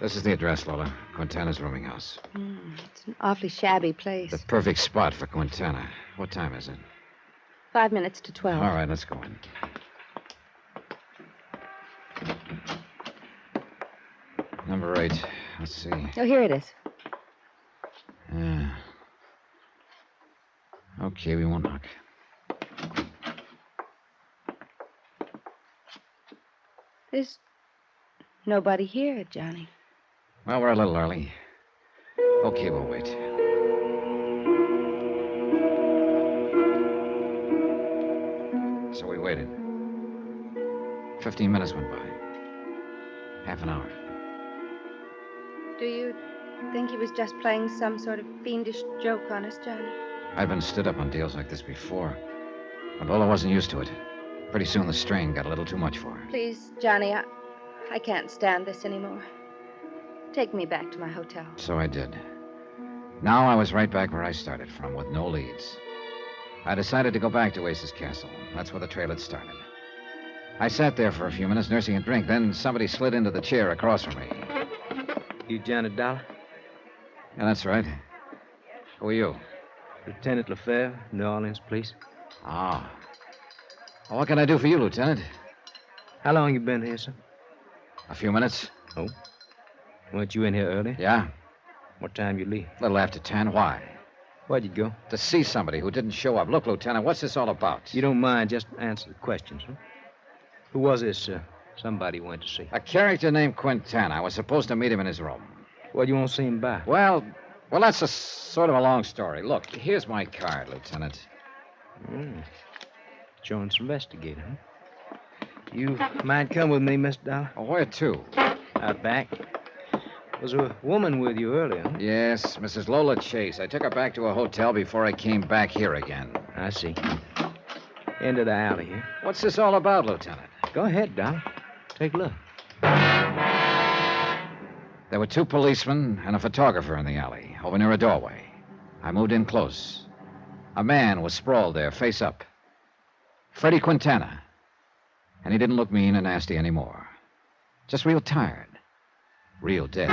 Speaker 1: This is the address, Lola. Quintana's rooming house.
Speaker 18: It's an awfully shabby place.
Speaker 1: The perfect spot for Quintana. What time is it?
Speaker 18: 5 minutes to 12.
Speaker 1: All right, let's go in. Number 8. Let's see.
Speaker 18: Oh, here it is.
Speaker 1: Yeah. Okay, we won't knock.
Speaker 18: There's nobody here, Johnny.
Speaker 1: Well, we're a little early. Okay, we'll wait. So we waited. 15 minutes went by. Half an hour.
Speaker 18: Do you think he was just playing some sort of fiendish joke on us, Johnny?
Speaker 1: I've been stood up on deals like this before. But Lola wasn't used to it. Pretty soon the strain got a little too much for her.
Speaker 18: Please, Johnny, I can't stand this anymore. Take me back to my hotel.
Speaker 1: So I did. Now I was right back where I started from, with no leads. I decided to go back to Ace's Castle. That's where the trail had started. I sat there for a few minutes nursing a drink. Then somebody slid into the chair across from me.
Speaker 10: You Johnny Dollar?
Speaker 1: Yeah, that's right. Who are you?
Speaker 10: Lieutenant LaFleur, New Orleans Police.
Speaker 1: Ah. Well, what can I do for you, Lieutenant?
Speaker 10: How long you been here, sir?
Speaker 1: A few minutes.
Speaker 10: Oh? Weren't you in here early?
Speaker 1: Yeah.
Speaker 10: What time you leave?
Speaker 1: A little after 10. Why?
Speaker 10: Where'd you go?
Speaker 1: To see somebody who didn't show up. Look, Lieutenant, what's this all about?
Speaker 10: You don't mind, just answer the questions, huh? Who was this, somebody you went to see?
Speaker 1: A character named Quintana. I was supposed to meet him in his room.
Speaker 10: Well, you won't see him back.
Speaker 1: Well, Well, that's a sort of a long story. Look, here's my card, Lieutenant.
Speaker 10: Jones investigator, huh? You might come with me, Mr. Dollar.
Speaker 1: Oh, where to?
Speaker 10: Out back. Was a woman with you earlier, huh?
Speaker 1: Yes, Mrs. Lola Chase. I took her back to a hotel before I came back here again.
Speaker 10: I see. Into the alley here.
Speaker 1: What's this all about, Lieutenant?
Speaker 10: Go ahead, Dollar. Take a look.
Speaker 1: There were 2 policemen and a photographer in the alley, over near a doorway. I moved in close. A man was sprawled there, face up. Freddie Quintana. And he didn't look mean and nasty anymore. Just real tired. Real dead.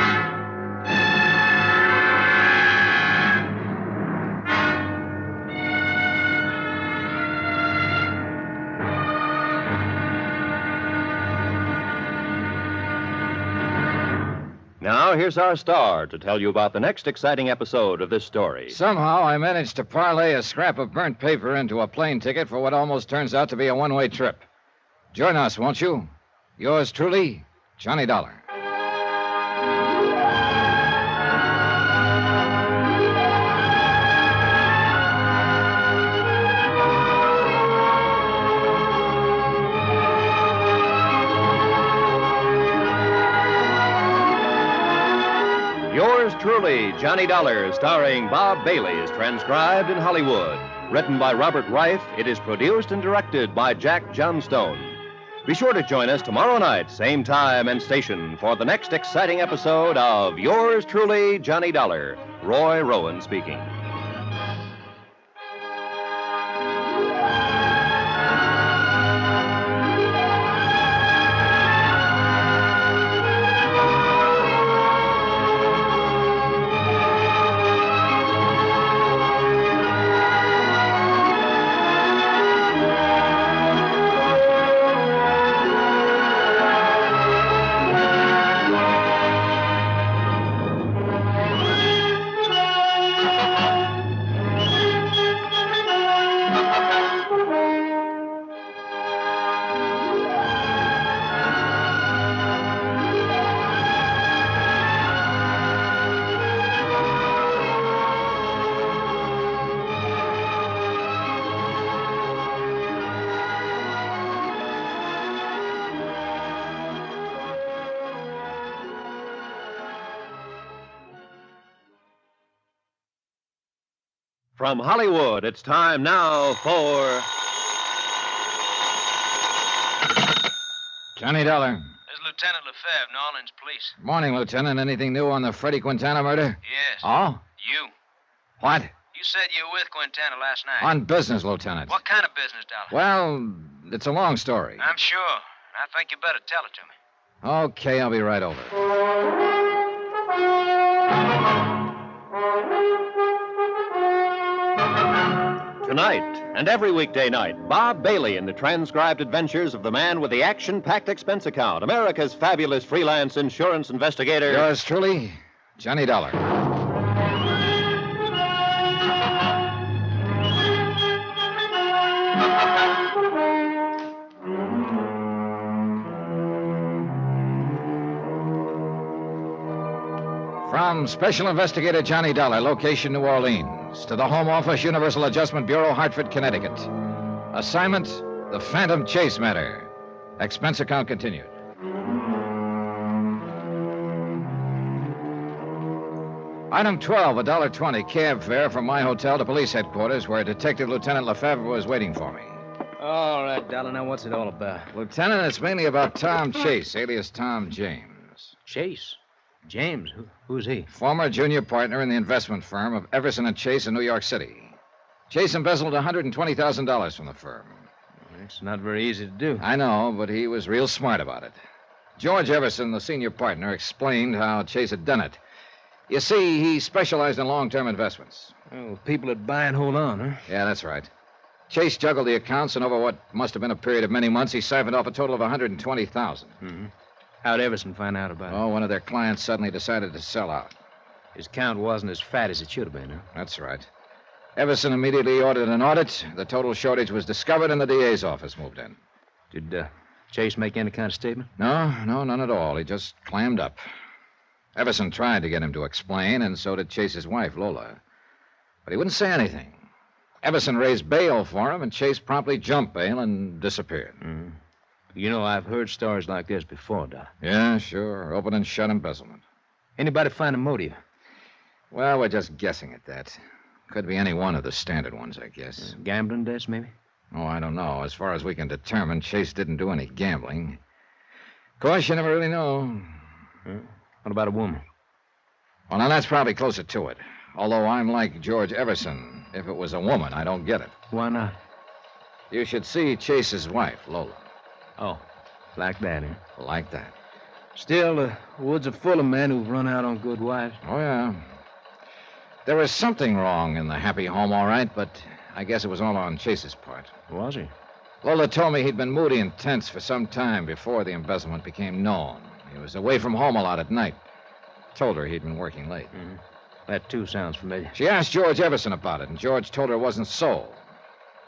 Speaker 3: Now, here's our star to tell you about the next exciting episode of this story.
Speaker 1: Somehow I managed to parlay a scrap of burnt paper into a plane ticket for what almost turns out to be a one-way trip. Join us, won't you? Yours truly, Johnny Dollar.
Speaker 3: Yours truly, Johnny Dollar, starring Bob Bailey, is transcribed in Hollywood. Written by Robert Reif, it is produced and directed by Jack Johnstone. Be sure to join us tomorrow night, same time and station, for the next exciting episode of Yours truly, Johnny Dollar. Roy Rowan speaking. From Hollywood, it's time now for
Speaker 1: Johnny Dollar.
Speaker 19: This is Lieutenant Lefebvre, New Orleans Police.
Speaker 1: Morning, Lieutenant. Anything new on the Freddie Quintana murder?
Speaker 19: Yes.
Speaker 1: Oh?
Speaker 19: You.
Speaker 1: What?
Speaker 19: You said you were with Quintana last night.
Speaker 1: On business, Lieutenant.
Speaker 19: What kind of business, Dollar?
Speaker 1: Well, it's a long story.
Speaker 19: I'm sure. I think you better tell it to me.
Speaker 1: Okay, I'll be right over.
Speaker 3: Tonight and every weekday night, Bob Bailey in the transcribed adventures of the man with the action-packed expense account, America's fabulous freelance insurance investigator.
Speaker 1: Yours truly, Johnny Dollar. From Special Investigator Johnny Dollar, location New Orleans, to the Home Office, Universal Adjustment Bureau, Hartford, Connecticut. Assignment, the Phantom Chase matter. Expense account continued. Item 12, $1.20 cab fare from my hotel to police headquarters, where Detective Lieutenant Lefebvre was waiting for me.
Speaker 10: All right, Dollar. Now, what's it all about?
Speaker 1: Lieutenant, it's mainly about Tom Chase, alias Tom James.
Speaker 10: Chase? James? Who's he?
Speaker 1: Former junior partner in the investment firm of Everson and Chase in New York City. Chase embezzled $120,000 from the firm.
Speaker 10: It's not very easy to do.
Speaker 1: I know, but he was real smart about it. George Everson, the senior partner, explained how Chase had done it. You see, he specialized in long-term investments.
Speaker 10: Oh, people that buy and hold on, huh?
Speaker 1: Yeah, that's right. Chase juggled the accounts, and over what must have been a period of many months, he siphoned off a total of $120,000.
Speaker 10: Mm-hmm. How'd Everson find out about it?
Speaker 1: Oh, one of their clients suddenly decided to sell out.
Speaker 10: His count wasn't as fat as it should have been, huh?
Speaker 1: That's right. Everson immediately ordered an audit. The total shortage was discovered, and the DA's office moved in.
Speaker 10: Did Chase make any kind of statement?
Speaker 1: No, none at all. He just clammed up. Everson tried to get him to explain, and so did Chase's wife, Lola. But he wouldn't say anything. Everson raised bail for him, and Chase promptly jumped bail and disappeared.
Speaker 10: Mm. You know, I've heard stories like this before, Doc.
Speaker 1: Yeah, sure. Open and shut embezzlement.
Speaker 10: Anybody find a motive?
Speaker 1: Well, we're just guessing at that. Could be any one of the standard ones, I guess.
Speaker 10: Gambling debts, maybe?
Speaker 1: Oh, I don't know. As far as we can determine, Chase didn't do any gambling. Of course, you never really know.
Speaker 10: What about a woman?
Speaker 1: Well, now that's probably closer to it. Although I'm like George Everson. If it was a woman, I don't get it.
Speaker 10: Why not?
Speaker 1: You should see Chase's wife, Lola.
Speaker 10: Oh, like that, eh?
Speaker 1: Like that.
Speaker 10: Still, the woods are full of men who've run out on good wives.
Speaker 1: Oh, yeah. There was something wrong in the happy home, all right, but I guess it was all on Chase's part.
Speaker 10: Was he?
Speaker 1: Lola told me he'd been moody and tense for some time before the embezzlement became known. He was away from home a lot at night. Told her he'd been working late.
Speaker 10: Mm-hmm. That, too, sounds familiar.
Speaker 1: She asked George Everson about it, and George told her it wasn't so.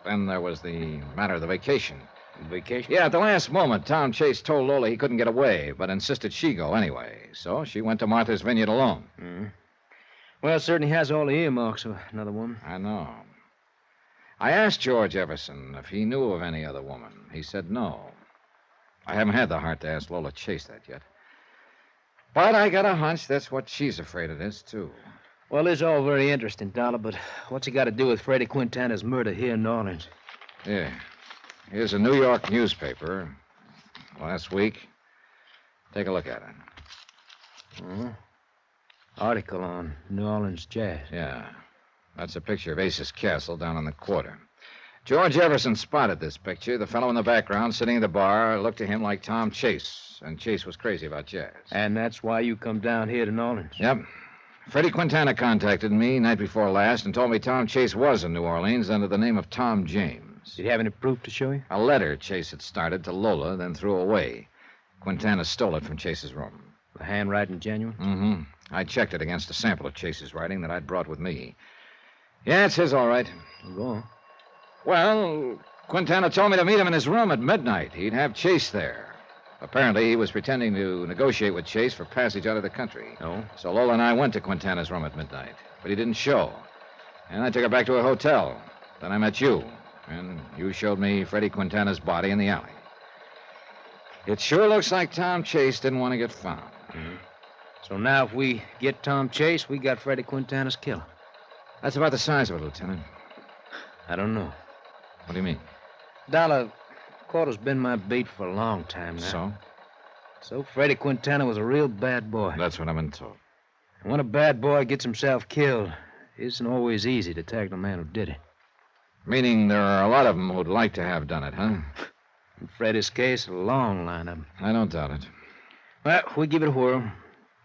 Speaker 1: Then there was the matter of the vacation.
Speaker 10: Vacation?
Speaker 1: Yeah, at the last moment, Tom Chase told Lola he couldn't get away, but insisted she go anyway. So she went to Martha's Vineyard alone.
Speaker 10: Mm-hmm. Well, it certainly has all the earmarks of another woman.
Speaker 1: I know. I asked George Everson if he knew of any other woman. He said no. I haven't had the heart to ask Lola Chase that yet. But I got a hunch that's what she's afraid it is, too.
Speaker 10: Well, it's all very interesting, Dollar, but what's it got to do with Freddie Quintana's murder here in New Orleans?
Speaker 1: Yeah. Here's a New York newspaper. Last week. Take a look at it.
Speaker 10: Uh-huh. Article on New Orleans jazz.
Speaker 1: Yeah. That's a picture of Ace's Castle down on the quarter. George Everson spotted this picture. The fellow in the background, sitting in the bar, looked to him like Tom Chase. And Chase was crazy about jazz.
Speaker 10: And that's why you come down here to New Orleans?
Speaker 1: Yep. Freddie Quintana contacted me night before last and told me Tom Chase was in New Orleans under the name of Tom James.
Speaker 10: Did he have any proof to show you?
Speaker 1: A letter Chase had started to Lola, then threw away. Quintana stole it from Chase's room.
Speaker 10: The handwriting genuine?
Speaker 1: Mm-hmm. I checked it against a sample of Chase's writing that I'd brought with me. Yeah, it's his, all right.
Speaker 10: Go on.
Speaker 1: Well, Quintana told me to meet him in his room at midnight. He'd have Chase there. Apparently, he was pretending to negotiate with Chase for passage out of the country.
Speaker 10: Oh?
Speaker 1: So Lola and I went to Quintana's room at midnight. But he didn't show. And I took her back to a hotel. Then I met you. And you showed me Freddie Quintana's body in the alley. It sure looks like Tom Chase didn't want to get found.
Speaker 10: Mm-hmm. So now if we get Tom Chase, we got Freddie Quintana's killer.
Speaker 1: That's about the size of it, Lieutenant.
Speaker 10: I don't know.
Speaker 1: What do you mean?
Speaker 10: Dollar, Quarter's been my bait for a long time now.
Speaker 1: So?
Speaker 10: So Freddie Quintana was a real bad boy.
Speaker 1: That's what I've been told.
Speaker 10: And when a bad boy gets himself killed, it isn't always easy to tag the man who did it.
Speaker 1: Meaning there are a lot of them who'd like to have done it, huh?
Speaker 10: In Freddie's case, a long line of them.
Speaker 1: I don't doubt it.
Speaker 10: Well, we give it a whirl.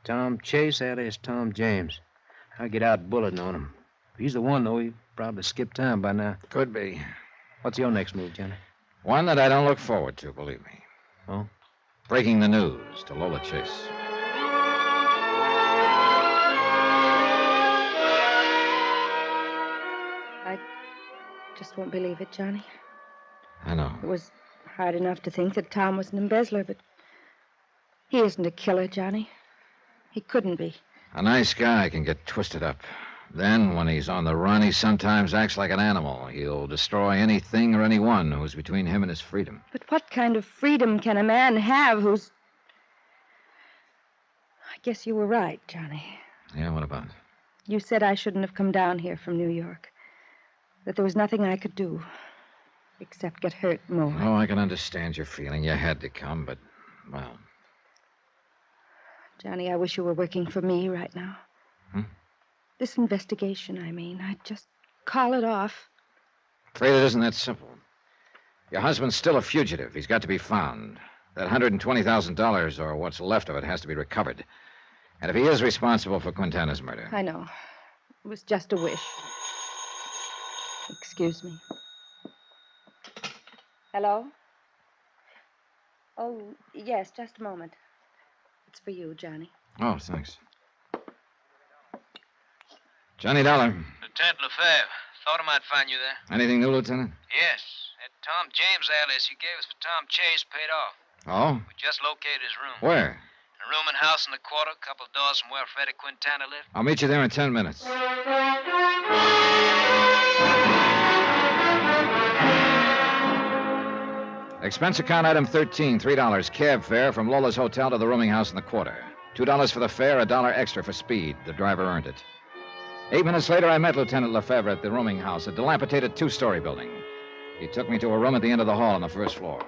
Speaker 10: Tom Chase, alias Tom James. I'll get out bulletin on him. If he's the one, though, he probably skipped town by now.
Speaker 1: Could be.
Speaker 10: What's your next move, Johnny?
Speaker 1: One that I don't look forward to, believe me.
Speaker 10: Oh?
Speaker 1: Breaking the news to Lola Chase.
Speaker 18: I just won't believe it, Johnny.
Speaker 1: I know.
Speaker 18: It was hard enough to think that Tom was an embezzler, but he isn't a killer, Johnny. He couldn't be.
Speaker 1: A nice guy can get twisted up. Then, when he's on the run, he sometimes acts like an animal. He'll destroy anything or anyone who's between him and his freedom.
Speaker 18: But what kind of freedom can a man have who's... I guess you were right, Johnny.
Speaker 1: Yeah, what about?
Speaker 18: You said I shouldn't have come down here from New York. That there was nothing I could do except get hurt more.
Speaker 1: Oh, I can understand your feeling. You had to come, but, well...
Speaker 18: Johnny, I wish you were working for me right now.
Speaker 1: Hmm?
Speaker 18: This investigation, I mean. I'd just call it off.
Speaker 1: Afraid it isn't that simple. Your husband's still a fugitive. He's got to be found. That $120,000, or what's left of it, has to be recovered. And if he is responsible for Quintana's murder...
Speaker 18: I know. It was just a wish. Excuse me. Hello? Oh, yes, just a moment. It's for you, Johnny.
Speaker 1: Oh, thanks. Johnny Dollar.
Speaker 19: Lieutenant Lefebvre. Thought I might find you there.
Speaker 1: Anything new, Lieutenant?
Speaker 19: Yes. That Tom James alias you gave us for Tom Chase paid off.
Speaker 1: Oh?
Speaker 19: We just located his room.
Speaker 1: Where?
Speaker 19: In a A room and house in the quarter, a couple of doors from where Freddie Quintana lived.
Speaker 1: I'll meet you there in 10 minutes. Expense account item 13, $3. Cab fare from Lola's hotel to the rooming house in the quarter. $2 for the fare, $1 extra for speed. The driver earned it. 8 minutes later, I met Lieutenant Lefebvre at the rooming house, a dilapidated two-story building. He took me to a room at the end of the hall on the first floor.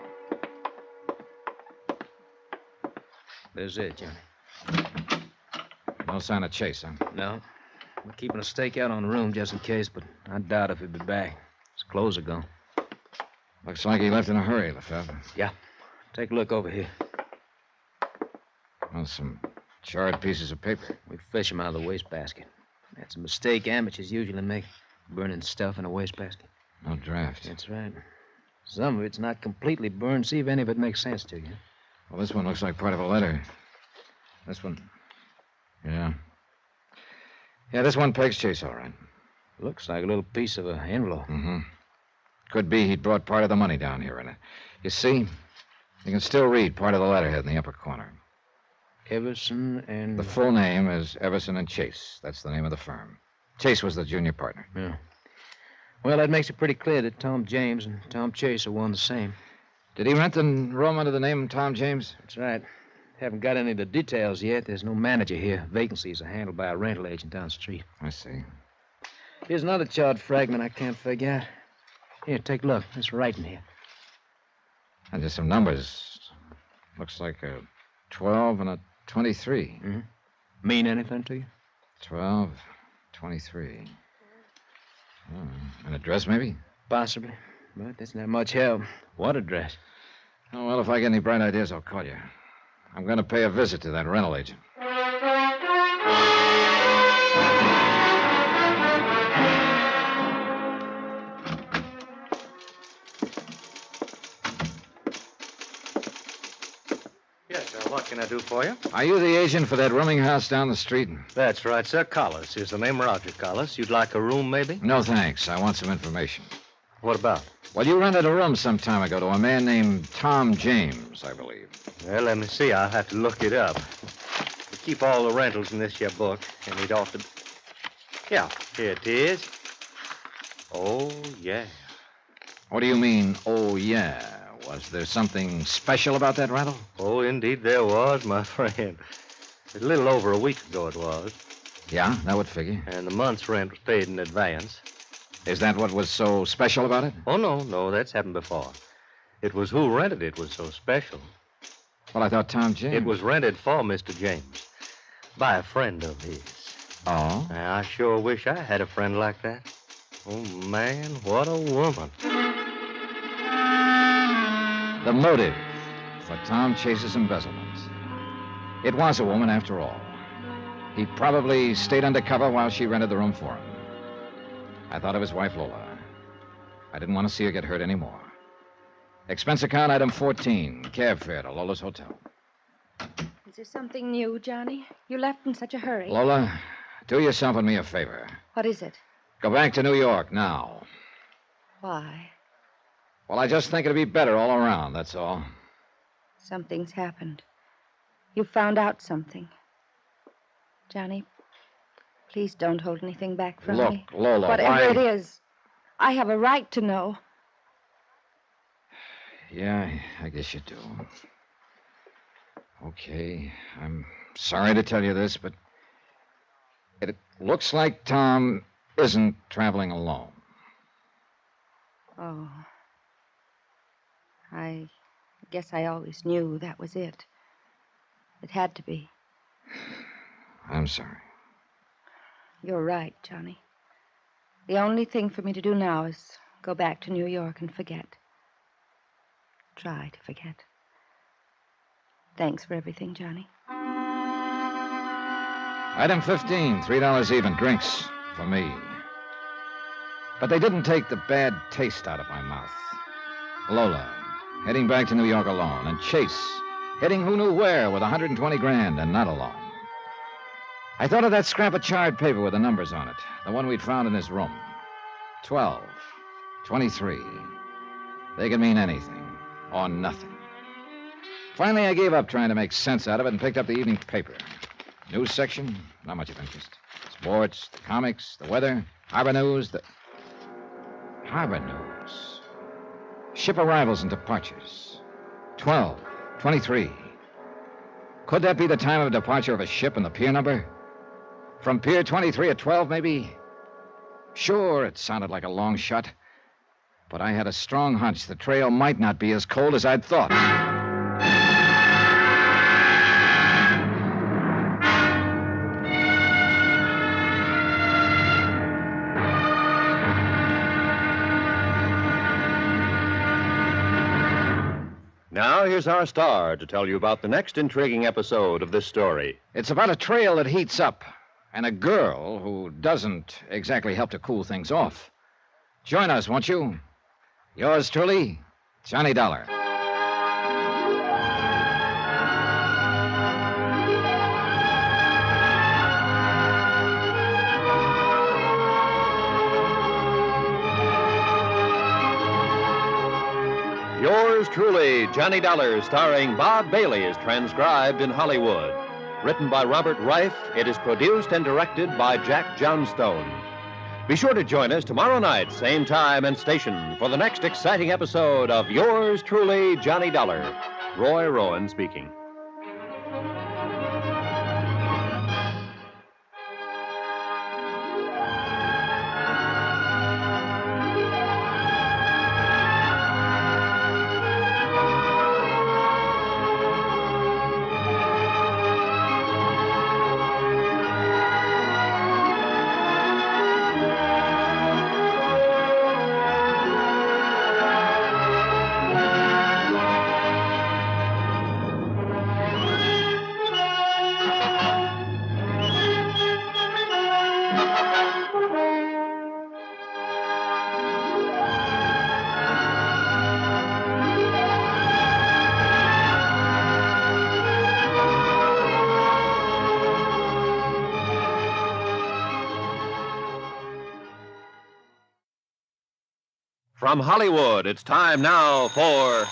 Speaker 22: There's it, Johnny.
Speaker 1: No sign of Chase, huh?
Speaker 22: No. We're keeping a stakeout on the room just in case, but I doubt if he'll be back. His clothes are gone.
Speaker 1: Looks like he left in a hurry, Lefebvre.
Speaker 22: Yeah. Take a look over here.
Speaker 1: Well, some charred pieces of paper.
Speaker 22: We fish them out of the wastebasket. That's a mistake amateurs usually make, burning stuff in a wastebasket.
Speaker 1: No draft.
Speaker 22: That's right. Some of it's not completely burned. See if any of it makes sense to you.
Speaker 1: Well, this one looks like part of a letter. This one... Yeah. Yeah, this one pegs Chase, all right.
Speaker 22: Looks like a little piece of an envelope.
Speaker 1: Mm-hmm. Could be he'd brought part of the money down here in it. You see, you can still read part of the letterhead in the upper corner.
Speaker 22: Everson and...
Speaker 1: The full name is Everson and Chase. That's the name of the firm. Chase was the junior partner.
Speaker 22: Yeah. Well, that makes it pretty clear that Tom James and Tom Chase are one and the same.
Speaker 1: Did he rent the room under the name Tom James?
Speaker 22: That's right. Haven't got any of the details yet. There's no manager here. Vacancies are handled by a rental agent down the street.
Speaker 1: I see.
Speaker 22: Here's another charred fragment I can't figure out. Here, take a look. There's writing here.
Speaker 1: And there's some numbers. Looks like a 12 and a 23.
Speaker 22: Mm-hmm. Mean anything to you?
Speaker 1: 12, 23. An address, maybe?
Speaker 22: Possibly. But that's not much help. What address?
Speaker 1: Oh, well, if I get any bright ideas, I'll call you. I'm going to pay a visit to that rental agent.
Speaker 17: Yes, sir. What can I do for you?
Speaker 1: Are you the agent for that rooming house down the street?
Speaker 17: That's right, sir. Collis is the name, Roger Collis. You'd like a room, maybe?
Speaker 1: No, thanks. I want some information.
Speaker 17: What about?
Speaker 1: Well, you rented a room some time ago to a man named Tom James, I believe.
Speaker 17: Well, let me see. I'll have to look it up. We keep all the rentals in this here book, and it ought to... Yeah, here it is. Oh, yeah.
Speaker 1: What do you mean, oh, yeah? Was there something special about that rental?
Speaker 17: Oh, indeed there was, my friend. A little over a week ago it was.
Speaker 1: Yeah, that would figure.
Speaker 17: And the month's rent was paid in advance.
Speaker 1: Is that what was so special about it?
Speaker 17: Oh, no, that's happened before. It was who rented it was so special.
Speaker 1: Well, I thought Tom James...
Speaker 17: It was rented for Mr. James by a friend of his.
Speaker 1: Oh?
Speaker 17: I sure wish I had a friend like that. Oh, man, what a woman.
Speaker 1: The motive for Tom Chase's embezzlement. It was a woman, after all. He probably stayed undercover while she rented the room for him. I thought of his wife, Lola. I didn't want to see her get hurt anymore. Expense account item 14, cab fare to Lola's hotel.
Speaker 18: Is there something new, Johnny? You left in such a hurry.
Speaker 1: Lola, do yourself and me a favor.
Speaker 18: What is it?
Speaker 1: Go back to New York now.
Speaker 18: Why?
Speaker 1: Well, I just think it'd be better all around, that's all.
Speaker 18: Something's happened. You found out something. Johnny, please don't hold anything back from me.
Speaker 1: Look, Lola,
Speaker 18: whatever it is, I have a right to know.
Speaker 1: Yeah, I guess you do. Okay, I'm sorry to tell you this, but it looks like Tom isn't traveling alone.
Speaker 18: Oh. I guess I always knew that was it. It had to be.
Speaker 1: I'm sorry.
Speaker 18: You're right, Johnny. The only thing for me to do now is go back to New York and forget. Try to forget. Thanks for everything, Johnny.
Speaker 1: Item 15, $3 even, drinks for me. But they didn't take the bad taste out of my mouth. Lola, heading back to New York alone, and Chase, heading who knew where with 120 grand and not alone. I thought of that scrap of charred paper with the numbers on it, the one we'd found in his room. 12, 23. They could mean anything or nothing. Finally, I gave up trying to make sense out of it and picked up the evening paper. News section, not much of interest. Sports, the comics, the weather, harbor news, Harbor news. Ship arrivals and departures. 12, 23. Could that be the time of departure of a ship and the pier number? From Pier 23 at 12, maybe? Sure, it sounded like a long shot. But I had a strong hunch the trail might not be as cold as I'd thought.
Speaker 3: Now, here's our star to tell you about the next intriguing episode of this story.
Speaker 1: It's about a trail that heats up and a girl who doesn't exactly help to cool things off. Join us, won't you? Yours truly, Johnny Dollar.
Speaker 3: Yours truly, Johnny Dollar, starring Bob Bailey, is transcribed in Hollywood. Written by Robert Reif, it is produced and directed by Jack Johnstone. Be sure to join us tomorrow night, same time and station, for the next exciting episode of Yours truly, Johnny Dollar. Roy Rowan speaking. From Hollywood, it's time now for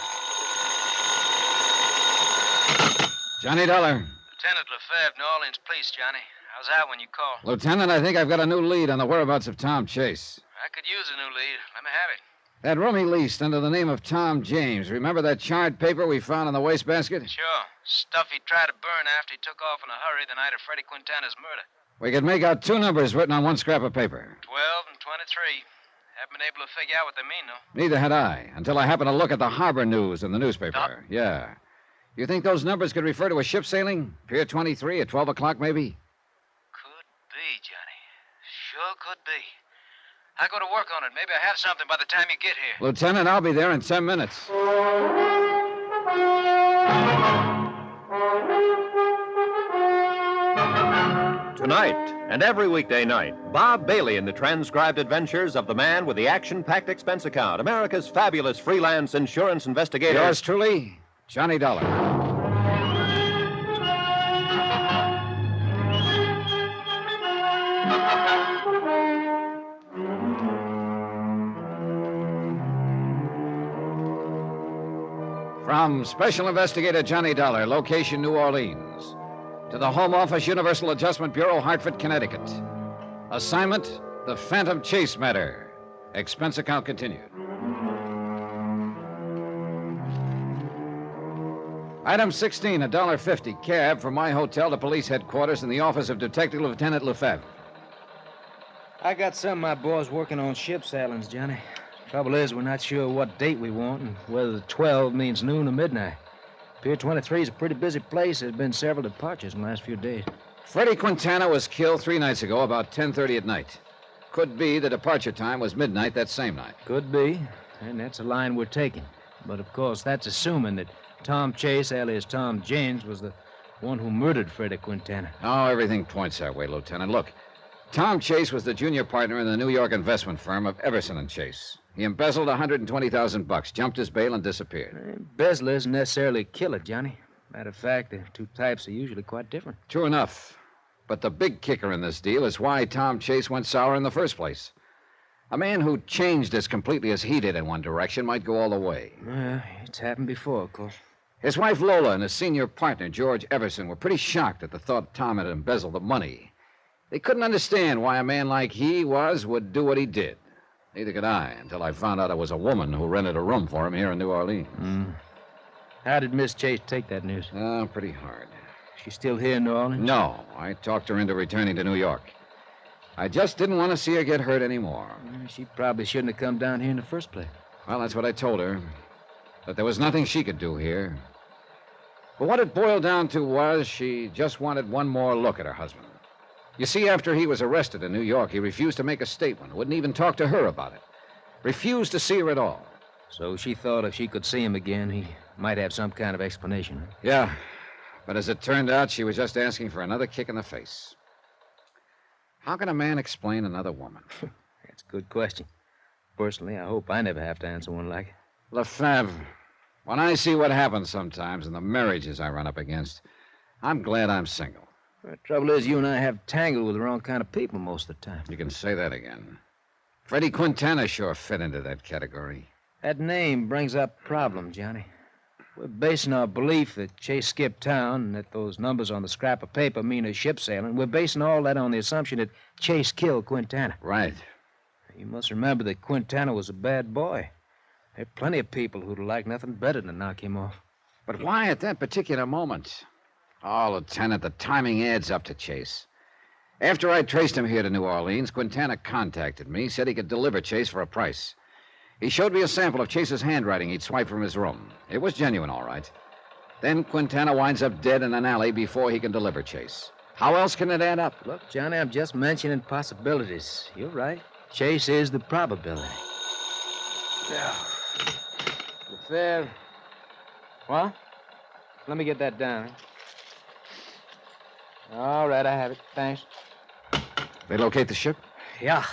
Speaker 1: Johnny Dollar.
Speaker 19: Lieutenant Lefebvre, New Orleans Police, Johnny. I was out when you called.
Speaker 1: Lieutenant, I think I've got a new lead on the whereabouts of Tom Chase.
Speaker 19: I could use a new lead. Let me have it.
Speaker 1: That room he leased under the name of Tom James. Remember that charred paper we found in the wastebasket?
Speaker 19: Sure. Stuff he tried to burn after he took off in a hurry the night of Freddie Quintana's murder.
Speaker 1: We could make out two numbers written on one scrap of paper.
Speaker 19: 12 and 23. Haven't been able to figure out what they mean, though.
Speaker 1: Neither had I, until I happened to look at the harbor news in the newspaper. Yeah. You think those numbers could refer to a ship sailing? Pier 23 at 12 o'clock, maybe?
Speaker 19: Could be, Johnny. Sure could be. I go to work on it. Maybe I have something by the time you get here.
Speaker 1: Lieutenant, I'll be there in 10 minutes.
Speaker 3: Tonight and every weekday night, Bob Bailey in the transcribed adventures of the man with the action-packed expense account, America's fabulous freelance insurance investigator.
Speaker 1: Yours truly, Johnny Dollar. From Special Investigator Johnny Dollar, location New Orleans, to the Home Office Universal Adjustment Bureau, Hartford, Connecticut. Assignment, the Phantom Chase matter. Expense account continued. Item 16, $1.50, cab from my hotel to police headquarters in the office of Detective Lieutenant Lefebvre.
Speaker 10: I got some of my boys working on ship sailings, Johnny. Trouble is, we're not sure what date we want and whether the 12 means noon or midnight. Pier 23 is a pretty busy place. There's been several departures in the last few days.
Speaker 1: Freddie Quintana was killed 3 nights ago, about 10:30 at night. Could be the departure time was midnight that same night.
Speaker 10: Could be, and that's a line we're taking. But, of course, that's assuming that Tom Chase, alias Tom James, was the one who murdered Freddie Quintana.
Speaker 1: Oh, everything points that way, Lieutenant. Look, Tom Chase was the junior partner in the New York investment firm of Everson and Chase. He embezzled $120,000, jumped his bail, and disappeared.
Speaker 10: Embezzler isn't necessarily a killer, Johnny. Matter of fact, the two types are usually quite different.
Speaker 1: True enough. But the big kicker in this deal is why Tom Chase went sour in the first place. A man who changed as completely as he did in one direction might go all the way.
Speaker 10: It's happened before, of course.
Speaker 1: His wife Lola and his senior partner, George Everson, were pretty shocked at the thought Tom had embezzled the money. They couldn't understand why a man like he would do what he did. Neither could I, until I found out it was a woman who rented a room for him here in New Orleans.
Speaker 10: How did Miss Chase take that news?
Speaker 1: Oh, pretty hard.
Speaker 10: She's still here in New Orleans?
Speaker 1: No, I talked her into returning to New York. I just didn't want to see her get hurt anymore.
Speaker 10: She probably shouldn't have come down here in the first place.
Speaker 1: Well, that's what I told her. That there was nothing she could do here. But what it boiled down to was she just wanted one more look at her husband. You see, after he was arrested in New York, he refused to make a statement, wouldn't even talk to her about it. Refused to see her at all.
Speaker 10: So she thought if she could see him again, he might have some kind of explanation.
Speaker 1: Yeah, but as it turned out, she was just asking for another kick in the face. How can a man explain another woman?
Speaker 10: That's a good question. Personally, I hope I never have to answer one like it.
Speaker 1: Lefebvre, when I see what happens sometimes in the marriages I run up against, I'm glad I'm single.
Speaker 10: The trouble is, you and I have tangled with the wrong kind of people most of the time.
Speaker 1: You can say that again. Freddie Quintana sure fit into that category.
Speaker 10: That name brings up a problem, Johnny. We're basing our belief that Chase skipped town and that those numbers on the scrap of paper mean a ship sailing. We're basing all that on the assumption that Chase killed Quintana.
Speaker 1: Right.
Speaker 10: You must remember that Quintana was a bad boy. There are plenty of people who'd like nothing better than to knock him off.
Speaker 1: But why at that particular moment? Oh, Lieutenant, the timing adds up to Chase. After I traced him here to New Orleans, Quintana contacted me, said he could deliver Chase for a price. He showed me a sample of Chase's handwriting he'd swiped from his room. It was genuine, all right. Then Quintana winds up dead in an alley before he can deliver Chase. How else can it add up?
Speaker 10: Look, Johnny, I'm just mentioning possibilities. You're right. Chase is the probability. Yeah. Fair. What? Let me get that down. All right, I have it. Thanks.
Speaker 1: They locate the ship?
Speaker 10: Yeah.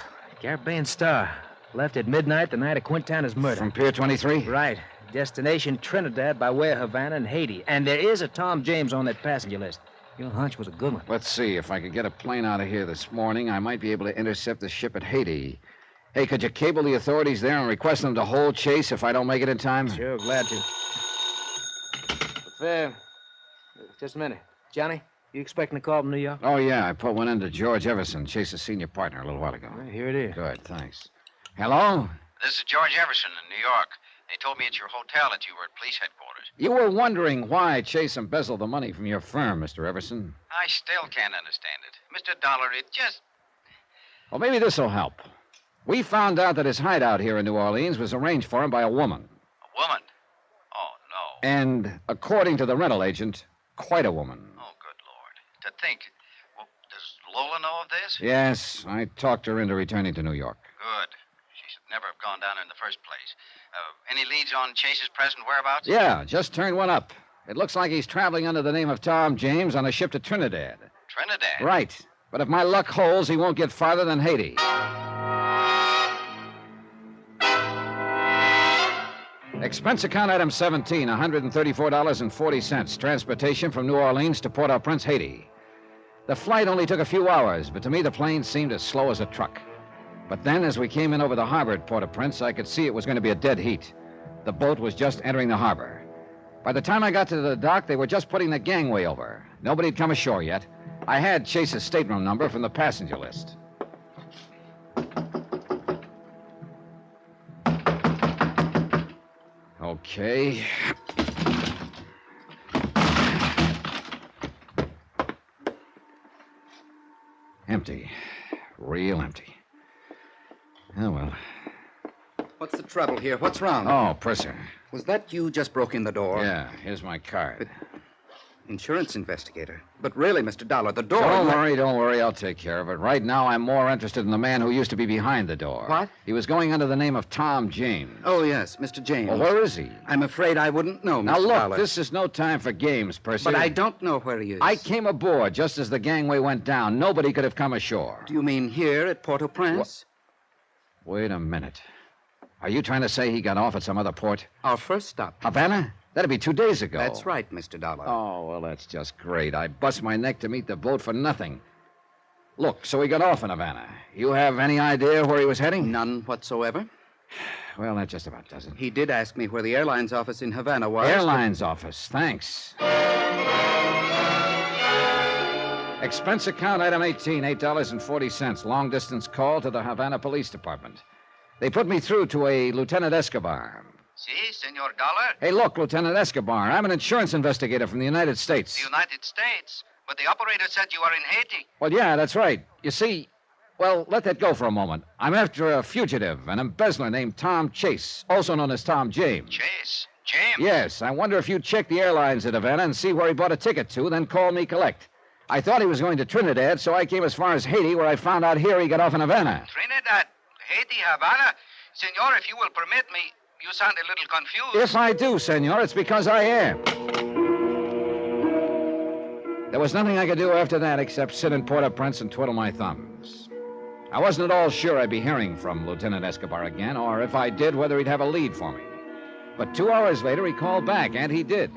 Speaker 10: Caribbean Star. Left at midnight the night of Quintana's murder.
Speaker 1: From Pier 23?
Speaker 10: Right. Destination Trinidad by way of Havana and Haiti. And there is a Tom James on that passenger list. Your hunch was a good one.
Speaker 1: Let's see. If I could get a plane out of here this morning, I might be able to intercept the ship at Haiti. Hey, could you cable the authorities there and request them to hold Chase if I don't make it in time?
Speaker 10: Sure, glad to. Fair. Just a minute. Johnny, you expecting a call from New York?
Speaker 1: Oh, yeah. I put one in to George Everson, Chase's senior partner, a little while ago.
Speaker 10: Well, here it is.
Speaker 1: Good, thanks. Hello?
Speaker 15: This is George Everson in New York. They told me at your hotel that you were at police headquarters.
Speaker 1: You were wondering why Chase embezzled the money from your firm, Mr. Everson.
Speaker 15: I still can't understand it. Mr. Dollar, it just...
Speaker 1: Well, maybe this'll help. We found out that his hideout here in New Orleans was arranged for him by a woman.
Speaker 15: A woman? Oh, no.
Speaker 1: And, according to the rental agent, quite a woman.
Speaker 15: Oh, good Lord. To think. Well, does Lola know of this?
Speaker 1: Yes, I talked her into returning to New York.
Speaker 15: Good. She should never have gone down there in the first place. Any leads on Chase's present whereabouts?
Speaker 1: Yeah, just turned one up. It looks like he's traveling under the name of Tom James on a ship to Trinidad.
Speaker 15: Trinidad?
Speaker 1: Right. But if my luck holds, he won't get farther than Haiti. Expense account item 17, $134.40. Transportation from New Orleans to Port-au-Prince, Haiti. The flight only took a few hours, but to me the plane seemed as slow as a truck. But then, as we came in over the harbor at Port-au-Prince, I could see it was going to be a dead heat. The boat was just entering the harbor. By the time I got to the dock, they were just putting the gangway over. Nobody had come ashore yet. I had Chase's stateroom number from the passenger list. Okay. Empty. Real empty. Oh, well.
Speaker 4: What's the trouble here? What's wrong?
Speaker 1: Oh, purser.
Speaker 4: Was that you just broke in the door?
Speaker 1: Yeah, here's my card.
Speaker 4: Insurance investigator. But really, Mr. Dollar, the door...
Speaker 1: Don't worry. I'll take care of it. Right now, I'm more interested in the man who used to be behind the door.
Speaker 4: What?
Speaker 1: He was going under the name of Tom James.
Speaker 4: Oh, yes, Mr. James.
Speaker 1: Well, where is he?
Speaker 4: I'm afraid I wouldn't know, Mr.
Speaker 1: Now, look,
Speaker 4: Dollar.
Speaker 1: this is no time for games, Percy.
Speaker 4: But I don't know where he is.
Speaker 1: I came aboard just as the gangway went down. Nobody could have come ashore.
Speaker 4: Do you mean here at Port-au-Prince?
Speaker 1: Wait a minute. Are you trying to say he got off at some other port?
Speaker 4: Our first stop.
Speaker 1: Havana? That'd be 2 days ago.
Speaker 4: That's right, Mr. Dollar.
Speaker 1: Oh, well, that's just great. I bust my neck to meet the boat for nothing. Look, so he got off in Havana. You have any idea where he was heading?
Speaker 4: None whatsoever.
Speaker 1: Well, that just about does it.
Speaker 4: He did ask me where the airlines office in Havana was.
Speaker 1: Airlines office. Thanks. Expense account item 18, $8.40. Long distance call to the Havana Police Department. They put me through to a Lieutenant Escobar.
Speaker 16: Si, Senor Dollar?
Speaker 1: Hey, look, Lieutenant Escobar. I'm an insurance investigator from the United States.
Speaker 16: The United States? But the operator said you are in Haiti.
Speaker 1: Well, yeah, that's right. You see, well, let that go for a moment. I'm after a fugitive, an embezzler named Tom Chase, also known as Tom James.
Speaker 16: Chase? James?
Speaker 1: Yes, I wonder if you'd check the airlines at Havana and see where he bought a ticket to, then call me collect. I thought he was going to Trinidad, so I came as far as Haiti, where I found out here he got off in Havana.
Speaker 16: Trinidad? Haiti, Havana? Senor, if you will permit me, you sound a little confused.
Speaker 1: If I do, senor, it's because I am. There was nothing I could do after that except sit in Port-au-Prince and twiddle my thumbs. I wasn't at all sure I'd be hearing from Lieutenant Escobar again, or if I did, whether he'd have a lead for me. But 2 hours later, he called back, and he did.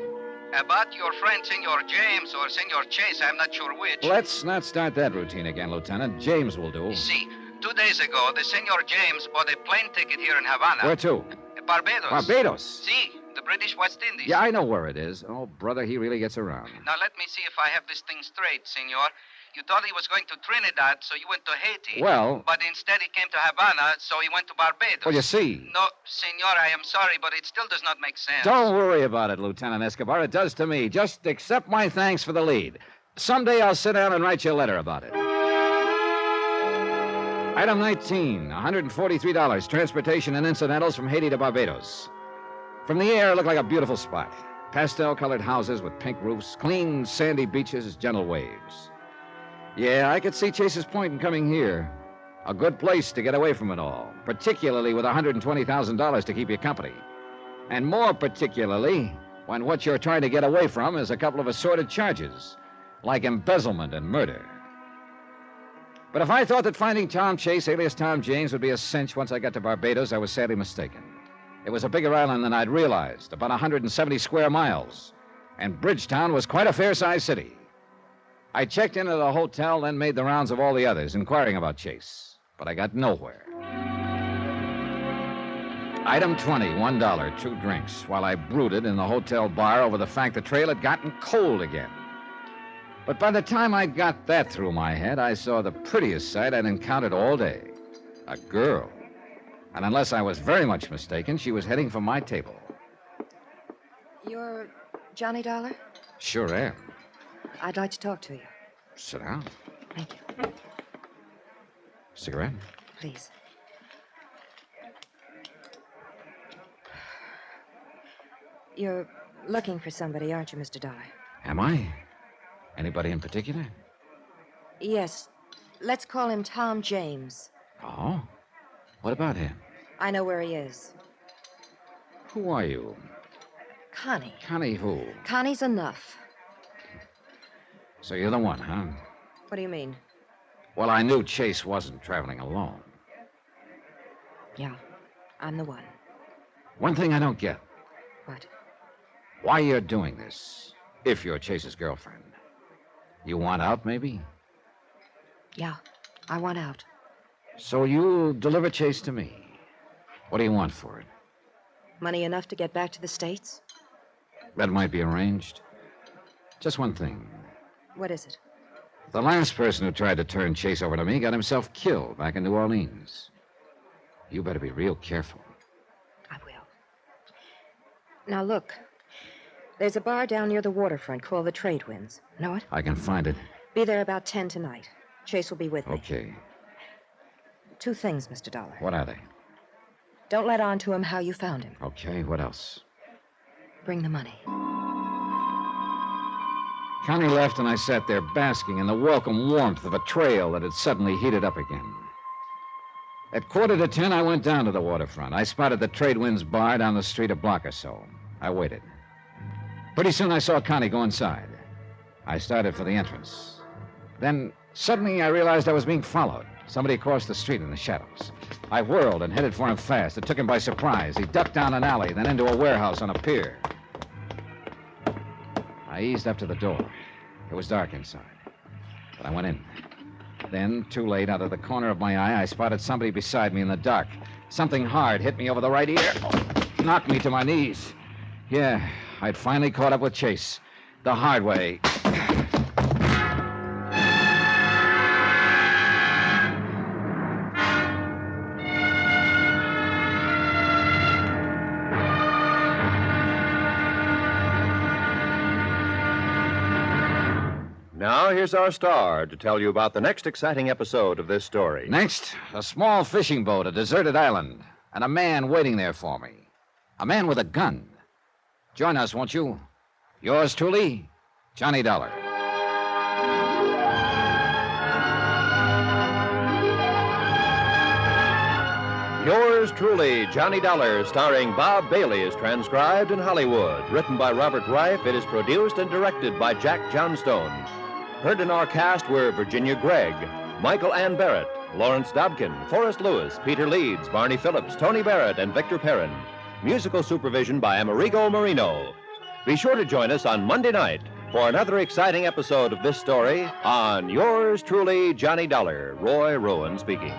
Speaker 16: About your friend, Senor James, or Senor Chase, I'm not sure which.
Speaker 1: Let's not start that routine again, Lieutenant. James will do.
Speaker 16: See, 2 days ago, the Senor James bought a plane ticket here in Havana.
Speaker 1: Where to?
Speaker 16: Barbados.
Speaker 1: Barbados?
Speaker 16: See, the British West Indies.
Speaker 1: Yeah, I know where it is. Oh, brother, he really gets around.
Speaker 16: Now, let me see if I have this thing straight, Senor. You thought he was going to Trinidad, so you went to Haiti.
Speaker 1: Well...
Speaker 16: But instead he came to Havana, so he went to Barbados.
Speaker 1: Well, you see...
Speaker 16: No, Senor, I am sorry, but it still does not make sense.
Speaker 1: Don't worry about it, Lieutenant Escobar. It does to me. Just accept my thanks for the lead. Someday I'll sit down and write you a letter about it. Item 19, $143. Transportation and incidentals from Haiti to Barbados. From the air, it looked like a beautiful spot. Pastel-colored houses with pink roofs, clean, sandy beaches, gentle waves. Yeah, I could see Chase's point in coming here. A good place to get away from it all, particularly with $120,000 to keep you company. And more particularly when what you're trying to get away from is a couple of assorted charges, like embezzlement and murder. But if I thought that finding Tom Chase, alias Tom James, would be a cinch once I got to Barbados, I was sadly mistaken. It was a bigger island than I'd realized, about 170 square miles. And Bridgetown was quite a fair-sized city. I checked into the hotel, then made the rounds of all the others, inquiring about Chase. But I got nowhere. Item 20, $1, 2 drinks, while I brooded in the hotel bar over the fact the trail had gotten cold again. But by the time I got that through my head, I saw the prettiest sight I'd encountered all day. A girl. And unless I was very much mistaken, she was heading for my table.
Speaker 18: You're Johnny Dollar?
Speaker 1: Sure am.
Speaker 18: I'd like to talk to you.
Speaker 1: Sit down.
Speaker 18: Thank you.
Speaker 1: Cigarette?
Speaker 18: Please. You're looking for somebody, aren't you, Mr. Dollar?
Speaker 1: Am I? Anybody in particular?
Speaker 18: Yes. Let's call him Tom James.
Speaker 1: Oh? What about him?
Speaker 18: I know where he is.
Speaker 1: Who are you?
Speaker 18: Connie.
Speaker 1: Connie who?
Speaker 18: Connie's enough.
Speaker 1: So you're the one, huh?
Speaker 18: What do you mean?
Speaker 1: Well, I knew Chase wasn't traveling alone.
Speaker 18: Yeah, I'm the one.
Speaker 1: One thing I don't get.
Speaker 18: What?
Speaker 1: Why you're doing this, if you're Chase's girlfriend. You want out, maybe?
Speaker 18: Yeah, I want out.
Speaker 1: So you'll deliver Chase to me. What do you want for it?
Speaker 18: Money enough to get back to the States?
Speaker 1: That might be arranged. Just one thing.
Speaker 18: What is it?
Speaker 1: The last person who tried to turn Chase over to me got himself killed back in New Orleans. You better be real careful.
Speaker 18: I will. Now, look. There's a bar down near the waterfront called the Trade Winds. Know it?
Speaker 1: I can find it.
Speaker 18: Be there about 10 tonight. Chase will be with me.
Speaker 1: Okay.
Speaker 18: 2 things, Mr. Dollar.
Speaker 1: What are they?
Speaker 18: Don't let on to him how you found him.
Speaker 1: Okay, what else?
Speaker 18: Bring the money.
Speaker 1: Connie left, and I sat there basking in the welcome warmth of a trail that had suddenly heated up again. At 9:45, I went down to the waterfront. I spotted the Trade Winds bar down the street a block or so. I waited. Pretty soon I saw Connie go inside. I started for the entrance. Then, suddenly, I realized I was being followed. Somebody crossed the street in the shadows. I whirled and headed for him fast. It took him by surprise. He ducked down an alley, then into a warehouse on a pier. I eased up to the door. It was dark inside, but I went in. Then, too late, out of the corner of my eye, I spotted somebody beside me in the dark. Something hard hit me over the right ear. Knocked me to my knees. Yeah, I'd finally caught up with Chase. The hard way.
Speaker 3: Now, here's our star to tell you about the next exciting episode of this story.
Speaker 1: Next, a small fishing boat, a deserted island, and a man waiting there for me. A man with a gun. Join us, won't you? Yours truly, Johnny Dollar.
Speaker 3: Yours truly, Johnny Dollar, starring Bob Bailey, is transcribed in Hollywood. Written by Robert Reif, it is produced and directed by Jack Johnstone. Heard in our cast were Virginia Gregg, Michael Ann Barrett, Lawrence Dobkin, Forrest Lewis, Peter Leeds, Barney Phillips, Tony Barrett, and Victor Perrin. Musical supervision by Amerigo Marino. Be sure to join us on Monday night for another exciting episode of this story on Yours truly, Johnny Dollar. Roy Rowan speaking.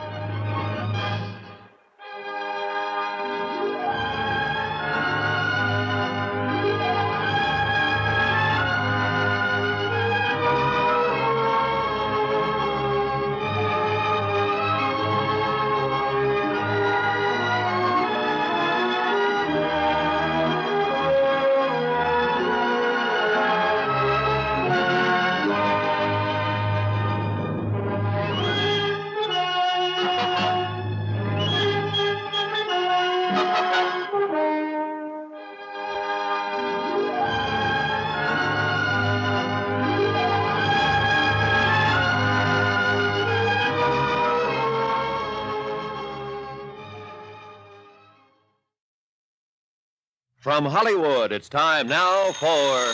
Speaker 3: From Hollywood, it's time now for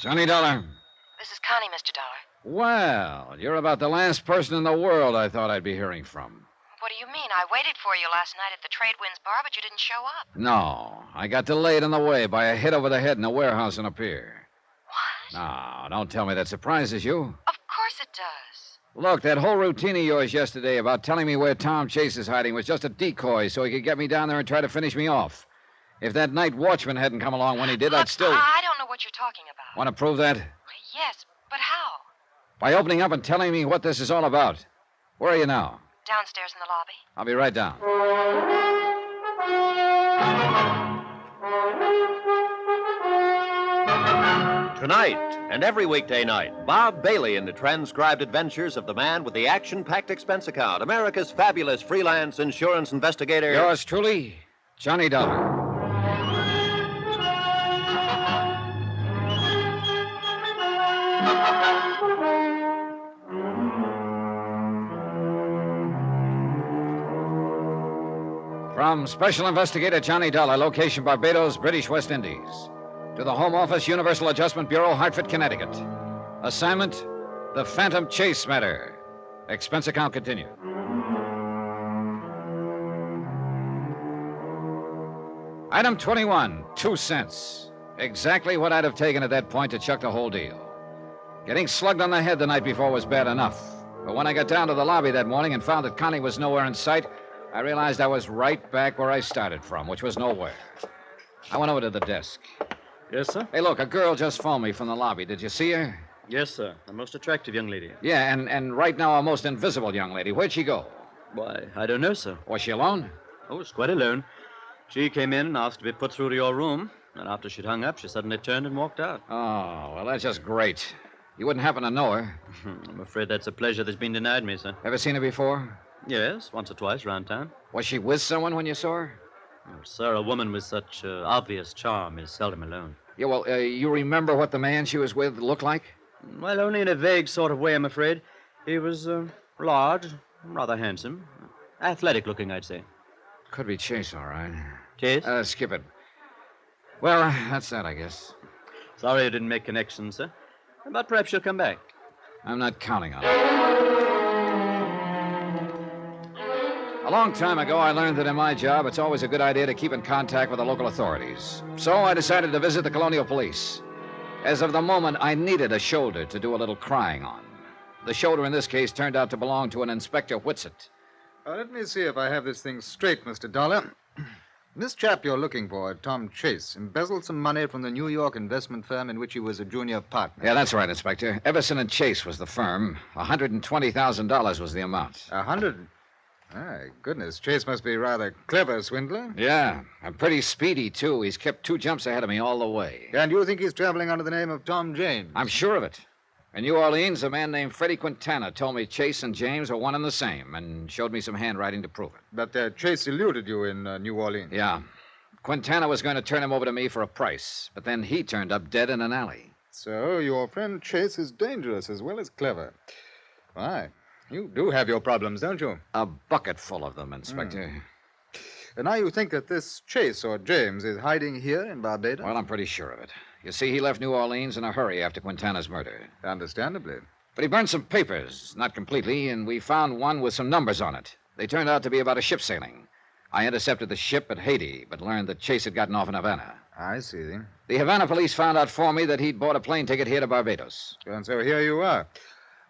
Speaker 1: Johnny Dollar.
Speaker 13: This is Connie, Mr. Dollar.
Speaker 1: Well, you're about the last person in the world I thought I'd be hearing from.
Speaker 13: What do you mean? I waited for you last night at the Trade Winds Bar, but you didn't show up.
Speaker 1: No, I got delayed on the way by a hit over the head in a warehouse on a pier. What? No, don't tell me that surprises you.
Speaker 13: Of course it does.
Speaker 1: Look, that whole routine of yours yesterday about telling me where Tom Chase is hiding was just a decoy so he could get me down there and try to finish me off. If that night watchman hadn't come along when he did, I'd still...
Speaker 13: I don't know what you're talking about.
Speaker 1: Want to prove that?
Speaker 13: Yes, but how?
Speaker 1: By opening up and telling me what this is all about. Where are you now?
Speaker 13: Downstairs in the lobby.
Speaker 1: I'll be right down.
Speaker 3: Tonight and every weekday night, Bob Bailey in the transcribed adventures of the man with the action-packed expense account, America's fabulous freelance insurance investigator.
Speaker 1: Yours truly, Johnny Dollar. From Special Investigator Johnny Dollar, location Barbados, British West Indies. To the Home Office, Universal Adjustment Bureau, Hartford, Connecticut. Assignment, the Phantom Chase matter. Expense account continued. Item 21, 2 cents. Exactly what I'd have taken at that point to chuck the whole deal. Getting slugged on the head the night before was bad enough. But when I got down to the lobby that morning and found that Connie was nowhere in sight, I realized I was right back where I started from, which was nowhere. I went over to the desk.
Speaker 20: Yes, sir?
Speaker 1: Hey, look, a girl just phoned me from the lobby. Did you see her?
Speaker 20: Yes, sir. A most attractive young lady.
Speaker 1: Yeah, and right now a most invisible young lady. Where'd she go?
Speaker 20: Why, I don't know, sir.
Speaker 1: Was she alone?
Speaker 20: Oh, it's quite alone. She came in and asked to be put through to your room, and after she'd hung up, she suddenly turned and walked out.
Speaker 1: Oh, well, that's just great. You wouldn't happen to know her?
Speaker 20: I'm afraid that's a pleasure that's been denied me, sir.
Speaker 1: Ever seen her before?
Speaker 20: Yes, once or twice around town.
Speaker 1: Was she with someone when you saw her?
Speaker 20: Well, sir, a woman with such obvious charm is seldom alone.
Speaker 1: Yeah, well, you remember what the man she was with looked like?
Speaker 20: Well, only in a vague sort of way, I'm afraid. He was large, rather handsome. Athletic looking, I'd say.
Speaker 1: Could be Chase, all right.
Speaker 20: Chase?
Speaker 1: Skip it. Well, that's that, I guess.
Speaker 20: Sorry I didn't make connections, sir. But perhaps you'll come back.
Speaker 1: I'm not counting on it. A long time ago, I learned that in my job, it's always a good idea to keep in contact with the local authorities. So I decided to visit the Colonial Police. As of the moment, I needed a shoulder to do a little crying on. The shoulder in this case turned out to belong to an Inspector Whitsett.
Speaker 11: Let me see if I have this thing straight, Mr. Dollar. This chap you're looking for, Tom Chase, embezzled some money from the New York investment firm in which he was a junior partner.
Speaker 1: Yeah, that's right, Inspector. Everson and Chase was the firm. $120,000 was the amount.
Speaker 11: 100? My goodness, Chase must be rather clever, swindler.
Speaker 1: Yeah, and pretty speedy, too. He's kept 2 jumps ahead of me all the way.
Speaker 11: And you think he's traveling under the name of Tom James?
Speaker 1: I'm sure of it. In New Orleans, a man named Freddie Quintana told me Chase and James were one and the same and showed me some handwriting to prove it.
Speaker 11: But Chase eluded you in New Orleans.
Speaker 1: Yeah. Quintana was going to turn him over to me for a price, but then he turned up dead in an alley.
Speaker 11: So your friend Chase is dangerous as well as clever. Why, you do have your problems, don't you?
Speaker 1: A bucket full of them, Inspector.
Speaker 11: And now you think that this Chase or James is hiding here in Barbados?
Speaker 1: Well, I'm pretty sure of it. You see, he left New Orleans in a hurry after Quintana's murder.
Speaker 11: Understandably.
Speaker 1: But he burned some papers, not completely, and we found one with some numbers on it. They turned out to be about a ship sailing. I intercepted the ship at Haiti, but learned that Chase had gotten off in Havana.
Speaker 11: I see.
Speaker 1: The Havana police found out for me that he'd bought a plane ticket here to Barbados.
Speaker 11: And so here you are.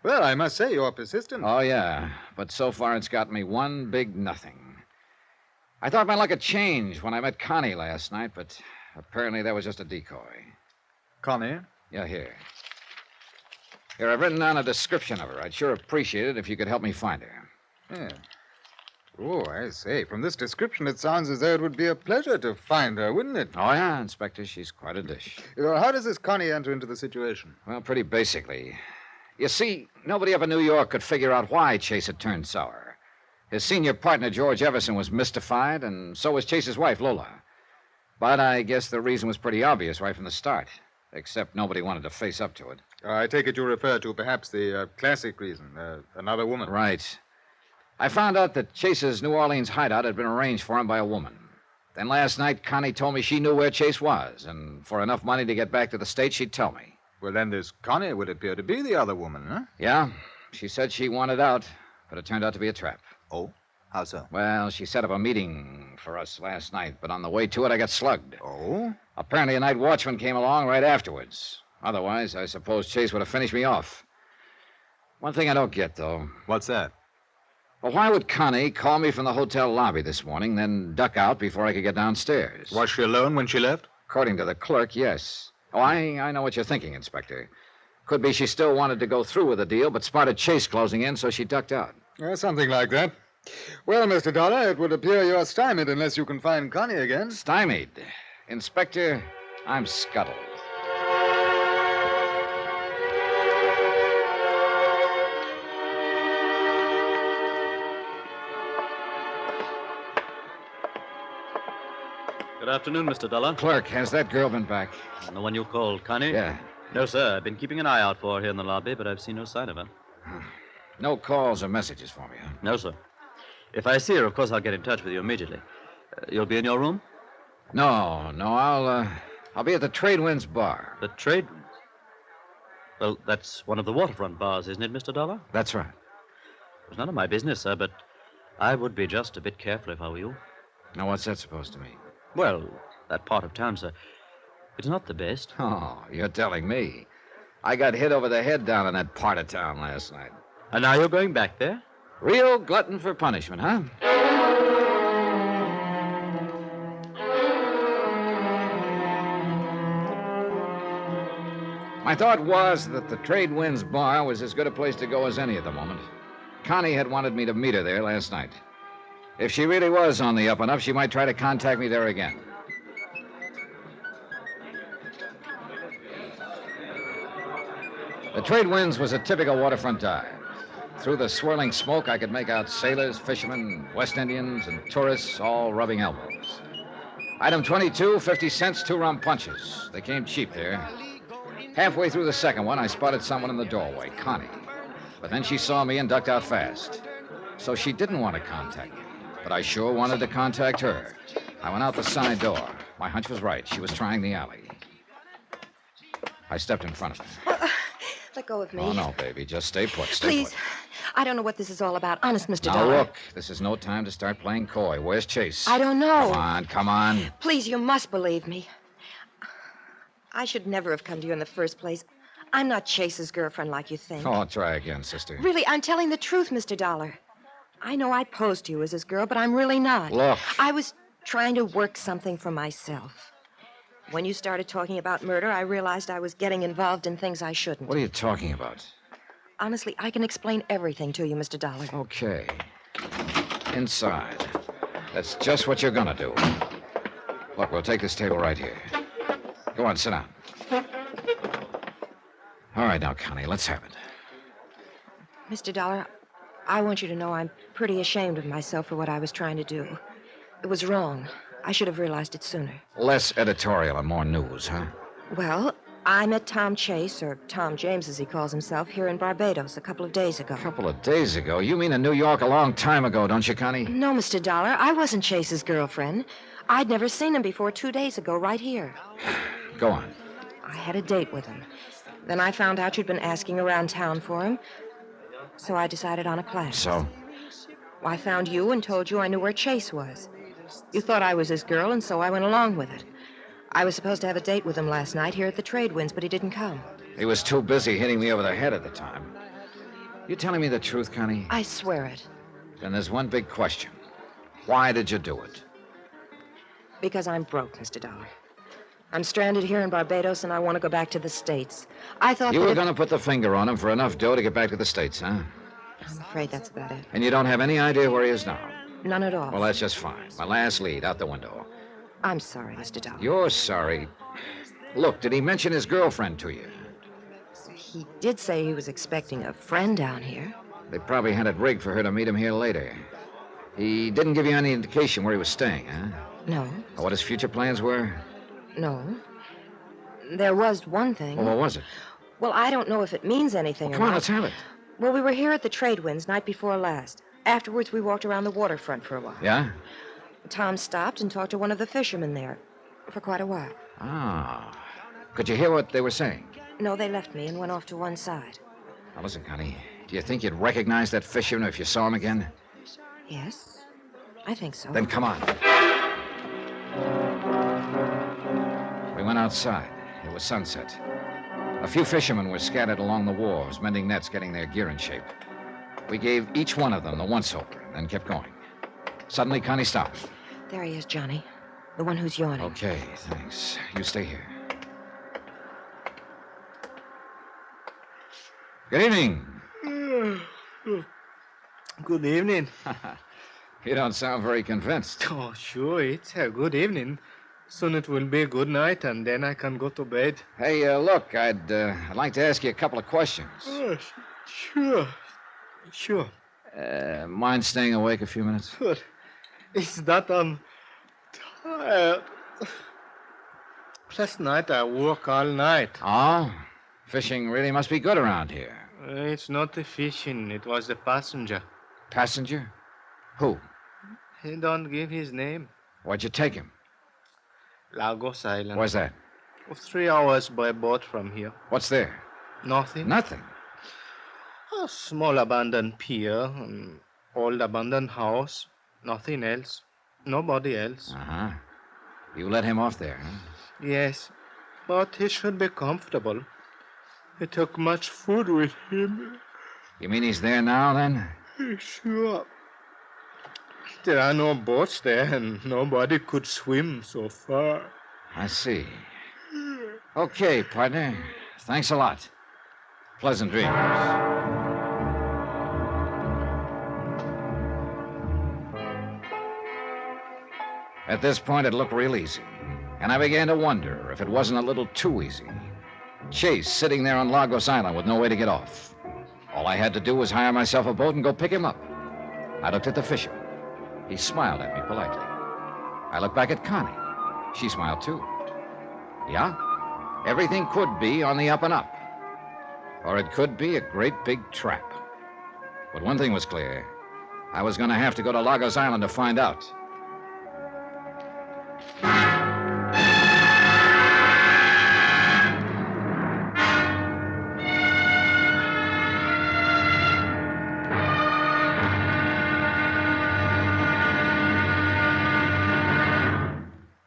Speaker 11: Well, I must say you're persistent.
Speaker 1: Oh, yeah. But so far it's got me one big nothing. I thought my luck had changed when I met Connie last night, but apparently that was just a decoy.
Speaker 11: Connie?
Speaker 1: Yeah, here. Here, I've written down a description of her. I'd sure appreciate it if you could help me find her.
Speaker 11: Yeah. Oh, I say. From this description, it sounds as though it would be a pleasure to find her, wouldn't it?
Speaker 1: Oh, yeah, Inspector. She's quite a dish.
Speaker 11: Well, how does this Connie enter into the situation?
Speaker 1: Well, pretty basically. You see, nobody up in New York could figure out why Chase had turned sour. His senior partner, George Everson, was mystified, and so was Chase's wife, Lola. But I guess the reason was pretty obvious right from the start, except nobody wanted to face up to it.
Speaker 11: I take it you refer to perhaps the classic reason, another woman.
Speaker 1: Right. I found out that Chase's New Orleans hideout had been arranged for him by a woman. Then last night, Connie told me she knew where Chase was, and for enough money to get back to the States, she'd tell me.
Speaker 11: Well, then this Connie would appear to be the other woman, huh?
Speaker 1: Yeah. She said she wanted out, but it turned out to be a trap.
Speaker 11: Oh? How so?
Speaker 1: Well, she set up a meeting for us last night, but on the way to it, I got slugged.
Speaker 11: Oh?
Speaker 1: Apparently, a night watchman came along right afterwards. Otherwise, I suppose Chase would have finished me off. One thing I don't get, though.
Speaker 11: What's that?
Speaker 1: Well, why would Connie call me from the hotel lobby this morning, then duck out before I could get downstairs?
Speaker 11: Was she alone when she left?
Speaker 1: According to the clerk, yes. Oh, I know what you're thinking, Inspector. Could be she still wanted to go through with the deal, but spotted Chase closing in, so she ducked out.
Speaker 11: Something like that. Well, Mr. Dollar, it would appear you're stymied unless you can find Connie again.
Speaker 1: Stymied? Inspector, I'm scuttled.
Speaker 20: Good afternoon, Mr. Dollar.
Speaker 1: Clerk, has that girl been back?
Speaker 20: The one you called, Connie?
Speaker 1: Yeah.
Speaker 20: No, sir. I've been keeping an eye out for her here in the lobby, but I've seen no sign of her.
Speaker 1: No calls or messages for me, huh?
Speaker 20: No, sir. If I see her, of course, I'll get in touch with you immediately. You'll be in your room?
Speaker 1: No, I'll be at the Trade Winds bar.
Speaker 20: The Trade Winds? Well, that's one of the waterfront bars, isn't it, Mr. Dollar?
Speaker 1: That's right.
Speaker 20: It's none of my business, sir, but I would be just a bit careful if I were you.
Speaker 1: Now, what's that supposed to mean?
Speaker 20: Well, that part of town, sir, it's not the best.
Speaker 1: Oh, you're telling me. I got hit over the head down in that part of town last night.
Speaker 20: And now you're going back there?
Speaker 1: Real glutton for punishment, huh? My thought was that the Trade Winds bar was as good a place to go as any at the moment. Connie had wanted me to meet her there last night. If she really was on the up and up, she might try to contact me there again. The Trade Winds was a typical waterfront dive. Through the swirling smoke, I could make out sailors, fishermen, West Indians, and tourists all rubbing elbows. Item 22, 50 cents, 2 rum punches. They came cheap there. Halfway through the second one, I spotted someone in the doorway, Connie. But then she saw me and ducked out fast. So she didn't want to contact me. But I sure wanted to contact her. I went out the side door. My hunch was right. She was trying the alley. I stepped in front of her.
Speaker 18: Let go of me.
Speaker 1: Oh, no, baby. Just stay put. Stay
Speaker 18: Please.
Speaker 1: put.
Speaker 18: I don't know what this is all about. Honest, Mr.
Speaker 1: Now,
Speaker 18: Dollar.
Speaker 1: look. This is no time to start playing coy. Where's Chase?
Speaker 18: I don't know.
Speaker 1: Come on, come on.
Speaker 18: Please, you must believe me. I should never have come to you in the first place. I'm not Chase's girlfriend like you think.
Speaker 1: Oh, try again, sister.
Speaker 18: Really, I'm telling the truth, Mr. Dollar. I know I posed to you as his girl, but I'm really not.
Speaker 1: Look.
Speaker 18: I was trying to work something for myself. When you started talking about murder, I realized I was getting involved in things I shouldn't.
Speaker 1: What are you talking about?
Speaker 18: Honestly, I can explain everything to you, Mr. Dollar.
Speaker 1: Okay. Inside. That's just what you're gonna do. Look, we'll take this table right here. Go on, sit down. All right, now, Connie, let's have it.
Speaker 18: Mr. Dollar, I want you to know I'm pretty ashamed of myself for what I was trying to do. It was wrong. I should have realized it sooner.
Speaker 1: Less editorial and more news, huh?
Speaker 18: Well, I met Tom Chase, or Tom James as he calls himself, here in Barbados a couple of days ago.
Speaker 1: A couple of days ago? You mean in New York a long time ago, don't you, Connie?
Speaker 18: No, Mr. Dollar, I wasn't Chase's girlfriend. I'd never seen him before 2 days ago, right here.
Speaker 1: Go on.
Speaker 18: I had a date with him. Then I found out you'd been asking around town for him, so I decided on a plan.
Speaker 1: So?
Speaker 18: I found you and told you I knew where Chase was. You thought I was his girl, and so I went along with it. I was supposed to have a date with him last night here at the Trade Winds, but he didn't come.
Speaker 1: He was too busy hitting me over the head at the time. You telling me the truth, Connie?
Speaker 18: I swear it.
Speaker 1: Then there's one big question. Why did you do it?
Speaker 18: Because I'm broke, Mr. Dollar. I'm stranded here in Barbados, and I want to go back to the States. I thought
Speaker 1: You were going to put the finger on him for enough dough to get back to the States, huh?
Speaker 18: I'm afraid that's about it.
Speaker 1: And you don't have any idea where he is now?
Speaker 18: None at all.
Speaker 1: Well, that's just fine. My last lead, out the window.
Speaker 18: I'm sorry, Mr. Dollar.
Speaker 1: You're sorry. Look, did he mention his girlfriend to you?
Speaker 18: He did say he was expecting a friend down here.
Speaker 1: They probably had it rigged for her to meet him here later. He didn't give you any indication where he was staying, huh?
Speaker 18: No.
Speaker 1: Or what his future plans were?
Speaker 18: No. There was one thing.
Speaker 1: Well, what was it?
Speaker 18: Well, I don't know if it means anything
Speaker 1: Well,
Speaker 18: or
Speaker 1: come on,
Speaker 18: not.
Speaker 1: let's have it.
Speaker 18: Well, we were here at the Trade Winds night before last. Afterwards, we walked around the waterfront for a while.
Speaker 1: Yeah?
Speaker 18: Tom stopped and talked to one of the fishermen there for quite a while.
Speaker 1: Ah. Could you hear what they were saying?
Speaker 18: No, they left me and went off to one side.
Speaker 1: Now, listen, Connie. Do you think you'd recognize that fisherman if you saw him again?
Speaker 18: Yes, I think so.
Speaker 1: Then come on. We went outside. It was sunset. A few fishermen were scattered along the wharves, mending nets, getting their gear in shape. We gave each one of them the once-over, then kept going. Suddenly, Connie stopped.
Speaker 18: There he is, Johnny. The one who's yawning.
Speaker 1: Okay, thanks. You stay here. Good evening.
Speaker 8: Good evening.
Speaker 1: You don't sound very convinced.
Speaker 8: Oh, sure, it's a good evening. Soon it will be a good night, and then I can go to bed.
Speaker 1: Hey, look, I'd like to ask you a couple of questions.
Speaker 8: Oh, sure. Sure.
Speaker 1: Mind staying awake a few minutes?
Speaker 8: Good. It's that I'm tired. Last night I worked all night.
Speaker 1: Oh? Fishing really must be good around here.
Speaker 8: It's not the fishing, it was the passenger.
Speaker 1: Passenger? Who?
Speaker 8: He don't give his name.
Speaker 1: Why'd you take him?
Speaker 8: Lagos Island.
Speaker 1: Where's that?
Speaker 8: 3 hours by boat from here.
Speaker 1: What's there?
Speaker 8: Nothing.
Speaker 1: Nothing?
Speaker 8: A small abandoned pier, an old abandoned house. Nothing else. Nobody else.
Speaker 1: Uh-huh. You let him off there, huh?
Speaker 8: Yes, but he should be comfortable. He took much food with him.
Speaker 1: You mean he's there now, then?
Speaker 8: Sure. There are no boats there, and nobody could swim so far.
Speaker 1: I see. Okay, partner. Thanks a lot. Pleasant dreams. At this point, it looked real easy. And I began to wonder if it wasn't a little too easy. Chase sitting there on Lagos Island with no way to get off. All I had to do was hire myself a boat and go pick him up. I looked at the fisherman. He smiled at me politely. I looked back at Connie. She smiled too. Yeah, everything could be on the up and up. Or it could be a great big trap. But one thing was clear. I was going to have to go to Lagos Island to find out.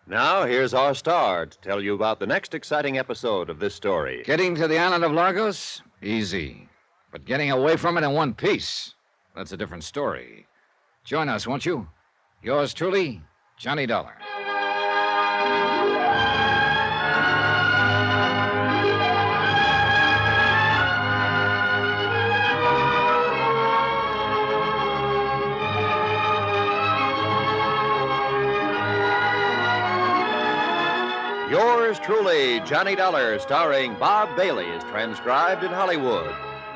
Speaker 3: Now, here's our star to tell you about the next exciting episode of this story.
Speaker 1: Getting to the island of Lagos? Easy. But getting away from it in one piece, that's a different story. Join us, won't you? Yours truly, Johnny Dollar.
Speaker 3: Yours truly, Johnny Dollar, starring Bob Bailey, is transcribed in Hollywood.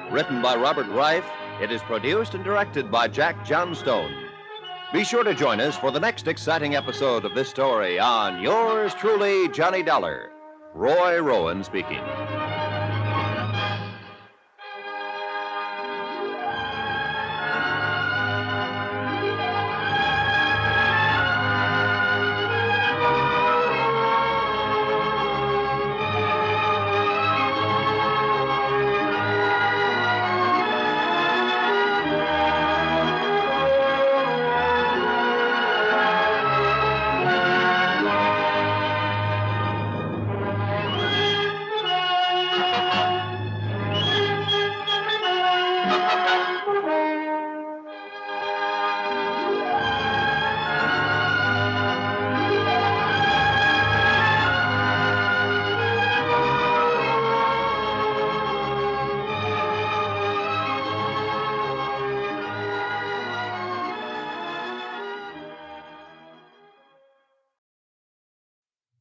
Speaker 3: Written by Robert Reif, it is produced and directed by Jack Johnstone. Be sure to join us for the next exciting episode of this story on Yours truly, Johnny Dollar. Roy Rowan speaking.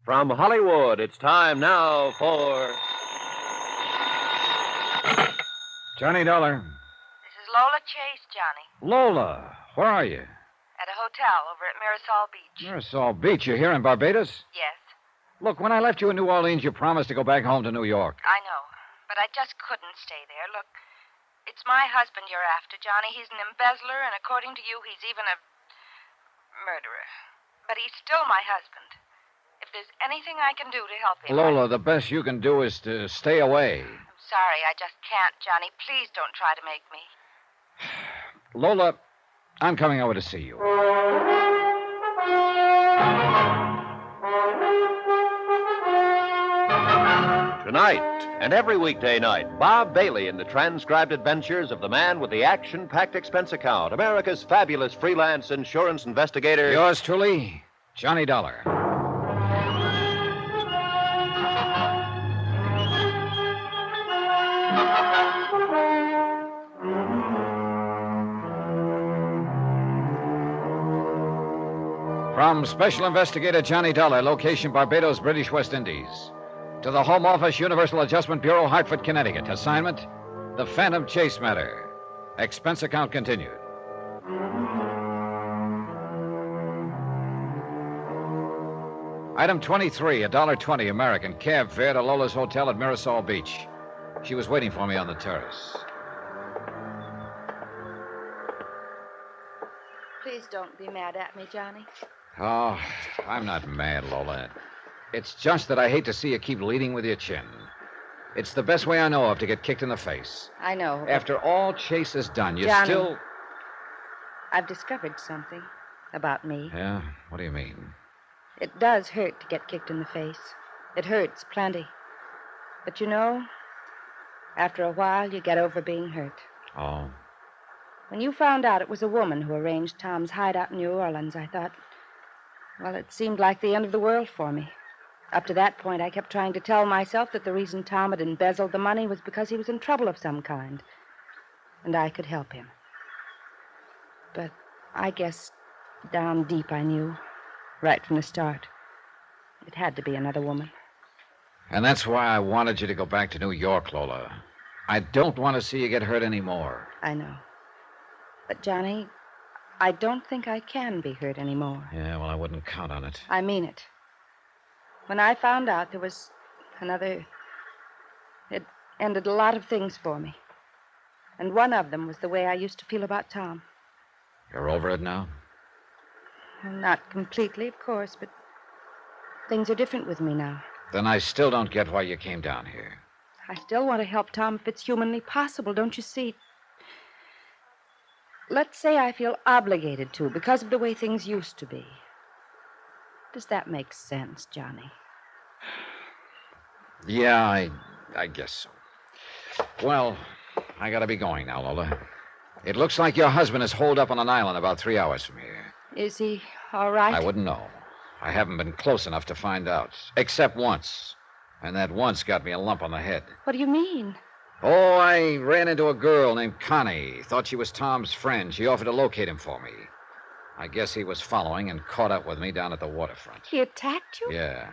Speaker 3: From Hollywood, it's time now for
Speaker 1: Johnny Dollar.
Speaker 13: This is Lola Chase, Johnny.
Speaker 1: Lola, where are you?
Speaker 13: At a hotel over at Mirasol Beach.
Speaker 1: Mirasol Beach. You're here in Barbados?
Speaker 13: Yes,
Speaker 1: Look, when I left you in New Orleans, you promised to go back home to New York.
Speaker 13: I know. But I just couldn't stay there. Look, it's my husband you're after, Johnny. He's an embezzler, and according to you, he's even a murderer. But he's still my husband. If there's anything I can do to help him...
Speaker 1: Lola, the best you can do is to stay away.
Speaker 13: I'm sorry, I just can't, Johnny. Please don't try to make me.
Speaker 1: Lola, I'm coming over to see you.
Speaker 3: Tonight and every weekday night, Bob Bailey in the transcribed adventures of the man with the action-packed expense account, America's fabulous freelance insurance investigator.
Speaker 1: Yours truly, Johnny Dollar. From Special Investigator Johnny Dollar, location Barbados, British West Indies. To the Home Office, Universal Adjustment Bureau, Hartford, Connecticut. Assignment, the Phantom Chase matter. Expense account continued. Item 23, $1.20 American cab fare to Lola's Hotel at Mirasol Beach. She was waiting for me on the terrace.
Speaker 18: Please don't be mad at me, Johnny.
Speaker 1: Oh, I'm not mad, Lola. It's just that I hate to see you keep leading with your chin. It's the best way I know of to get kicked in the face.
Speaker 18: I know.
Speaker 1: After all Chase has done, you
Speaker 18: Johnny,
Speaker 1: still...
Speaker 18: I've discovered something about me.
Speaker 1: Yeah? What do you mean?
Speaker 18: It does hurt to get kicked in the face. It hurts plenty. But you know, after a while, you get over being hurt.
Speaker 1: Oh?
Speaker 18: When you found out it was a woman who arranged Tom's hideout in New Orleans, I thought, well, it seemed like the end of the world for me. Up to that point, I kept trying to tell myself that the reason Tom had embezzled the money was because he was in trouble of some kind. And I could help him. But I guess down deep I knew, right from the start, it had to be another woman.
Speaker 1: And that's why I wanted you to go back to New York, Lola. I don't want to see you get hurt anymore.
Speaker 18: I know. But, Johnny, I don't think I can be hurt anymore.
Speaker 1: Yeah, well, I wouldn't count on it.
Speaker 18: I mean it. When I found out there was another... It ended a lot of things for me. And one of them was the way I used to feel about Tom.
Speaker 1: You're over it now?
Speaker 18: Well, not completely, of course, but things are different with me now.
Speaker 1: Then I still don't get why you came down here.
Speaker 18: I still want to help Tom if it's humanly possible, don't you see? Let's say I feel obligated to because of the way things used to be. Does that make sense, Johnny?
Speaker 1: Yeah, I guess so. Well, I gotta be going now, Lola. It looks like your husband is holed up on an island about 3 hours from here.
Speaker 18: Is he all right?
Speaker 1: I wouldn't know. I haven't been close enough to find out. Except once. And that once got me a lump on the head.
Speaker 18: What do you mean?
Speaker 1: Oh, I ran into a girl named Connie. Thought she was Tom's friend. She offered to locate him for me. I guess he was following and caught up with me down at the waterfront.
Speaker 18: He attacked you?
Speaker 1: Yeah.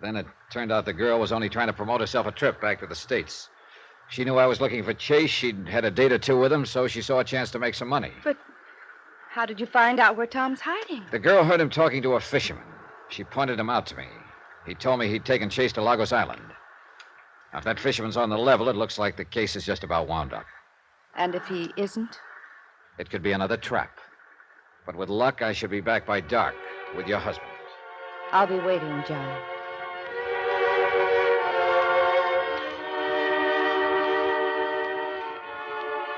Speaker 1: Then it turned out the girl was only trying to promote herself a trip back to the States. She knew I was looking for Chase. She'd had a date or two with him, so she saw a chance to make some money.
Speaker 18: But how did you find out where Tom's hiding?
Speaker 1: The girl heard him talking to a fisherman. She pointed him out to me. He told me he'd taken Chase to Lagos Island. Now, if that fisherman's on the level, it looks like the case is just about wound up.
Speaker 18: And if he isn't?
Speaker 1: It could be another trap. But with luck, I should be back by dark with your husband.
Speaker 18: I'll be waiting, John.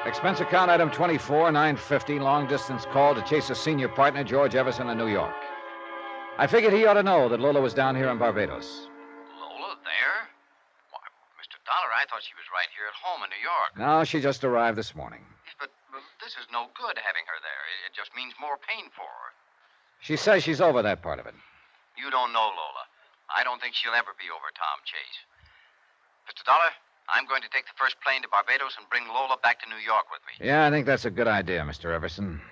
Speaker 1: Expense account item 24, $950, long-distance call to Chase's senior partner, George Everson, in New York. I figured he ought to know that Lola was down here in Barbados.
Speaker 15: Lola there? Why, Mr. Dollar, I thought she was right here at home in New York.
Speaker 1: No, she just arrived this morning.
Speaker 15: But this is no good having her there. It just means more pain for her.
Speaker 1: She says she's over that part of it.
Speaker 15: You don't know Lola. I don't think she'll ever be over Tom Chase. Mr. Dollar, I'm going to take the first plane to Barbados and bring Lola back to New York with me.
Speaker 1: Yeah, I think that's a good idea, Mr. Everson.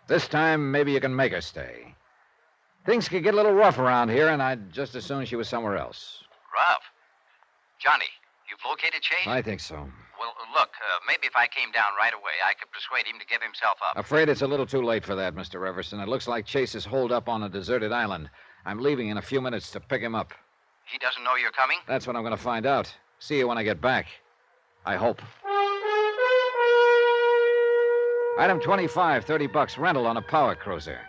Speaker 1: This time, maybe you can make her stay. Things could get a little rough around here, and I'd just as soon she was somewhere else.
Speaker 15: Rough? Johnny, you've located Chase?
Speaker 1: I think so.
Speaker 15: Well, look, maybe if I came down right away, I could persuade him to give himself up.
Speaker 1: Afraid it's a little too late for that, Mr. Everson. It looks like Chase is holed up on a deserted island. I'm leaving in a few minutes to pick him up.
Speaker 15: He doesn't know you're coming?
Speaker 1: That's what I'm going to find out. See you when I get back. I hope. Item 25, $30, rental on a power cruiser.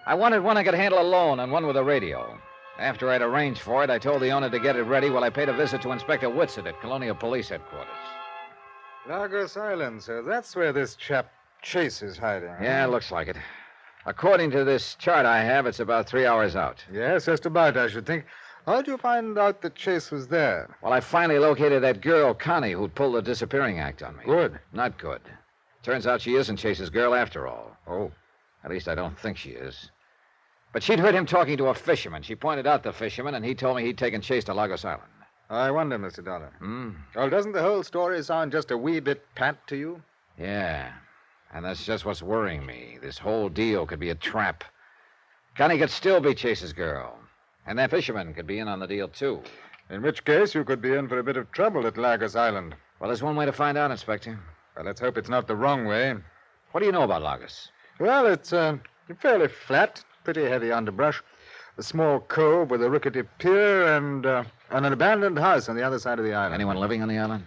Speaker 1: I wanted one I could handle alone and one with a radio. After I'd arranged for it, I told the owner to get it ready while I paid a visit to Inspector Whitsett at Colonial Police Headquarters.
Speaker 11: Lagos Island, sir. That's where this chap Chase is hiding.
Speaker 1: Yeah, looks like it. According to this chart I have, it's about 3 hours out.
Speaker 11: Yes, just about, I should think. How'd you find out that Chase was there?
Speaker 1: Well, I finally located that girl, Connie, who'd pulled the disappearing act on me.
Speaker 11: Good.
Speaker 1: Not good. Turns out she isn't Chase's girl after all.
Speaker 11: Oh.
Speaker 1: At least I don't think she is. But she'd heard him talking to a fisherman. She pointed out the fisherman, and he told me he'd taken Chase to Lagos Island.
Speaker 11: I wonder, Mr. Dollar. Well, doesn't the whole story sound just a wee bit pat to you?
Speaker 1: Yeah. And that's just what's worrying me. This whole deal could be a trap. Connie could still be Chase's girl. And that fisherman could be in on the deal, too.
Speaker 11: In which case, you could be in for a bit of trouble at Lagos Island.
Speaker 1: Well, there's one way to find out, Inspector.
Speaker 11: Well, let's hope it's not the wrong way.
Speaker 1: What do you know about Lagos?
Speaker 11: Well, it's fairly flat, pretty heavy underbrush. A small cove with a rickety pier and an abandoned house on the other side of the island.
Speaker 1: Anyone living on the island?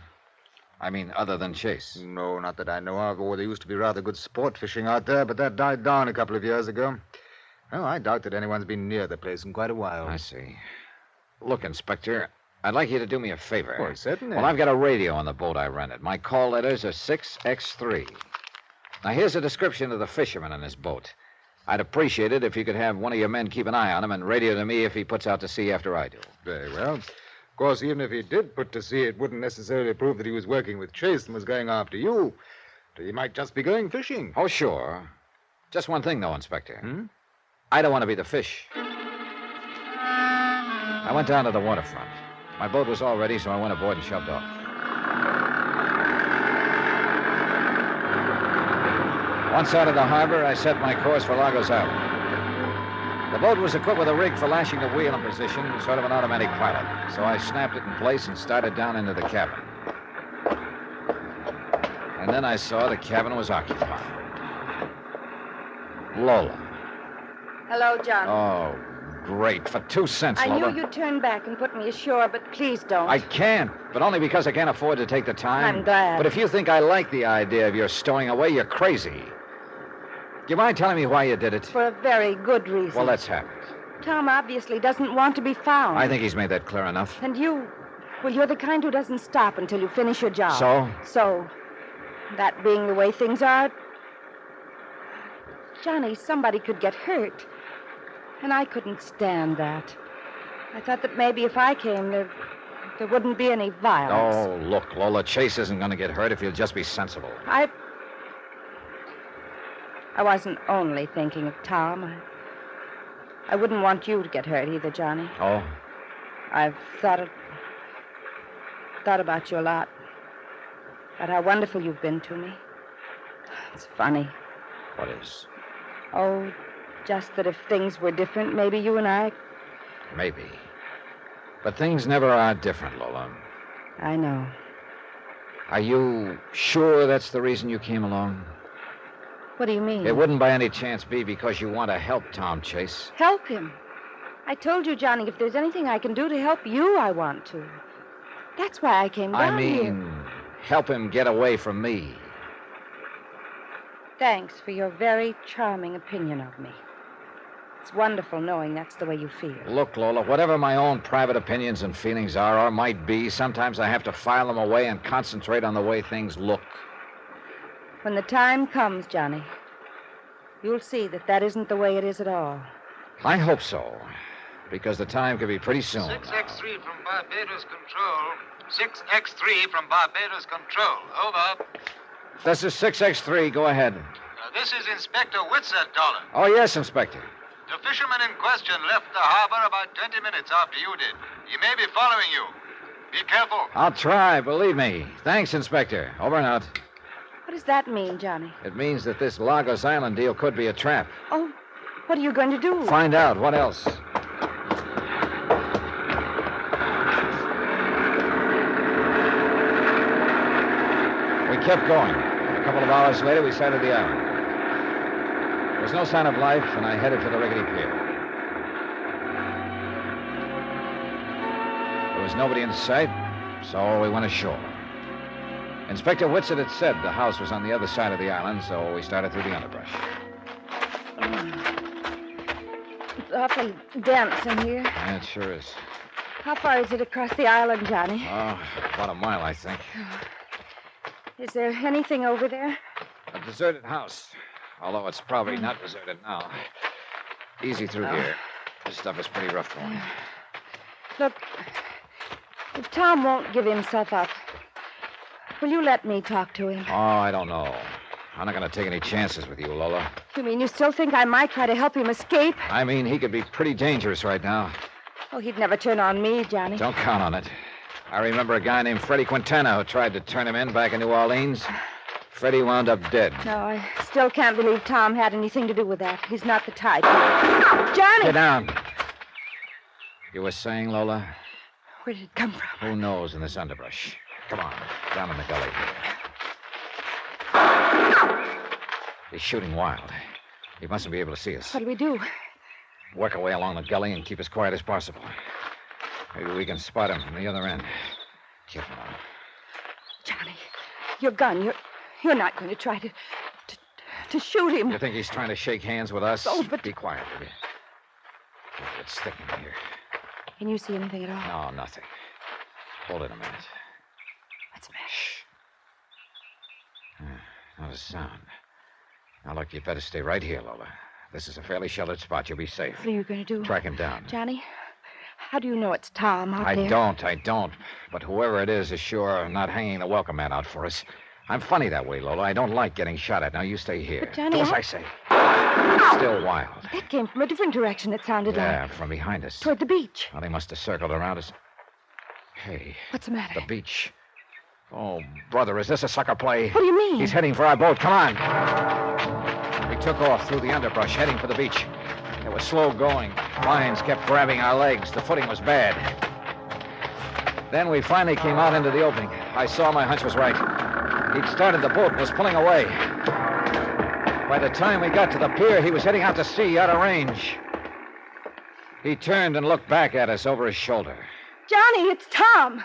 Speaker 1: I mean, other than Chase?
Speaker 11: No, not that I know of. Oh, there used to be rather good sport fishing out there, but that died down a couple of years ago. Oh, I doubt that anyone's been near the place in quite a while.
Speaker 1: I see. Look, Inspector, I'd like you to do me a favor.
Speaker 11: Oh, certainly.
Speaker 1: Well, I've got a radio on the boat I rented. My call letters are 6X3. Now, here's a description of the fisherman in his boat. I'd appreciate it if you could have one of your men keep an eye on him and radio to me if he puts out to sea after I do.
Speaker 11: Very well. Of course, even if he did put to sea, it wouldn't necessarily prove that he was working with Chase and was going after you. He might just be going fishing.
Speaker 1: Oh, sure. Just one thing, though, Inspector. I don't want to be the fish. I went down to the waterfront. My boat was all ready, so I went aboard and shoved off. Once out of the harbor, I set my course for Lagos Island. The boat was equipped with a rig for lashing the wheel in position, sort of an automatic pilot. So I snapped it in place and started down into the cabin. And then I saw the cabin was occupied. Lola.
Speaker 18: Hello, John.
Speaker 1: Oh, great. For 2 cents,
Speaker 18: I
Speaker 1: Lola.
Speaker 18: knew you'd turn back and put me ashore, but please don't.
Speaker 1: I can't, but only because I can't afford to take the time.
Speaker 18: I'm glad.
Speaker 1: But if you think I like the idea of your stowing away, you're crazy. Do you mind telling me why you did it?
Speaker 18: For a very good reason.
Speaker 1: Well, let's have it.
Speaker 18: Tom obviously doesn't want to be found.
Speaker 1: I think he's made that clear enough.
Speaker 18: And you... Well, you're the kind who doesn't stop until you finish your job.
Speaker 1: So?
Speaker 18: So, that being the way things are... Johnny, somebody could get hurt. And I couldn't stand that. I thought that maybe if I came, there wouldn't be any violence.
Speaker 1: Oh, look, Lola, Chase isn't going to get hurt if you'll just be sensible.
Speaker 18: I wasn't only thinking of Tom. I wouldn't want you to get hurt either, Johnny.
Speaker 1: Oh?
Speaker 18: I've thought about you a lot. About how wonderful you've been to me. It's funny.
Speaker 1: What is?
Speaker 18: Oh, just that if things were different, maybe you and I...
Speaker 1: Maybe. But things never are different, Lola.
Speaker 18: I know.
Speaker 1: Are you sure that's the reason you came along?
Speaker 18: What do you mean?
Speaker 1: It wouldn't by any chance be because you want to help Tom Chase.
Speaker 18: Help him? I told you, Johnny, if there's anything I can do to help you, I want to. That's why I came down here.
Speaker 1: Help him get away from me.
Speaker 18: Thanks for your very charming opinion of me. It's wonderful knowing that's the way you feel.
Speaker 1: Look, Lola, whatever my own private opinions and feelings are or might be, sometimes I have to file them away and concentrate on the way things look.
Speaker 18: When the time comes, Johnny, you'll see that isn't the way it is at all.
Speaker 1: I hope so, because the time could be pretty soon.
Speaker 7: 6X3 from Barbados Control. 6X3 from Barbados Control. Over.
Speaker 1: This is 6X3. Go ahead.
Speaker 7: This is Inspector Whitsett, Dollar.
Speaker 1: Oh, yes, Inspector.
Speaker 7: The fisherman in question left the harbor about 20 minutes after you did. He may be following you. Be careful.
Speaker 1: I'll try, believe me. Thanks, Inspector. Over and out.
Speaker 18: What does that mean, Johnny?
Speaker 1: It means that this Lagos Island deal could be a trap.
Speaker 18: Oh, what are you going to do?
Speaker 1: Find out. What else? We kept going. A couple of hours later, we sighted the island. There was no sign of life, and I headed for the rickety pier. There was nobody in sight, so we went ashore. Inspector Whitsett had said the house was on the other side of the island, so we started through the underbrush.
Speaker 18: It's awfully dense in here.
Speaker 1: Yeah, it sure is.
Speaker 18: How far is it across the island, Johnny?
Speaker 1: Oh, about a mile, I think.
Speaker 18: Is there anything over there?
Speaker 1: A deserted house. Although it's probably not deserted now. Easy through here. This stuff is pretty rough going.
Speaker 18: Look, if Tom won't give himself up, will you let me talk to him?
Speaker 1: Oh, I don't know. I'm not going to take any chances with you, Lola.
Speaker 18: You mean you still think I might try to help him escape?
Speaker 1: I mean, he could be pretty dangerous right now.
Speaker 18: Oh, he'd never turn on me, Johnny.
Speaker 1: Don't count on it. I remember a guy named Freddie Quintana who tried to turn him in back in New Orleans. Freddie wound up dead.
Speaker 18: No, I still can't believe Tom had anything to do with that. He's not the type. Johnny!
Speaker 1: Get down. You were saying, Lola?
Speaker 18: Where did it come from?
Speaker 1: Who knows in this underbrush? Come on, down in the gully. He's shooting wild. He mustn't be able to see us.
Speaker 18: What do we do?
Speaker 1: Work our way along the gully and keep as quiet as possible. Maybe we can spot him from the other end. Careful now.
Speaker 18: Johnny, your gun. You're not going to try to shoot him.
Speaker 1: You think he's trying to shake hands with us?
Speaker 18: Oh, but...
Speaker 1: Be quiet, will you? It's thick in here.
Speaker 18: Can you see anything at all?
Speaker 1: No, nothing. Hold it a minute.
Speaker 18: What's the matter?
Speaker 1: Shh. Not a sound. Now, look, you'd better stay right here, Lola. This is a fairly sheltered spot. You'll be safe.
Speaker 18: What are you going to do?
Speaker 1: Track him down.
Speaker 18: Johnny, how do you know it's Tom out there?
Speaker 1: I don't. But whoever it is sure not hanging the welcome mat out for us. I'm funny that way, Lola. I don't like getting shot at. Now, you stay here.
Speaker 18: But, Johnny,
Speaker 1: do as I say. Still wild.
Speaker 18: That came from a different direction, it sounded like.
Speaker 1: Yeah, from behind us.
Speaker 18: Toward the beach.
Speaker 1: Well, they must have circled around us. Hey.
Speaker 18: What's the matter?
Speaker 1: The beach. Oh, brother, is this a sucker play?
Speaker 18: What do you mean?
Speaker 1: He's heading for our boat. Come on. We took off through the underbrush, heading for the beach. It was slow going. Vines kept grabbing our legs. The footing was bad. Then we finally came out into the opening. I saw my hunch was right. He'd started the boat and was pulling away. By the time we got to the pier, he was heading out to sea, out of range. He turned and looked back at us over his shoulder.
Speaker 18: Johnny, it's Tom.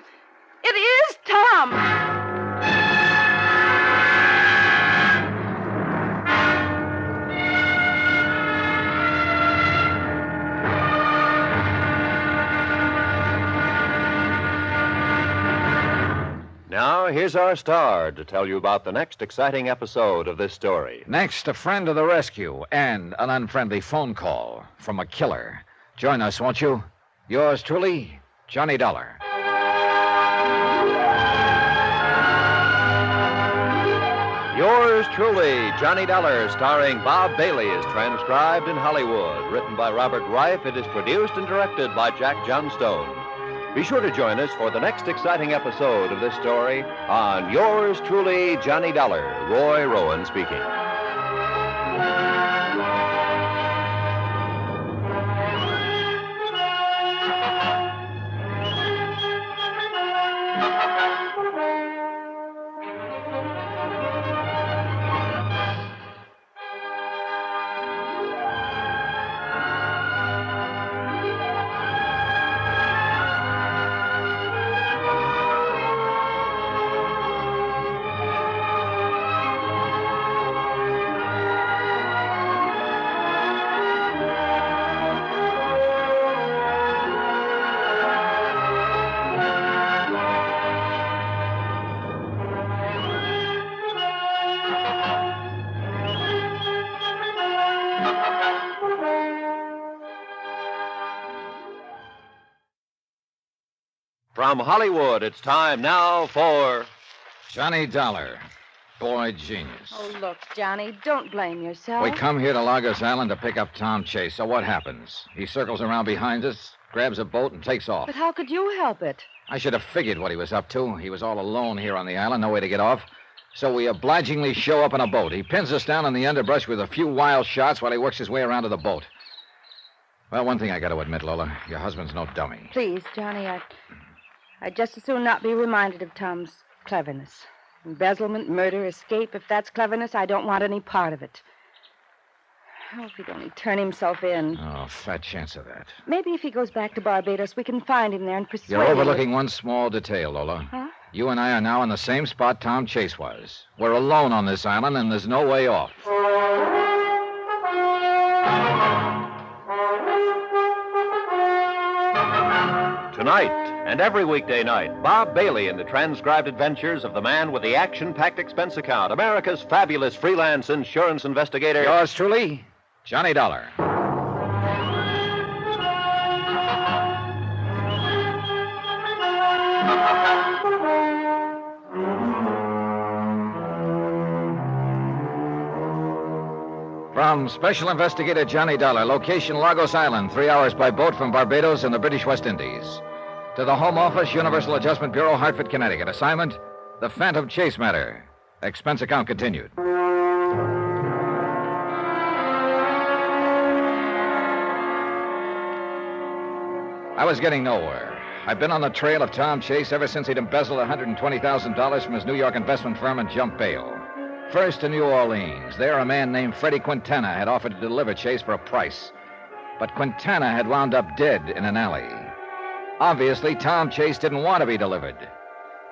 Speaker 18: It is Tom.
Speaker 3: Now, here's our star to tell you about the next exciting episode of this story.
Speaker 1: Next, a friend to the rescue and an unfriendly phone call from a killer. Join us, won't you? Yours truly, Johnny Dollar.
Speaker 3: Yours truly, Johnny Dollar, starring Bob Bailey, is transcribed in Hollywood. Written by Robert Reif, it is produced and directed by Jack Johnstone. Be sure to join us for the next exciting episode of this story on Yours truly, Johnny Dollar. Roy Rowan speaking. From Hollywood, it's time now for
Speaker 1: Johnny Dollar, boy genius.
Speaker 18: Oh, look, Johnny, don't blame yourself.
Speaker 1: We come here to Lagos Island to pick up Tom Chase. So what happens? He circles around behind us, grabs a boat, and takes off.
Speaker 18: But how could you help it?
Speaker 1: I should have figured what he was up to. He was all alone here on the island, no way to get off. So we obligingly show up in a boat. He pins us down in the underbrush with a few wild shots while he works his way around to the boat. Well, one thing I got to admit, Lola, your husband's no dummy.
Speaker 18: Please, Johnny, I'd just as soon not be reminded of Tom's cleverness. Embezzlement, murder, escape. If that's cleverness, I don't want any part of it. Oh, if he'd only turn himself in.
Speaker 1: Oh, fat chance of that.
Speaker 18: Maybe if he goes back to Barbados, we can find him there and persuade
Speaker 1: You're
Speaker 18: him.
Speaker 1: overlooking one small detail, Lola.
Speaker 18: Huh?
Speaker 1: You and I are now in the same spot Tom Chase was. We're alone on this island, and there's no way off.
Speaker 3: Tonight and every weekday night, Bob Bailey in the transcribed adventures of the man with the action-packed expense account, America's fabulous freelance insurance investigator.
Speaker 1: Yours truly, Johnny Dollar. From Special Investigator Johnny Dollar, location Lagos Island, 3 hours by boat from Barbados in the British West Indies. To the Home Office, Universal Adjustment Bureau, Hartford, Connecticut. Assignment, the Phantom Chase matter. Expense account continued. I was getting nowhere. I've been on the trail of Tom Chase ever since he'd embezzled $120,000 from his New York investment firm and jumped bail. First to New Orleans. There, a man named Freddie Quintana had offered to deliver Chase for a price. But Quintana had wound up dead in an alley. Obviously, Tom Chase didn't want to be delivered.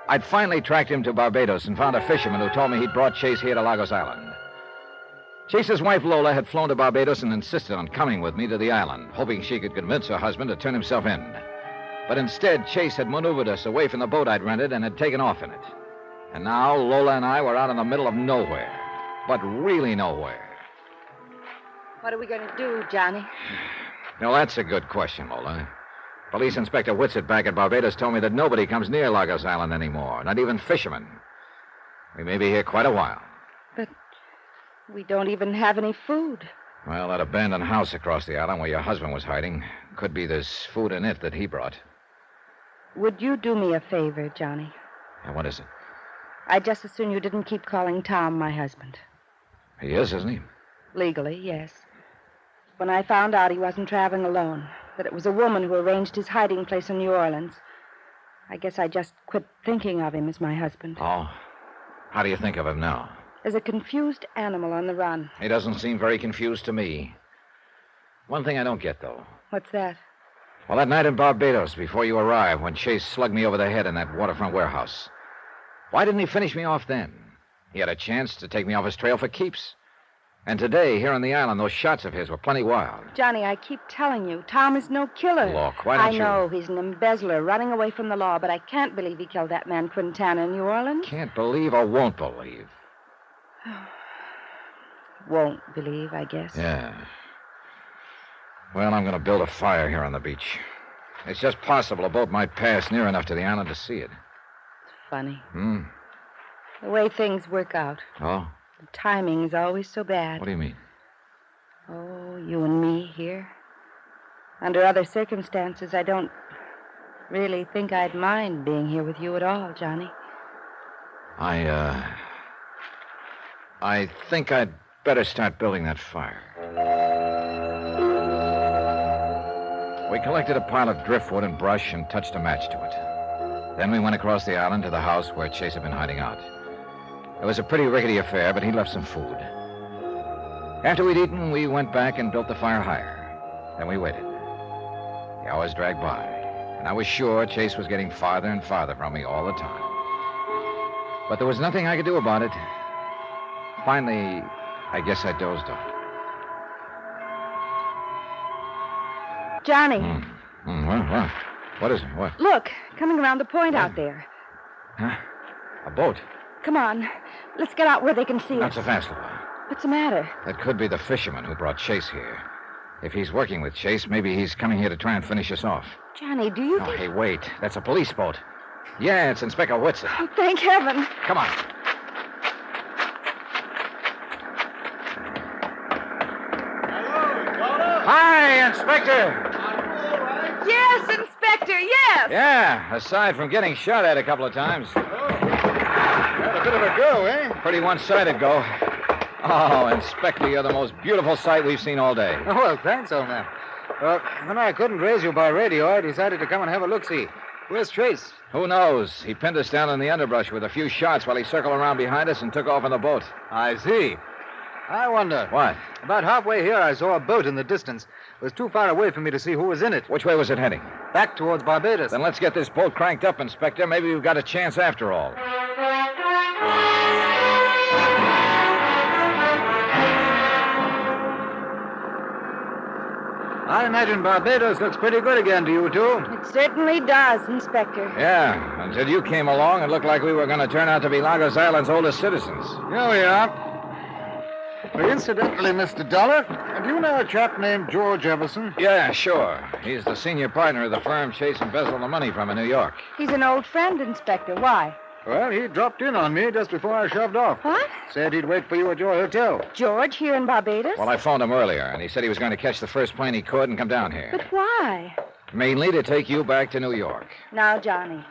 Speaker 1: I'd finally tracked him to Barbados and found a fisherman who told me he'd brought Chase here to Lagos Island. Chase's wife, Lola, had flown to Barbados and insisted on coming with me to the island, hoping she could convince her husband to turn himself in. But instead, Chase had maneuvered us away from the boat I'd rented and had taken off in it. And now Lola and I were out in the middle of nowhere. But really nowhere.
Speaker 18: What are we going to do, Johnny?
Speaker 1: Now, that's a good question, Lola. Police Inspector Whitsett back at Barbados told me that nobody comes near Lagos Island anymore, not even fishermen. We may be here quite a while.
Speaker 18: But we don't even have any food.
Speaker 1: Well, that abandoned house across the island where your husband was hiding, could be there's food in it that he brought.
Speaker 18: Would you do me a favor, Johnny?
Speaker 1: And what is it?
Speaker 18: I'd just as soon you didn't keep calling Tom my husband.
Speaker 1: He is, isn't he?
Speaker 18: Legally, yes. When I found out he wasn't traveling alone, that it was a woman who arranged his hiding place in New Orleans, I guess I just quit thinking of him as my husband.
Speaker 1: Oh? How do you think of him now?
Speaker 18: As a confused animal on the run.
Speaker 1: He doesn't seem very confused to me. One thing I don't get, though.
Speaker 18: What's that?
Speaker 1: Well, that night in Barbados, before you arrived, when Chase slugged me over the head in that waterfront warehouse, why didn't he finish me off then? He had a chance to take me off his trail for keeps. And today, here on the island, those shots of his were plenty wild.
Speaker 18: Johnny, I keep telling you, Tom is no killer.
Speaker 1: Look, why don't you...
Speaker 18: I know he's an embezzler running away from the law, but I can't believe he killed that man Quintana in New Orleans.
Speaker 1: Can't believe or won't believe.
Speaker 18: Won't believe, I guess.
Speaker 1: Yeah. Well, I'm going to build a fire here on the beach. It's just possible a boat might pass near enough to the island to see it.
Speaker 18: Funny.
Speaker 1: Hmm?
Speaker 18: The way things work out.
Speaker 1: Oh?
Speaker 18: The timing's always so bad.
Speaker 1: What do you mean?
Speaker 18: Oh, you and me here. Under other circumstances, I don't really think I'd mind being here with you at all, Johnny.
Speaker 1: I think I'd better start building that fire. We collected a pile of driftwood and brush and touched a match to it. Then we went across the island to the house where Chase had been hiding out. It was a pretty rickety affair, but he left some food. After we'd eaten, we went back and built the fire higher. Then we waited. The hours dragged by, and I was sure Chase was getting farther and farther from me all the time. But there was nothing I could do about it. Finally, I guess I dozed off.
Speaker 18: Johnny.
Speaker 1: What is it? What?
Speaker 18: Look, coming around the point out there.
Speaker 1: Huh? A boat?
Speaker 18: Come on. Let's get out where they can see
Speaker 1: Not
Speaker 18: us.
Speaker 1: so fast, Laura.
Speaker 18: What's the matter?
Speaker 1: That could be the fisherman who brought Chase here. If he's working with Chase, maybe he's coming here to try and finish us off.
Speaker 18: Johnny, do you
Speaker 1: Oh,
Speaker 18: think...
Speaker 1: hey, wait. That's a police boat. Yeah, it's Inspector Whitson.
Speaker 18: Oh, thank heaven.
Speaker 1: Come on. Hi, Inspector.
Speaker 18: Yes, Inspector, yes.
Speaker 1: Yeah, aside from getting shot at a couple of times.
Speaker 11: Had a bit of a go, eh?
Speaker 1: Pretty one-sided go. Oh, Inspector, you're the most beautiful sight we've seen all day.
Speaker 11: Oh, well, thanks, old man. When I couldn't raise you by radio, I decided to come and have a look-see. Where's Trace?
Speaker 1: Who knows? He pinned us down in the underbrush with a few shots while he circled around behind us and took off on the boat.
Speaker 11: I see. I wonder.
Speaker 1: What?
Speaker 11: About halfway here, I saw a boat in the distance. It was too far away for me to see who was in it.
Speaker 1: Which way was it heading?
Speaker 11: Back towards Barbados.
Speaker 1: Then let's get this boat cranked up, Inspector. Maybe we've got a chance after all.
Speaker 11: I imagine Barbados looks pretty good again to you two.
Speaker 18: It certainly does, Inspector.
Speaker 1: Yeah, until you came along, it looked like we were going to turn out to be Lagos Island's oldest citizens.
Speaker 11: Here we are. Incidentally, Mr. Dollar, do you know a chap named George Everson?
Speaker 1: Yeah, sure. He's the senior partner of the firm Chase embezzled the money from in New York.
Speaker 18: He's an old friend, Inspector. Why?
Speaker 11: Well, he dropped in on me just before I shoved off.
Speaker 18: What?
Speaker 11: Said he'd wait for you at your hotel.
Speaker 18: George here in Barbados?
Speaker 1: Well, I phoned him earlier, and he said he was going to catch the first plane he could and come down here.
Speaker 18: But why?
Speaker 1: Mainly to take you back to New York.
Speaker 18: Now, Johnny,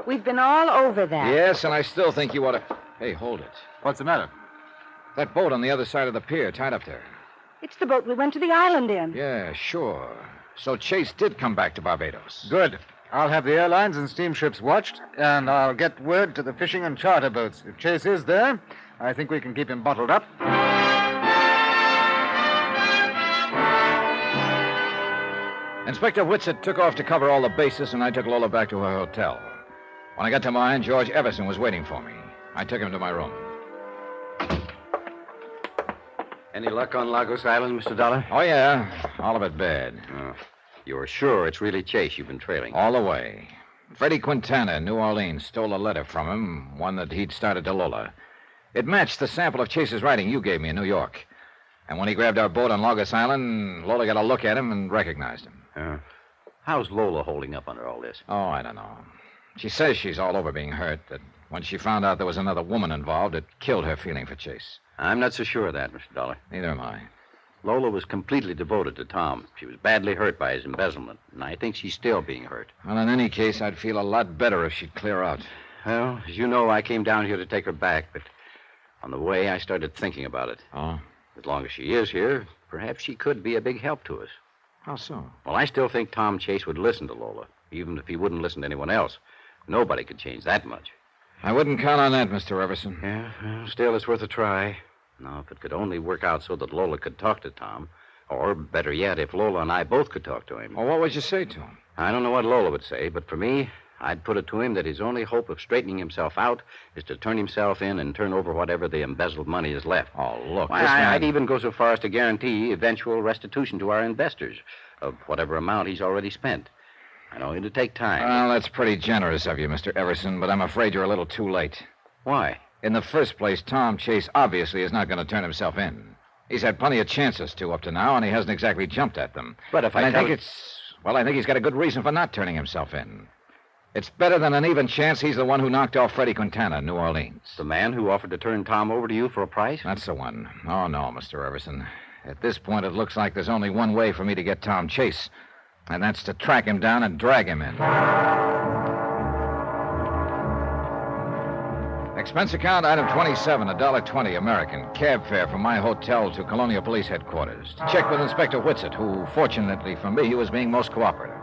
Speaker 18: we've been all over that.
Speaker 1: Yes, and I still think you ought to... Hey, hold it.
Speaker 11: What's the matter?
Speaker 1: That boat on the other side of the pier, tied up there.
Speaker 18: It's the boat we went to the island in.
Speaker 1: Yeah, sure. So Chase did come back to Barbados.
Speaker 11: Good. I'll have the airlines and steamships watched, and I'll get word to the fishing and charter boats. If Chase is there, I think we can keep him bottled up.
Speaker 1: Inspector Whitsett took off to cover all the bases, and I took Lola back to her hotel. When I got to mine, George Everson was waiting for me. I took him to my room.
Speaker 6: Any luck on Lagos Island, Mr. Dollar?
Speaker 1: Oh, yeah. All of it bad.
Speaker 6: Oh. You're sure it's really Chase you've been trailing?
Speaker 1: All the way. Freddie Quintana in New Orleans stole a letter from him, one that he'd started to Lola. It matched the sample of Chase's writing you gave me in New York. And when he grabbed our boat on Lagos Island, Lola got a look at him and recognized him.
Speaker 6: How's Lola holding up under all this?
Speaker 1: Oh, I don't know. She says she's all over being hurt, that when she found out there was another woman involved, it killed her feeling for Chase.
Speaker 6: I'm not so sure of that, Mr. Dollar.
Speaker 1: Neither am I.
Speaker 6: Lola was completely devoted to Tom. She was badly hurt by his embezzlement, and I think she's still being hurt.
Speaker 1: Well, in any case, I'd feel a lot better if she'd clear out.
Speaker 6: Well, as you know, I came down here to take her back, but on the way, I started thinking about it.
Speaker 1: Oh?
Speaker 6: As long as she is here, perhaps she could be a big help to us.
Speaker 1: How so?
Speaker 6: Well, I still think Tom Chase would listen to Lola, even if he wouldn't listen to anyone else. Nobody could change that much.
Speaker 1: I wouldn't count on that, Mr. Everson.
Speaker 6: Yeah, well, still, it's worth a try. Now, if it could only work out so that Lola could talk to Tom, or better yet, if Lola and I both could talk to him.
Speaker 1: Well, what would you say to him?
Speaker 6: I don't know what Lola would say, but for me, I'd put it to him that his only hope of straightening himself out is to turn himself in and turn over whatever the embezzled money is left.
Speaker 1: Oh, look,
Speaker 6: Why,
Speaker 1: this man...
Speaker 6: I'd even go so far as to guarantee eventual restitution to our investors of whatever amount he's already spent. I know it'll take time.
Speaker 1: Well, that's pretty generous of you, Mr. Everson, but I'm afraid you're a little too late.
Speaker 6: Why?
Speaker 1: In the first place, Tom Chase obviously is not going to turn himself in. He's had plenty of chances to up to now, and he hasn't exactly jumped at them.
Speaker 6: But if
Speaker 1: I
Speaker 6: tell
Speaker 1: think it's... Well, I think he's got a good reason for not turning himself in. It's better than an even chance he's the one who knocked off Freddie Quintana in New Orleans.
Speaker 6: The man who offered to turn Tom over to you for a price?
Speaker 1: That's the one. Oh, no, Mr. Everson. At this point, it looks like there's only one way for me to get Tom Chase, and that's to track him down and drag him in. Expense account, item 27, $1.20 American. Cab fare from my hotel to Colonial Police Headquarters. To check with Inspector Whitsett, who, fortunately for me, was being most cooperative.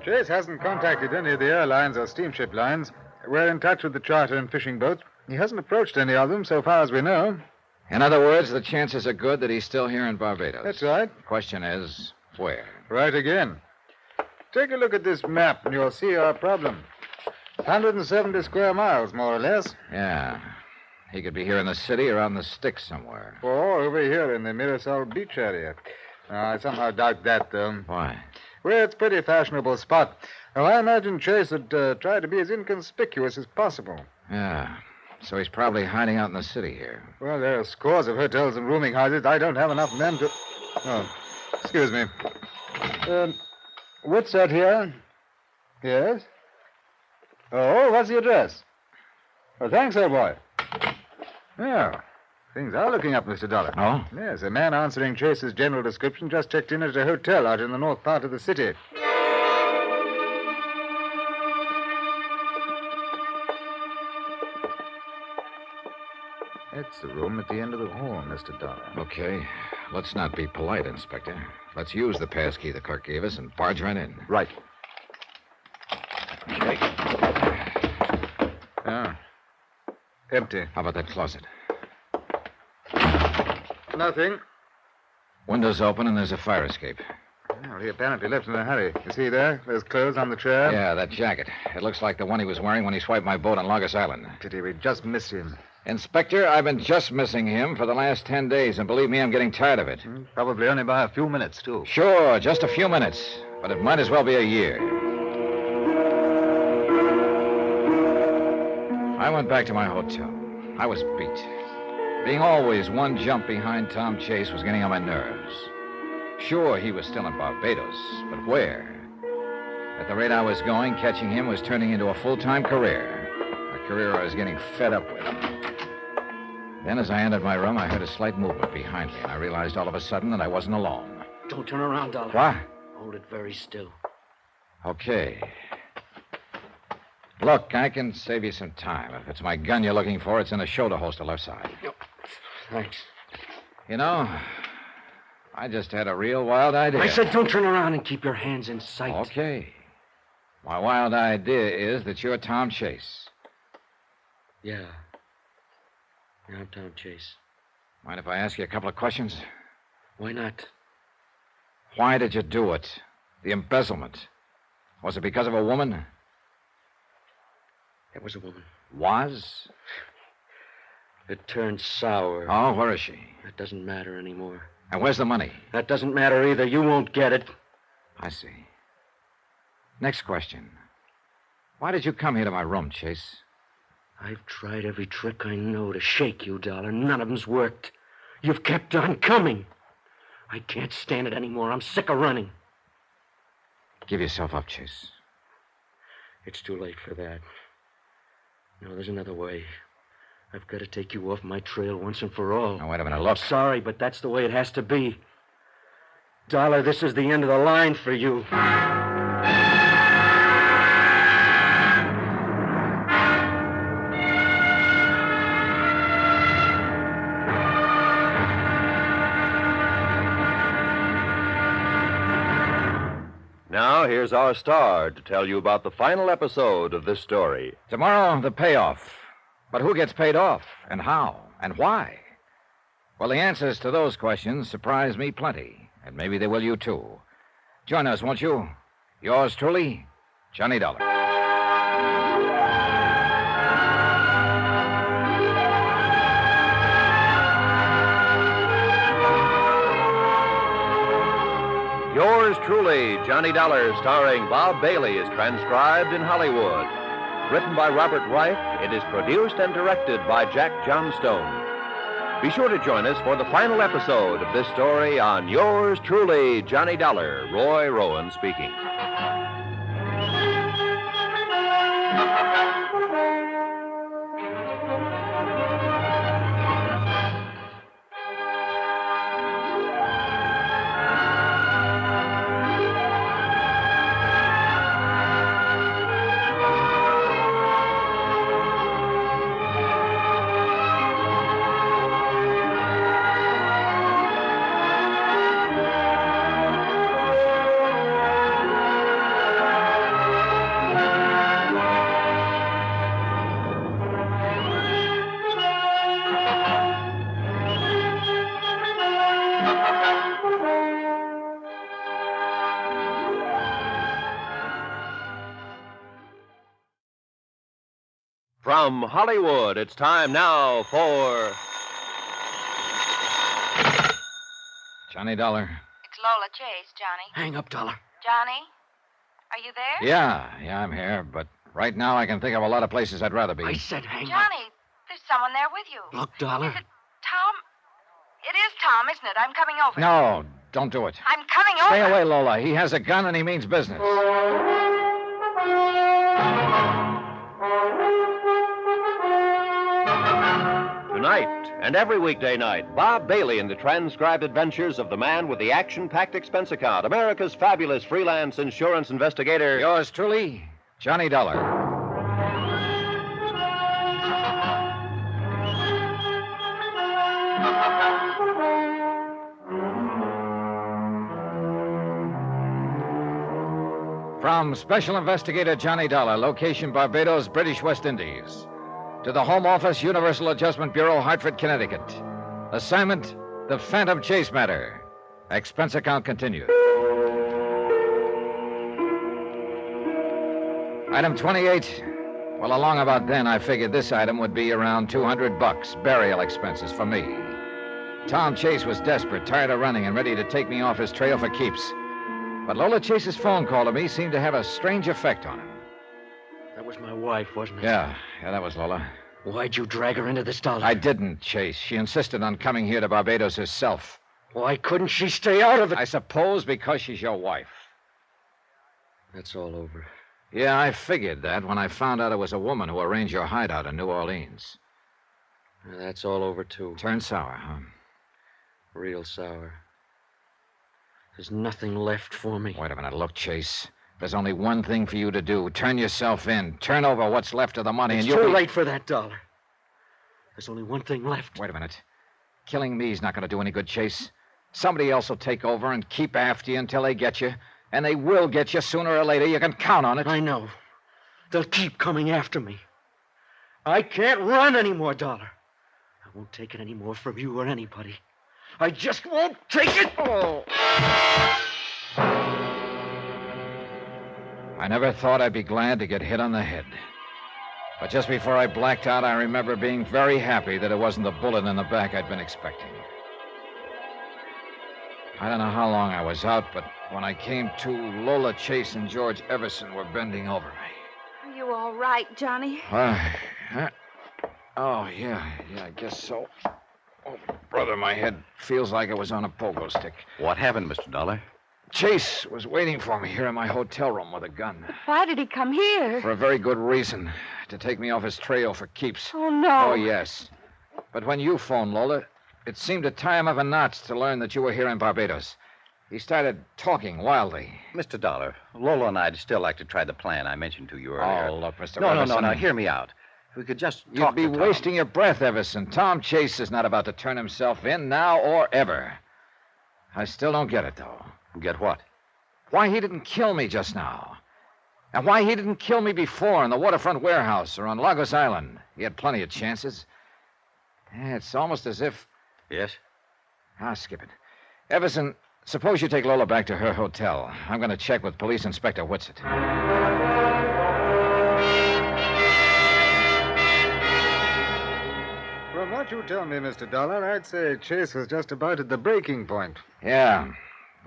Speaker 11: Chase hasn't contacted any of the airlines or steamship lines. We're in touch with the charter and fishing boats. He hasn't approached any of them so far as we know.
Speaker 1: In other words, the chances are good that he's still here in Barbados.
Speaker 11: That's right.
Speaker 1: Question is, where?
Speaker 11: Right again. Take a look at this map and you'll see our problem. 170 square miles, more or less.
Speaker 1: Yeah. He could be here in the city or on the sticks somewhere.
Speaker 11: Or over here in the Mirasol Beach area. I somehow doubt that, though.
Speaker 1: Why?
Speaker 11: Well, it's a pretty fashionable spot. Now, I imagine Chase would try to be as inconspicuous as possible.
Speaker 1: Yeah. So he's probably hiding out in the city here.
Speaker 11: Well, there are scores of hotels and rooming houses. I don't have enough men to... Oh, excuse me. What's that here? Yes? Oh, what's the address? Oh, thanks, old boy. Yeah. Things are looking up, Mr. Dollar.
Speaker 1: Oh?
Speaker 11: Yes, a man answering Chase's general description just checked in at a hotel out in the north part of the city. That's the room at the end of the hall, Mr. Dollar.
Speaker 1: Okay. Let's not be polite, Inspector. Let's use the passkey the clerk gave us and barge right in.
Speaker 6: Right.
Speaker 1: Okay.
Speaker 11: Ah. Empty.
Speaker 1: How about that closet?
Speaker 11: Nothing.
Speaker 1: Window's open and there's a fire escape.
Speaker 11: Well, he apparently left in a hurry. You see there? There's clothes on the chair.
Speaker 1: Yeah, that jacket. It looks like the one he was wearing when he swiped my boat on Logos Island.
Speaker 11: Pity we just missed him.
Speaker 1: Inspector, I've been just missing him for the last 10 days, and believe me, I'm geting tired of it.
Speaker 11: Probably only by a few minutes, too.
Speaker 1: Sure, just a few minutes. But it might as well be a year. I went back to my hotel. I was beat. Being always one jump behind Tom Chase was getting on my nerves. Sure, he was still in Barbados, but where? At the rate I was going, catching him was turning into a full-time career. A career I was getting fed up with. Then, as I entered my room, I heard a slight movement behind me, and I realized all of a sudden that I wasn't alone.
Speaker 22: Don't turn around, Dollar.
Speaker 1: What?
Speaker 22: Hold it very still.
Speaker 1: Okay. Look, I can save you some time. If it's my gun you're looking for, it's in the shoulder holster left side.
Speaker 22: Thanks.
Speaker 1: You know, I just had a real wild idea.
Speaker 22: I said don't turn around and keep your hands in sight.
Speaker 1: Okay. My wild idea is that you're Tom Chase.
Speaker 22: Yeah. Yeah, I'm Tom Chase.
Speaker 1: Mind if I ask you a couple of questions?
Speaker 22: Why not?
Speaker 1: Why did you do it? The embezzlement. Was it because of a woman?
Speaker 22: It was a woman.
Speaker 1: Was?
Speaker 22: It turned sour.
Speaker 1: Oh, where is she?
Speaker 22: That doesn't matter anymore.
Speaker 1: And where's the money?
Speaker 22: That doesn't matter either. You won't get it.
Speaker 1: I see. Next question. Why did you come here to my room, Chase?
Speaker 22: I've tried every trick I know to shake you, Dollar. None of them's worked. You've kept on coming. I can't stand it anymore. I'm sick of running.
Speaker 1: Give yourself up, Chase.
Speaker 22: It's too late for that. No, there's another way. I've got to take you off my trail once and for all.
Speaker 1: Now, wait a minute, look.
Speaker 22: Sorry, but that's the way it has to be. Dollar, this is the end of the line for you.
Speaker 3: Now, here's our star to tell you about the final episode of this story.
Speaker 1: Tomorrow, the payoff. But who gets paid off, and how, and why? Well, the answers to those questions surprise me plenty, and maybe they will you, too. Join us, won't you? Yours truly, Johnny Dollar.
Speaker 3: Yours truly, Johnny Dollar, starring Bob Bailey, is transcribed in Hollywood. Written by Robert Reich, it is produced and directed by Jack Johnstone. Be sure to join us for the final episode of this story on Yours truly, Johnny Dollar. Roy Rowan speaking. From Hollywood, it's time now for...
Speaker 1: Johnny Dollar.
Speaker 13: It's Lola Chase, Johnny.
Speaker 22: Hang up, Dollar.
Speaker 13: Johnny? Are you there?
Speaker 1: Yeah, I'm here, but right now I can think of a lot of places I'd rather be.
Speaker 22: I said hang up.
Speaker 13: Johnny, there's someone there with you.
Speaker 22: Look, Dollar.
Speaker 13: Is it Tom? It is Tom, isn't it? I'm coming over.
Speaker 1: No, don't do it.
Speaker 13: I'm coming
Speaker 1: Stay
Speaker 13: over.
Speaker 1: away, Lola. He has a gun and he means business.
Speaker 3: Tonight and every weekday night, Bob Bailey in the transcribed adventures of the man with the action-packed expense account, America's fabulous freelance insurance investigator.
Speaker 1: Yours truly, Johnny Dollar. From Special Investigator Johnny Dollar, location Barbados, British West Indies. To the Home Office, Universal Adjustment Bureau, Hartford, Connecticut. Assignment, the Phantom Chase matter. Expense account continued. Item 28. Well, along about then, I figured this item would be around $200, burial expenses for me. Tom Chase was desperate, tired of running, and ready to take me off his trail for keeps. But Lola Chase's phone call to me seemed to have a strange effect on him.
Speaker 22: That was my wife, wasn't it?
Speaker 1: Yeah, that was Lola.
Speaker 22: Why'd you drag her into this, Dollar?
Speaker 1: I didn't, Chase. She insisted on coming here to Barbados herself.
Speaker 22: Why couldn't she stay out of it?
Speaker 1: I suppose because she's your wife.
Speaker 22: That's all over.
Speaker 1: Yeah, I figured that when I found out it was a woman who arranged your hideout in New Orleans.
Speaker 22: That's all over, too.
Speaker 1: Turned sour, huh?
Speaker 22: Real sour. There's nothing left for me.
Speaker 1: Wait a minute. Look, Chase. There's only one thing for you to do. Turn yourself in. Turn over what's left of the money,
Speaker 22: It's
Speaker 1: and you'll
Speaker 22: too late for that, Dollar. There's only one thing left.
Speaker 1: Wait a minute. Killing me's not going to do any good, Chase. Somebody else will take over and keep after you until they get you. And they will get you sooner or later. You can count on it.
Speaker 22: I know. They'll keep coming after me. I can't run anymore, Dollar. I won't take it anymore from you or anybody. I just won't take it.
Speaker 1: Oh. I never thought I'd be glad to get hit on the head. But just before I blacked out, I remember being very happy that it wasn't the bullet in the back I'd been expecting. I don't know how long I was out, but when I came to, Lola Chase and George Everson were bending over me.
Speaker 18: Are you all right, Johnny?
Speaker 1: Oh, yeah, I guess so. Oh, brother, my head feels like it was on a pogo stick.
Speaker 6: What happened, Mr. Dollar?
Speaker 1: Chase was waiting for me here in my hotel room with a gun.
Speaker 18: Why did he come here?
Speaker 1: For a very good reason. To take me off his trail for keeps.
Speaker 18: Oh, no.
Speaker 1: Oh, yes. But when you phoned, Lola, it seemed to tie him up in knots to learn that you were here in Barbados. He started talking wildly.
Speaker 6: Mr. Dollar, Lola and I'd still like to try the plan I mentioned to you earlier.
Speaker 1: Oh, look, Mr.
Speaker 6: No,
Speaker 1: Everson.
Speaker 6: no, hear me out. If we could just
Speaker 1: You'd
Speaker 6: talk
Speaker 1: be
Speaker 6: to Tom.
Speaker 1: wasting your breath, Everson. Tom Chase is not about to turn himself in now or ever. I still don't get it, though.
Speaker 6: Get what?
Speaker 1: Why he didn't kill me just now. And why he didn't kill me before in the waterfront warehouse or on Lagos Island. He had plenty of chances. It's almost as if...
Speaker 6: Yes?
Speaker 1: I'll skip it. Everson, suppose you take Lola back to her hotel. I'm going to check with Police Inspector Whitsett.
Speaker 11: From what you tell me, Mr. Dollar, I'd say Chase was just about at the breaking point.
Speaker 1: Yeah.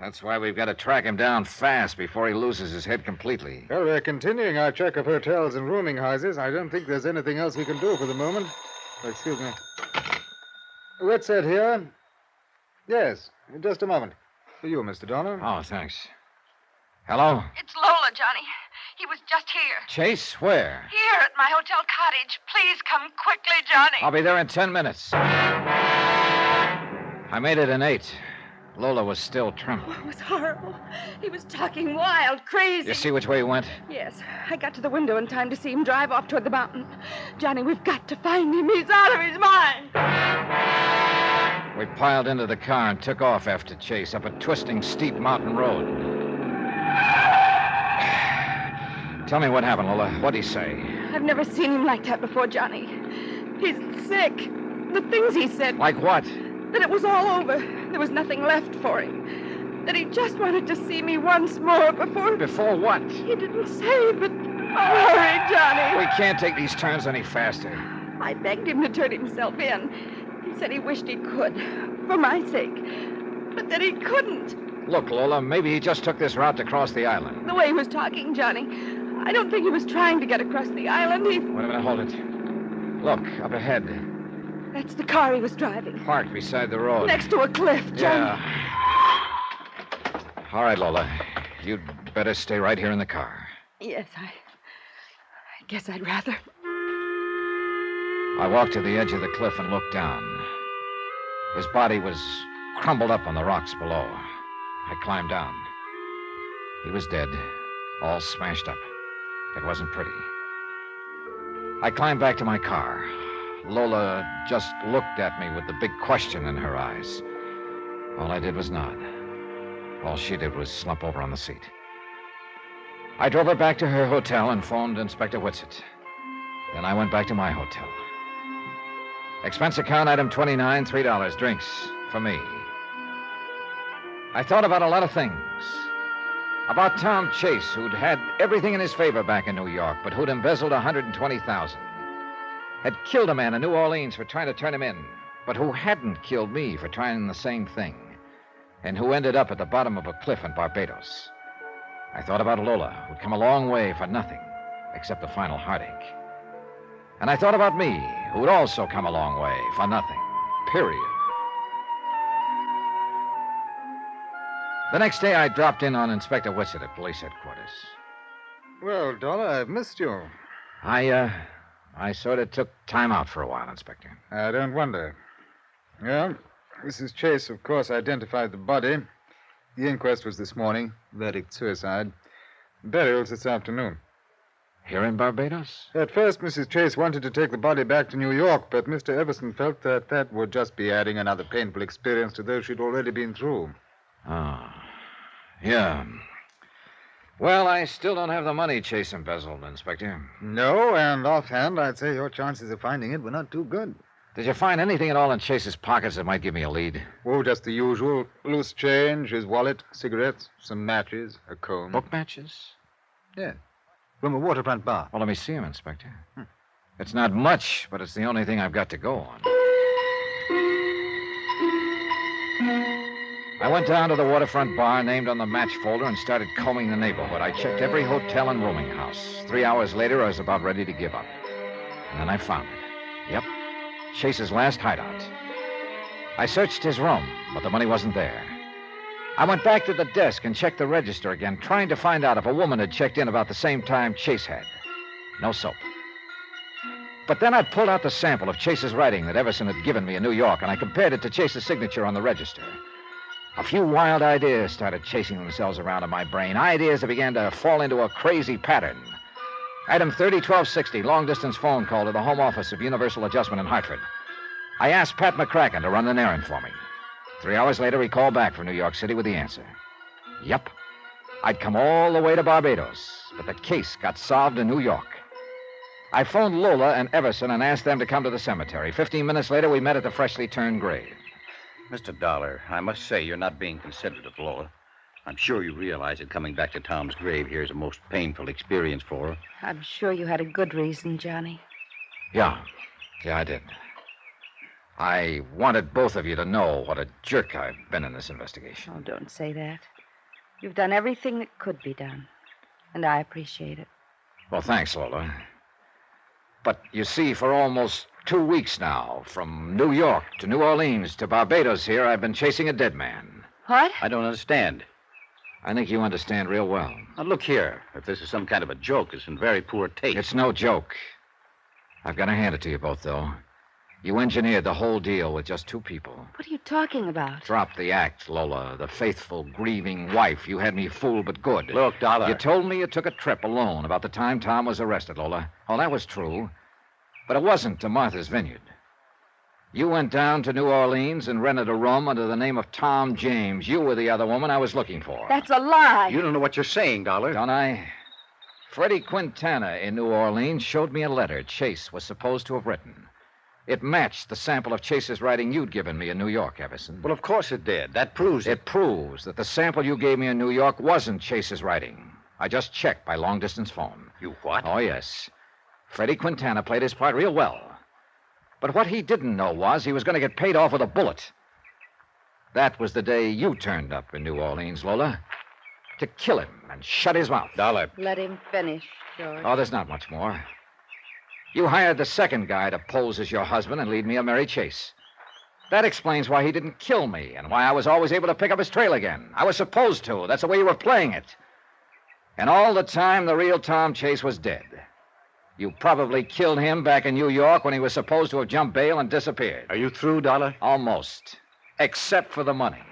Speaker 1: That's why we've got to track him down fast before he loses his head completely.
Speaker 11: Well, we're continuing our check of hotels and rooming houses. I don't think there's anything else we can do for the moment. Excuse me. What's that here? Yes, just a moment. For you, Mr. Donner.
Speaker 1: Oh, thanks. Hello?
Speaker 13: It's Lola, Johnny. He was just here.
Speaker 1: Chase, where?
Speaker 13: Here at my hotel cottage. Please come quickly, Johnny.
Speaker 1: I'll be there in 10 minutes. I made it in 8. Lola was still trembling.
Speaker 18: Oh, it was horrible. He was talking wild, crazy.
Speaker 1: You see which way he went?
Speaker 18: Yes. I got to the window in time to see him drive off toward the mountain. Johnny, we've got to find him. He's out of his mind.
Speaker 1: We piled into the car and took off after Chase up a twisting, steep mountain road. Tell me what happened, Lola. What'd he say?
Speaker 18: I've never seen him like that before, Johnny. He's sick. The things he said.
Speaker 1: Like what?
Speaker 18: That it was all over. There was nothing left for him. That he just wanted to see me once more before...
Speaker 1: Before what?
Speaker 18: He didn't say, but... Oh, hurry, Johnny.
Speaker 1: We can't take these turns any faster.
Speaker 18: I begged him to turn himself in. He said he wished he could, for my sake. But that he couldn't.
Speaker 1: Look, Lola, maybe he just took this route to cross the island.
Speaker 18: The way he was talking, Johnny, I don't think he was trying to get across the island.
Speaker 1: Wait a minute, hold it. Look, up ahead.
Speaker 18: That's the car he was driving.
Speaker 1: Parked beside the road.
Speaker 18: Next to a cliff, Johnny.
Speaker 1: Yeah. All right, Lola. You'd better stay right here in the car.
Speaker 18: Yes, I guess I'd rather.
Speaker 1: I walked to the edge of the cliff and looked down. His body was crumbled up on the rocks below. I climbed down. He was dead, all smashed up. It wasn't pretty. I climbed back to my car. Lola just looked at me with the big question in her eyes. All I did was nod. All she did was slump over on the seat. I drove her back to her hotel and phoned Inspector Whitsett. Then I went back to my hotel. Expense account item 29, $3. Drinks for me. I thought about a lot of things. About Tom Chase, who'd had everything in his favor back in New York, but who'd embezzled $120,000. Had killed a man in New Orleans for trying to turn him in, but who hadn't killed me for trying the same thing, and who ended up at the bottom of a cliff in Barbados. I thought about Lola, who'd come a long way for nothing, except the final heartache. And I thought about me, who'd also come a long way for nothing, period. The next day, I dropped in on Inspector Whitsett at police headquarters.
Speaker 11: Well, Dollar, I've missed you.
Speaker 1: I sort of took time out for a while, Inspector.
Speaker 11: I don't wonder. Well, Mrs. Chase, of course, identified the body. The inquest was this morning. Verdict suicide. Burial's this afternoon.
Speaker 1: Here in Barbados?
Speaker 11: At first, Mrs. Chase wanted to take the body back to New York, but Mr. Everson felt that that would just be adding another painful experience to those she'd already been through.
Speaker 1: Oh, yeah. Well, I still don't have the money Chase embezzled, Inspector.
Speaker 11: No, and offhand, I'd say your chances of finding it were not too good.
Speaker 1: Did you find anything at all in Chase's pockets that might give me a lead?
Speaker 11: Oh, just the usual. Loose change, his wallet, cigarettes, some matches, a comb.
Speaker 1: Book matches?
Speaker 11: Yeah. From a waterfront bar.
Speaker 1: Well, let me see him, Inspector. It's not much, but it's the only thing I've got to go on. I went down to the waterfront bar named on the match folder and started combing the neighborhood. I checked every hotel and rooming house. 3 hours later, I was about ready to give up. And then I found it. Yep. Chase's last hideout. I searched his room, but the money wasn't there. I went back to the desk and checked the register again, trying to find out if a woman had checked in about the same time Chase had. No soap. But then I pulled out the sample of Chase's writing that Everson had given me in New York, and I compared it to Chase's signature on the register. A few wild ideas started chasing themselves around in my brain, ideas that began to fall into a crazy pattern. Item 30-1260, long-distance phone call to the home office of Universal Adjustment in Hartford. I asked Pat McCracken to run an errand for me. 3 hours later, he called back from New York City with the answer. Yep. I'd come all the way to Barbados, but the case got solved in New York. I phoned Lola and Everson and asked them to come to the cemetery. 15 minutes later, we met at the freshly turned grave.
Speaker 6: Mr. Dollar, I must say you're not being considerate of Lola. I'm sure you realize that coming back to Tom's grave here is a most painful experience for her.
Speaker 18: I'm sure you had a good reason, Johnny.
Speaker 1: Yeah, I did. I wanted both of you to know what a jerk I've been in this investigation.
Speaker 18: Oh, don't say that. You've done everything that could be done, and I appreciate it.
Speaker 1: Well, thanks, Lola. But you see, for almost 2 weeks now, from New York to New Orleans to Barbados here, I've been chasing a dead man.
Speaker 18: What?
Speaker 6: I don't understand.
Speaker 1: I think you understand real well.
Speaker 6: Now, look here. If this is some kind of a joke, it's in very poor taste.
Speaker 1: It's no joke. I've got to hand it to you both, though. You engineered the whole deal with just 2 people.
Speaker 18: What are you talking about?
Speaker 1: Drop the act, Lola. The faithful, grieving wife. You had me fooled but good.
Speaker 6: Look, Dollar.
Speaker 1: You told me you took a trip alone about the time Tom was arrested, Lola. Oh, that was true. But it wasn't to Martha's Vineyard. You went down to New Orleans and rented a room under the name of Tom James. You were the other woman I was looking for.
Speaker 18: That's a lie.
Speaker 6: You don't know what you're saying, Dollar.
Speaker 1: Don't I? Freddie Quintana in New Orleans showed me a letter Chase was supposed to have written. It matched the sample of Chase's writing you'd given me in New York, Everson.
Speaker 6: Well, of course it did. That proves it.
Speaker 1: It proves that the sample you gave me in New York wasn't Chase's writing. I just checked by long-distance phone.
Speaker 6: You what?
Speaker 1: Oh, yes. Freddie Quintana played his part real well. But what he didn't know was he was going to get paid off with a bullet. That was the day you turned up in New Orleans, Lola. To kill him and shut his mouth.
Speaker 6: Dollar.
Speaker 18: Let him finish, George.
Speaker 1: Oh, there's not much more. You hired the second guy to pose as your husband and lead me a Mary Chase. That explains why he didn't kill me and why I was always able to pick up his trail again. I was supposed to. That's the way you were playing it. And all the time, the real Tom Chase was dead. You probably killed him back in New York when he was supposed to have jumped bail and disappeared.
Speaker 6: Are you through, Dollar?
Speaker 1: Almost. Except for the money.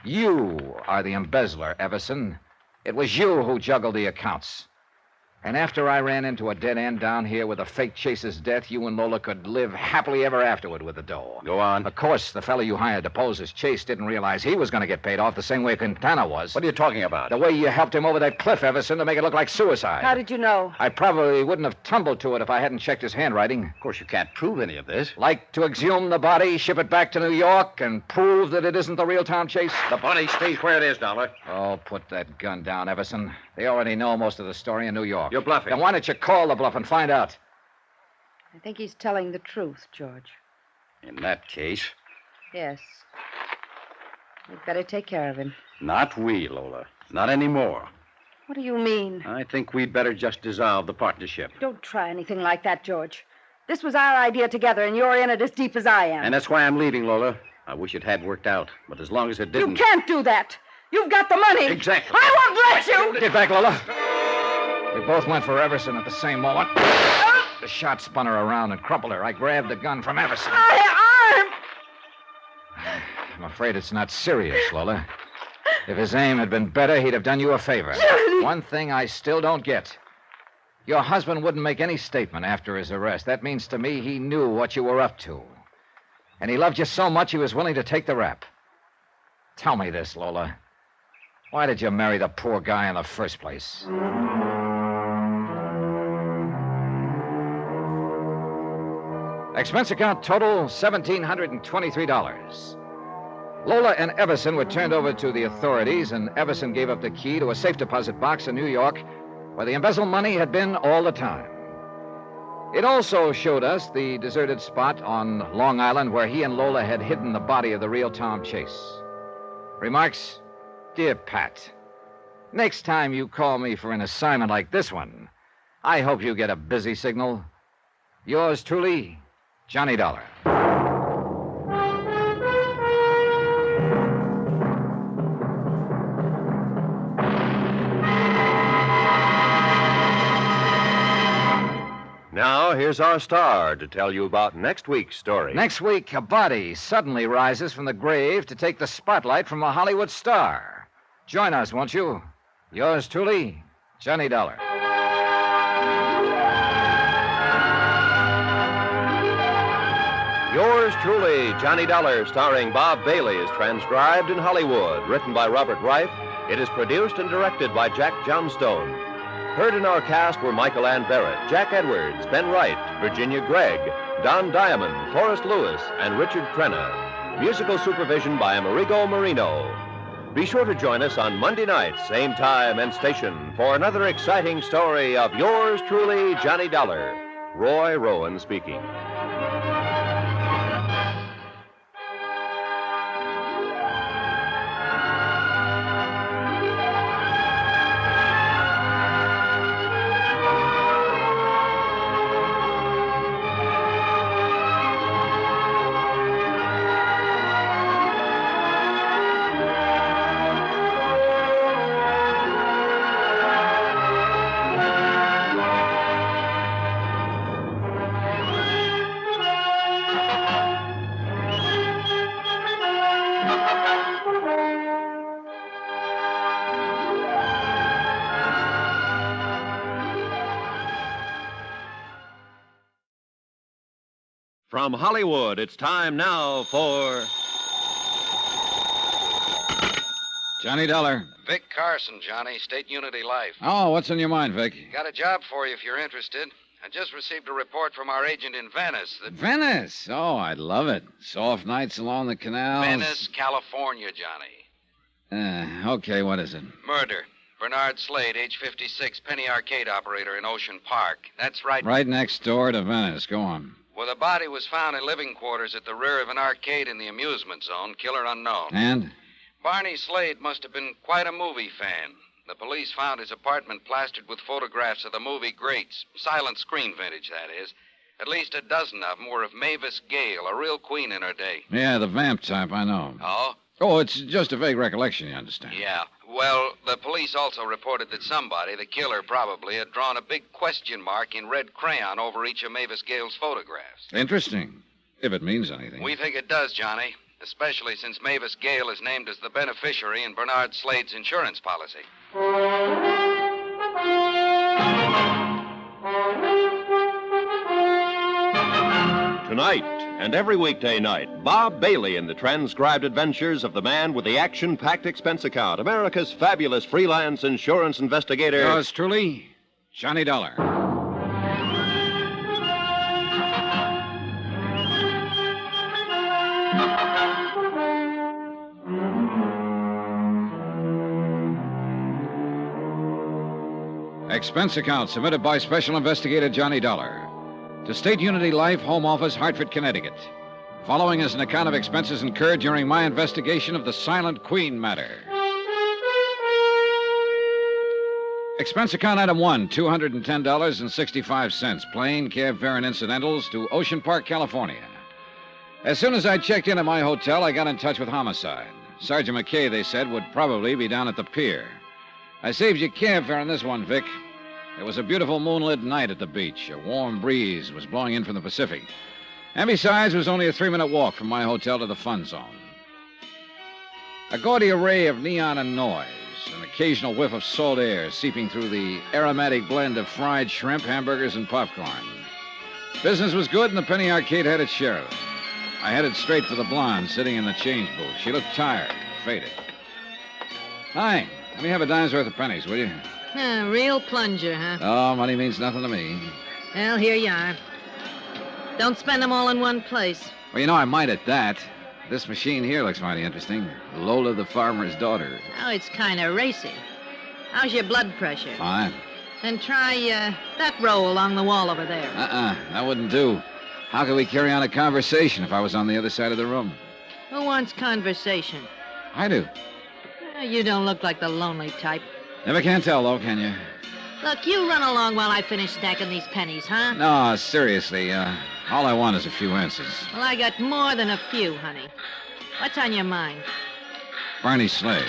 Speaker 1: You are the embezzler, Everson. It was you who juggled the accounts. And after I ran into a dead end down here with a fake Chase's death, you and Lola could live happily ever afterward with the dough.
Speaker 6: Go on.
Speaker 1: Of course, the fellow you hired to pose as Chase didn't realize he was going to get paid off the same way Quintana was.
Speaker 6: What are you talking about?
Speaker 1: The way you helped him over that cliff, Everson, to make it look like suicide.
Speaker 18: How did you know?
Speaker 1: I probably wouldn't have tumbled to it if I hadn't checked his handwriting.
Speaker 6: Of course, you can't prove any of this.
Speaker 1: Like to exhume the body, ship it back to New York, and prove that it isn't the real Tom Chase?
Speaker 6: The body stays where it is, Dollar.
Speaker 1: Oh, put that gun down, Everson. They already know most of the story in New York.
Speaker 6: You're bluffing.
Speaker 1: Then why don't you call the bluff and find out?
Speaker 18: I think he's telling the truth, George.
Speaker 6: In that case,
Speaker 18: Yes. We'd better take care of him.
Speaker 6: not we, Lola. Not anymore.
Speaker 18: What do you mean?
Speaker 6: I think we'd better just dissolve the partnership.
Speaker 18: Don't try anything like that, George. This was our idea together, and you're in it as deep as I am.
Speaker 6: And that's why I'm leaving, Lola. I wish it had worked out. But as long as it didn't...
Speaker 18: You can't do that. You've got the money.
Speaker 6: Exactly.
Speaker 18: I won't let you.
Speaker 1: Get back, Lola. We both went for Everson at the same moment. The shot spun her around and crumpled her. I grabbed the gun from Everson. I'm afraid it's not serious, Lola. If his aim had been better, he'd have done you a favor. One thing I still don't get. Your husband wouldn't make any statement after his arrest. That means to me he knew what you were up to. And he loved you so much he was willing to take the rap. Tell me this, Lola. Why did you marry the poor guy in the first place? Expense account total $1,723. Lola and Everson were turned over to the authorities, and Everson gave up the key to a safe deposit box in New York where the embezzled money had been all the time. It also showed us the deserted spot on Long Island where he and Lola had hidden the body of the real Tom Chase. Remarks? Dear Pat, next time you call me for an assignment like this one, I hope you get a busy signal. Yours truly, Johnny Dollar.
Speaker 3: Now, here's our star to tell you about next week's story.
Speaker 1: Next week, a body suddenly rises from the grave to take the spotlight from a Hollywood star. Join us, won't you? Yours truly, Johnny Dollar.
Speaker 3: Yours truly, Johnny Dollar, starring Bob Bailey, is transcribed in Hollywood. Written by Robert Reif, it is produced and directed by Jack Johnstone. Heard in our cast were Michael Ann Barrett, Jack Edwards, Ben Wright, Virginia Gregg, Don Diamond, Forrest Lewis, and Richard Crenna. Musical supervision by Amerigo Marino. Be sure to join us on Monday night, same time and station, for another exciting story of yours truly, Johnny Dollar. Roy Rowan speaking. From Hollywood, it's time now for
Speaker 1: Johnny Dollar.
Speaker 15: Vic Carson, Johnny, State Unity Life.
Speaker 1: Oh, what's on your mind, Vic?
Speaker 15: Got a job for you if you're interested. I just received a report from our agent in Venice that...
Speaker 1: Venice? Oh, I'd love it. Soft nights along the canals.
Speaker 15: Venice, California, Johnny.
Speaker 1: Okay, what is it?
Speaker 15: Murder. Bernard Slade, age 56, penny arcade operator in Ocean Park. That's right.
Speaker 1: Right next door to Venice. Go on.
Speaker 15: Well, the body was found in living quarters at the rear of an arcade in the amusement zone. Killer unknown.
Speaker 1: And?
Speaker 15: Barney Slade must have been quite a movie fan. The police found his apartment plastered with photographs of the movie greats. Silent screen vintage, that is. At least a dozen of them were of Mavis Gale, a real queen in her day.
Speaker 1: Yeah, the vamp type, I know.
Speaker 15: Oh?
Speaker 1: Oh, it's just a vague recollection, you understand.
Speaker 15: Yeah. Well, the police also reported that somebody, the killer probably, had drawn a big question mark in red crayon over each of Mavis Gale's photographs.
Speaker 1: Interesting, if it means anything.
Speaker 15: We think it does, Johnny, especially since Mavis Gale is named as the beneficiary in Bernard Slade's insurance policy.
Speaker 3: Tonight and every weekday night, Bob Bailey in the transcribed adventures of the man with the action-packed expense account, America's fabulous freelance insurance investigator.
Speaker 1: Yours truly, Johnny Dollar. Expense account submitted by Special Investigator Johnny Dollar to State Unity Life, Home Office, Hartford, Connecticut. Following is an account of expenses incurred during my investigation of the Silent Queen matter. Expense account item 1, $210.65, plane, cab fare, and incidentals to Ocean Park, California. As soon as I checked in at my hotel, I got in touch with Homicide. Sergeant McKay, they said, would probably be down at the pier. I saved you cab fare on this one, Vic. It was a beautiful moonlit night at the beach. A warm breeze was blowing in from the Pacific. And besides, it was only a 3-minute walk from my hotel to the fun zone. A gaudy array of neon and noise, an occasional whiff of salt air seeping through the aromatic blend of fried shrimp, hamburgers, and popcorn. Business was good, and the penny arcade had its share of it. I headed straight for the blonde sitting in the change booth. She looked tired, faded. Hi, let me have a dime's worth of pennies, will you?
Speaker 12: Real plunger, huh?
Speaker 1: Oh, money means nothing to me.
Speaker 12: Well, here you are. Don't spend them all in one place.
Speaker 1: Well, you know, I might at that. This machine here looks mighty interesting. Lola the farmer's daughter.
Speaker 12: Oh, it's kind of racy. How's your blood pressure?
Speaker 1: Fine.
Speaker 12: Then try that row along the wall over there.
Speaker 1: That wouldn't do. How could we carry on a conversation if I was on the other side of the room?
Speaker 12: Who wants conversation?
Speaker 1: I do.
Speaker 12: You don't look like the lonely type.
Speaker 1: Never can tell, though, can you?
Speaker 12: Look, you run along while I finish stacking these pennies, huh?
Speaker 1: No, seriously. All I want is a few answers.
Speaker 12: Well, I got more than a few, honey. What's on your mind?
Speaker 1: Barney Slade.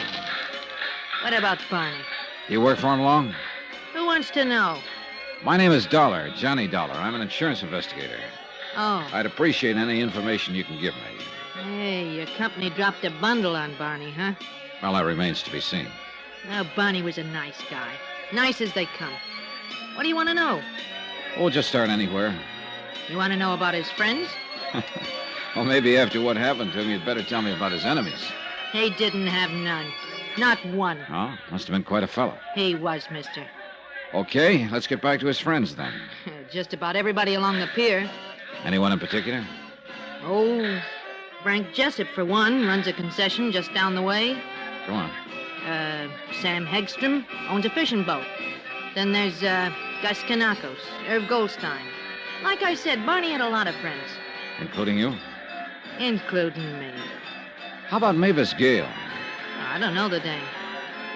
Speaker 12: What about Barney?
Speaker 1: You work for him long?
Speaker 12: Who wants to know?
Speaker 1: My name is Dollar, Johnny Dollar. I'm an insurance investigator.
Speaker 12: Oh.
Speaker 1: I'd appreciate any information you can give me.
Speaker 12: Hey, your company dropped a bundle on Barney, huh?
Speaker 1: Well, that remains to be seen.
Speaker 12: Now, Barney was a nice guy. Nice as they come. What do you want to know?
Speaker 1: We'll just start anywhere.
Speaker 12: You want to know about his friends?
Speaker 1: Well, maybe after what happened to him, you'd better tell me about his enemies.
Speaker 12: He didn't have none. Not one.
Speaker 1: Oh, must have been quite a fellow.
Speaker 12: He was, mister.
Speaker 1: Okay, let's get back to his friends then.
Speaker 12: Just about everybody along the pier.
Speaker 1: Anyone in particular?
Speaker 12: Oh, Frank Jessup, for one, runs a concession just down the way.
Speaker 1: Go on.
Speaker 12: Sam Hegstrom owns a fishing boat. Then there's Gus Kanakos, Irv Goldstein. Like I said, Barney had a lot of friends.
Speaker 1: Including you?
Speaker 12: Including me.
Speaker 1: How about Mavis Gale?
Speaker 12: I don't know the dame.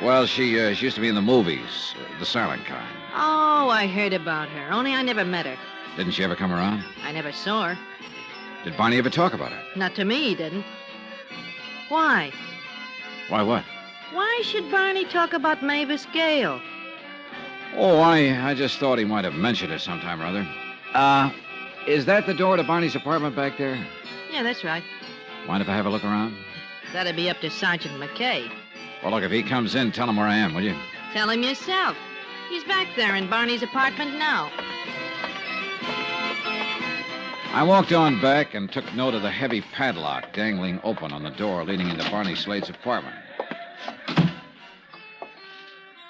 Speaker 1: Well, she used to be in the movies, the silent kind.
Speaker 12: Oh, I heard about her, only I never met her.
Speaker 1: Didn't she ever come around?
Speaker 12: I never saw her.
Speaker 1: Did Barney ever talk about her?
Speaker 12: Not to me, he didn't. Why?
Speaker 1: Why what?
Speaker 12: Why should Barney talk about Mavis Gale?
Speaker 1: Oh, I just thought he might have mentioned it sometime or other. Is that the door to Barney's apartment back there?
Speaker 12: Yeah, that's right.
Speaker 1: Mind if I have a look around?
Speaker 12: That'd be up to Sergeant McKay.
Speaker 1: Well, look, if he comes in, tell him where I am, will you?
Speaker 12: Tell him yourself. He's back there in Barney's apartment now.
Speaker 1: I walked on back and took note of the heavy padlock dangling open on the door leading into Barney Slade's apartment.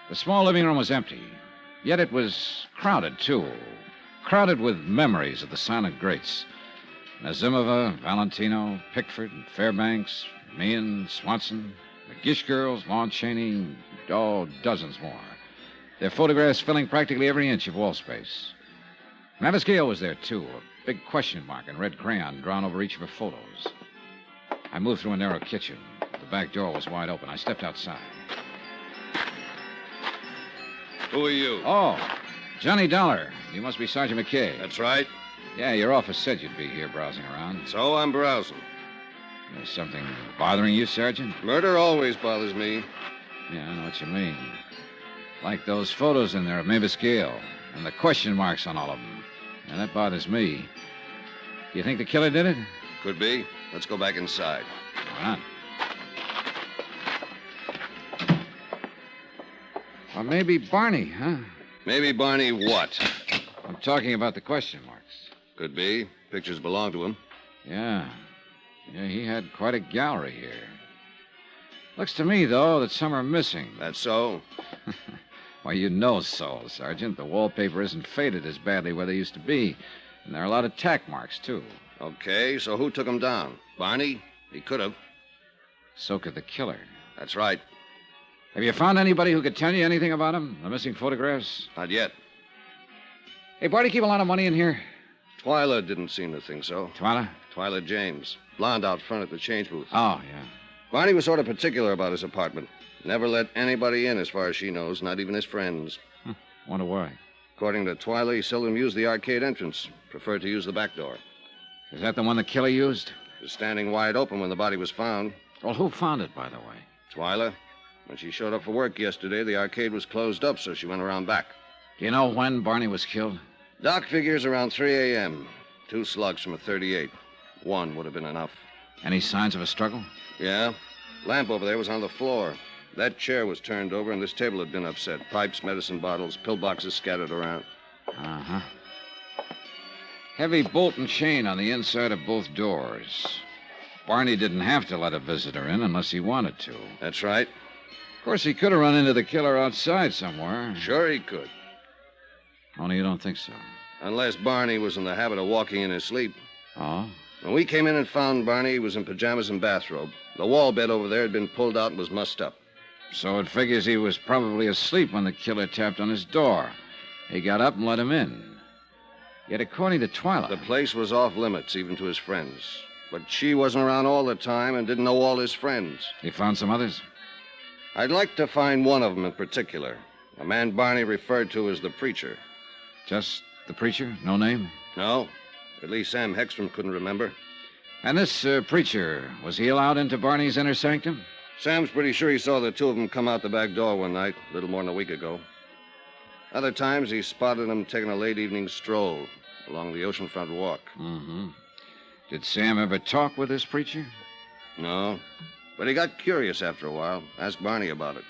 Speaker 1: The small living room was empty, yet it was crowded, too. Crowded with memories of the silent greats. Nazimova, Valentino, Pickford, and Fairbanks, Meehan, Swanson, the Gish girls, Lon Chaney, dozens more. Their photographs filling practically every inch of wall space. Mavis Gale was there, too, a big question mark in red crayon drawn over each of her photos. I moved through a narrow kitchen. The back door was wide open. I stepped outside.
Speaker 9: Who are you?
Speaker 1: Oh, Johnny Dollar. You must be Sergeant McKay.
Speaker 9: That's right.
Speaker 1: Yeah, your office said you'd be here browsing around.
Speaker 9: So I'm browsing.
Speaker 1: There's something bothering you, Sergeant?
Speaker 9: Murder always bothers me.
Speaker 1: Yeah, I know what you mean. Like those photos in there of Mavis Gale and the question marks on all of them. Yeah, that bothers me. You think the killer did it?
Speaker 9: Could be. Let's go back inside.
Speaker 1: Why not? Or maybe Barney, huh?
Speaker 9: Maybe Barney what?
Speaker 1: I'm talking about the question marks.
Speaker 9: Could be. Pictures belong to him.
Speaker 1: Yeah, he had quite a gallery here. Looks to me, though, that some are missing.
Speaker 9: That's so?
Speaker 1: Why, you know so, Sergeant. The wallpaper isn't faded as badly where they used to be. And there are a lot of tack marks, too.
Speaker 9: Okay, so who took him down? Barney? He could have.
Speaker 1: So could the killer.
Speaker 9: That's right.
Speaker 1: Have you found anybody who could tell you anything about him? The missing photographs?
Speaker 9: Not yet.
Speaker 1: Hey, Barney, keep a lot of money in here?
Speaker 9: Twyla didn't seem to think so.
Speaker 1: Twyla?
Speaker 9: Twyla James. Blonde out front at the change booth.
Speaker 1: Oh, yeah.
Speaker 9: Barney was sort of particular about his apartment. Never let anybody in, as far as she knows, not even his friends.
Speaker 1: Wonder why.
Speaker 9: According to Twyla, he seldom used the arcade entrance. Preferred to use the back door.
Speaker 1: Is that the one the killer used?
Speaker 9: It was standing wide open when the body was found.
Speaker 1: Well, who found it, by the way?
Speaker 9: Twyla. When she showed up for work yesterday, the arcade was closed up, so she went around back.
Speaker 1: Do you know when Barney was killed?
Speaker 9: Doc figures around 3 a.m. 2 slugs from a .38. One would have been enough.
Speaker 1: Any signs of a struggle?
Speaker 9: Yeah. Lamp over there was on the floor. That chair was turned over, and this table had been upset. Pipes, medicine bottles, pill boxes scattered around.
Speaker 1: Uh-huh. Heavy bolt and chain on the inside of both doors. Barney didn't have to let a visitor in unless he wanted to.
Speaker 9: That's right.
Speaker 1: Of course, he could have run into the killer outside somewhere.
Speaker 9: Sure he could.
Speaker 1: Only you don't think so.
Speaker 9: Unless Barney was in the habit of walking in his sleep.
Speaker 1: Oh?
Speaker 9: When we came in and found Barney, he was in pajamas and bathrobe. The wall bed over there had been pulled out and was mussed up.
Speaker 1: So it figures he was probably asleep when the killer tapped on his door. He got up and let him in. Yet according to Twyla...
Speaker 9: The place was off limits, even to his friends. But she wasn't around all the time and didn't know all his friends.
Speaker 1: He found some others?
Speaker 9: I'd like to find one of them in particular. A man Barney referred to as the preacher.
Speaker 1: Just the preacher? No name?
Speaker 9: No. At least Sam Hegstrom couldn't remember.
Speaker 1: And this preacher, was he allowed into Barney's inner sanctum?
Speaker 9: Sam's pretty sure he saw the two of them come out the back door one night, a little more than a week ago. Other times, he spotted them taking a late evening stroll along the oceanfront walk.
Speaker 1: Mm-hmm. Did Sam ever talk with this preacher?
Speaker 9: No. But he got curious after a while, asked Barney about it.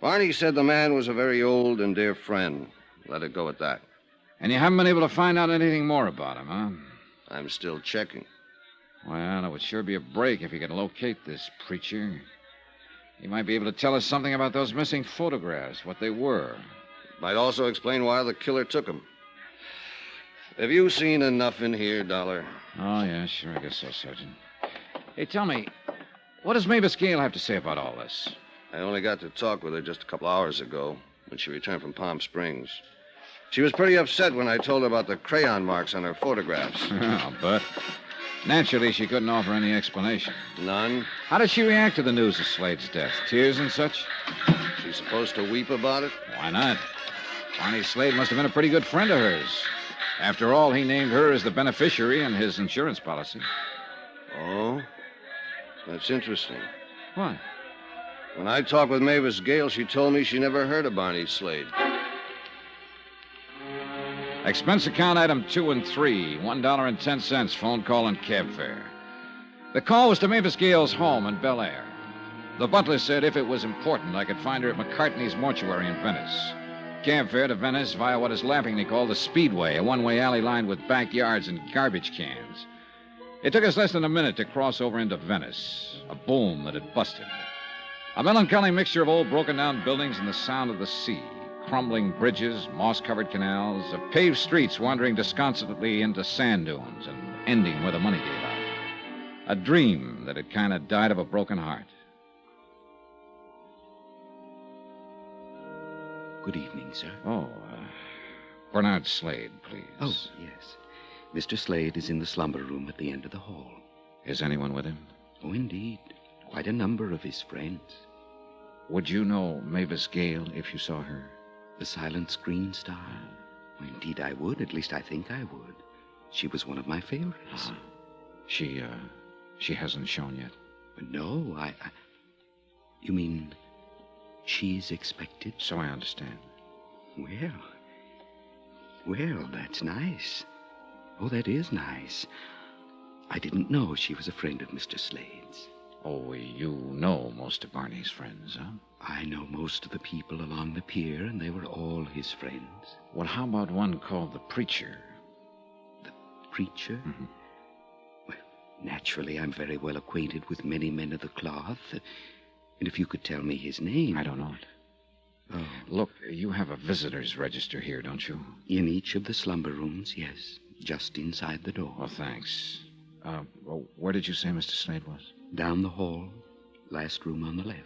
Speaker 9: Barney said the man was a very old and dear friend. Let it go at that.
Speaker 1: And you haven't been able to find out anything more about him, huh?
Speaker 9: I'm still checking.
Speaker 1: Well, it would sure be a break if you could locate this preacher. He might be able to tell us something about those missing photographs, what they were.
Speaker 9: Might also explain why the killer took them. Have you seen enough in here, Dollar?
Speaker 1: Oh, yeah, sure, I guess so, Sergeant. Hey, tell me, what does Mavis Gale have to say about all this?
Speaker 9: I only got to talk with her just a couple hours ago when she returned from Palm Springs. She was pretty upset when I told her about the crayon marks on her photographs.
Speaker 1: Oh, but naturally, she couldn't offer any explanation.
Speaker 9: None?
Speaker 1: How did she react to the news of Slade's death? Tears and such?
Speaker 9: She's supposed to weep about it?
Speaker 1: Why not? Barney Slade must have been a pretty good friend of hers. After all, he named her as the beneficiary in his insurance policy.
Speaker 9: Oh? That's interesting.
Speaker 1: What?
Speaker 9: When I talked with Mavis Gale, she told me she never heard of Barney Slade.
Speaker 1: Expense account item 2 and 3, $1.10, phone call and cab fare. The call was to Mavis Gale's home in Bel Air. The butler said if it was important, I could find her at McCartney's mortuary in Venice. cab fare to Venice via what is laughingly called the Speedway, a one-way alley lined with backyards and garbage cans. It took us less than a minute to cross over into Venice, a boom that had busted. A melancholy mixture of old broken-down buildings and the sound of the sea. Crumbling bridges, moss-covered canals, of paved streets wandering disconsolately into sand dunes and ending where the money gave out. A dream that had kind of died of a broken heart.
Speaker 4: Good evening, sir.
Speaker 1: Oh, Bernard Slade, please.
Speaker 4: Oh, yes. Mr. Slade is in the slumber room at the end of the hall.
Speaker 1: Is anyone with him?
Speaker 4: Oh, indeed. Quite a number of his friends.
Speaker 1: Would you know Mavis Gale if you saw her?
Speaker 4: The silent screen star? Well, indeed, I would. At least I think I would. She was one of my favorites.
Speaker 1: She hasn't shown yet?
Speaker 4: No, You mean she's expected?
Speaker 1: So I understand.
Speaker 4: Well, that's nice. Oh, that is nice. I didn't know she was a friend of Mr. Slade's.
Speaker 1: Oh, you know most of Barney's friends, huh?
Speaker 4: I know most of the people along the pier, and they were all his friends.
Speaker 1: Well, how about one called the Preacher?
Speaker 4: The Preacher?
Speaker 1: Mm-hmm.
Speaker 4: Well, naturally, I'm very well acquainted with many men of the cloth. And if you could tell me his name...
Speaker 1: I don't know it.
Speaker 4: Oh.
Speaker 1: Look, you have a visitor's register here, don't you?
Speaker 4: In each of the slumber rooms, yes. Just inside the door.
Speaker 1: Oh, thanks. Where did you say Mr. Slade was?
Speaker 4: Down the hall. Last room on the left.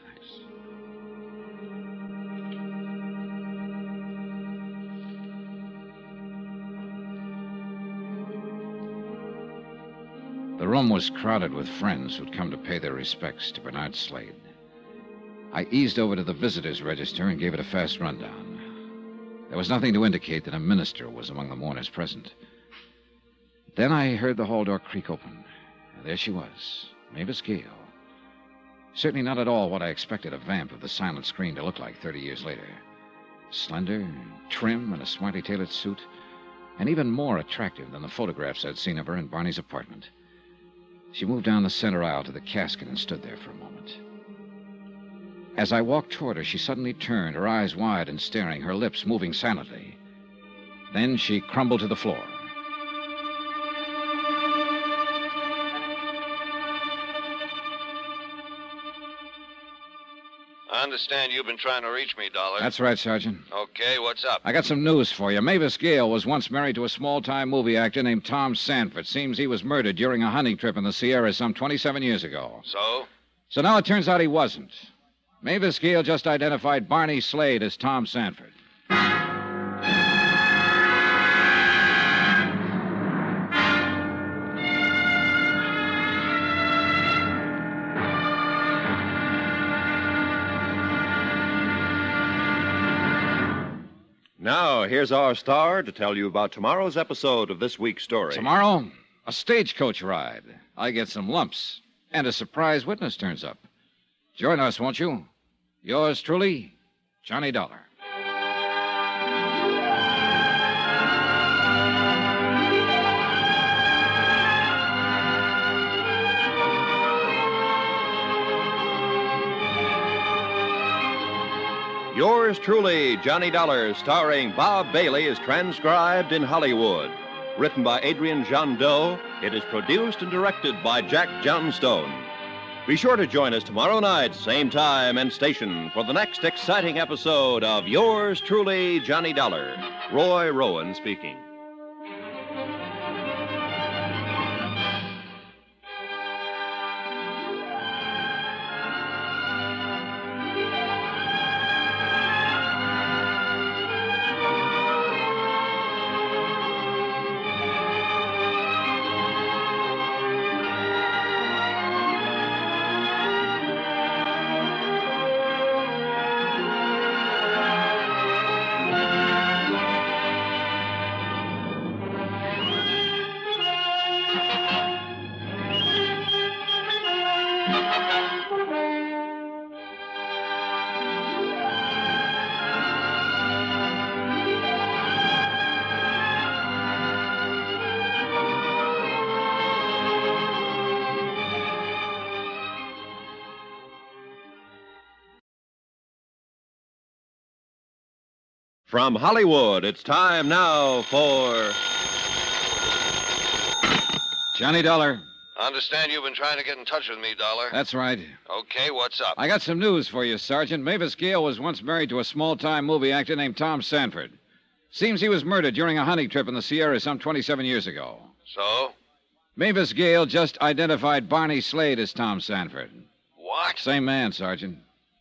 Speaker 1: The room was crowded with friends who'd come to pay their respects to Bernard Slade. I eased over to the visitor's register and gave it a fast rundown. There was nothing to indicate that a minister was among the mourners present. Then I heard the hall door creak open. There she was, Mavis Gale. Certainly not at all what I expected a vamp of the silent screen to look like 30 years later. Slender, trim, in a smartly tailored suit, and even more attractive than the photographs I'd seen of her in Barney's apartment. She moved down the center aisle to the casket and stood there for a moment. As I walked toward her, she suddenly turned, her eyes wide and staring, her lips moving silently. Then she crumbled to the floor.
Speaker 9: I understand you've been trying to reach me, Dollar.
Speaker 1: That's right, Sergeant.
Speaker 9: Okay, what's up?
Speaker 1: I got some news for you. Mavis Gale was once married to a small-time movie actor named Tom Sanford. Seems he was murdered during a hunting trip in the Sierras some 27 years ago.
Speaker 9: So?
Speaker 1: So now it turns out he wasn't. Mavis Gale just identified Barney Slade as Tom Sanford.
Speaker 3: Now, here's our star to tell you about tomorrow's episode of this week's story.
Speaker 1: Tomorrow, a stagecoach ride. I get some lumps, and a surprise witness turns up. Join us, won't you? Yours truly, Johnny Dollar.
Speaker 3: Yours truly, Johnny Dollar, starring Bob Bailey, is transcribed in Hollywood. Written by Adrian Jondeau, it is produced and directed by Jack Johnstone. Be sure to join us tomorrow night, same time and station, for the next exciting episode of Yours truly, Johnny Dollar. Roy Rowan speaking. From Hollywood, it's time now for
Speaker 1: Johnny Dollar.
Speaker 7: I understand you've been trying to get in touch with me, Dollar.
Speaker 1: That's right.
Speaker 7: Okay, what's up?
Speaker 1: I got some news for you, Sergeant. Mavis Gale was once married to a small-time movie actor named Tom Sanford. Seems he was murdered during a hunting trip in the Sierras some 27 years ago.
Speaker 7: So?
Speaker 1: Mavis Gale just identified Barney Slade as Tom Sanford.
Speaker 7: What?
Speaker 1: Same man, Sergeant.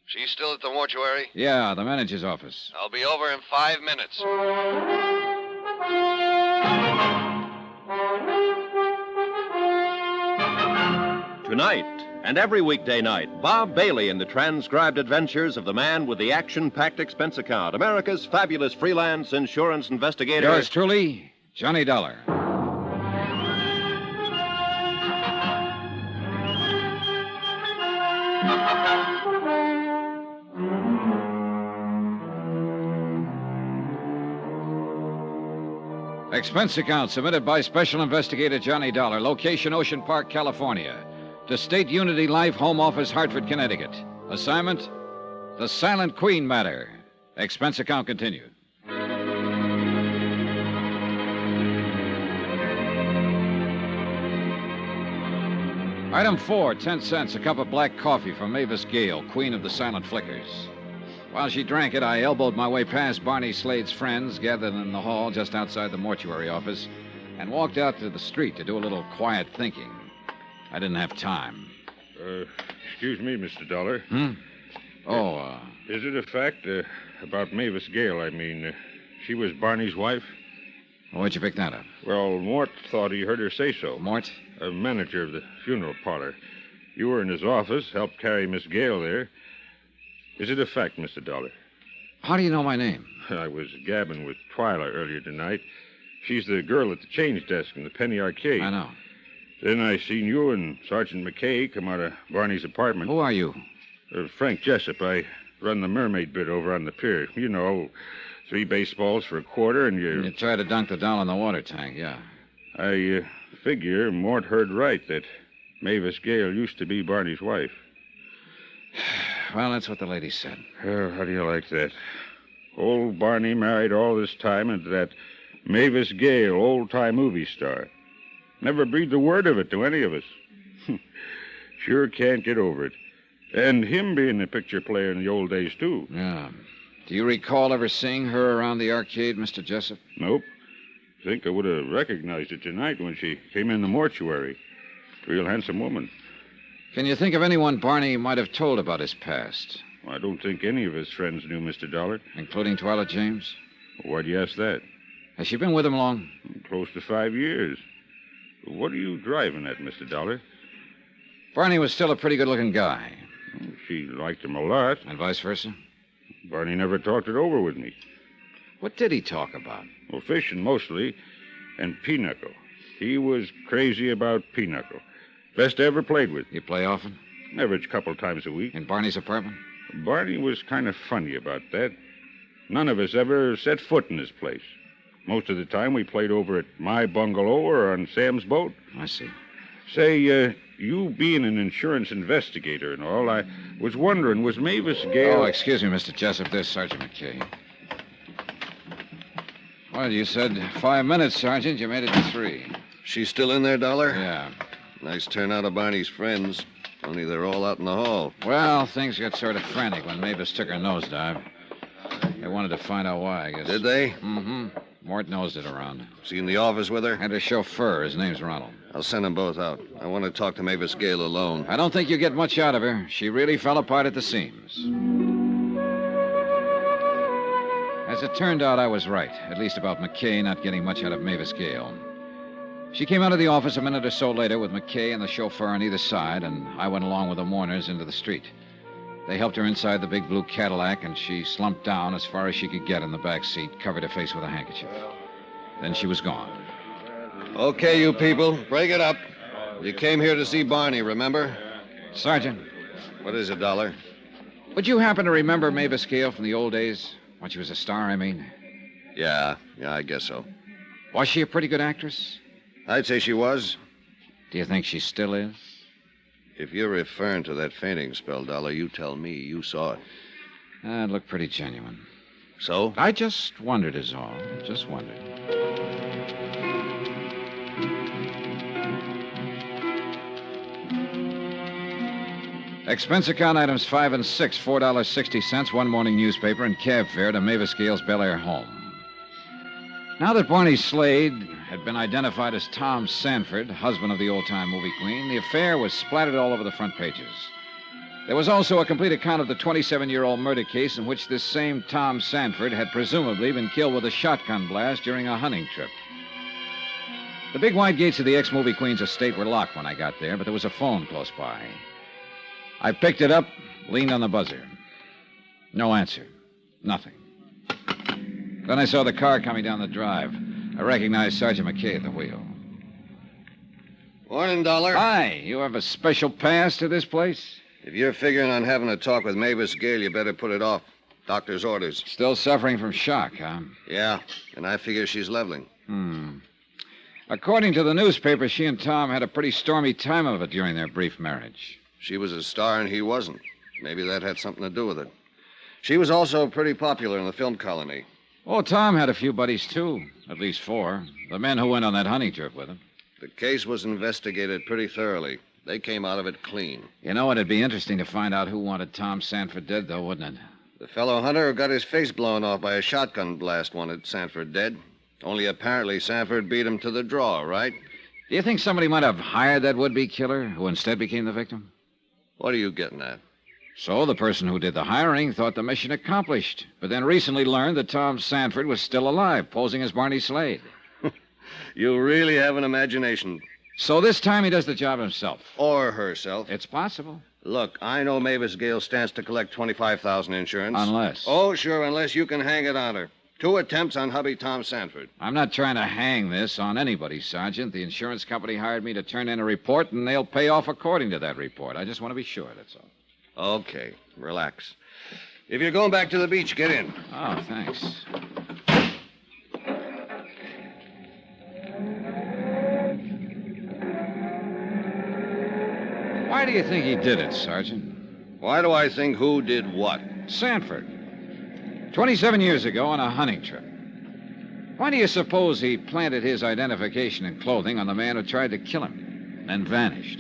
Speaker 7: She's still at the mortuary?
Speaker 1: Yeah, the manager's office.
Speaker 7: I'll be over in 5 minutes.
Speaker 3: Tonight and every weekday night, Bob Bailey in the transcribed adventures of the man with the action-packed expense account, America's fabulous freelance insurance investigator.
Speaker 1: Yours truly, Johnny Dollar. Expense account submitted by Special Investigator Johnny Dollar, location Ocean Park, California, to State Unity Life, Home Office, Hartford, Connecticut. Assignment, the Silent Queen matter. Expense account continued. Item 4, 10 cents, a cup of black coffee for Mavis Gale, Queen of the Silent Flickers. While she drank it, I elbowed my way past Barney Slade's friends gathered in the hall just outside the mortuary office and walked out to the street to do a little quiet thinking. I didn't have time.
Speaker 2: Excuse me, Mr. Dollar.
Speaker 1: Oh,
Speaker 2: Is it a fact about Mavis Gale? I mean, she was Barney's wife?
Speaker 1: Where'd you pick that up?
Speaker 2: Well, Mort thought he heard her say so.
Speaker 1: Mort?
Speaker 2: A manager of the funeral parlor. You were in his office, helped carry Miss Gale there. Is it a fact, Mr. Dollar?
Speaker 1: How do you know my name?
Speaker 2: I was gabbing with Twyla earlier tonight. She's the girl at the change desk in the Penny Arcade.
Speaker 1: I know.
Speaker 2: Then I seen you and Sergeant McKay come out of Barney's apartment.
Speaker 1: Who are you?
Speaker 2: Frank Jessup. I run the mermaid bit over on the pier. You know, 3 baseballs for a quarter and you...
Speaker 1: You tried to dunk the doll in the water tank, yeah.
Speaker 2: I figure Mort heard right that Mavis Gale used to be Barney's wife.
Speaker 1: Well, that's what the lady said.
Speaker 2: Oh, how do you like that? Old Barney married all this time into that Mavis Gale, old-time movie star. Never breathed a word of it to any of us. Sure can't get over it. And him being a picture player in the old days, too.
Speaker 1: Yeah. Do you recall ever seeing her around the arcade, Mr. Jessup?
Speaker 2: Nope. Think I would have recognized her tonight when she came in the mortuary. Real handsome woman.
Speaker 1: Can you think of anyone Barney might have told about his past?
Speaker 2: I don't think any of his friends knew Mr. Dollar.
Speaker 1: Including Twyla James?
Speaker 2: Why'd you ask that?
Speaker 1: Has she been with him long?
Speaker 2: Close to 5 years. What are you driving at, Mr. Dollar?
Speaker 1: Barney was still a pretty good-looking guy.
Speaker 2: She liked him a lot.
Speaker 1: And vice versa?
Speaker 2: Barney never talked it over with me.
Speaker 1: What did he talk about?
Speaker 2: Well, fishing mostly, and pinochle. He was crazy about pinochle. Best I ever played with.
Speaker 1: You play often?
Speaker 2: Average couple times a week.
Speaker 1: In Barney's apartment?
Speaker 2: Barney was kind of funny about that. None of us ever set foot in his place. Most of the time we played over at my bungalow or on Sam's boat.
Speaker 1: I see.
Speaker 2: Say, you being an insurance investigator and all, I was wondering, was Mavis Gale...
Speaker 1: Oh, excuse me, Mr. Jessup. This is Sergeant McKay. Well, you said 5 minutes, Sergeant. You made it to 3.
Speaker 9: She's still in there, Dollar?
Speaker 1: Yeah.
Speaker 9: Nice turnout of Barney's friends. Only they're all out in the hall.
Speaker 1: Well, things got sort of frantic when Mavis took her nosedive. They wanted to find out why, I guess.
Speaker 9: Did they?
Speaker 1: Mm-hmm. Mort nosed it around.
Speaker 9: She in the office with her?
Speaker 1: And her chauffeur. His name's Ronald.
Speaker 9: I'll send them both out. I want to talk to Mavis Gale alone.
Speaker 1: I don't think you get much out of her. She really fell apart at the seams. As it turned out, I was right. At least about McKay not getting much out of Mavis Gale. She came out of the office a minute or so later with McKay and the chauffeur on either side, and I went along with the mourners into the street. They helped her inside the big blue Cadillac, and she slumped down as far as she could get in the back seat, covered her face with a handkerchief. Then she was gone.
Speaker 9: Okay, you people, break it up. You came here to see Barney, remember?
Speaker 1: Sergeant.
Speaker 9: What is it, Dollar?
Speaker 1: Would you happen to remember Mavis Gale from the old days? When she was a star, I mean.
Speaker 9: Yeah, I guess so.
Speaker 1: Was she a pretty good actress?
Speaker 9: I'd say she was.
Speaker 1: Do you think she still is?
Speaker 9: If you're referring to that fainting spell, Dollar, you tell me. You saw it.
Speaker 1: It looked pretty genuine.
Speaker 9: So?
Speaker 1: I just wondered is all. Just wondered. Expense account items 5 and 6, $4.60, one morning newspaper, and cab fare to Mavis Gale's Bel Air home. Now that Barney Slade had been identified as Tom Sanford, husband of the old-time movie queen, the affair was splattered all over the front pages. There was also a complete account of the 27-year-old murder case in which this same Tom Sanford had presumably been killed with a shotgun blast during a hunting trip. The big wide gates of the ex-movie queen's estate were locked when I got there, but there was a phone close by. I picked it up, leaned on the buzzer. No answer. Nothing. Then I saw the car coming down the drive. I recognized Sergeant McKay at the wheel.
Speaker 9: Morning, Dollar.
Speaker 1: Hi. You have a special pass to this place?
Speaker 9: If you're figuring on having a talk with Mavis Gale, you better put it off. Doctor's orders.
Speaker 1: Still suffering from shock, huh?
Speaker 9: Yeah, and I figure she's leveling.
Speaker 1: According to the newspaper, she and Tom had a pretty stormy time of it during their brief marriage.
Speaker 9: She was a star and he wasn't. Maybe that had something to do with it. She was also pretty popular in the film colony.
Speaker 1: Oh, Tom had a few buddies, too. At least 4. The men who went on that hunting trip with him.
Speaker 9: The case was investigated pretty thoroughly. They came out of it clean.
Speaker 1: You know, it'd be interesting to find out who wanted Tom Sanford dead, though, wouldn't it?
Speaker 9: The fellow hunter who got his face blown off by a shotgun blast wanted Sanford dead. Only apparently Sanford beat him to the draw, right?
Speaker 1: Do you think somebody might have hired that would-be killer who instead became the victim?
Speaker 9: What are you getting at?
Speaker 1: So the person who did the hiring thought the mission accomplished, but then recently learned that Tom Sanford was still alive, posing as Barney Slade.
Speaker 9: You really have an imagination.
Speaker 1: So this time he does the job himself.
Speaker 9: Or herself.
Speaker 1: It's possible.
Speaker 9: Look, I know Mavis Gale stands to collect $25,000 insurance.
Speaker 1: Unless.
Speaker 9: Oh, sure, unless you can hang it on her. 2 attempts on hubby Tom Sanford.
Speaker 1: I'm not trying to hang this on anybody, Sergeant. The insurance company hired me to turn in a report, and they'll pay off according to that report. I just want to be sure, that's all.
Speaker 9: Okay, relax. If you're going back to the beach, get in.
Speaker 1: Oh, thanks. Why do you think he did it, Sergeant?
Speaker 9: Why do I think who did what?
Speaker 1: Sanford. 27 years ago on a hunting trip. Why do you suppose he planted his identification and clothing on the man who tried to kill him, then vanished?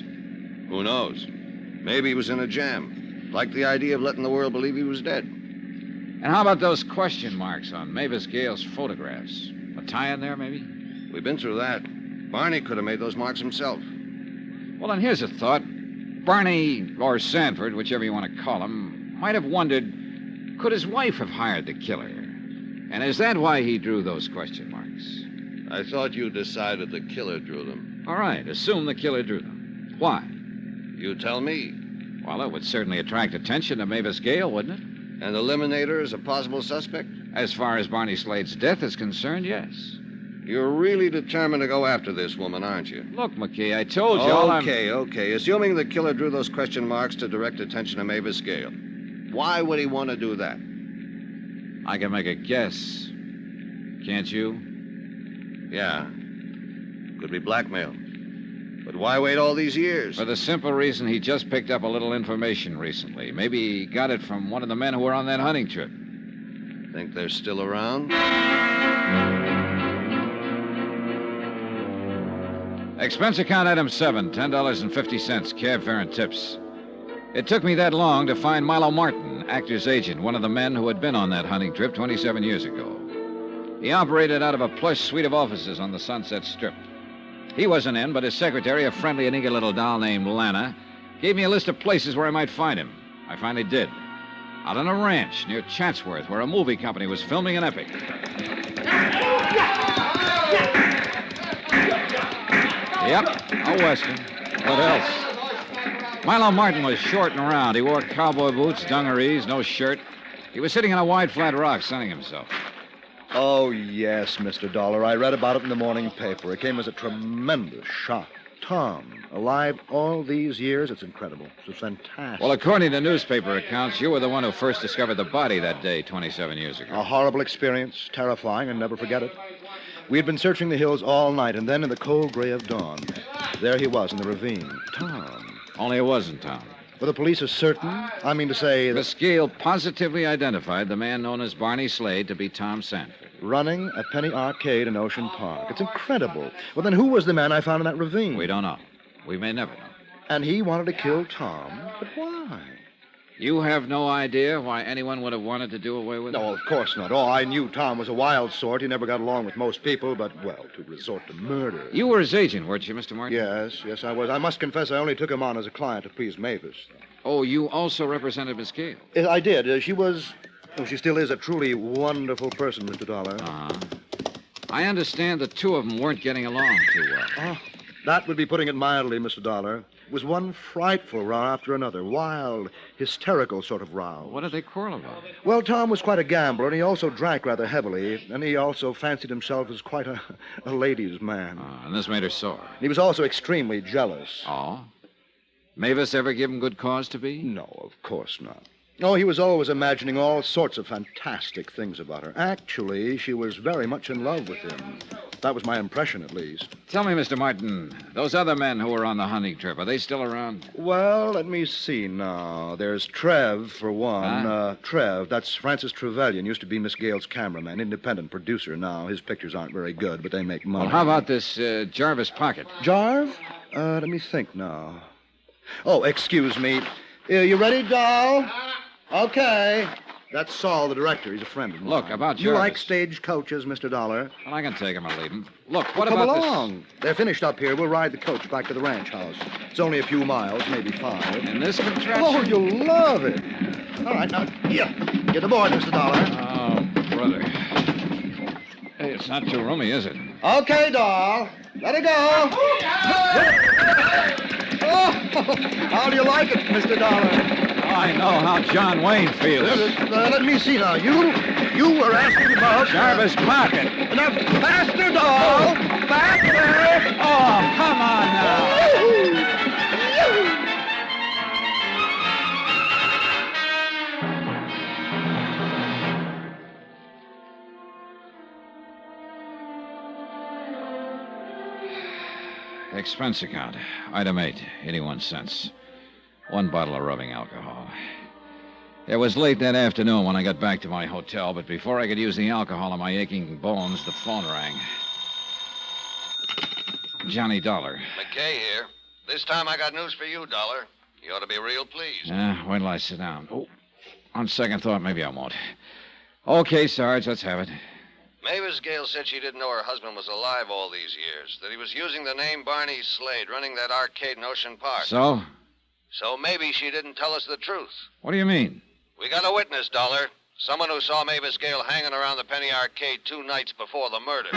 Speaker 9: Who knows? Maybe he was in a jam. Liked the idea of letting the world believe he was dead.
Speaker 1: And how about those question marks on Mavis Gale's photographs? A tie in there, maybe?
Speaker 9: We've been through that. Barney could have made those marks himself.
Speaker 1: Well, then here's a thought. Barney, or Sanford, whichever you want to call him, might have wondered, could his wife have hired the killer? And is that why he drew those question marks?
Speaker 9: I thought you decided the killer drew them.
Speaker 1: All right, assume the killer drew them. Why?
Speaker 9: You tell me.
Speaker 1: Well, it would certainly attract attention to Mavis Gale, wouldn't it?
Speaker 9: And eliminate her as a possible suspect?
Speaker 1: As far as Barney Slade's death is concerned, yes.
Speaker 9: You're really determined to go after this woman, aren't you?
Speaker 1: Look, McKay, I told you all
Speaker 9: Okay. Assuming the killer drew those question marks to direct attention to Mavis Gale. Why would he want to do that?
Speaker 1: I can make a guess. Can't you?
Speaker 9: Yeah. Could be blackmail. But why wait all these years?
Speaker 1: For the simple reason he just picked up a little information recently. Maybe he got it from one of the men who were on that hunting trip.
Speaker 9: Think they're still around?
Speaker 1: Expense account item 7, $10.50, cab fare and tips. It took me that long to find Milo Martin, actor's agent, one of the men who had been on that hunting trip 27 years ago. He operated out of a plush suite of offices on the Sunset Strip. He wasn't in, but his secretary, a friendly and eager little doll named Lana, gave me a list of places where I might find him. I finally did. Out on a ranch near Chatsworth, where a movie company was filming an epic. Yep, a Western. What else? Milo Martin was short and round. He wore cowboy boots, dungarees, no shirt. He was sitting on a wide, flat rock, sunning himself.
Speaker 5: Oh, yes, Mr. Dollar. I read about it in the morning paper. It came as a tremendous shock. Tom, alive all these years? It's incredible. It's fantastic.
Speaker 1: Well, according to newspaper accounts, you were the one who first discovered the body that day 27 years ago.
Speaker 5: A horrible experience, terrifying, and never forget it. We had been searching the hills all night, and then in the cold gray of dawn, there he was in the ravine. Tom.
Speaker 1: Only it wasn't Tom.
Speaker 5: But the police are certain? I mean to say that...
Speaker 1: Miss Gale positively identified the man known as Barney Slade to be Tom Sanford.
Speaker 5: Running a penny arcade in Ocean Park. It's incredible. Well, then who was the man I found in that ravine?
Speaker 1: We don't know. We may never know.
Speaker 5: And he wanted to kill Tom? But why?
Speaker 1: You have no idea why anyone would have wanted to do away with him?
Speaker 5: No, of course not. Oh, I knew Tom was a wild sort. He never got along with most people, but, well, to resort to murder.
Speaker 1: You were his agent, weren't you, Mr. Martin?
Speaker 5: Yes, I was. I must confess I only took him on as a client to please Mavis.
Speaker 1: Oh, you also represented Miss Gale?
Speaker 5: I did. She was... Oh, she still is a truly wonderful person, Mr. Dollar.
Speaker 1: Uh-huh. I understand the two of them weren't getting along too well.
Speaker 5: Oh, that would be putting it mildly, Mr. Dollar. It was one frightful row after another. Wild, hysterical sort of row.
Speaker 1: What did they quarrel about?
Speaker 5: Well, Tom was quite a gambler, and he also drank rather heavily, and he also fancied himself as quite a ladies' man.
Speaker 1: And this made her sore.
Speaker 5: He was also extremely jealous.
Speaker 1: Oh? Mavis ever give him good cause to be?
Speaker 5: No, of course not. Oh, he was always imagining all sorts of fantastic things about her. Actually, she was very much in love with him. That was my impression, at least.
Speaker 1: Tell me, Mr. Martin, those other men who were on the hunting trip, are they still around?
Speaker 5: Well, let me see now. There's Trev, for one.
Speaker 1: Huh?
Speaker 5: Trev, that's Francis Trevelyan, used to be Miss Gale's cameraman, independent producer now. His pictures aren't very good, but they make money.
Speaker 1: Well, how about this Jarvis Pocket?
Speaker 5: Jarv? Let me think now. Oh, excuse me. You ready, doll? Okay. That's Saul, the director. He's a friend of mine.
Speaker 1: Look, about
Speaker 5: You
Speaker 1: Jarvis.
Speaker 5: like stage coaches, Mr. Dollar?
Speaker 1: Well, I can take him or leave him. Look, what
Speaker 5: Come
Speaker 1: about
Speaker 5: along. They're finished up here. We'll ride the coach back to the ranch house. It's only a few miles, maybe 5.
Speaker 1: In this contraption?
Speaker 5: Oh, you'll love it. All right, now, here. Get aboard, Mr. Dollar.
Speaker 1: Oh, brother. Hey, it's not too roomy, is it?
Speaker 5: Okay, doll. Let her go. Oh, how do you like it, Mr. Dollar?
Speaker 1: I know how John Wayne feels.
Speaker 5: Let me see now. You were asking about...
Speaker 1: Jarvis Pocket.
Speaker 5: Now, faster, doll. Faster.
Speaker 1: Oh, come on now. Expense account. Item 8, 81 cents. 1 bottle of rubbing alcohol. It was late that afternoon when I got back to my hotel, but before I could use the alcohol on my aching bones, the phone rang. Johnny Dollar.
Speaker 9: McKay here. This time I got news for you, Dollar. You ought to be real pleased.
Speaker 1: Wait till I sit down. Oh, on second thought, maybe I won't. Okay, Sarge, let's have it.
Speaker 9: Mavis Gale said she didn't know her husband was alive all these years, that he was using the name Barney Slade, running that arcade in Ocean Park.
Speaker 1: So?
Speaker 9: So maybe she didn't tell us the truth.
Speaker 1: What do you mean?
Speaker 9: We got a witness, Dollar. Someone who saw Mavis Gale hanging around the Penny Arcade 2 nights before the murder.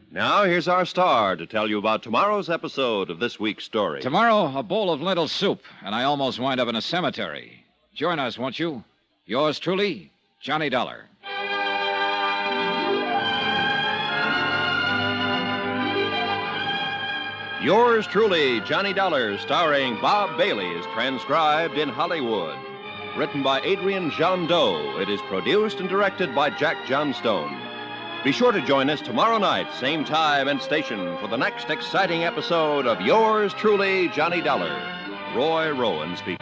Speaker 3: Now, here's our star to tell you about tomorrow's episode of this week's story.
Speaker 1: Tomorrow, a bowl of lentil soup, and I almost wind up in a cemetery. Join us, won't you? Yours truly, Johnny Dollar.
Speaker 3: Yours truly, Johnny Dollar, starring Bob Bailey, is transcribed in Hollywood. Written by Adrian Jondeau, it is produced and directed by Jack Johnstone. Be sure to join us tomorrow night, same time and station, for the next exciting episode of Yours truly, Johnny Dollar. Roy Rowan speaking.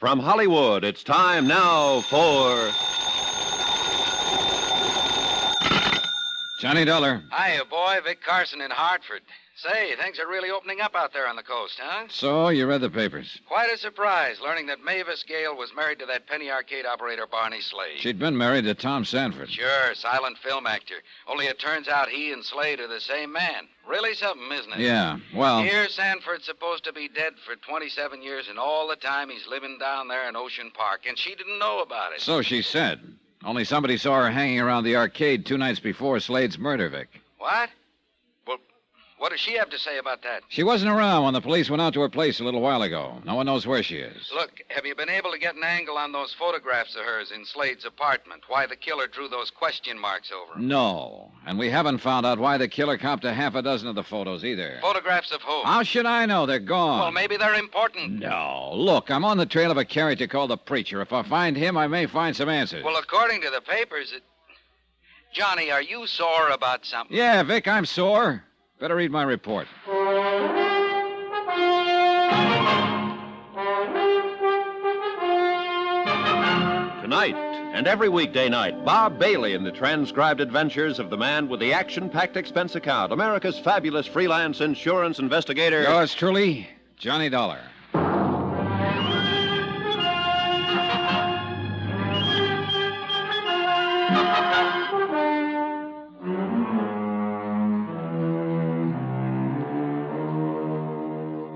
Speaker 3: from Hollywood, it's time now for...
Speaker 1: Johnny Dollar.
Speaker 15: Hiya, boy. Vic Carson in Hartford. Say, things are really opening up out there on the coast, huh?
Speaker 1: So, you read the papers.
Speaker 15: Quite a surprise learning that Mavis Gale was married to that penny arcade operator Barney Slade.
Speaker 1: She'd been married to Tom Sanford.
Speaker 15: Sure, silent film actor. Only it turns out he and Slade are the same man. Really something, isn't it?
Speaker 1: Yeah, well...
Speaker 15: Here, Sanford's supposed to be dead for 27 years, and all the time he's living down there in Ocean Park, and she didn't know about it.
Speaker 1: So she said. Only somebody saw her hanging around the arcade 2 nights before Slade's murder, Vic.
Speaker 15: What? Well, what does she have to say about that?
Speaker 1: She wasn't around when the police went out to her place a little while ago. No one knows where she is.
Speaker 15: Look, have you been able to get an angle on those photographs of hers in Slade's apartment? Why the killer drew those question marks over them?
Speaker 1: No. And we haven't found out why the killer copped a half a dozen of the photos either.
Speaker 15: Photographs of who?
Speaker 1: How should I know? They're gone.
Speaker 15: Well, maybe they're important.
Speaker 1: No. Look, I'm on the trail of a character called the Preacher. If I find him, I may find some answers.
Speaker 15: Well, according to the papers, Johnny, are you sore about something?
Speaker 1: Yeah, Vic, I'm sore. Better read my report.
Speaker 3: Tonight and every weekday night, Bob Bailey in the transcribed adventures of the man with the action-packed expense account, America's fabulous freelance insurance investigator.
Speaker 1: Yours truly, Johnny Dollar.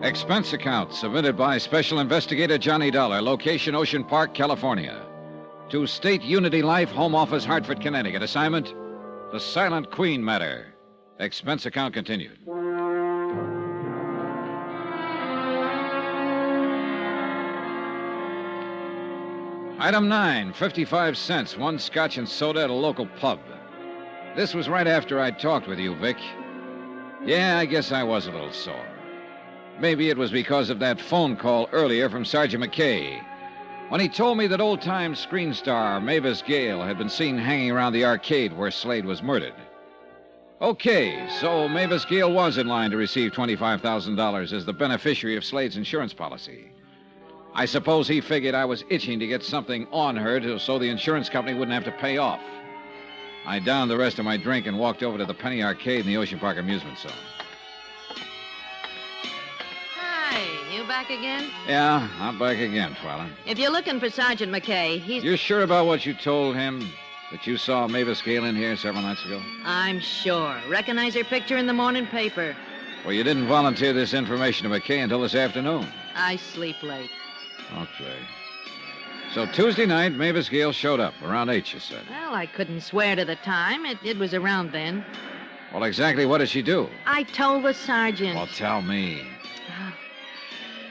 Speaker 1: Expense account submitted by Special Investigator Johnny Dollar, location Ocean Park, California. To State Unity Life, Home Office, Hartford, Connecticut. Assignment, the Silent Queen matter. Expense account continued. Item 9, 55 cents, 1 scotch and soda at a local pub. This was right after I talked with you, Vic. Yeah, I guess I was a little sore. Maybe it was because of that phone call earlier from Sergeant McKay, when he told me that old-time screen star Mavis Gale had been seen hanging around the arcade where Slade was murdered. Okay, so Mavis Gale was in line to receive $25,000 as the beneficiary of Slade's insurance policy. I suppose he figured I was itching to get something on her so the insurance company wouldn't have to pay off. I downed the rest of my drink and walked over to the penny arcade in the Ocean Park amusement zone.
Speaker 12: You back again?
Speaker 1: Yeah, I'm back again, Twyla.
Speaker 12: If you're looking for Sergeant McKay, he's...
Speaker 1: You sure about what you told him? That you saw Mavis Gale in here several nights ago?
Speaker 12: I'm sure. Recognize her picture in the morning paper.
Speaker 1: Well, you didn't volunteer this information to McKay until this afternoon.
Speaker 12: I sleep late.
Speaker 1: Okay. So Tuesday night, Mavis Gale showed up. Around 8, you said.
Speaker 12: Well, I couldn't swear to the time. It was around then.
Speaker 1: Well, exactly what did she do?
Speaker 12: I told the sergeant.
Speaker 1: Well, tell me.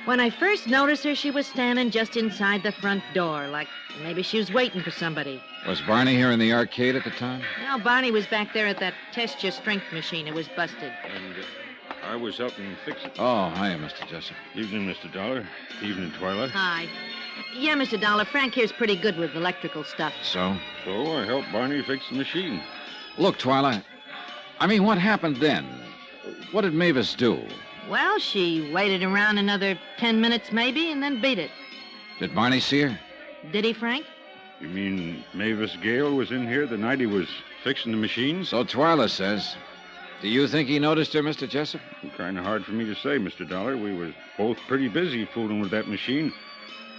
Speaker 12: When I first noticed her, she was standing just inside the front door, like maybe she was waiting for somebody.
Speaker 1: Was Barney here in the arcade at the time?
Speaker 12: No, Barney was back there at that test your strength machine. It was busted.
Speaker 2: And I was helping fix it.
Speaker 1: Oh, hiya, Mr. Jessup.
Speaker 2: Evening, Mr. Dollar. Evening, Twyla.
Speaker 12: Hi. Yeah, Mr. Dollar, Frank here's pretty good with electrical stuff.
Speaker 1: So?
Speaker 2: So I helped Barney fix the machine.
Speaker 1: Look, Twyla, I mean, what happened then? What did Mavis do?
Speaker 12: Well, she waited around another 10 minutes maybe and then beat it.
Speaker 1: Did Barney see her?
Speaker 12: Did he, Frank?
Speaker 2: You mean Mavis Gale was in here the night he was fixing the machine?
Speaker 1: So Twyla says. Do you think he noticed her, Mr. Jessup?
Speaker 2: Kind of hard for me to say, Mr. Dollar. We was both pretty busy fooling with that machine.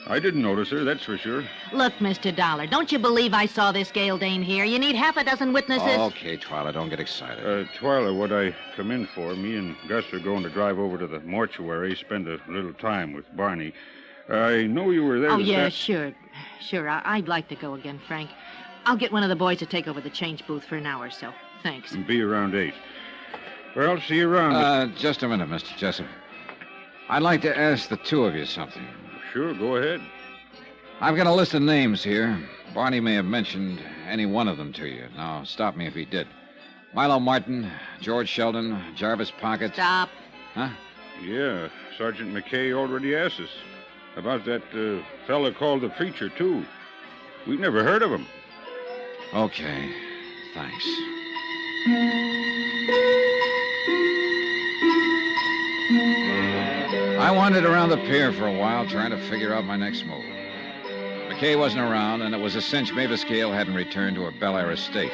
Speaker 2: I didn't notice her, that's for sure.
Speaker 12: Look, Mr. Dollar, don't you believe I saw this Gale dame here? You need half a dozen witnesses.
Speaker 1: Oh, okay, Twyla, don't get excited.
Speaker 2: Twyla, what I come in for, me and Gus are going to drive over to the mortuary, spend a little time with Barney. I know you were there.
Speaker 12: Oh, yeah, sure. Sure, I'd like to go again, Frank. I'll get one of the boys to take over the change booth for an hour or so. Thanks.
Speaker 2: Be around 8. Well, I'll see you around.
Speaker 1: Just a minute, Mr. Jessup. I'd like to ask the two of you something.
Speaker 2: Sure, go ahead.
Speaker 1: I've got a list of names here. Barney may have mentioned any one of them to you. Now, stop me if he did. Milo Martin, George Sheldon, Jarvis Pocket.
Speaker 12: Stop.
Speaker 1: Huh?
Speaker 2: Yeah, Sergeant McKay already asked us about that fella called the Preacher, too. We've never heard of him.
Speaker 1: Okay, thanks. I wandered around the pier for a while trying to figure out my next move. Kay wasn't around, and it was a cinch Mavis Gale hadn't returned to her Bel Air estate.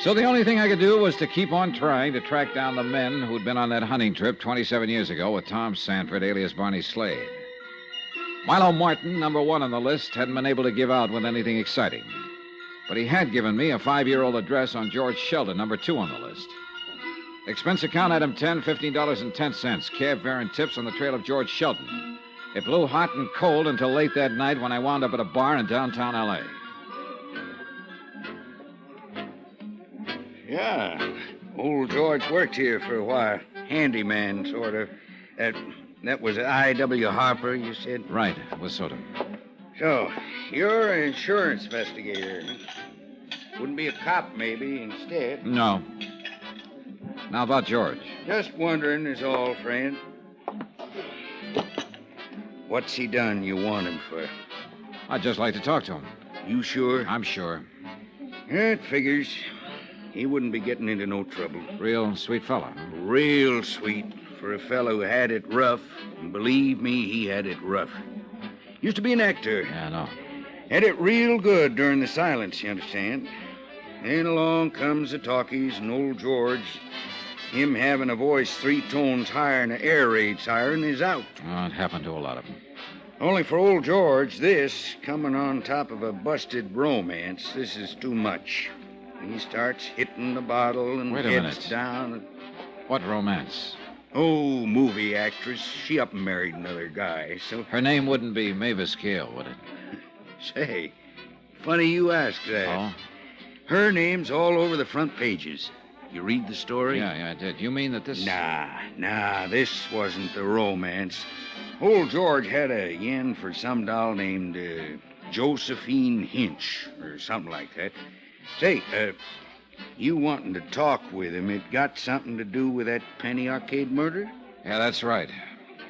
Speaker 1: So the only thing I could do was to keep on trying to track down the men who'd been on that hunting trip 27 years ago with Tom Sanford, alias Barney Slade. Milo Martin, number 1 on the list, hadn't been able to give out with anything exciting. But he had given me a 5-year-old address on George Sheldon, number 2 on the list. Expense account item 10, $15.10. Cab fare and tips on the trail of George Sheldon. It blew hot and cold until late that night when I wound up at a bar in downtown L.A.
Speaker 14: Yeah, old George worked here for a while. Handyman, sort of. That was I.W. Harper, you said?
Speaker 1: Right, it was sort of.
Speaker 14: So, you're an insurance investigator. Wouldn't be a cop, maybe, instead.
Speaker 1: No. Now about George.
Speaker 14: Just wondering is all, friend. What's he done you want him for?
Speaker 1: I'd just like to talk to him.
Speaker 14: You sure?
Speaker 1: I'm sure.
Speaker 14: Yeah, it figures. He wouldn't be getting into no trouble.
Speaker 1: Real sweet fella.
Speaker 14: Real sweet for a fellow who had it rough. And believe me, he had it rough. Used to be an actor.
Speaker 1: Yeah, I know.
Speaker 14: Had it real good during the silence, you understand. Then along comes the talkies and old George. Him having a voice 3 tones higher than an air raid siren is out.
Speaker 1: Oh, it happened to a lot of them.
Speaker 14: Only for old George, this, coming on top of a busted romance, this is too much. He starts hitting the bottle and
Speaker 1: Wait a
Speaker 14: heads
Speaker 1: minute.
Speaker 14: down.
Speaker 1: What romance?
Speaker 14: Oh, movie actress. She up and married another guy, so...
Speaker 1: Her name wouldn't be Mavis Gale, would it?
Speaker 14: Say, funny you ask that.
Speaker 1: Oh?
Speaker 14: Her name's all over the front pages. You read the story?
Speaker 1: Yeah, I did. You mean that this...
Speaker 14: Nah, this wasn't the romance. Old George had a yen for some doll named Josephine Hinch, or something like that. Say, you wanting to talk with him, it got something to do with that Penny Arcade murder?
Speaker 1: Yeah, that's right.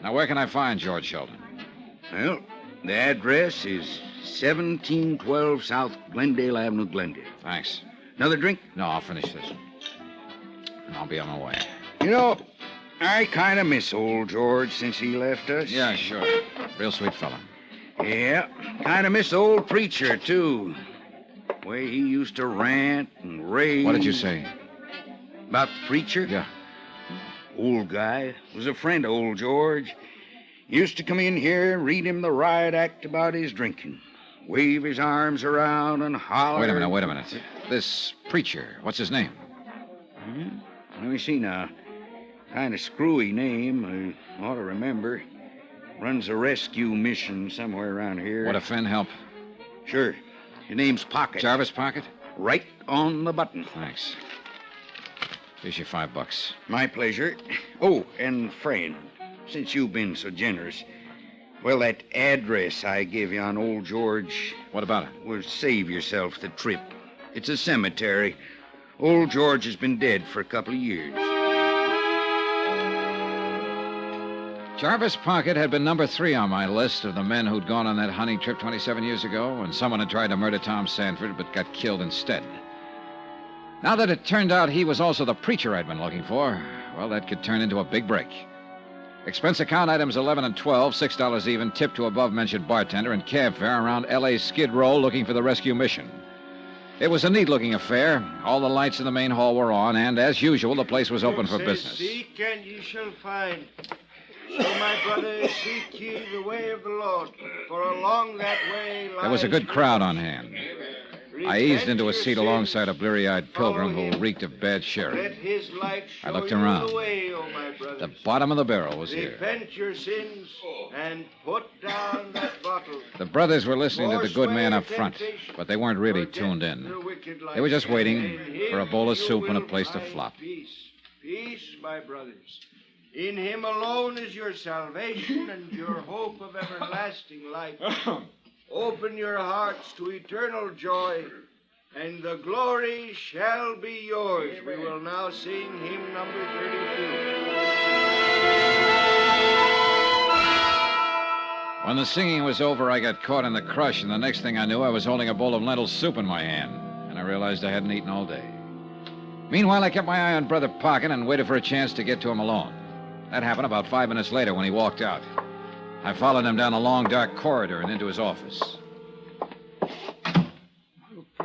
Speaker 1: Now, where can I find George Sheldon?
Speaker 14: Well, the address is 1712 South Glendale Avenue, Glendale.
Speaker 1: Thanks.
Speaker 14: Another drink?
Speaker 1: No, I'll finish this. And I'll be on my way.
Speaker 14: You know, I kind of miss old George since he left us.
Speaker 1: Yeah, sure. Real sweet fella.
Speaker 14: Yeah, kind of miss the old preacher, too. Way he used to rant and rave.
Speaker 1: What did you say?
Speaker 14: About the preacher?
Speaker 1: Yeah.
Speaker 14: Old guy. Was a friend of old George. Used to come in here and read him the riot act about his drinking. Wave his arms around and holler.
Speaker 1: Wait a minute. This preacher, what's his name?
Speaker 14: Let me see now. Kind of screwy name. I ought to remember. Runs a rescue mission somewhere around here.
Speaker 1: Would a Finn help?
Speaker 14: Sure. His name's Pocket.
Speaker 1: Jarvis Pocket?
Speaker 14: Right on the button.
Speaker 1: Thanks. Here's your $5.
Speaker 14: My pleasure. Oh, and friend, since you've been so generous, well, that address I gave you on old George...
Speaker 1: What about it?
Speaker 14: Will save yourself the trip. It's a cemetery. Old George has been dead for a couple of years.
Speaker 1: Jarvis Pocket had been number 3 on my list of the men who'd gone on that hunting trip 27 years ago, and someone had tried to murder Tom Sanford but got killed instead. Now that it turned out he was also the preacher I'd been looking for, well, that could turn into a big break. Expense account items 11 and 12, $6 even, tip to above-mentioned bartender, and cab fare around L.A.'s Skid Row looking for the rescue mission. It was a neat-looking affair. All the lights in the main hall were on, and as usual, the place was open for business.
Speaker 21: Seek and ye shall find. So, my brother, seek ye the way of the Lord, for along that way lies...
Speaker 1: There was a good crowd on hand. I eased into a seat alongside a bleary-eyed pilgrim who reeked of bad sherry.
Speaker 21: Let his light show
Speaker 1: I looked
Speaker 21: you
Speaker 1: around.
Speaker 21: the way, O my brothers.
Speaker 1: The bottom of the barrel was here.
Speaker 21: Repent your sins and put down that bottle.
Speaker 1: The brothers were listening to the good man up front, but they weren't really tuned in. They were just waiting for a bowl of soup and a place to flop.
Speaker 21: Peace, my brothers. In him alone is your salvation and your hope of everlasting life. Open your hearts to eternal joy, and the glory shall be yours. We will now sing hymn number 32.
Speaker 1: When the singing was over, I got caught in the crush, and the next thing I knew, I was holding a bowl of lentil soup in my hand, and I realized I hadn't eaten all day. Meanwhile, I kept my eye on Brother Pocket and waited for a chance to get to him alone. That happened about 5 minutes later when he walked out. I followed him down a long, dark corridor and into his office.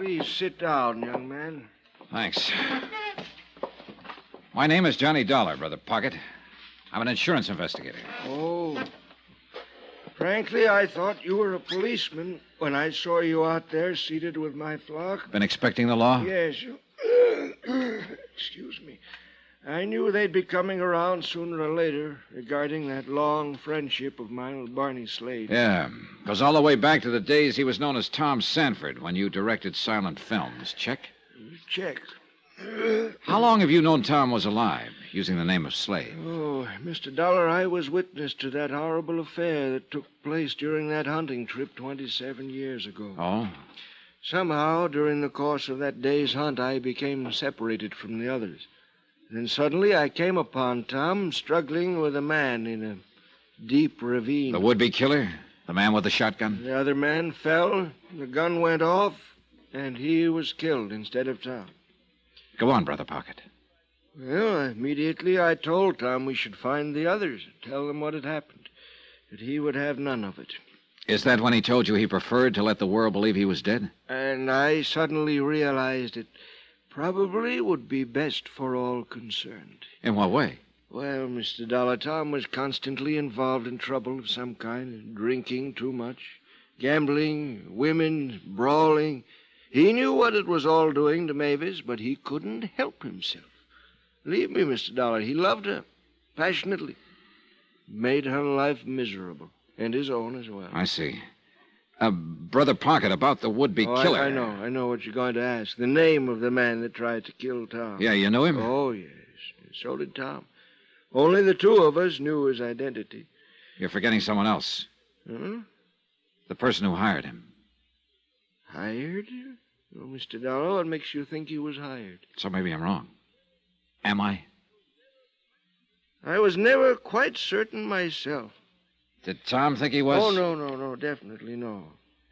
Speaker 21: Please sit down, young man.
Speaker 1: Thanks. My name is Johnny Dollar, Brother Pocket. I'm an insurance investigator.
Speaker 21: Oh. Frankly, I thought you were a policeman when I saw you out there seated with my flock.
Speaker 1: Been expecting the law?
Speaker 21: Yes. Excuse me. I knew they'd be coming around sooner or later regarding that long friendship of mine with Barney Slade.
Speaker 1: Yeah. Goes all the way back to the days he was known as Tom Sanford when you directed silent films. Check?
Speaker 21: Check.
Speaker 1: How long have you known Tom was alive, using the name of Slade?
Speaker 21: Oh, Mr. Dollar, I was witness to that horrible affair that took place during that hunting trip 27 years ago.
Speaker 1: Oh?
Speaker 21: Somehow, during the course of that day's hunt, I became separated from the others. Then suddenly I came upon Tom struggling with a man in a deep ravine.
Speaker 1: The would-be killer? The man with the shotgun?
Speaker 21: The other man fell, the gun went off, and he was killed instead of Tom.
Speaker 1: Go on, Brother Pocket.
Speaker 21: Well, immediately I told Tom we should find the others, tell them what had happened, that he would have none of it.
Speaker 1: Is that when he told you he preferred to let the world believe he was dead?
Speaker 21: And I suddenly realized it probably would be best for all concerned.
Speaker 1: In what way?
Speaker 21: Well, Mr. Dollar, Tom was constantly involved in trouble of some kind, drinking too much, gambling, women, brawling. He knew what it was all doing to Mavis, but he couldn't help himself. Believe me, Mr. Dollar, he loved her passionately. Made her life miserable, and his own as well.
Speaker 1: I see. Brother Pocket, about the would-be killer.
Speaker 21: I know what you're going to ask. The name of the man that tried to kill Tom.
Speaker 1: Yeah, you know him?
Speaker 21: Oh, yes. So did Tom. Only the two of us knew his identity.
Speaker 1: You're forgetting someone else.
Speaker 21: Huh?
Speaker 1: The person who hired him.
Speaker 21: Hired? Oh, Mr. Dollar, what makes you think he was hired?
Speaker 1: So maybe I'm wrong. Am I?
Speaker 21: I was never quite certain myself.
Speaker 1: Did Tom think he was?
Speaker 21: Oh, no, definitely no.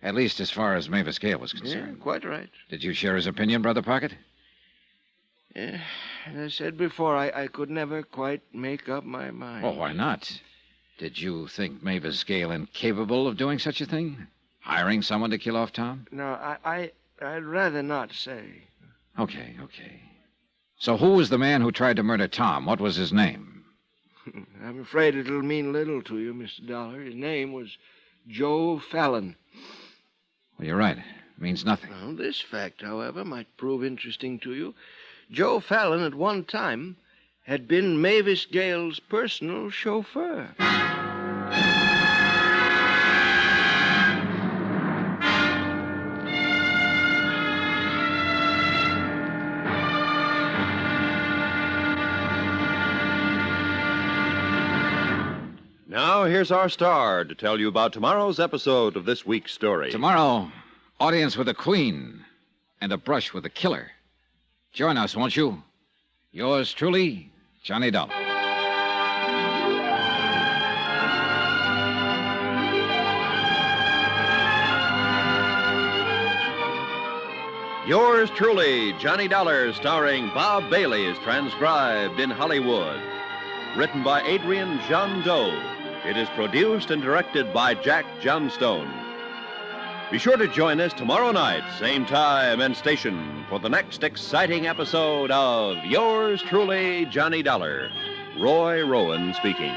Speaker 1: At least as far as Mavis Gale was concerned.
Speaker 21: Yeah, quite right.
Speaker 1: Did you share his opinion, Brother Pocket?
Speaker 21: Yeah, as I said before, I could never quite make up my mind.
Speaker 1: Oh, why not? Did you think Mavis Gale incapable of doing such a thing? Hiring someone to kill off Tom?
Speaker 21: No, I'd rather not say.
Speaker 1: Okay. So who was the man who tried to murder Tom? What was his name?
Speaker 21: I'm afraid it'll mean little to you, Mr. Dollar. His name was Joe Fallon.
Speaker 1: Well, you're right. It means nothing.
Speaker 21: Well, this fact, however, might prove interesting to you. Joe Fallon, at one time, had been Mavis Gale's personal chauffeur.
Speaker 3: Now, here's our star to tell you about tomorrow's episode of this week's story.
Speaker 1: Tomorrow, audience with the Queen and a brush with the killer. Join us, won't you? Yours truly, Johnny Dollar.
Speaker 3: Yours truly, Johnny Dollar, starring Bob Bailey, is transcribed in Hollywood. Written by Adrian Jean Doe. It is produced and directed by Jack Johnstone. Be sure to join us tomorrow night, same time and station, for the next exciting episode of Yours truly, Johnny Dollar. Roy Rowan speaking.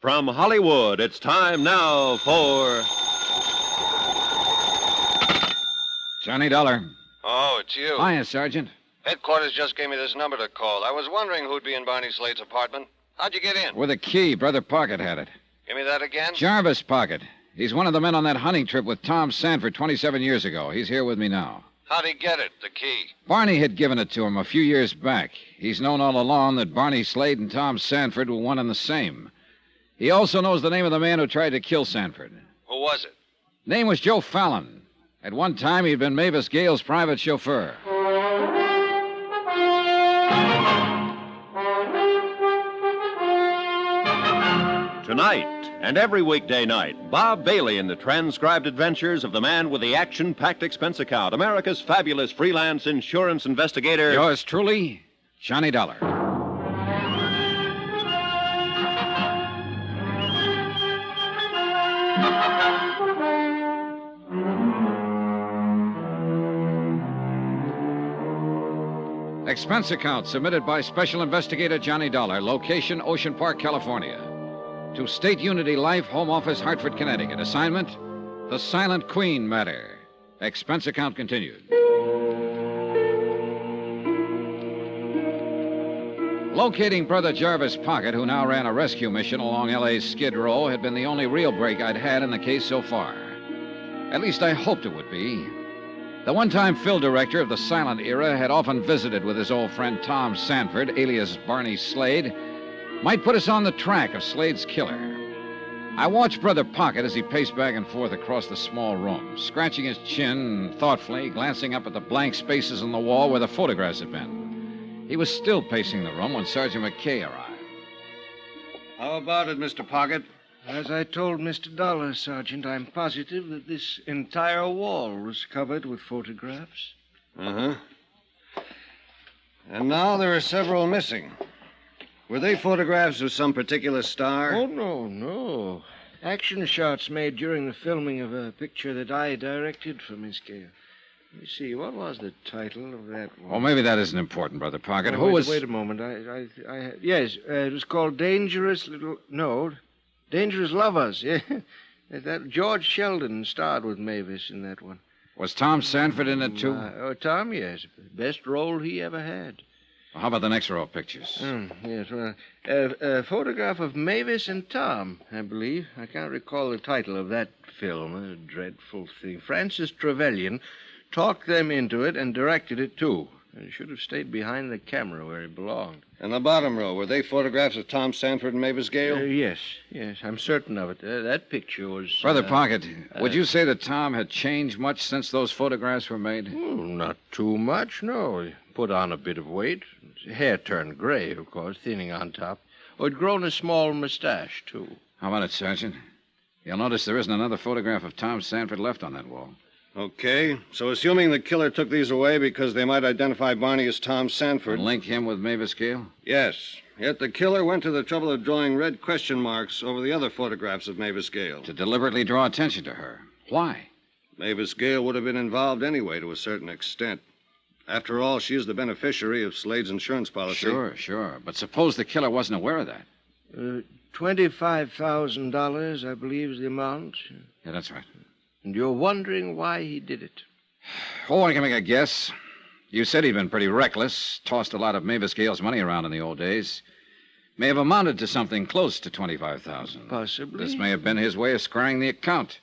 Speaker 3: From Hollywood, it's time now for...
Speaker 1: Johnny Dollar.
Speaker 9: Oh, it's you.
Speaker 1: Hiya, Sergeant.
Speaker 9: Headquarters just gave me this number to call. I was wondering who'd be in Barney Slade's apartment. How'd you get in?
Speaker 1: With a key. Brother Pocket had it.
Speaker 9: Give me that again?
Speaker 1: Jarvis Pocket. He's one of the men on that hunting trip with Tom Sanford 27 years ago. He's here with me now.
Speaker 9: How'd he get it, the key?
Speaker 1: Barney had given it to him a few years back. He's known all along that Barney Slade and Tom Sanford were one and the same. He also knows the name of the man who tried to kill Sanford.
Speaker 9: Who was it?
Speaker 1: Name was Joe Fallon. At one time, he'd been Mavis Gale's private chauffeur.
Speaker 3: Tonight and every weekday night, Bob Bailey in the transcribed adventures of the man with the action-packed expense account, America's fabulous freelance insurance investigator.
Speaker 1: Yours truly, Johnny Dollar. Expense account submitted by Special Investigator Johnny Dollar, location Ocean Park, California. To State Unity Life, Home Office, Hartford, Connecticut. Assignment, The Silent Queen Matter. Expense account continued. Locating Brother Jarvis Pocket, who now ran a rescue mission along L.A.'s Skid Row, had been the only real break I'd had in the case so far. At least I hoped it would be. The one-time Phil director of the silent era had often visited with his old friend Tom Sanford, alias Barney Slade, might put us on the track of Slade's killer. I watched Brother Pocket as he paced back and forth across the small room, scratching his chin thoughtfully, glancing up at the blank spaces on the wall where the photographs had been. He was still pacing the room when Sergeant McKay arrived.
Speaker 21: How about it, Mr. Pocket? As I told Mr. Dollar, Sergeant, I'm positive that this entire wall was covered with photographs.
Speaker 9: Uh-huh. And now there are several missing. Were they photographs of some particular star?
Speaker 21: Oh, no. Action shots made during the filming of a picture that I directed for Miss Gale. Let me see, what was the title of that one?
Speaker 1: Oh, maybe that isn't important, Brother Pocket.
Speaker 21: Oh, Wait a moment. Yes, it was called Dangerous Lovers. Yeah. That George Sheldon starred with Mavis in that one.
Speaker 1: Was Tom Sanford in it, too?
Speaker 21: Tom, yes. Best role he ever had.
Speaker 1: Well, how about the next row of pictures?
Speaker 21: Yes, well, a photograph of Mavis and Tom, I believe. I can't recall the title of that film. A dreadful thing. Francis Trevelyan talked them into it and directed it, too. He should have stayed behind the camera where he belonged.
Speaker 9: And the bottom row, were they photographs of Tom Sanford and Mavis Gale?
Speaker 21: Yes, I'm certain of it. That picture was...
Speaker 1: Brother Pocket, would you say that Tom had changed much since those photographs were made?
Speaker 21: Not too much, no. He put on a bit of weight. His hair turned gray, of course, thinning on top. He'd grown a small mustache, too.
Speaker 1: How about it, Sergeant? You'll notice there isn't another photograph of Tom Sanford left on that wall.
Speaker 9: Okay, so assuming the killer took these away because they might identify Barney as Tom Sanford...
Speaker 1: And link him with Mavis Gale?
Speaker 9: Yes. Yet the killer went to the trouble of drawing red question marks over the other photographs of Mavis Gale.
Speaker 1: To deliberately draw attention to her. Why?
Speaker 9: Mavis Gale would have been involved anyway to a certain extent. After all, she is the beneficiary of Slade's insurance policy.
Speaker 1: Sure. But suppose the killer wasn't aware of that.
Speaker 21: $25,000, I believe, is the amount.
Speaker 1: Yeah, that's right.
Speaker 21: And you're wondering why he did it?
Speaker 1: Oh, I can make a guess. You said he'd been pretty reckless, tossed a lot of Mavis Gale's money around in the old days. May have amounted to something close to $25,000.
Speaker 21: Possibly.
Speaker 1: This may have been his way of squaring the account.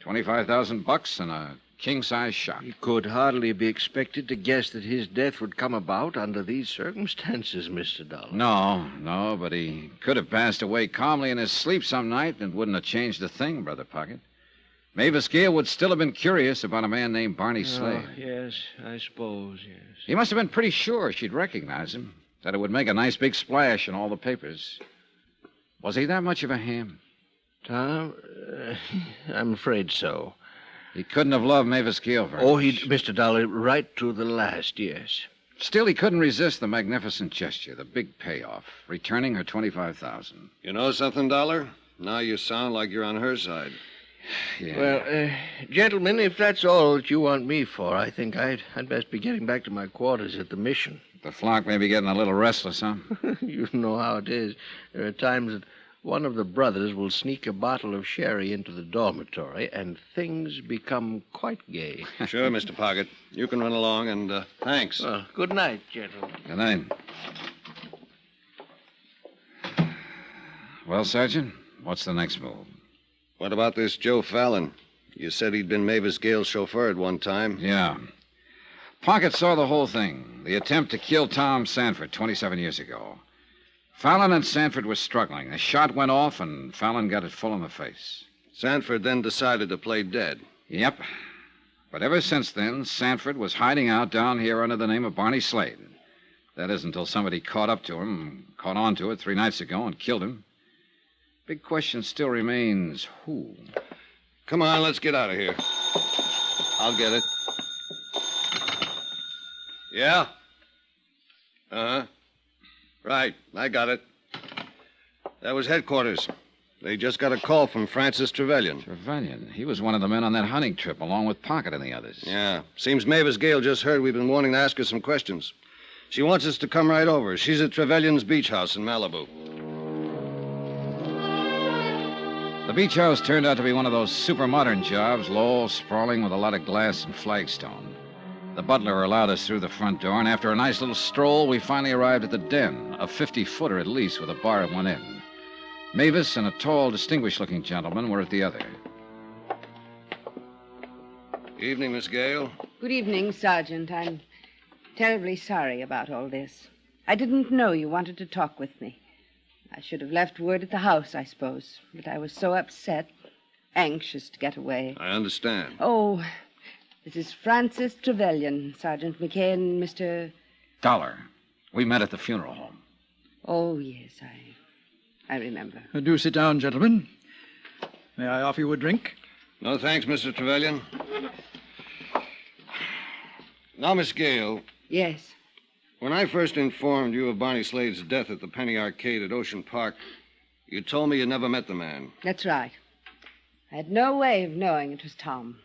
Speaker 1: $25,000 and a king-size shot.
Speaker 21: He could hardly be expected to guess that his death would come about under these circumstances, Mr. Dollar.
Speaker 1: No, but he could have passed away calmly in his sleep some night and wouldn't have changed a thing, Brother Pocket. Mavis Gale would still have been curious about a man named Barney Slade.
Speaker 21: Yes, I suppose, yes.
Speaker 1: He must have been pretty sure she'd recognize him, that it would make a nice big splash in all the papers. Was he that much of a ham?
Speaker 21: Tom, I'm afraid so.
Speaker 1: He couldn't have loved Mavis Gale very much.
Speaker 21: Mr. Dollar, right to the last, yes.
Speaker 1: Still, he couldn't resist the magnificent gesture, the big payoff, returning her $25,000.
Speaker 9: You know something, Dollar? Now you sound like you're on her side.
Speaker 21: Yeah. Well, gentlemen, if that's all that you want me for, I think I'd best be getting back to my quarters at the mission.
Speaker 1: The flock may be getting a little restless, huh?
Speaker 21: You know how it is. There are times that one of the brothers will sneak a bottle of sherry into the dormitory, and things become quite gay.
Speaker 9: Sure, Mr. Pocket. You can run along, and thanks.
Speaker 21: Well, good night, gentlemen.
Speaker 1: Good night. Well, Sergeant, what's the next move?
Speaker 9: What about this Joe Fallon? You said he'd been Mavis Gale's chauffeur at one time.
Speaker 1: Yeah. Pocket saw the whole thing. The attempt to kill Tom Sanford 27 years ago. Fallon and Sanford were struggling. The shot went off, and Fallon got it full in the face.
Speaker 9: Sanford then decided to play dead.
Speaker 1: Yep. But ever since then, Sanford was hiding out down here under the name of Barney Slade. That is, until somebody caught up to him, caught on to it 3 nights ago, and killed him. Big question still remains, who?
Speaker 9: Come on, let's get out of here. I'll get it. Yeah? Uh-huh. Right, I got it. That was headquarters. They just got a call from Francis Trevelyan.
Speaker 1: Trevelyan? He was one of the men on that hunting trip, along with Pocket and the others.
Speaker 9: Yeah. Seems Mavis Gale just heard we've been wanting to ask her some questions. She wants us to come right over. She's at Trevelyan's beach house in Malibu.
Speaker 1: The beach house turned out to be one of those super modern jobs, low, sprawling with a lot of glass and flagstone. The butler allowed us through the front door, and after a nice little stroll, we finally arrived at the den, a 50-footer at least with a bar at one end. Mavis and a tall, distinguished-looking gentleman were at the other.
Speaker 9: Evening, Miss Gale.
Speaker 17: Good evening, Sergeant. I'm terribly sorry about all this. I didn't know you wanted to talk with me. I should have left word at the house, I suppose, but I was so upset, anxious to get away.
Speaker 9: I understand.
Speaker 17: Oh, this is Francis Trevelyan, Sergeant McKay, and Mr.
Speaker 1: Dollar. We met at the funeral home.
Speaker 17: Oh, yes, I remember.
Speaker 19: Do sit down, gentlemen. May I offer you a drink?
Speaker 9: No, thanks, Mr. Trevelyan. Now, Miss Gale.
Speaker 17: Yes.
Speaker 9: When I first informed you of Barney Slade's death at the Penny Arcade at Ocean Park, you told me you never met the man.
Speaker 17: That's right. I had no way of knowing it was Tom.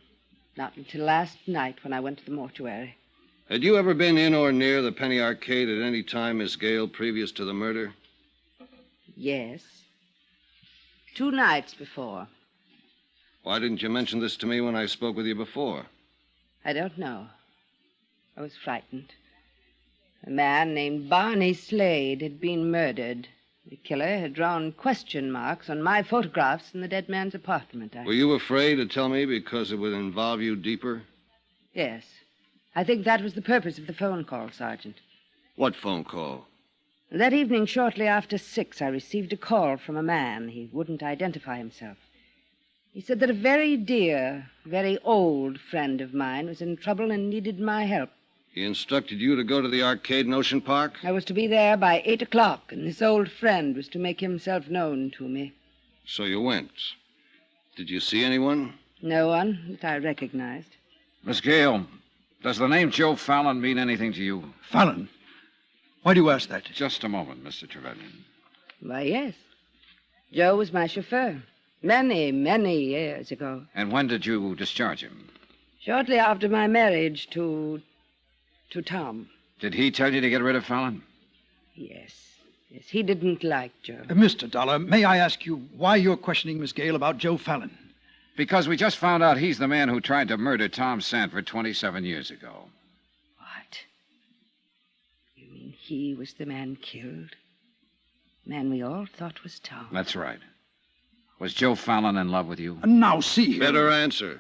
Speaker 17: Not until last night when I went to the mortuary.
Speaker 9: Had you ever been in or near the Penny Arcade at any time, Miss Gale, previous to the murder?
Speaker 17: Yes. 2 nights before.
Speaker 9: Why didn't you mention this to me when I spoke with you before?
Speaker 17: I don't know. I was frightened. A man named Barney Slade had been murdered. The killer had drawn question marks on my photographs in the dead man's apartment.
Speaker 9: Were you afraid to tell me because it would involve you deeper?
Speaker 17: Yes. I think that was the purpose of the phone call, Sergeant.
Speaker 9: What phone call?
Speaker 17: That evening, shortly after 6, I received a call from a man. He wouldn't identify himself. He said that a very dear, very old friend of mine was in trouble and needed my help.
Speaker 9: He instructed you to go to the arcade in Ocean Park?
Speaker 17: I was to be there by 8 o'clock, and this old friend was to make himself known to me.
Speaker 9: So you went. Did you see anyone?
Speaker 17: No one that I recognized.
Speaker 1: Miss Gale, does the name Joe Fallon mean anything to you?
Speaker 19: Fallon? Why do you ask that?
Speaker 1: Just a moment, Mr. Trevelyan.
Speaker 17: Why, yes. Joe was my chauffeur. Many, many years ago.
Speaker 1: And when did you discharge him?
Speaker 17: Shortly after my marriage to Tom.
Speaker 1: Did he tell you to get rid of Fallon?
Speaker 17: Yes. Yes, he didn't like Joe.
Speaker 19: Mr. Dollar, may I ask you why you're questioning Miss Gale about Joe Fallon?
Speaker 1: Because we just found out he's the man who tried to murder Tom Sanford 27 years ago.
Speaker 17: What? You mean he was the man killed? The man we all thought was Tom.
Speaker 1: That's right. Was Joe Fallon in love with you?
Speaker 19: Now, see here.
Speaker 9: Better answer.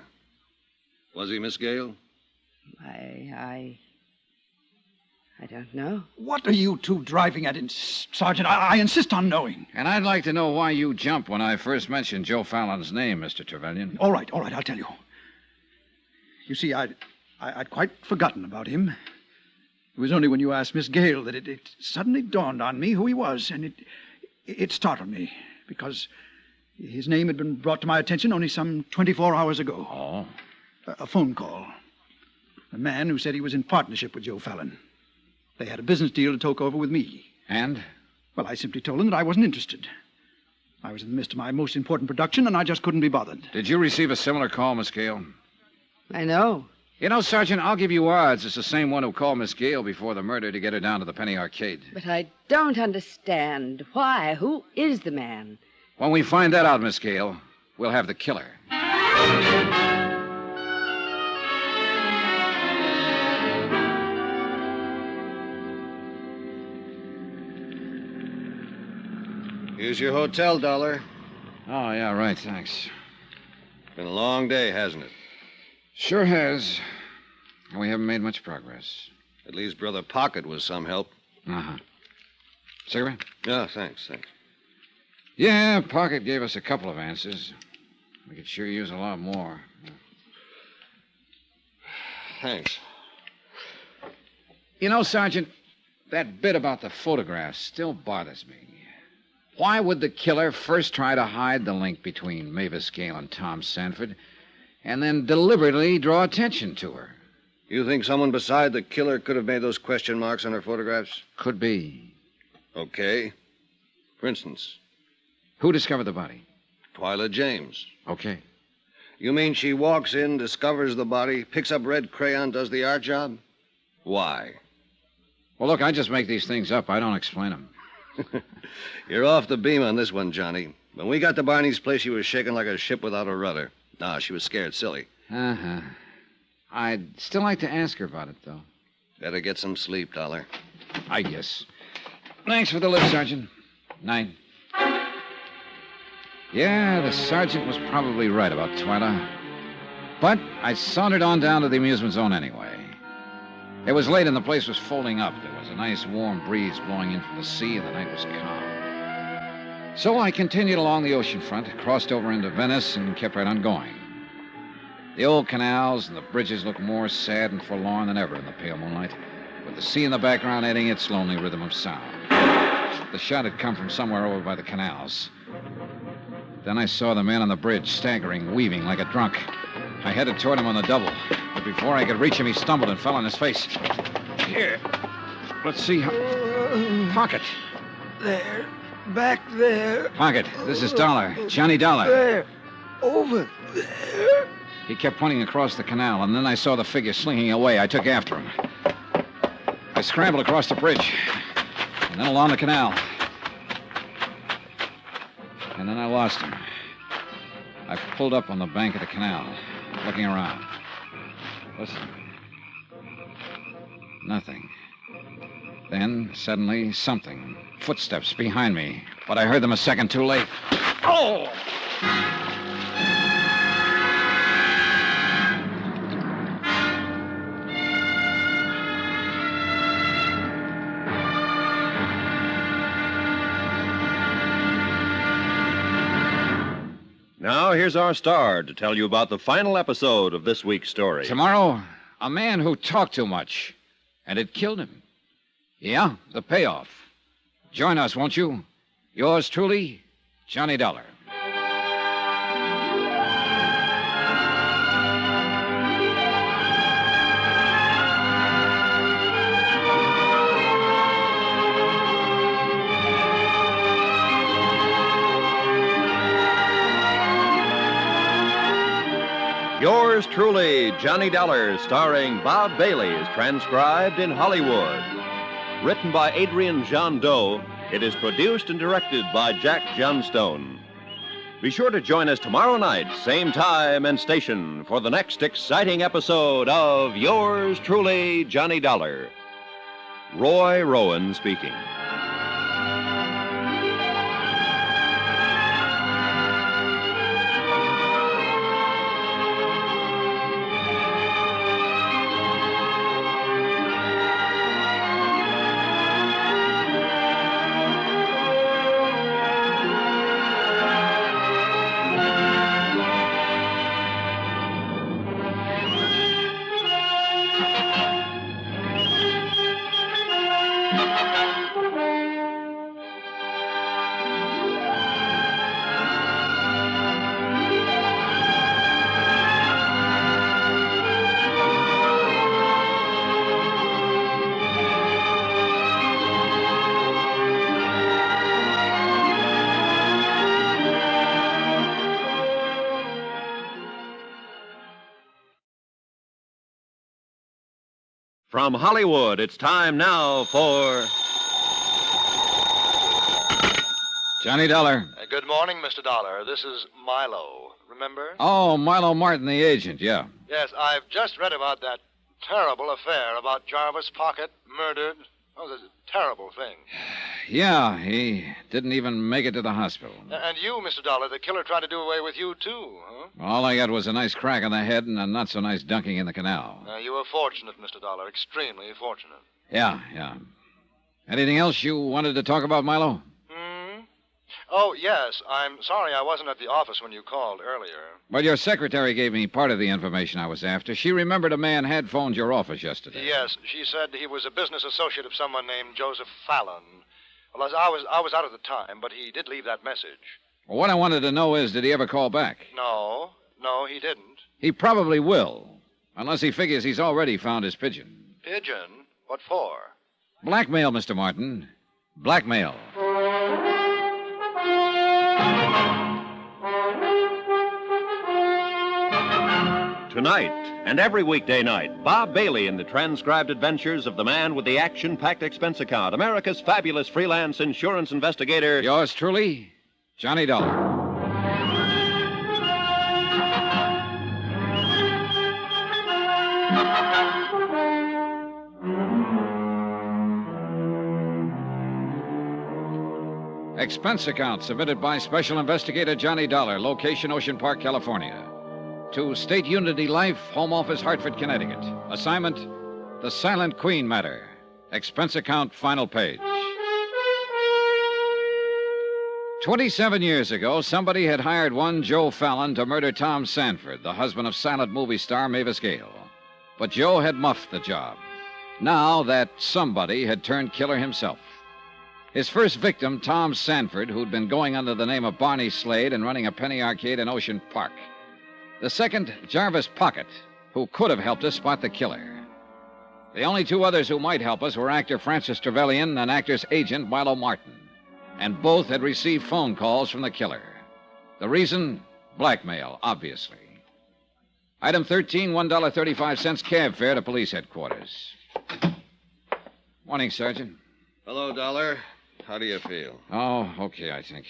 Speaker 9: Was he, Miss Gale?
Speaker 17: I don't know.
Speaker 19: What are you two driving at, Sergeant? I insist on knowing.
Speaker 1: And I'd like to know why you jumped when I first mentioned Joe Fallon's name, Mr. Trevelyan.
Speaker 19: All right, I'll tell you. You see, I'd quite forgotten about him. It was only when you asked Miss Gale that it suddenly dawned on me who he was, and it startled me, because his name had been brought to my attention only some 24 hours ago.
Speaker 1: Oh?
Speaker 19: A phone call. A man who said he was in partnership with Joe Fallon. They had a business deal to talk over with me.
Speaker 1: And?
Speaker 19: Well, I simply told them that I wasn't interested. I was in the midst of my most important production, and I just couldn't be bothered.
Speaker 1: Did you receive a similar call, Miss Gale?
Speaker 17: I know.
Speaker 1: You know, Sergeant, I'll give you odds it's the same one who called Miss Gale before the murder to get her down to the Penny Arcade.
Speaker 17: But I don't understand. Why? Who is the man?
Speaker 1: When we find that out, Miss Gale, we'll have the killer.
Speaker 9: Here's your hotel, Dollar.
Speaker 1: Oh, yeah, right, thanks.
Speaker 9: Been a long day, hasn't it?
Speaker 1: Sure has. And we haven't made much progress.
Speaker 9: At least Brother Pocket was some help.
Speaker 1: Uh-huh. Cigarette?
Speaker 9: Yeah, thanks.
Speaker 1: Yeah, Pocket gave us a couple of answers. We could sure use a lot more.
Speaker 9: Thanks.
Speaker 1: You know, Sergeant, that bit about the photographs still bothers me. Why would the killer first try to hide the link between Mavis Gale and Tom Sanford, and then deliberately draw attention to her?
Speaker 9: You think someone beside the killer could have made those question marks on her photographs?
Speaker 1: Could be.
Speaker 9: Okay. For instance,
Speaker 1: Who discovered the body?
Speaker 9: Twyla James.
Speaker 1: Okay.
Speaker 9: You mean she walks in, discovers the body, picks up red crayon, does the art job? Why?
Speaker 1: Well, look, I just make these things up. I don't explain them.
Speaker 9: You're off the beam on this one, Johnny. When we got to Barney's place, she was shaking like a ship without a rudder. Nah, she was scared silly.
Speaker 1: Uh-huh. I'd still like to ask her about it, though.
Speaker 9: Better get some sleep, Dollar.
Speaker 1: I guess. Thanks for the lift, Sergeant. Night. Yeah, the sergeant was probably right about Twyla. But I sauntered on down to the amusement zone anyway. It was late and the place was folding up. There was a nice warm breeze blowing in from the sea and the night was calm. So I continued along the ocean front, crossed over into Venice, and kept right on going. The old canals and the bridges looked more sad and forlorn than ever in the pale moonlight, with the sea in the background adding its lonely rhythm of sound. The shot had come from somewhere over by the canals. Then I saw the man on the bridge, staggering, weaving like a drunk. I headed toward him on the double, but before I could reach him, he stumbled and fell on his face. Here. Let's see how... Pocket.
Speaker 10: There. Back there.
Speaker 1: Pocket, this is Dollar. Johnny Dollar.
Speaker 10: There. Over there.
Speaker 1: He kept pointing across the canal, and then I saw the figure slinking away. I took after him. I scrambled across the bridge, and then along the canal. And then I lost him. I pulled up on the bank of the canal, looking around. Listen. Nothing. Then, suddenly, something. Footsteps behind me. But I heard them a second too late. Oh!
Speaker 3: Now, here's our star to tell you about the final episode of this week's story.
Speaker 1: Tomorrow, a man who talked too much, and it killed him. Yeah, the payoff. Join us, won't you? Yours truly, Johnny Dollar.
Speaker 3: Yours truly, Johnny Dollar, starring Bob Bailey, is transcribed in Hollywood. Written by Adrian John Doe, it is produced and directed by Jack Johnstone. Be sure to join us tomorrow night, same time and station, for the next exciting episode of Yours truly, Johnny Dollar. Roy Rowan speaking. From Hollywood, it's time now for...
Speaker 1: Johnny Dollar.
Speaker 16: Good morning, Mr. Dollar. This is Milo. Remember?
Speaker 1: Oh, Milo Martin, the agent, yeah.
Speaker 16: Yes, I've just read about that terrible affair about Jarvis Pocket murdered. Oh, it's a terrible thing.
Speaker 1: Yeah, he didn't even make it to the hospital.
Speaker 16: And you, Mr. Dollar, the killer tried to do away with you, too, huh?
Speaker 1: All I got was a nice crack on the head and a not-so-nice dunking in the canal.
Speaker 16: You were fortunate, Mr. Dollar. Extremely fortunate.
Speaker 1: Yeah. Anything else you wanted to talk about, Milo?
Speaker 16: Oh, yes. I'm sorry I wasn't at the office when you called earlier.
Speaker 1: Well, your secretary gave me part of the information I was after. She remembered a man had phoned your office yesterday.
Speaker 16: Yes, she said he was a business associate of someone named Joseph Fallon. Well, I was out at the time, but he did leave that message.
Speaker 1: Well, what I wanted to know is, did he ever call back?
Speaker 16: No, he didn't.
Speaker 1: He probably will, unless he figures he's already found his pigeon.
Speaker 16: Pigeon? What for?
Speaker 1: Blackmail, Mr. Martin. Blackmail.
Speaker 3: Tonight, and every weekday night, Bob Bailey in the transcribed adventures of the man with the action-packed expense account, America's fabulous freelance insurance investigator.
Speaker 1: Yours truly, Johnny Dollar. Expense account submitted by Special Investigator Johnny Dollar, location Ocean Park, California. To State Unity Life, Home Office, Hartford, Connecticut. Assignment, The Silent Queen Matter. Expense account, final page. 27 years ago, somebody had hired one Joe Fallon to murder Tom Sanford, the husband of silent movie star Mavis Gale. But Joe had muffed the job. Now that somebody had turned killer himself. His first victim, Tom Sanford, who'd been going under the name of Barney Slade and running a penny arcade in Ocean Park. The second, Jarvis Pocket, who could have helped us spot the killer. The only two others who might help us were actor Francis Trevelyan and actor's agent Milo Martin. And both had received phone calls from the killer. The reason? Blackmail, obviously. Item 13, $1.35 cab fare to police headquarters. Morning, Sergeant.
Speaker 9: Hello, Dollar. How do you feel?
Speaker 1: Oh, okay, I think.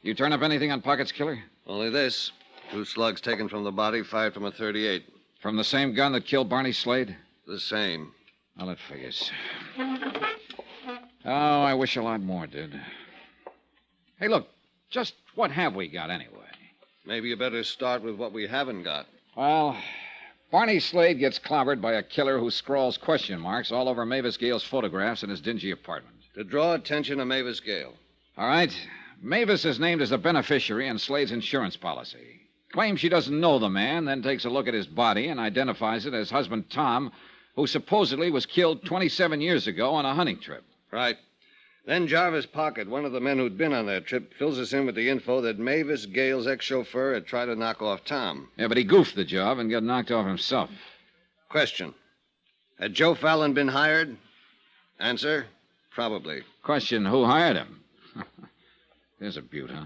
Speaker 1: You turn up anything on Pocket's killer?
Speaker 9: Only this. 2 slugs taken from the body, fired from a .38.
Speaker 1: From the same gun that killed Barney Slade?
Speaker 9: The same.
Speaker 1: Well, it figures. Oh, I wish a lot more did. Hey, look, just what have we got anyway?
Speaker 9: Maybe you better start with what we haven't got.
Speaker 1: Well, Barney Slade gets clobbered by a killer who scrawls question marks all over Mavis Gale's photographs in his dingy apartment.
Speaker 9: To draw attention to Mavis Gale.
Speaker 1: All right. Mavis is named as the beneficiary in Slade's insurance policy. Claims she doesn't know the man, then takes a look at his body and identifies it as husband Tom, who supposedly was killed 27 years ago on a hunting trip.
Speaker 9: Right. Then Jarvis Pocket, one of the men who'd been on that trip, fills us in with the info that Mavis Gale's ex-chauffeur had tried to knock off Tom.
Speaker 1: Yeah, but he goofed the job and got knocked off himself.
Speaker 9: Question. Had Joe Fallon been hired? Answer, probably.
Speaker 1: Question, who hired him? There's a beaut, huh?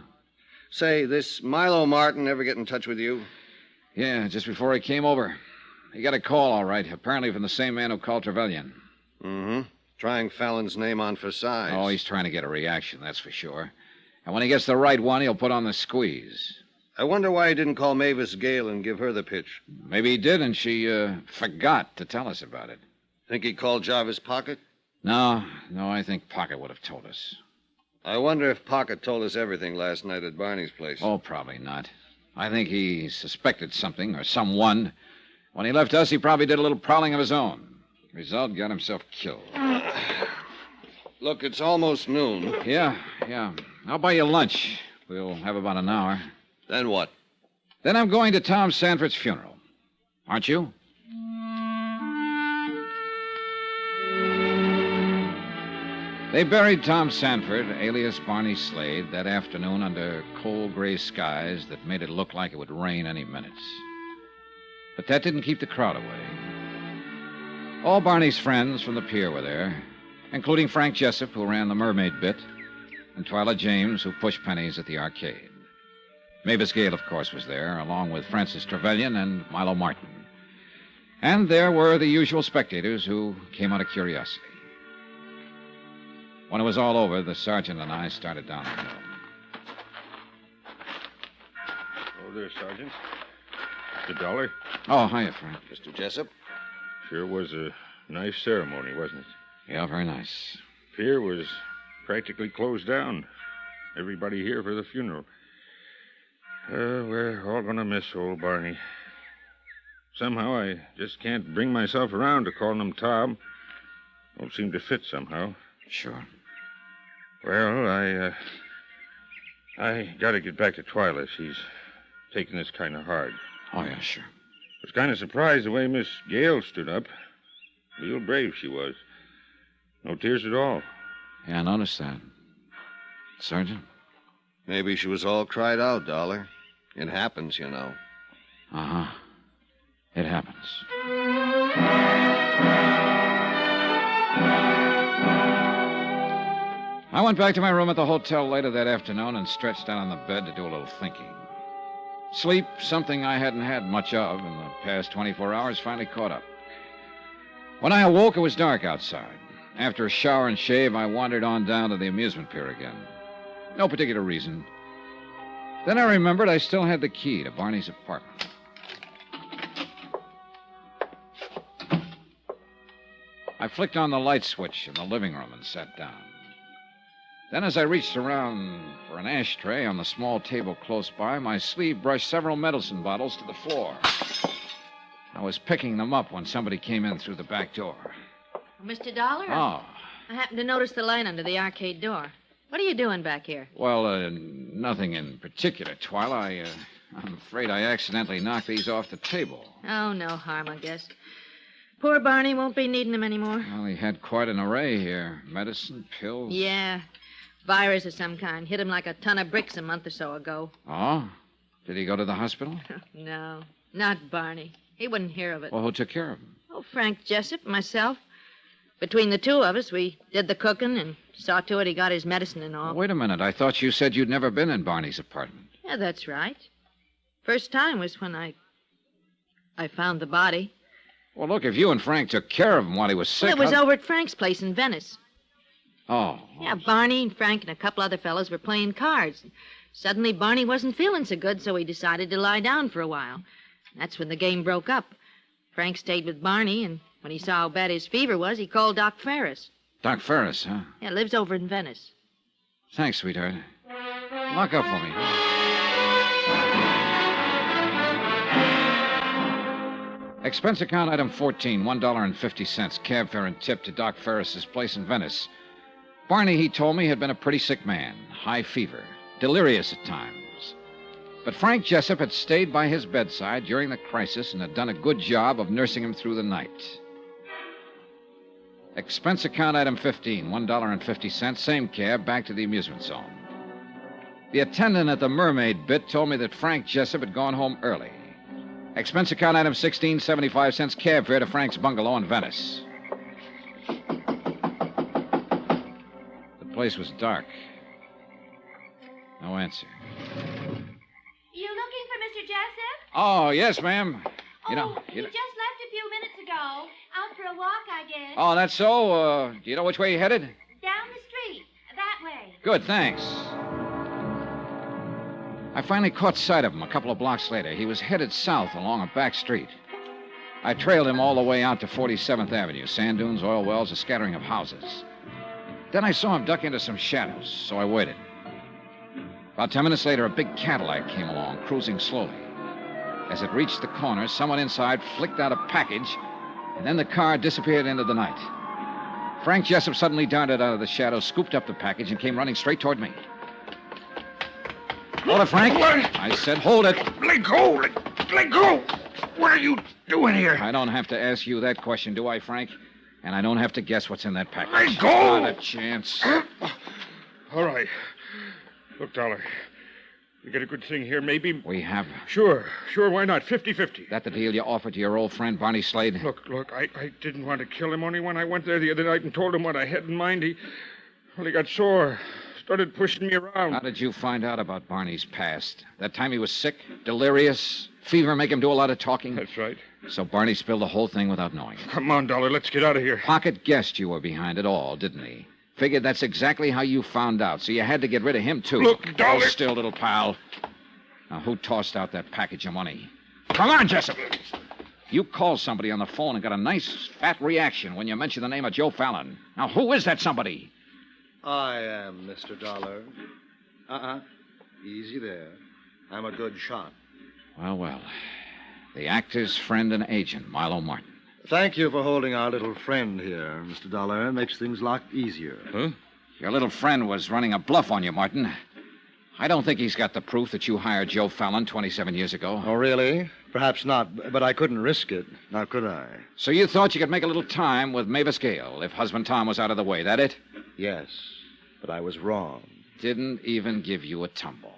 Speaker 9: Say, this Milo Martin ever get in touch with you?
Speaker 1: Yeah, just before he came over. He got a call, all right, apparently from the same man who called Trevelyan.
Speaker 9: Mm-hmm. Trying Fallon's name on for size.
Speaker 1: Oh, he's trying to get a reaction, that's for sure. And when he gets the right one, he'll put on the squeeze.
Speaker 9: I wonder why he didn't call Mavis Gale and give her the pitch.
Speaker 1: Maybe he did, and she forgot to tell us about it.
Speaker 9: Think he called Jarvis Pocket?
Speaker 1: No, I think Pocket would have told us.
Speaker 9: I wonder if Pocket told us everything last night at Barney's place.
Speaker 1: Oh, probably not. I think he suspected something or someone. When he left us, he probably did a little prowling of his own. Result, got himself killed.
Speaker 9: Look, it's almost noon.
Speaker 1: Yeah. I'll buy you lunch. We'll have about an hour.
Speaker 9: Then what?
Speaker 1: Then I'm going to Tom Sanford's funeral. Aren't you? They buried Tom Sanford, alias Barney Slade, that afternoon under cold gray skies that made it look like it would rain any minute. But that didn't keep the crowd away. All Barney's friends from the pier were there, including Frank Jessup, who ran the mermaid bit, and Twyla James, who pushed pennies at the arcade. Mavis Gale, of course, was there, along with Francis Trevelyan and Milo Martin. And there were the usual spectators who came out of curiosity. When it was all over, the sergeant and I started down the hill.
Speaker 2: Hello there, Sergeant. Mr. Dollar.
Speaker 1: Oh, hiya, Frank.
Speaker 9: Mr. Jessup?
Speaker 2: Sure was a nice ceremony, wasn't it?
Speaker 1: Yeah, very nice.
Speaker 2: Pier was practically closed down. Everybody here for the funeral. We're all going to miss old Barney. Somehow I just can't bring myself around to calling him Tom. Won't seem to fit somehow.
Speaker 1: Sure.
Speaker 2: Well, I got to get back to Twyla. She's taking this kind of hard.
Speaker 1: Oh, yeah, sure.
Speaker 2: Was kind of surprised the way Miss Gale stood up. Real brave she was. No tears at all.
Speaker 1: Yeah, I noticed that. Sergeant?
Speaker 9: Maybe she was all cried out, Dollar. It happens, you know.
Speaker 1: Uh-huh. It happens. I went back to my room at the hotel later that afternoon and stretched out on the bed to do a little thinking. Sleep, something I hadn't had much of in the past 24 hours, finally caught up. When I awoke, it was dark outside. After a shower and shave, I wandered on down to the amusement pier again. No particular reason. Then I remembered I still had the key to Barney's apartment. I flicked on the light switch in the living room and sat down. Then as I reached around for an ashtray on the small table close by, my sleeve brushed several medicine bottles to the floor. I was picking them up when somebody came in through the back door.
Speaker 12: Mr. Dollar?
Speaker 1: Oh.
Speaker 12: I happened to notice the light under the arcade door. What are you doing back here?
Speaker 1: Well, nothing in particular, Twyla. I'm afraid I accidentally knocked these off the table.
Speaker 12: Oh, no harm, I guess. Poor Barney won't be needing them anymore.
Speaker 1: Well, he had quite an array here. Medicine, pills.
Speaker 12: Yeah. Virus of some kind. Hit him like a ton of bricks a month or so ago.
Speaker 1: Oh? Did he go to the hospital?
Speaker 12: No, not Barney. He wouldn't hear of it.
Speaker 1: Well, who took care of him?
Speaker 12: Oh, Frank Jessup, myself. Between the two of us, we did the cooking and saw to it he got his medicine and all.
Speaker 1: Wait a minute. I thought you said you'd never been in Barney's apartment.
Speaker 12: Yeah, that's right. First time was when I found the body.
Speaker 1: Well, look, if you and Frank took care of him while he was sick...
Speaker 12: Well, it was over at Frank's place in Venice.
Speaker 1: Oh.
Speaker 12: Yeah, Barney and Frank and a couple other fellas were playing cards. Suddenly, Barney wasn't feeling so good, so he decided to lie down for a while. That's when the game broke up. Frank stayed with Barney, and when he saw how bad his fever was, he called Doc Ferris.
Speaker 1: Doc Ferris, huh?
Speaker 12: Yeah, lives over in Venice.
Speaker 1: Thanks, sweetheart. Lock up for me. Expense account item 14, $1.50, cab fare and tip to Doc Ferris's place in Venice. Barney, he told me, had been a pretty sick man, high fever, delirious at times. But Frank Jessup had stayed by his bedside during the crisis and had done a good job of nursing him through the night. Expense account item 15, $1.50, same cab, back to the amusement zone. The attendant at the Mermaid bit told me that Frank Jessup had gone home early. Expense account item 16, 75 cents, cab fare to Frank's bungalow in Venice. The place was dark. No answer.
Speaker 8: You looking for Mr. Jessup?
Speaker 1: Oh, yes, ma'am.
Speaker 8: He just left a few minutes ago. Out for a walk, I guess.
Speaker 1: Oh, that's so? Do you know which way you headed?
Speaker 8: Down the street. That way.
Speaker 1: Good, thanks. I finally caught sight of him a couple of blocks later. He was headed south along a back street. I trailed him all the way out to 47th Avenue. Sand dunes, oil wells, a scattering of houses. Then I saw him duck into some shadows, so I waited. About 10 minutes later, a big Cadillac came along, cruising slowly. As it reached the corner, someone inside flicked out a package, and then the car disappeared into the night. Frank Jessup suddenly darted out of the shadows, scooped up the package, and came running straight toward me. Hold it, Frank.
Speaker 14: What?
Speaker 1: I said, hold it.
Speaker 14: Let go. Let go. What are you doing here?
Speaker 1: I don't have to ask you that question, do I, Frank? And I don't have to guess what's in that package.
Speaker 14: Let go.
Speaker 1: Not a chance.
Speaker 2: All right. Look, Dollar. We get a good thing here, maybe.
Speaker 1: We have.
Speaker 2: Sure, why not? 50-50.
Speaker 1: That the deal you offered to your old friend, Barney Slade?
Speaker 2: Look, I didn't want to kill him, only when I went there the other night and told him what I had in mind, he got sore. Started pushing me around.
Speaker 1: How did you find out about Barney's past? That time he was sick, delirious, fever make him do a lot of talking?
Speaker 2: That's right.
Speaker 1: So Barney spilled the whole thing without knowing it.
Speaker 2: Come on, Dollar, let's get out of here.
Speaker 1: Pocket guessed you were behind it all, didn't he? Figured that's exactly how you found out, so you had to get rid of him, too.
Speaker 2: Look, Dollar.
Speaker 1: Hold still, little pal. Now, who tossed out that package of money? Come on, Jessup. You called somebody on the phone and got a nice, fat reaction when you mentioned the name of Joe Fallon. Now, who is that somebody?
Speaker 5: I am, Mr. Dollar. Easy there. I'm a good shot.
Speaker 1: Well. The actor's friend and agent, Milo Martin.
Speaker 5: Thank you for holding our little friend here, Mr. Dollar. It makes things a lot easier.
Speaker 1: Huh? Your little friend was running a bluff on you, Martin. I don't think he's got the proof that you hired Joe Fallon 27 years ago.
Speaker 5: Oh, really? Perhaps not, but I couldn't risk it. Now, could I?
Speaker 1: So you thought you could make a little time with Mavis Gale if husband Tom was out of the way, that it?
Speaker 5: Yes, but I was wrong.
Speaker 1: Didn't even give you a tumble.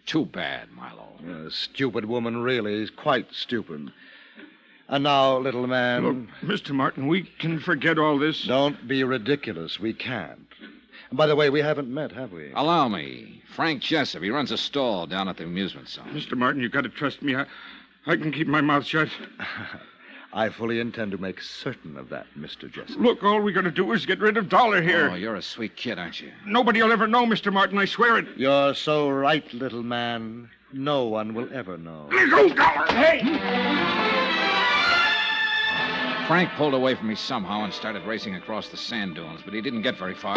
Speaker 1: Too bad, Milo.
Speaker 5: A stupid woman, really. Is quite stupid. And now, little man...
Speaker 2: Look, Mr. Martin, we can forget all this.
Speaker 5: Don't be ridiculous. We can't. And by the way, we haven't met, have we?
Speaker 1: Allow me. Frank Jessup. He runs a stall down at the amusement zone.
Speaker 2: Mr. Martin, you've got to trust me. I can keep my mouth shut.
Speaker 5: I fully intend to make certain of that, Mr. Jessup.
Speaker 2: Look, all we got to do is get rid of Dollar here.
Speaker 1: Oh, you're a sweet kid, aren't you?
Speaker 2: Nobody will ever know, Mr. Martin. I swear it.
Speaker 5: You're so right, little man. No one will ever know.
Speaker 2: Let go, Dollar. Hey!
Speaker 1: Frank pulled away from me somehow and started racing across the sand dunes, but he didn't get very far.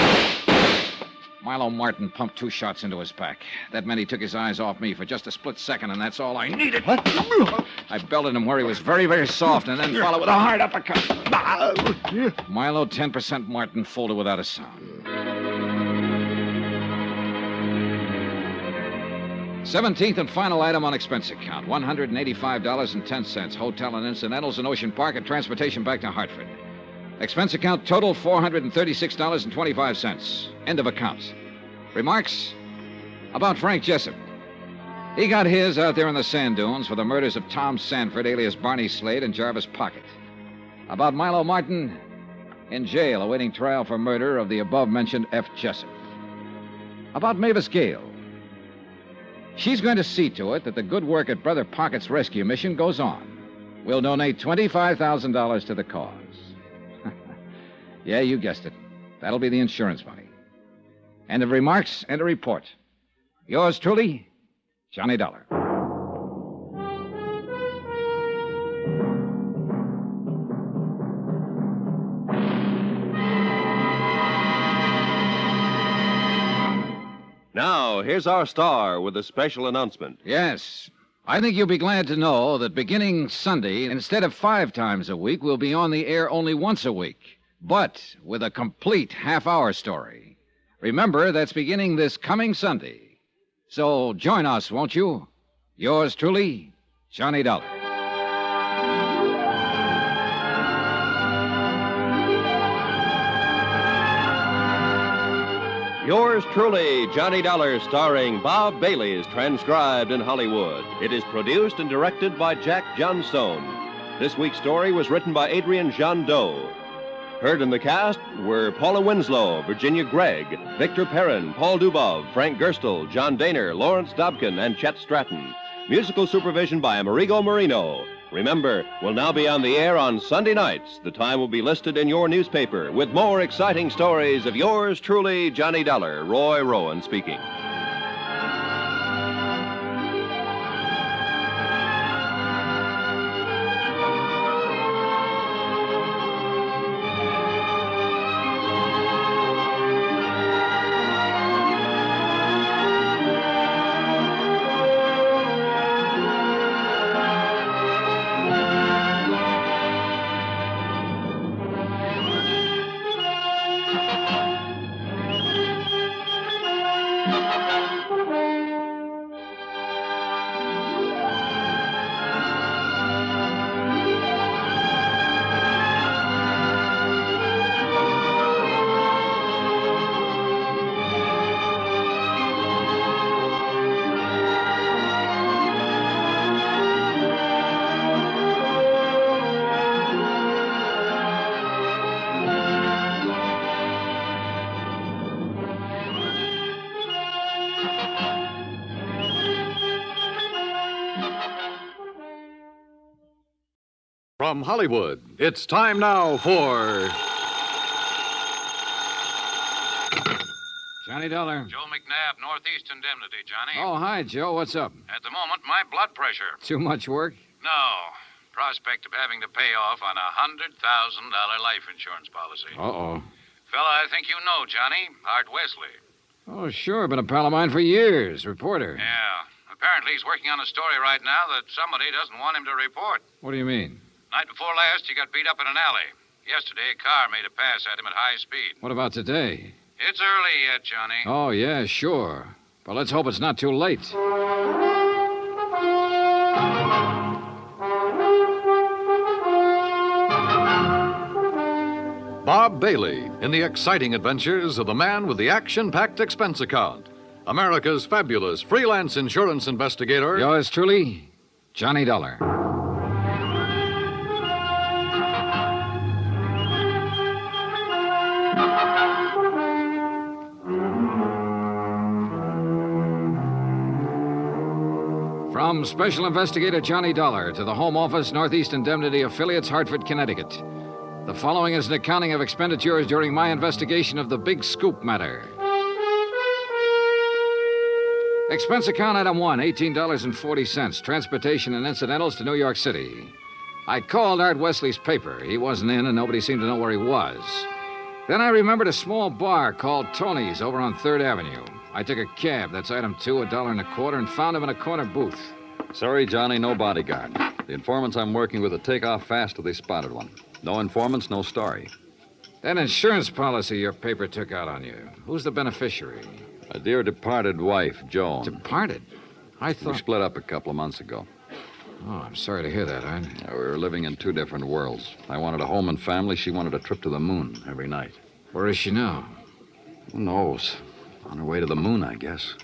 Speaker 1: Milo Martin pumped 2 shots into his back. That meant he took his eyes off me for just a split second, and that's all I needed.
Speaker 5: What?
Speaker 1: I belted him where he was very, very soft, and then followed with a hard uppercut. Milo, 10%, Martin folded without a sound. 17th and final item on expense account, $185.10. Hotel and incidentals in Ocean Park and transportation back to Hartford. Expense account total, $436.25. End of account. Remarks? About Frank Jessup. He got his out there in the sand dunes for the murders of Tom Sanford, alias Barney Slade, and Jarvis Pocket. About Milo Martin, in jail awaiting trial for murder of the above-mentioned F. Jessup. About Mavis Gale. She's going to see to it that the good work at Brother Pocket's rescue mission goes on. We'll donate $25,000 to the cause. Yeah, you guessed it. That'll be the insurance money. End of remarks, end of report. Yours truly, Johnny Dollar.
Speaker 3: Now, here's our star with a special announcement.
Speaker 1: Yes. I think you'll be glad to know that beginning Sunday, instead of 5 times a week, we'll be on the air only once a week, but with a complete half-hour story. Remember, that's beginning this coming Sunday. So join us, won't you? Yours truly, Johnny Dollar.
Speaker 3: Yours truly, Johnny Dollar, starring Bob Bailey, is transcribed in Hollywood. It is produced and directed by Jack Johnstone. This week's story was written by Adrian Jandot. Heard in the cast were Paula Winslow, Virginia Gregg, Victor Perrin, Paul Dubov, Frank Gerstle, John Daner, Lawrence Dobkin, and Chet Stratton. Musical supervision by Amerigo Marino. Remember, we'll now be on the air on Sunday nights. The time will be listed in your newspaper with more exciting stories of yours truly, Johnny Dollar. Roy Rowan speaking.
Speaker 20: From Hollywood, it's time now for
Speaker 1: Johnny Dollar.
Speaker 7: Joe McNabb, Northeast Indemnity, Johnny.
Speaker 1: Oh, hi, Joe. What's up?
Speaker 7: At the moment, my blood pressure.
Speaker 1: Too much work?
Speaker 7: No. Prospect of having to pay off on a $100,000 life insurance policy.
Speaker 1: Uh-oh.
Speaker 7: Fella I think you know, Johnny. Art Wesley.
Speaker 1: Oh, sure. Been a pal of mine for years. Reporter.
Speaker 7: Yeah. Apparently he's working on a story right now that somebody doesn't want him to report.
Speaker 1: What do you mean?
Speaker 7: Night before last, he got beat up in an alley. Yesterday, a car made a pass at him at high speed.
Speaker 1: What about today?
Speaker 7: It's early yet, Johnny.
Speaker 1: Oh, yeah, sure. But let's hope it's not too late.
Speaker 20: Bob Bailey in the exciting adventures of the man with the action-packed expense account. America's fabulous freelance insurance investigator.
Speaker 1: Yours truly, Johnny Dollar. From Special Investigator Johnny Dollar to the Home Office, Northeast Indemnity Affiliates, Hartford, Connecticut. The following is an accounting of expenditures during my investigation of the Big Scoop matter. Expense account item 1, $18.40, transportation and incidentals to New York City. I called Art Wesley's paper. He wasn't in, and nobody seemed to know where he was. Then I remembered a small bar called Tony's over on 3rd Avenue. I took a cab, that's item 2, $1.25, and found him in a corner booth.
Speaker 13: Sorry, Johnny, no bodyguard. The informants I'm working with will take off fast till they spotted one. No informants, no story.
Speaker 1: That insurance policy your paper took out on you, who's the beneficiary?
Speaker 13: A dear departed wife, Joan.
Speaker 1: Departed? I thought...
Speaker 13: We split up a couple of months ago.
Speaker 1: Oh, I'm sorry to hear that, Art.
Speaker 13: Yeah, we were living in 2 different worlds. I wanted a home and family. She wanted a trip to the moon every night.
Speaker 1: Where is she now?
Speaker 13: Who knows? On her way to the moon, I guess.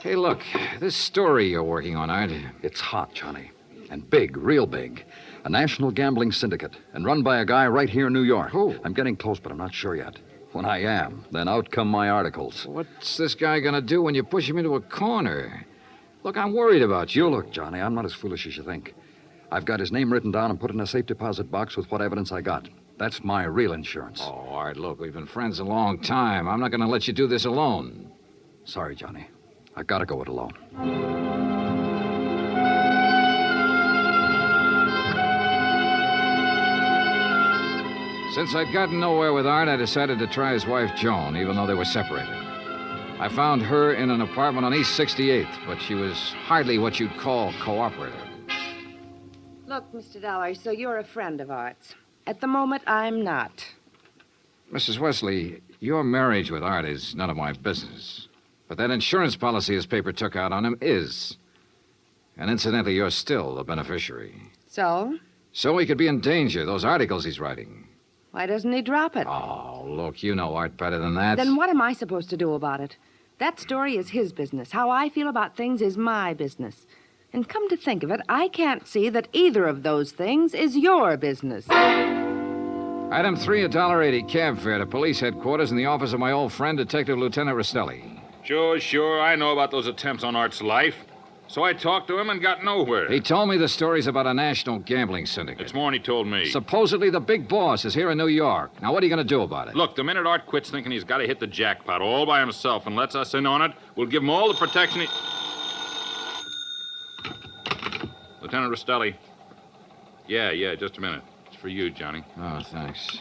Speaker 1: Hey, look, this story you're working on, Art.
Speaker 13: It's hot, Johnny. And big, real big. A national gambling syndicate, and run by a guy right here in New York.
Speaker 1: Who?
Speaker 13: I'm getting close, but I'm not sure yet. When I am, then out come my articles.
Speaker 1: What's this guy gonna do when you push him into a corner? Look, I'm worried about you.
Speaker 13: You look, Johnny, I'm not as foolish as you think. I've got his name written down and put in a safe deposit box with what evidence I got. That's my real insurance.
Speaker 1: Oh, Art, look, we've been friends a long time. I'm not gonna let you do this alone.
Speaker 13: Sorry, Johnny. I've got to go it alone.
Speaker 1: Since I'd gotten nowhere with Art, I decided to try his wife, Joan, even though they were separated. I found her in an apartment on East 68th, but she was hardly what you'd call cooperative.
Speaker 17: Look, Mr. Dollar, so you're a friend of Art's. At the moment, I'm not.
Speaker 1: Mrs. Wesley, your marriage with Art is none of my business. But that insurance policy his paper took out on him is. And incidentally, you're still the beneficiary.
Speaker 17: So?
Speaker 1: So he could be in danger, those articles he's writing.
Speaker 17: Why doesn't he drop it?
Speaker 1: Oh, look, you know Art better than that.
Speaker 17: Then what am I supposed to do about it? That story is his business. How I feel about things is my business. And come to think of it, I can't see that either of those things is your business.
Speaker 1: Item 3, $1.80 cab fare to police headquarters in the office of my old friend, Detective Lieutenant Rostelli.
Speaker 2: Sure. I know about those attempts on Art's life. So I talked to him and got nowhere.
Speaker 1: He told me the stories about a national gambling syndicate.
Speaker 2: It's more than he told me.
Speaker 1: Supposedly the big boss is here in New York. Now, what are you going to do about it?
Speaker 2: Look, the minute Art quits thinking he's got to hit the jackpot all by himself and lets us in on it, we'll give him all the protection he... Lieutenant Rostelli. Yeah, just a minute. It's for you, Johnny.
Speaker 1: Oh, thanks.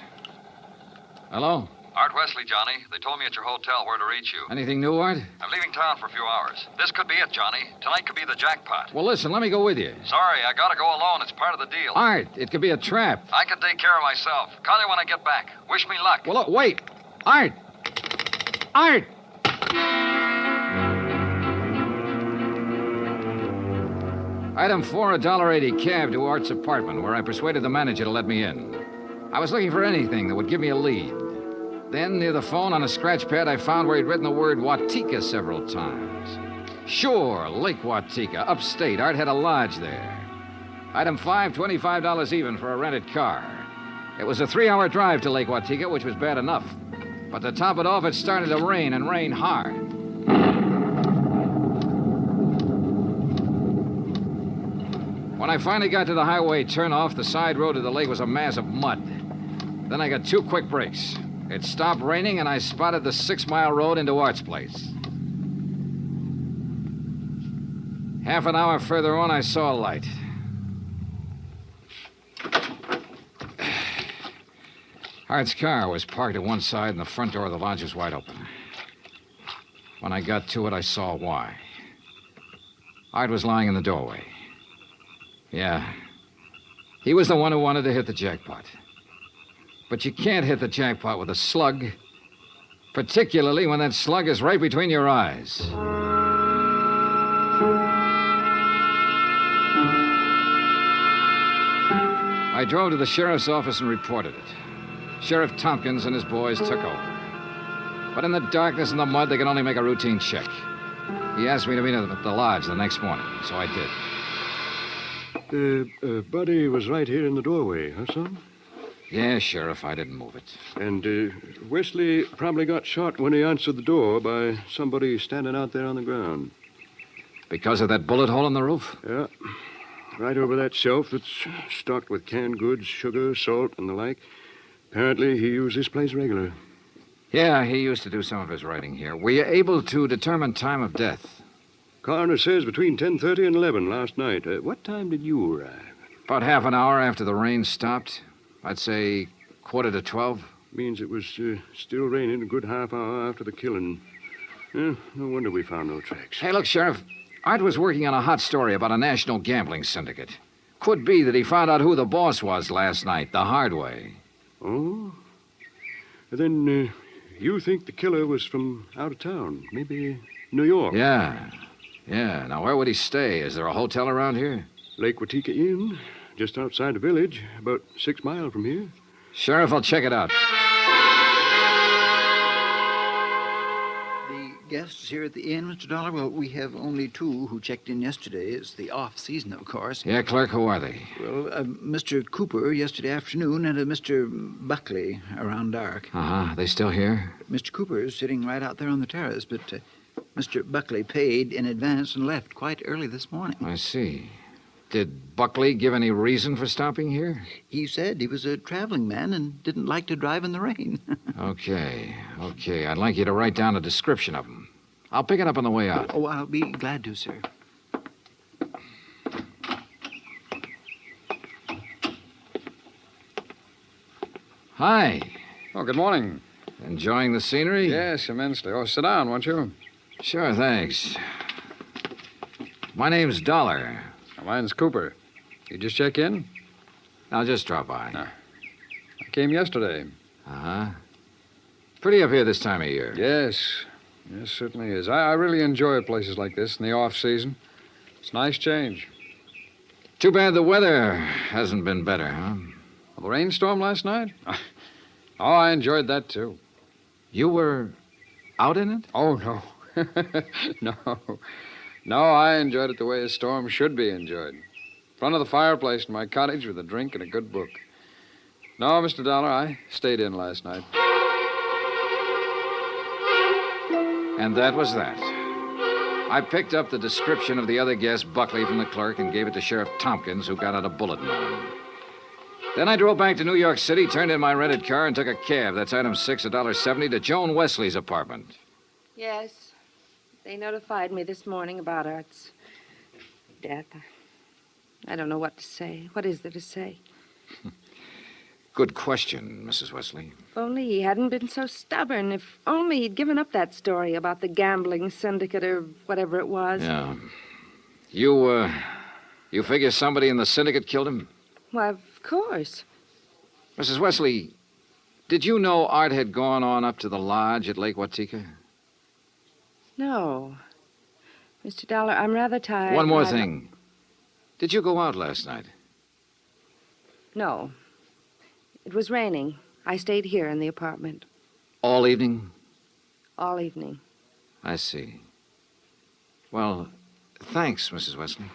Speaker 1: Hello?
Speaker 22: Art Wesley, Johnny. They told me at your hotel where to reach you.
Speaker 1: Anything new, Art?
Speaker 22: I'm leaving town for a few hours. This could be it, Johnny. Tonight could be the jackpot.
Speaker 1: Well, listen, let me go with you.
Speaker 22: Sorry, I gotta go alone. It's part of the deal.
Speaker 1: Art, it could be a trap.
Speaker 22: I can take care of myself. Call you when I get back. Wish me luck.
Speaker 1: Well, look, wait. Art! Art! Item 4, $1.80 cab to Art's apartment, where I persuaded the manager to let me in. I was looking for anything that would give me a lead. Then, near the phone on a scratch pad, I found where he'd written the word Watika several times. Sure, Lake Watika, upstate. Art had a lodge there. Item 5, $25 even for a rented car. It was a 3-hour drive to Lake Watika, which was bad enough. But to top it off, it started to rain, and rain hard. When I finally got to the highway turnoff, the side road to the lake was a mass of mud. Then I got 2 quick breaks. It stopped raining, and I spotted the 6-mile road into Art's place. Half an hour further on, I saw a light. Art's car was parked at one side, and the front door of the lodge was wide open. When I got to it, I saw why. Art was lying in the doorway. Yeah. He was the one who wanted to hit the jackpot. But you can't hit the jackpot with a slug, particularly when that slug is right between your eyes. I drove to the sheriff's office and reported it. Sheriff Tompkins and his boys took over. But in the darkness and the mud, they could only make a routine check. He asked me to meet him at the lodge the next morning, so I did.
Speaker 6: Buddy was right here in the doorway, huh, son?
Speaker 1: Yeah, Sheriff, I didn't move it.
Speaker 6: And Wesley probably got shot when he answered the door by somebody standing out there on the ground.
Speaker 1: Because of that bullet hole in the roof?
Speaker 6: Yeah. Right over that shelf that's stocked with canned goods, sugar, salt, and the like. Apparently, he used this place regular.
Speaker 1: Yeah, he used to do some of his writing here. Were you able to determine time of death?
Speaker 6: Coroner says between 10:30 and 11 last night. What time did you arrive?
Speaker 1: About half an hour after the rain stopped. I'd say 11:45.
Speaker 6: Means it was still raining a good half hour after the killing. No wonder we found no tracks.
Speaker 1: Hey, look, Sheriff. Art was working on a hot story about a national gambling syndicate. Could be that he found out who the boss was last night, the hard way.
Speaker 6: Oh? Then you think the killer was from out of town? Maybe New York?
Speaker 1: Yeah. Now, where would he stay? Is there a hotel around here?
Speaker 6: Lake Watika Inn, just outside the village, about 6 miles from here.
Speaker 1: Sheriff, I'll check it out.
Speaker 11: Guests here at the inn, Mr. Dollar? Well, we have only 2 who checked in yesterday. It's the off-season, of course.
Speaker 1: Yeah, clerk, who are they?
Speaker 11: Well, Mr. Cooper yesterday afternoon and a Mr. Buckley around dark.
Speaker 1: Uh-huh. They still here?
Speaker 11: Mr. Cooper is sitting right out there on the terrace, but Mr. Buckley paid in advance and left quite early this morning.
Speaker 1: I see. Did Buckley give any reason for stopping here?
Speaker 11: He said he was a traveling man and didn't like to drive in the rain.
Speaker 1: Okay. I'd like you to write down a description of him. I'll pick it up on the way out.
Speaker 11: Oh, I'll be glad to, sir.
Speaker 1: Hi.
Speaker 23: Oh, good morning.
Speaker 1: Enjoying the scenery?
Speaker 23: Yes, immensely. Oh, sit down, won't you?
Speaker 1: Sure, thanks. My name's Dollar.
Speaker 23: Mine's Cooper. You just check in?
Speaker 1: I'll just drop by.
Speaker 23: I came yesterday.
Speaker 1: Uh-huh. Pretty up here this time of year.
Speaker 23: Yes, certainly is. I really enjoy places like this in the off-season. It's a nice change.
Speaker 1: Too bad the weather hasn't been better, huh?
Speaker 23: Well, the rainstorm last night? Oh, I enjoyed that, too.
Speaker 1: You were out in it?
Speaker 23: Oh, no. No, I enjoyed it the way a storm should be enjoyed. In front of the fireplace in my cottage with a drink and a good book. No, Mr. Dollar, I stayed in last night.
Speaker 1: And that was that. I picked up the description of the other guest, Buckley, from the clerk and gave it to Sheriff Tompkins, who got out a bulletin on him. Then I drove back to New York City, turned in my rented car, and took a cab. That's item 6, $1.70, to Joan Wesley's apartment.
Speaker 18: Yes. They notified me this morning about Art's death. I don't know what to say. What is there to say?
Speaker 1: Good question, Mrs. Wesley.
Speaker 18: If only he hadn't been so stubborn. If only he'd given up that story about the gambling syndicate or whatever it was.
Speaker 1: Yeah. You figure somebody in the syndicate killed him?
Speaker 18: Why, of course.
Speaker 1: Mrs. Wesley, did you know Art had gone on up to the lodge at Lake Watika?
Speaker 18: No. Mr. Dollar, I'm rather tired.
Speaker 1: One more thing. Did you go out last night?
Speaker 18: No. It was raining. I stayed here in the apartment.
Speaker 1: All evening?
Speaker 18: All evening.
Speaker 1: I see. Well, thanks, Mrs. Wesley.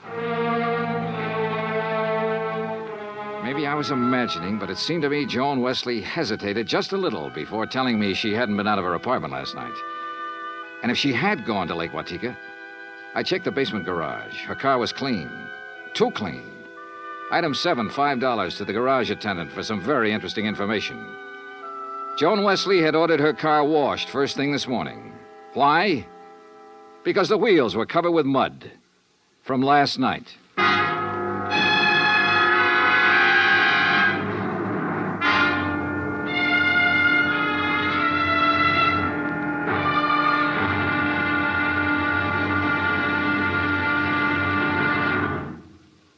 Speaker 1: Maybe I was imagining, but it seemed to me Joan Wesley hesitated just a little before telling me she hadn't been out of her apartment last night. And if she had gone to Lake Watika, I checked the basement garage. Her car was clean. Too clean. Item 7, $5 to the garage attendant for some very interesting information. Joan Wesley had ordered her car washed first thing this morning. Why? Because the wheels were covered with mud from last night.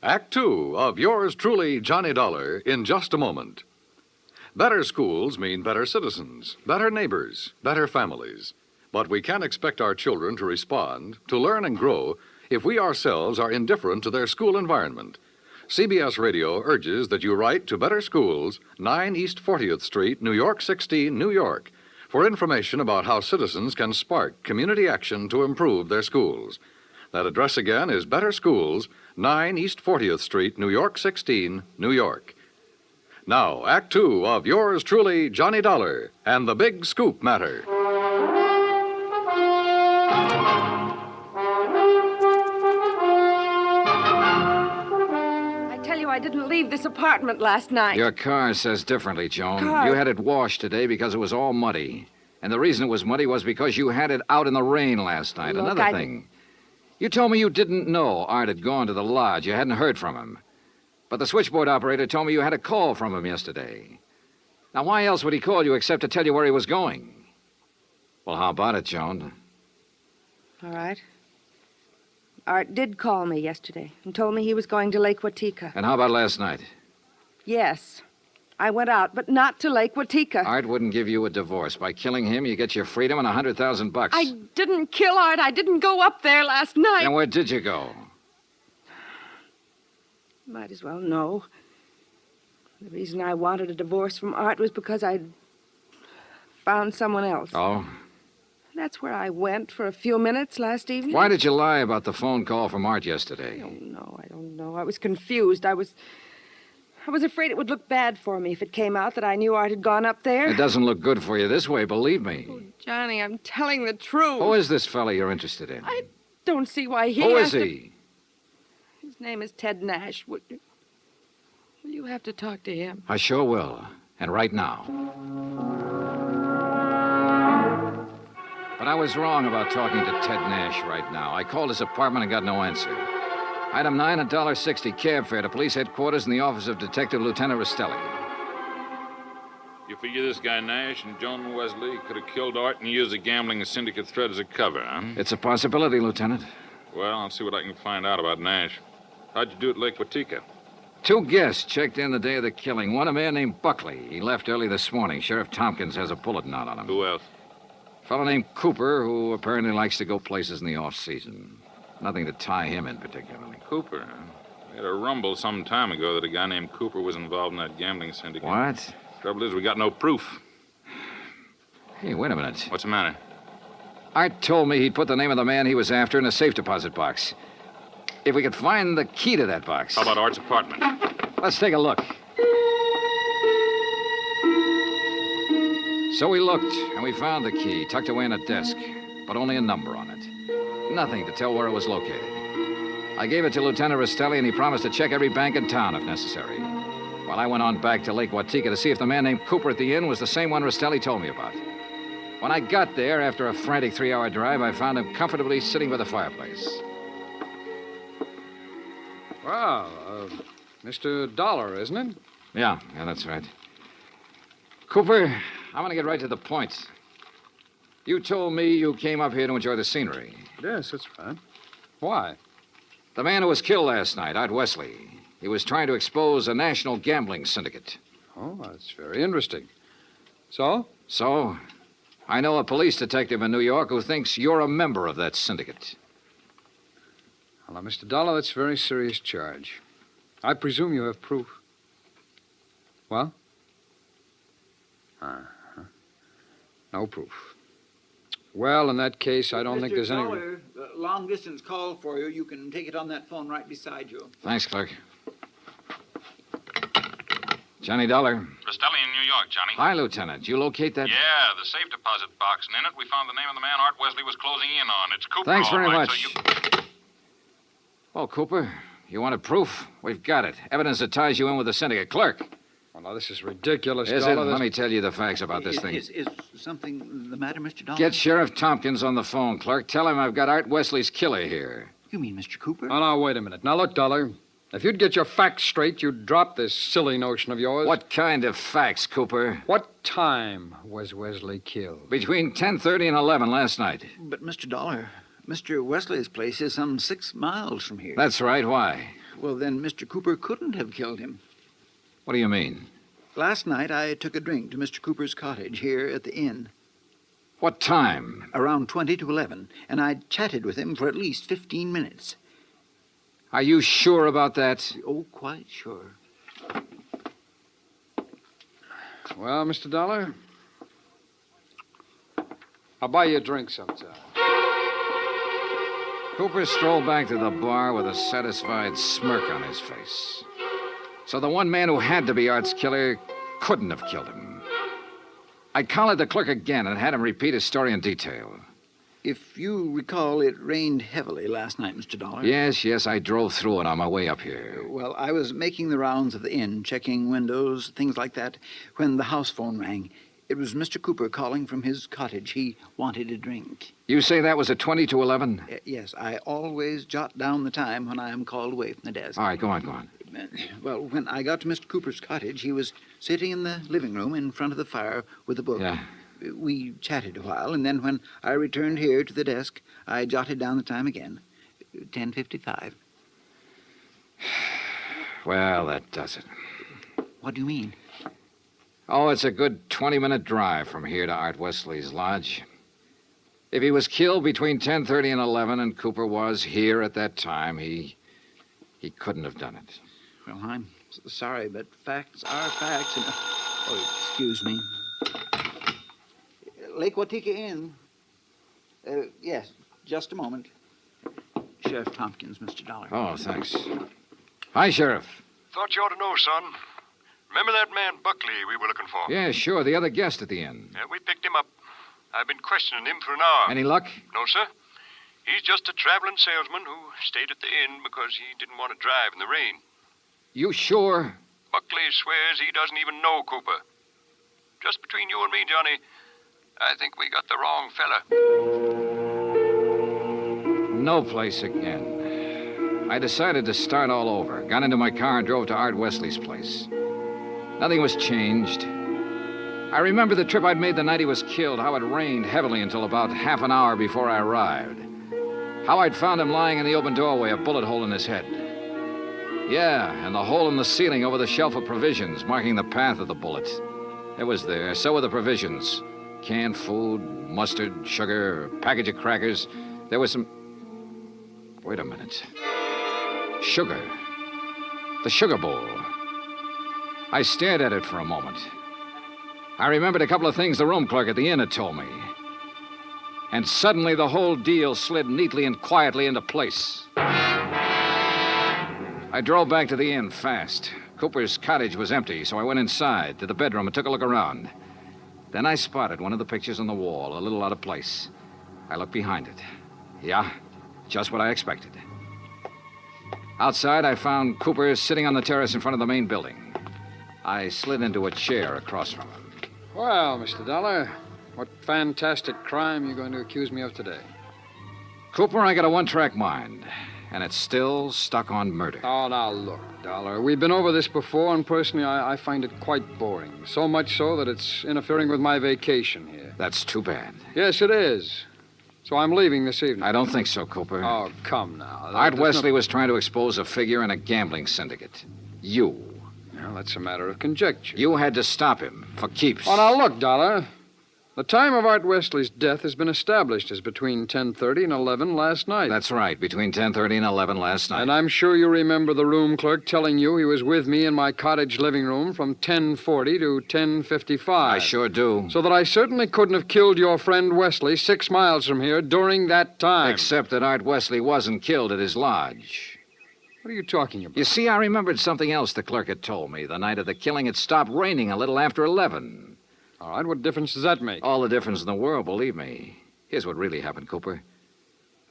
Speaker 20: Act Two of yours truly, Johnny Dollar, in just a moment. Better schools mean better citizens, better neighbors, better families. But we can't expect our children to respond, to learn and grow, if we ourselves are indifferent to their school environment. CBS Radio urges that you write to Better Schools, 9 East 40th Street, New York 16, New York, for information about how citizens can spark community action to improve their schools. That address again is Better Schools, 9 East 40th Street, New York 16, New York. Now, Act Two of yours truly, Johnny Dollar, and the Big Scoop Matter.
Speaker 17: I tell you, I didn't leave this apartment last night.
Speaker 1: Your car says differently, Joan.
Speaker 17: Car?
Speaker 1: You had it washed today because it was all muddy. And the reason it was muddy was because you had it out in the rain last night.
Speaker 17: Look,
Speaker 1: Another thing. You told me you didn't know Art had gone to the lodge. You hadn't heard from him. But the switchboard operator told me you had a call from him yesterday. Now, why else would he call you except to tell you where he was going? Well, how about it, Joan?
Speaker 17: All right. Art did call me yesterday and told me he was going to Lake Watika.
Speaker 1: And how about last night?
Speaker 17: Yes. I went out, but not to Lake Watika.
Speaker 1: Art wouldn't give you a divorce. By killing him, you get your freedom and $100,000.
Speaker 17: I didn't kill Art. I didn't go up there last night.
Speaker 1: And where did you go?
Speaker 17: Might as well know. The reason I wanted a divorce from Art was because I'd found someone else.
Speaker 1: Oh?
Speaker 17: That's where I went for a few minutes last evening.
Speaker 1: Why did you lie about the phone call from Art yesterday?
Speaker 17: I don't know. I was confused. I was afraid it would look bad for me if it came out that I knew Art had gone up there.
Speaker 1: It doesn't look good for you this way, believe me.
Speaker 17: Oh, Johnny, I'm telling the truth.
Speaker 1: Who is this fella you're interested in?
Speaker 17: I don't see why he
Speaker 1: Who
Speaker 17: has
Speaker 1: is he?
Speaker 17: His name is Ted Nash. Will you have to talk to him?
Speaker 1: I sure will. And right now. But I was wrong about talking to Ted Nash right now. I called his apartment and got no answer. Item 9, $1.60 cab fare to police headquarters in the office of Detective Lieutenant Rastelli.
Speaker 2: You figure this guy Nash and Joan Wesley could have killed Art and used the gambling syndicate threat as a cover, huh?
Speaker 1: It's a possibility, Lieutenant.
Speaker 2: Well, I'll see what I can find out about Nash. How'd you do at Lake Watika?
Speaker 1: 2 guests checked in the day of the killing. One, a man named Buckley. He left early this morning. Sheriff Tompkins has a bulletin out on him.
Speaker 2: Who else?
Speaker 1: A fellow named Cooper, who apparently likes to go places in the off-season. Nothing to tie him in particularly.
Speaker 2: Cooper, huh? We had a rumble some time ago that a guy named Cooper was involved in that gambling syndicate.
Speaker 1: What?
Speaker 2: Trouble is, we got no proof.
Speaker 1: Hey, wait a minute.
Speaker 2: What's the matter?
Speaker 1: Art told me he'd put the name of the man he was after in a safe deposit box. If we could find the key to that box.
Speaker 2: How about Art's apartment?
Speaker 1: Let's take a look. So we looked, and we found the key tucked away in a desk, but only a number on it. Nothing to tell where it was located. I gave it to Lieutenant Rastelli, and he promised to check every bank in town if necessary. While I went on back to Lake Watika to see if the man named Cooper at the inn was the same one Rastelli told me about. When I got there, after a frantic 3-hour drive, I found him comfortably sitting by the fireplace.
Speaker 23: Well, Mr. Dollar, isn't it?
Speaker 1: Yeah, that's right. Cooper, I'm going to get right to the point. You told me you came up here to enjoy the scenery.
Speaker 23: Yes, that's right. Why?
Speaker 1: The man who was killed last night, Art Wesley. He was trying to expose a national gambling syndicate.
Speaker 23: Oh, that's very interesting. So?
Speaker 1: So, I know a police detective in New York who thinks you're a member of that syndicate.
Speaker 23: Well, now, Mr. Dollar, that's a very serious charge. I presume you have proof. Well? Uh-huh. No proof. Well, in that case, I don't think there's any...
Speaker 11: Dollar, long-distance call for you. You can take it on that phone right beside you.
Speaker 1: Thanks, clerk. Johnny Dollar.
Speaker 22: Rastelli in New York, Johnny.
Speaker 1: Hi, Lieutenant. You locate that?
Speaker 22: Yeah, the safe deposit box, and in it we found the name of the man Art Wesley was closing in on. It's Cooper.
Speaker 1: Thanks very
Speaker 22: all right,
Speaker 1: much.
Speaker 22: So you...
Speaker 1: Well, Cooper, you wanted proof? We've got it. Evidence that ties you in with the syndicate. Clerk.
Speaker 23: Oh, now, this is ridiculous,
Speaker 1: Is it?
Speaker 23: Dollar.
Speaker 1: Let me tell you the facts about this thing.
Speaker 11: Is something the matter, Mr. Dollar?
Speaker 1: Get Sheriff Tompkins on the phone, clerk. Tell him I've got Art Wesley's killer here.
Speaker 11: You mean Mr. Cooper?
Speaker 23: Oh, now, wait a minute. Now, look, Dollar. If you'd get your facts straight, you'd drop this silly notion of yours.
Speaker 1: What kind of facts, Cooper?
Speaker 23: What time was Wesley killed?
Speaker 1: Between 10:30 and 11 last night.
Speaker 11: But, Mr. Dollar, Mr. Wesley's place is some 6 miles from here.
Speaker 1: That's right. Why?
Speaker 11: Well, then Mr. Cooper couldn't have killed him.
Speaker 1: What do you mean?
Speaker 11: Last night, I took a drink to Mr. Cooper's cottage here at the inn.
Speaker 1: What time?
Speaker 11: Around 20 to 11, and I chatted with him for at least 15 minutes.
Speaker 1: Are you sure about that?
Speaker 11: Oh, quite sure.
Speaker 23: Well, Mr. Dollar, I'll buy you a drink sometime.
Speaker 1: Cooper strolled back to the bar with a satisfied smirk on his face. So the one man who had to be Art's killer couldn't have killed him. I collared the clerk again and had him repeat his story in detail.
Speaker 11: If you recall, it rained heavily last night, Mr. Dollar.
Speaker 1: Yes, I drove through it on my way up here.
Speaker 11: Well, I was making the rounds of the inn, checking windows, things like that, when the house phone rang. It was Mr. Cooper calling from his cottage. He wanted a drink.
Speaker 1: You say that was at 20 to 11?
Speaker 11: Yes, I always jot down the time when I am called away from the desk.
Speaker 1: All right, go on.
Speaker 11: Well, when I got to Mr. Cooper's cottage, he was sitting in the living room in front of the fire with a book.
Speaker 1: Yeah.
Speaker 11: We chatted a while, and then when I returned here to the desk, I jotted down the time again. 10:55.
Speaker 1: Well, that does it.
Speaker 11: What do you mean?
Speaker 1: Oh, it's a good 20-minute drive from here to Art Wesley's lodge. If he was killed between 10:30 and 11 and Cooper was here at that time, he couldn't have done it.
Speaker 11: Well, I'm sorry, but facts are facts. And... Oh, excuse me. Lake Watika Inn. Yes, just a moment. Sheriff Tompkins, Mr. Dollar.
Speaker 1: Oh, thanks. Hi, Sheriff.
Speaker 16: Thought you ought to know, son. Remember that man Buckley we were looking for?
Speaker 1: Yeah, sure, the other guest at the inn.
Speaker 16: Yeah, we picked him up. I've been questioning him for an hour.
Speaker 1: Any luck?
Speaker 16: No, sir. He's just a traveling salesman who stayed at the inn because he didn't want to drive in the rain.
Speaker 1: You sure?
Speaker 16: Buckley swears he doesn't even know Cooper. Just between you and me, Johnny, I think we got the wrong fella.
Speaker 1: No place again. I decided to start all over. Got into my car and drove to Art Wesley's place. Nothing was changed. I remember the trip I'd made the night he was killed, how it rained heavily until about half an hour before I arrived. How I'd found him lying in the open doorway, a bullet hole in his head. Yeah, and the hole in the ceiling over the shelf of provisions, marking the path of the bullet. It was there. So were the provisions. Canned food, mustard, sugar, a package of crackers. There was some... Wait a minute. Sugar. The sugar bowl. I stared at it for a moment. I remembered a couple of things the room clerk at the inn had told me. And suddenly the whole deal slid neatly and quietly into place. I drove back to the inn fast. Cooper's cottage was empty, so I went inside to the bedroom and took a look around. Then I spotted one of the pictures on the wall, a little out of place. I looked behind it. Yeah, just what I expected. Outside, I found Cooper sitting on the terrace in front of the main building. I slid into a chair across from him.
Speaker 23: Well, Mr. Dollar, what fantastic crime are you going to accuse me of today?
Speaker 1: Cooper, I got a one-track mind, and it's still stuck on murder.
Speaker 23: Oh, now look, Dollar. We've been over this before, and personally, I find it quite boring. So much so that it's interfering with my vacation here.
Speaker 1: That's too bad.
Speaker 23: Yes, it is. So I'm leaving this evening.
Speaker 1: I don't think so, Cooper.
Speaker 23: Oh, come now.
Speaker 1: Art Wesley was trying to expose a figure in a gambling syndicate. You.
Speaker 23: Well, that's a matter of conjecture.
Speaker 1: You had to stop him, for keeps.
Speaker 23: Oh, now look, Dollar. The time of Art Wesley's death has been established as between 10:30 and 11 last night.
Speaker 1: That's right, between 10:30 and 11 last night.
Speaker 23: And I'm sure you remember the room clerk telling you he was with me in my cottage living room from 10:40 to 10:55.
Speaker 1: I sure do.
Speaker 23: So that I certainly couldn't have killed your friend Wesley 6 miles from here during that time.
Speaker 1: Except that Art Wesley wasn't killed at his lodge.
Speaker 23: What are you talking about?
Speaker 1: You see, I remembered something else the clerk had told me. The night of the killing, it stopped raining a little after 11.
Speaker 23: All right, what difference does that make?
Speaker 1: All the difference in the world, believe me. Here's what really happened, Cooper.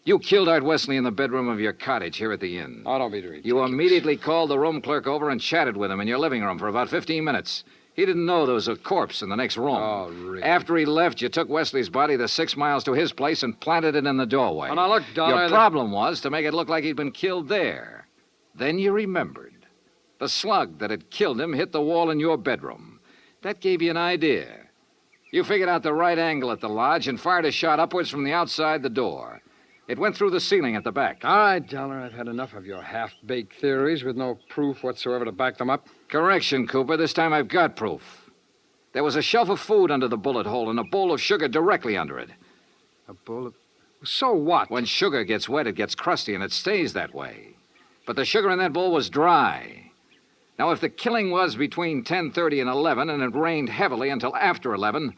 Speaker 1: You killed Art Wesley in the bedroom of your cottage here at the inn.
Speaker 23: Oh, don't be ridiculous.
Speaker 1: You immediately called the room clerk over and chatted with him in your living room for about 15 minutes. He didn't know there was a corpse in the next room.
Speaker 23: Oh, really?
Speaker 1: After he left, you took Wesley's body the 6 miles to his place and planted it in the doorway.
Speaker 23: Oh, now, look, Dollar...
Speaker 1: Your problem was to make it look like he'd been killed there. Then you remembered. The slug that had killed him hit the wall in your bedroom. That gave you an idea. You figured out the right angle at the lodge and fired a shot upwards from the outside the door. It went through the ceiling at the back.
Speaker 23: All right, Dollar, I've had enough of your half-baked theories with no proof whatsoever to back them up.
Speaker 1: Correction, Cooper. This time I've got proof. There was a shelf of food under the bullet hole and a bowl of sugar directly under it.
Speaker 23: A bowl of... So what?
Speaker 1: When sugar gets wet, it gets crusty, and it stays that way. But the sugar in that bowl was dry. Now, if the killing was between 10:30 and 11, and it rained heavily until after 11,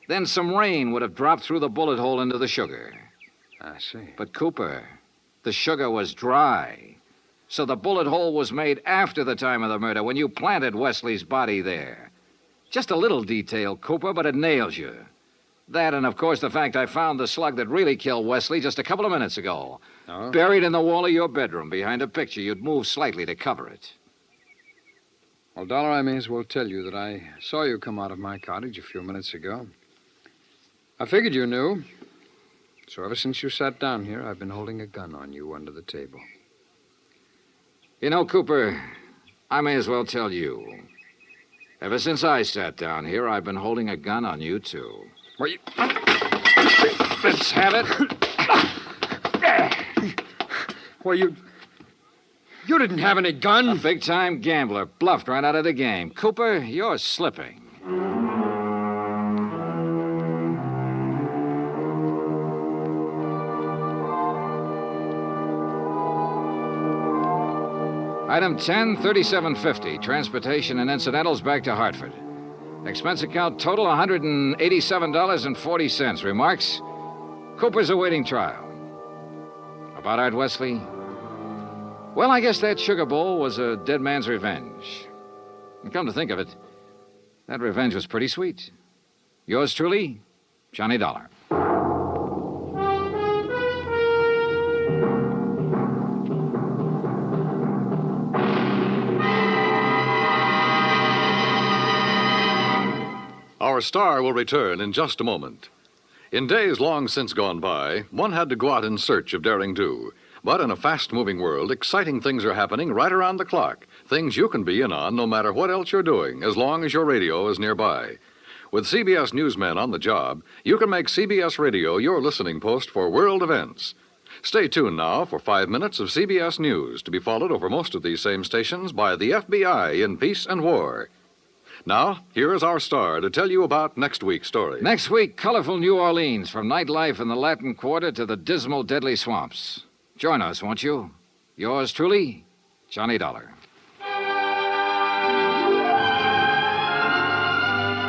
Speaker 1: then some rain would have dropped through the bullet hole into the sugar.
Speaker 23: I see.
Speaker 1: But, Cooper, the sugar was dry. So the bullet hole was made after the time of the murder, when you planted Wesley's body there. Just a little detail, Cooper, but it nails you. That, and of course, the fact I found the slug that really killed Wesley just a couple of minutes ago.
Speaker 23: Oh?
Speaker 1: Buried in the wall of your bedroom behind a picture you'd moved slightly to cover it.
Speaker 23: Well, Dollar, I may as well tell you that I saw you come out of my cottage a few minutes ago. I figured you knew. So ever since you sat down here, I've been holding a gun on you under the table.
Speaker 1: You know, Cooper, I may as well tell you. Ever since I sat down here, I've been holding a gun on you, too.
Speaker 23: Well, you...
Speaker 1: Let's have it.
Speaker 23: Well, you didn't have any gun.
Speaker 1: A big-time gambler, bluffed right out of the game. Cooper, you're slipping. Item 10, $37.50. Transportation and incidentals back to Hartford. Expense account total $187.40. Remarks? Cooper's awaiting trial. About Art Wesley? Well, I guess that sugar bowl was a dead man's revenge. And come to think of it, that revenge was pretty sweet. Yours truly, Johnny Dollar.
Speaker 20: Our star will return in just a moment. In days long since gone by, one had to go out in search of daring do. But in a fast-moving world, exciting things are happening right around the clock. Things you can be in on no matter what else you're doing, as long as your radio is nearby. With CBS newsmen on the job, you can make CBS Radio your listening post for world events. Stay tuned now for 5 minutes of CBS News, to be followed over most of these same stations by the FBI in peace and war. Now, here is our star to tell you about next week's story.
Speaker 1: Next week, colorful New Orleans, from nightlife in the Latin Quarter to the dismal, deadly swamps. Join us, won't you? Yours truly, Johnny Dollar.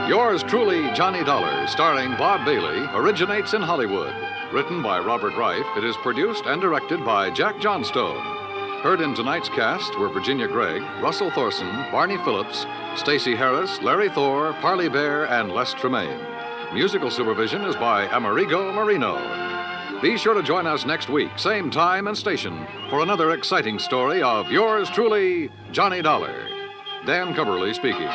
Speaker 20: Yours truly, Johnny Dollar, starring Bob Bailey, originates in Hollywood. Written by Robert Reif, it is produced and directed by Jack Johnstone. Heard in tonight's cast were Virginia Gregg, Russell Thorson, Barney Phillips, Stacey Harris, Larry Thor, Parley Bear, and Les Tremaine. Musical supervision is by Amerigo Marino. Be sure to join us next week, same time and station, for another exciting story of yours truly, Johnny Dollar. Dan Coverly speaking.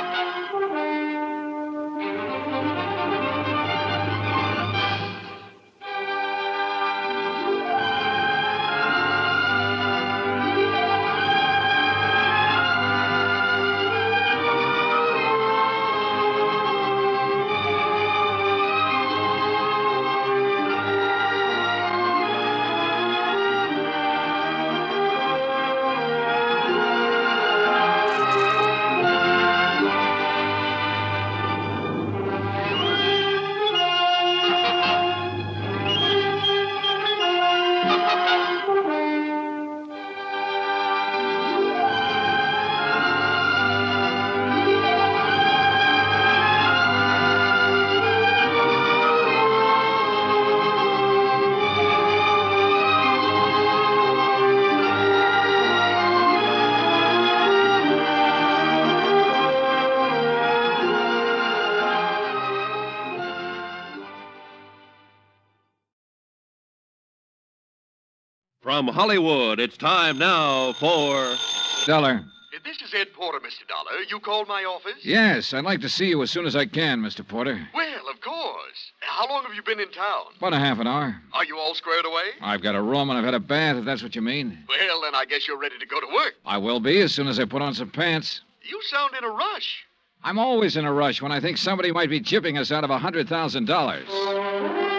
Speaker 3: From Hollywood, it's time now for...
Speaker 1: Dollar.
Speaker 4: This is Ed Porter, Mr. Dollar. You called my office?
Speaker 1: Yes, I'd like to see you as soon as I can, Mr. Porter.
Speaker 4: Well, of course. How long have you been in town?
Speaker 1: About a half an hour.
Speaker 4: Are you all squared away?
Speaker 1: I've got a room and I've had a bath, if that's what you mean.
Speaker 4: Well, then I guess you're ready to go to work.
Speaker 1: I will be as soon as I put on some pants.
Speaker 4: You sound in a rush.
Speaker 1: I'm always in a rush when I think somebody might be chipping us out of $100,000.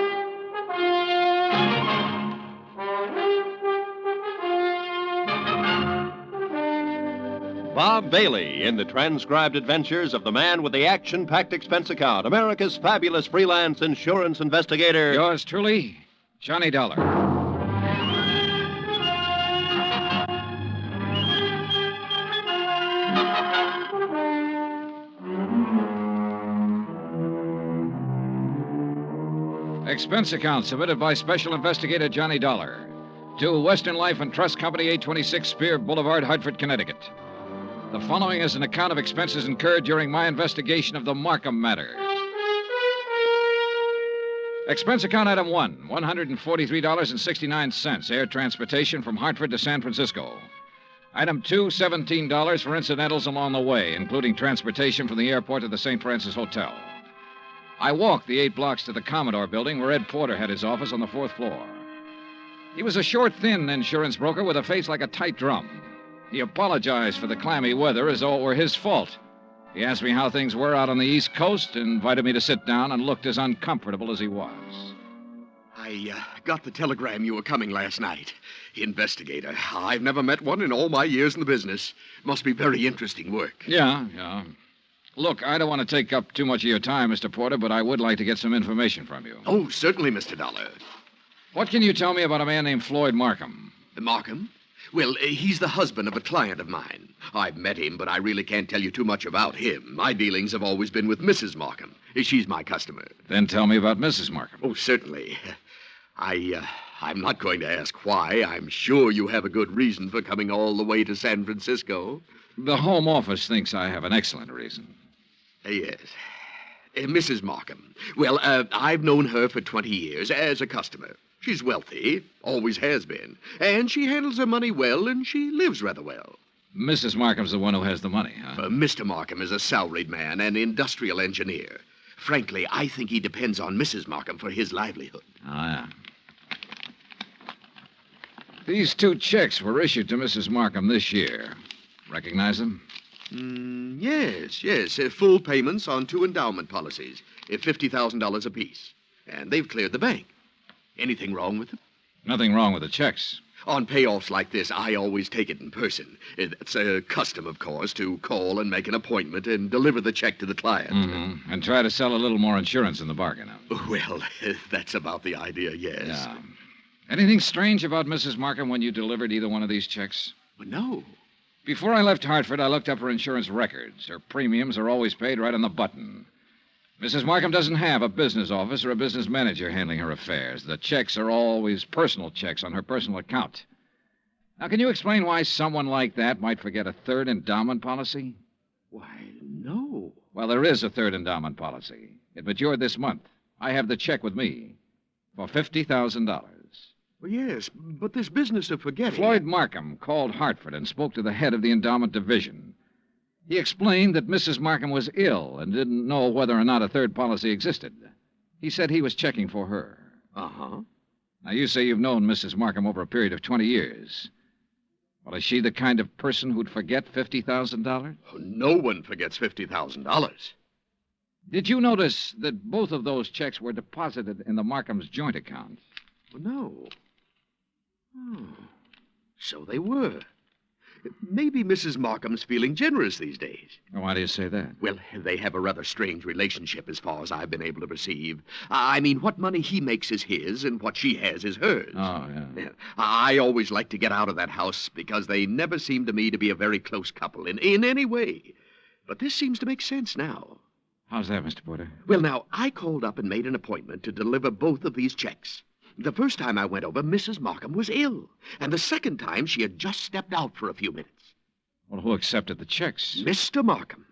Speaker 3: Bob Bailey in the transcribed adventures of the man with the action-packed expense account, America's fabulous freelance insurance investigator.
Speaker 1: Yours truly, Johnny Dollar. Expense account submitted by Special Investigator Johnny Dollar to Western Life and Trust Company, 826 Spear Boulevard, Hartford, Connecticut. The following is an account of expenses incurred during my investigation of the Markham matter. Expense account item 1, $143.69, air transportation from Hartford to San Francisco. Item 2, $17 for incidentals along the way, including transportation from the airport to the St. Francis Hotel. I walked the 8 blocks to the Commodore building where Ed Porter had his office on the 4th floor. He was a short, thin insurance broker with a face like a tight drum. He apologized for the clammy weather as though it were his fault. He asked me how things were out on the East Coast, invited me to sit down, and looked as uncomfortable as he was.
Speaker 4: I got the telegram you were coming last night. Investigator. I've never met one in all my years in the business. Must be very interesting work.
Speaker 1: Yeah. Look, I don't want to take up too much of your time, Mr. Porter, but I would like to get some information from you.
Speaker 4: Oh, certainly, Mr. Dollar.
Speaker 1: What can you tell me about a man named Floyd Markham?
Speaker 4: Markham? Well, he's the husband of a client of mine. I've met him, but I really can't tell you too much about him. My dealings have always been with Mrs. Markham. She's my customer.
Speaker 1: Then tell me about Mrs. Markham.
Speaker 4: Oh, certainly. I'm not going to ask why. I'm sure you have a good reason for coming all the way to San Francisco.
Speaker 1: The Home Office thinks I have an excellent reason.
Speaker 4: Yes. Mrs. Markham. Well, I've known her for 20 years as a customer. She's wealthy, always has been, and she handles her money well, and she lives rather well.
Speaker 1: Mrs. Markham's the one who has the money, huh?
Speaker 4: Mr. Markham is a salaried man, an industrial engineer. Frankly, I think he depends on Mrs. Markham for his livelihood.
Speaker 1: Ah, yeah. These 2 checks were issued to Mrs. Markham this year. Recognize them?
Speaker 4: Yes. Full payments on 2 endowment policies, $50,000 apiece. And they've cleared the bank. Anything wrong with them?
Speaker 1: Nothing wrong with the checks.
Speaker 4: On payoffs like this, I always take it in person. It's a custom, of course, to call and make an appointment and deliver the check to the client.
Speaker 1: Mm-hmm. And try to sell a little more insurance in the bargain.
Speaker 4: Well, that's about the idea, yes.
Speaker 1: Yeah. Anything strange about Mrs. Markham when you delivered either one of these checks?
Speaker 4: No.
Speaker 1: Before I left Hartford, I looked up her insurance records. Her premiums are always paid right on the button. Mrs. Markham doesn't have a business office or a business manager handling her affairs. The checks are always personal checks on her personal account. Now, can you explain why someone like that might forget a 3rd endowment policy?
Speaker 4: Why, no.
Speaker 1: Well, there is a 3rd endowment policy. It matured this month. I have the check with me for $50,000.
Speaker 4: Well, yes, but this business of forgetting...
Speaker 1: Floyd Markham called Hartford and spoke to the head of the endowment division. He explained that Mrs. Markham was ill and didn't know whether or not a 3rd policy existed. He said he was checking for her.
Speaker 4: Uh-huh.
Speaker 1: Now, you say you've known Mrs. Markham over a period of 20 years. Well, is she the kind of person who'd forget $50,000?
Speaker 4: Oh, no one forgets $50,000.
Speaker 1: Did you notice that both of those checks were deposited in the Markham's joint account?
Speaker 4: Well, no. Oh, so they were. Maybe Mrs. Markham's feeling generous these days.
Speaker 1: Why do you say that?
Speaker 4: Well, they have a rather strange relationship as far as I've been able to perceive. I mean, what money he makes is his, and what she has is hers.
Speaker 1: Oh, yeah.
Speaker 4: I always like to get out of that house because they never seem to me to be a very close couple in any way. But this seems to make sense now.
Speaker 1: How's that, Mr. Porter?
Speaker 4: Well, now, I called up and made an appointment to deliver both of these checks. The first time I went over, Mrs. Markham was ill. And the second time, she had just stepped out for a few minutes.
Speaker 1: Well, who accepted the checks?
Speaker 4: Mr. Markham.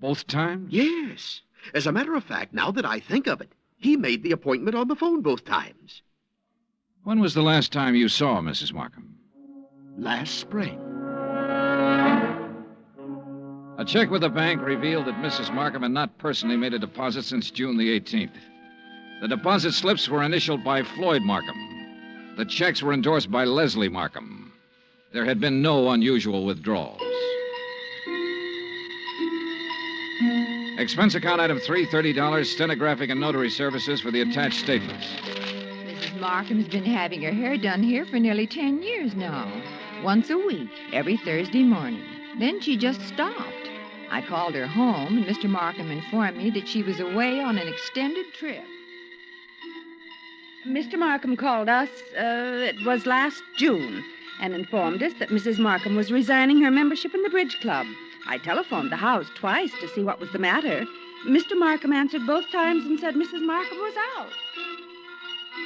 Speaker 1: Both times?
Speaker 4: Yes. As a matter of fact, now that I think of it, he made the appointment on the phone both times.
Speaker 1: When was the last time you saw Mrs. Markham?
Speaker 4: Last spring.
Speaker 1: A check with the bank revealed that Mrs. Markham had not personally made a deposit since June the 18th. The deposit slips were initialed by Floyd Markham. The checks were endorsed by Leslie Markham. There had been no unusual withdrawals. Expense account item 3, $30, stenographic and notary services for the attached statements.
Speaker 15: Mrs. Markham's been having her hair done here for nearly 10 years now. Once a week, every Thursday morning. Then she just stopped. I called her home, and Mr. Markham informed me that she was away on an extended trip.
Speaker 17: Mr. Markham called us, it was last June, and informed us that Mrs. Markham was resigning her membership in the bridge club. I telephoned the house twice to see what was the matter. Mr. Markham answered both times and said Mrs. Markham was out.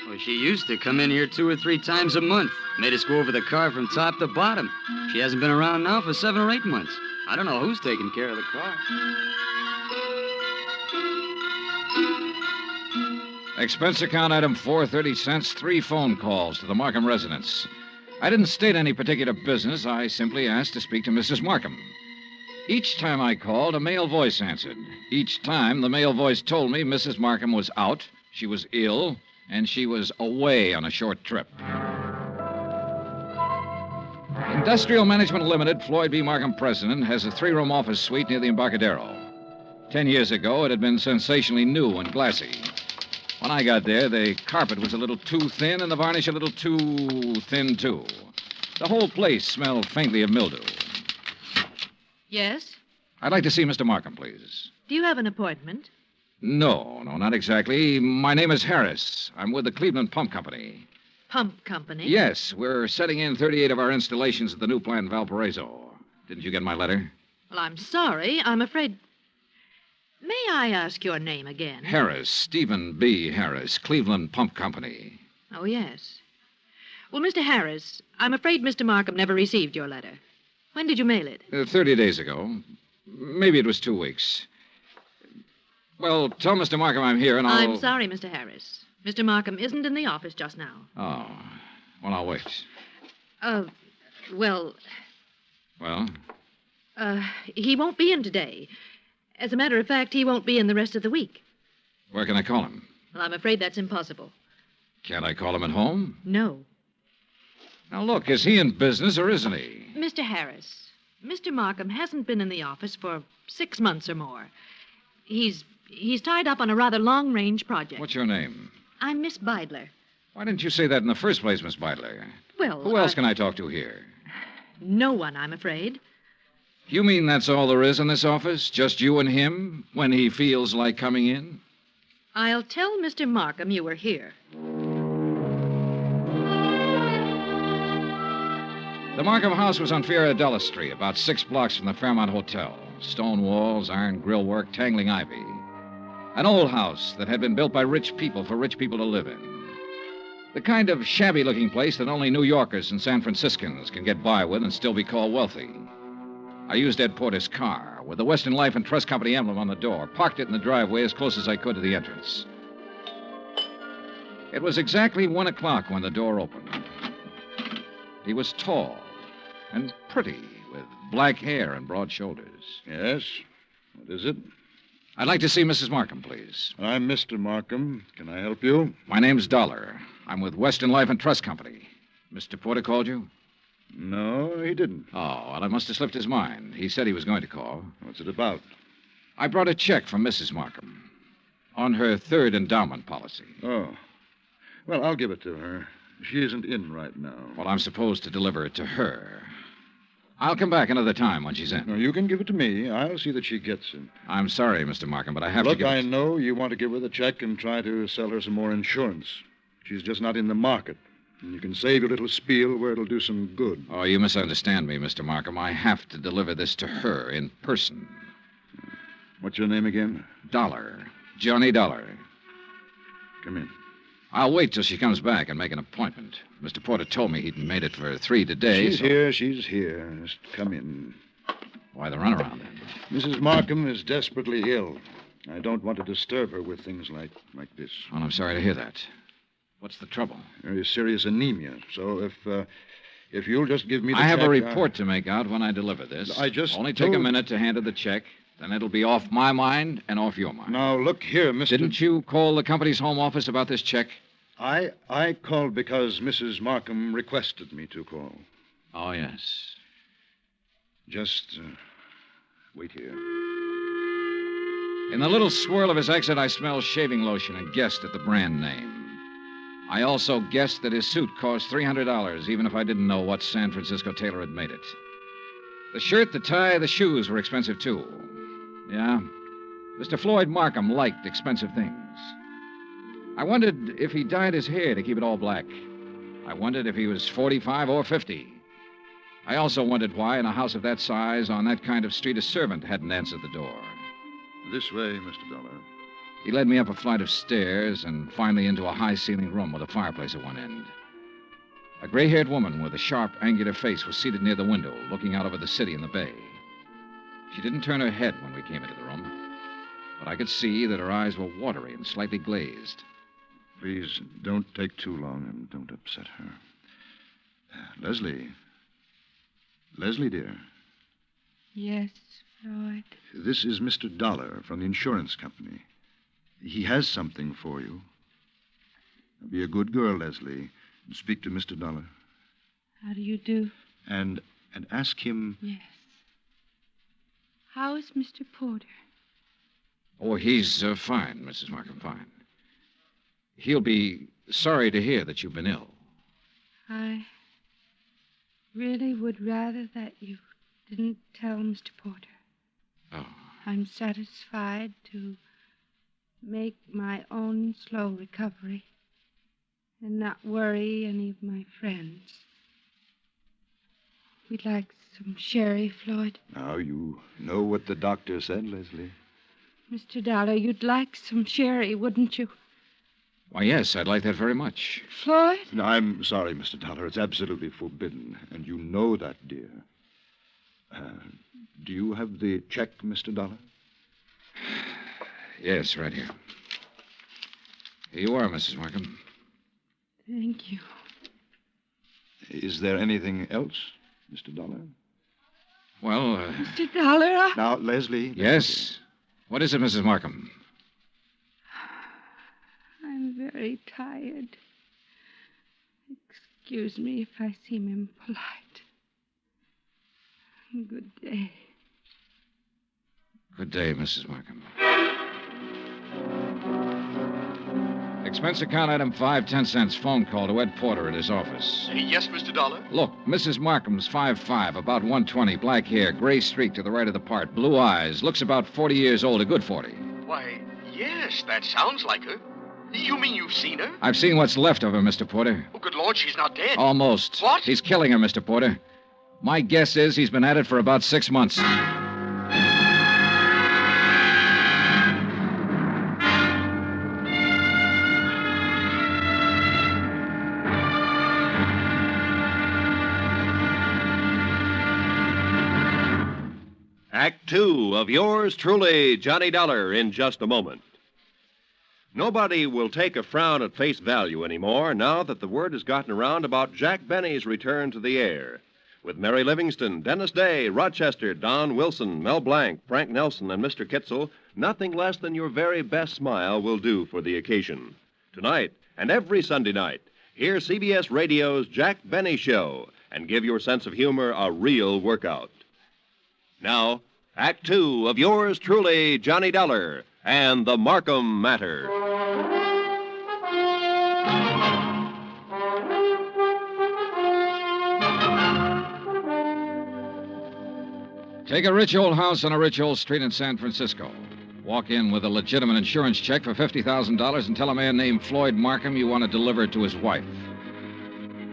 Speaker 19: Well, she used to come in here 2 or 3 times a month. Made us go over the car from top to bottom. She hasn't been around now for 7 or 8 months. I don't know who's taking care of the car.
Speaker 1: Expense account item 4, 30 cents, 3 phone calls to the Markham residence. I didn't state any particular business. I simply asked to speak to Mrs. Markham. Each time I called, a male voice answered. Each time, the male voice told me Mrs. Markham was out, she was ill, and she was away on a short trip. Industrial Management Limited, Floyd B. Markham president, has a 3-room office suite near the Embarcadero. 10 years ago, it had been sensationally new and glassy. When I got there, the carpet was a little too thin and the varnish a little too thin, too. The whole place smelled faintly of mildew.
Speaker 12: Yes?
Speaker 1: I'd like to see Mr. Markham, please.
Speaker 12: Do you have an appointment?
Speaker 1: No, not exactly. My name is Harris. I'm with the Cleveland Pump Company.
Speaker 12: Pump Company?
Speaker 1: Yes, we're setting in 38 of our installations at the new plant in Valparaiso. Didn't you get my letter?
Speaker 12: Well, I'm sorry. I'm afraid... May I ask your name again?
Speaker 1: Harris, Stephen B. Harris, Cleveland Pump Company.
Speaker 12: Oh, yes. Well, Mr. Harris, I'm afraid Mr. Markham never received your letter. When did you mail it?
Speaker 1: 30 days ago. Maybe it was 2 weeks. Well, tell Mr. Markham I'm here and I'll...
Speaker 12: I'm sorry, Mr. Harris. Mr. Markham isn't in the office just now.
Speaker 1: Oh. Well, I'll wait.
Speaker 12: Well...
Speaker 1: Well?
Speaker 12: He won't be in today. As a matter of fact, he won't be in the rest of the week.
Speaker 1: Where can I call him?
Speaker 12: Well, I'm afraid that's impossible.
Speaker 1: Can't I call him at home?
Speaker 12: No.
Speaker 1: Now, look, is he in business or isn't he?
Speaker 12: Mr. Harris, Mr. Markham hasn't been in the office for 6 months or more. He's tied up on a rather long-range project.
Speaker 1: What's your name?
Speaker 12: I'm Miss Beidler.
Speaker 1: Why didn't you say that in the first place, Miss Beidler?
Speaker 12: Well,
Speaker 1: Who else can I talk to here?
Speaker 12: No one, I'm afraid.
Speaker 1: You mean that's all there is in this office? Just you and him when he feels like coming in?
Speaker 12: I'll tell Mr. Markham you were here.
Speaker 1: The Markham house was on Fioradella Street, about 6 blocks from the Fairmont Hotel. Stone walls, iron grillwork, tangling ivy. An old house that had been built by rich people for rich people to live in. The kind of shabby-looking place that only New Yorkers and San Franciscans can get by with and still be called wealthy. I used Ed Porter's car with the Western Life and Trust Company emblem on the door, parked it in the driveway as close as I could to the entrance. It was exactly 1 o'clock when the door opened. He was tall and pretty, with black hair and broad shoulders.
Speaker 2: Yes? What is it?
Speaker 1: I'd like to see Mrs. Markham, please.
Speaker 2: I'm Mr. Markham. Can I help you?
Speaker 1: My name's Dollar. I'm with Western Life and Trust Company. Mr. Porter called you?
Speaker 2: No, he didn't.
Speaker 1: Oh, well, I must have slipped his mind. He said he was going to call.
Speaker 2: What's it about?
Speaker 1: I brought a check from Mrs. Markham on her 3rd endowment policy.
Speaker 2: Oh. Well, I'll give it to her. She isn't in right now.
Speaker 1: Well, I'm supposed to deliver it to her. I'll come back another time when she's in.
Speaker 2: No, you can give it to me. I'll see that she gets it.
Speaker 1: I'm sorry, Mr. Markham, but I have to
Speaker 2: Look,
Speaker 1: give
Speaker 2: I
Speaker 1: it...
Speaker 2: know you want to give her the check and try to sell her some more insurance. She's just not in the market. And you can save your little spiel where it'll do some good.
Speaker 1: Oh, you misunderstand me, Mr. Markham. I have to deliver this to her in person.
Speaker 2: What's your name again?
Speaker 1: Dollar. Johnny Dollar.
Speaker 2: Come in.
Speaker 1: I'll wait till she comes back and make an appointment. Mr. Porter told me he'd made it for 3 today.
Speaker 2: She's here. Just come in.
Speaker 1: Why the runaround, then?
Speaker 2: Mrs. Markham is desperately ill. I don't want to disturb her with things like this.
Speaker 1: Well, I'm sorry to hear that. What's the trouble?
Speaker 5: Very serious anemia. So if you'll just give me the
Speaker 1: I have
Speaker 5: check,
Speaker 1: a report to make out when I deliver this.
Speaker 5: I just
Speaker 1: Only take a
Speaker 5: told-
Speaker 1: minute to hand her the check. Then it'll be off my mind and off your mind.
Speaker 5: Now, look here, Mr.
Speaker 1: Didn't you call the company's home office about this check?
Speaker 5: I called because Mrs. Markham requested me to call.
Speaker 1: Oh, yes.
Speaker 5: Just wait here.
Speaker 1: In the little swirl of his exit, I smelled shaving lotion and guessed at the brand name. I also guessed that his suit cost $300, even if I didn't know what San Francisco tailor had made it. The shirt, the tie, the shoes were expensive, too. Yeah, Mr. Floyd Markham liked expensive things. I wondered if he dyed his hair to keep it all black. I wondered if he was 45 or 50. I also wondered why, in a house of that size, on that kind of street, a servant hadn't answered the door.
Speaker 5: This way, Mr. Dollar.
Speaker 1: He led me up a flight of stairs and finally into a high-ceilinged room with a fireplace at one end. A gray-haired woman with a sharp, angular face was seated near the window, looking out over the city and the bay. She didn't turn her head when we came into the room, but I could see that her eyes were watery and slightly glazed.
Speaker 5: Please don't take too long and don't upset her. Leslie. Leslie, dear.
Speaker 15: Yes, Floyd.
Speaker 5: This is Mr. Dollar from the insurance company. He has something for you. Be a good girl, Leslie, and speak to Mr. Dollar.
Speaker 15: How do you do?
Speaker 5: And ask him...
Speaker 15: Yes. How is Mr. Porter?
Speaker 1: Oh, he's fine, Mrs. Markham, fine. He'll be sorry to hear that you've been ill.
Speaker 15: I really would rather that you didn't tell Mr. Porter.
Speaker 1: Oh.
Speaker 15: I'm satisfied to make my own slow recovery and not worry any of my friends. We'd like some sherry, Floyd.
Speaker 5: Now, you know what the doctor said, Leslie.
Speaker 15: Mr. Dollar, you'd like some sherry, wouldn't you?
Speaker 1: Why, yes, I'd like that very much.
Speaker 15: Floyd?
Speaker 5: No, I'm sorry, Mr. Dollar. It's absolutely forbidden, and you know that, dear. Do you have the check, Mr. Dollar?
Speaker 1: Yes, right here. Here you are, Mrs. Markham.
Speaker 15: Thank you.
Speaker 5: Is there anything else, Mr. Dollar?
Speaker 1: Well,
Speaker 15: Mr. Dollar?
Speaker 5: Now, Leslie...
Speaker 1: Yes? What is it, Mrs. Markham?
Speaker 15: I'm very tired. Excuse me if I seem impolite. Good day.
Speaker 1: Good day, Mrs. Markham. Expense account item 5, 10 cents. Phone call to Ed Porter at his office.
Speaker 4: Yes, Mr. Dollar?
Speaker 1: Look, Mrs. Markham's 5'5", about 120, black hair, gray streak to the right of the part, blue eyes, looks about 40 years old, a good 40.
Speaker 4: Why, yes, that sounds like her. You mean you've seen her?
Speaker 1: I've seen what's left of her, Mr. Porter.
Speaker 4: Oh, good Lord, she's not dead.
Speaker 1: Almost.
Speaker 4: What?
Speaker 1: He's killing her, Mr. Porter. My guess is he's been at it for about 6 months.
Speaker 3: Act two of yours truly, Johnny Dollar, in just a moment. Nobody will take a frown at face value anymore now that the word has gotten around about Jack Benny's return to the air. With Mary Livingston, Dennis Day, Rochester, Don Wilson, Mel Blanc, Frank Nelson, and Mr. Kitzel, nothing less than your very best smile will do for the occasion. Tonight and every Sunday night, hear CBS Radio's Jack Benny Show and give your sense of humor a real workout. Now, Act two of yours truly, Johnny Dollar, and the Markham Matter.
Speaker 1: Take a rich old house on a rich old street in San Francisco. Walk in with a legitimate insurance check for $50,000 and tell a man named Floyd Markham you want to deliver it to his wife.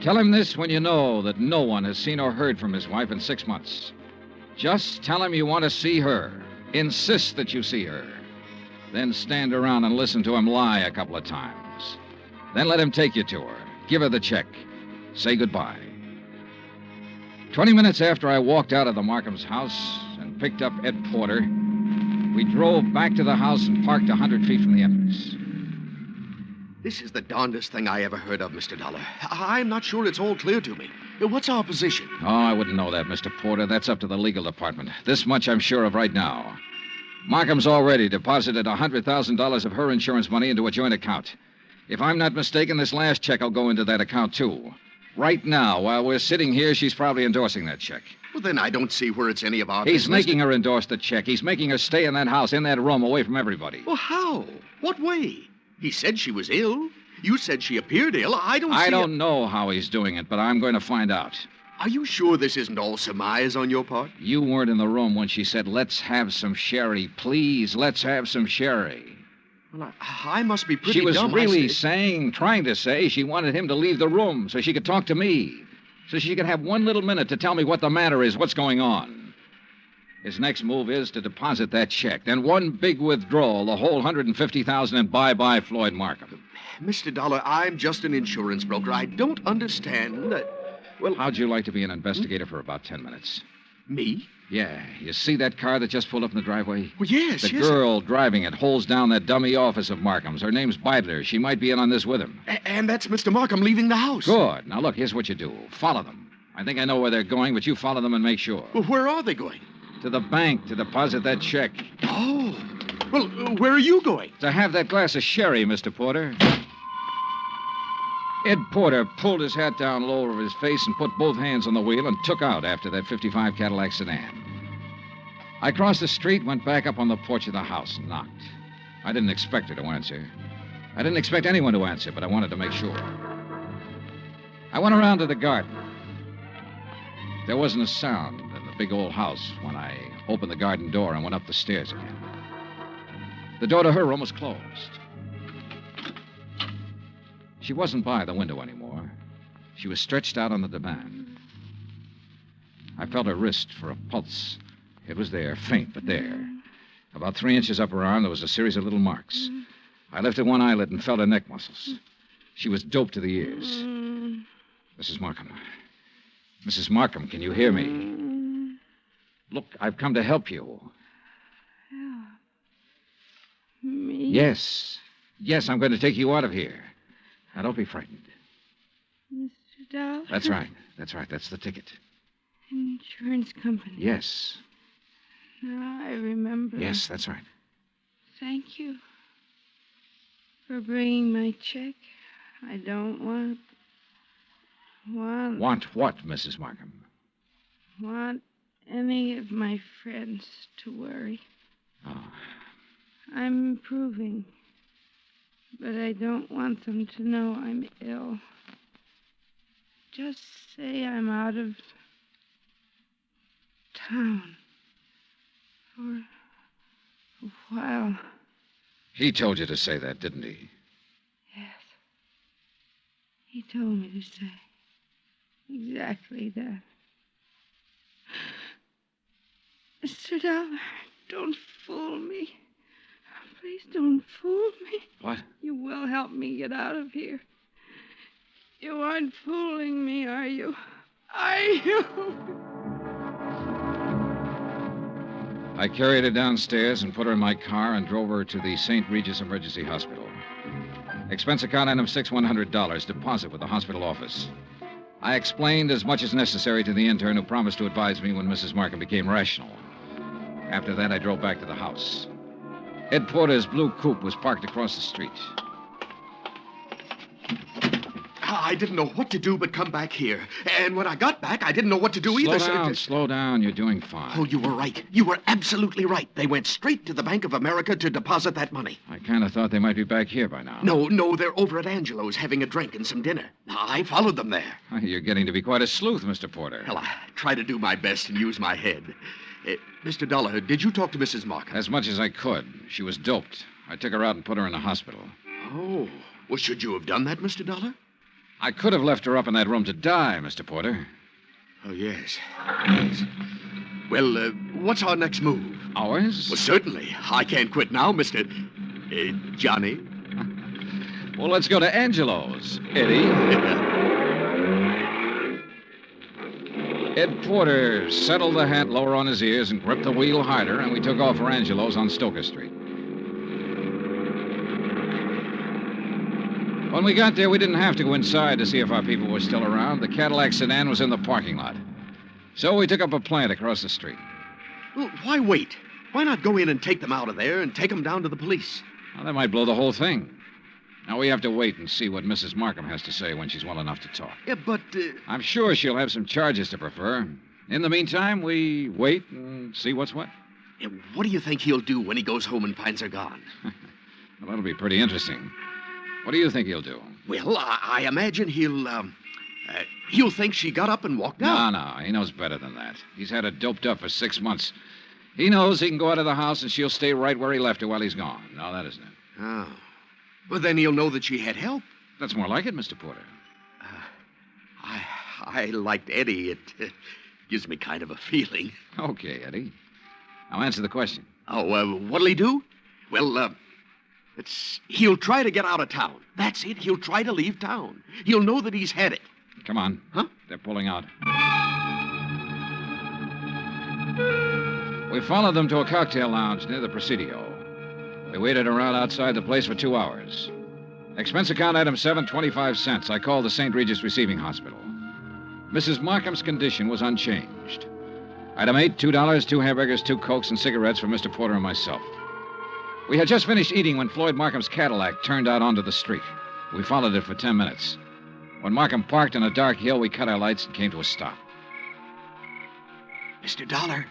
Speaker 1: Tell him this when you know that no one has seen or heard from his wife in 6 months. Just tell him you want to see her. Insist that you see her. Then stand around and listen to him lie a couple of times. Then let him take you to her. Give her the check. Say goodbye. 20 minutes after I walked out of the Markham's house and picked up Ed Porter, we drove back to the house and parked 100 feet from the entrance.
Speaker 4: This is the darndest thing I ever heard of, Mr. Dollar. I'm not sure it's all clear to me. What's our position?
Speaker 1: Oh, I wouldn't know that, Mr. Porter. That's up to the legal department. This much I'm sure of right now. Markham's already deposited $100,000 of her insurance money into a joint account. If I'm not mistaken, this last check will go into that account, too. Right now, while we're sitting here, she's probably endorsing that check.
Speaker 4: Well, then I don't see where it's any of our
Speaker 1: He's
Speaker 4: business.
Speaker 1: making her endorse the check. He's making her stay in that house, in that room, away from everybody.
Speaker 4: Well, how? What way? He said she was ill. You said she appeared ill. I
Speaker 1: I don't know how he's doing it, but I'm going to find out.
Speaker 4: Are you sure this isn't all surmise on your part?
Speaker 1: You weren't in the room when she said, let's have some sherry. Please, let's have some sherry.
Speaker 4: Well, I must be pretty
Speaker 1: She was
Speaker 4: dumb.
Speaker 1: really trying to say she wanted him to leave the room so she could talk to me. So she could have one little minute to tell me what the matter is, what's going on. His next move is to deposit that check. Then one big withdrawal, the whole $150,000, and bye-bye Floyd Markham.
Speaker 4: Mr. Dollar, I'm just an insurance broker. I don't understand that... Well...
Speaker 1: How'd you like to be an investigator for about 10 minutes?
Speaker 4: Me?
Speaker 1: Yeah. You see that car that just pulled up in the driveway?
Speaker 4: Well, yes,
Speaker 1: The girl driving it holds down that dummy office of Markham's. Her name's Beidler. She might be in on this with him.
Speaker 4: And that's Mr. Markham leaving the house.
Speaker 1: Good. Now, look, here's what you do. Follow them. I think I know where they're going, but you follow them and make sure.
Speaker 4: Well, where are they going?
Speaker 1: To the bank to deposit that check.
Speaker 4: Oh. Well, where are you going?
Speaker 1: To have that glass of sherry, Mr. Porter. Ed Porter pulled his hat down low over his face and put both hands on the wheel and took out after that '55 Cadillac sedan. I crossed the street, went back up on the porch of the house and knocked. I didn't expect her to answer. I didn't expect anyone to answer, but I wanted to make sure. I went around to the garden. There wasn't a sound in the big old house when I opened the garden door and went up the stairs again. The door to her room was closed. She wasn't by the window anymore. She was stretched out on the divan. I felt her wrist for a pulse. It was there, faint, but there. About 3 inches up her arm, there was a series of little marks. I lifted one eyelid and felt her neck muscles. She was doped to the ears. Mrs. Markham. Mrs. Markham, can you hear me? Look, I've come to help you.
Speaker 15: Me?
Speaker 1: Yes. Yes, I'm going to take you out of here. Now, don't be frightened.
Speaker 15: Mr. Dollar?
Speaker 1: That's right. That's right. That's the ticket.
Speaker 15: Insurance company.
Speaker 1: Yes.
Speaker 15: Now I remember.
Speaker 1: Yes, that's right.
Speaker 15: Thank you for bringing my check. I don't want
Speaker 1: Want what, Mrs. Markham?
Speaker 15: want any of my friends to worry.
Speaker 1: Oh.
Speaker 15: I'm improving, but I don't want them to know I'm ill. Just say I'm out of town for a while.
Speaker 1: He told you to say that, didn't he?
Speaker 15: Yes. He told me to say exactly that. Mr. Dollar, don't fool me. Please don't fool me.
Speaker 1: What?
Speaker 15: You will help me get out of here. You aren't fooling me, are you? Are you?
Speaker 1: I carried her downstairs and put her in my car and drove her to the St. Regis Emergency Hospital. Expense account item $6,100, deposit with the hospital office. I explained as much as necessary to the intern who promised to advise me when Mrs. Markham became rational. After that, I drove back to the house. Ed Porter's blue coupe was parked across the street.
Speaker 4: I didn't know what to do but come back here. And when I got back, I didn't know what to do either.
Speaker 1: Slow down. You're doing fine.
Speaker 4: Oh, you were right. You were absolutely right. They went straight to the Bank of America to deposit that money.
Speaker 1: I kind of thought they might be back here by now.
Speaker 4: No, they're over at Angelo's having a drink and some dinner. I followed them there.
Speaker 1: You're getting to be quite a sleuth, Mr. Porter.
Speaker 4: Well, I try to do my best and use my head. Mr. Dollar, did you talk to Mrs. Markham?
Speaker 1: As much as I could. She was doped. I took her out and put her in the hospital.
Speaker 4: Oh. Well, should you have done that, Mr. Dollar?
Speaker 1: I could have left her up in that room to die, Mr. Porter.
Speaker 4: Oh, yes. Yes. Well, what's our next move?
Speaker 1: Ours?
Speaker 4: Well, certainly. I can't quit now, Mr. Johnny.
Speaker 1: Well, let's go to Angelo's, Eddie. Ed Porter settled the hat lower on his ears and gripped the wheel harder, and we took off for Angelo's on Stoker Street. When we got there, we didn't have to go inside to see if our people were still around. The Cadillac sedan was in the parking lot. So we took up a plant across the street.
Speaker 4: Well, why wait? Why not go in and take them out of there and take them down to the police?
Speaker 1: Well, that might blow the whole thing. Now, we have to wait and see what Mrs. Markham has to say when she's well enough to talk.
Speaker 4: Yeah, but...
Speaker 1: I'm sure she'll have some charges to prefer. In the meantime, we wait and see what's what.
Speaker 4: Yeah, what do you think he'll do when he goes home and finds her gone?
Speaker 1: Well, that'll be pretty interesting. What do you think he'll do?
Speaker 4: Well, I imagine he'll think she got up and walked out.
Speaker 1: No, he knows better than that. He's had her doped up for 6 months. He knows he can go out of the house and she'll stay right where he left her while he's gone. No, that isn't it.
Speaker 4: Oh. Well, then he'll know that she had help.
Speaker 1: That's more like it, Mr. Porter.
Speaker 4: I liked Eddie. It gives me kind of a feeling.
Speaker 1: Okay, Eddie. Now answer the question.
Speaker 4: Oh, what'll he do? Well, he'll try to get out of town. That's it. He'll try to leave town. He'll know that he's had it.
Speaker 1: Come on.
Speaker 4: Huh?
Speaker 1: They're pulling out. We followed them to a cocktail lounge near the Presidio. We waited around outside the place for 2 hours. Expense account item 7, 25 cents. I called the St. Regis Receiving Hospital. Mrs. Markham's condition was unchanged. Item 8, $2, 2 hamburgers, 2 Cokes, and cigarettes for Mr. Porter and myself. We had just finished eating when Floyd Markham's Cadillac turned out onto the street. We followed it for 10 minutes. When Markham parked on a dark hill, we cut our lights and came to a stop.
Speaker 4: Mr. Dollar.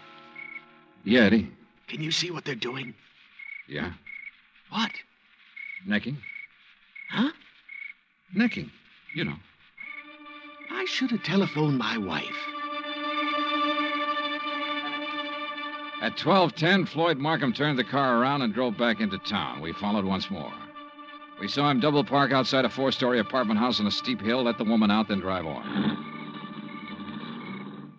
Speaker 1: Yeah, Eddie?
Speaker 4: Can you see what they're doing?
Speaker 1: Yeah.
Speaker 4: What?
Speaker 1: Necking.
Speaker 4: Huh?
Speaker 1: Necking. You know.
Speaker 4: I should have telephoned my wife.
Speaker 1: At 12:10, Floyd Markham turned the car around and drove back into town. We followed once more. We saw him double park outside a 4-story apartment house on a steep hill, let the woman out, then drive on.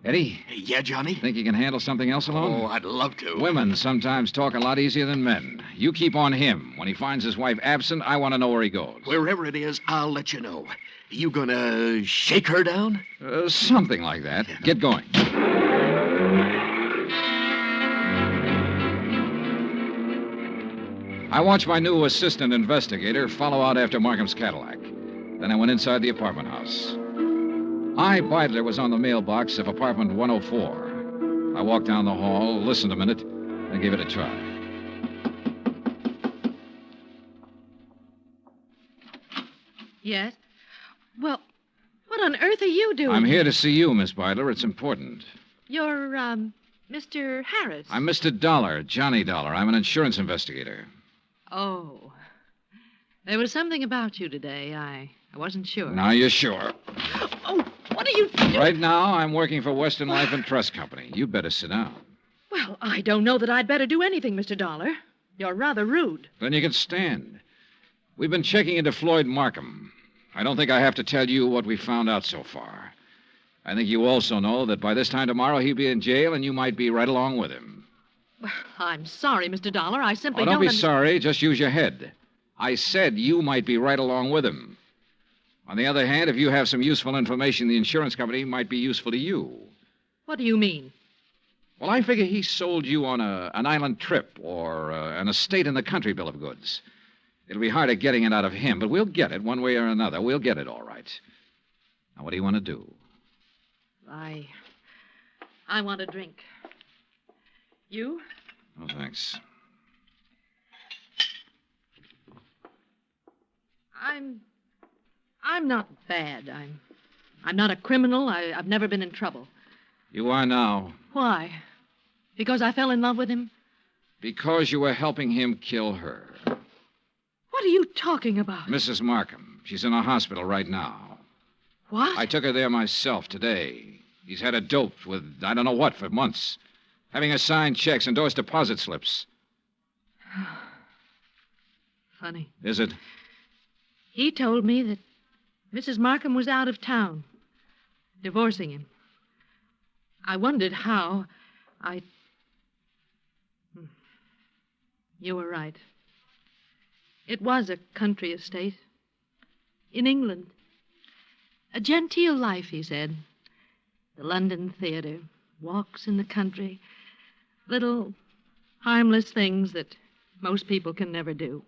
Speaker 1: Eddie?
Speaker 4: Yeah, Johnny?
Speaker 1: Think you can handle something else alone?
Speaker 4: Oh, I'd love to.
Speaker 1: Women sometimes talk a lot easier than men. You keep on him. When he finds his wife absent, I want to know where he goes.
Speaker 4: Wherever it is, I'll let you know. You gonna shake her down?
Speaker 1: Something like that. Get going. I watched my new assistant investigator follow out after Markham's Cadillac. Then I went inside the apartment house. I, Beidler, was on the mailbox of apartment 104. I walked down the hall, listened a minute, and gave it a try.
Speaker 12: Yes? Well, what on earth are you doing?
Speaker 1: I'm here to see you, Miss Beidler. It's important.
Speaker 12: You're, Mr. Harris.
Speaker 1: I'm Mr. Dollar, Johnny Dollar. I'm an insurance investigator.
Speaker 12: Oh. There was something about you today. I wasn't sure.
Speaker 1: Now you're sure.
Speaker 12: Oh, what are you doing?
Speaker 1: Right now, I'm working for Western Life and Trust Company. You better sit down.
Speaker 12: Well, I don't know that I'd better do anything, Mr. Dollar. You're rather rude.
Speaker 1: Then you can stand. We've been checking into Floyd Markham. I don't think I have to tell you what we found out so far. I think you also know that by this time tomorrow he'll be in jail and you might be right along with him.
Speaker 12: Well, I'm sorry, Mr. Dollar. I simply
Speaker 1: don't be sorry. Just use your head. I said you might be right along with him. On the other hand, if you have some useful information, the insurance company might be useful to you.
Speaker 12: What do you mean?
Speaker 1: Well, I figure he sold you on an island trip or an estate in the country bill of goods. It'll be harder getting it out of him, but we'll get it one way or another. We'll get it all right. Now, what do you want to do?
Speaker 12: I want a drink. You?
Speaker 1: Oh, thanks.
Speaker 12: I'm not bad. I'm not a criminal. I've never been in trouble.
Speaker 1: You are now.
Speaker 12: Why? Because I fell in love with him?
Speaker 1: Because you were helping him kill her.
Speaker 12: What are you talking about?
Speaker 1: Mrs. Markham. She's in a hospital right now.
Speaker 12: What?
Speaker 1: I took her there myself today. He's had her doped with I don't know what for months. Having her sign checks, endorse deposit slips.
Speaker 12: Funny.
Speaker 1: Is it?
Speaker 12: He told me that Mrs. Markham was out of town, divorcing him. I wondered how. You were right. It was a country estate. In England. A genteel life, he said. The London theater, walks in the country, little harmless things that most people can never do.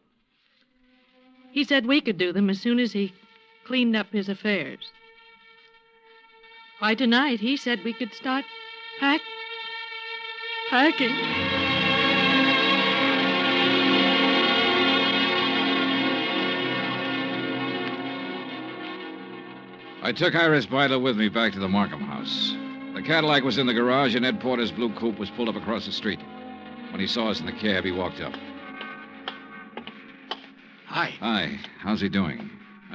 Speaker 12: He said we could do them as soon as he cleaned up his affairs. By tonight, he said we could start packing.
Speaker 1: I took Iris Beidler with me back to the Markham house. The Cadillac was in the garage, and Ed Porter's blue coupe was pulled up across the street. When he saw us in the cab, he walked up.
Speaker 4: Hi.
Speaker 1: Hi. How's he doing?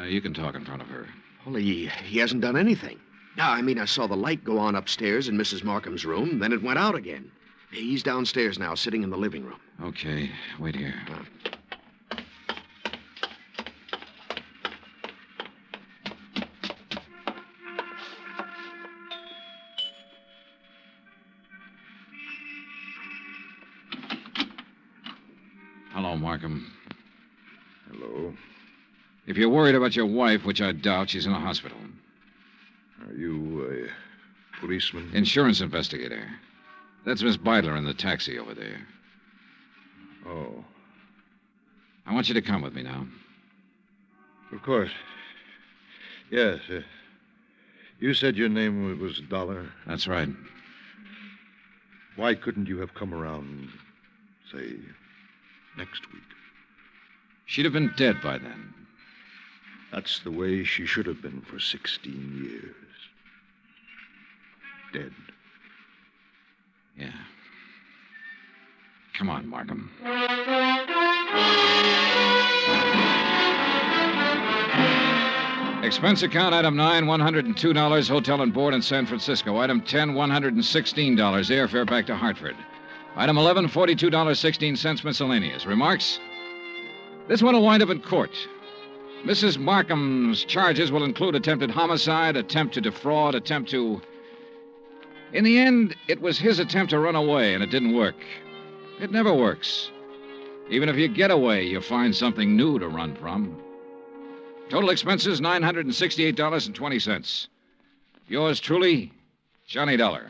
Speaker 1: You can talk in front of her.
Speaker 4: Well, he hasn't done anything. No, I mean, I saw the light go on upstairs in Mrs. Markham's room, then it went out again. He's downstairs now, sitting in the living room.
Speaker 1: Okay. Wait here. Hello, Markham.
Speaker 5: Hello.
Speaker 1: If you're worried about your wife, which I doubt, she's in a hospital.
Speaker 5: Are you a policeman?
Speaker 1: Insurance investigator. That's Miss Beidler in the taxi over there.
Speaker 5: Oh.
Speaker 1: I want you to come with me now.
Speaker 5: Of course. Yes. You said your name was Dollar?
Speaker 1: That's right.
Speaker 5: Why couldn't you have come around, say, next week?
Speaker 1: She'd have been dead by then.
Speaker 5: That's the way she should have been for 16 years. Dead.
Speaker 1: Yeah. Come on, Markham. Expense account, item 9, $102, hotel and board in San Francisco. Item 10, $116, airfare back to Hartford. Item 11, $42.16 miscellaneous. Remarks? This one will wind up in court. Mrs. Markham's charges will include attempted homicide, attempt to defraud, attempt to... In the end, it was his attempt to run away, and it didn't work. It never works. Even if you get away, you find something new to run from. Total expenses, $968.20. Yours truly, Johnny Dollar.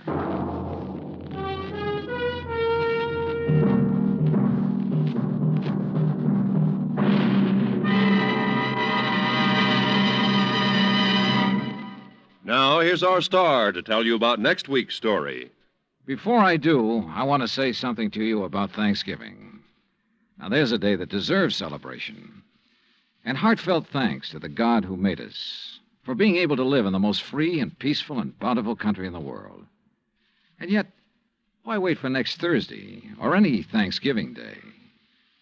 Speaker 3: Now, here's our star to tell you about next week's story.
Speaker 1: Before I do, I want to say something to you about Thanksgiving. Now, there's a day that deserves celebration. And heartfelt thanks to the God who made us for being able to live in the most free and peaceful and bountiful country in the world. And yet, why wait for next Thursday or any Thanksgiving Day?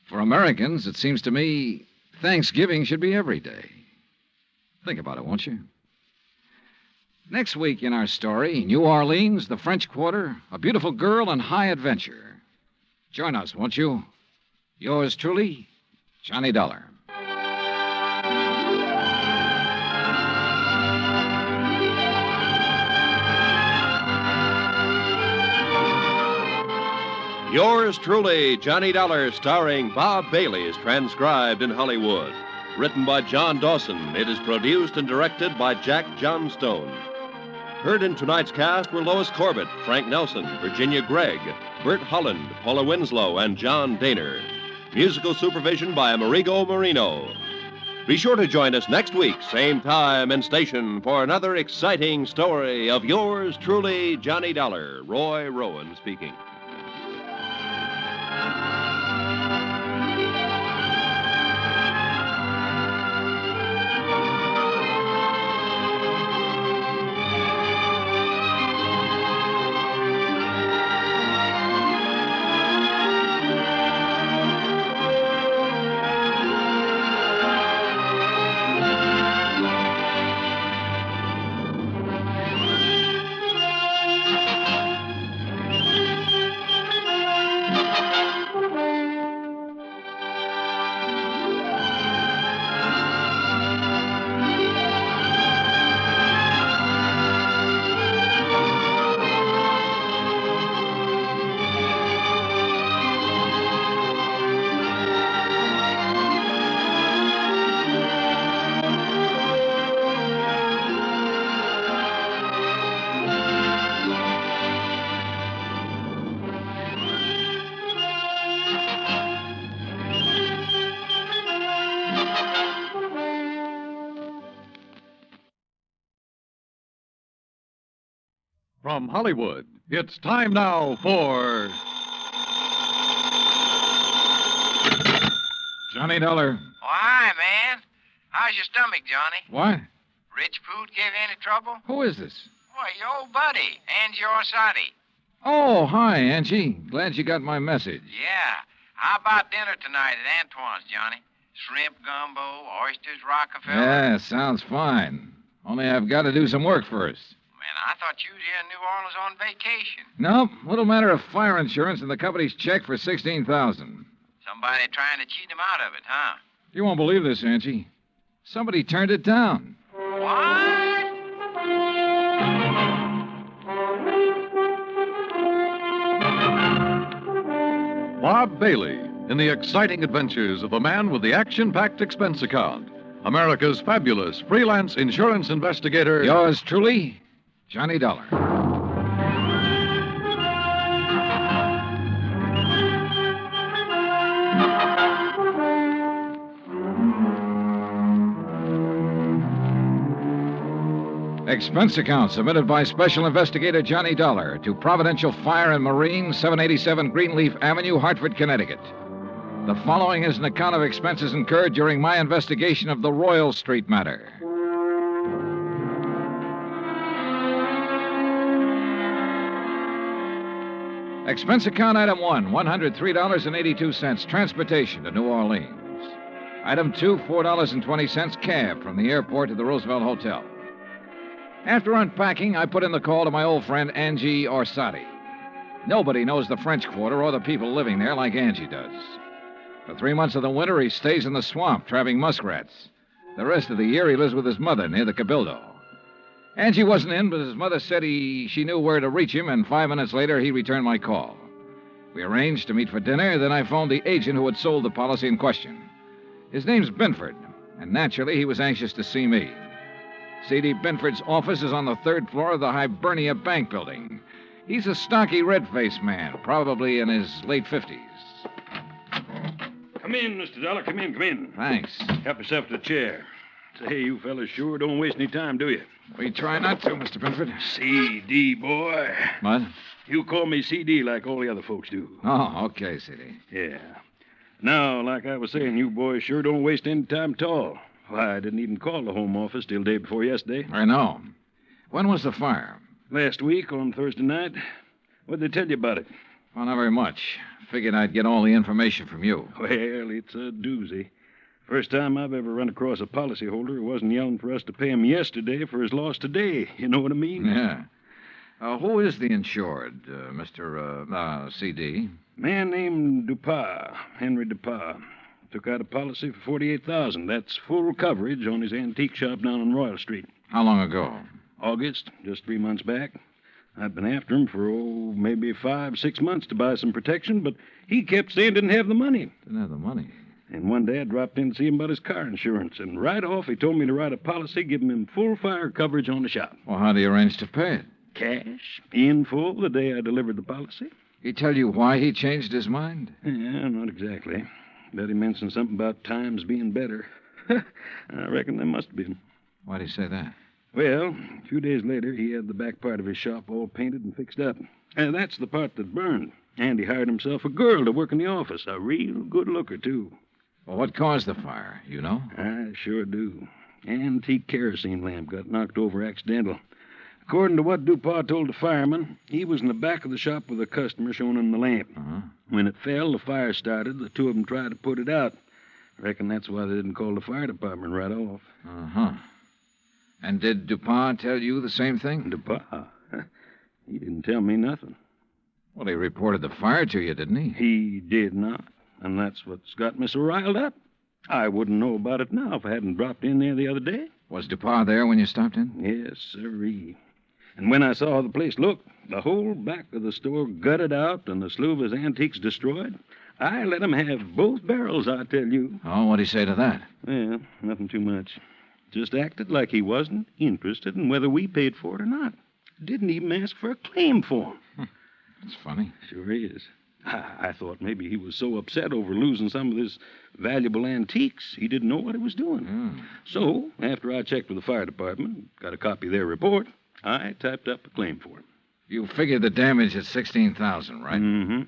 Speaker 1: For Americans, it seems to me, Thanksgiving should be every day. Think about it, won't you? Next week in our story, New Orleans, the French Quarter, a beautiful girl, and high adventure. Join us, won't you? Yours truly, Johnny Dollar.
Speaker 3: Yours truly, Johnny Dollar, starring Bob Bailey, is transcribed in Hollywood. Written by John Dawson, it is produced and directed by Jack Johnstone. Heard in tonight's cast were Lois Corbett, Frank Nelson, Virginia Gregg, Bert Holland, Paula Winslow, and John Daner. Musical supervision by Amerigo Marino. Be sure to join us next week, same time and station, for another exciting story of yours truly, Johnny Dollar. Roy Rowan speaking.
Speaker 20: From Hollywood, it's time now for
Speaker 1: Johnny Dollar.
Speaker 9: Oh, hi, man. How's your stomach, Johnny?
Speaker 1: What?
Speaker 9: Rich food give you any trouble?
Speaker 1: Who is this?
Speaker 9: Why, your old buddy, Angie Orsatti.
Speaker 1: Oh, hi, Angie. Glad you got my message.
Speaker 9: Yeah. How about dinner tonight at Antoine's, Johnny? Shrimp gumbo, oysters, Rockefeller.
Speaker 1: Yeah, sounds fine. Only I've got to do some work first.
Speaker 9: Man, I thought you was here in New Orleans on vacation.
Speaker 1: Nope. Little matter of fire insurance and the company's check for $16,000.
Speaker 9: Somebody trying to cheat him out of it, huh?
Speaker 1: You won't believe this, Angie. Somebody turned it down.
Speaker 9: What?
Speaker 20: Bob Bailey in the exciting adventures of the man with the action-packed expense account. America's fabulous freelance insurance investigator.
Speaker 1: Yours truly, Johnny Dollar. Expense account submitted by Special Investigator Johnny Dollar to Providential Fire and Marine, 787 Greenleaf Avenue, Hartford, Connecticut. The following is an account of expenses incurred during my investigation of the Royal Street matter. Expense account item 1, $103.82, transportation to New Orleans. Item 2, $4.20, cab from the airport to the Roosevelt Hotel. After unpacking, I put in the call to my old friend Angie Orsatti. Nobody knows the French Quarter or the people living there like Angie does. For 3 months of the winter, he stays in the swamp trapping muskrats. The rest of the year, he lives with his mother near the Cabildo. Angie wasn't in, but his mother said she knew where to reach him, and 5 minutes later, he returned my call. We arranged to meet for dinner, then I phoned the agent who had sold the policy in question. His name's Binford, and naturally, he was anxious to see me. C.D. Binford's office is on the 3rd floor of the Hibernia Bank building. He's a stocky, red-faced man, probably in his late 50s.
Speaker 2: Come in, Mr. Dollar. Come in.
Speaker 1: Thanks.
Speaker 2: Help yourself to the chair. Say, you fellas sure don't waste any time, do you?
Speaker 1: We try not to, Mr. Binford.
Speaker 2: C.D., boy.
Speaker 1: What?
Speaker 2: You call me C.D. like all the other folks do.
Speaker 1: Oh, okay, C.D.
Speaker 2: Yeah. Now, like I was saying, you boys sure don't waste any time at all. Why, I didn't even call the home office till day before yesterday.
Speaker 1: I know. When was the fire?
Speaker 2: Last week on Thursday night. What'd they tell you about it?
Speaker 1: Well, not very much. Figured I'd get all the information from you.
Speaker 2: Well, it's a doozy. First time I've ever run across a policyholder who wasn't yelling for us to pay him yesterday for his loss today. You know what I mean?
Speaker 1: Yeah. Who is the insured, Mr. C.D.?
Speaker 2: Man named Dupas, Henry Dupas. Took out a policy for $48,000. That's full coverage on his antique shop down on Royal Street.
Speaker 1: How long ago?
Speaker 2: August, just 3 months back. I've been after him for, maybe 5-6 months to buy some protection, but he kept saying didn't have the money.
Speaker 1: Didn't have the money?
Speaker 2: And one day I dropped in to see him about his car insurance, and right off he told me to write a policy giving him full fire coverage on the shop.
Speaker 1: Well, how do you arrange to pay it?
Speaker 2: Cash, in full, the day I delivered the policy.
Speaker 1: He tell you why he changed his mind?
Speaker 2: Yeah, not exactly. Bet he mentioned something about times being better. I reckon there must have been.
Speaker 1: Why'd he say that?
Speaker 2: Well, a few days later, he had the back part of his shop all painted and fixed up. And that's the part that burned. And he hired himself a girl to work in the office. A real good looker, too.
Speaker 1: Well, what caused the fire? You know?
Speaker 2: I sure do. Antique kerosene lamp got knocked over accidental. According to what Dupas told the fireman, he was in the back of the shop with a customer showing him the lamp.
Speaker 1: Uh-huh.
Speaker 2: When it fell, the fire started. The two of them tried to put it out. Reckon that's why they didn't call the fire department right off.
Speaker 1: Uh-huh. And did Dupas tell you the same thing?
Speaker 2: Dupas? He didn't tell me nothing.
Speaker 1: Well, he reported the fire to you, didn't he?
Speaker 2: He did not. And that's what's got me so riled up. I wouldn't know about it now if I hadn't dropped in there the other day.
Speaker 1: Was Dupas there when you stopped in?
Speaker 2: Yes, sirree. And when I saw how the place looked, the whole back of the store gutted out and a slew of his antiques destroyed, I let him have both barrels, I tell you.
Speaker 1: Oh, what'd he say to that?
Speaker 2: Well, nothing too much. Just acted like he wasn't interested in whether we paid for it or not. Didn't even ask for a claim for him.
Speaker 1: That's funny.
Speaker 2: Sure is. I thought maybe he was so upset over losing some of his valuable antiques, he didn't know what he was doing. So, after I checked with the fire department, got a copy of their report, I typed up a claim for him.
Speaker 1: You figured the damage at $16,000, right?
Speaker 8: Mm-hmm.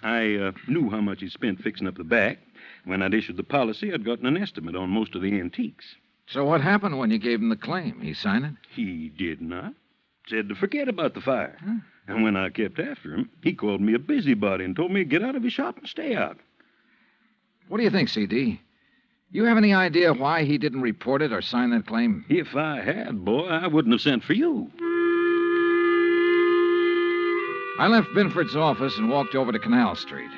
Speaker 8: I knew how much he spent fixing up the back. When I'd issued the policy, I'd gotten an estimate on most of the antiques.
Speaker 1: So what happened when you gave him the claim? He signed it?
Speaker 8: He did not. Said to forget about the fire. Huh? And when I kept after him, he called me a busybody and told me to get out of his shop and stay out.
Speaker 1: What do you think, C.D.? You have any idea why he didn't report it or sign that claim?
Speaker 8: If I had, boy, I wouldn't have sent for you.
Speaker 1: I left Binford's office and walked over to Canal Street.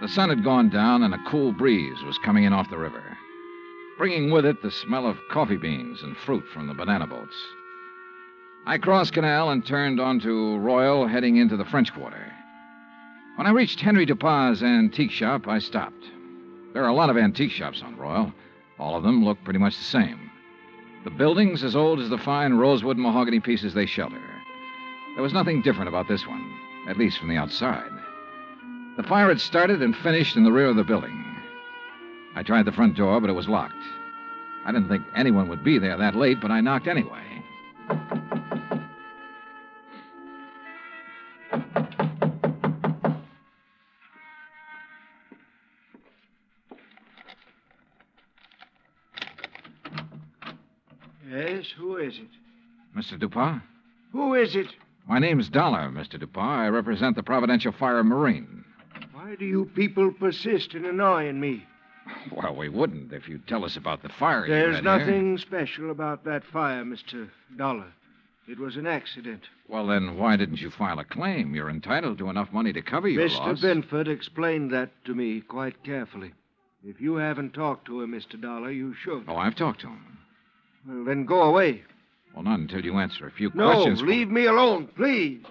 Speaker 1: The sun had gone down and a cool breeze was coming in off the river, bringing with it the smell of coffee beans and fruit from the banana boats. I crossed Canal and turned onto Royal, heading into the French Quarter. When I reached Henry Dupin's antique shop, I stopped. There are a lot of antique shops on Royal. All of them look pretty much the same. The buildings as old as the fine rosewood and mahogany pieces they shelter. There was nothing different about this one, at least from the outside. The fire had started and finished in the rear of the building. I tried the front door, but it was locked. I didn't think anyone would be there that late, but I knocked anyway.
Speaker 10: Yes, who is it?
Speaker 1: Mr. Dupin?
Speaker 10: Who is it?
Speaker 1: My name's Dollar, Mr. Dupin. I represent the Providential Fire and Marine.
Speaker 10: Why do you people persist in annoying me?
Speaker 1: Well, we wouldn't if you'd tell us about the fire.
Speaker 10: There's nothing special about that fire, Mr. Dollar. It was an accident.
Speaker 1: Well, then why didn't you file a claim? You're entitled to enough money to cover your loss.
Speaker 10: Mr. Binford explained that to me quite carefully. If you haven't talked to him, Mr. Dollar, you should.
Speaker 1: Oh, I've talked to him.
Speaker 10: Well, then go away.
Speaker 1: Well, not until you answer a few questions.
Speaker 10: No, leave me alone, please.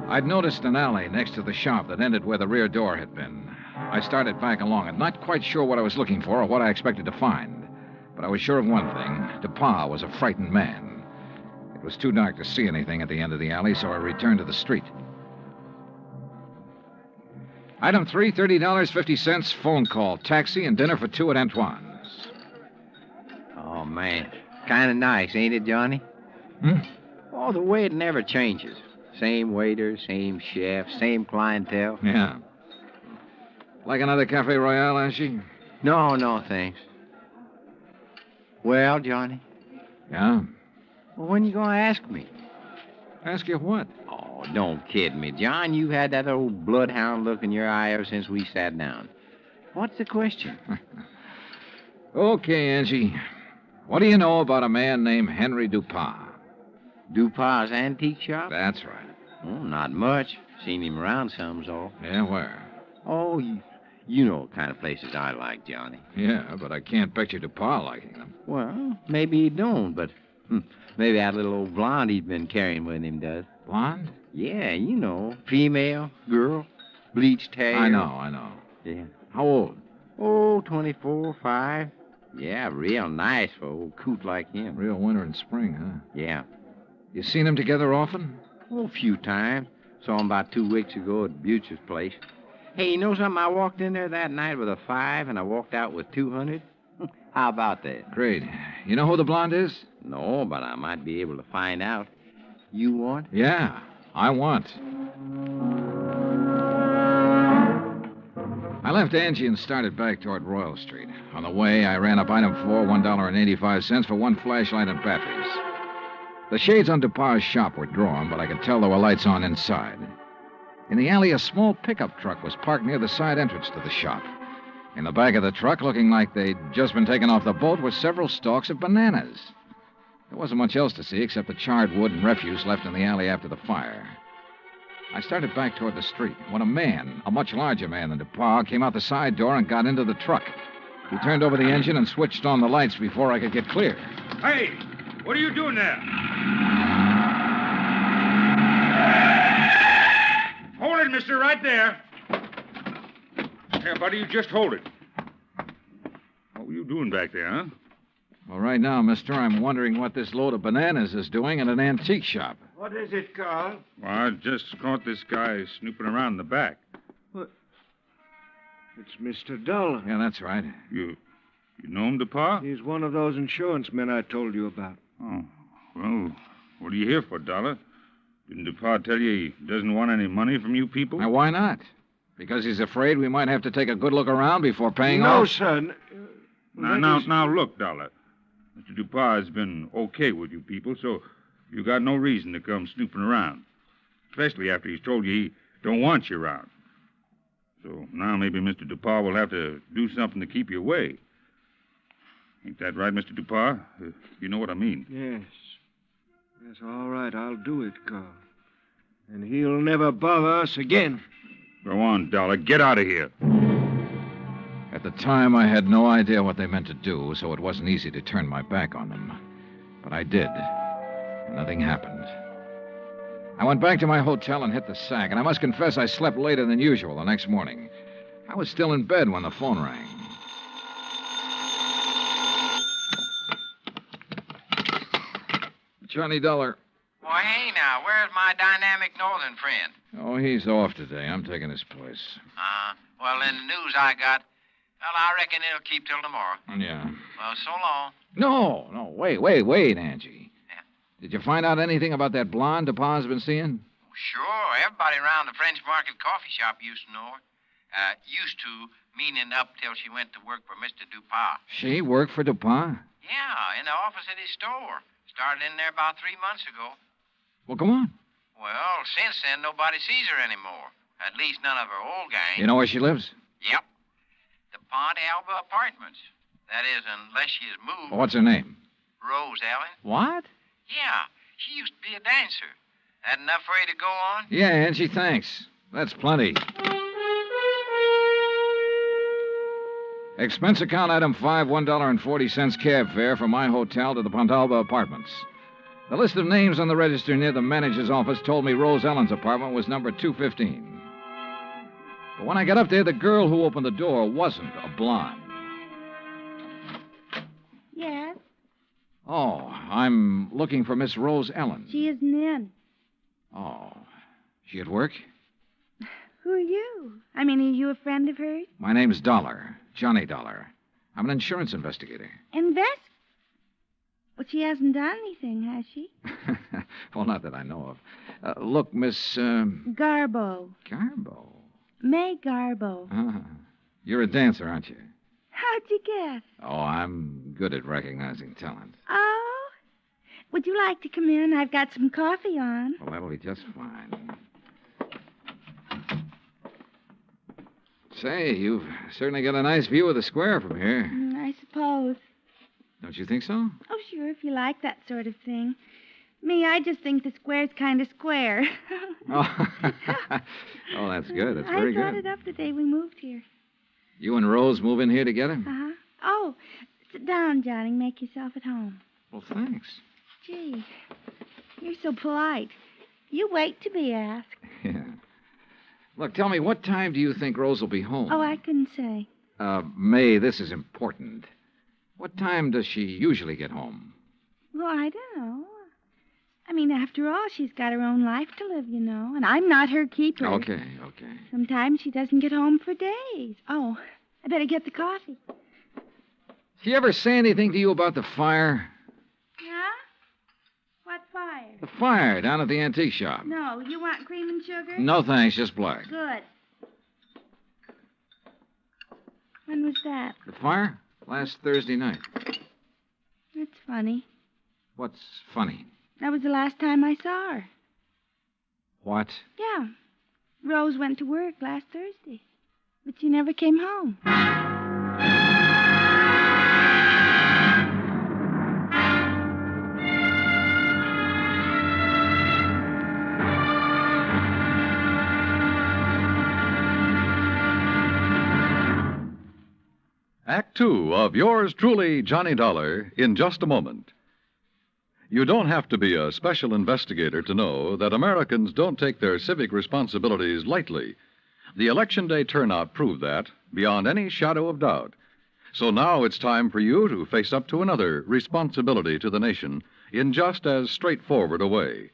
Speaker 1: I'd noticed an alley next to the shop that ended where the rear door had been. I started back along it, not quite sure what I was looking for or what I expected to find. But I was sure of one thing. Dupin was a frightened man. It was too dark to see anything at the end of the alley, so I returned to the street. Item 3, $30.50, phone call, taxi, and dinner for two at Antoine's.
Speaker 9: Oh, man. Kind of nice, ain't it, Johnny? Oh, the way it never changes. Same waiter, same chef, same clientele.
Speaker 1: Yeah. Like another Cafe Royale, Ashy?
Speaker 9: No, thanks. Well, Johnny?
Speaker 1: Yeah?
Speaker 9: Well, when you going to ask me?
Speaker 1: Ask you what?
Speaker 9: Oh, don't kid me, John. You've had that old bloodhound look in your eye ever since we sat down. What's the question?
Speaker 1: Okay, Angie. What do you know about a man named Henry Dupin?
Speaker 9: Dupin's antique shop?
Speaker 1: That's right.
Speaker 9: Oh, not much. Seen him around some's all.
Speaker 1: Yeah, where?
Speaker 9: Oh, you know what kind of places I like, Johnny.
Speaker 1: Yeah, but I can't picture Dupin liking them.
Speaker 9: Well, maybe he don't, but maybe that little old blonde he's been carrying with him does.
Speaker 1: Blonde?
Speaker 9: Yeah, you know. Female, girl, bleached hair.
Speaker 1: I know.
Speaker 9: Yeah.
Speaker 1: How old?
Speaker 9: Oh, 24, 5. Yeah, real nice for an old coot like him.
Speaker 1: Real winter and spring, huh?
Speaker 9: Yeah.
Speaker 1: You seen them together often?
Speaker 9: Oh, a few times. Saw him about 2 weeks ago at Butcher's place. Hey, you know something? I walked in there that night with a 5, and I walked out with 200. How about that?
Speaker 1: Great. You know who the blonde is?
Speaker 9: No, but I might be able to find out. You want?
Speaker 1: Yeah, I want. I left Angie and started back toward Royal Street. On the way, I ran up item 4, $1.85 for one flashlight and batteries. The shades on Dupin's shop were drawn, but I could tell there were lights on inside. In the alley, a small pickup truck was parked near the side entrance to the shop. In the back of the truck, looking like they'd just been taken off the boat, were several stalks of bananas. There wasn't much else to see except the charred wood and refuse left in the alley after the fire. I started back toward the street when a man, a much larger man than Dupin, came out the side door and got into the truck. He turned over the engine and switched on the lights before I could get clear.
Speaker 2: Hey, what are you doing there? Hold it, mister, right there. Here, buddy, you just hold it. What were you doing back there, huh?
Speaker 1: Well, right now, mister, I'm wondering what this load of bananas is doing at an antique shop.
Speaker 10: What is it, Carl?
Speaker 2: Well, I just caught this guy snooping around in the back.
Speaker 10: What? It's Mr. Dollar.
Speaker 1: Yeah, that's right.
Speaker 2: You know him, Dupin?
Speaker 10: He's one of those insurance men I told you about.
Speaker 2: Oh, well, What are you here for, Dollar? Didn't DuPont tell you he doesn't want any money from you people?
Speaker 1: Now, why not? Because he's afraid we might have to take a good look around before paying
Speaker 10: No,
Speaker 1: off?
Speaker 10: son.
Speaker 2: Now, look, Dollar. Mr. DuPont has been okay with you people, so you got no reason to come snooping around. Especially after he's told you he don't want you around. So now maybe Mr. DuPont will have to do something to keep you away. Ain't that right, Mr. DuPont? You know what I mean.
Speaker 10: Yes. Yes, all right, I'll do it, Carl. And he'll never bother us again.
Speaker 2: Go on, Dollar. Get out of here.
Speaker 1: At the time, I had no idea what they meant to do, so it wasn't easy to turn my back on them. But I did. And nothing happened. I went back to my hotel and hit the sack, and I must confess I slept later than usual the next morning. I was still in bed when the phone rang. Johnny Dollar.
Speaker 9: Why, hey now, where's my dynamic northern friend?
Speaker 1: Oh, he's off today. I'm taking his place.
Speaker 9: Well, in the news I got, well, I reckon it'll keep till tomorrow.
Speaker 1: Yeah.
Speaker 9: Well, so long.
Speaker 1: No, wait, Angie. Yeah. Did you find out anything about that blonde DuPont's been seeing?
Speaker 9: Sure, everybody around the French Market coffee shop used to know her. Used to, meaning up till she went to work for Mr. DuPont.
Speaker 1: She worked for DuPont?
Speaker 9: Yeah, in the office at his store. Started in there about 3 months ago.
Speaker 1: Well, come on.
Speaker 9: Well, since then, nobody sees her anymore. At least none of her old gang.
Speaker 1: You know where she lives?
Speaker 9: Yep. The Pont Alba Apartments. That is, unless she has moved.
Speaker 1: Well, what's her name?
Speaker 9: Rose Ellen.
Speaker 1: What?
Speaker 9: Yeah, she used to be a dancer. That enough for you to go on?
Speaker 1: Yeah, Angie, thanks. That's plenty. Expense account item 5, $1.40 cab fare from my hotel to the Pontalba Apartments. The list of names on the register near the manager's office told me Rose Ellen's apartment was number 215. But when I got up there, the girl who opened the door wasn't a blonde.
Speaker 7: Yes?
Speaker 1: Oh, I'm looking for Miss Rose Ellen.
Speaker 7: She isn't in.
Speaker 1: Oh, she at work?
Speaker 7: Who are you? I mean, are you a friend of hers?
Speaker 1: My name's Dollar, Johnny Dollar. I'm an insurance investigator.
Speaker 7: Well, she hasn't done anything, has she?
Speaker 1: Well, not that I know of. Look, Miss...
Speaker 7: Garbo.
Speaker 1: Garbo?
Speaker 7: May Garbo.
Speaker 1: You're a dancer, aren't you?
Speaker 7: How'd you guess?
Speaker 1: Oh, I'm good at recognizing talent.
Speaker 7: Oh? Would you like to come in? I've got some coffee on.
Speaker 1: Well, that'll be just fine. Say, you've certainly got a nice view of the square from here.
Speaker 7: I suppose.
Speaker 1: Don't you think so?
Speaker 7: Oh, sure, if you like that sort of thing. Me, I just think the square's kind of square.
Speaker 1: Oh, oh, that's good. That's very
Speaker 7: I brought
Speaker 1: good.
Speaker 7: it up the day we moved here.
Speaker 1: You and Rose move in here together?
Speaker 7: Uh-huh. Oh, sit down, Johnny. Make yourself at home.
Speaker 1: Well, thanks.
Speaker 7: Gee, you're so polite. You wait to be asked.
Speaker 1: Yeah. Look, tell me, what time do you think Rose will be home?
Speaker 7: Oh, I couldn't say.
Speaker 1: May, this is important. What time does she usually get home?
Speaker 7: Well, I don't know. I mean, after all, she's got her own life to live, you know, and I'm not her keeper.
Speaker 1: Okay.
Speaker 7: Sometimes she doesn't get home for days. Oh, I better get the coffee.
Speaker 1: She ever say anything to you about the fire?
Speaker 7: Yeah? What fire?
Speaker 1: The fire down at the antique shop.
Speaker 7: No, you want cream and sugar?
Speaker 1: No, thanks, just black.
Speaker 7: Good. When was that?
Speaker 1: The fire? Last Thursday night.
Speaker 7: That's funny.
Speaker 1: What's funny?
Speaker 7: That was the last time I saw her.
Speaker 1: What?
Speaker 7: Yeah. Rose went to work last Thursday, but she never came home.
Speaker 20: Act Two of yours truly, Johnny Dollar, in just a moment. You don't have to be a special investigator to know that Americans don't take their civic responsibilities lightly. The Election Day turnout proved that beyond any shadow of doubt. So now it's time for you to face up to another responsibility to the nation in just as straightforward a way.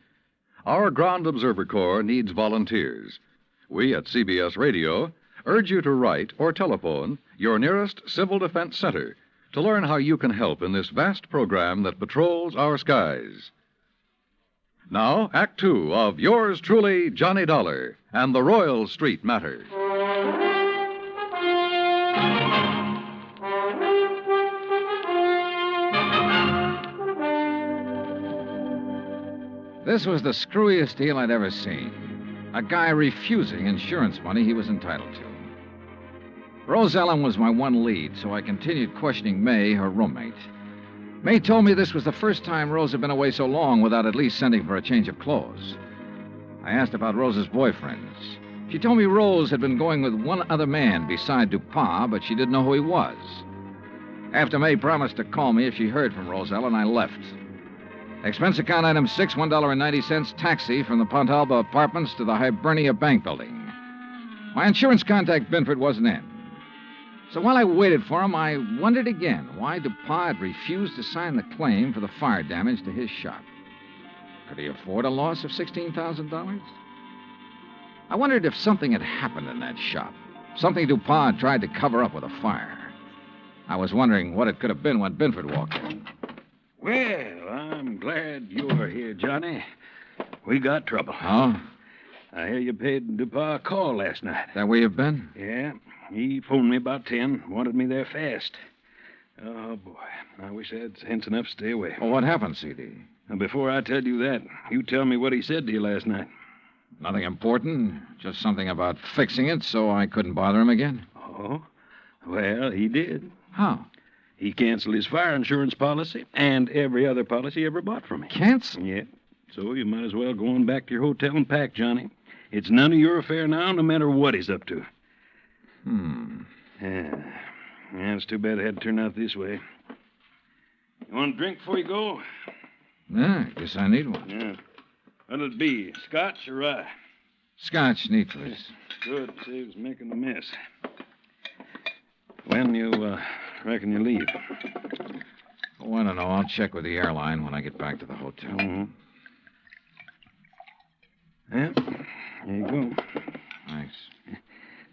Speaker 20: Our Ground Observer Corps needs volunteers. We at CBS Radio urge you to write or telephone your nearest Civil Defense Center to learn how you can help in this vast program that patrols our skies. Now, Act Two of yours truly, Johnny Dollar, and the Royal Street Matter.
Speaker 1: This was the screwiest deal I'd ever seen. A guy refusing insurance money he was entitled to. Rose Ellen was my one lead, so I continued questioning May, her roommate. May told me this was the first time Rose had been away so long without at least sending for a change of clothes. I asked about Rose's boyfriends. She told me Rose had been going with one other man beside Dupont, but she didn't know who he was. After May promised to call me if she heard from Rose Ellen, I left. Expense account item 6, $1.90, taxi from the Pontalba Apartments to the Hibernia Bank Building. My insurance contact, Binford, wasn't in. So while I waited for him, I wondered again why Dupont had refused to sign the claim for the fire damage to his shop. Could he afford a loss of $16,000? I wondered if something had happened in that shop, something Dupont tried to cover up with a fire. I was wondering what it could have been when Binford walked in.
Speaker 8: Well, I'm glad you're here, Johnny. We got trouble.
Speaker 1: Oh?
Speaker 8: I hear you paid Dupont a call last night.
Speaker 1: That where you've been?
Speaker 8: Yeah. He phoned me about 10, wanted me there fast. Oh, boy. I wish I had sense enough to stay away.
Speaker 1: Well, what happened, C.D.?
Speaker 8: Now, before I tell you that, you tell me what he said to you last night.
Speaker 1: Nothing important. Just something about fixing it so I couldn't bother him again.
Speaker 8: Oh? Well, he did.
Speaker 1: How?
Speaker 8: He canceled his fire insurance policy and every other policy he ever bought from me.
Speaker 1: Cancel?
Speaker 8: Yeah. So you might as well go on back to your hotel and pack, Johnny. It's none of your affair now, no matter what he's up to. Yeah, it's too bad it had to turn out this way. You want a drink before you go?
Speaker 1: Yeah, I guess I need one.
Speaker 8: Yeah. What'll it be, scotch or rye?
Speaker 1: Scotch, neat, please.
Speaker 8: Good, saves making a mess. When you reckon you leave?
Speaker 1: Oh, I don't know. I'll check with the airline when I get back to the hotel.
Speaker 8: Mm-hmm. Yeah, there you go.
Speaker 1: Thanks.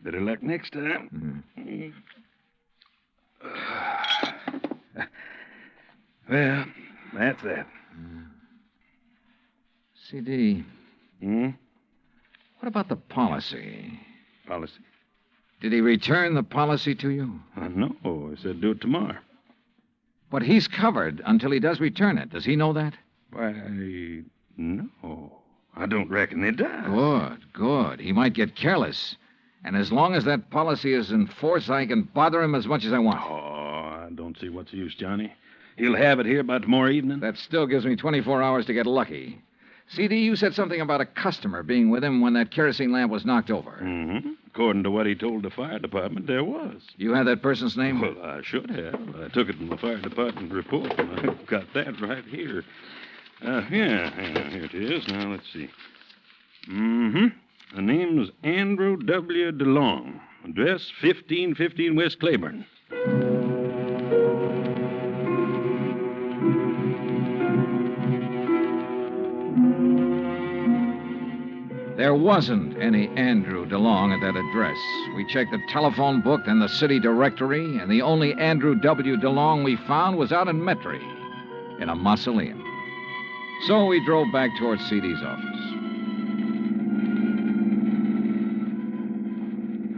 Speaker 8: Better luck next time.
Speaker 1: Mm-hmm.
Speaker 8: Well, that's that.
Speaker 1: C.D.
Speaker 8: Hmm?
Speaker 1: What about the policy?
Speaker 8: Policy?
Speaker 1: Did he return the policy to you?
Speaker 8: No, he said do it tomorrow.
Speaker 1: But he's covered until he does return it. Does he know that?
Speaker 8: Why, no. I don't reckon he does.
Speaker 1: Good. He might get careless. And as long as that policy is in force, I can bother him as much as I want.
Speaker 8: Oh, I don't see what's the use, Johnny. He'll have it here by tomorrow evening.
Speaker 1: That still gives me 24 hours to get lucky. C.D., you said something about a customer being with him when that kerosene lamp was knocked over.
Speaker 8: Mm-hmm. According to what he told the fire department, there was.
Speaker 1: You had that person's name?
Speaker 8: Well, I should have. I took it from the fire department report, and I've got that right here. Yeah, here it is. Now, let's see. Mm-hmm. The name's Andrew W. DeLong. Address 1515 West Claiborne.
Speaker 1: There wasn't any Andrew DeLong at that address. We checked the telephone book and the city directory, and the only Andrew W. DeLong we found was out in Metairie, in a mausoleum. So we drove back towards C.D.'s office.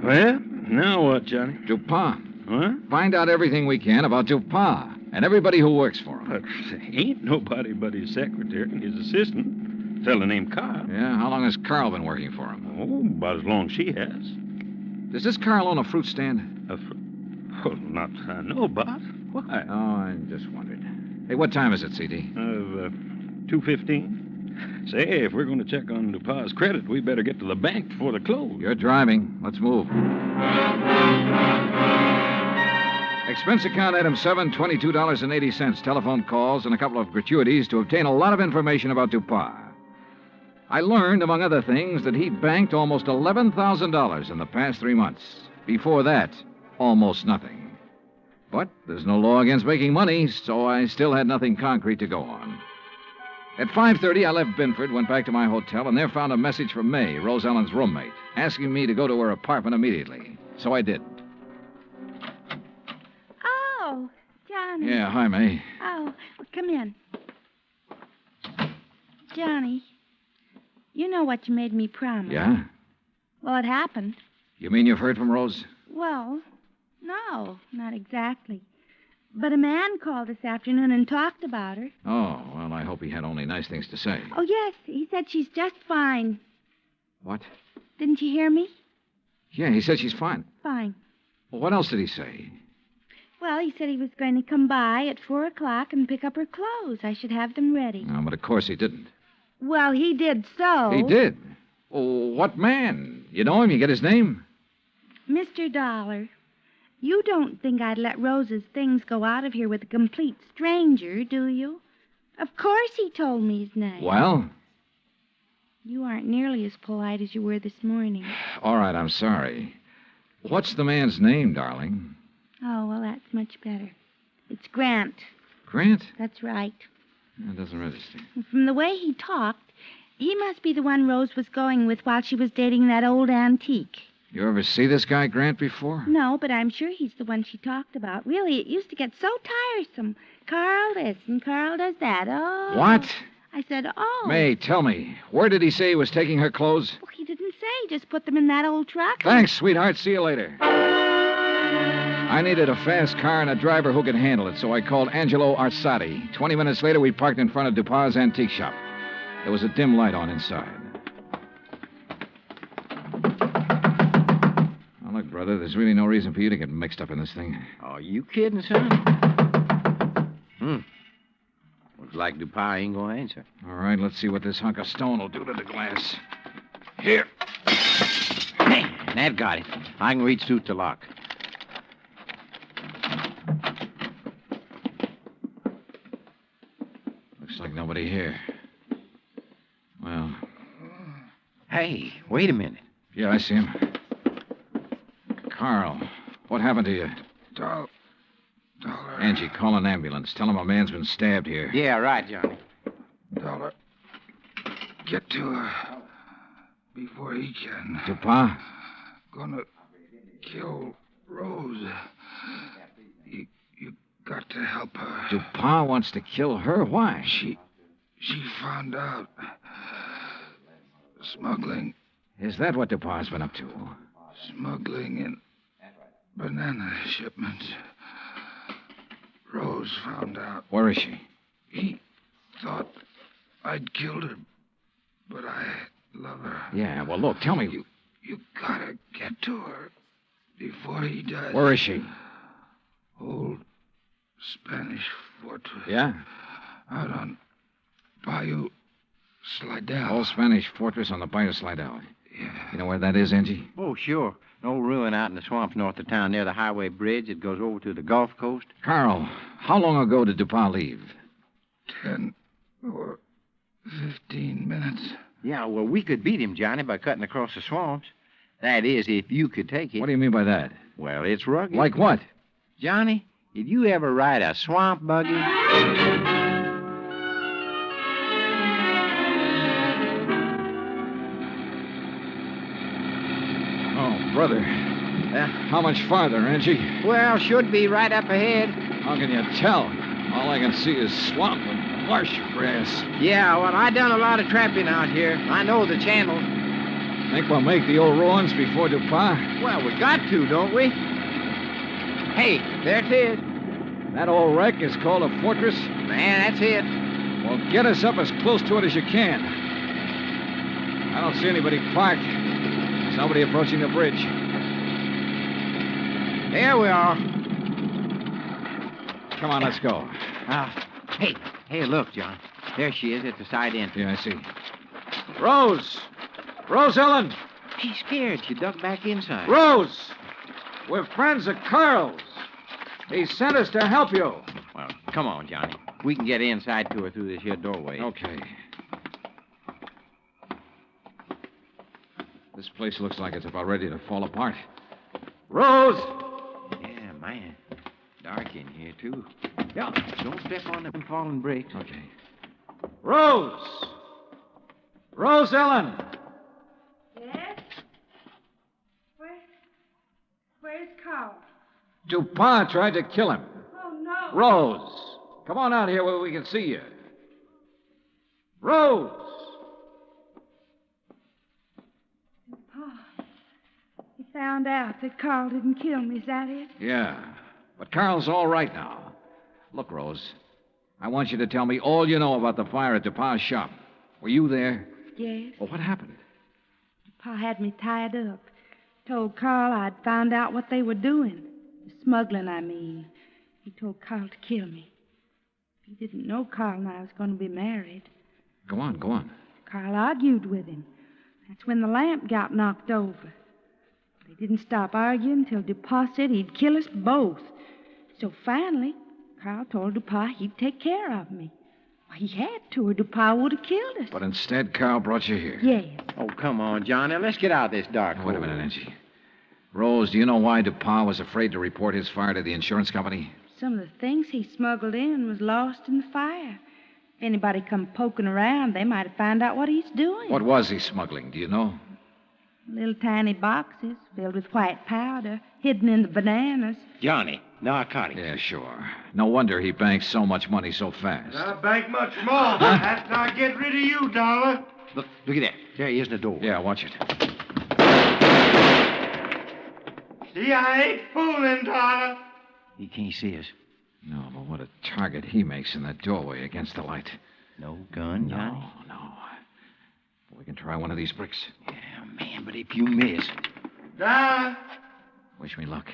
Speaker 8: Well, now what, Johnny?
Speaker 1: Dupont.
Speaker 8: What?
Speaker 1: Find out everything we can about Dupont and everybody who works for him.
Speaker 8: But ain't nobody but his secretary and his assistant. Fellow named Carl.
Speaker 1: Yeah, how long has Carl been working for him?
Speaker 8: Oh, about as long as she has.
Speaker 1: Does this Carl own a fruit stand?
Speaker 8: Well, not that I know about. Why?
Speaker 1: Oh, I just wondered. Hey, what time is it, C.D.?
Speaker 8: 2:15. Say, if we're going to check on Dupont's credit, we better get to the bank before the close.
Speaker 1: You're driving. Let's move. Expense account item 7, $22.80. Telephone calls and a couple of gratuities to obtain a lot of information about Dupont. I learned, among other things, that he'd banked almost $11,000 in the past 3 months. Before that, almost nothing. But there's no law against making money, so I still had nothing concrete to go on. At 5:30, I left Binford, went back to my hotel, and there found a message from May, Rose Ellen's roommate, asking me to go to her apartment immediately. So I did.
Speaker 7: Oh, Johnny.
Speaker 1: Yeah, hi, May.
Speaker 7: Oh, well, come in. Johnny, you know what you made me promise.
Speaker 1: Yeah?
Speaker 7: Well, it happened.
Speaker 1: You mean you've heard from Rose?
Speaker 7: Well, no, not exactly. But a man called this afternoon and talked about her.
Speaker 1: Oh, well, I hope he had only nice things to say.
Speaker 7: Oh, yes, he said she's just fine.
Speaker 1: What?
Speaker 7: Didn't you hear me?
Speaker 1: Yeah, he said she's fine.
Speaker 7: Fine.
Speaker 1: Well, what else did he say?
Speaker 7: Well, he said he was going to come by at 4 o'clock and pick up her clothes. I should have them ready.
Speaker 1: No, but of course he didn't.
Speaker 7: Well, he did so.
Speaker 1: He did? Oh, what man? You know him? You get his name?
Speaker 7: Mr. Dollar, you don't think I'd let Rose's things go out of here with a complete stranger, do you? Of course he told me his name.
Speaker 1: Well?
Speaker 7: You aren't nearly as polite as you were this morning.
Speaker 1: All right, I'm sorry. What's the man's name, darling?
Speaker 7: Oh, well, that's much better. It's Grant.
Speaker 1: Grant?
Speaker 7: That's right.
Speaker 1: That doesn't register.
Speaker 7: From the way he talked, he must be the one Rose was going with while she was dating that old antique.
Speaker 1: You ever see this guy, Grant, before?
Speaker 7: No, but I'm sure he's the one she talked about. Really, it used to get so tiresome. Carl this and Carl does that. Oh.
Speaker 1: What?
Speaker 7: I said, oh.
Speaker 1: May, tell me, where did he say he was taking her clothes?
Speaker 7: Well, he didn't say. He just put them in that old truck.
Speaker 1: Thanks, sweetheart. See you later. I needed a fast car and a driver who could handle it, so I called Angelo Arsati. 20 minutes later, we parked in front of Dupas' antique shop. There was a dim light on inside. Now, look, brother, there's really no reason for you to get mixed up in this thing.
Speaker 9: Oh, you kidding, son? Looks like Dupas ain't gonna answer.
Speaker 1: All right, let's see what this hunk of stone will do to the glass. Here.
Speaker 9: Man, that got it. I can reach through the lock.
Speaker 1: Looks like nobody here. Well.
Speaker 9: Hey, wait a minute.
Speaker 1: Yeah, I see him. Carl, what happened to you?
Speaker 13: Dollar.
Speaker 1: Angie, call an ambulance. Tell him a man's been stabbed here.
Speaker 9: Yeah, right, Johnny.
Speaker 13: Dollar. Get to her before he can.
Speaker 1: Dupas?
Speaker 13: Gonna kill Rose. You got to help her.
Speaker 1: Dupas wants to kill her? Why?
Speaker 13: She found out. Smuggling.
Speaker 1: Is that what Dupas been up to?
Speaker 13: Smuggling in banana shipments. Rose found out.
Speaker 1: Where is she?
Speaker 13: He thought I'd killed her, but I love her.
Speaker 1: Yeah, well, look, tell me.
Speaker 13: You gotta get to her before he does.
Speaker 1: Where is she?
Speaker 13: Old Spanish fortress.
Speaker 1: Yeah?
Speaker 13: Out on Bayou Slidell.
Speaker 1: Old Spanish fortress on the Bayou Slidell.
Speaker 13: Yeah.
Speaker 1: You know where that is, Angie?
Speaker 9: Oh, sure. An old ruin out in the swamps north of town near the highway bridge that goes over to the Gulf Coast.
Speaker 1: Carl, how long ago did Dupas leave?
Speaker 13: 10 or 15 minutes.
Speaker 9: Yeah, well, we could beat him, Johnny, by cutting across the swamps. That is, if you could take it.
Speaker 1: What do you mean by that?
Speaker 9: Well, it's rugged.
Speaker 1: Like what?
Speaker 9: Johnny, did you ever ride a swamp buggy?
Speaker 1: Oh, brother. How much farther, Angie?
Speaker 9: Well, should be right up ahead.
Speaker 1: How can you tell? All I can see is swamp and marsh grass.
Speaker 9: Yeah, well, I done a lot of trapping out here. I know the channel.
Speaker 1: Think we'll make the old ruins before Dupas?
Speaker 9: Well, we got to, don't we? Hey, there it is.
Speaker 1: That old wreck is called a fortress?
Speaker 9: Man, that's it.
Speaker 1: Well, get us up as close to it as you can. I don't see anybody parked. There's nobody approaching the bridge.
Speaker 9: There we are.
Speaker 1: Come on, let's go.
Speaker 9: Hey, look, John. There she is at the side entrance.
Speaker 1: Yeah, I see. Rose! Rose Ellen!
Speaker 9: She's scared. She ducked back inside.
Speaker 1: Rose! We're friends of Carl's. He sent us to help you.
Speaker 9: Well, come on, Johnny. We can get inside to her through this here doorway.
Speaker 1: Okay. This place looks like it's about ready to fall apart. Rose!
Speaker 9: Yeah, man. Dark in here, too. Yeah, don't step on them falling bricks.
Speaker 1: Okay. Rose! Rose Ellen!
Speaker 7: Yes? Where's Carl?
Speaker 1: Dupas tried to kill him.
Speaker 7: Oh, no.
Speaker 1: Rose, come on out here where we can see you. Rose!
Speaker 7: found out that Carl didn't kill me. Is that it?
Speaker 1: Yeah. But Carl's all right now. Look, Rose, I want you to tell me all you know about the fire at DuPa's shop. Were you there?
Speaker 7: Yes.
Speaker 1: Well, what happened?
Speaker 7: Pa had me tied up. Told Carl I'd found out what they were doing. The smuggling, I mean. He told Carl to kill me. He didn't know Carl and I was going to be married.
Speaker 1: Go on, go on.
Speaker 7: Carl argued with him. That's when the lamp got knocked over. They didn't stop arguing until DuPas said he'd kill us both. So finally, Carl told DuPas he'd take care of me. Well, he had to, or DuPas would have killed us.
Speaker 1: But instead, Carl brought you here.
Speaker 7: Yes.
Speaker 9: Oh, come on, Johnny. Let's get out of this dark
Speaker 1: Wait a minute, Angie. Rose, do you know why DuPas was afraid to report his fire to the insurance company?
Speaker 7: Some of the things he smuggled in was lost in the fire. If anybody come poking around, they might have found out what he's doing.
Speaker 1: What was he smuggling, do you know?
Speaker 7: Little tiny boxes filled with white powder, hidden in the bananas.
Speaker 9: Johnny, narcotics.
Speaker 1: Yeah, sure. No wonder he banks so much money so fast.
Speaker 10: I bank much more after I get rid of you, Dollar.
Speaker 9: Look at that. There he is in the door.
Speaker 1: Yeah, watch it.
Speaker 10: See, I ain't fooling, Dollar.
Speaker 9: He can't see us.
Speaker 1: No, but what a target he makes in that doorway against the light.
Speaker 9: No gun, Johnny?
Speaker 1: No. We can try one of these bricks.
Speaker 9: Yeah, man, but if you miss...
Speaker 10: Dollar.
Speaker 1: Wish me luck.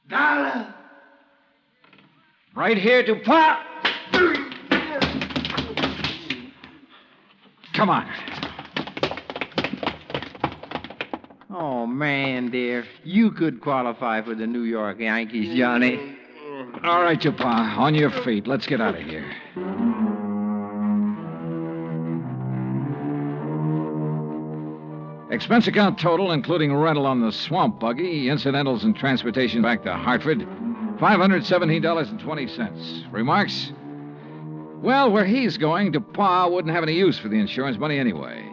Speaker 10: Dollar.
Speaker 1: Right here to pop. Come on.
Speaker 9: Oh, man, dear. You could qualify for the New York Yankees, Johnny.
Speaker 1: All right, Pa. On your feet. Let's get out of here. Expense account total, including rental on the swamp buggy, incidentals and transportation back to Hartford, $517.20. Remarks? Well, where he's going, Pa wouldn't have any use for the insurance money anyway.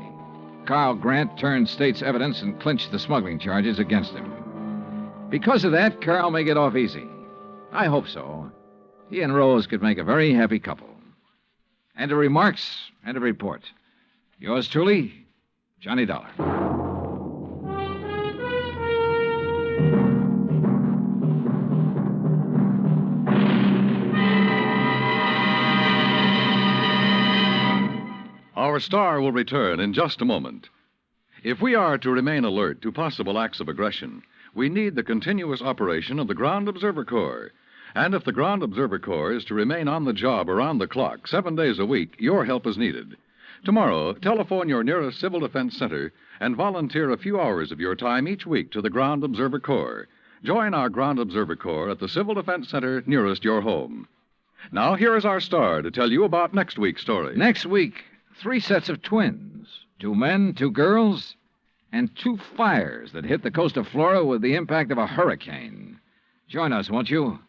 Speaker 1: Carl Grant turned state's evidence and clinched the smuggling charges against him. Because of that, Carl may get off easy. I hope so. He and Rose could make a very happy couple. End of remarks, end of report. Yours truly, Johnny Dollar.
Speaker 20: Our star will return in just a moment. If we are to remain alert to possible acts of aggression, we need the continuous operation of the Ground Observer Corps. And if the Ground Observer Corps is to remain on the job around the clock, 7 days a week, your help is needed. Tomorrow, telephone your nearest Civil Defense Center and volunteer a few hours of your time each week to the Ground Observer Corps. Join our Ground Observer Corps at the Civil Defense Center nearest your home. Now, here is our star to tell you about next week's story.
Speaker 1: Next week, 3 sets of twins, 2 men, 2 girls, and 2 fires that hit the coast of Florida with the impact of a hurricane. Join us, won't you?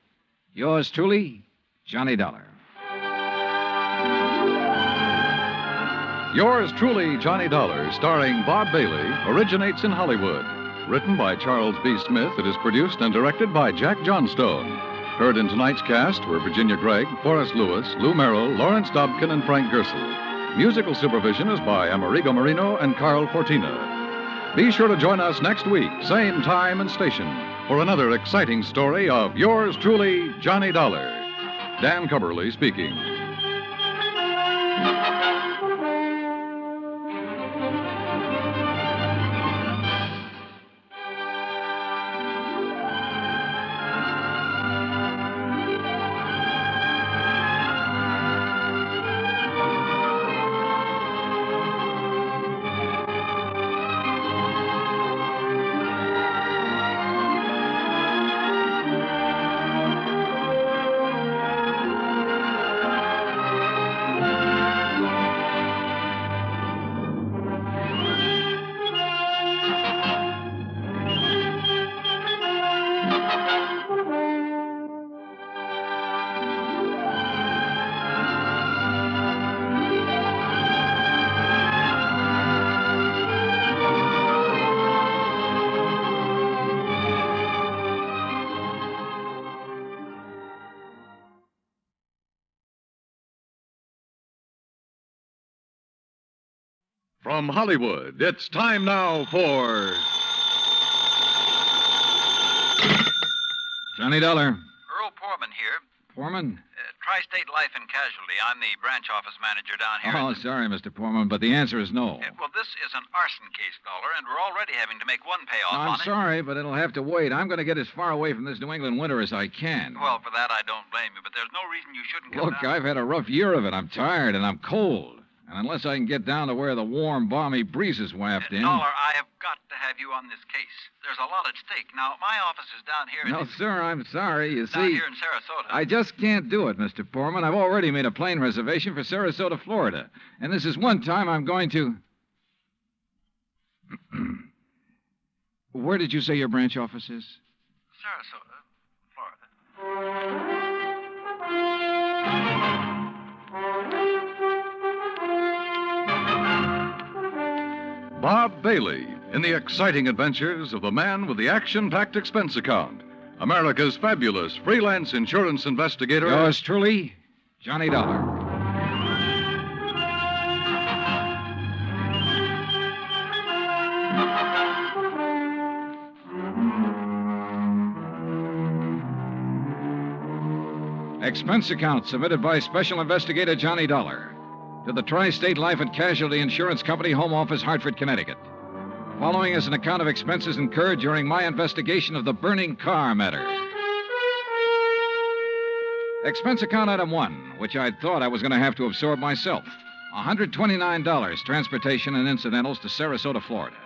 Speaker 1: Yours truly, Johnny Dollar.
Speaker 20: Yours truly, Johnny Dollar, starring Bob Bailey, originates in Hollywood. Written by Charles B. Smith, it is produced and directed by Jack Johnstone. Heard in tonight's cast were Virginia Gregg, Forrest Lewis, Lou Merrill, Lawrence Dobkin, and Frank Gersel. Musical supervision is by Amerigo Marino and Carl Fortina. Be sure to join us next week, same time and station, for another exciting story of yours truly, Johnny Dollar. Dan Cubberly speaking. From Hollywood, it's time now for
Speaker 1: Johnny Dollar.
Speaker 6: Earl Poorman here.
Speaker 1: Poorman?
Speaker 6: Tri-State Life and Casualty. I'm the branch office manager down here.
Speaker 1: Oh, sorry, Mr. Poorman, but the answer is no.
Speaker 6: Well, this is an arson case, Dollar, and we're already having to make one payoff on
Speaker 1: I'm
Speaker 6: it.
Speaker 1: sorry, but it'll have to wait. I'm going to get as far away from this New England winter as I can.
Speaker 6: Well, for that, I don't blame you, but there's no reason you shouldn't come
Speaker 1: Look,
Speaker 6: down.
Speaker 1: I've had a rough year of it. I'm tired and I'm cold. And unless I can get down to where the warm, balmy breezes waft in...
Speaker 6: Dollar, I have got to have you on this case. There's a lot at stake. Now, my office is down here...
Speaker 1: No, sir, I'm sorry. You
Speaker 6: down
Speaker 1: see...
Speaker 6: here in Sarasota.
Speaker 1: I just can't do it, Mr. Poorman. I've already made a plane reservation for Sarasota, Florida. And this is one time I'm going to... Where did you say your branch office is?
Speaker 6: Sarasota, Florida.
Speaker 20: Bob Bailey in the exciting adventures of the man with the action-packed expense account. America's fabulous freelance insurance investigator.
Speaker 1: Yours truly, Johnny Dollar. Expense account submitted by Special Investigator Johnny Dollar to the Tri-State Life and Casualty Insurance Company, Home Office, Hartford, Connecticut. Following is an account of expenses incurred during my investigation of the burning car matter. Expense account item 1, which I'd thought I was going to have to absorb myself. $129, transportation and incidentals to Sarasota, Florida.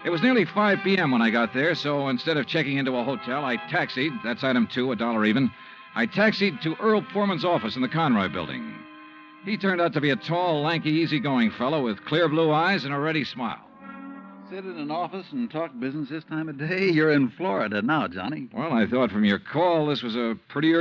Speaker 1: It was nearly 5 p.m. when I got there, so instead of checking into a hotel, I taxied, that's item 2, $1 even. I taxied to Earl Poorman's office in the Conroy building. He turned out to be a tall, lanky, easygoing fellow with clear blue eyes and a ready smile.
Speaker 14: Sit in an office and talk business this time of day? You're in Florida now, Johnny.
Speaker 1: Well, I thought from your call this was a pretty